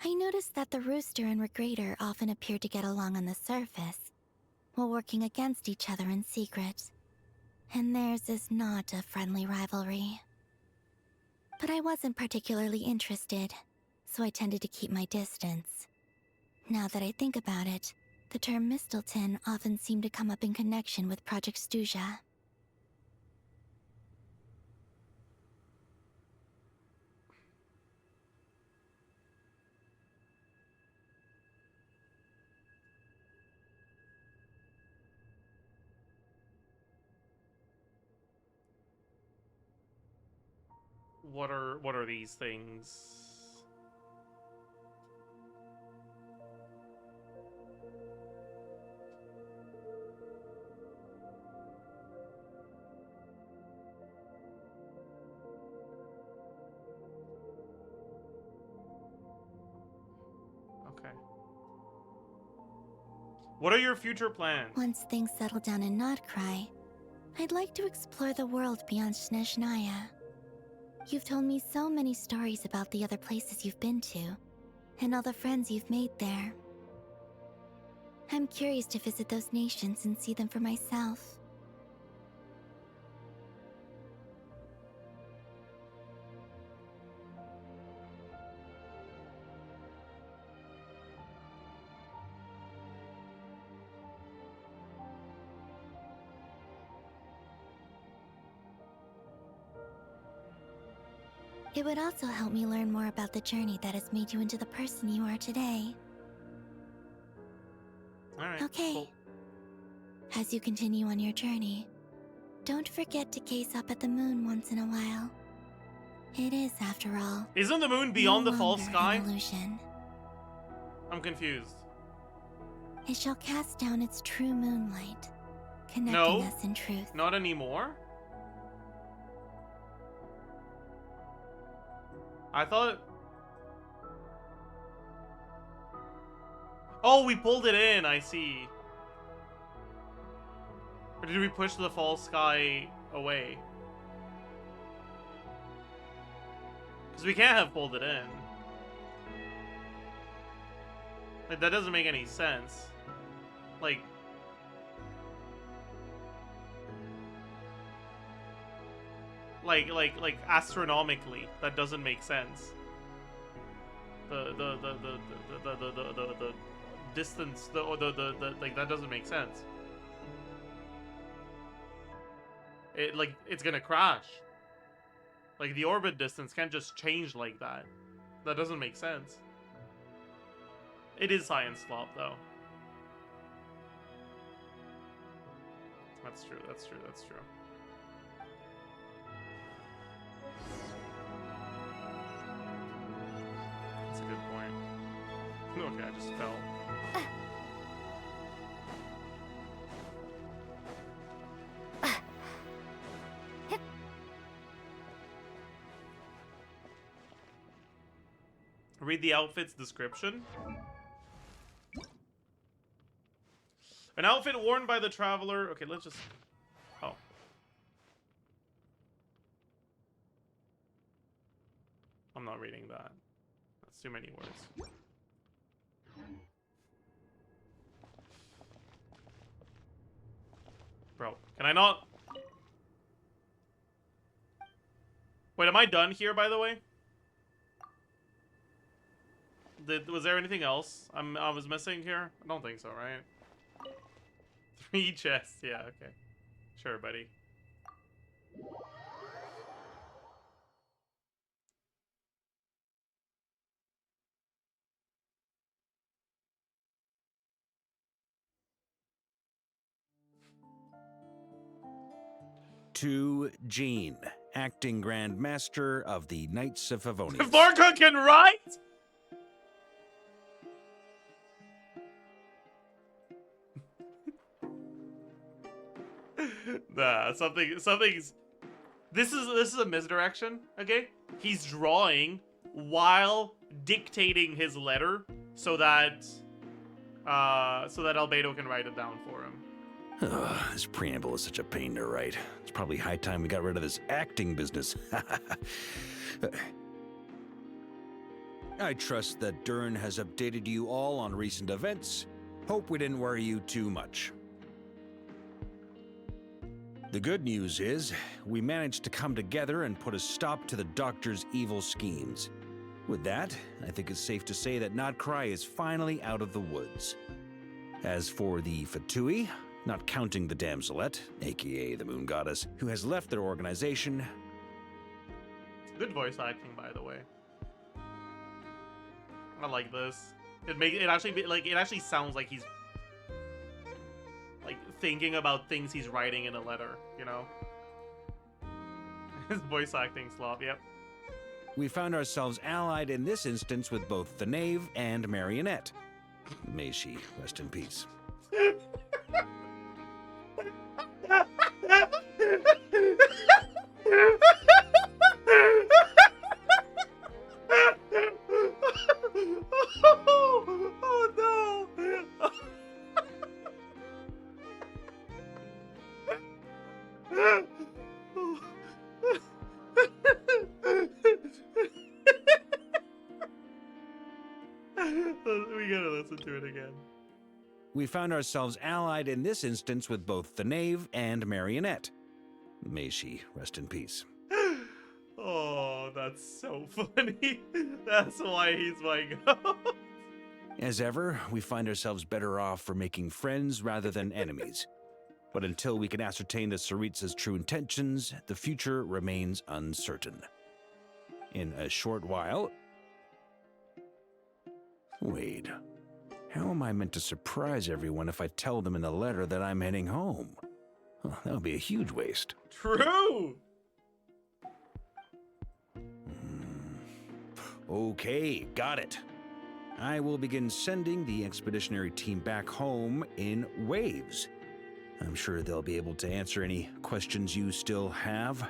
I noticed that the Rooster and Regrator often appear to get along on the surface, while working against each other in secret. And theirs is not a friendly rivalry. But I wasn't particularly interested, so I tended to keep my distance. Now that I think about it, the term Mistelton often seemed to come up in connection with Project Stuja. What are these things? Okay. What are your future plans? Once things settle down in Krai, I'd like to explore the world beyond Snezhnaya. You've told me so many stories about the other places you've been to, and all the friends you've made there. I'm curious to visit those nations and see them for myself. It would also help me learn more about the journey that has made you into the person you are today. Alright, okay. cool. As you continue on your journey, don't forget to gaze up at the moon once in a while. It is, after all, Isn't the moon beyond no the false longer sky? an illusion. I'm confused. It shall cast down its true moonlight, connecting No, us in truth. not anymore. I thought... Oh, we pulled it in, I see. Or did we push the false sky away? Because we can't have pulled it in. Like, that doesn't make any sense. Like... Like astronomically, that doesn't make sense. The distance, like, that doesn't make sense. It's gonna crash. Like, the orbit distance can't just change like that. That doesn't make sense. It is science flop, though. That's true, that's true, that's true. That's a good point. Okay, I just fell. Read the outfit's description. An outfit worn by the traveler. Okay, let's just... Oh. I'm not reading that. That's too many words. Bro, can I not... Wait, am I done here, by the way? Was there anything else I was missing here? I don't think so, right? 3 chests, yeah, okay. Sure, buddy. To Jean, acting Grand Master of the Knights of Favonius. Varka can write? Nah, something's... This is a misdirection, okay? He's drawing while dictating his letter so that Albedo can write it down for him. Ugh, this preamble is such a pain to write. It's probably high time we got rid of this acting business. I trust that Dern has updated you all on recent events. Hope we didn't worry you too much. The good news is, we managed to come together and put a stop to the Doctor's evil schemes. With that, I think it's safe to say that Krai is finally out of the woods. As for the Fatui, not counting the damselette, aka the Moon Goddess, who has left their organization... Good voice acting, by the way. I like this. It actually sounds like he's like thinking about things he's writing in a letter, you know? His voice acting slop, yep. We found ourselves allied in this instance with both the Knave and Marionette. May she rest in peace. Oh no! We gotta listen to it again. We found ourselves allied in this instance with both the Knave and Marionette. May she rest in peace. Oh, that's so funny. That's why he's my god. As ever, we find ourselves better off for making friends rather than enemies. But until we can ascertain the Tsaritsa's true intentions, the future remains uncertain. In a short while... Wait. How am I meant to surprise everyone if I tell them in a letter that I'm heading home? Well, that would be a huge waste. True! Okay, got it. I will begin sending the expeditionary team back home in waves. I'm sure they'll be able to answer any questions you still have.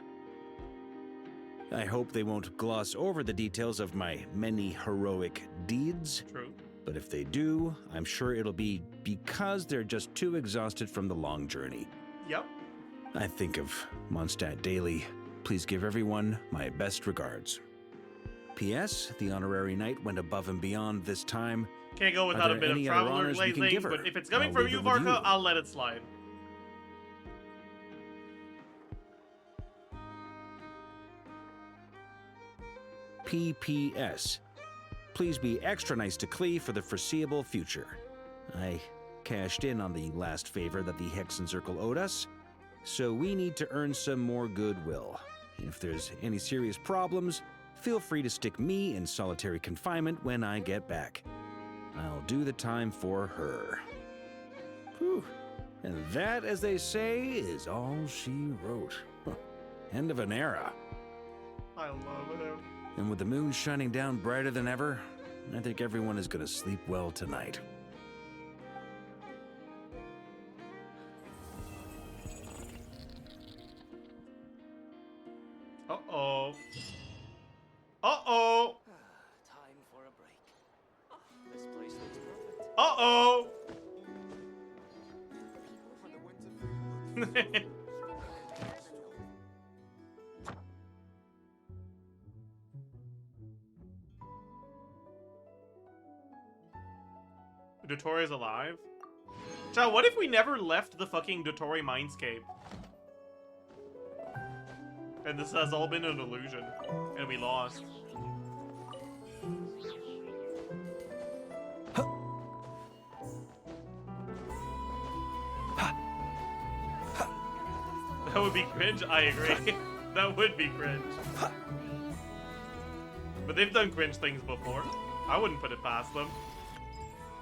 I hope they won't gloss over the details of my many heroic deeds. True. But if they do, I'm sure it'll be because they're just too exhausted from the long journey. Yep. I think of Mondstadt daily. Please give everyone my best regards. P.S. The honorary knight went above and beyond this time. Can't go without a bit of traveler glazing, but if it's coming from you, Varka, I'll let it slide. P.P.S. Please be extra nice to Klee for the foreseeable future. I cashed in on the last favor that the Hexen Circle owed us. so we need to earn some more goodwill. If there's any serious problems, feel free to stick me in solitary confinement when I get back. I'll do the time for her. Whew. And that, as they say, is all she wrote. End of an era. I love him. And with the moon shining down brighter than ever, I think everyone is going to sleep well tonight. Uh-oh. Uh-oh. Time for a break. This place looks perfect. Uh-oh. Dottore is alive? Chad, what if we never left the fucking Dottore mindscape? And this has all been an illusion. And we lost. That would be cringe? I agree. That would be cringe. But they've done cringe things before. I wouldn't put it past them.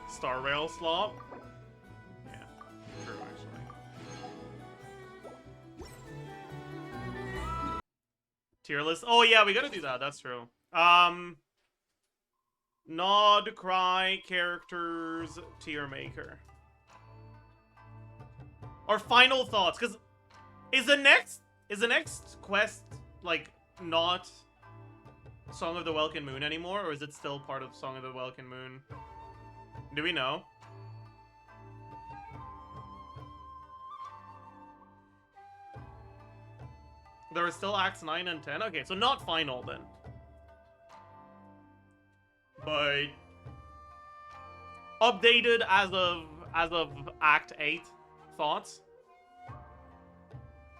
Star Rail slop? Yeah, true actually. Tier list? Oh yeah, we gotta do that, that's true. Nod, Krai, characters, tier maker. Our final thoughts, because is the next quest like not Song of the Welkin Moon anymore, or is it still part of Song of the Welkin Moon? Do we know? There are still acts 9 and 10? Okay, so not final then. But updated as of act 8 thoughts.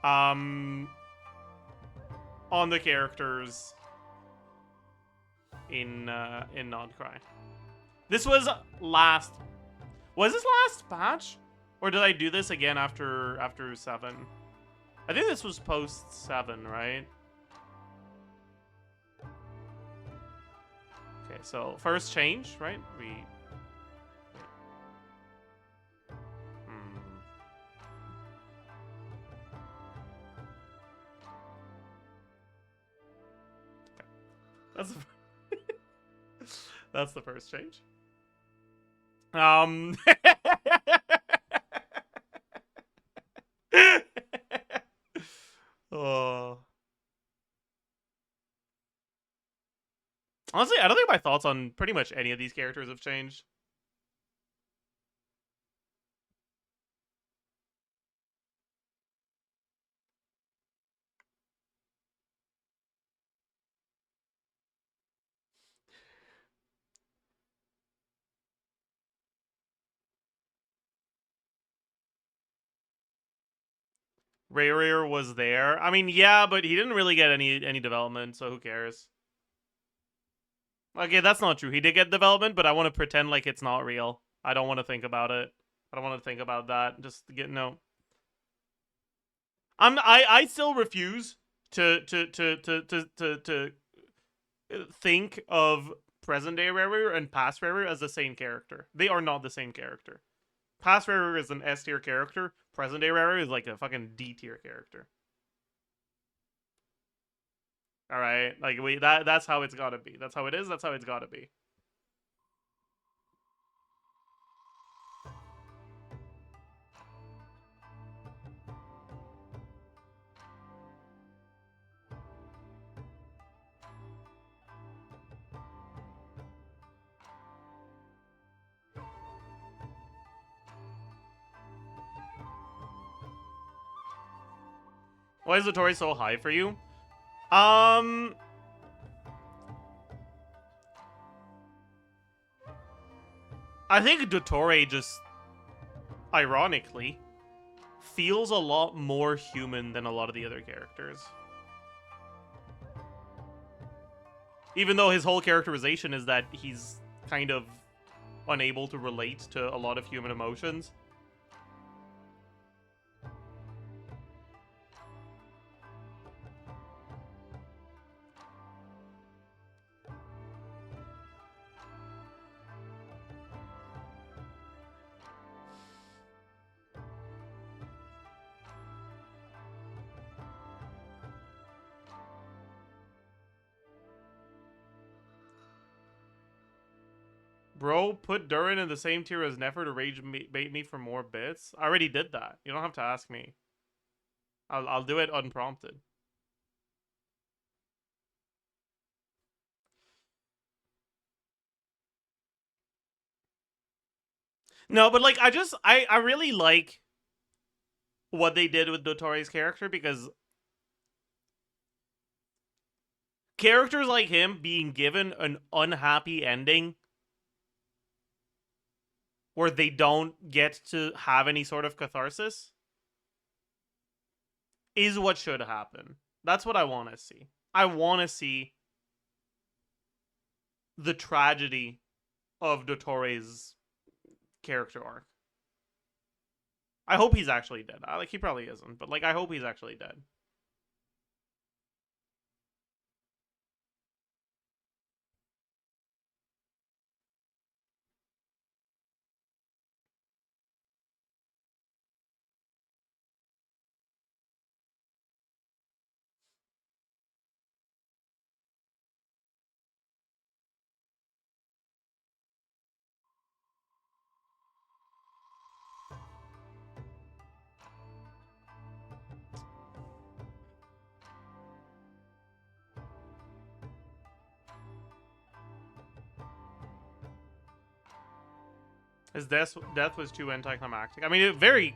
On the characters in Nod Krai. This was last. Was this last patch? Or did I do this again after 7? I think this was post 7, right? Okay, so first change, right? Okay. That's the first change. Oh. Honestly, I don't think my thoughts on pretty much any of these characters have changed. Rerir was there. I mean, yeah, but he didn't really get any development, so who cares? Okay, that's not true. He did get development, but I want to pretend like it's not real. I don't want to think about it. I don't want to think about that. Just get no. I still refuse to think of present day Rerir and past Rerir as the same character. They are not the same character. Past Rerir is an S tier character. Present day Rerir is like a fucking D tier character. All right, like that's how it's gotta be. That's how it is. That's how it's gotta be. Why is Dottore so high for you? I think Dottore just, ironically, feels a lot more human than a lot of the other characters. Even though his whole characterization is that he's kind of unable to relate to a lot of human emotions. Bro, put Durin in the same tier as Nefer to rage bait me for more bits. I already did that. You don't have to ask me. I'll do it unprompted. No, but like I really like what they did with Dottore's character, because characters like him being given an unhappy ending where they don't get to have any sort of catharsis is what should happen. That's what I want to see. I want to see the tragedy of Dottore's character arc. I hope he's actually dead. Like, he probably isn't, but like, I hope he's actually dead. His death was too anticlimactic. I mean, it very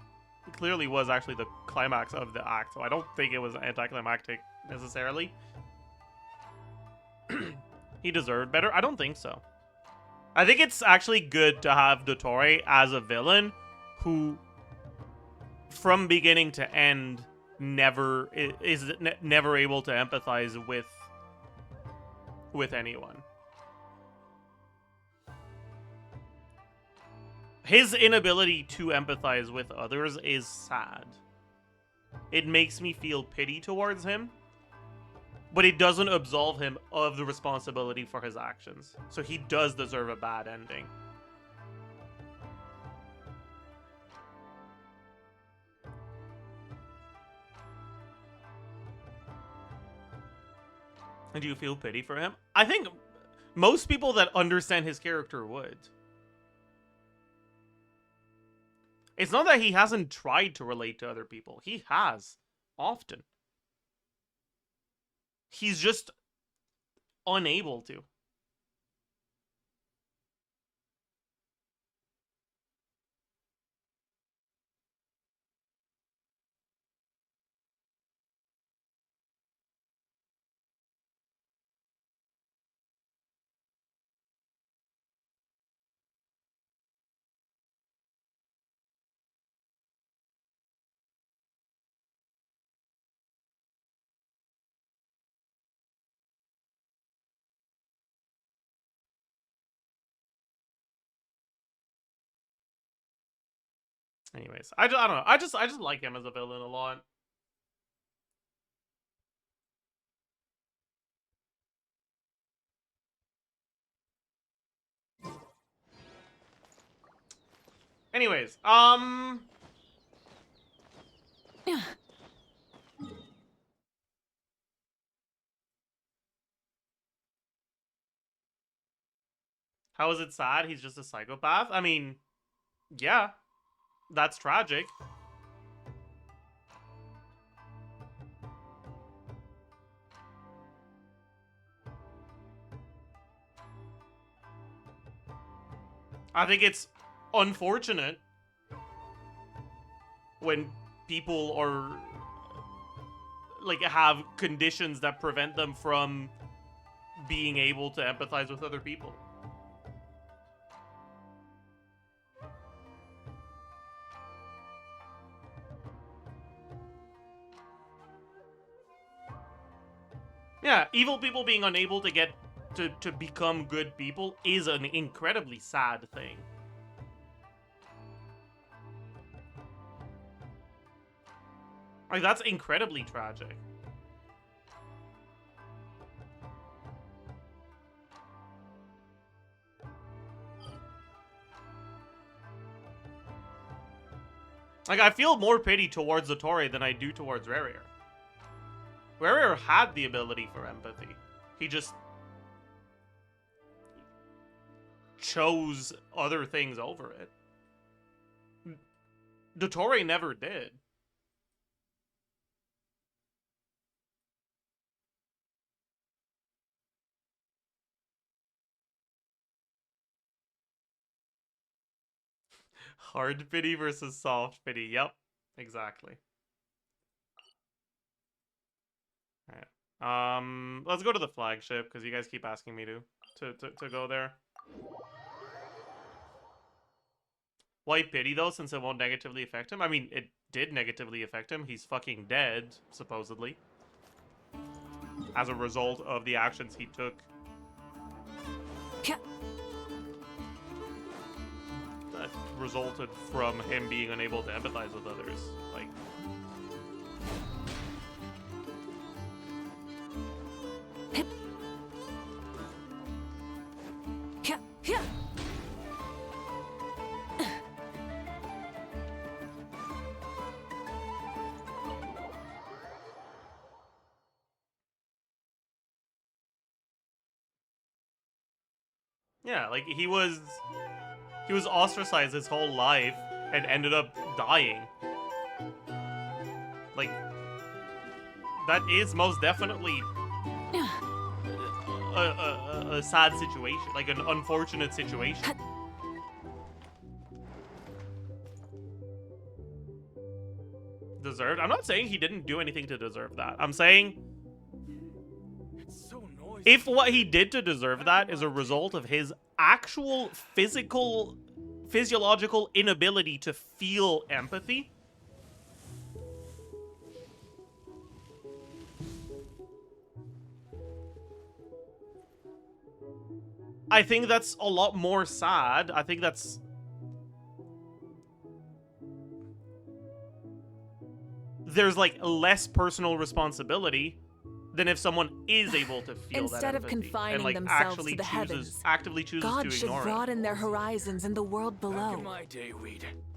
clearly was actually the climax of the act, so I don't think it was anticlimactic necessarily. He deserved better? I don't think so. I think it's actually good to have Dottore as a villain who, from beginning to end, never able to empathize with anyone. His inability to empathize with others is sad. It makes me feel pity towards him, but it doesn't absolve him of the responsibility for his actions. So he does deserve a bad ending. And do you feel pity for him? I think most people that understand his character would. It's not that he hasn't tried to relate to other people. He has, often. He's just unable to. Anyways, I don't know. I just like him as a villain a lot. Anyways, how is it sad? He's just a psychopath? I mean, yeah, that's tragic. I think it's unfortunate when people are like have conditions that prevent them from being able to empathize with other people. Yeah, evil people being unable to get to become good people is an incredibly sad thing. Like, that's incredibly tragic. Like, I feel more pity towards Dottore than I do towards Rerir. Rerir had the ability for empathy. He just chose other things over it. Dottore never did. Hard pity versus soft pity. Yep, exactly. Alright. Let's go to the flagship, because you guys keep asking me to go there. Why pity, though, since it won't negatively affect him? I mean, it did negatively affect him. He's fucking dead, supposedly. As a result of the actions he took. That resulted from him being unable to empathize with others. Like... Yeah, like, he was ostracized his whole life and ended up dying. Like, that is most definitely a sad situation, like an unfortunate situation. Deserved? I'm not saying he didn't do anything to deserve that. I'm saying if what he did to deserve that is a result of his actual physiological inability to feel empathy, I think that's a lot more sad. I think that's... There's, like, less personal responsibility than if someone is able to feel Instead that of empathy confining and, like, themselves to the actively chooses God to should ignore it. broaden their horizons in the world below. Alright,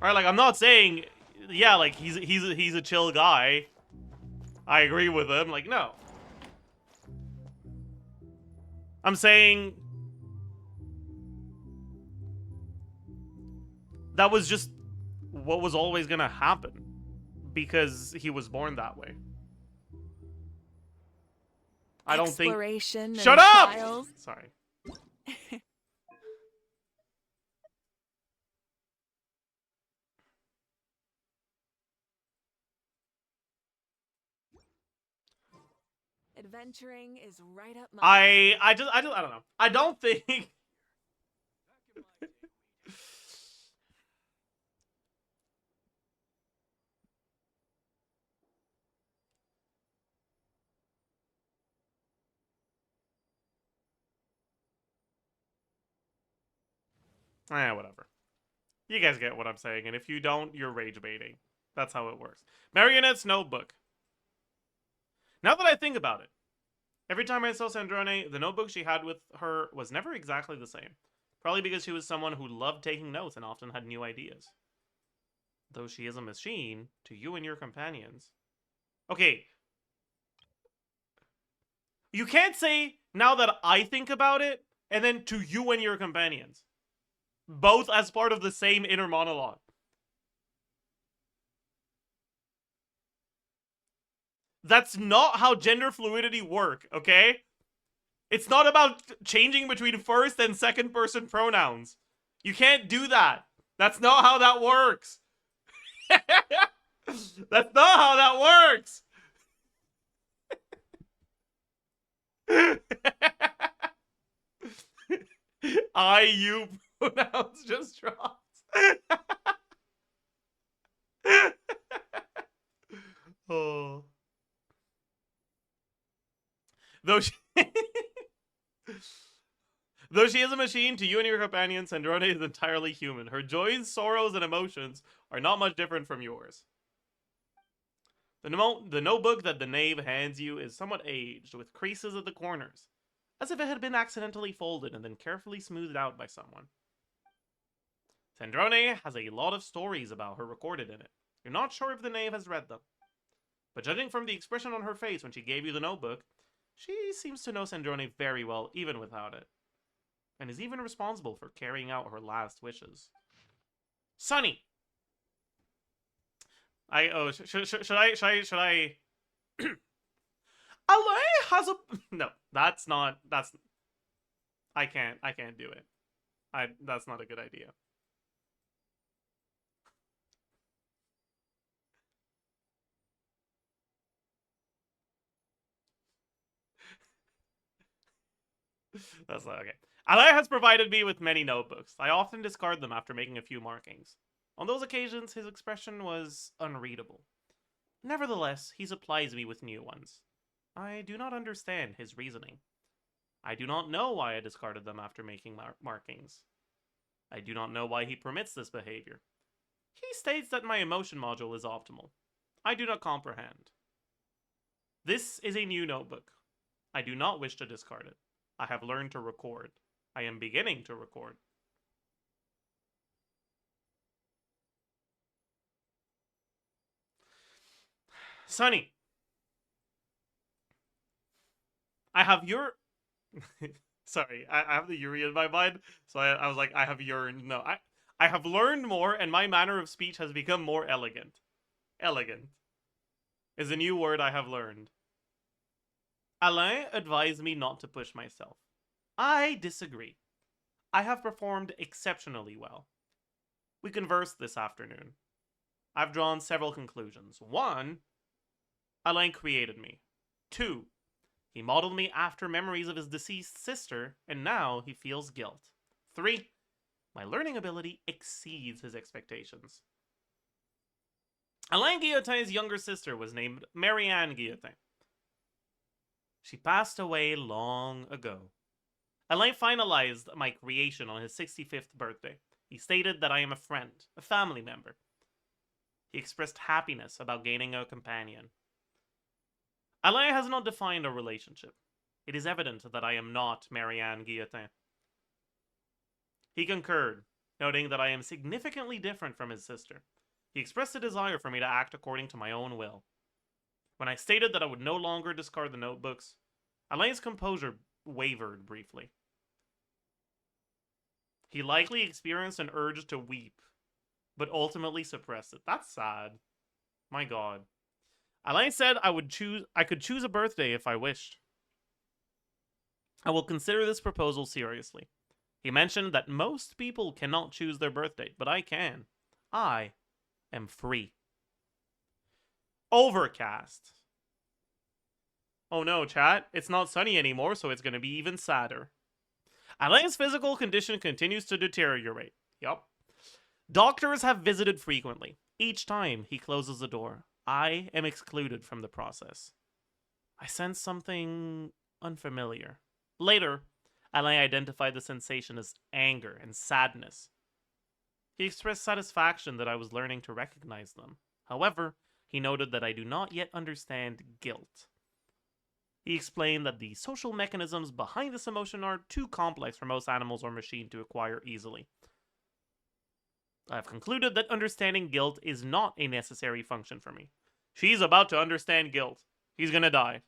like, I'm not saying, yeah, like, he's a chill guy. I agree with him. Like, no. I'm saying that was just what was always gonna happen because he was born that way. I don't think... Exploration and Shut up! trials. Sorry. Adventuring is right up my I don't know. I don't think... Whatever. You guys get what I'm saying, and if you don't, you're rage baiting. That's how it works. Marionette's notebook. Now that I think about it, every time I saw Sandrone, the notebook she had with her was never exactly the same. Probably because she was someone who loved taking notes and often had new ideas. Though she is a machine, to you and your companions. Okay. You can't say, now that I think about it, and then to you and your companions. Both as part of the same inner monologue. That's not how gender fluidity work, okay? It's not about changing between first and second person pronouns. You can't do that. That's not how that works. That's not how that works. You pronouns just dropped. Oh. Though she is a machine, to you and your companions, Sandrone is entirely human. Her joys, sorrows, and emotions are not much different from yours. The notebook that the knave hands you is somewhat aged, with creases at the corners, as if it had been accidentally folded and then carefully smoothed out by someone. Sandrone has a lot of stories about her recorded in it. You're not sure if the knave has read them. But judging from the expression on her face when she gave you the notebook, she seems to know Sandrone very well, even without it. and is even responsible for carrying out her last wishes. Sunny! Should I... Alain has a... No, that's not... I can't do it. That's not a good idea. That's not okay. Alain has provided me with many notebooks. I often discard them after making a few markings. On those occasions, his expression was unreadable. Nevertheless, he supplies me with new ones. I do not understand his reasoning. I do not know why I discarded them after making markings. I do not know why he permits this behavior. He states that my emotion module is optimal. I do not comprehend. This is a new notebook. I do not wish to discard it. I have learned to record. I am beginning to record. Sunny. I have your... Sorry, I have the Yuri in my mind, so I was like, I have urine. No, I have learned more, and my manner of speech has become more elegant. Elegant is a new word I have learned. Alain advised me not to push myself. I disagree. I have performed exceptionally well. We conversed this afternoon. I've drawn several conclusions. 1, Alain created me. 2, he modeled me after memories of his deceased sister, and now he feels guilt. 3, my learning ability exceeds his expectations. Alain Guillotin's younger sister was named Marianne Guillotin. She passed away long ago. Alain finalized my creation on his 65th birthday. He stated that I am a friend, a family member. He expressed happiness about gaining a companion. Alain has not defined a relationship. It is evident that I am not Marianne Guillotin. He concurred, noting that I am significantly different from his sister. He expressed a desire for me to act according to my own will. When I stated that I would no longer discard the notebooks, Alain's composure wavered briefly. He likely experienced an urge to weep, but ultimately suppressed it. That's sad. My god. Alain said I could choose a birthday if I wished. I will consider this proposal seriously. He mentioned that most people cannot choose their birthday, but I can. I am free. Overcast. Oh no, chat. It's not sunny anymore, so it's going to be even sadder. Alain's physical condition continues to deteriorate. Yup. Doctors have visited frequently. Each time he closes the door, I am excluded from the process. I sense something unfamiliar. Later, Alain identified the sensation as anger and sadness. He expressed satisfaction that I was learning to recognize them. However, he noted that I do not yet understand guilt. He explained that the social mechanisms behind this emotion are too complex for most animals or machines to acquire easily. I have concluded that understanding guilt is not a necessary function for me. She's about to understand guilt. He's gonna die.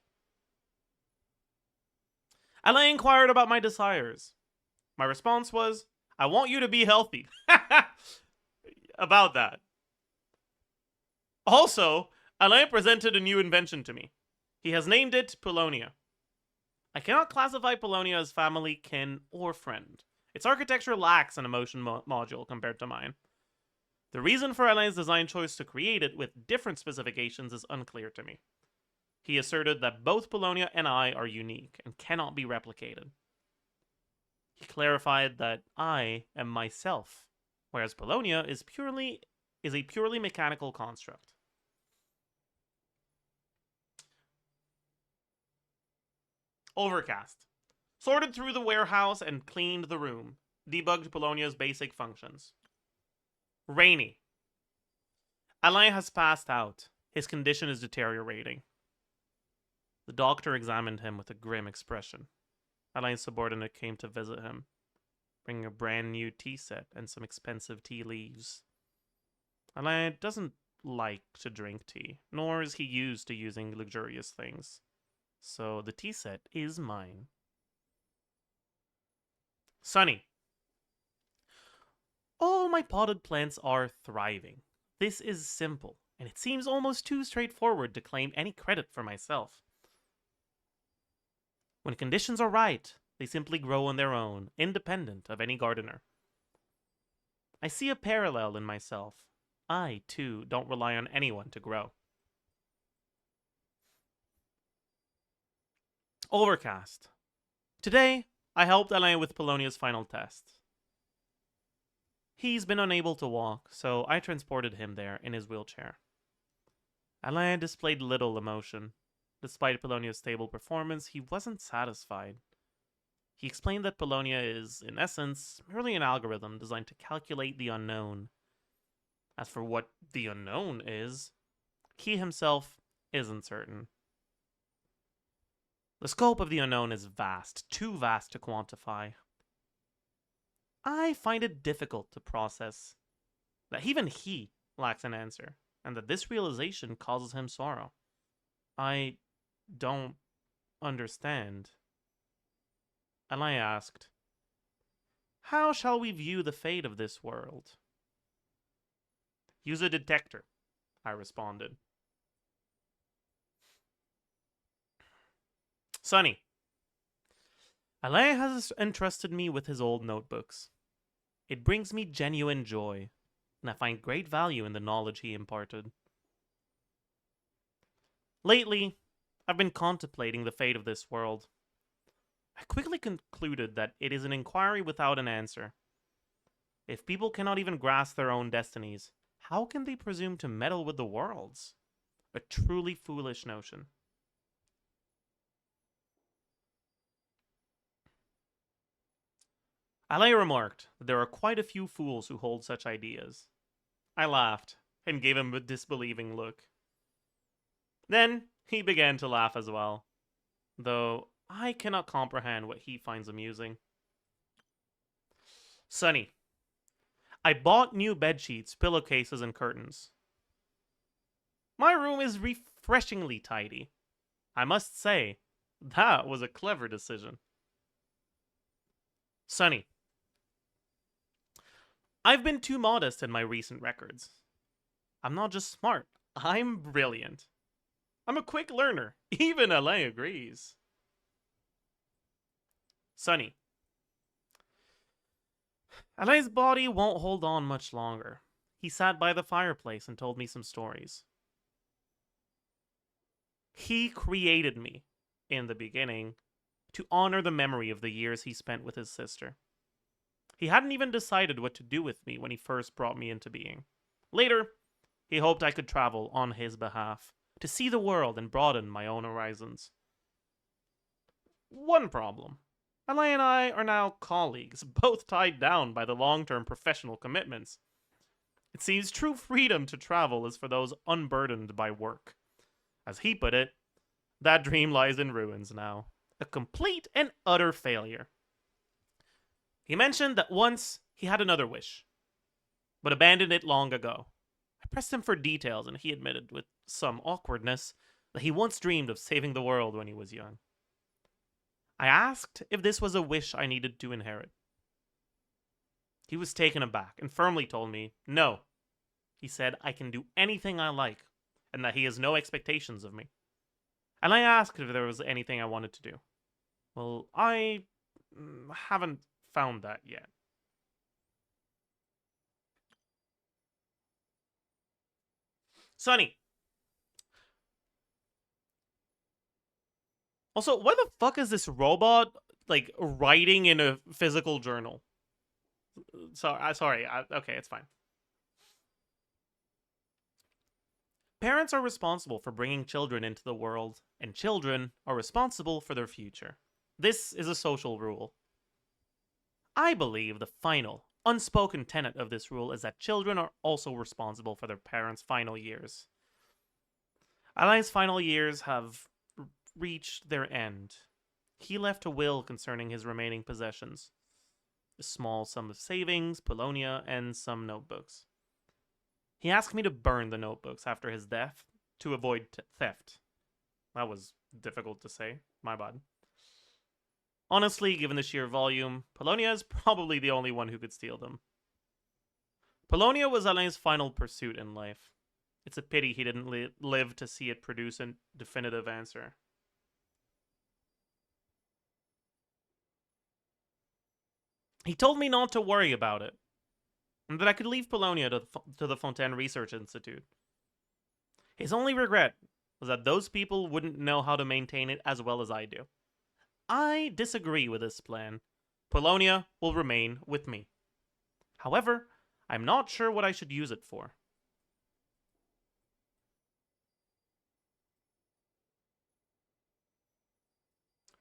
Alain inquired about my desires. My response was, I want you to be healthy. About that. Also, Alain presented a new invention to me. He has named it Polonia. I cannot classify Polonia as family, kin, or friend. Its architecture lacks an emotion module compared to mine. The reason for Alain's design choice to create it with different specifications is unclear to me. He asserted that both Polonia and I are unique and cannot be replicated. He clarified that I am myself, whereas Polonia is a purely mechanical construct. Overcast. Sorted through the warehouse and cleaned the room. Debugged Polonia's basic functions. Rainy. Alain has passed out. His condition is deteriorating. The doctor examined him with a grim expression. Alain's subordinate came to visit him, bringing a brand new tea set and some expensive tea leaves. Alain doesn't like to drink tea, nor is he used to using luxurious things. So the tea set is mine. Sunny. All my potted plants are thriving. This is simple, and it seems almost too straightforward to claim any credit for myself. When conditions are right, they simply grow on their own, independent of any gardener. I see a parallel in myself. I, too, don't rely on anyone to grow. Overcast. Today, I helped Alain with Polonia's final test. He's been unable to walk, so I transported him there in his wheelchair. Alain displayed little emotion. Despite Polonia's stable performance, he wasn't satisfied. He explained that Polonia is, in essence, merely an algorithm designed to calculate the unknown. As for what the unknown is, he himself isn't certain. The scope of the unknown is vast, too vast to quantify. I find it difficult to process that even he lacks an answer, and that this realization causes him sorrow. I don't understand. And I asked, how shall we view the fate of this world? Use a detector, I responded. Sunny. Alain has entrusted me with his old notebooks. It brings me genuine joy, and I find great value in the knowledge he imparted. Lately, I've been contemplating the fate of this world. I quickly concluded that it is an inquiry without an answer. If people cannot even grasp their own destinies, how can they presume to meddle with the world's? A truly foolish notion. Alain remarked that there are quite a few fools who hold such ideas. I laughed and gave him a disbelieving look. Then he began to laugh as well, though I cannot comprehend what he finds amusing. Sunny. I bought new bedsheets, pillowcases, and curtains. My room is refreshingly tidy. I must say, that was a clever decision. Sunny. I've been too modest in my recent records. I'm not just smart, I'm brilliant. I'm a quick learner. Even Alain agrees. Sunny. Alain's body won't hold on much longer. He sat by the fireplace and told me some stories. He created me, in the beginning, to honor the memory of the years he spent with his sister. He hadn't even decided what to do with me when he first brought me into being. Later, he hoped I could travel on his behalf, to see the world and broaden my own horizons. One problem. Alain and I are now colleagues, both tied down by the long-term professional commitments. It seems true freedom to travel is for those unburdened by work. As he put it, that dream lies in ruins now. A complete and utter failure. He mentioned that once he had another wish, but abandoned it long ago. I pressed him for details, and he admitted with some awkwardness that he once dreamed of saving the world when he was young. I asked if this was a wish I needed to inherit. He was taken aback and firmly told me, no. He said I can do anything I like, and that he has no expectations of me. And I asked if there was anything I wanted to do. Well, I haven't found that yet. Sunny. Also, why the fuck is this robot, like, writing in a physical journal? Sorry. Okay, it's fine. Parents are responsible for bringing children into the world, and children are responsible for their future. This is a social rule. I believe the final, unspoken tenet of this rule is that children are also responsible for their parents' final years. Alain's final years have reached their end. He left a will concerning his remaining possessions. A small sum of savings, Polonia, and some notebooks. He asked me to burn the notebooks after his death to avoid theft. That was difficult to say. My bad. Honestly, given the sheer volume, Polonia is probably the only one who could steal them. Polonia was Alain's final pursuit in life. It's a pity he didn't live to see it produce a definitive answer. He told me not to worry about it, and that I could leave Polonia to the Fontaine Research Institute. His only regret was that those people wouldn't know how to maintain it as well as I do. I disagree with this plan. Polonia will remain with me. However, I'm not sure what I should use it for.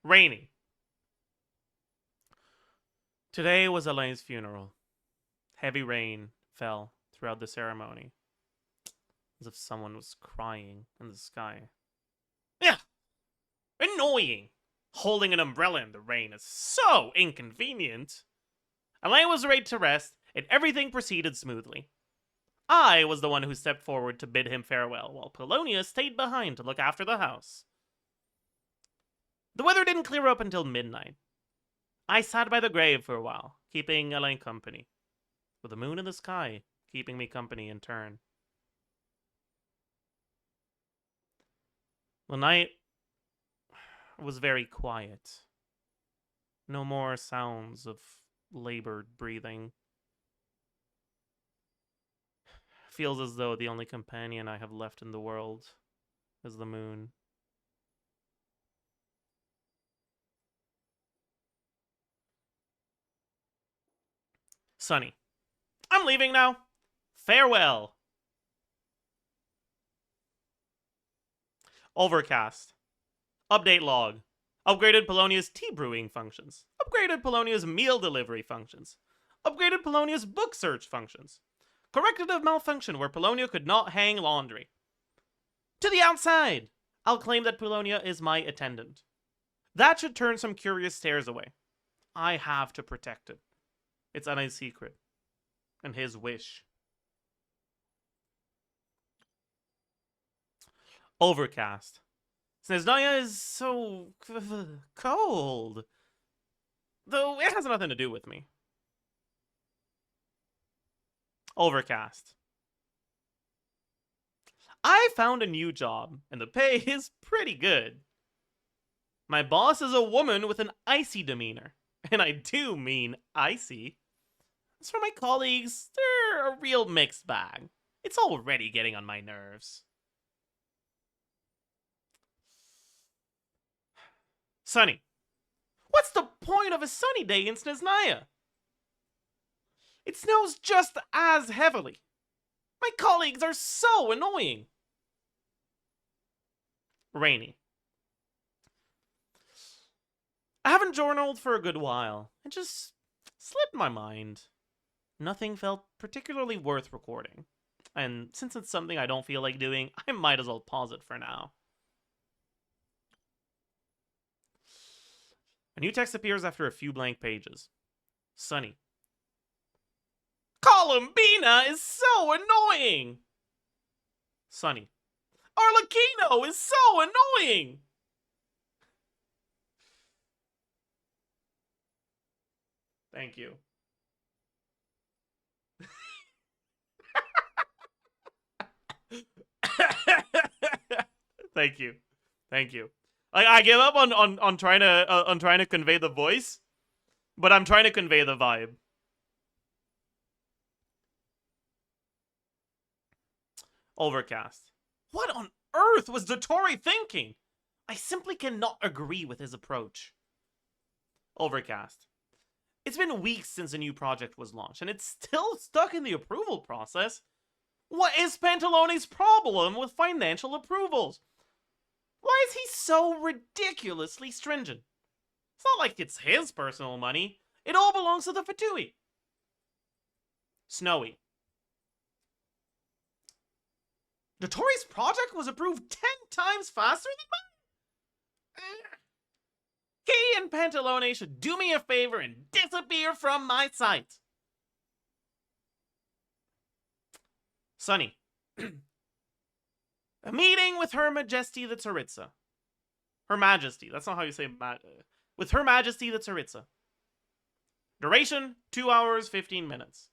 Rainy. Today was Alain's funeral. Heavy rain fell throughout the ceremony, as if someone was crying in the sky. Yeah! Annoying! Holding an umbrella in the rain is so inconvenient. Alain was ready to rest, and everything proceeded smoothly. I was the one who stepped forward to bid him farewell, while Polonia stayed behind to look after the house. The weather didn't clear up until midnight. I sat by the grave for a while, keeping Alain company, with the moon in the sky keeping me company in turn. The night was very quiet. No more sounds of labored breathing. Feels as though the only companion I have left in the world is the moon. Sunny. I'm leaving now. Farewell. Overcast. Update log. Upgraded Polonia's tea brewing functions. Upgraded Polonia's meal delivery functions. Upgraded Polonia's book search functions. Corrected a malfunction where Polonia could not hang laundry. To the outside! I'll claim that Polonia is my attendant. That should turn some curious stares away. I have to protect it. It's Alain's secret. And his wish. Overcast. Snezhnaya is so cold. Though it has nothing to do with me. Overcast. I found a new job, and the pay is pretty good. My boss is a woman with an icy demeanor. And I do mean icy. As for my colleagues, they're a real mixed bag. It's already getting on my nerves. Sunny. What's the point of a sunny day in Snezhnaya? It snows just as heavily. My colleagues are so annoying. Rainy. I haven't journaled for a good while. It just slipped my mind. Nothing felt particularly worth recording. And since it's something I don't feel like doing, I might as well pause it for now. A new text appears after a few blank pages. Sunny. Columbina is so annoying! Sunny. Arlecchino is so annoying! Thank you. Thank you. Thank you. I give up on trying to convey the voice, but I'm trying to convey the vibe. Overcast. What on earth was dottore thinking? I simply cannot agree with his approach. Overcast. It's been weeks since a new project was launched, and it's still stuck in the approval process. What is Pantalone's problem with financial approvals? Why is he so ridiculously stringent? It's not like it's his personal money. It all belongs to the Fatui. Snowy. Dottore's project was approved 10 times faster than mine? He and Pantalone should do me a favor and disappear from my sight. Sunny. A meeting with Her Majesty the Tsaritsa. Her Majesty. That's not how you say with Her Majesty the Tsaritsa. Duration, 2 hours, 15 minutes.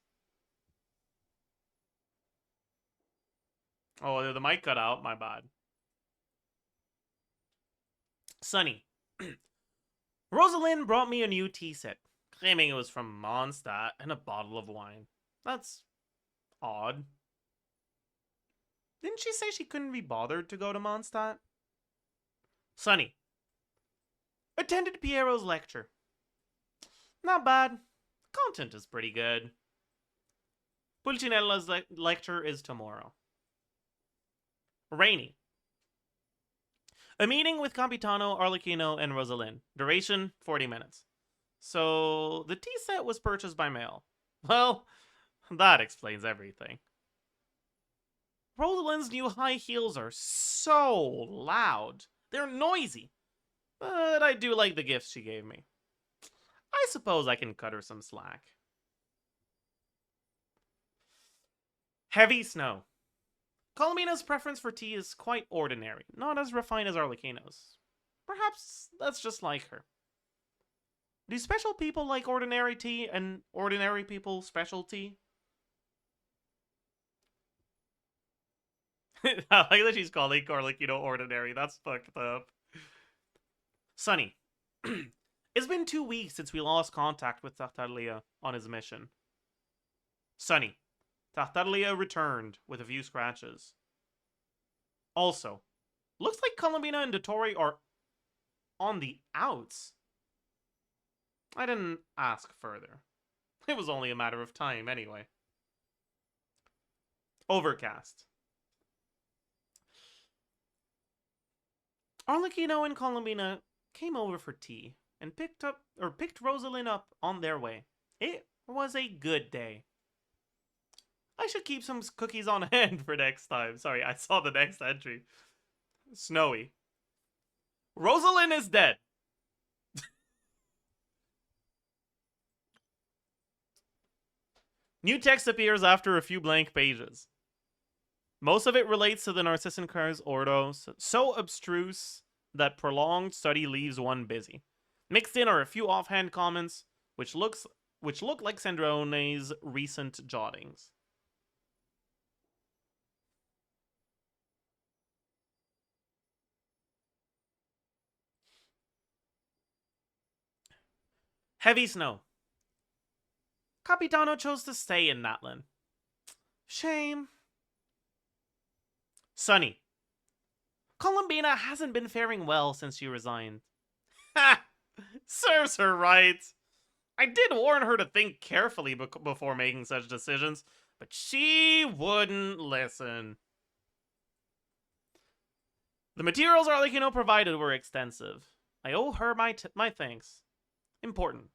Oh, the mic cut out. My bad. Sunny. Rosalind brought me a new tea set, claiming it was from Mondstadt and a bottle of wine. That's odd. Didn't she say she couldn't be bothered to go to Mondstadt? Sunny. Attended Piero's lecture. Not bad. Content is pretty good. Pulcinella's lecture is tomorrow. Rainy. A meeting with Capitano, Arlecchino, and Rosalind. Duration, 40 minutes. So, the tea set was purchased by mail. Well, that explains everything. Rosalind's new high heels are so loud. They're noisy. But I do like the gifts she gave me. I suppose I can cut her some slack. Heavy snow. Columbina's preference for tea is quite ordinary, not as refined as Arlecchino's. Perhaps that's just like her. Do special people like ordinary tea and ordinary people special tea? I like that she's calling Arlecchino ordinary. That's fucked up. Sunny. It's been 2 weeks since we lost contact with Tartaglia on his mission. Sunny. Tartaglia returned with a few scratches. Also, looks like Columbina and Dottore are on the outs. I didn't ask further. It was only a matter of time anyway. Overcast. Arlecchino and Columbina came over for tea and picked Rosalind up on their way. It was a good day. I should keep some cookies on hand for next time. Sorry, I saw the next entry. Snowy. Rosalind is dead. New text appears after a few blank pages. Most of it relates to the Narcissan Car's Ordo, so abstruse that prolonged study leaves one busy. Mixed in are a few offhand comments, which look like Sandrone's recent jottings. Heavy snow. Capitano chose to stay in Natlan. Shame. Sunny. Columbina hasn't been faring well since she resigned. Ha! Serves her right. I did warn her to think carefully before making such decisions, but she wouldn't listen. The materials Arlecchino provided were extensive. I owe her my thanks. Important.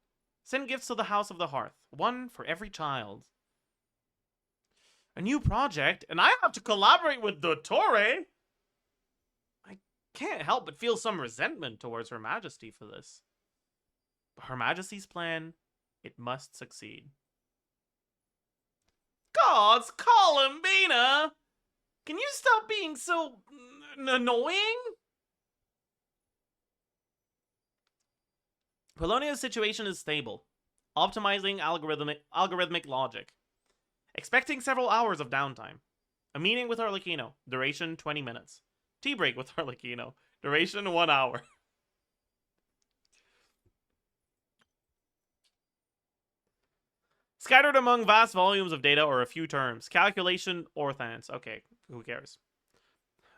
Send gifts to the House of the Hearth. One for every child. A new project, and I have to collaborate with Dottore? I can't help but feel some resentment towards Her Majesty for this. But Her Majesty's plan, it must succeed. Gods, Columbina! Can you stop being so annoying? Polonia's situation is stable, optimizing algorithmic logic. Expecting several hours of downtime. A meeting with Arlecchino, duration 20 minutes. Tea break with Arlecchino, duration 1 hour. Scattered among vast volumes of data or a few terms. Calculation, orthants. Okay, who cares?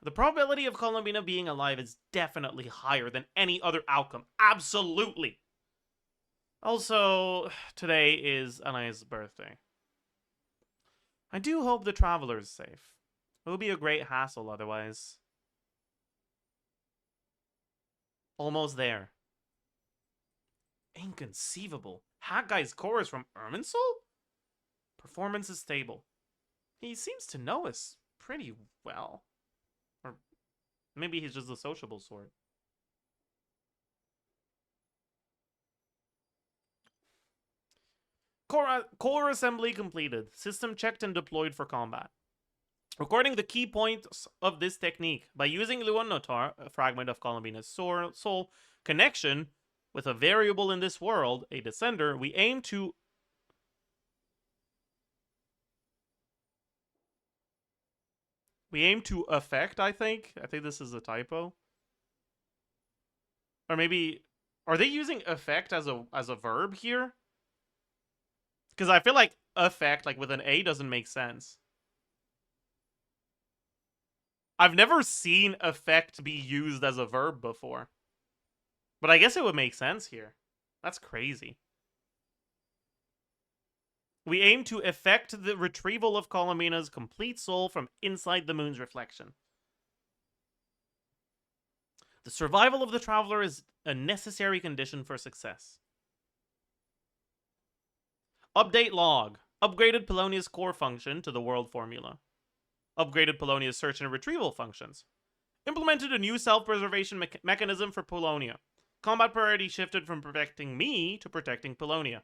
The probability of Columbina being alive is definitely higher than any other outcome. Absolutely. Also, today is Anai's birthday. I do hope the traveler is safe. It will be a great hassle otherwise. Almost there. Inconceivable. Haggai's chorus from Irminsul? Performance is stable. He seems to know us pretty well. Or maybe he's just the sociable sort. Core assembly completed. System checked and deployed for combat. Recording the key points of this technique by using Luan Notar, a fragment of Columbina's soul connection, With a variable in this world, a descender, we aim to affect, I think. I think this is a typo. Or maybe are they using affect as a verb here? Because I feel like affect, like with an A, doesn't make sense. I've never seen affect be used as a verb before. But I guess it would make sense here. That's crazy. We aim to effect the retrieval of Columbina's complete soul from inside the moon's reflection. The survival of the traveler is a necessary condition for success. Update log. Upgraded Polonia's core function to the world formula. Upgraded Polonia's search and retrieval functions. Implemented a new self-preservation mechanism for Polonia. Combat priority shifted from protecting me to protecting Polonia.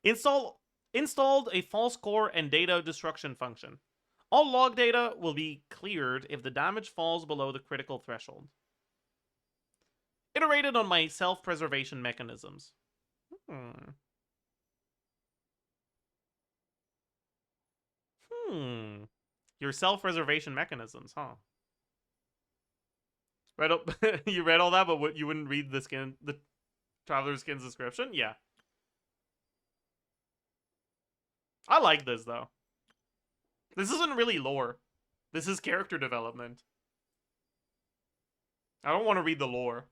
Installed a false core and data destruction function. All log data will be cleared if the damage falls below the critical threshold. Iterated on my self-preservation mechanisms. Your self-preservation mechanisms, huh? You read all that, but you wouldn't read the Traveler Skin's description? Yeah. I like this, though. This isn't really lore. This is character development. I don't want to read the lore.